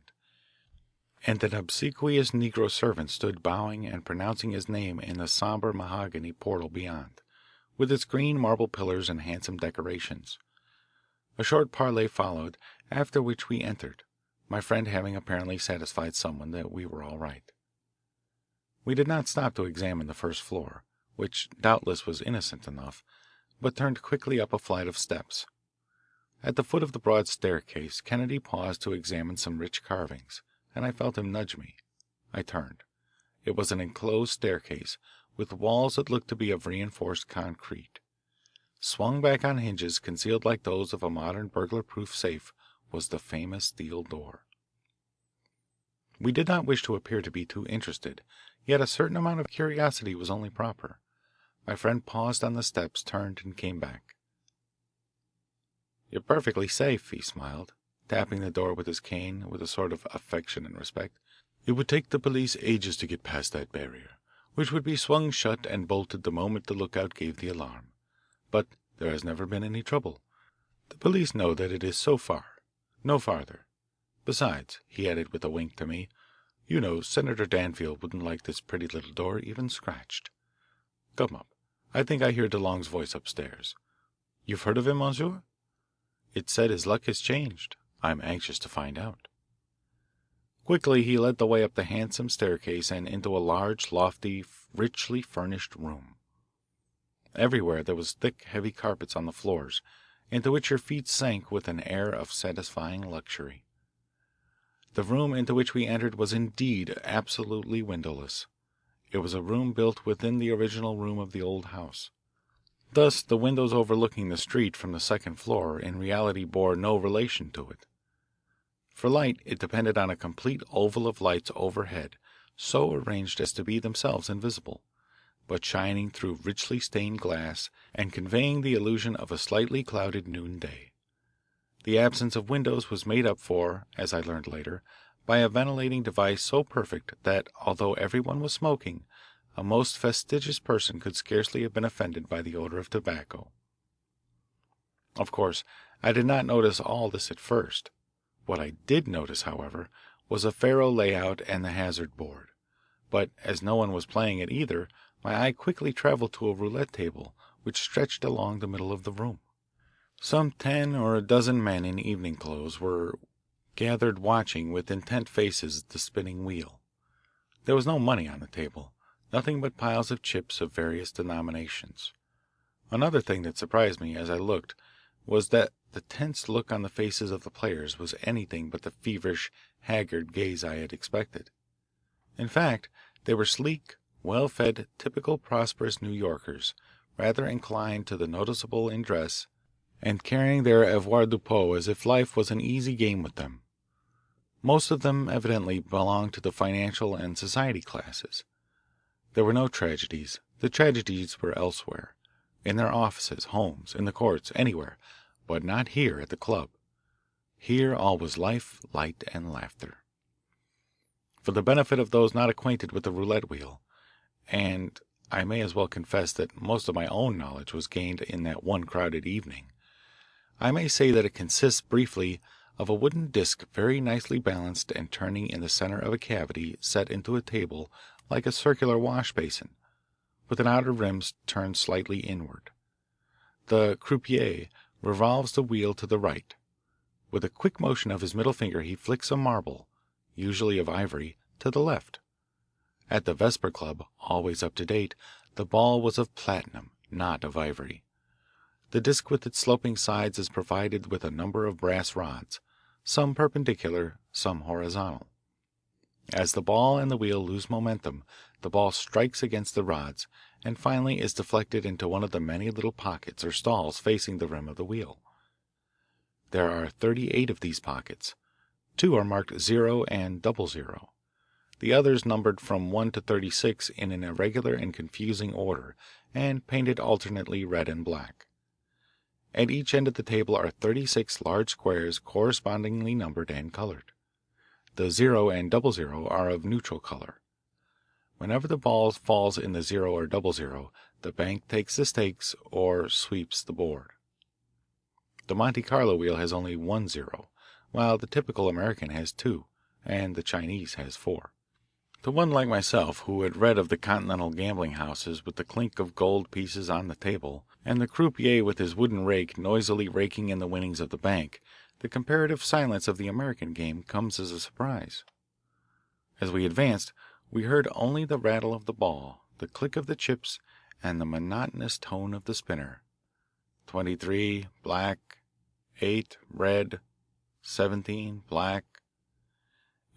and an obsequious negro servant stood bowing and pronouncing his name in the sombre mahogany portal beyond, with its green marble pillars and handsome decorations. A short parley followed, after which we entered, my friend having apparently satisfied someone that we were all right. We did not stop to examine the first floor, which doubtless was innocent enough, but turned quickly up a flight of steps. At the foot of the broad staircase Kennedy paused to examine some rich carvings, and I felt him nudge me. I turned. It was an enclosed staircase, with walls that looked to be of reinforced concrete. Swung back on hinges concealed like those of a modern burglar-proof safe was the famous steel door. We did not wish to appear to be too interested, yet a certain amount of curiosity was only proper. My friend paused on the steps, turned, and came back. "You're perfectly safe," he smiled, tapping the door with his cane with a sort of affectionate respect. It would take the police ages to get past that barrier, which would be swung shut and bolted the moment the lookout gave the alarm. But there has never been any trouble. The police know that it is so far, no farther. Besides," he added with a wink to me, "you know Senator Danfield wouldn't like this pretty little door even scratched. Come up. I think I hear DeLong's voice upstairs. You've heard of him, monsieur? It's said his luck has changed. I'm anxious to find out." Quickly he led the way up the handsome staircase and into a large, lofty, richly furnished room. Everywhere there was thick, heavy carpets on the floors, into which your feet sank with an air of satisfying luxury. The room into which we entered was indeed absolutely windowless. It was a room built within the original room of the old house. Thus the windows overlooking the street from the second floor in reality bore no relation to it. For light it depended on a complete oval of lights overhead, so arranged as to be themselves invisible, but shining through richly stained glass and conveying the illusion of a slightly clouded noonday. The absence of windows was made up for, as I learned later, by a ventilating device so perfect that, although everyone was smoking, a most fastidious person could scarcely have been offended by the odour of tobacco. Of course, I did not notice all this at first. What I did notice, however, was a faro layout and the hazard board, but as no one was playing it either, my eye quickly travelled to a roulette table which stretched along the middle of the room. Some 10 or a dozen men in evening clothes were gathered watching with intent faces the spinning wheel. There was no money on the table, nothing but piles of chips of various denominations. Another thing that surprised me as I looked was that the tense look on the faces of the players was anything but the feverish, haggard gaze I had expected. In fact, they were sleek, well-fed, typical prosperous New Yorkers, rather inclined to the noticeable in dress, and carrying their avoirdupois as if life was an easy game with them. Most of them evidently belonged to the financial and society classes. There were no tragedies. The tragedies were elsewhere, in their offices, homes, in the courts, anywhere, but not here at the club. Here all was life, light, and laughter. For the benefit of those not acquainted with the roulette wheel, and I may as well confess that most of my own knowledge was gained in that one crowded evening, I may say that it consists briefly of a wooden disc very nicely balanced and turning in the centre of a cavity set into a table like a circular wash basin, with an outer rim turned slightly inward. The croupier revolves the wheel to the right. With a quick motion of his middle finger he flicks a marble, usually of ivory, to the left. At the Vesper Club, always up to date, the ball was of platinum, not of ivory. The disc with its sloping sides is provided with a number of brass rods, some perpendicular, some horizontal. As the ball and the wheel lose momentum, the ball strikes against the rods, and finally is deflected into one of the many little pockets or stalls facing the rim of the wheel. There are 38 of these pockets. 2 are marked 0 and 00. The others numbered from 1 to 36 in an irregular and confusing order, and painted alternately red and black. At each end of the table are 36 large squares correspondingly numbered and coloured. The 0 and 00 are of neutral colour. Whenever the ball falls in the 0 or 00, the bank takes the stakes or sweeps the board. The Monte Carlo wheel has only 1 0, while the typical American has 2, and the Chinese has 4. To one like myself, who had read of the continental gambling houses with the clink of gold pieces on the table, and the croupier with his wooden rake noisily raking in the winnings of the bank, the comparative silence of the American game comes as a surprise. As we advanced, we heard only the rattle of the ball, the click of the chips, and the monotonous tone of the spinner. 23, black, 8, red, 17, black.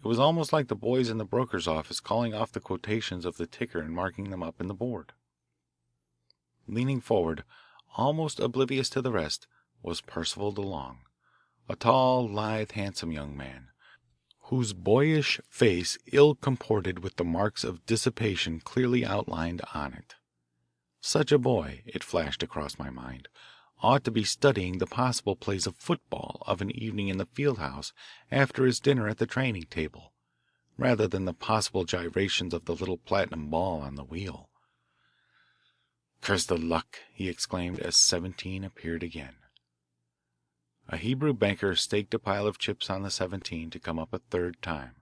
It was almost like the boys in the broker's office calling off the quotations of the ticker and marking them up in the board. Leaning forward, almost oblivious to the rest, was Percival DeLong, a tall, lithe, handsome young man, whose boyish face ill comported with the marks of dissipation clearly outlined on it. Such a boy, it flashed across my mind, ought to be studying the possible plays of football of an evening in the field house after his dinner at the training table, rather than the possible gyrations of the little platinum ball on the wheel. "Curse the luck!" he exclaimed as 17 appeared again. A Hebrew banker staked a pile of chips on the 17 to come up a third time.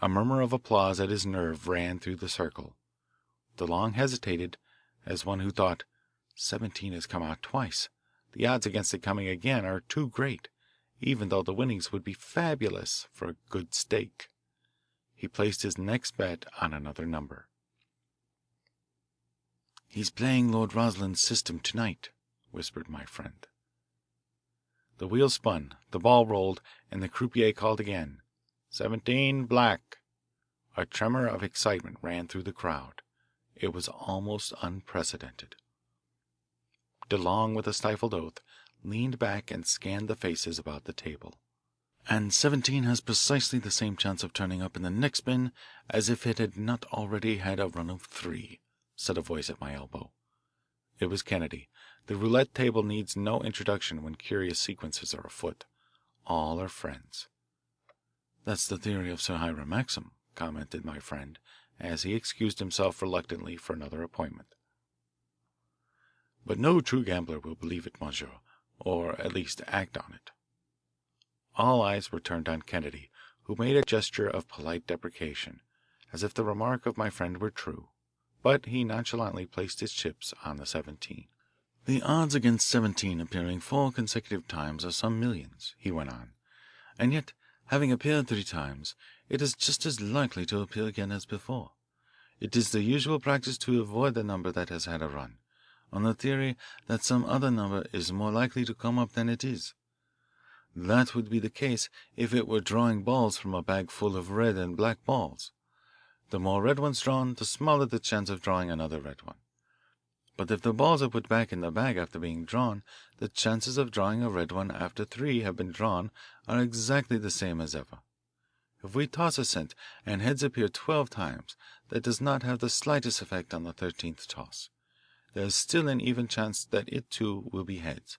A murmur of applause at his nerve ran through the circle. DeLong hesitated, as one who thought, 17 has come out twice. The odds against it coming again are too great, even though the winnings would be fabulous for a good stake. He placed his next bet on another number. "He's playing Lord Roslind's system tonight," whispered my friend. The wheel spun, the ball rolled, and the croupier called again, 17 black. A tremor of excitement ran through the crowd. It was almost unprecedented. DeLong, with a stifled oath, leaned back and scanned the faces about the table. "And 17 has precisely the same chance of turning up in the next spin as if it had not already had a run of 3, said a voice at my elbow. It was Kennedy. The roulette table needs no introduction when curious sequences are afoot. All are friends. "That's the theory of Sir Hiram Maxim," commented my friend, as he excused himself reluctantly for another appointment. "But no true gambler will believe it, monsieur, or at least act on it." All eyes were turned on Kennedy, who made a gesture of polite deprecation, as if the remark of my friend were true, but he nonchalantly placed his chips on the 17. "The odds against 17 appearing 4 consecutive times are some millions," he went on, "and yet, having appeared 3 times, it is just as likely to appear again as before. It is the usual practice to avoid the number that has had a run, on the theory that some other number is more likely to come up than it is. That would be the case if it were drawing balls from a bag full of red and black balls. The more red ones drawn, the smaller the chance of drawing another red one. But if the balls are put back in the bag after being drawn, the chances of drawing a red one after 3 have been drawn are exactly the same as ever. If we toss a cent and heads appear 12 times, that does not have the slightest effect on the 13th toss. There is still an even chance that it too will be heads.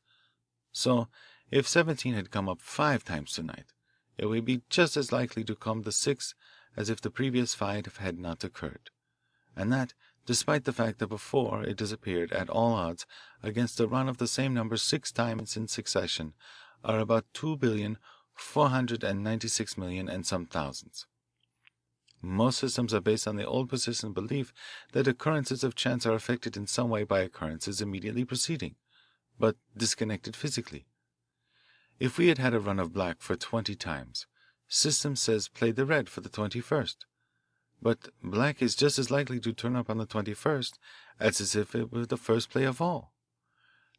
So, if 17 had come up 5 times tonight, it would be just as likely to come the 6th as if the previous 5 had not occurred, and that despite the fact that before it disappeared at all odds against a run of the same number 6 times in succession are about 2,496,000,000 and some thousands. Most systems are based on the old persistent belief that occurrences of chance are affected in some way by occurrences immediately preceding, but disconnected physically. If we had had a run of black for 20 times, system says play the red for the 21st. But black is just as likely to turn up on the 21st as if it were the first play of all.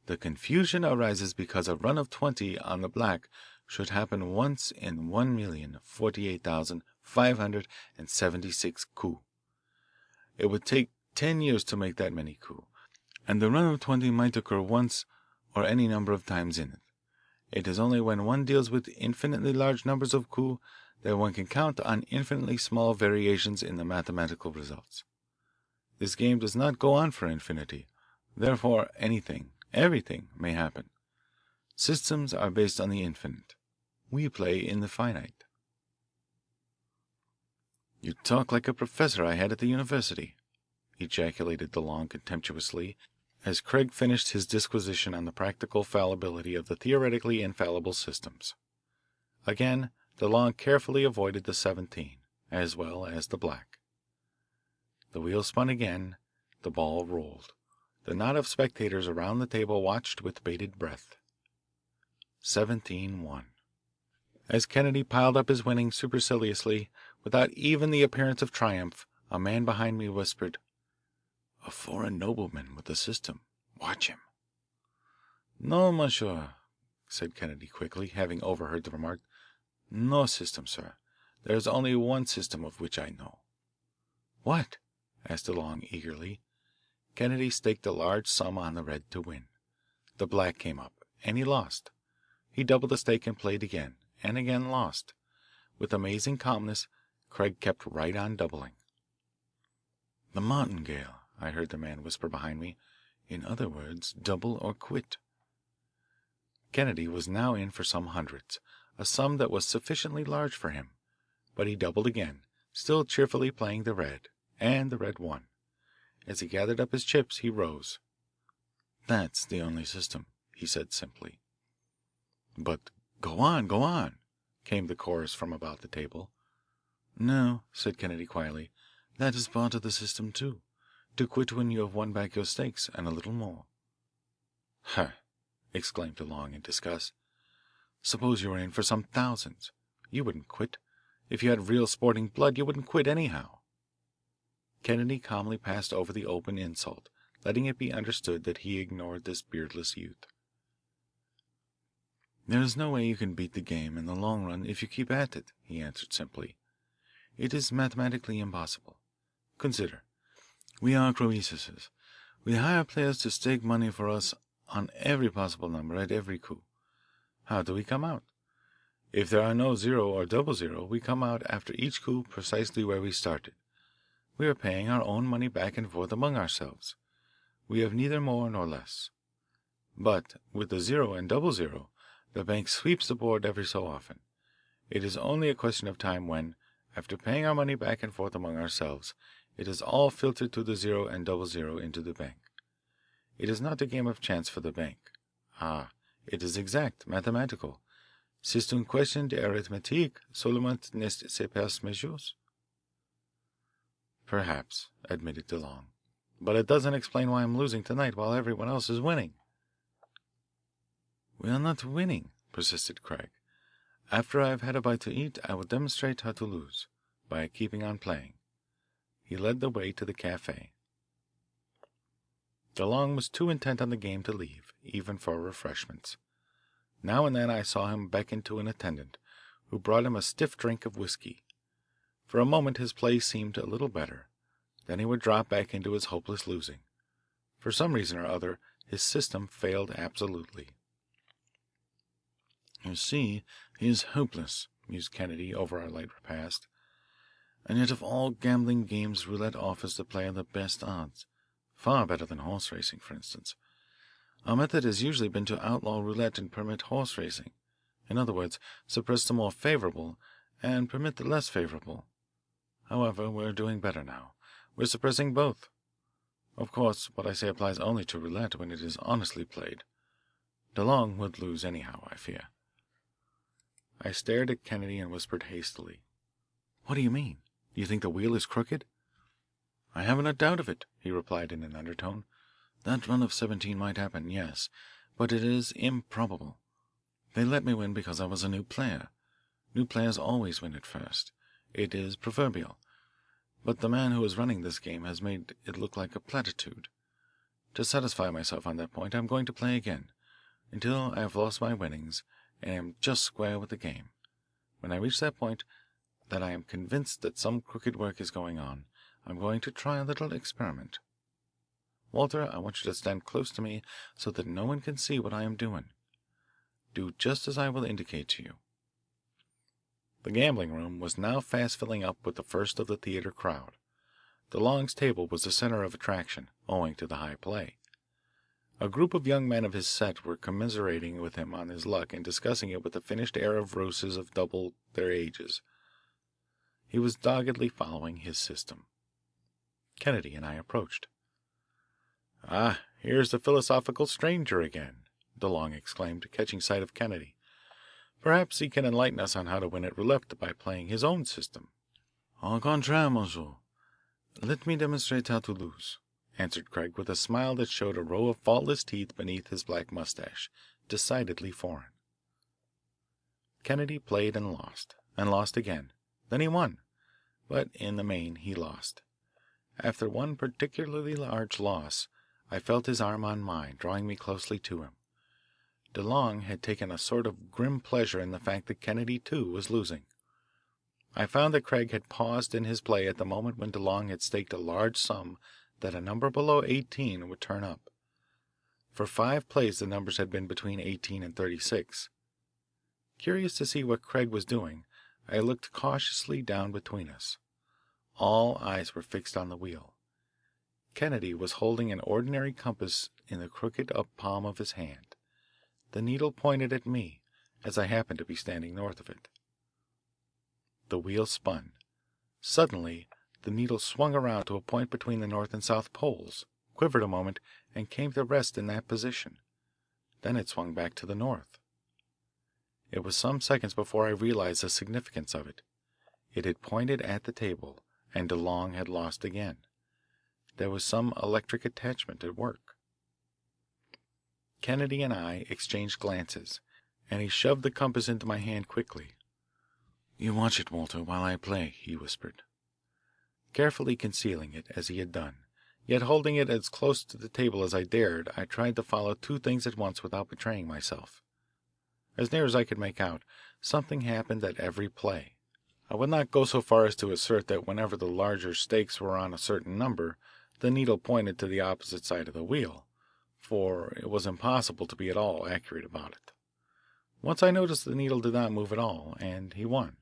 The confusion arises because a run of 20 on the black should happen once in 1,048,576 coups. It would take 10 years to make that many coups, and the run of 20 might occur once or any number of times in it. It is only when one deals with infinitely large numbers of coups that one can count on infinitely small variations in the mathematical results. This game does not go on for infinity, therefore anything, everything may happen. Systems are based on the infinite. We play in the finite. "You talk like a professor I had at the university," ejaculated DeLong contemptuously as Craig finished his disquisition on the practical fallibility of the theoretically infallible systems. Again, DeLong carefully avoided the 17, as well as the black. The wheel spun again, the ball rolled. The knot of spectators around the table watched with bated breath. 17 won. As Kennedy piled up his winnings superciliously, without even the appearance of triumph, a man behind me whispered, "A foreign nobleman with the system. Watch him." "No, monsieur," said Kennedy quickly, having overheard the remark. "No system, sir. There is only one system of which I know." "What?" asked DeLong eagerly. Kennedy staked a large sum on the red to win. The black came up, and he lost. He doubled the stake and played again, and again lost. With amazing calmness, Craig kept right on doubling. "The martingale," I heard the man whisper behind me. "In other words, double or quit." Kennedy was now in for some hundreds, a sum that was sufficiently large for him, but he doubled again, still cheerfully playing the red, and the red won. As he gathered up his chips, he rose. "That's the only system," he said simply. "But go on," came the chorus from about the table. "No," said Kennedy quietly. "That is part of the system, too. To quit when you have won back your stakes and a little more." "Huh!" exclaimed DeLong in disgust. "Suppose you were in for some thousands. You wouldn't quit. If you had real sporting blood, you wouldn't quit anyhow." Kennedy calmly passed over the open insult, letting it be understood that he ignored this beardless youth. "There is no way you can beat the game in the long run if you keep at it," he answered simply. "It is mathematically impossible. Consider. We are Croesuses. We hire players to stake money for us on every possible number at every coup. How do we come out? If there are no 0 or double zero, we come out after each coup precisely where we started. We are paying our own money back and forth among ourselves. We have neither more nor less. But with the 0 and double zero, the bank sweeps the board every so often. It is only a question of time when, after paying our money back and forth among ourselves, it is all filtered through the 0 and double zero into the bank. It is not a game of chance for the bank. Ah, it is exact, mathematical. C'est une question d'arithmétique, seulement n'est-ce pas mesures? "Perhaps," admitted DeLong, "but it doesn't explain why I'm losing tonight while everyone else is winning." "We are not winning," persisted Craig. "After I have had a bite to eat, I will demonstrate how to lose, by keeping on playing." He led the way to the cafe. DeLong was too intent on the game to leave, even for refreshments. Now and then I saw him beckon to an attendant, who brought him a stiff drink of whiskey. For a moment his play seemed a little better. Then he would drop back into his hopeless losing. For some reason or other his system failed absolutely. "You see, he is hopeless," mused Kennedy over our light repast. "And yet of all gambling games roulette offers the player the best odds. Far better than horse racing, for instance. Our method has usually been to outlaw roulette and permit horse racing. In other words, suppress the more favourable and permit the less favourable. However, we're doing better now. We're suppressing both. Of course, what I say applies only to roulette when it is honestly played. DeLong would lose anyhow, I fear." I stared at Kennedy and whispered hastily, "What do you mean? Do you think the wheel is crooked?" "I haven't a doubt of it," he replied in an undertone. "That run of 17 might happen, yes, but it is improbable. They let me win because I was a new player. New players always win at first. It is proverbial. But the man who is running this game has made it look like a platitude. To satisfy myself on that point I am going to play again, until I have lost my winnings and am just square with the game. When I reach that point, that I am convinced that some crooked work is going on, I am going to try a little experiment. Walter, I want you to stand close to me so that no one can see what I am doing. Do just as I will indicate to you." The gambling room was now fast filling up with the first of the theatre crowd. DeLong's table was the centre of attraction, owing to the high play. A group of young men of his set were commiserating with him on his luck and discussing it with the finished air of roses of double their ages. He was doggedly following his system. Kennedy and I approached. "Ah, here's the philosophical stranger again," DeLong exclaimed, catching sight of Kennedy. "Perhaps he can enlighten us on how to win at roulette by playing his own system." "Au contraire, monsieur. Let me demonstrate how to lose," answered Craig with a smile that showed a row of faultless teeth beneath his black mustache, decidedly foreign. Kennedy played and lost again. Then he won, but in the main he lost. After one particularly large loss, I felt his arm on mine, drawing me closely to him. DeLong had taken a sort of grim pleasure in the fact that Kennedy, too, was losing. I found that Craig had paused in his play at the moment when DeLong had staked a large sum that a number below 18 would turn up. For 5 plays the numbers had been between 18 and 36. Curious to see what Craig was doing, I looked cautiously down between us. All eyes were fixed on the wheel. Kennedy was holding an ordinary compass in the crooked up palm of his hand. The needle pointed at me, as I happened to be standing north of it. The wheel spun. Suddenly, the needle swung around to a point between the north and south poles, quivered a moment, and came to rest in that position. Then it swung back to the north. It was some seconds before I realized the significance of it. It had pointed at the table, and DeLong had lost again. There was some electric attachment at work. Kennedy and I exchanged glances, and he shoved the compass into my hand quickly. "You watch it, Walter, while I play," he whispered. Carefully concealing it, as he had done, yet holding it as close to the table as I dared, I tried to follow two things at once without betraying myself. As near as I could make out, something happened at every play. I would not go so far as to assert that whenever the larger stakes were on a certain number, the needle pointed to the opposite side of the wheel, for it was impossible to be at all accurate about it. Once I noticed the needle did not move at all, and he won.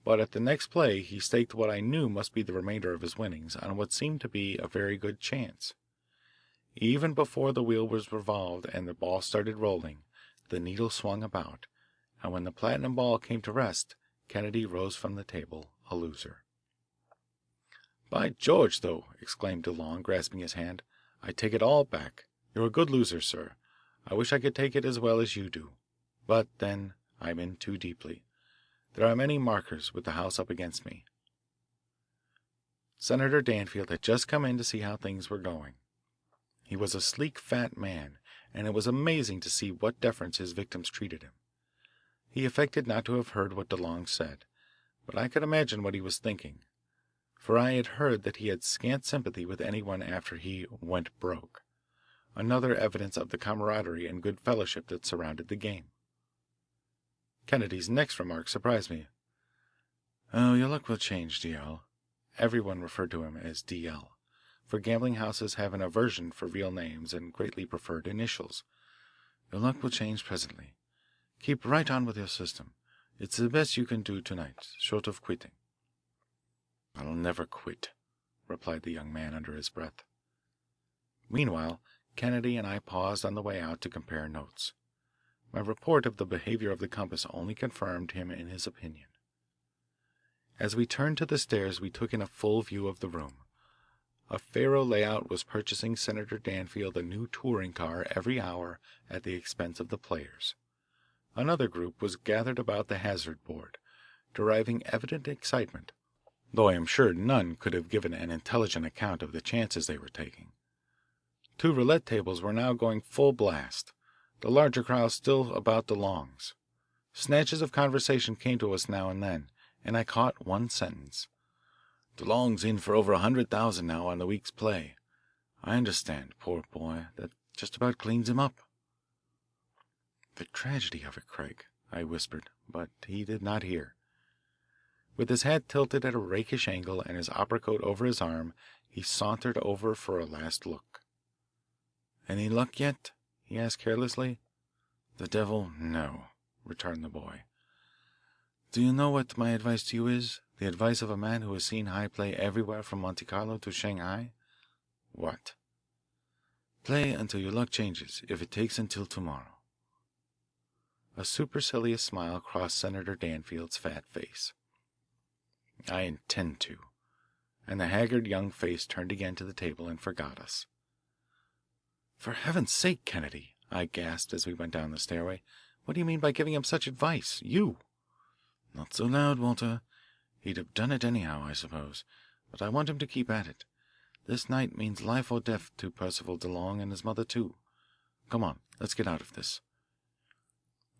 But at the next play he staked what I knew must be the remainder of his winnings on what seemed to be a very good chance. Even before the wheel was revolved and the ball started rolling, the needle swung about, and when the platinum ball came to rest, Kennedy rose from the table, a loser. "By George, though," exclaimed DeLong, grasping his hand, "I take it all back. You're a good loser, sir. I wish I could take it as well as you do. But, then, I'm in too deeply. There are many markers with the house up against me." Senator Danfield had just come in to see how things were going. He was a sleek, fat man, and it was amazing to see what deference his victims treated him. He affected not to have heard what DeLong said, but I could imagine what he was thinking, for I had heard that he had scant sympathy with anyone after he "went broke," another evidence of the camaraderie and good fellowship that surrounded the game. Kennedy's next remark surprised me. "Oh, your luck will change, DL." Everyone referred to him as DL, for gambling houses have an aversion for real names and greatly preferred initials. "Your luck will change presently. Keep right on with your system. It's the best you can do tonight, short of quitting." "I'll never quit," replied the young man under his breath. Meanwhile, Kennedy and I paused on the way out to compare notes. My report of the behaviour of the compass only confirmed him in his opinion. As we turned to the stairs we took in a full view of the room. A faro layout was purchasing Senator Danfield a new touring car every hour at the expense of the players. Another group was gathered about the hazard board, deriving evident excitement, though I am sure none could have given an intelligent account of the chances they were taking. Two roulette tables were now going full blast, the larger crowd still about DeLong's. Snatches of conversation came to us now and then, and I caught one sentence. "DeLong's in for over 100,000 now on the week's play. I understand, poor boy. That just about cleans him up." "The tragedy of it, Craig," I whispered, but he did not hear. With his hat tilted at a rakish angle and his opera coat over his arm, he sauntered over for a last look. "Any luck yet?" he asked carelessly. "The devil, no," returned the boy. "Do you know what my advice to you is? The advice of a man who has seen high play everywhere from Monte Carlo to Shanghai?" "What?" "Play until your luck changes, if it takes until tomorrow." A supercilious smile crossed Senator Danfield's fat face. "I intend to," and the haggard young face turned again to the table and forgot us. "For heaven's sake, Kennedy," I gasped as we went down the stairway, "what do you mean by giving him such advice? You?" "Not so loud, Walter. He'd have done it anyhow, I suppose, but I want him to keep at it. This night means life or death to Percival DeLong and his mother, too. Come on, let's get out of this."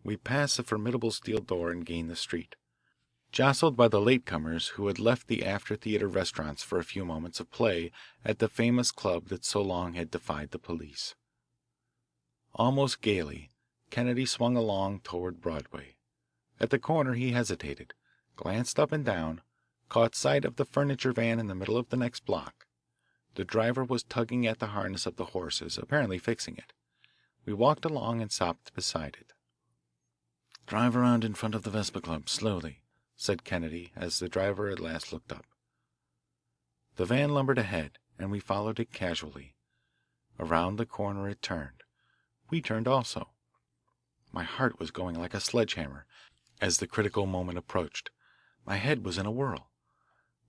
We passed the formidable steel door and gained the street, jostled by the latecomers who had left the after theatre restaurants for a few moments of play at the famous club that so long had defied the police. Almost gaily, Kennedy swung along toward Broadway. At the corner he hesitated, glanced up and down, caught sight of the furniture van in the middle of the next block. The driver was tugging at the harness of the horses, apparently fixing it. We walked along and stopped beside it. "Drive around in front of the Vespa Club, slowly," said Kennedy as the driver at last looked up. The van lumbered ahead, and we followed it casually. Around the corner it turned. We turned also. My heart was going like a sledgehammer as the critical moment approached. My head was in a whirl.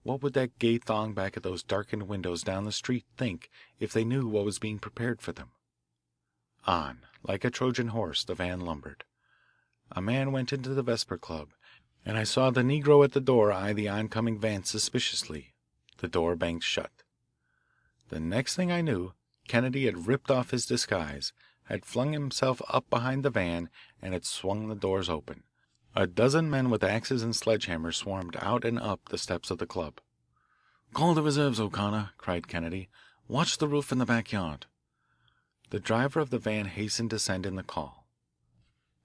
What would that gay throng back at those darkened windows down the street think if they knew what was being prepared for them? On, like a Trojan horse, the van lumbered. A man went into the Vesper Club, and I saw the negro at the door eye the oncoming van suspiciously. The door banged shut. The next thing I knew, Kennedy had ripped off his disguise, had flung himself up behind the van, and had swung the doors open. A dozen men with axes and sledgehammers swarmed out and up the steps of the club. "Call the reserves, O'Connor," cried Kennedy. "Watch the roof in the backyard." The driver of the van hastened to send in the call.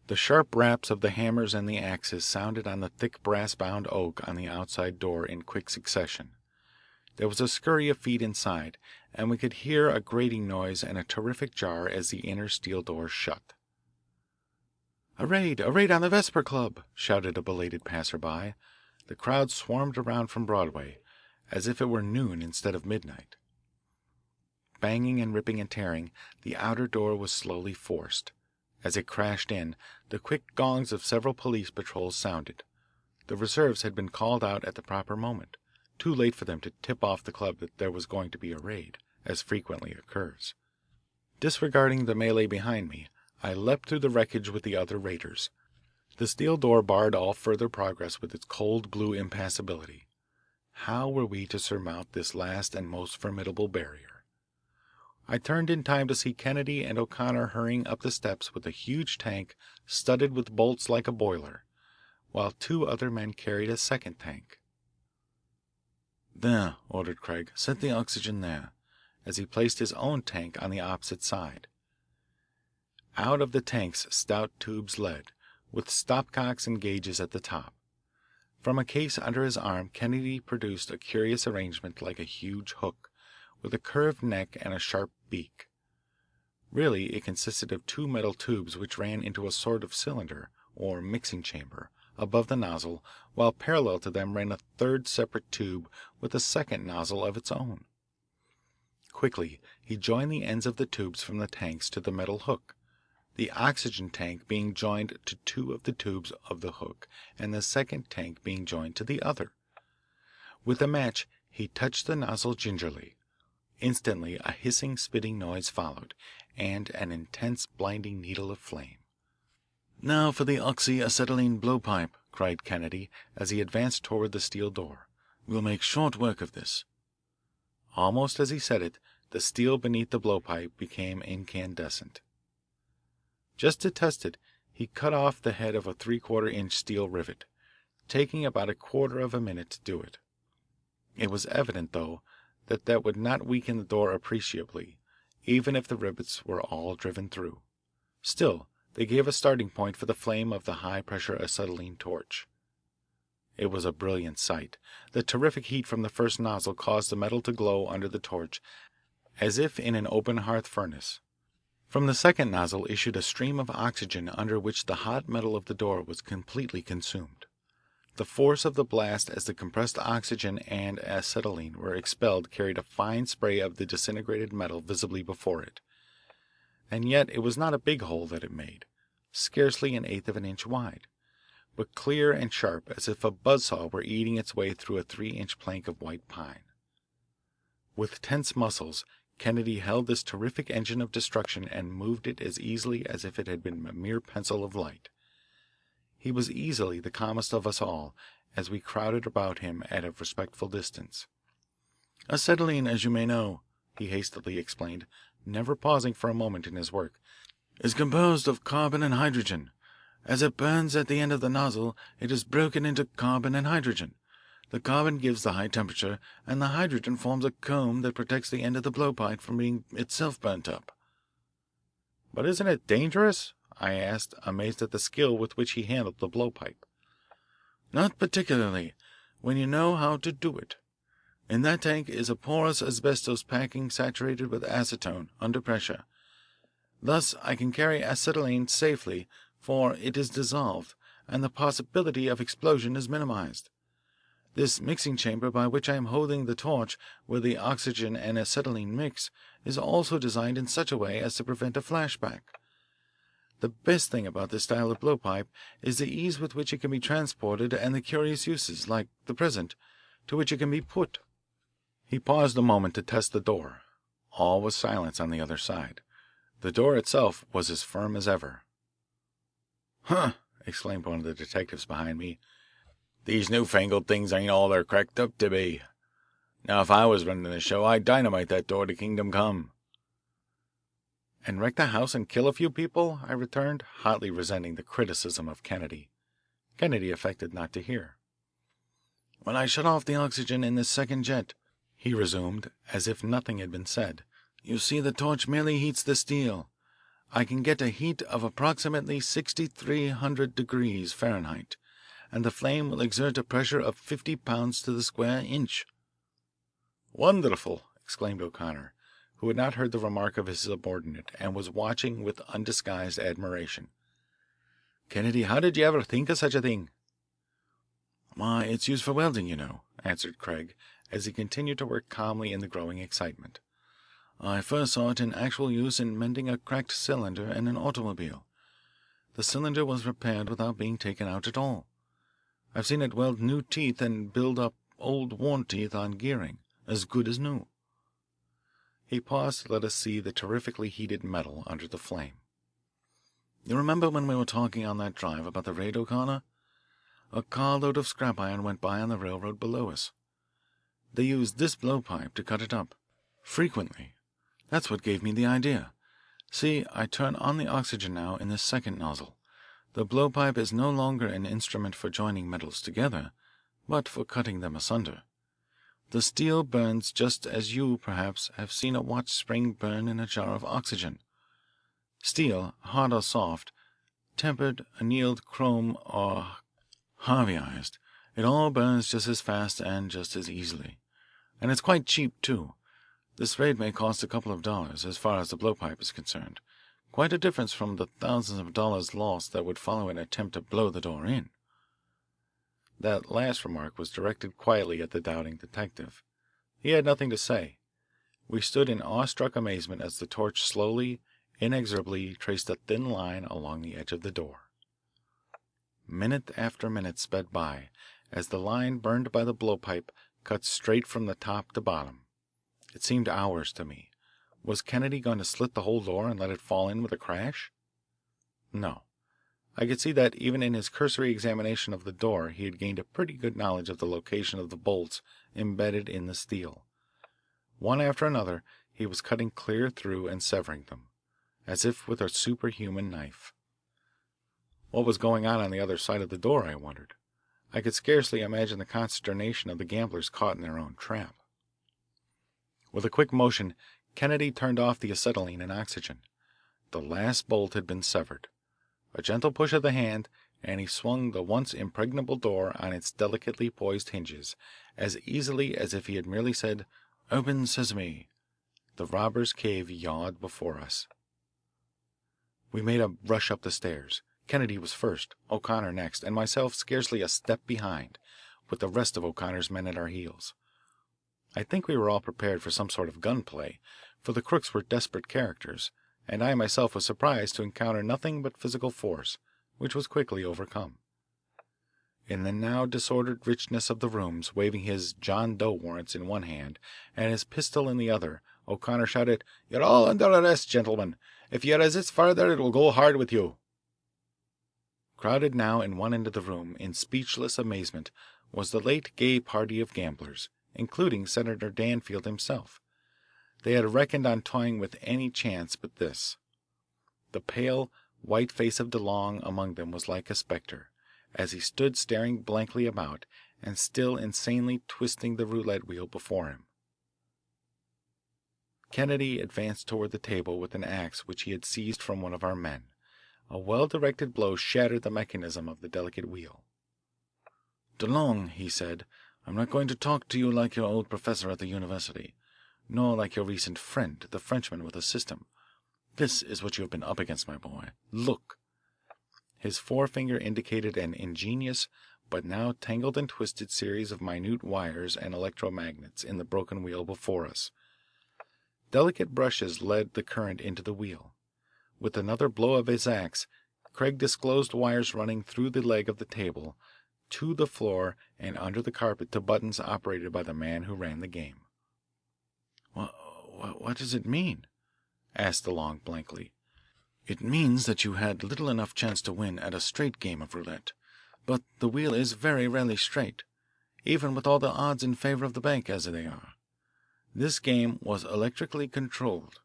The sharp raps of the hammers and the axes sounded on the thick brass-bound oak on the outside door in quick succession. There was a scurry of feet inside, and we could hear a grating noise and a terrific jar as the inner steel door shut. A raid on the Vesper Club!" shouted a belated passer-by. The crowd swarmed around from Broadway, as if it were noon instead of midnight. Banging and ripping and tearing, the outer door was slowly forced. As it crashed in, the quick gongs of several police patrols sounded. The reserves had been called out at the proper moment, too late for them to tip off the club that there was going to be a raid, as frequently occurs. Disregarding the melee behind me, I leapt through the wreckage with the other raiders. The steel door barred all further progress with its cold blue impassability. How were we to surmount this last and most formidable barrier? I turned in time to see Kennedy and O'Connor hurrying up the steps with a huge tank studded with bolts like a boiler, while two other men carried a second tank. "There," ordered Craig, "set the oxygen there," as he placed his own tank on the opposite side. Out of the tanks stout tubes led, with stopcocks and gauges at the top. From a case under his arm Kennedy produced a curious arrangement like a huge hook, with a curved neck and a sharp beak. Really it consisted of two metal tubes which ran into a sort of cylinder, or mixing chamber, above the nozzle, while parallel to them ran a third separate tube with a second nozzle of its own. Quickly he joined the ends of the tubes from the tanks to the metal hook, the oxygen tank being joined to two of the tubes of the hook and the second tank being joined to the other. With a match he touched the nozzle gingerly. Instantly a hissing, spitting noise followed, and an intense, blinding needle of flame. "Now for the oxyacetylene blowpipe," cried Kennedy as he advanced toward the steel door. "We'll make short work of this." Almost as he said it, the steel beneath the blowpipe became incandescent. Just to test it, he cut off the head of a 3/4-inch steel rivet, taking about a quarter of a minute to do it. It was evident, though, that would not weaken the door appreciably, even if the rivets were all driven through. Still, they gave a starting point for the flame of the high-pressure acetylene torch. It was a brilliant sight. The terrific heat from the first nozzle caused the metal to glow under the torch, as if in an open hearth furnace. From the second nozzle issued a stream of oxygen under which the hot metal of the door was completely consumed. The force of the blast as the compressed oxygen and acetylene were expelled carried a fine spray of the disintegrated metal visibly before it. And yet it was not a big hole that it made, scarcely 1/8 of an inch wide, but clear and sharp as if a buzzsaw were eating its way through a 3-inch plank of white pine. With tense muscles, Kennedy held this terrific engine of destruction and moved it as easily as if it had been a mere pencil of light. He was easily the calmest of us all as we crowded about him at a respectful distance. "Acetylene, as you may know," he hastily explained, never pausing for a moment in his work, "is composed of carbon and hydrogen. As it burns at the end of the nozzle, it is broken into carbon and hydrogen. The carbon gives the high temperature, and the hydrogen forms a comb that protects the end of the blowpipe from being itself burnt up." "But isn't it dangerous?" I asked, amazed at the skill with which he handled the blowpipe. "Not particularly, when you know how to do it. In that tank is a porous asbestos packing saturated with acetone under pressure. Thus I can carry acetylene safely, for it is dissolved, and the possibility of explosion is minimized. This mixing chamber by which I am holding the torch, where the oxygen and acetylene mix, is also designed in such a way as to prevent a flashback. The best thing about this style of blowpipe is the ease with which it can be transported and the curious uses, like the present, to which it can be put." He paused a moment to test the door. All was silence on the other side. The door itself was as firm as ever. "Huh!" exclaimed one of the detectives behind me. "These newfangled things ain't all they're cracked up to be. Now, if I was running the show, I'd dynamite that door to kingdom come." "And wreck the house and kill a few people?" I returned, hotly resenting the criticism of Kennedy. Kennedy affected not to hear. "When I shut off the oxygen in this second jet," he resumed, as if nothing had been said, "you see the torch merely heats the steel. I can get a heat of approximately 6,300 degrees Fahrenheit, and the flame will exert a pressure of 50 pounds to the square inch." "Wonderful!" exclaimed O'Connor, who had not heard the remark of his subordinate and was watching with undisguised admiration. "Kennedy, how did you ever think of such a thing?" "Why, it's used for welding, you know," answered Craig, as he continued to work calmly in the growing excitement. "I first saw it in actual use in mending a cracked cylinder in an automobile. The cylinder was repaired without being taken out at all. I've seen it weld new teeth and build up old worn teeth on gearing, as good as new." He paused to let us see the terrifically heated metal under the flame. "You remember when we were talking on that drive about the raid, O'Connor? A carload of scrap iron went by on the railroad below us. They used this blowpipe to cut it up. Frequently. That's what gave me the idea. See, I turn on the oxygen now in this second nozzle. The blowpipe is no longer an instrument for joining metals together, but for cutting them asunder. The steel burns just as you, perhaps, have seen a watch spring burn in a jar of oxygen. Steel, hard or soft, tempered, annealed, chrome, or Harveyized, it all burns just as fast and just as easily. And it's quite cheap, too. This raid may cost a couple of dollars, as far as the blowpipe is concerned. Quite a difference from the thousands of dollars lost that would follow an attempt to blow the door in." That last remark was directed quietly at the doubting detective. He had nothing to say. We stood in awestruck amazement as the torch slowly, inexorably traced a thin line along the edge of the door. Minute after minute sped by, as the line burned by the blowpipe cut straight from the top to bottom. It seemed hours to me. Was Kennedy going to slit the whole door and let it fall in with a crash? No. I could see that even in his cursory examination of the door he had gained a pretty good knowledge of the location of the bolts embedded in the steel. One after another he was cutting clear through and severing them, as if with a superhuman knife. What was going on the other side of the door, I wondered. I could scarcely imagine the consternation of the gamblers caught in their own trap. With a quick motion, Kennedy turned off the acetylene and oxygen. The last bolt had been severed. A gentle push of the hand, and he swung the once impregnable door on its delicately poised hinges, as easily as if he had merely said, "Open sesame." The robber's cave yawned before us. We made a rush up the stairs. Kennedy was first, O'Connor next, and myself scarcely a step behind, with the rest of O'Connor's men at our heels. I think we were all prepared for some sort of gun play, for the crooks were desperate characters, and I myself was surprised to encounter nothing but physical force, which was quickly overcome. In the now disordered richness of the rooms, waving his John Doe warrants in one hand and his pistol in the other, O'Connor shouted, "You're all under arrest, gentlemen. If you resist further, it will go hard with you." Crowded now in one end of the room, in speechless amazement, was the late gay party of gamblers, including Senator Danfield himself. They had reckoned on toying with any chance but this. The pale, white face of DeLong among them was like a spectre, as he stood staring blankly about and still insanely twisting the roulette wheel before him. Kennedy advanced toward the table with an axe which he had seized from one of our men. A well-directed blow shattered the mechanism of the delicate wheel. "DeLong," he said, "I'm not going to talk to you like your old professor at the university, nor like your recent friend, the Frenchman with a system. This is what you have been up against, my boy. Look." His forefinger indicated an ingenious but now tangled and twisted series of minute wires and electromagnets in the broken wheel before us. Delicate brushes led the current into the wheel. With another blow of his axe, Craig disclosed wires running through the leg of the table, to the floor, and under the carpet to buttons operated by the man who ran the game. What does it mean?" asked DeLong blankly. "It means that you had little enough chance to win at a straight game of roulette. But the wheel is very rarely straight, even with all the odds in favour of the bank as they are. This game was electrically controlled.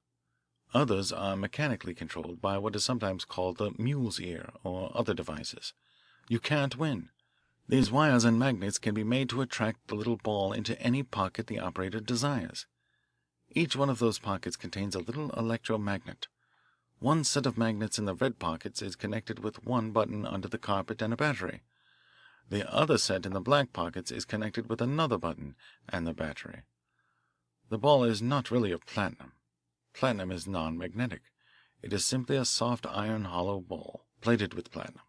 Others are mechanically controlled by what is sometimes called the mule's ear or other devices. You can't win. These wires and magnets can be made to attract the little ball into any pocket the operator desires. Each one of those pockets contains a little electromagnet. One set of magnets in the red pockets is connected with one button under the carpet and a battery. The other set in the black pockets is connected with another button and the battery. The ball is not really of platinum. Platinum is non-magnetic. It is simply a soft iron hollow ball, plated with platinum.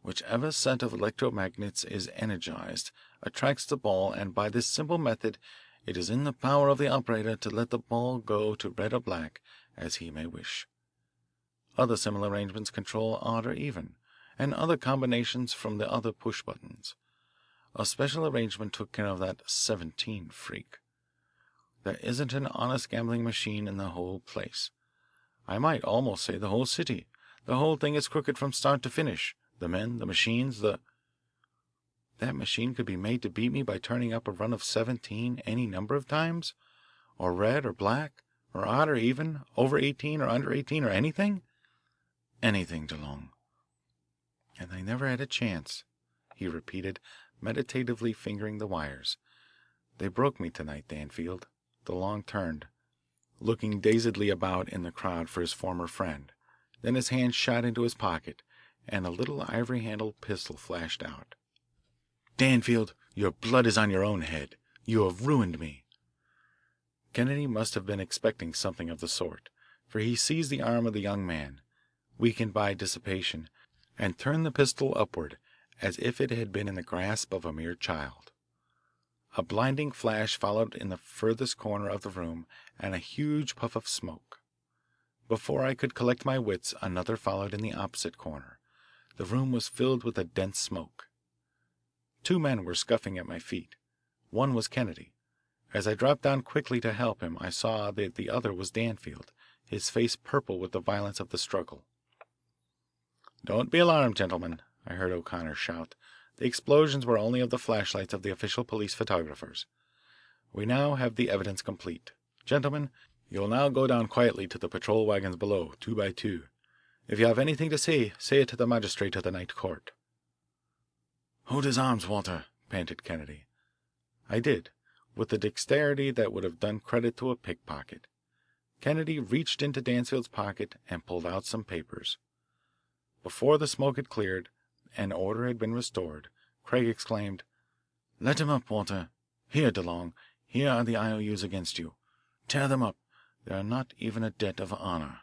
Whichever set of electromagnets is energized attracts the ball, and by this simple method it is in the power of the operator to let the ball go to red or black as he may wish. Other similar arrangements control odd or even, and other combinations from the other push buttons. A special arrangement took care of that 17 freak. There isn't an honest gambling machine in the whole place. I might almost say the whole city. The whole thing is crooked from start to finish. The men, the machines, That machine could be made to beat me by turning up a run of 17 any number of times? Or red or black, or odd or even, over 18 or under 18 or anything? Anything, DeLong. And I never had a chance," he repeated, meditatively fingering the wires. "They broke me tonight, Danfield." DeLong turned, looking dazedly about in the crowd for his former friend. Then his hand shot into his pocket, and a little ivory-handled pistol flashed out. "Danfield, your blood is on your own head. You have ruined me." Kennedy must have been expecting something of the sort, for he seized the arm of the young man, weakened by dissipation, and turned the pistol upward as if it had been in the grasp of a mere child. A blinding flash followed in the furthest corner of the room, and a huge puff of smoke. Before I could collect my wits, another followed in the opposite corner. The room was filled with a dense smoke. Two men were scuffing at my feet. One was Kennedy. As I dropped down quickly to help him, I saw that the other was Danfield, his face purple with the violence of the struggle. "Don't be alarmed, gentlemen," I heard O'Connor shout. "The explosions were only of the flashlights of the official police photographers. We now have the evidence complete. Gentlemen, you will now go down quietly to the patrol wagons below, 2 by 2. If you have anything to say, say it to the magistrate of the night court." "Hold his arms, Walter," panted Kennedy. I did, with the dexterity that would have done credit to a pickpocket. Kennedy reached into Danfield's pocket and pulled out some papers. Before the smoke had cleared and order had been restored, Craig exclaimed, "Let him up, Walter. Here, DeLong, here are the IOUs against you. Tear them up. They are not even a debt of honour."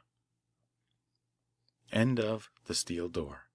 End of The Steel Door.